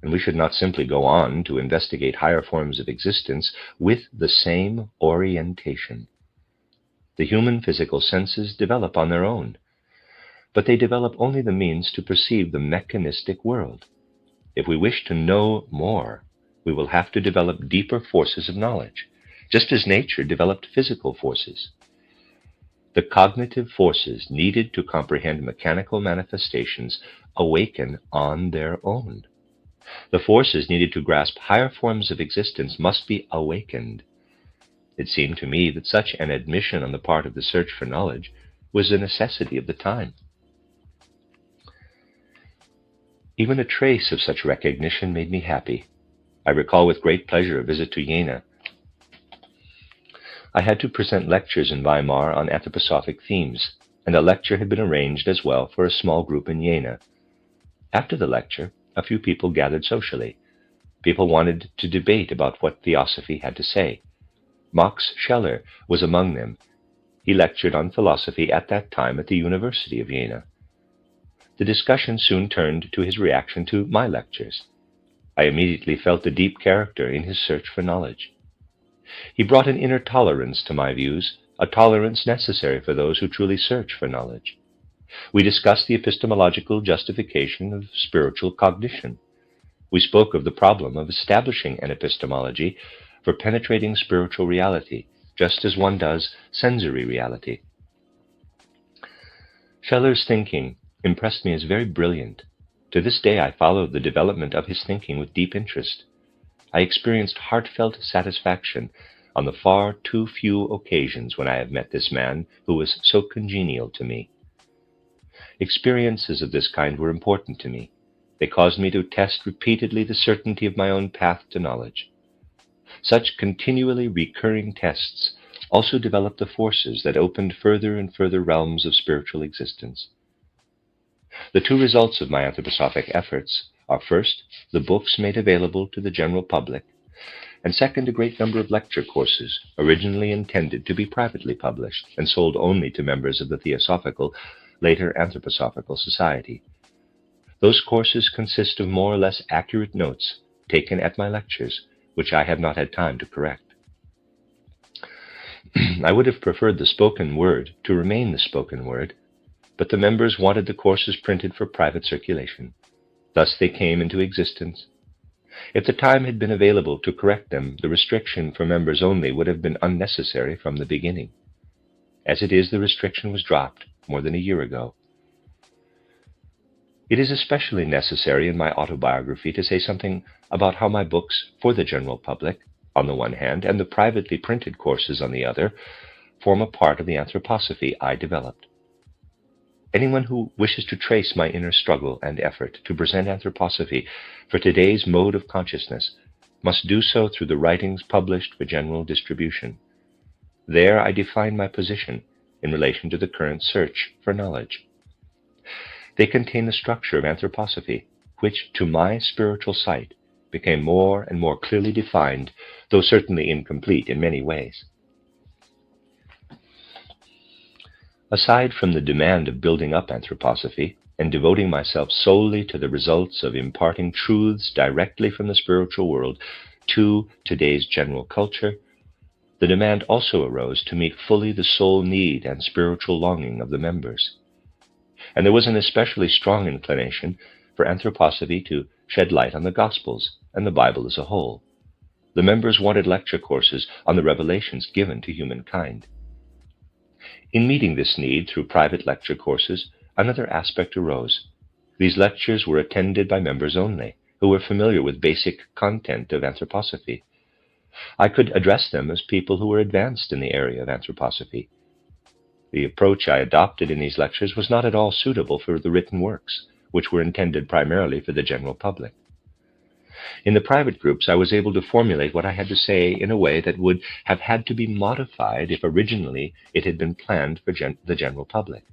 and we should not simply go on to investigate higher forms of existence with the same orientation. The human physical senses develop on their own, but they develop only the means to perceive the mechanistic world. If we wish to know more, we will have to develop deeper forces of knowledge, just as nature developed physical forces. The cognitive forces needed to comprehend mechanical manifestations awaken on their own. The forces needed to grasp higher forms of existence must be awakened. It seemed to me that such an admission on the part of the search for knowledge was a necessity of the time. Even a trace of such recognition made me happy. I recall with great pleasure a visit to Jena. I had to present lectures in Weimar on anthroposophic themes, and a lecture had been arranged as well for a small group in Jena. After the lecture, a few people gathered socially. People wanted to debate about what theosophy had to say. Max Scheler was among them. He lectured on philosophy at that time at the University of Jena. The discussion soon turned to his reaction to my lectures. I immediately felt the deep character in his search for knowledge. He brought an inner tolerance to my views, a tolerance necessary for those who truly search for knowledge. We discussed the epistemological justification of spiritual cognition. We spoke of the problem of establishing an epistemology for penetrating spiritual reality, just as one does sensory reality. Scheller's thinking impressed me as very brilliant. To this day, I followed the development of his thinking with deep interest. I experienced heartfelt satisfaction on the far too few occasions when I have met this man who was so congenial to me. Experiences of this kind were important to me. They caused me to test repeatedly the certainty of my own path to knowledge. Such continually recurring tests also developed the forces that opened further and further realms of spiritual existence. The two results of my anthroposophic efforts are first, the books made available to the general public, and second, a great number of lecture courses, originally intended to be privately published and sold only to members of the Theosophical, later Anthroposophical Society. Those courses consist of more or less accurate notes taken at my lectures, which I have not had time to correct. I would have preferred the spoken word to remain the spoken word, but the members wanted the courses printed for private circulation. Thus they came into existence. If the time had been available to correct them, the restriction for members only would have been unnecessary from the beginning. As it is, the restriction was dropped more than a year ago. It is especially necessary in my autobiography to say something about how my books for the general public, on the one hand, and the privately printed courses on the other, form a part of the anthroposophy I developed. Anyone who wishes to trace my inner struggle and effort to present anthroposophy for today's mode of consciousness must do so through the writings published for general distribution. There I define my position in relation to the current search for knowledge. They contain the structure of anthroposophy, which, to my spiritual sight, became more and more clearly defined, though certainly incomplete in many ways. Aside from the demand of building up anthroposophy and devoting myself solely to the results of imparting truths directly from the spiritual world to today's general culture, the demand also arose to meet fully the soul need and spiritual longing of the members. And there was an especially strong inclination for anthroposophy to shed light on the Gospels and the Bible as a whole. The members wanted lecture courses on the revelations given to humankind. In meeting this need through private lecture courses, another aspect arose. These lectures were attended by members only, who were familiar with basic content of anthroposophy. I could address them as people who were advanced in the area of anthroposophy. The approach I adopted in these lectures was not at all suitable for the written works, which were intended primarily for the general public. In the private groups, I was able to formulate what I had to say in a way that would have had to be modified if originally it had been planned for the general public.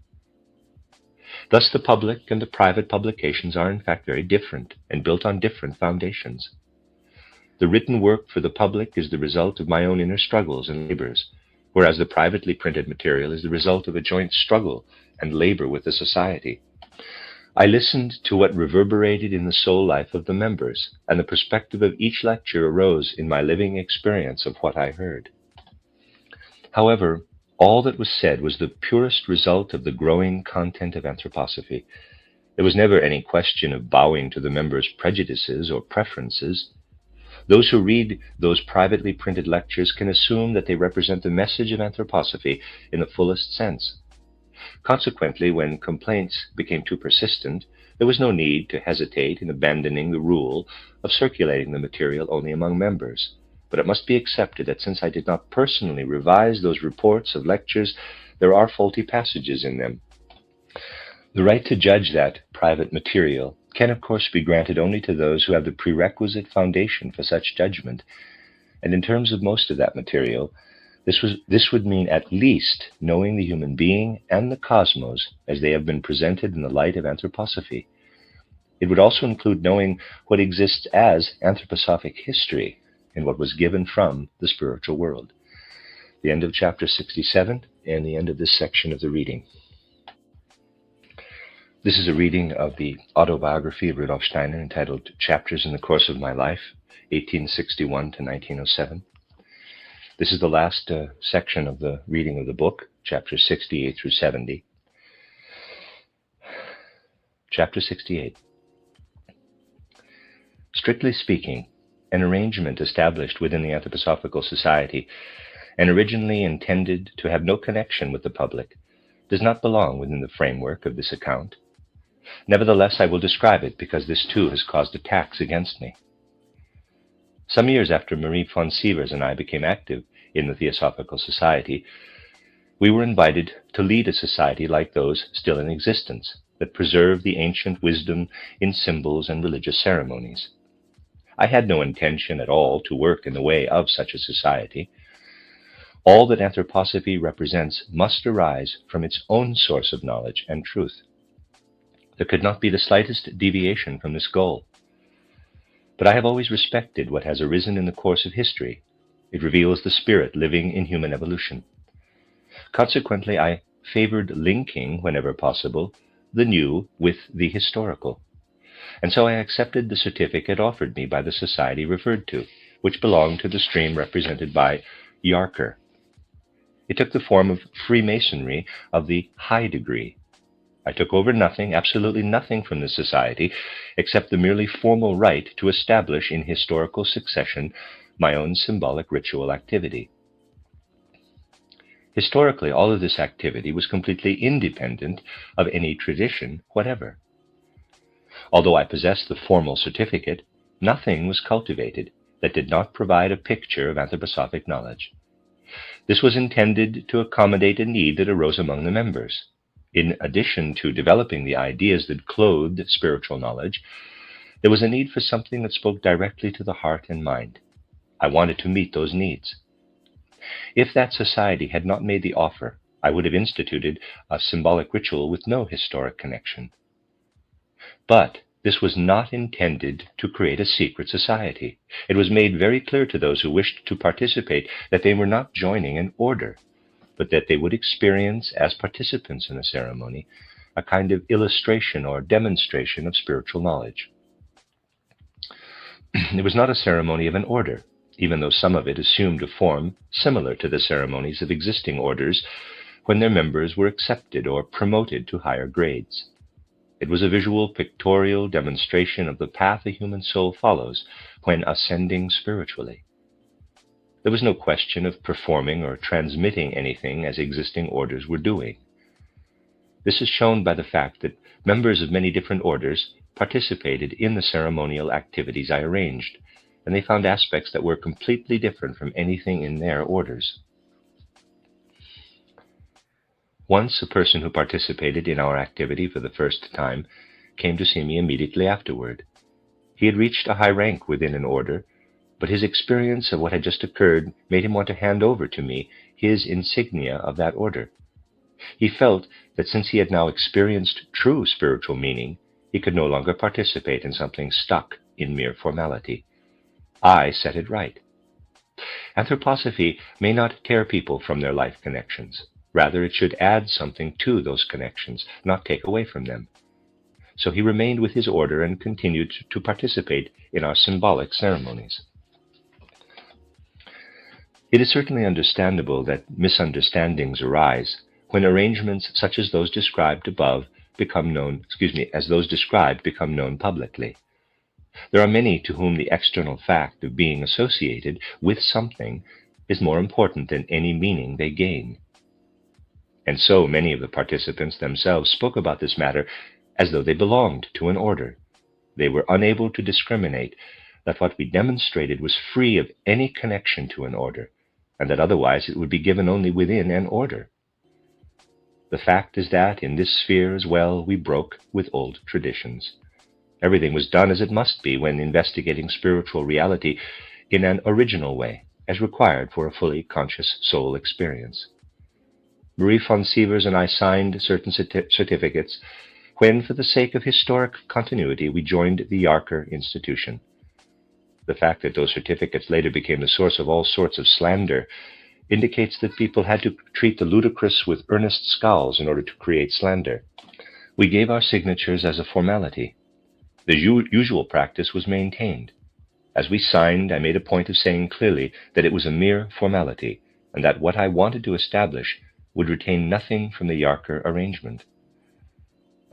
Thus, the public and the private publications are in fact very different and built on different foundations. The written work for the public is the result of my own inner struggles and labors, whereas the privately printed material is the result of a joint struggle and labor with the society. I listened to what reverberated in the soul life of the members, and the perspective of each lecture arose in my living experience of what I heard. However, all that was said was the purest result of the growing content of anthroposophy. There was never any question of bowing to the members' prejudices or preferences. Those who read those privately printed lectures can assume that they represent the message of anthroposophy in the fullest sense. Consequently, when complaints became too persistent, there was no need to hesitate in abandoning the rule of circulating the material only among members. But it must be accepted that since I did not personally revise those reports of lectures, there are faulty passages in them. The right to judge that private material can, of course, be granted only to those who have the prerequisite foundation for such judgment. And in terms of most of that material, this would mean at least knowing the human being and the cosmos as they have been presented in the light of anthroposophy. It would also include knowing what exists as anthroposophic history and what was given from the spiritual world. The end of chapter 67 and the end of this section of the reading. This is a reading of the autobiography of Rudolf Steiner entitled Chapters in the Course of My Life, 1861 to 1907. This is the last section of the reading of the book, chapters 68 through 70. Chapter 68. Strictly speaking, an arrangement established within the Anthroposophical Society and originally intended to have no connection with the public does not belong within the framework of this account. Nevertheless, I will describe it because this too has caused attacks against me. Some years after Marie von Sievers and I became active in the Theosophical Society, we were invited to lead a society like those still in existence that preserve the ancient wisdom in symbols and religious ceremonies. I had no intention at all to work in the way of such a society. All that anthroposophy represents must arise from its own source of knowledge and truth. There could not be the slightest deviation from this goal. But I have always respected what has arisen in the course of history. It reveals the spirit living in human evolution. Consequently, I favored linking, whenever possible, the new with the historical. And so I accepted the certificate offered me by the society referred to, which belonged to the stream represented by Yarker. It took the form of Freemasonry of the high degree. I took over nothing, absolutely nothing from the society, except the merely formal right to establish in historical succession my own symbolic ritual activity. Historically, all of this activity was completely independent of any tradition whatever. Although I possessed the formal certificate, nothing was cultivated that did not provide a picture of anthroposophic knowledge. This was intended to accommodate a need that arose among the members. In addition to developing the ideas that clothed spiritual knowledge, there was a need for something that spoke directly to the heart and mind. I wanted to meet those needs. If that society had not made the offer, I would have instituted a symbolic ritual with no historic connection. But this was not intended to create a secret society. It was made very clear to those who wished to participate that they were not joining an order, but that they would experience, as participants in a ceremony, a kind of illustration or demonstration of spiritual knowledge. It was not a ceremony of an order, even though some of it assumed a form similar to the ceremonies of existing orders when their members were accepted or promoted to higher grades. It was a visual, pictorial demonstration of the path a human soul follows when ascending spiritually. There was no question of performing or transmitting anything as existing orders were doing. This is shown by the fact that members of many different orders participated in the ceremonial activities I arranged, and they found aspects that were completely different from anything in their orders. Once a person who participated in our activity for the first time came to see me immediately afterward. He had reached a high rank within an order, but his experience of what had just occurred made him want to hand over to me his insignia of that order. He felt that since he had now experienced true spiritual meaning, he could no longer participate in something stuck in mere formality. I set it right. Anthroposophy may not tear people from their life connections. Rather, it should add something to those connections, not take away from them. So he remained with his order and continued to participate in our symbolic ceremonies. It is certainly understandable that misunderstandings arise when arrangements such as those described above become known publicly. There are many to whom the external fact of being associated with something is more important than any meaning they gain. And so many of the participants themselves spoke about this matter as though they belonged to an order. They were unable to discriminate that what we demonstrated was free of any connection to an order, and that otherwise it would be given only within an order. The fact is that in this sphere as well we broke with old traditions. Everything was done as it must be when investigating spiritual reality in an original way, as required for a fully conscious soul experience. Marie von Sievers and I signed certain certificates when, for the sake of historic continuity, we joined the Yarker institution. The fact that those certificates later became the source of all sorts of slander indicates that people had to treat the ludicrous with earnest scowls in order to create slander. We gave our signatures as a formality. The usual practice was maintained. As we signed, I made a point of saying clearly that it was a mere formality, and that what I wanted to establish would retain nothing from the Yarker arrangement.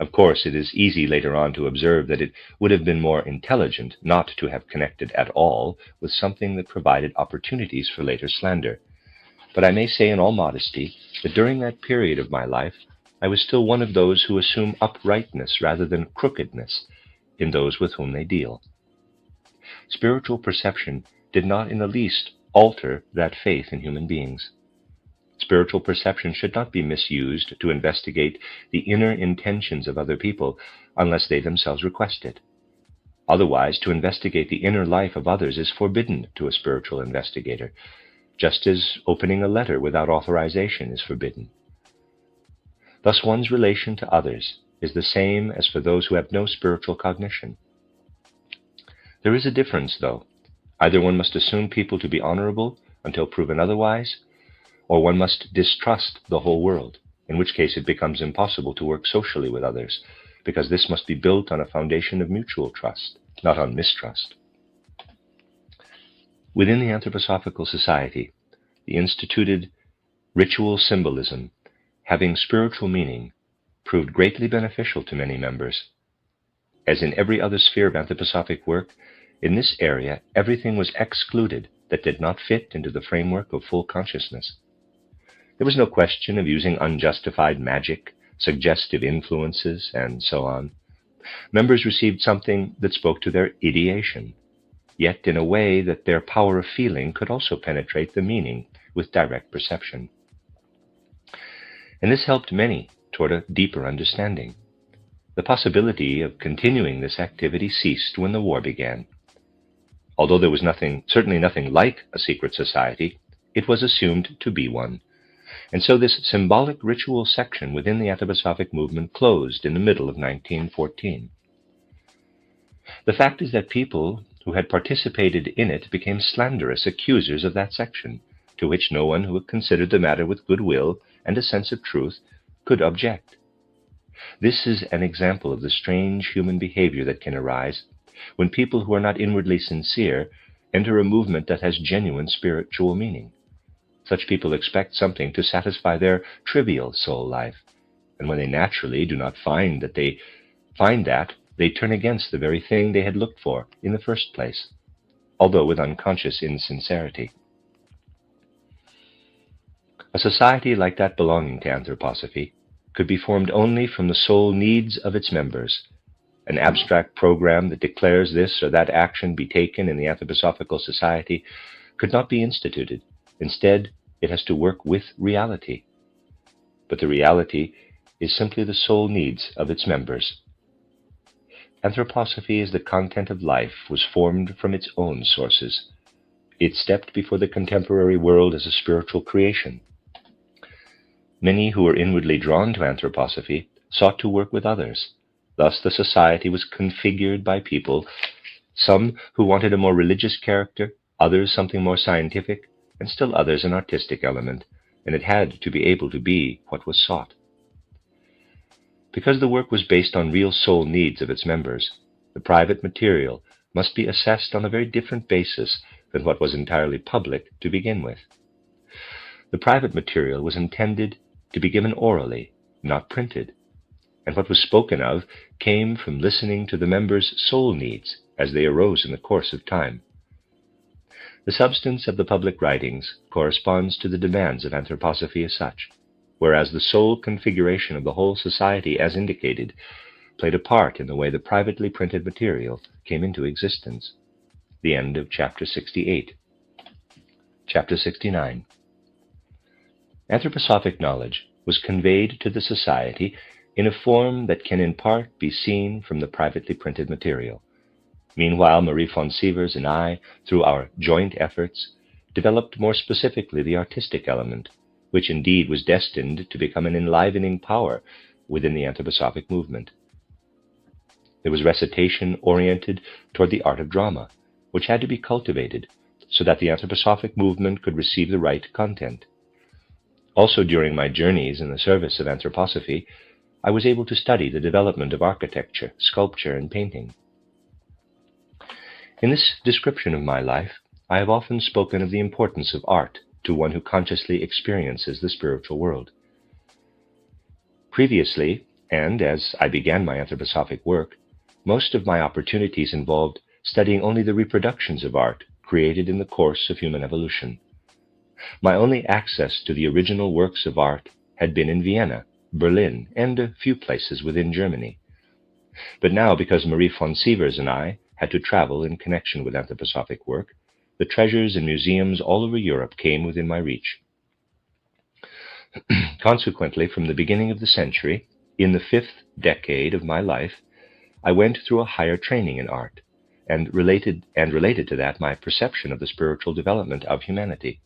Of course, it is easy later on to observe that it would have been more intelligent not to have connected at all with something that provided opportunities for later slander. But I may say in all modesty that during that period of my life, I was still one of those who assume uprightness rather than crookedness in those with whom they deal. Spiritual perception did not in the least alter that faith in human beings. Spiritual perception should not be misused to investigate the inner intentions of other people unless they themselves request it. Otherwise, to investigate the inner life of others is forbidden to a spiritual investigator, just as opening a letter without authorization is forbidden. Thus, one's relation to others is the same as for those who have no spiritual cognition. There is a difference, though. Either one must assume people to be honorable until proven otherwise, or one must distrust the whole world, in which case it becomes impossible to work socially with others, because this must be built on a foundation of mutual trust, not on mistrust. Within the Anthroposophical Society, the instituted ritual symbolism, having spiritual meaning, proved greatly beneficial to many members. As in every other sphere of anthroposophic work, in this area everything was excluded that did not fit into the framework of full consciousness. There was no question of using unjustified magic, suggestive influences, and so on. Members received something that spoke to their ideation, yet in a way that their power of feeling could also penetrate the meaning with direct perception. And this helped many toward a deeper understanding. The possibility of continuing this activity ceased when the war began. Although there was certainly nothing like a secret society, it was assumed to be one. And so this symbolic ritual section within the anthroposophic movement closed in the middle of 1914. The fact is that people who had participated in it became slanderous accusers of that section, to which no one who had considered the matter with goodwill and a sense of truth could object. This is an example of the strange human behavior that can arise when people who are not inwardly sincere enter a movement that has genuine spiritual meaning. Such people expect something to satisfy their trivial soul life, and when they naturally do not find that, they turn against the very thing they had looked for in the first place, although with unconscious insincerity. A society like that belonging to anthroposophy could be formed only from the soul needs of its members. An abstract program that declares this or that action be taken in the Anthroposophical Society could not be instituted. Instead, it has to work with reality. But the reality is simply the soul needs of its members. Anthroposophy as the content of life was formed from its own sources. It stepped before the contemporary world as a spiritual creation. Many who were inwardly drawn to anthroposophy sought to work with others. Thus the society was configured by people, some who wanted a more religious character, others something more scientific, and still others an artistic element, and it had to be able to be what was sought. Because the work was based on real soul needs of its members, the private material must be assessed on a very different basis than what was entirely public to begin with. The private material was intended to be given orally, not printed, and what was spoken of came from listening to the members' soul needs as they arose in the course of time. The substance of the public writings corresponds to the demands of anthroposophy as such, whereas the soul configuration of the whole society, as indicated, played a part in the way the privately printed material came into existence. The end of Chapter 68. Chapter 69. Anthroposophic knowledge was conveyed to the society in a form that can in part be seen from the privately printed material. Meanwhile, Marie von Sievers and I, through our joint efforts, developed more specifically the artistic element, which indeed was destined to become an enlivening power within the anthroposophic movement. There was recitation oriented toward the art of drama, which had to be cultivated so that the anthroposophic movement could receive the right content. Also, during my journeys in the service of anthroposophy, I was able to study the development of architecture, sculpture, and painting. In this description of my life, I have often spoken of the importance of art to one who consciously experiences the spiritual world. Previously, and as I began my anthroposophic work, most of my opportunities involved studying only the reproductions of art created in the course of human evolution. My only access to the original works of art had been in Vienna, Berlin, and a few places within Germany. But now, because Marie von Sievers and I had to travel in connection with anthroposophic work, the treasures and museums all over Europe came within my reach. Consequently, from the beginning of the century, in the 5th decade of my life, I went through a higher training in art, and related to that my perception of the spiritual development of humanity.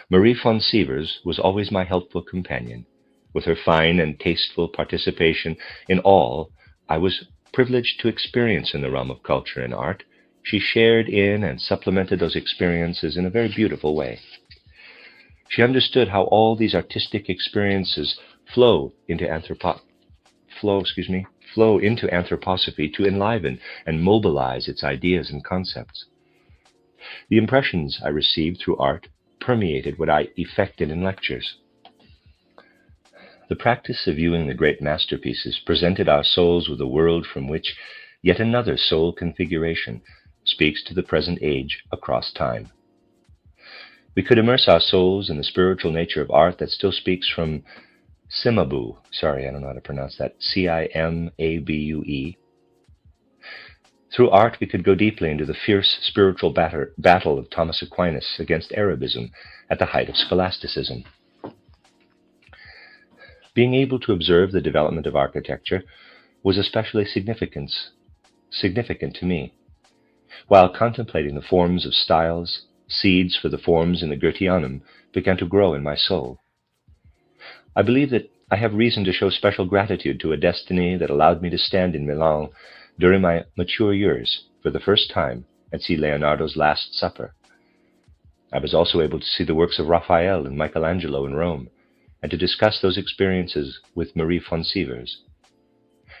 Marie von Sievers was always my helpful companion. With her fine and tasteful participation in all I was privileged to experience in the realm of culture and art, she shared in and supplemented those experiences in a very beautiful way. She understood how all these artistic experiences flow into anthroposophy to enliven and mobilize its ideas and concepts. The impressions I received through art permeated what I effected in lectures. The practice of viewing the great masterpieces presented our souls with a world from which yet another soul configuration speaks to the present age across time. We could immerse our souls in the spiritual nature of art that still speaks from Cimabue. Sorry, I don't know how to pronounce that. Cimabue. Through art, we could go deeply into the fierce spiritual battle of Thomas Aquinas against Arabism at the height of scholasticism. Being able to observe the development of architecture was especially significant to me. While contemplating the forms of styles, seeds for the forms in the Goetheanum began to grow in my soul. I believe that I have reason to show special gratitude to a destiny that allowed me to stand in Milan during my mature years for the first time and see Leonardo's Last Supper. I was also able to see the works of Raphael and Michelangelo in Rome, and to discuss those experiences with Marie von Sievers.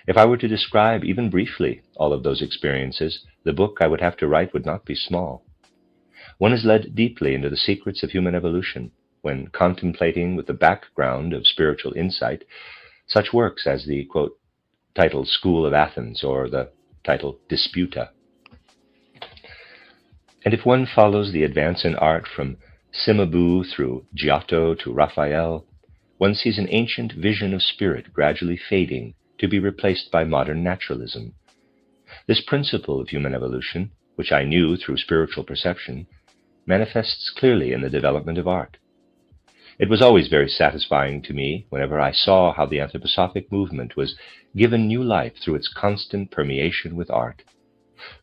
If I were to describe, even briefly, all of those experiences, the book I would have to write would not be small. One is led deeply into the secrets of human evolution when contemplating with the background of spiritual insight such works as the, quote, titled School of Athens or the title Disputa. And if one follows the advance in art from Cimabue through Giotto to Raphael, one sees an ancient vision of spirit gradually fading to be replaced by modern naturalism. This principle of human evolution, which I knew through spiritual perception, manifests clearly in the development of art. It was always very satisfying to me whenever I saw how the anthroposophic movement was given new life through its constant permeation with art.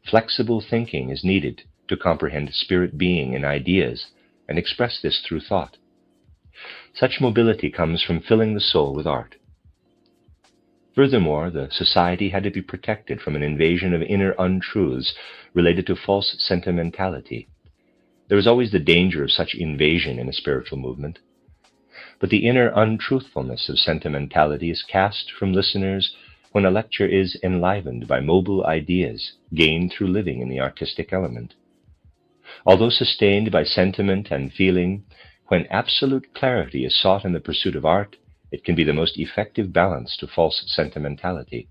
Flexible thinking is needed to comprehend spirit being in ideas and express this through thought. Such mobility comes from filling the soul with art. Furthermore, the society had to be protected from an invasion of inner untruths related to false sentimentality. There is always the danger of such invasion in a spiritual movement. But the inner untruthfulness of sentimentality is cast from listeners when a lecture is enlivened by mobile ideas gained through living in the artistic element. Although sustained by sentiment and feeling, when absolute clarity is sought in the pursuit of art, it can be the most effective balance to false sentimentality.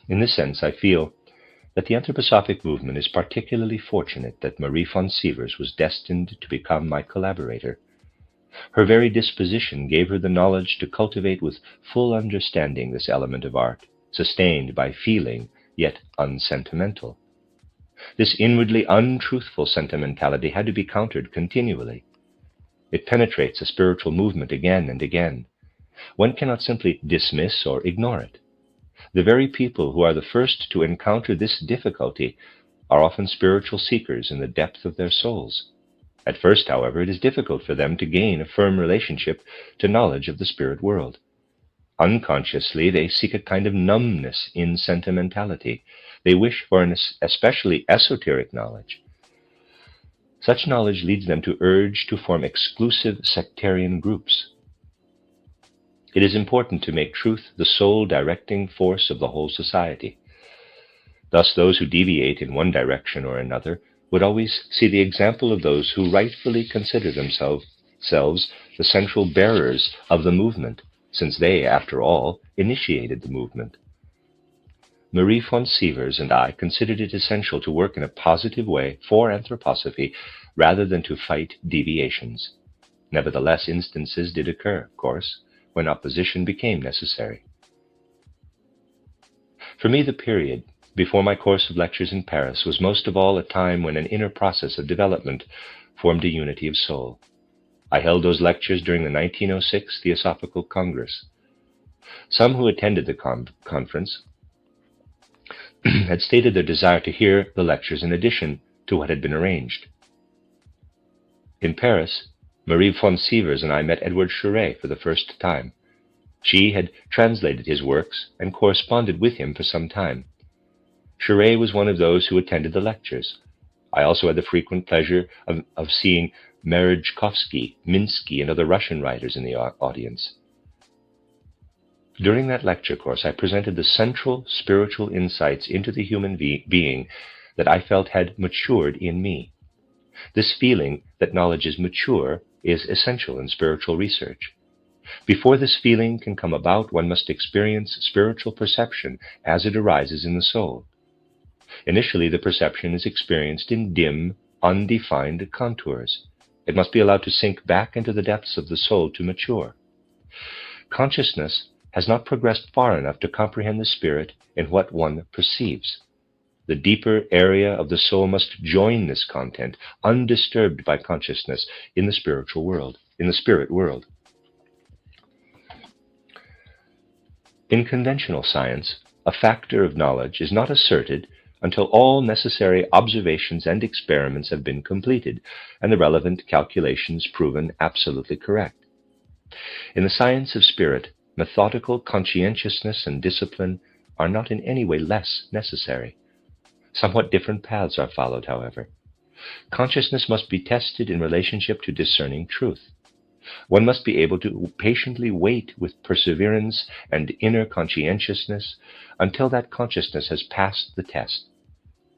In this sense, I feel that the anthroposophic movement is particularly fortunate that Marie von Sievers was destined to become my collaborator. Her very disposition gave her the knowledge to cultivate with full understanding this element of art, sustained by feeling, yet unsentimental. This inwardly untruthful sentimentality had to be countered continually. It penetrates a spiritual movement again and again. One cannot simply dismiss or ignore it. The very people who are the first to encounter this difficulty are often spiritual seekers in the depth of their souls. At first, however, it is difficult for them to gain a firm relationship to knowledge of the spirit world. Unconsciously, they seek a kind of numbness in sentimentality. They wish for an especially esoteric knowledge. Such knowledge leads them to urge to form exclusive sectarian groups. It is important to make truth the sole directing force of the whole society. Thus, those who deviate in one direction or another would always see the example of those who rightfully consider themselves the central bearers of the movement, since they, after all, initiated the movement. Marie von Sievers and I considered it essential to work in a positive way for anthroposophy rather than to fight deviations. Nevertheless, instances did occur, of course, when opposition became necessary. For me, the period before my course of lectures in Paris was most of all a time when an inner process of development formed a unity of soul. I held those lectures during the 1906 Theosophical Congress. Some who attended the conference had stated their desire to hear the lectures in addition to what had been arranged. In Paris, Marie von Sievers and I met Edward Chouret for the first time. She had translated his works and corresponded with him for some time. Charest was one of those who attended the lectures. I also had the frequent pleasure of seeing Merezhkovsky, Minsky, and other Russian writers in the audience. During that lecture course, I presented the central spiritual insights into the human being that I felt had matured in me. This feeling that knowledge is mature is essential in spiritual research. Before this feeling can come about, one must experience spiritual perception as it arises in the soul. Initially, the perception is experienced in dim, undefined contours. It must be allowed to sink back into the depths of the soul to mature. Consciousness has not progressed far enough to comprehend the spirit in what one perceives. The deeper area of the soul must join this content, undisturbed by consciousness, in the spiritual world, in the spirit world. In conventional science, a factor of knowledge is not asserted until all necessary observations and experiments have been completed and the relevant calculations proven absolutely correct. In the science of spirit, methodical conscientiousness and discipline are not in any way less necessary. Somewhat different paths are followed, however. Consciousness must be tested in relationship to discerning truth. One must be able to patiently wait with perseverance and inner conscientiousness until that consciousness has passed the test.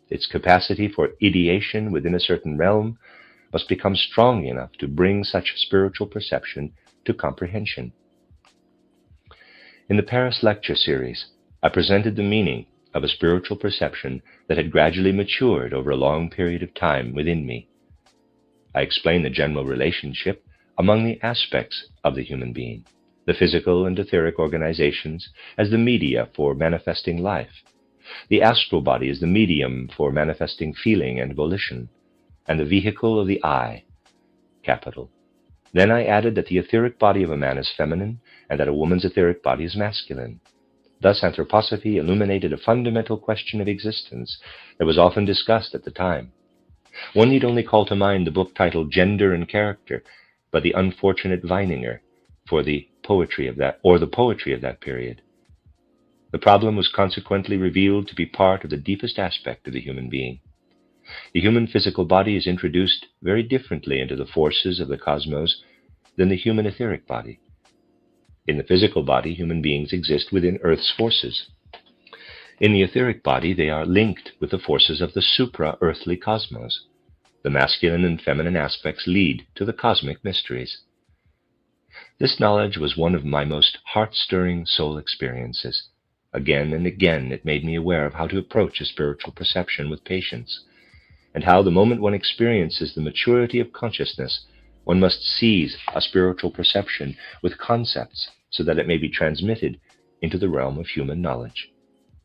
Its capacity for ideation within a certain realm must become strong enough to bring such spiritual perception to comprehension. In the Paris lecture series, I presented the meaning of a spiritual perception that had gradually matured over a long period of time within me. I explained the general relationship among the aspects of the human being, the physical and etheric organizations as the media for manifesting life. The astral body is the medium for manifesting feeling and volition, and the vehicle of the I, capital. Then I added that the etheric body of a man is feminine and that a woman's etheric body is masculine. Thus, anthroposophy illuminated a fundamental question of existence that was often discussed at the time. One need only call to mind the book titled Gender and Character by the unfortunate Weininger for the poetry of that period. The problem was consequently revealed to be part of the deepest aspect of the human being. The human physical body is introduced very differently into the forces of the cosmos than the human etheric body. In the physical body, human beings exist within Earth's forces. In the etheric body, they are linked with the forces of the supra-earthly cosmos. The masculine and feminine aspects lead to the cosmic mysteries. This knowledge was one of my most heart-stirring soul experiences. Again and again, it made me aware of how to approach a spiritual perception with patience, and how the moment one experiences the maturity of consciousness, one must seize a spiritual perception with concepts so that it may be transmitted into the realm of human knowledge.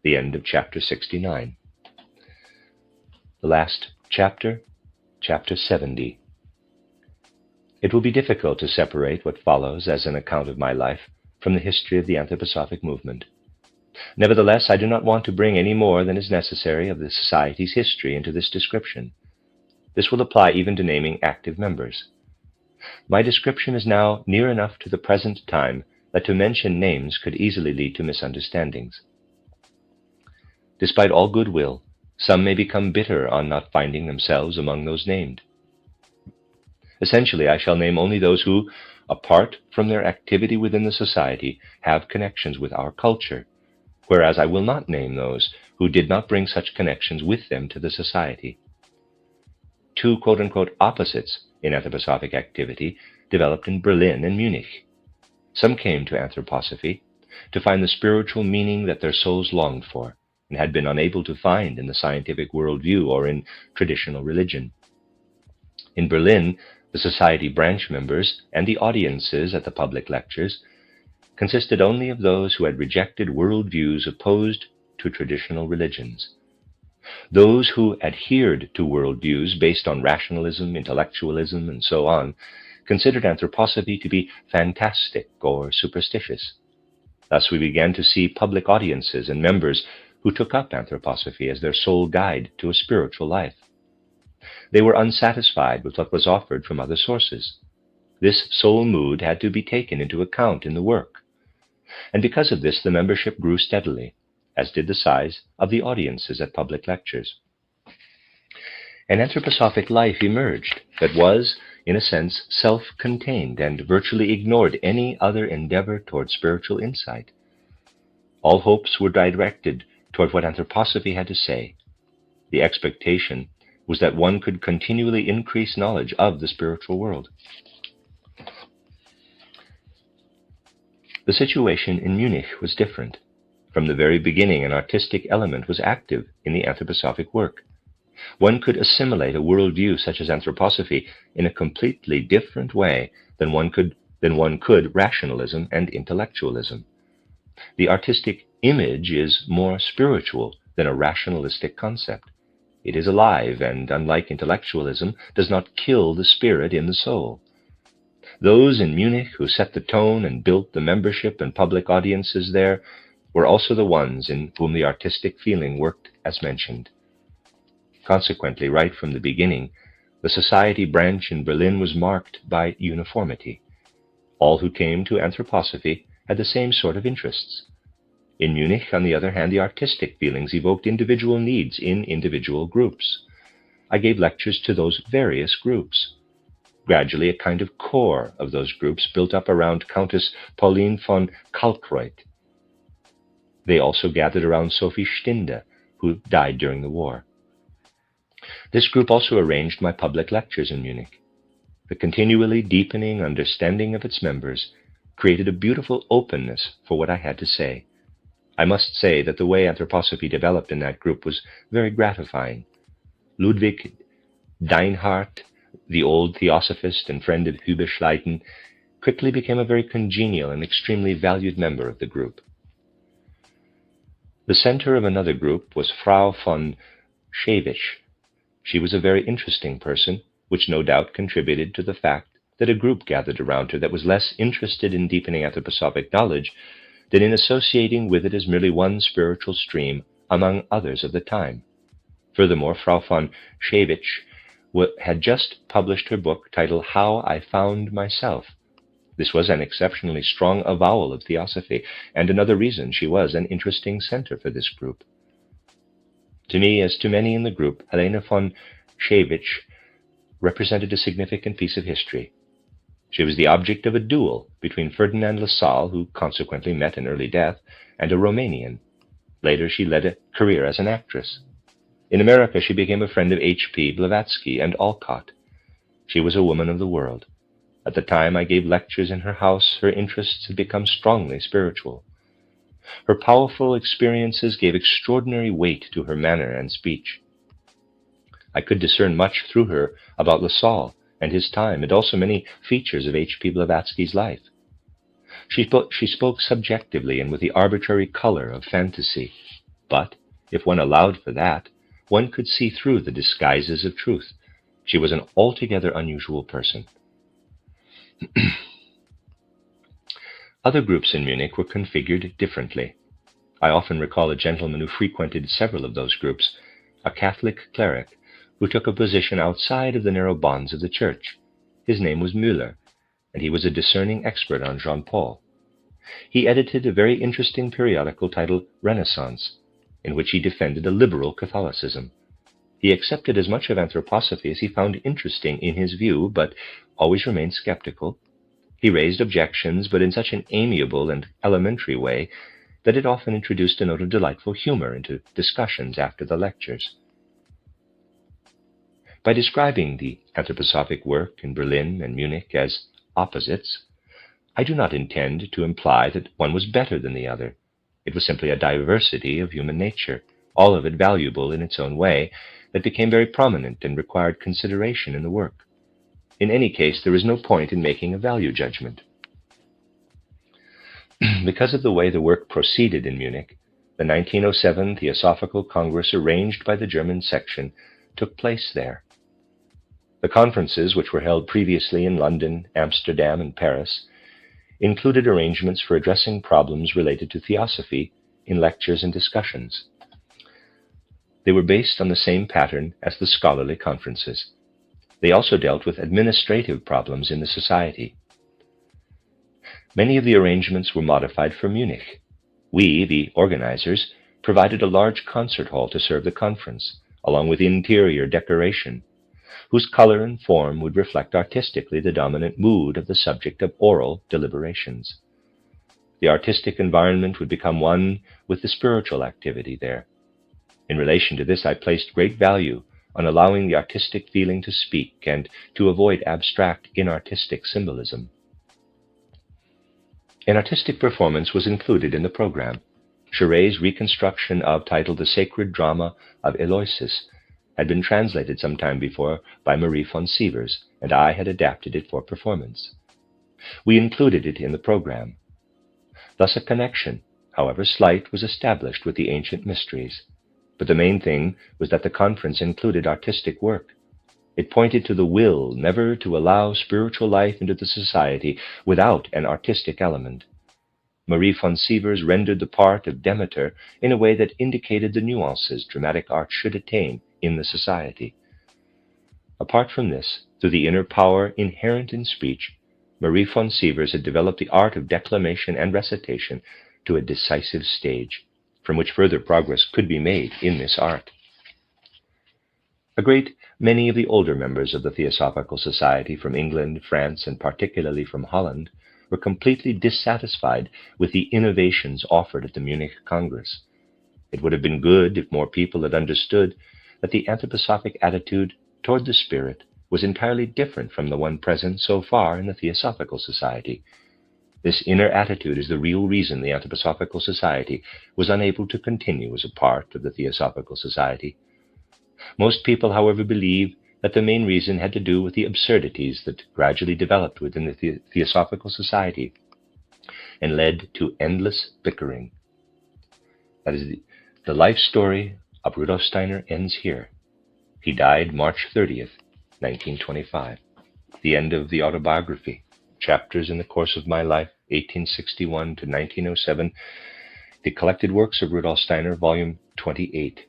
The end of chapter 69. The last chapter, chapter 70. It will be difficult to separate what follows as an account of my life from the history of the anthroposophic movement. Nevertheless, I do not want to bring any more than is necessary of the Society's history into this description. This will apply even to naming active members. My description is now near enough to the present time that to mention names could easily lead to misunderstandings. Despite all goodwill, some may become bitter on not finding themselves among those named. Essentially, I shall name only those who, apart from their activity within the Society, have connections with our culture, whereas I will not name those who did not bring such connections with them to the Society. Two quote-unquote opposites in anthroposophic activity developed in Berlin and Munich. Some came to anthroposophy to find the spiritual meaning that their souls longed for and had been unable to find in the scientific worldview or in traditional religion. In Berlin, the Society branch members and the audiences at the public lectures consisted only of those who had rejected worldviews opposed to traditional religions. Those who adhered to worldviews based on rationalism, intellectualism, and so on, considered anthroposophy to be fantastic or superstitious. Thus we began to see public audiences and members who took up anthroposophy as their sole guide to a spiritual life. They were unsatisfied with what was offered from other sources. This sole mood had to be taken into account in the work. and because of this the membership grew steadily, as did the size of the audiences at public lectures. An anthroposophic life emerged that was, in a sense, self-contained and virtually ignored any other endeavor toward spiritual insight. All hopes were directed toward what anthroposophy had to say. The expectation was that one could continually increase knowledge of the spiritual world. The situation in Munich was different. From the very beginning, an artistic element was active in the anthroposophic work. One could assimilate a worldview such as anthroposophy in a completely different way than one could rationalism and intellectualism. The artistic image is more spiritual than a rationalistic concept. It is alive and, unlike intellectualism, does not kill the spirit in the soul. Those in Munich who set the tone and built the membership and public audiences there were also the ones in whom the artistic feeling worked as mentioned. Consequently, right from the beginning, the society branch in Berlin was marked by uniformity. All who came to anthroposophy had the same sort of interests. In Munich, on the other hand, the artistic feelings evoked individual needs in individual groups. I gave lectures to those various groups. Gradually, a kind of core of those groups built up around Countess Pauline von Kalkreuth. They also gathered around Sophie Stinde, who died during the war. This group also arranged my public lectures in Munich. The continually deepening understanding of its members created a beautiful openness for what I had to say. I must say that the way anthroposophy developed in that group was very gratifying. Ludwig Deinhardt, the old theosophist and friend of Hubert Schleiten, quickly became a very congenial and extremely valued member of the group. The center of another group was Frau von Schewitsch. She was a very interesting person, which no doubt contributed to the fact that a group gathered around her that was less interested in deepening anthroposophic knowledge than in associating with it as merely one spiritual stream among others of the time. Furthermore, Frau von Schewitsch had just published her book titled How I Found Myself. This was an exceptionally strong avowal of theosophy, and another reason she was an interesting center for this group. To me, as to many in the group, Helena von Schewitsch represented a significant piece of history. She was the object of a duel between Ferdinand Lassalle, who consequently met an early death, and a Romanian. Later, she led a career as an actress. In America, she became a friend of H.P. Blavatsky and Alcott. She was a woman of the world. At the time I gave lectures in her house, her interests had become strongly spiritual. Her powerful experiences gave extraordinary weight to her manner and speech. I could discern much through her about Lassalle and his time, and also many features of H.P. Blavatsky's life. She spoke subjectively and with the arbitrary color of fantasy, but, if one allowed for that, one could see through the disguises of truth. She was an altogether unusual person. Other groups in Munich were configured differently. I often recall a gentleman who frequented several of those groups, a Catholic cleric, who took a position outside of the narrow bonds of the Church. His name was Müller, and he was a discerning expert on Jean Paul. He edited a very interesting periodical titled Renaissance, in which he defended a liberal Catholicism. He accepted as much of anthroposophy as he found interesting in his view, but always remained skeptical. He raised objections, but in such an amiable and elementary way that it often introduced a note of delightful humor into discussions after the lectures. By describing the anthroposophic work in Berlin and Munich as opposites, I do not intend to imply that one was better than the other. It was simply a diversity of human nature, all of it valuable in its own way, that became very prominent and required consideration in the work. In any case, there is no point in making a value judgment. Because of the way the work proceeded in Munich, the 1907 Theosophical Congress arranged by the German section took place there. The conferences, which were held previously in London, Amsterdam, and Paris, included arrangements for addressing problems related to theosophy in lectures and discussions. They were based on the same pattern as the scholarly conferences. They also dealt with administrative problems in the society. Many of the arrangements were modified for Munich. We, the organizers, provided a large concert hall to serve the conference, along with interior decoration, whose color and form would reflect artistically the dominant mood of the subject of oral deliberations. The artistic environment would become one with the spiritual activity there. In relation to this, I placed great value on allowing the artistic feeling to speak and to avoid abstract, inartistic symbolism. An artistic performance was included in the program. Chouret's reconstruction titled The Sacred Drama of Eloises had been translated some time before by Marie von Sievers, and I had adapted it for performance. We included it in the program. Thus a connection, however slight, was established with the ancient mysteries. But the main thing was that the conference included artistic work. It pointed to the will never to allow spiritual life into the society without an artistic element. Marie von Sievers rendered the part of Demeter in a way that indicated the nuances dramatic art should attain in the society. Apart from this, through the inner power inherent in speech, Marie von Sievers had developed the art of declamation and recitation to a decisive stage, from which further progress could be made in this art. A great many of the older members of the Theosophical Society from England, France, and particularly from Holland were completely dissatisfied with the innovations offered at the Munich Congress. It would have been good if more people had understood that the anthroposophic attitude toward the spirit was entirely different from the one present so far in the Theosophical Society. This inner attitude is the real reason the Anthroposophical Society was unable to continue as a part of the Theosophical Society. Most people, however, believe that the main reason had to do with the absurdities that gradually developed within the Theosophical Society and led to endless bickering. That is, the life story of Rudolf Steiner ends here. He died March 30th, 1925. The end of the autobiography. Chapters in the Course of My Life, 1861 to 1907. The Collected Works of Rudolf Steiner, Volume 28.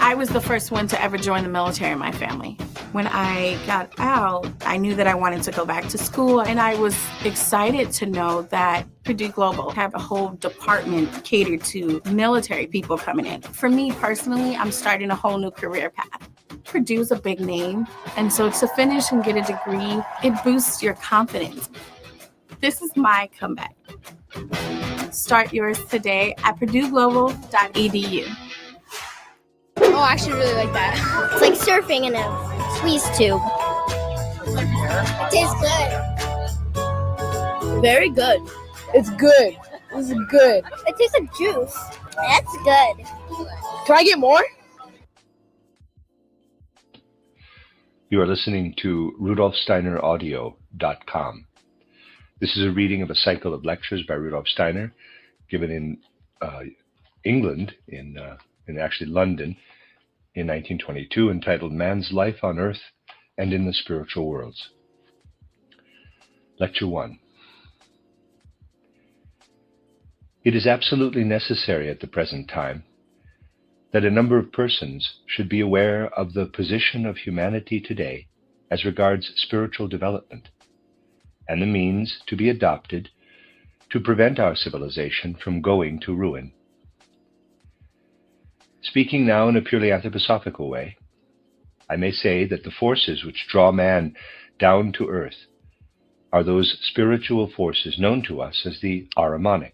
I was the first one to ever join the military in my family. When I got out, I knew that I wanted to go back to school, and I was excited to know that Purdue Global have a whole department catered to military people coming in. For me personally, I'm starting a whole new career path. Purdue's a big name, and so to finish and get a degree, it boosts your confidence. This is my comeback. Start yours today at purdueglobal.edu. Oh, I actually really like that. It's like surfing in a squeeze tube. It tastes good. Very good. It's good. This is good. It tastes like juice. That's good. Can I get more? You are listening to RudolfSteinerAudio.com. This is a reading of a cycle of lectures by Rudolf Steiner, given in England, in actually London, in 1922, entitled Man's Life on Earth and in the Spiritual Worlds. Lecture 1. It is absolutely necessary at the present time that a number of persons should be aware of the position of humanity today as regards spiritual development, and the means to be adopted to prevent our civilization from going to ruin. Speaking now in a purely anthroposophical way, I may say that the forces which draw man down to earth are those spiritual forces known to us as the Ahrimanic,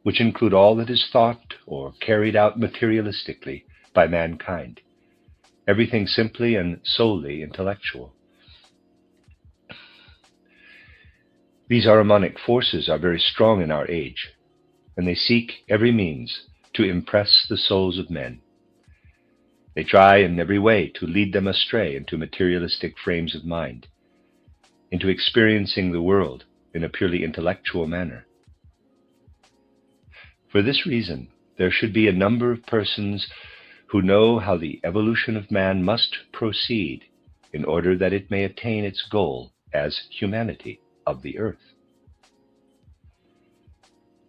which include all that is thought or carried out materialistically by mankind, everything simply and solely intellectual. These Ahrimanic forces are very strong in our age, and they seek every means to impress the souls of men. They try in every way to lead them astray into materialistic frames of mind, into experiencing the world in a purely intellectual manner. For this reason, there should be a number of persons who know how the evolution of man must proceed in order that it may attain its goal as humanity of the earth.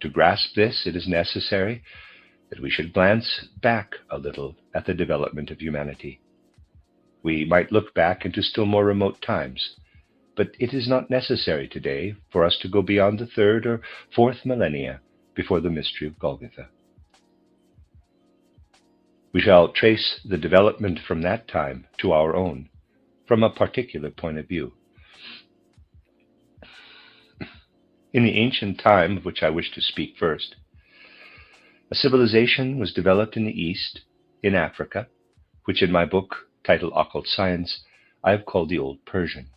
To grasp this, it is necessary that we should glance back a little at the development of humanity. We might look back into still more remote times, but it is not necessary today for us to go beyond the 3rd or 4th millennia before the mystery of Golgotha. We shall trace the development from that time to our own, from a particular point of view. In the ancient time of which I wish to speak first, a civilization was developed in the East, in Africa, which in my book, titled Occult Science, I have called the Old Persian.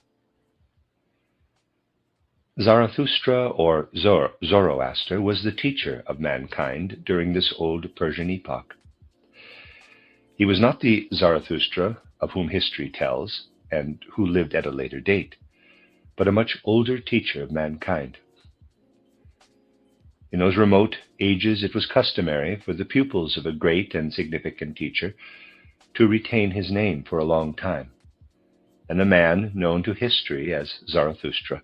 Zarathustra, or Zoroaster, was the teacher of mankind during this old Persian epoch. He was not the Zarathustra of whom history tells, and who lived at a later date, but a much older teacher of mankind. In those remote ages, it was customary for the pupils of a great and significant teacher to retain his name for a long time, and the man known to history as Zarathustra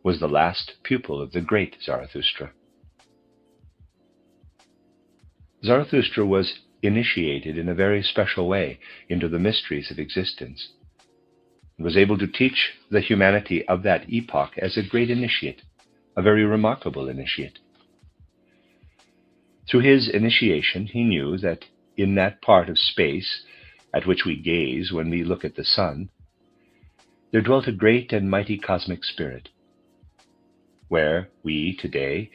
was the last pupil of the great Zarathustra. Zarathustra was initiated in a very special way into the mysteries of existence, and was able to teach the humanity of that epoch as a great initiate, a very remarkable initiate. Through his initiation, he knew that in that part of space at which we gaze when we look at the sun, there dwelt a great and mighty cosmic spirit. Where we today,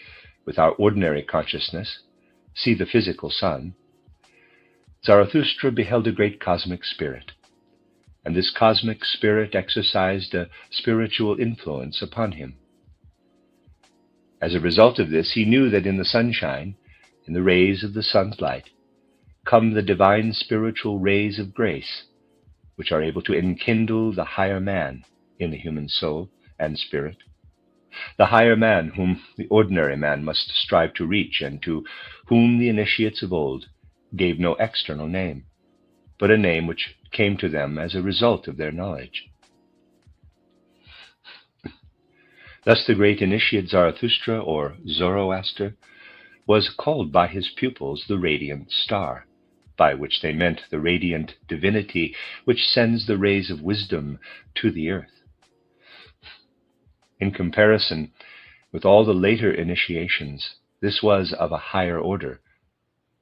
with our ordinary consciousness, see the physical sun, Zarathustra beheld a great cosmic spirit, and this cosmic spirit exercised a spiritual influence upon him. As a result of this, he knew that in the sunshine, in the rays of the sun's light, come the divine spiritual rays of grace, which are able to enkindle the higher man in the human soul and spirit, the higher man whom the ordinary man must strive to reach, and to whom the initiates of old gave no external name, but a name which came to them as a result of their knowledge. Thus the great initiate Zarathustra, or Zoroaster, was called by his pupils the radiant star, by which they meant the radiant divinity which sends the rays of wisdom to the earth. In comparison with all the later initiations, this was of a higher order,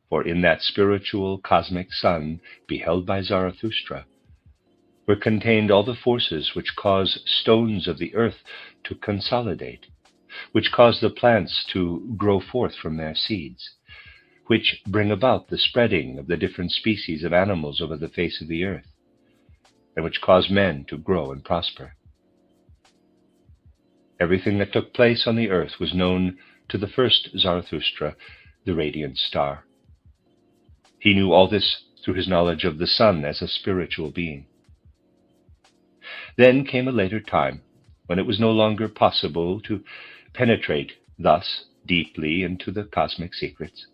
for in that spiritual cosmic sun beheld by Zarathustra were contained all the forces which cause stones of the earth to consolidate, which cause the plants to grow forth from their seeds, which bring about the spreading of the different species of animals over the face of the earth, and which cause men to grow and prosper. Everything that took place on the earth was known to the first Zarathustra, the radiant star. He knew all this through his knowledge of the sun as a spiritual being. Then came a later time when it was no longer possible to penetrate thus deeply into the cosmic secrets.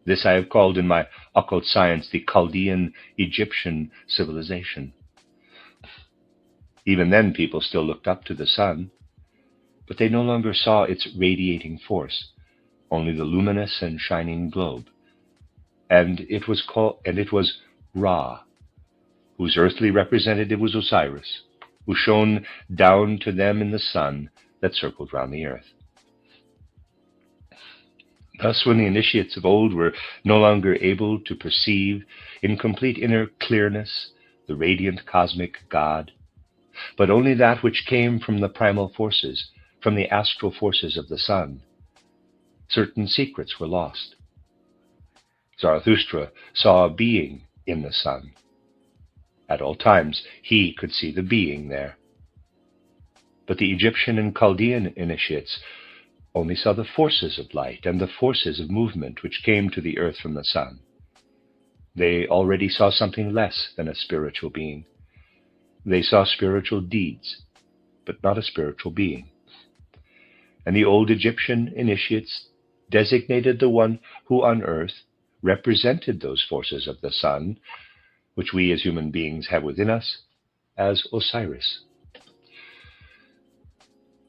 This I have called in my occult science the Chaldean Egyptian civilization. Even then people still looked up to the sun, but they no longer saw its radiating force, only the luminous and shining globe. And it was Ra, whose earthly representative was Osiris, who shone down to them in the sun that circled round the earth. Thus, when the initiates of old were no longer able to perceive in complete inner clearness the radiant cosmic God, but only that which came from the primal forces, from the astral forces of the sun, certain secrets were lost. Zarathustra saw a being in the sun. At all times, he could see the being there. But the Egyptian and Chaldean initiates only saw the forces of light and the forces of movement which came to the earth from the sun. They already saw something less than a spiritual being. They saw spiritual deeds, but not a spiritual being. And the old Egyptian initiates designated the one who on earth represented those forces of the sun, which we as human beings have within us, as Osiris.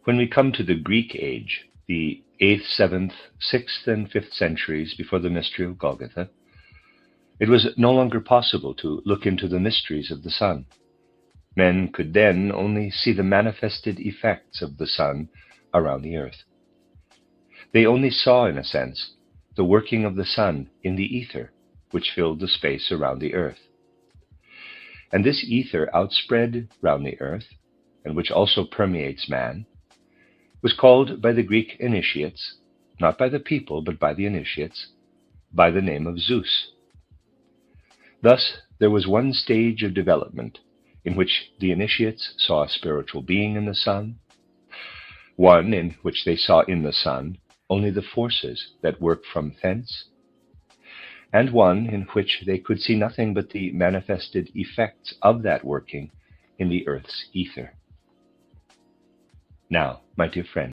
When we come to the Greek age, the 8th, 7th, 6th, and 5th centuries before the mystery of Golgotha, It was no longer possible to look into the mysteries of the sun. Men could then only see the manifested effects of the sun around the earth. They only saw, in a sense, the working of the sun in the ether, which filled the space around the earth. And this ether outspread round the earth, and which also permeates man, was called by the Greek initiates, not by the people, but by the initiates, by the name of Zeus. Thus, there was one stage of development in which the initiates saw a spiritual being in the sun, one in which they saw in the sun only the forces that work from thence, and one in which they could see nothing but the manifested effects of that working in the earth's ether. Now, my dear friend,